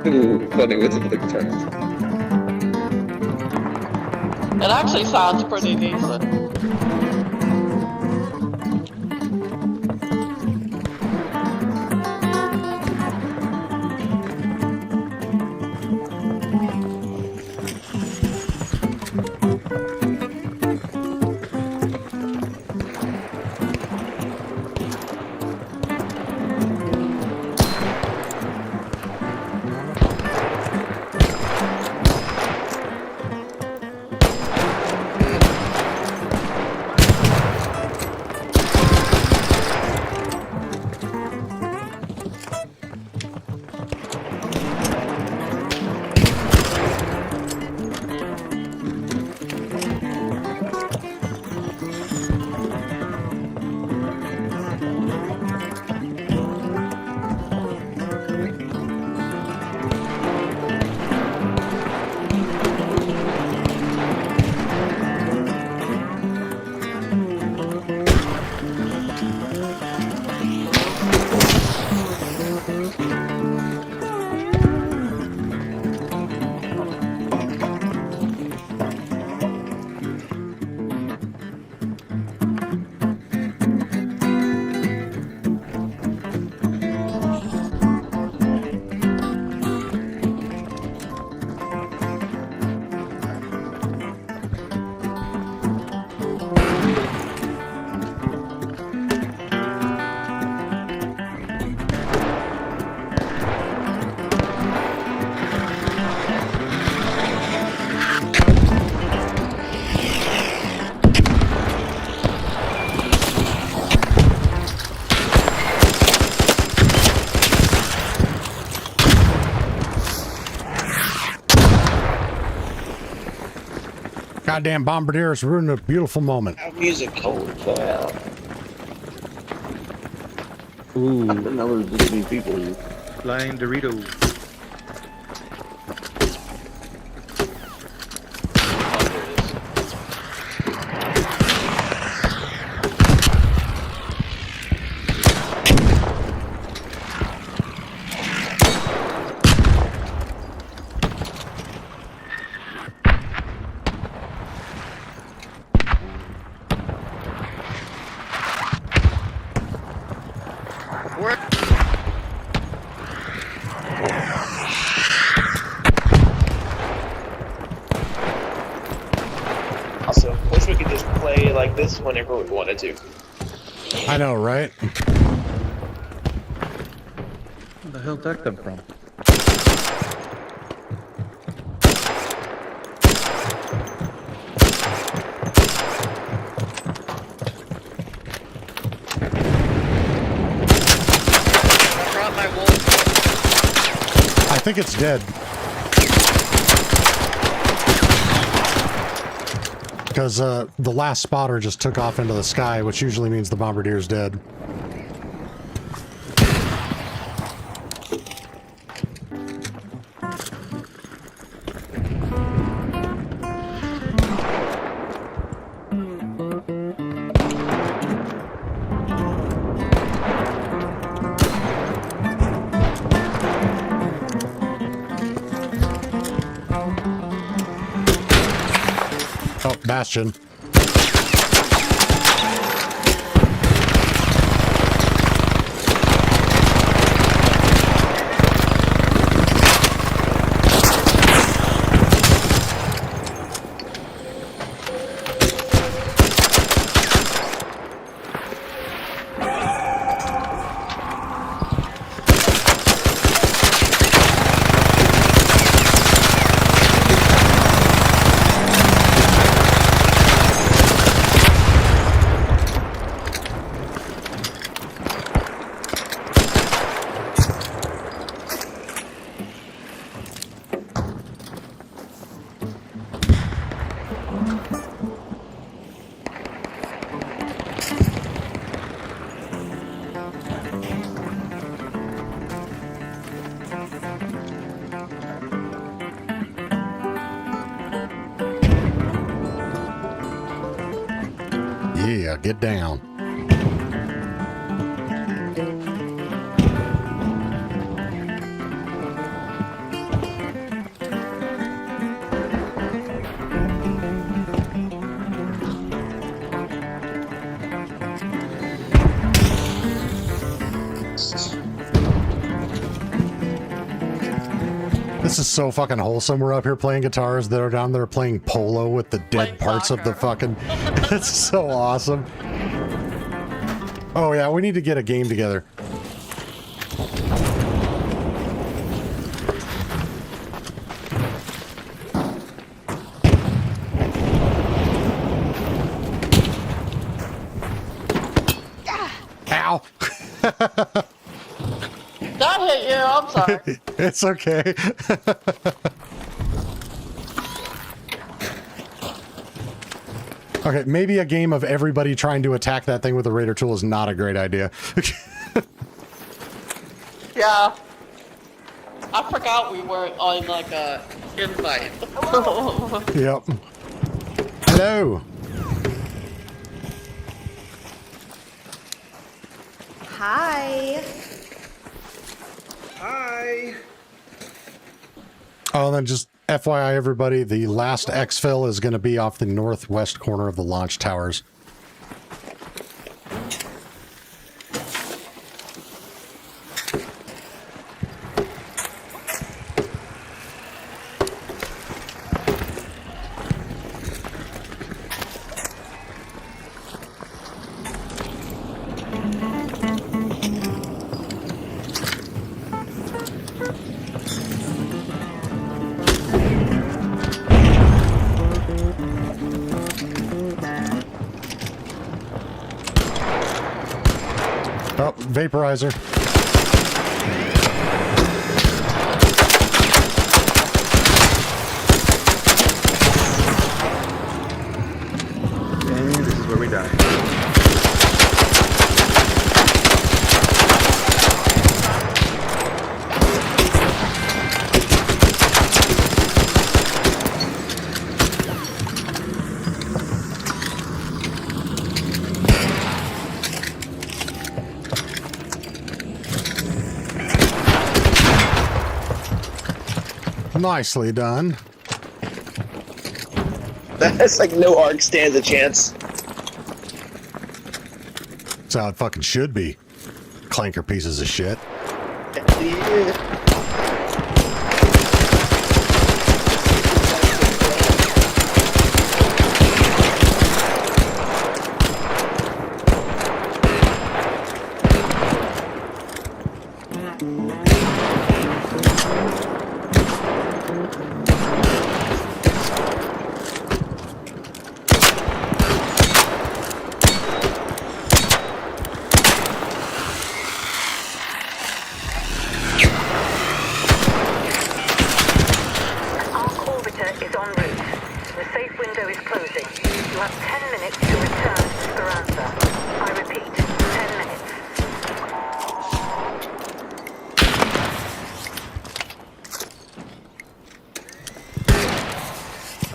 Ooh, funny with the guitars. It actually sounds pretty decent. Goddamn bombardiers ruined a beautiful moment. Music. Oh, wow. Ooh. I didn't know there was this many people. Flying Doritos. Also, wish we could just play like this whenever we wanted to. I know, right? Where the hell did that come from? I think it's dead. Because the last spotter just took off into the sky, which usually means the bombardier's dead. Oh, Bastion. Yeah, get down. This is so fucking wholesome. We're up here playing guitars. They're down there playing polo with the dead parts of the fucking... It's so awesome. Oh yeah, we need to get a game together. Ow! That hit you, I'm sorry. It's okay. Okay, maybe a game of everybody trying to attack that thing with a Raider tool is not a great idea. Yeah. I forgot we were on like a invite. Yep. Hello. Hi. Hi. Oh, and then just FYI, everybody, the last exfil is going to be off the northwest corner of the launch towers. Oh, vaporizer. And this is where we die. Nicely done. That's like no arc stands a chance. That's how it fucking should be. Clanker pieces of shit. Yeah.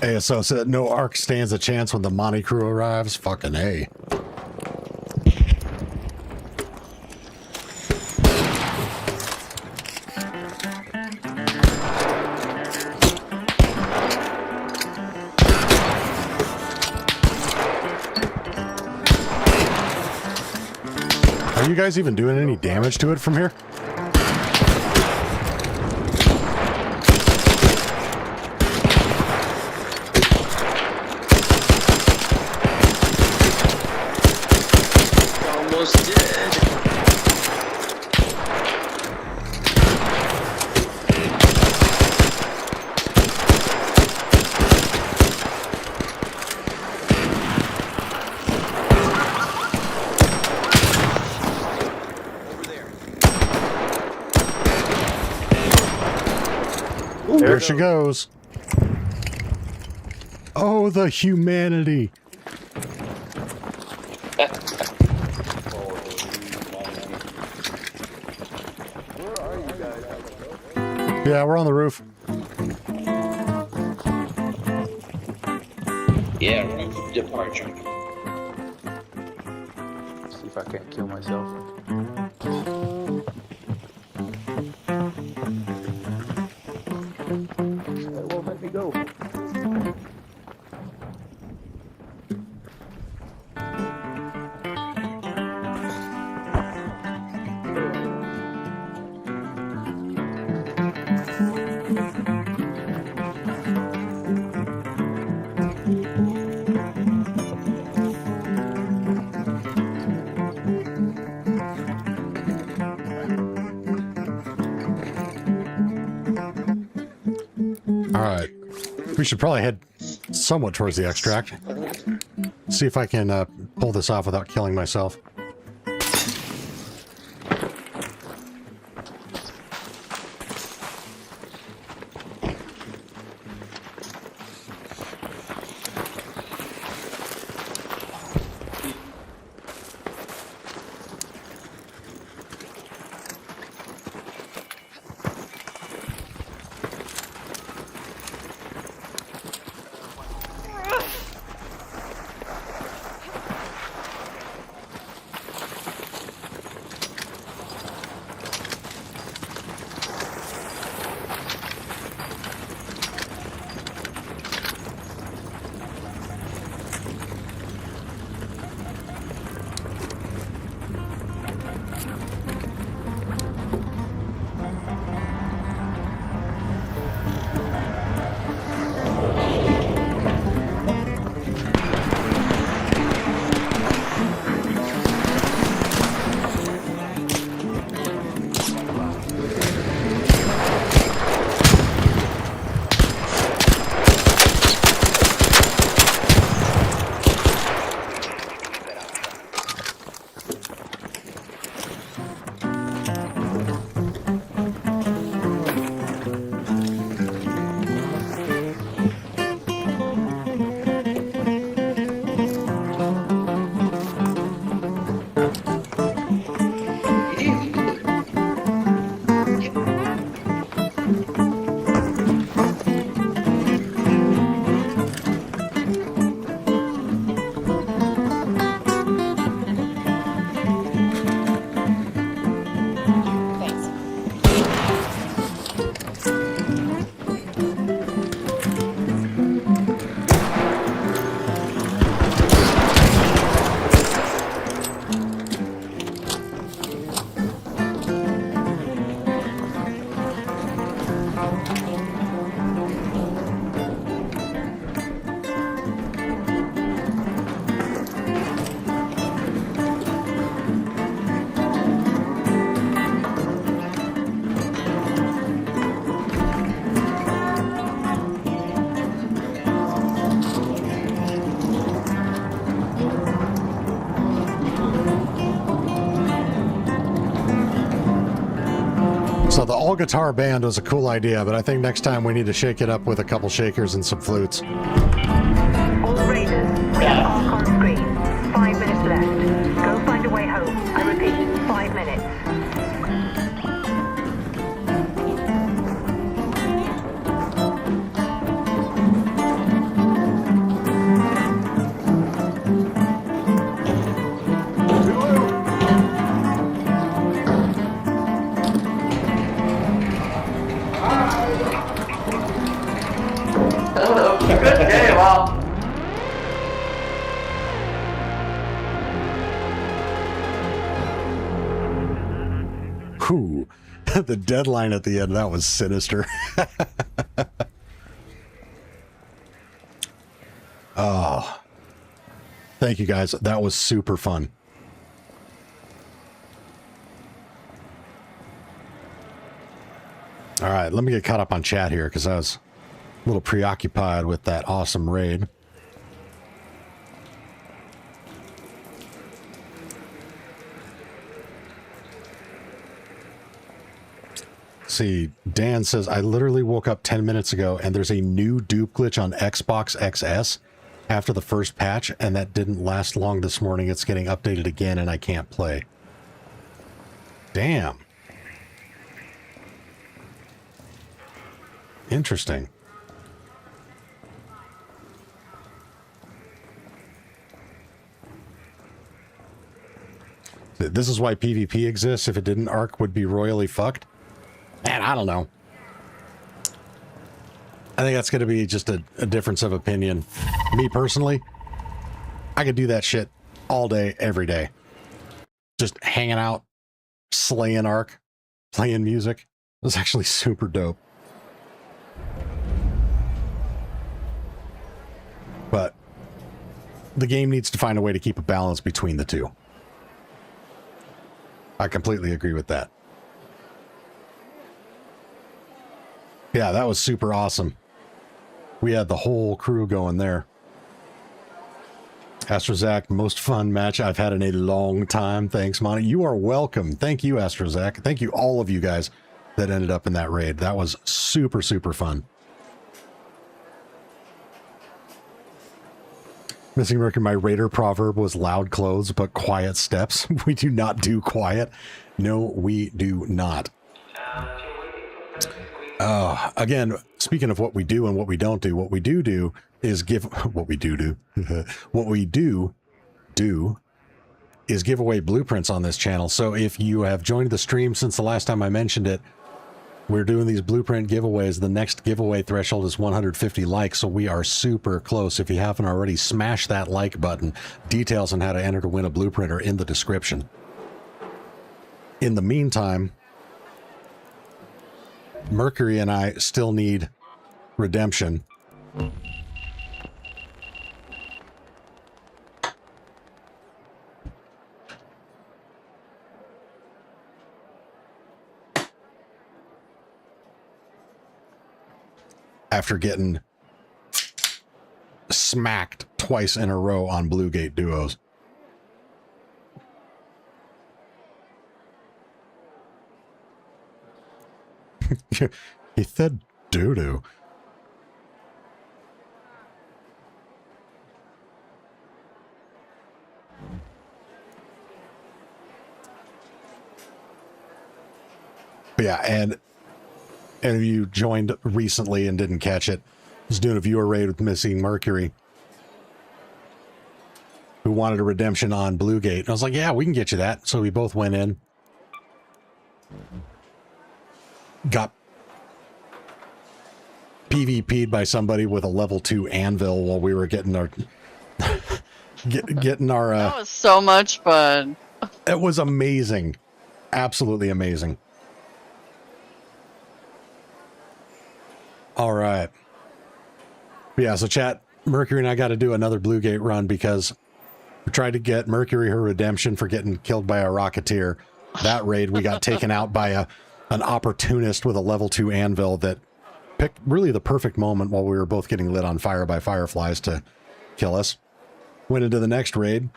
ASO said no arc stands a chance when the Monty crew arrives. Fucking A. Are you guys even doing any damage to it from here? There she goes. Oh, the humanity. Yeah, we're on the roof. Yeah, we're on departure. if I can't kill myself. It won't let me go. All right. We should probably head somewhat towards the extract. See if I can pull this off without killing myself. So the all-guitar band was a cool idea, but I think next time we need to shake it up with a couple shakers and some flutes. All raiders, we have arc on screen. 5 minutes left. Go find a way home. I repeat, 5 minutes. Good game, wow. Whew. The deadline at the end, that was sinister. Oh. Thank you guys. That was super fun. All right, let me get caught up on chat here because I was a little preoccupied with that awesome raid. See, Dan says, I literally woke up 10 minutes ago and there's a new dupe glitch on Xbox XS after the first patch, and that didn't last long this morning. It's getting updated again and I can't play. Damn. Interesting. This is why PvP exists. If it didn't, Ark would be royally fucked. Man, I don't know. I think that's going to be just a difference of opinion. Me personally, I could do that shit all day, every day. Just hanging out, slaying Ark, playing music. It was actually super dope. But the game needs to find a way to keep a balance between the two. I completely agree with that. Yeah, that was super awesome. We had the whole crew going there. Astrozak, most fun match I've had in a long time. Thanks, Monty. You are welcome. Thank you, Astrozak. Thank you, all of you guys that ended up in that raid. That was super, super fun. Missing Mercury, my raider proverb was loud clothes, but quiet steps. We do not do quiet. No, we do not. Again, speaking of what we do and what we don't do, what we do is give what we do what we do is give away blueprints on this channel. So if you have joined the stream since the last time I mentioned it, we're doing these blueprint giveaways. The next giveaway threshold is 150 likes, so we are super close. If you haven't already, smash that like button. Details on how to enter to win a blueprint are in the description. In the meantime, Mercury and I still need redemption. After getting smacked twice in a row on Blue Gate duos. He said doo-doo. Yeah, and if you joined recently and didn't catch it, I was doing a viewer raid with Missing Mercury, who wanted a redemption on Blue Gate. And I was like, yeah, we can get you that. So we both went in. Got PvP'd by somebody with a level 2 anvil while we were getting our getting our that was so much fun. It was amazing. Absolutely amazing. All right. Yeah, so chat, Mercury and I got to do another Blue Gate run because we tried to get Mercury her redemption for getting killed by a Rocketeer. That raid, we got taken out by an opportunist with a level 2 anvil that picked really the perfect moment while we were both getting lit on fire by fireflies to kill us. Went into the next raid.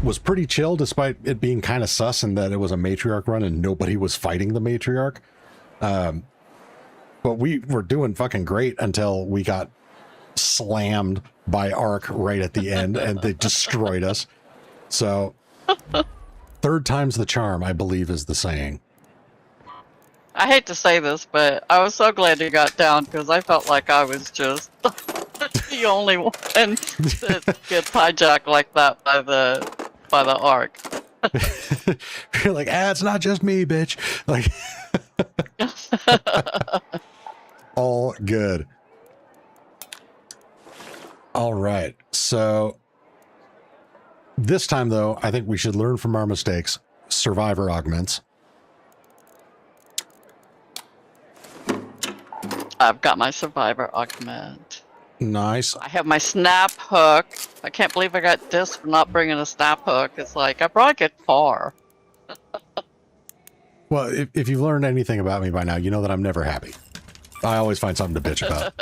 Was pretty chill despite it being kind of sus in that it was a matriarch run and nobody was fighting the matriarch. But we were doing fucking great until we got slammed by Ark right at the end and they destroyed us. So third time's the charm, I believe is the saying. I hate to say this, but I was so glad you got down because I felt like I was just the only one that gets hijacked like that by the Ark. You're like, it's not just me, bitch. Like, all good. All right. So this time, though, I think we should learn from our mistakes. Survivor augments. I've got my survivor augment. Nice. I have my snap hook. I can't believe I got this for not bringing a snap hook. It's like, I brought get far. Well, if you've learned anything about me by now, you know that I'm never happy. I always find something to bitch about.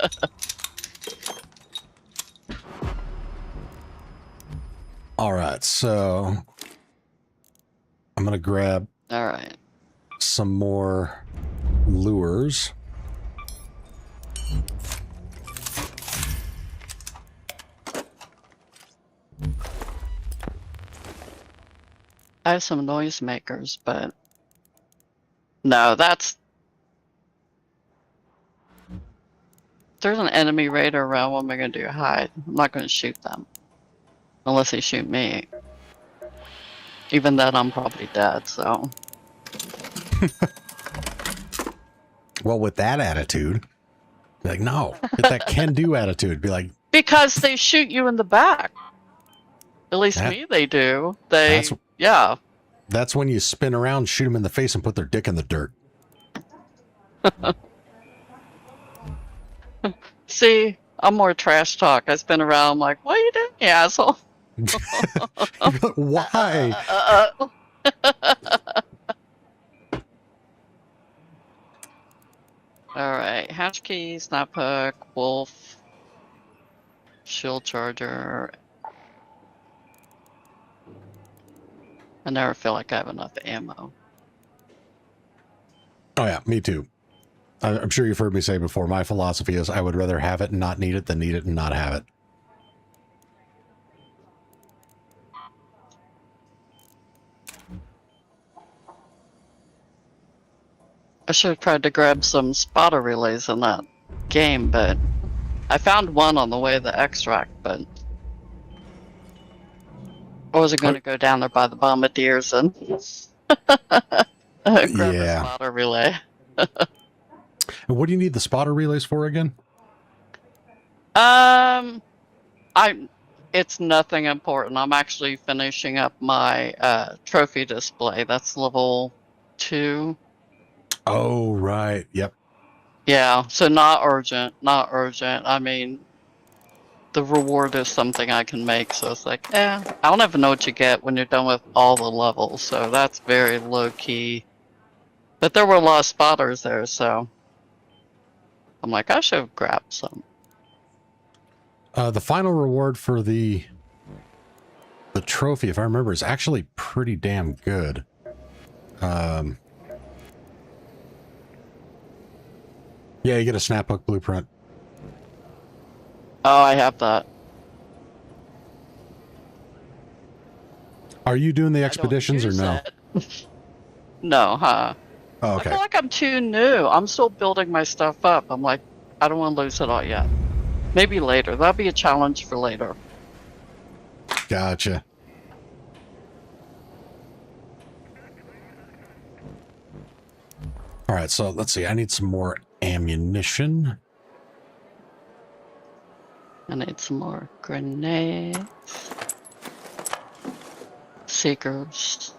All right, so I'm going to grab some more lures. I have some noisemakers, but no, there's an enemy raider around. What am I going to do? Hide. I'm not going to shoot them. Unless they shoot me. Even then, I'm probably dead, so. Well, with that attitude, be like, no, get that can-do attitude. Be like, Because they shoot you in the back. At least That- me, they do. They, that's- yeah. that's when you spin around, shoot them in the face, and put their dick in the dirt. See, I'm more trash talk. I spin around, I'm like, what are you doing, you asshole? Why? Alright, hatch key, snap hook, wolf, shield charger. I never feel like I have enough ammo. Oh, yeah, me too. I'm sure you've heard me say before, my philosophy is I would rather have it and not need it than need it and not have it. I should have tried to grab some spotter relays in that game, but I found one on the way to the extract, but I wasn't going to go down there by the bombardiers and grab a spotter relay. And what do you need the spotter relays for again? It's nothing important. I'm actually finishing up my trophy display. That's level 2. Oh, right. Yep. Yeah, so not urgent. Not urgent. I mean, the reward is something I can make, so it's like, I don't even know what you get when you're done with all the levels, so that's very low key. But there were a lot of spotters there, so I'm like, I should have grabbed some. The final reward for the trophy, if I remember, is actually pretty damn good. Yeah, you get a snap hook blueprint. Oh, I have that. Are you doing the expeditions or no? No, huh? Oh, okay. I feel like I'm too new. I'm still building my stuff up. I'm like, I don't want to lose it all yet. Maybe later. That'll be a challenge for later. Gotcha. All right, so let's see. I need some more ammunition. I need some more grenades. Seekers.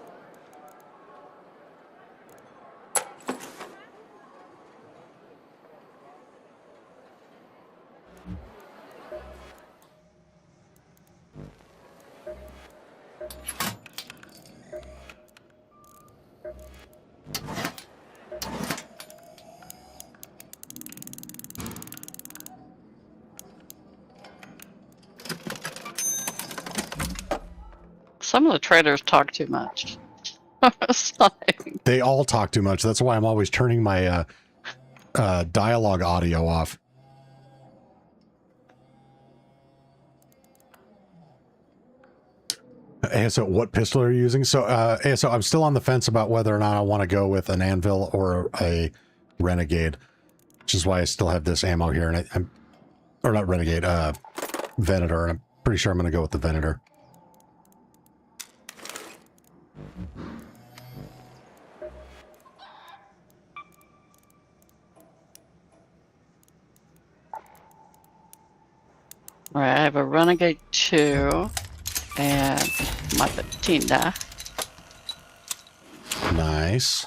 Some of the traders talk too much. It's like... They all talk too much. That's why I'm always turning my dialogue audio off. And so what pistol are you using? So, so I'm still on the fence about whether or not I want to go with an anvil or a renegade, which is why I still have this ammo here. And I'm, or not renegade, Venator. And I'm pretty sure I'm going to go with the Venator. Alright, I have a Renegade 2 and my patina. Nice.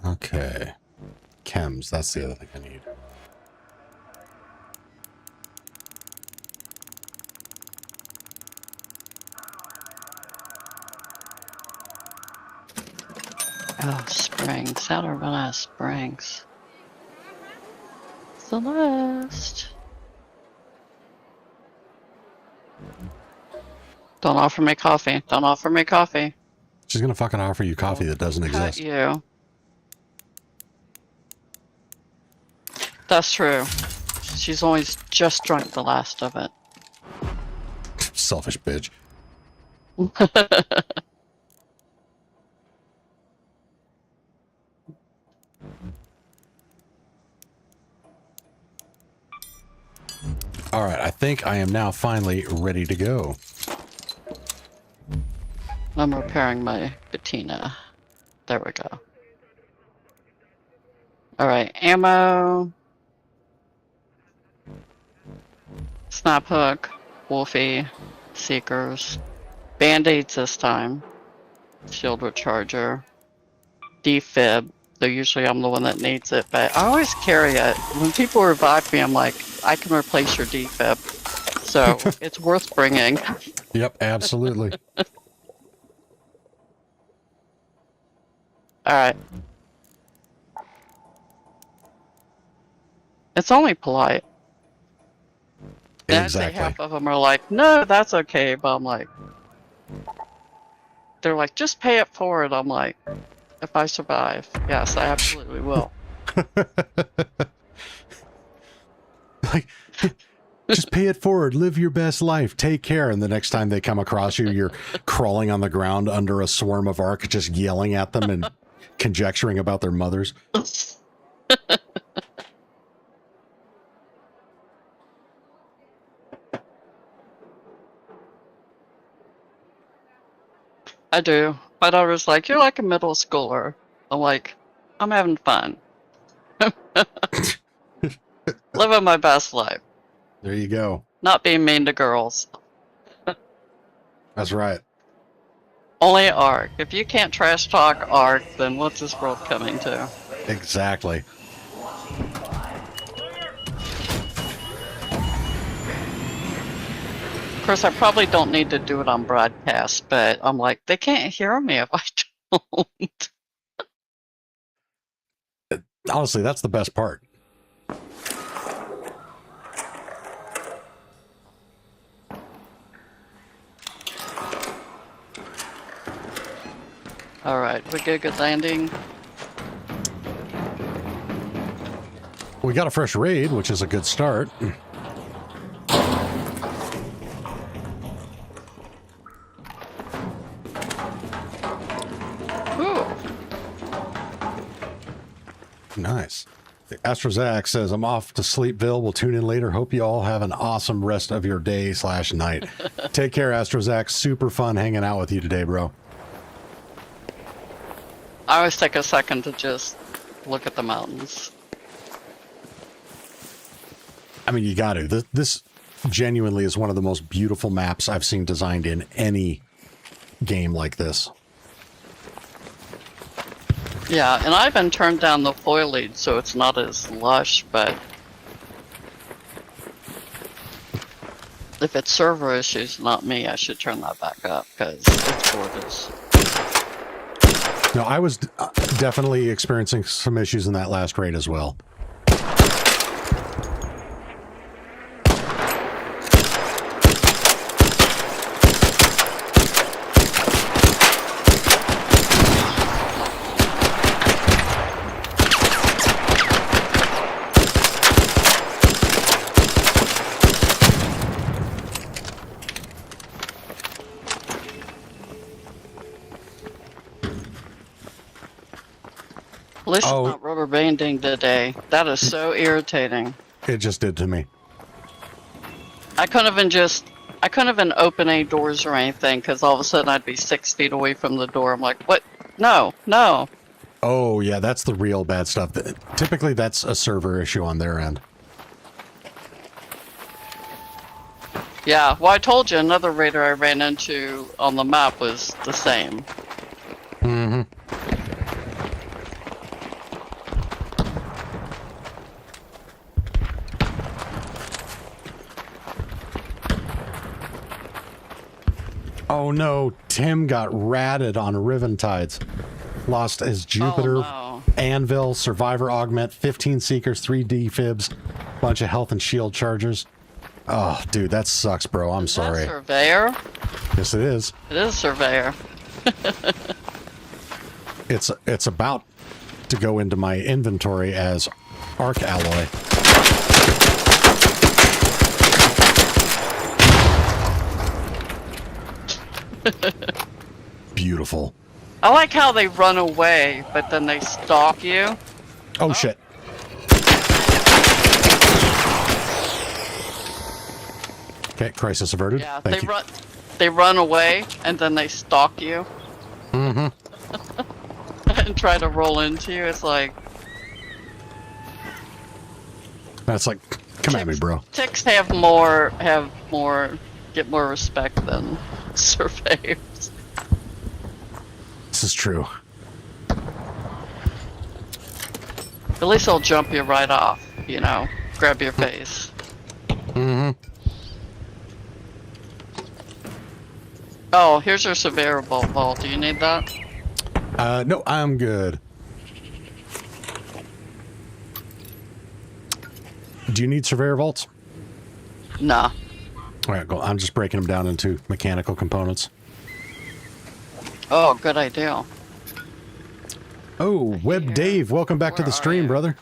Okay. Chems, that's the other thing I need. Oh, Springs. How to run out of Springs. Celeste. Don't offer me coffee. Don't offer me coffee. She's gonna fucking offer you coffee that doesn't Cut exist. you. That's true. She's always just drunk the last of it. Selfish bitch. All right, I think I am now finally ready to go. I'm repairing my patina. There we go. Alright, ammo. Snap hook. Wolfie. Seekers. Band-aids this time. Shield recharger. Defib. Though usually I'm the one that needs it, but I always carry it. When people revive me, I'm like, I can replace your defib. So it's worth bringing. Yep, absolutely. Alright. It's only polite. And I'd say Exactly. half of them are like, no, that's okay, but I'm like, they're like, just pay it forward. I'm like, if I survive, yes, I absolutely will. Like, just pay it forward, live your best life, take care. And the next time they come across you, you're crawling on the ground under a swarm of arc, just yelling at them and conjecturing about their mothers. I do. My daughter's like, you're like a middle schooler. I'm like, I'm having fun. Living my best life. There you go. Not being mean to girls. That's right. Only Ark. If you can't trash talk Ark, then what's this world coming to? Exactly. Of course, I probably don't need to do it on broadcast, but I'm like, they can't hear me if I don't. Honestly, that's the best part. Alright, we get a good landing. We got a fresh raid, which is a good start. Nice. Astrozac says, I'm off to Sleepville. We'll tune in later. Hope you all have an awesome rest of your day / night. Take care, Astrozac. Super fun hanging out with you today, bro. I always take a second to just look at the mountains. I mean, you got to. This genuinely is one of the most beautiful maps I've seen designed in any game like this. Yeah, and I even turned down the foliage so it's not as lush, but if it's server issues, not me, I should turn that back up because it's gorgeous. No, I was definitely experiencing some issues in that last raid as well. At least it's not rubber banding today. That is so irritating. It just did to me. I couldn't even open any doors or anything because all of a sudden I'd be 6 feet away from the door. I'm like, what? No, no. Oh, yeah, that's the real bad stuff. Typically, that's a server issue on their end. Yeah, well, I told you another raider I ran into on the map was the same. Mm-hmm. Oh no, Tim got ratted on Riventides. lost his Jupiter, Anvil, Survivor Augment, 15 Seekers, 3 defibs, bunch of health and shield chargers. Oh, dude, that sucks, bro. I'm sorry. Is that Surveyor? Yes, it is. It is Surveyor. It's about to go into my inventory as Arc Alloy. Beautiful. I like how they run away, but then they stalk you. Oh, shit. Okay, crisis averted. Yeah, Thank you. they run away, and then they stalk you. Mm-hmm. And try to roll into you. It's like... That's like, come at me, bro. Ticks get more respect than surveyors. This is true. At least they'll jump you right off, you know, grab your face. Mm-hmm. Oh, here's your Surveyor vault. Do you need that? No, I'm good. Do you need Surveyor vaults? Nah. Alright, cool. I'm just breaking them down into mechanical components. Oh, good idea. Oh, Web Dave, welcome back to the stream, brother.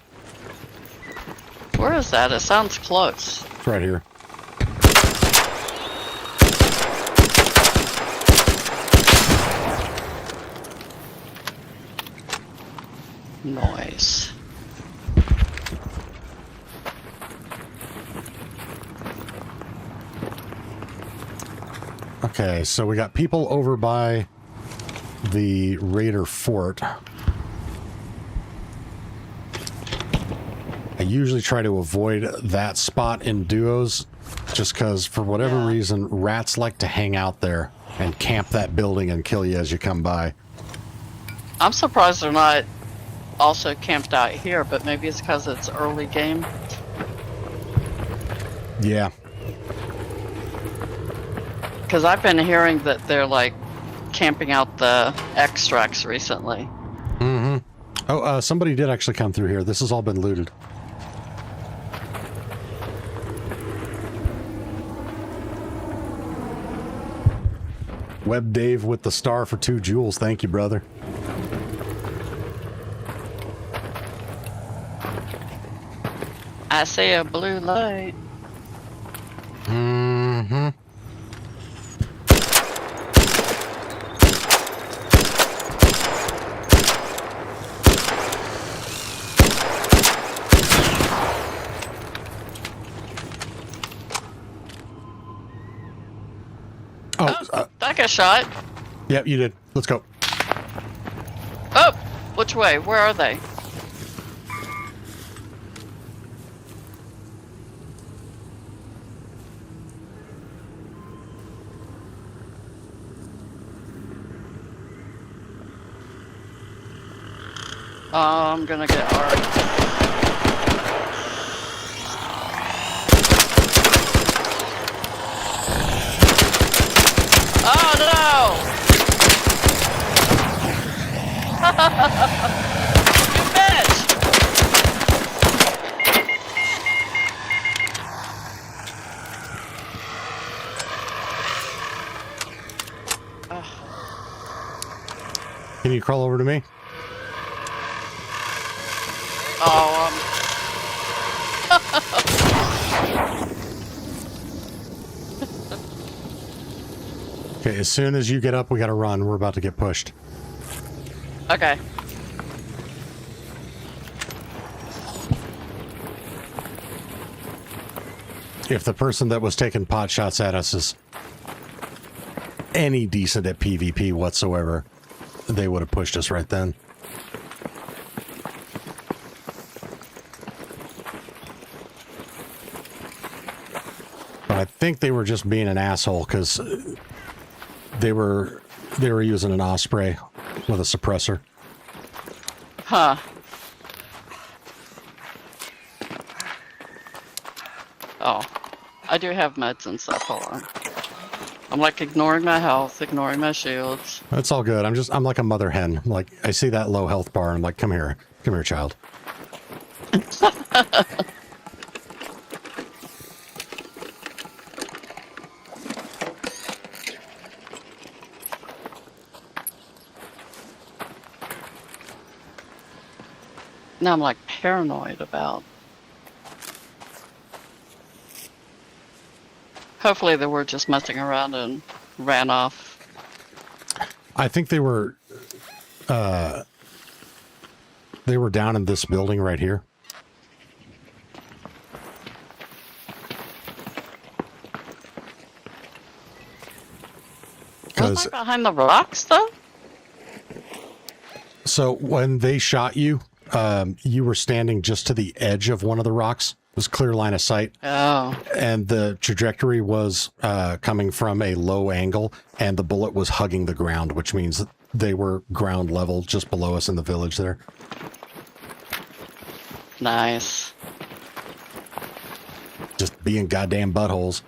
Where is that? It sounds close. It's right here. Noise. Okay, so we got people over by the Raider Fort. I usually try to avoid that spot in duos just because for whatever reason rats like to hang out there and camp that building and kill you as you come by. I'm surprised they're not also camped out here, but maybe it's because it's early game. Yeah. Because I've been hearing that they're like camping out the extracts recently. Mm-hmm. Oh, somebody did actually come through here. This has all been looted. Web Dave with the star for 2 jewels. Thank you, brother. I see a blue light. Mm-hmm. That got shot. Yep, you did. Let's go. Oh! Which way? Where are they? I'm gonna get hard. Oh no! You bitch! Can you crawl over to me? Okay, as soon as you get up, we gotta run. We're about to get pushed. Okay. If the person that was taking pot shots at us is any decent at PvP whatsoever, they would have pushed us right then. But I think they were just being an asshole because they were using an Osprey with a suppressor. Huh. Oh. I do have meds and stuff. Hold on. I'm like ignoring my health, ignoring my shields. That's all good. I'm like a mother hen. Like, I see that low health bar, and I'm like, come here, child. Now I'm like paranoid about. Hopefully they were just messing around and ran off. I think they were down in this building right here. Was I behind the rocks though? So when they shot you, you were standing just to the edge of one of the rocks. It was clear line of sight. Oh. And the trajectory was coming from a low angle, and the bullet was hugging the ground, which means they were ground level just below us in the village there. Nice. Just being goddamn buttholes.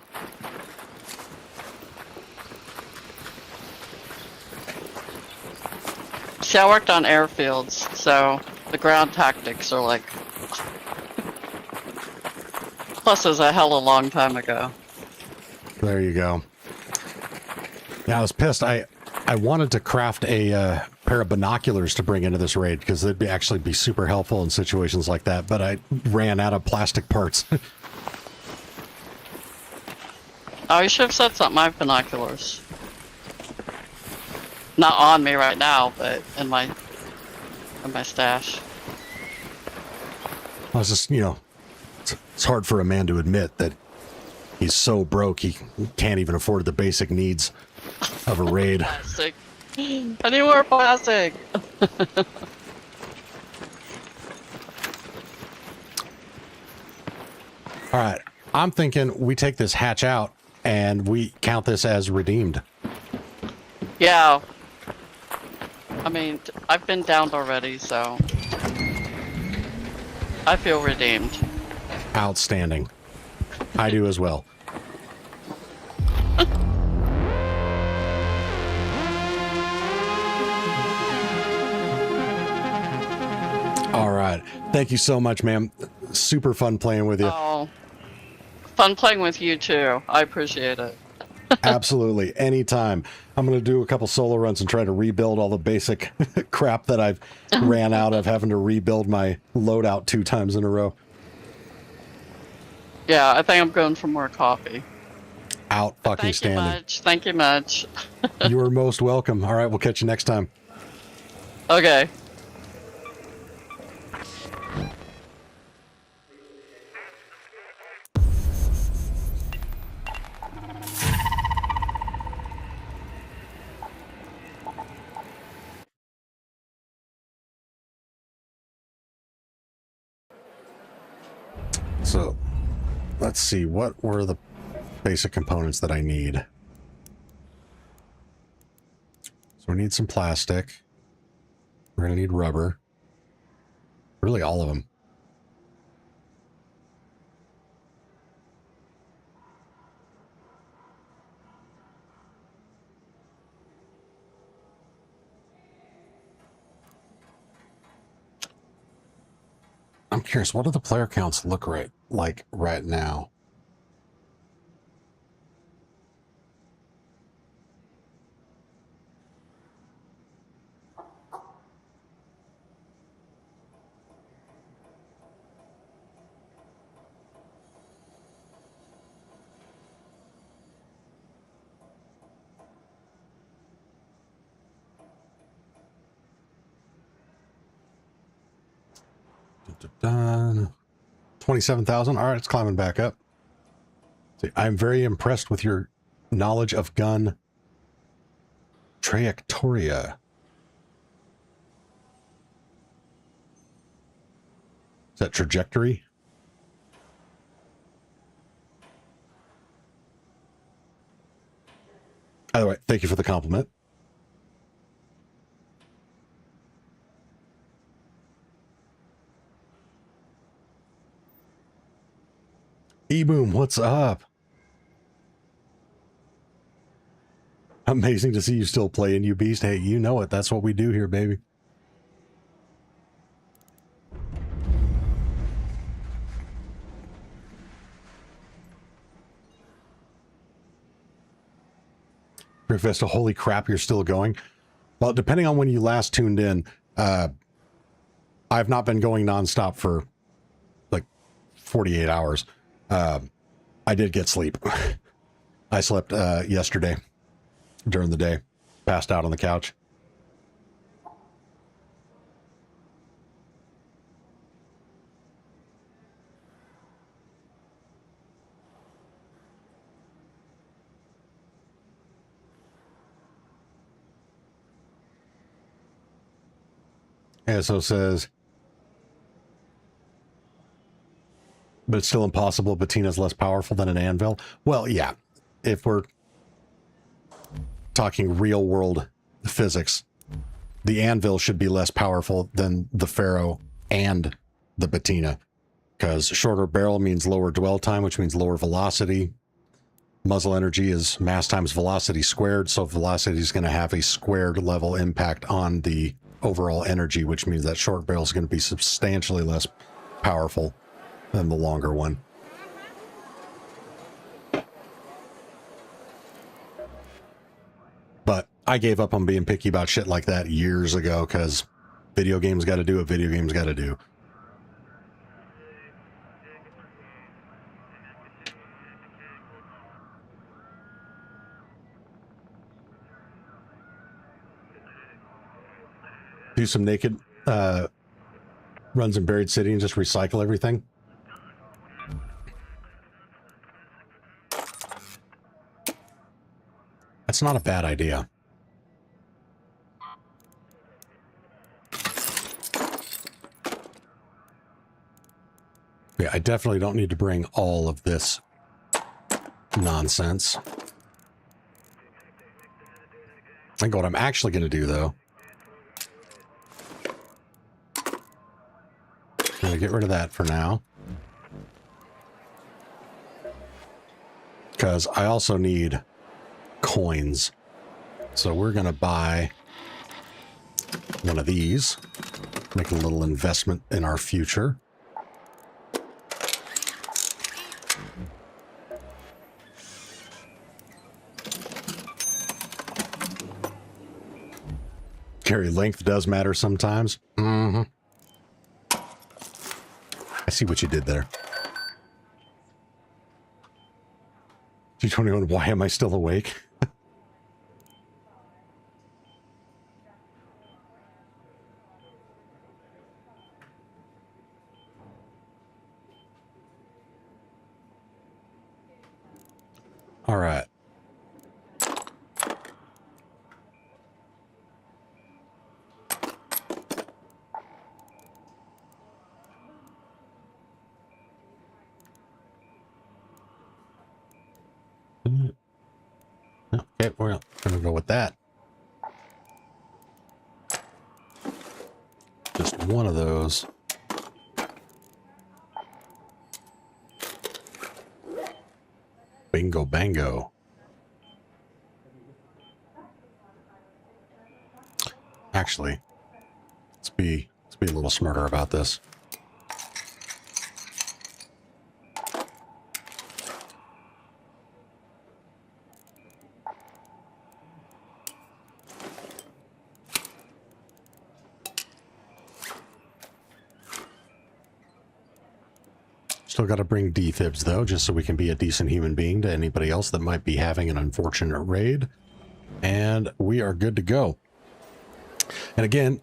See, I worked on airfields, so the ground tactics are like... Plus, it was a hell of a long time ago. There you go. Yeah, I was pissed. I wanted to craft a pair of binoculars to bring into this raid, because they'd actually be super helpful in situations like that, but I ran out of plastic parts. Oh, you should have said something. I have binoculars. Not on me right now, but in my stash. I was just, it's hard for a man to admit that he's so broke he can't even afford the basic needs of a raid. Plastic. I need more plastic. All right, I'm thinking we take this hatch out and we count this as redeemed. Yeah. I mean, I've been downed already, so I feel redeemed. Outstanding. I do as well. All right. Thank you so much, ma'am. Super fun playing with you. Oh, fun playing with you too. I appreciate it. Absolutely. Anytime. I'm going to do a couple solo runs and try to rebuild all the basic crap that I've ran out of, having to rebuild my loadout 2 times in a row. Yeah, I think I'm going for more coffee. Out fucking standing. Thank you much. You are most welcome. All right, we'll catch you next time. Okay. So, let's see. What were the basic components that I need? So we need some plastic. We're going to need rubber. Really, all of them. I'm curious, what do the player counts look like right now? Done. 27,000. All right, it's climbing back up. See, I'm very impressed with your knowledge of gun trajectoria. Is that trajectory? By the way, thank you for the compliment. E-Boom, what's up? Amazing to see you still playing, you beast. Hey, you know it. That's what we do here, baby. Vista, holy crap, you're still going. Well, depending on when you last tuned in, I've not been going nonstop for like 48 hours. I did get sleep. I slept yesterday during the day, passed out on the couch. ASO says, but it's still impossible. Bettina's less powerful than an anvil. Well, yeah, if we're talking real world physics, the anvil should be less powerful than the Pharaoh and the Bettina, because shorter barrel means lower dwell time, which means lower velocity. Muzzle energy is mass times velocity squared, so velocity is going to have a squared level impact on the overall energy, which means that short barrel is going to be substantially less powerful than the longer one. But I gave up on being picky about shit like that years ago, because video games got to do what video games got to do. Do some naked runs in Buried City and just recycle everything. That's not a bad idea. Yeah, I definitely don't need to bring all of this nonsense. I think what I'm actually going to do, though, I'm going to get rid of that for now, because I also need coins. So we're going to buy one of these, make a little investment in our future. Carry length does matter sometimes. Mm-hmm. I see what you did there. G21, why am I still awake? All right. Okay, we're going to go with that. Just one of those. Bingo bango. Actually, let's be a little smarter about this. Still got to bring defibs, though, just so we can be a decent human being to anybody else that might be having an unfortunate raid. And we are good to go. And again,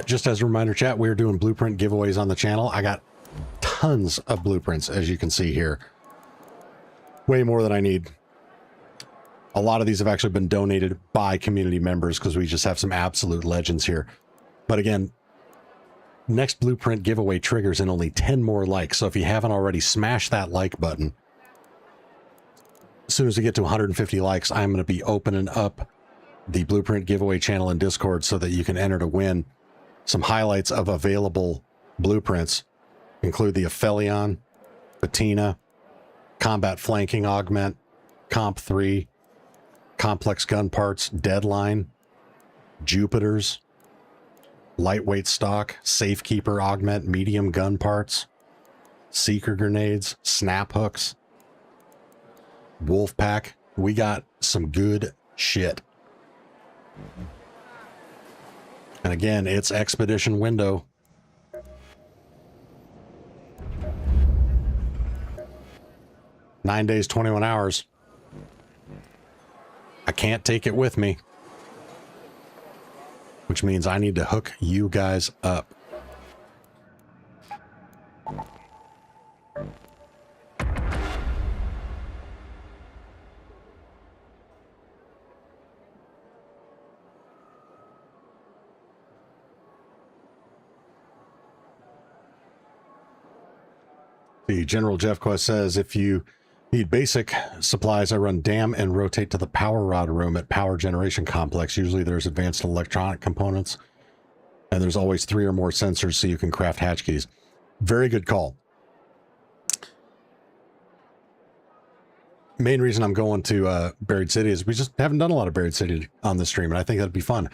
just as a reminder, chat, we're doing blueprint giveaways on the channel. I got tons of blueprints, as you can see here. Way more than I need. A lot of these have actually been donated by community members because we just have some absolute legends here. But again, next blueprint giveaway triggers in only 10 more likes. So if you haven't already, smash that like button. As soon as we get to 150 likes, I'm going to be opening up the blueprint giveaway channel in Discord so that you can enter to win some highlights of available blueprints. Include the Aphelion, Bettina, Combat Flanking Augment, Comp 3, complex gun parts, Deadline, Jupiters, lightweight stock, Safekeeper augment, medium gun parts, Seeker grenades, snap hooks, Wolfpack. We got some good shit. And again, it's Expedition window. Nine days, 21 hours. I can't take it with me. Which means I need to hook you guys up. The General Jeff Quest says, if you need basic supplies, I run dam and rotate to the power rod room at Power Generation Complex. Usually there's advanced electronic components, and there's always 3 or more sensors so you can craft hatch keys. Very good call. Main reason I'm going to Buried City is we just haven't done a lot of Buried City on this stream, and I think that'd be fun.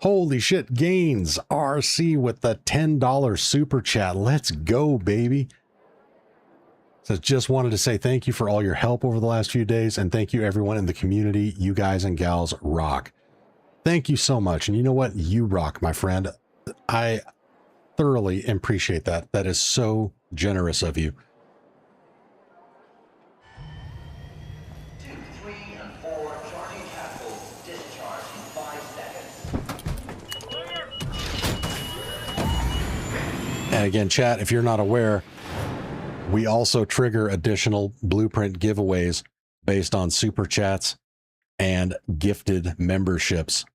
Holy shit, Gaines RC with the $10 super chat. Let's go, baby. So just wanted to say thank you for all your help over the last few days, and thank you everyone in the community. You guys and gals rock. Thank you so much. And you know what? You rock, my friend. I thoroughly appreciate that. That is so generous of you. 2, 3, and 4 charging capsules. Discharge in 5 seconds. And again, chat, if you're not aware, we also trigger additional Blueprint giveaways based on super chats and gifted memberships.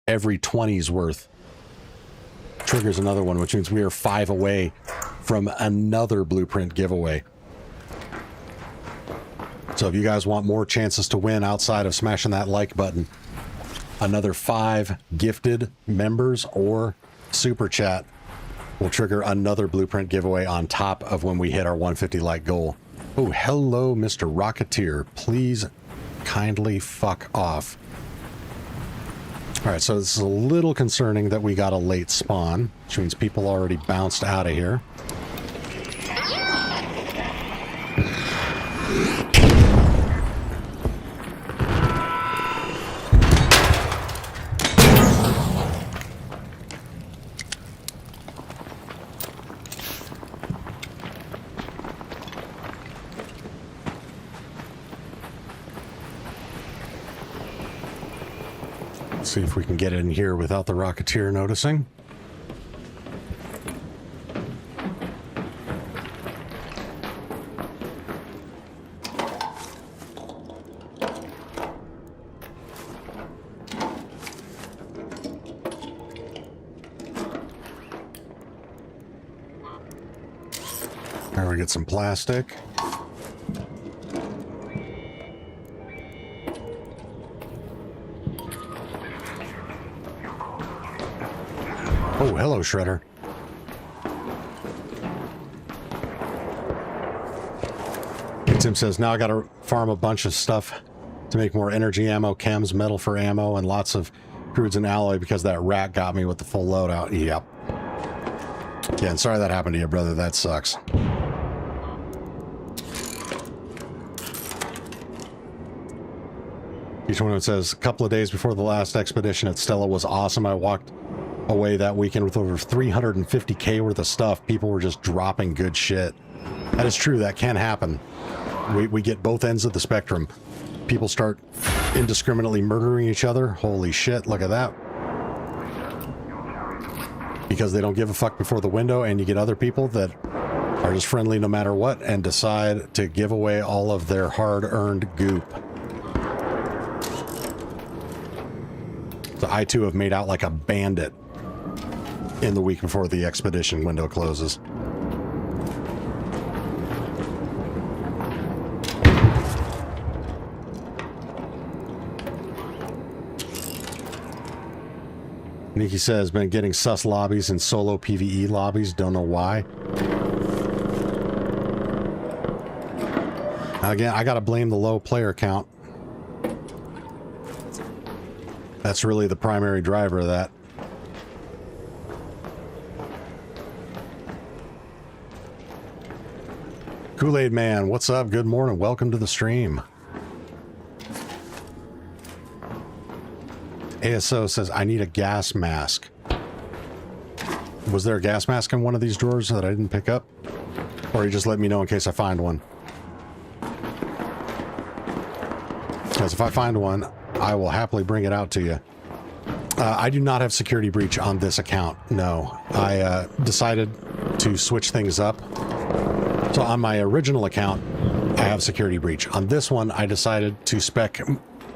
Every 20's worth triggers another one, which means we are 5 away from another Blueprint giveaway. So if you guys want more chances to win outside of smashing that like button, another 5 gifted members or super chat will trigger another Blueprint giveaway on top of when we hit our 150 like goal. Oh, hello, Mr. Rocketeer. Please kindly fuck off. All right, so this is a little concerning that we got a late spawn, which means people already bounced out of here. See if we can get in here without the Rocketeer noticing. There we get some plastic. Oh, hello, Shredder. Tim says, now I gotta farm a bunch of stuff to make more energy ammo, chems, metal for ammo, and lots of crudes and alloy because that rat got me with the full loadout. Yep. Yeah, and sorry that happened to you, brother. That sucks. Each one says, a couple of days before the last expedition at Stella was awesome. I walked away that weekend with over 350k worth of stuff. People were just dropping good shit. That is true. That can happen. We get both ends of the spectrum. People start indiscriminately murdering each other. Holy shit, look at that. Because they don't give a fuck before the window, and you get other people that are just friendly no matter what and decide to give away all of their hard-earned goop. So I too have made out like a bandit in the week before the expedition window closes. Nikki says, been getting sus lobbies and solo PvE lobbies. Don't know why. Again, I gotta blame the low player count. That's really the primary driver of that. Kool-Aid Man, what's up? Good morning. Welcome to the stream. ASO says, I need a gas mask. Was there a gas mask in one of these drawers that I didn't pick up? Or you just let me know in case I find one? Because if I find one, I will happily bring it out to you. I do not have security breach on this account. No. I decided to switch things up. So on my original account, I have security breach. On this one, I decided to spec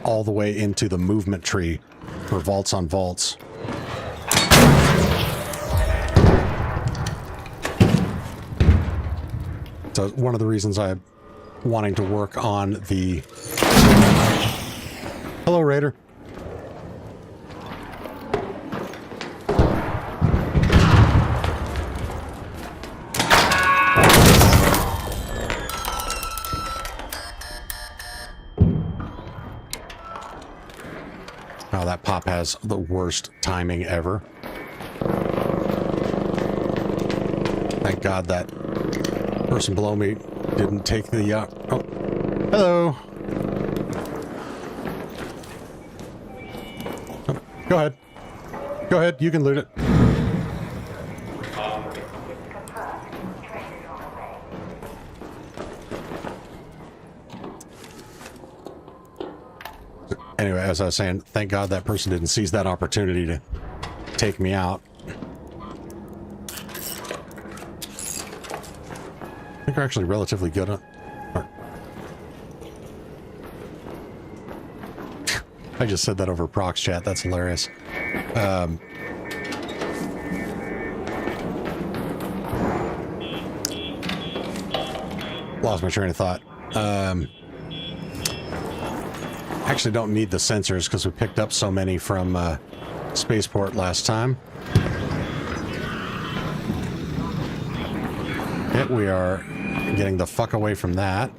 all the way into the movement tree for vaults on vaults. So one of the reasons I'm wanting to work on the... Hello, Raider. Oh, that pop has the worst timing ever. Thank God that person below me didn't take the, oh, hello. Oh, go ahead. Go ahead, you can loot it. Anyway, as I was saying, thank God that person didn't seize that opportunity to take me out. I think we're actually relatively good on... I just said that over Prox chat. That's hilarious. Lost my train of thought. Actually don't need the sensors because we picked up so many from Spaceport last time. Yet we are getting the fuck away from that.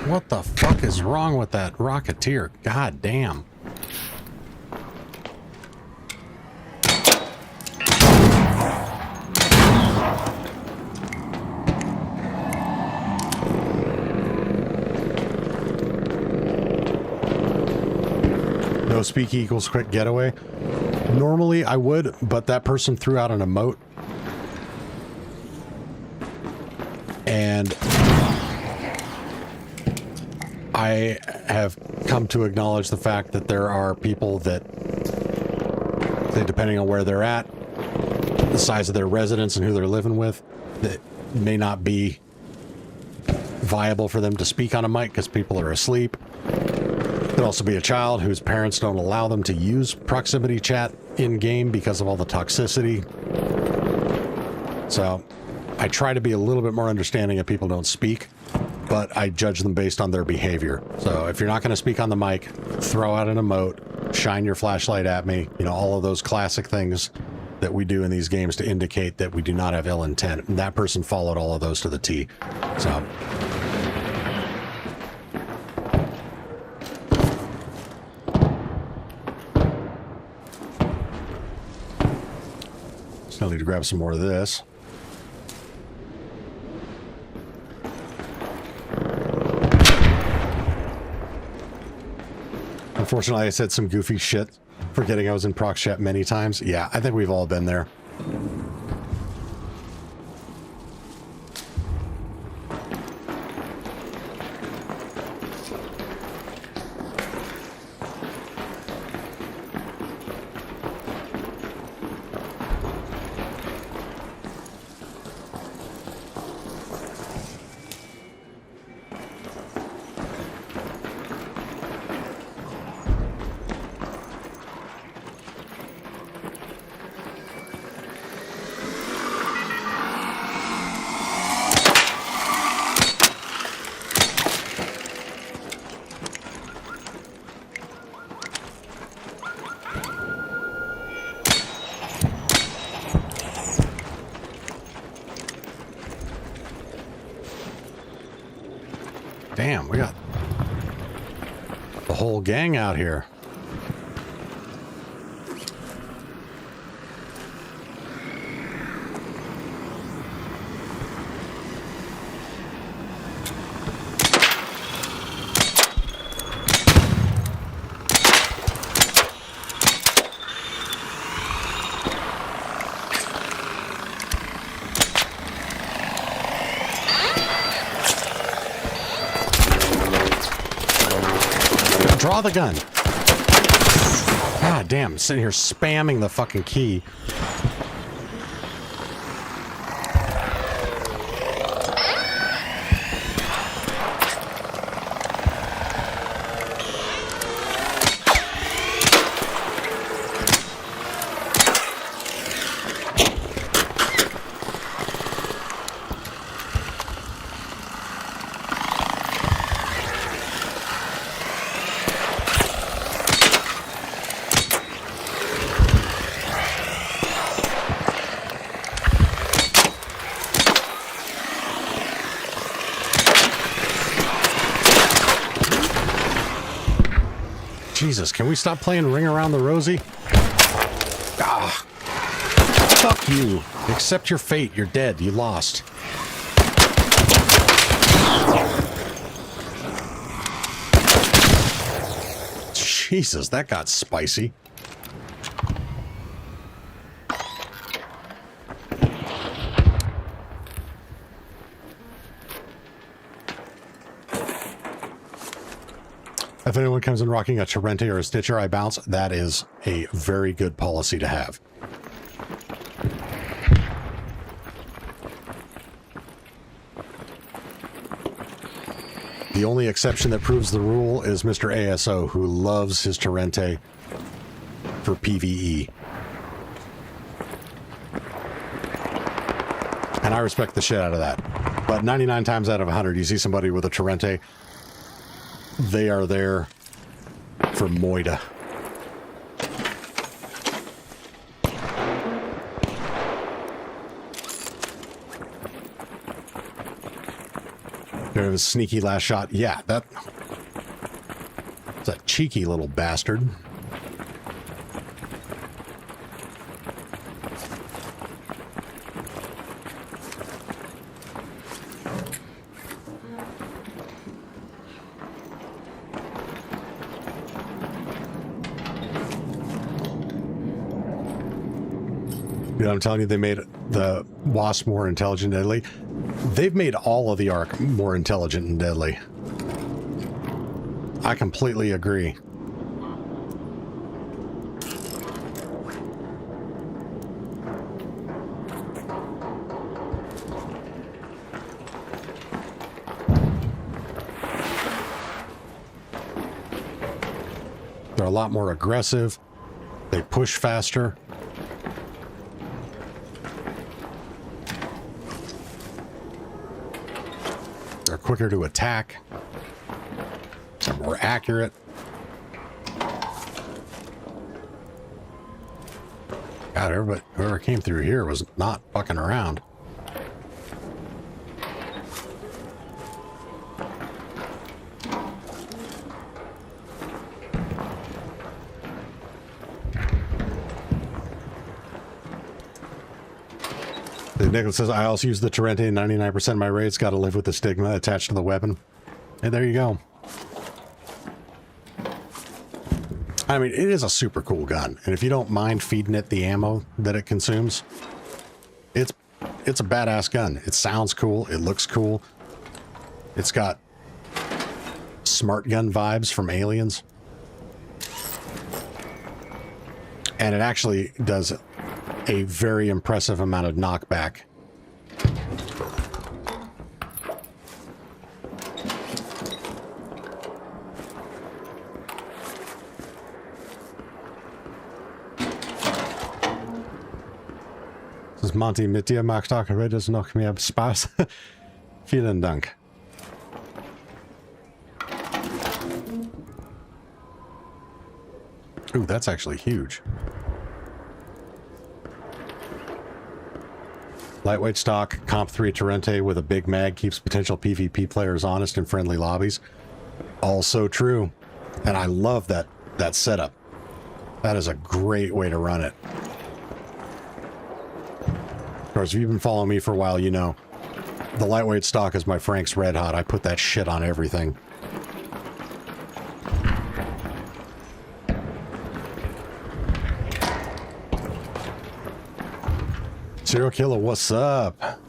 What the fuck is wrong with that Rocketeer? God damn. No speak equals quick getaway. Normally I would, but that person threw out an emote. And I have come to acknowledge the fact that there are people that, depending on where they're at, the size of their residence and who they're living with, that may not be viable for them to speak on a mic because people are asleep. Could also be a child whose parents don't allow them to use proximity chat in-game because of all the toxicity. So I try to be a little bit more understanding if people don't speak, but I judge them based on their behavior. So if you're not going to speak on the mic, throw out an emote, shine your flashlight at me, you know, all of those classic things that we do in these games to indicate that we do not have ill intent. And that person followed all of those to the T. So still need to grab some more of this. Unfortunately, I said some goofy shit, forgetting I was in prox chat many times. Yeah, I think we've all been there. Damn, we got the whole gang out here. Draw the gun. God damn, I'm sitting here spamming the fucking key. Jesus, can we stop playing Ring Around the Rosie? Ah. Fuck you. Accept your fate. You're dead. You lost. Jesus, that got spicy. If anyone comes in rocking a Torrente or a Stitcher, I bounce. That is a very good policy to have. The only exception that proves the rule is Mr. ASO, who loves his Torrente for PvE. And I respect the shit out of that. But 99 times out of 100, you see somebody with a Torrente, they are there for Moida. There was a sneaky last shot. Yeah, that's a cheeky little bastard. You know, I'm telling you, they made the Wasp more intelligent and deadly. They've made all of the Ark more intelligent and deadly. I completely agree. They're a lot more aggressive. They push faster. They're quicker to attack. They're more accurate. God, everybody, whoever came through here was not fucking around. Nicholas says, I also use the Torrente in 99% of my raids. Got to live with the stigma attached to the weapon. And there you go. I mean, it is a super cool gun. And if you don't mind feeding it the ammo that it consumes, it's a badass gun. It sounds cool. It looks cool. It's got smart gun vibes from Aliens. And it actually does a very impressive amount of knockback. Das ist Monty mit dir, Max Tag, redest noch mehr Spaß. Vielen Dank. Ooh, that's actually huge. Lightweight stock, Comp 3 Torrente with a big mag keeps potential PvP players honest in friendly lobbies. Also true. And I love that setup. That is a great way to run it. Of course, if you've been following me for a while, you know the lightweight stock is my Frank's Red Hot. I put that shit on everything. Serial Killer, what's up?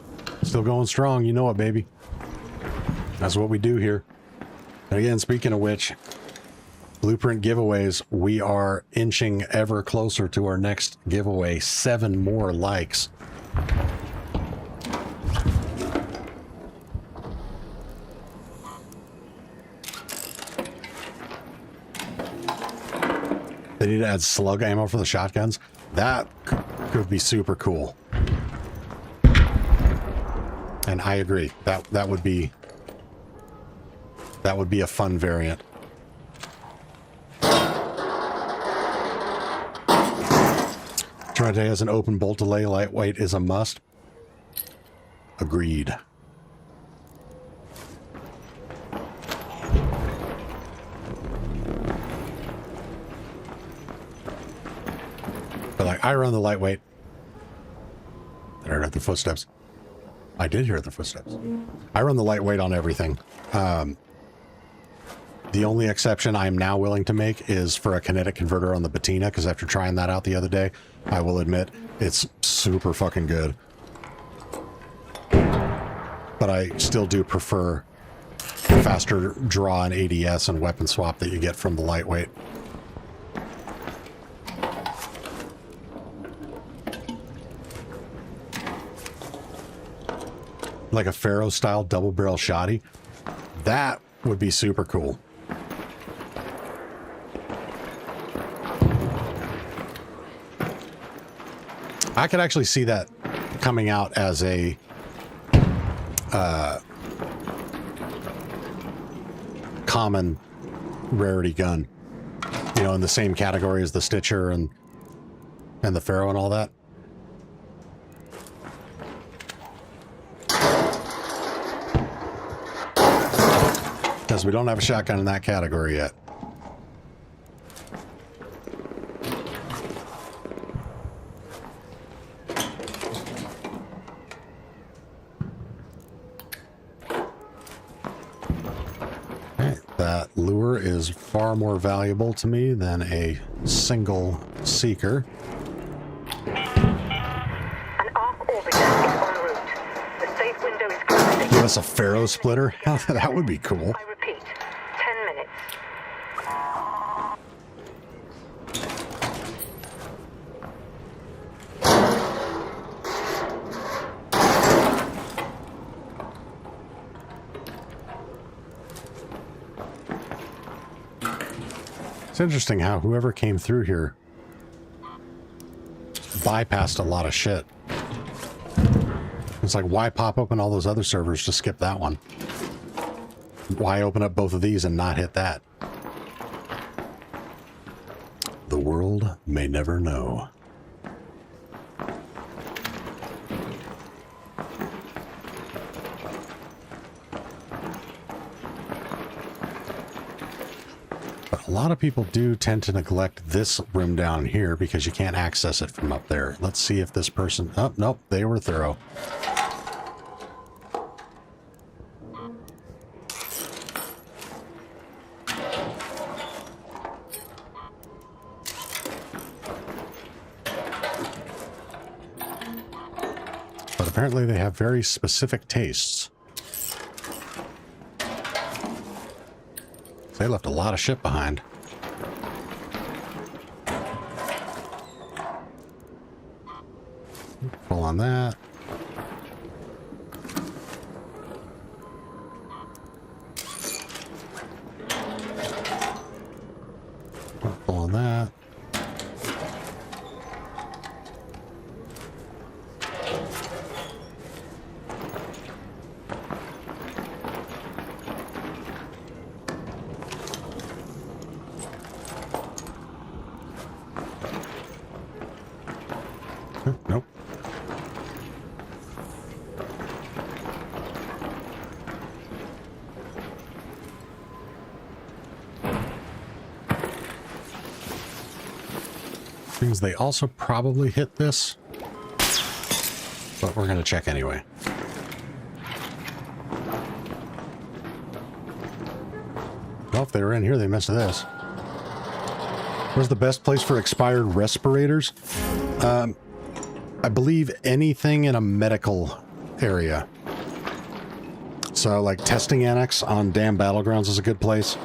Still going strong, you know it, baby. That's what we do here. And again, speaking of which, Blueprint giveaways, we are inching ever closer to our next giveaway. 7 more likes. They need to add slug ammo for the shotguns. That could be super cool. And I agree. That would be a fun variant. Torrente has an open bolt delay. Lightweight is a must. Agreed. But like, I run the lightweight. I heard the footsteps. I did hear the footsteps. I run the lightweight on everything. The only exception I'm now willing to make is for a kinetic converter on the Bettina, because after trying that out the other day, I will admit it's super fucking good. But I still do prefer faster draw and ADS and weapon swap that you get from the lightweight. Like a Pharaoh style double barrel shotty, that would be super cool. I could actually see that coming out as a common rarity gun, you know, in the same category as the Stitcher and the Pharaoh and all that. Because we don't have a shotgun in that category yet. Okay, that lure is far more valuable to me than a single seeker. An arc orbiter is en route. The safe window is closing. Give us a Pharaoh splitter? That would be cool. I repeat, 10 minutes. It's interesting how whoever came through here bypassed a lot of shit. It's like, why pop open all those other servers to skip that one? Why open up both of these and not hit that? The world may never know. But a lot of people do tend to neglect this room down here because you can't access it from up there. Let's see if this person... Oh, nope, they were thorough. But apparently they have very specific tastes. They left a lot of shit behind. Pull on that. Pull on that. Nope. means they also probably hit this. But we're going to check anyway. Well, if they were in here, they missed this. Where's the best place for expired respirators? I believe anything in a medical area. So, like, testing annex on Dam Battlegrounds is a good place.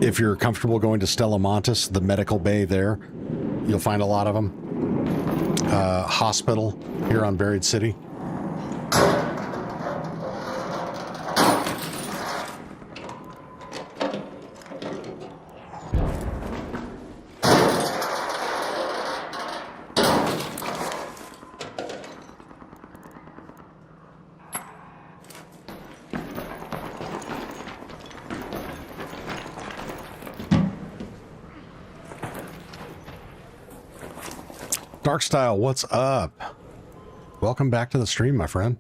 If you're comfortable going to Stella Montis, the medical bay there, you'll find a lot of them. Hospital here on Buried City. Darkstyle, what's up? Welcome back to the stream, my friend.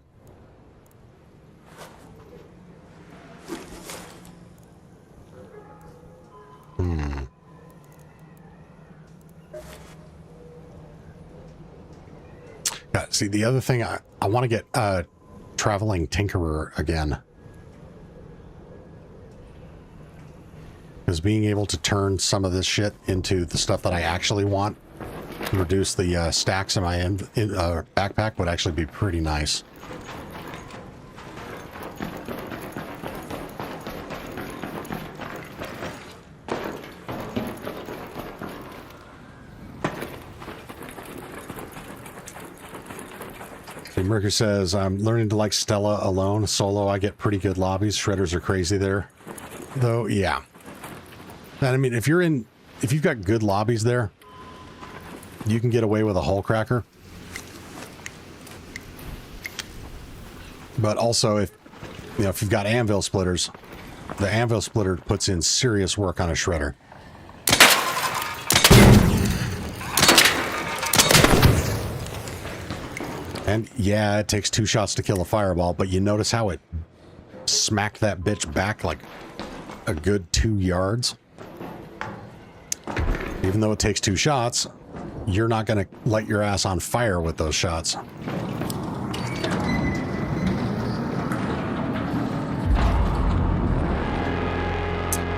Yeah, see, the other thing, I want to get Traveling Tinkerer again. Because being able to turn some of this shit into the stuff that I actually want, reduce the stacks in my backpack would actually be pretty nice. See, Mercury says, I'm learning to like Stella alone. Solo, I get pretty good lobbies. Shredders are crazy there. Though, yeah. And I mean, if you've got good lobbies there, you can get away with a hull cracker. But also, if you've got anvil splitters, the anvil splitter puts in serious work on a shredder. And yeah, it takes 2 shots to kill a fireball, but you notice how it smacked that bitch back like a good 2 yards? Even though it takes 2 shots, you're not going to light your ass on fire with those shots.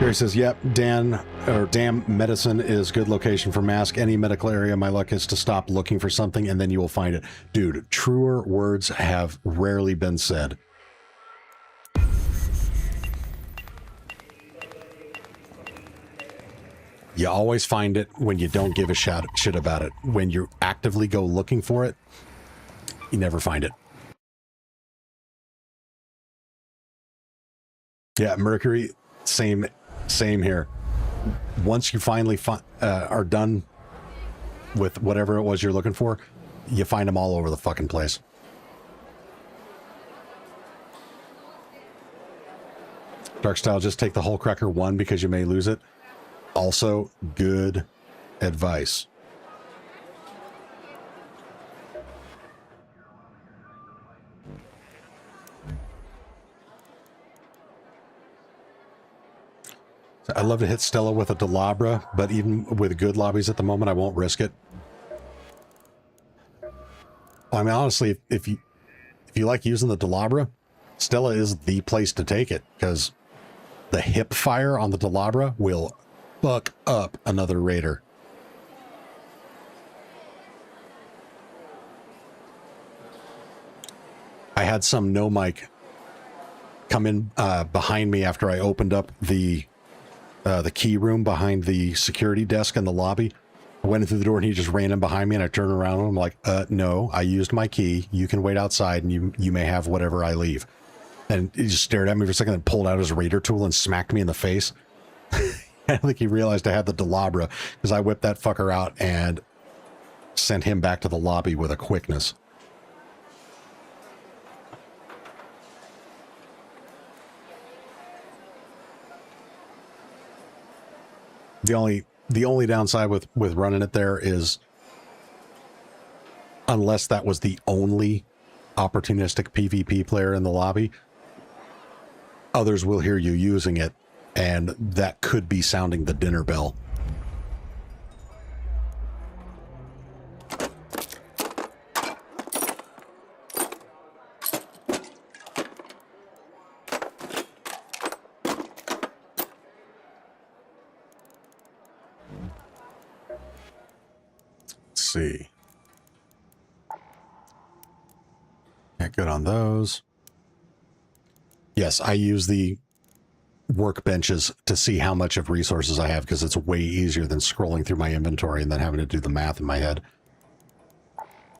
Gary says, yep, Damn Medicine is good location for mask. Any medical area, my luck is to stop looking for something and then you will find it. Dude, truer words have rarely been said. You always find it when you don't give a shit about it. When you actively go looking for it, you never find it. Yeah, Mercury, same here. Once you finally are done with whatever it was you're looking for, you find them all over the fucking place. Darkstyle, just take the hull cracker 1 because you may lose it. Also, good advice. I'd love to hit Stella with a Delabra, but even with good lobbies at the moment, I won't risk it. I mean, honestly, if you like using the Delabra, Stella is the place to take it, because the hip fire on the Delabra will fuck up another raider. I had some no mic come in behind me after I opened up the key room behind the security desk in the lobby. I went in through the door and he just ran in behind me, and I turned around and I'm like, no, I used my key. You can wait outside and you may have whatever I leave. And he just stared at me for a second and pulled out his raider tool and smacked me in the face. I think he realized I had the Delabra, because I whipped that fucker out and sent him back to the lobby with a quickness. The only downside with running it there is, unless that was the only opportunistic PvP player in the lobby, others will hear you using it, and that could be sounding the dinner bell. see. Yeah, good on those. Yes, I use the workbenches to see how much of resources I have because it's way easier than scrolling through my inventory and then having to do the math in my head.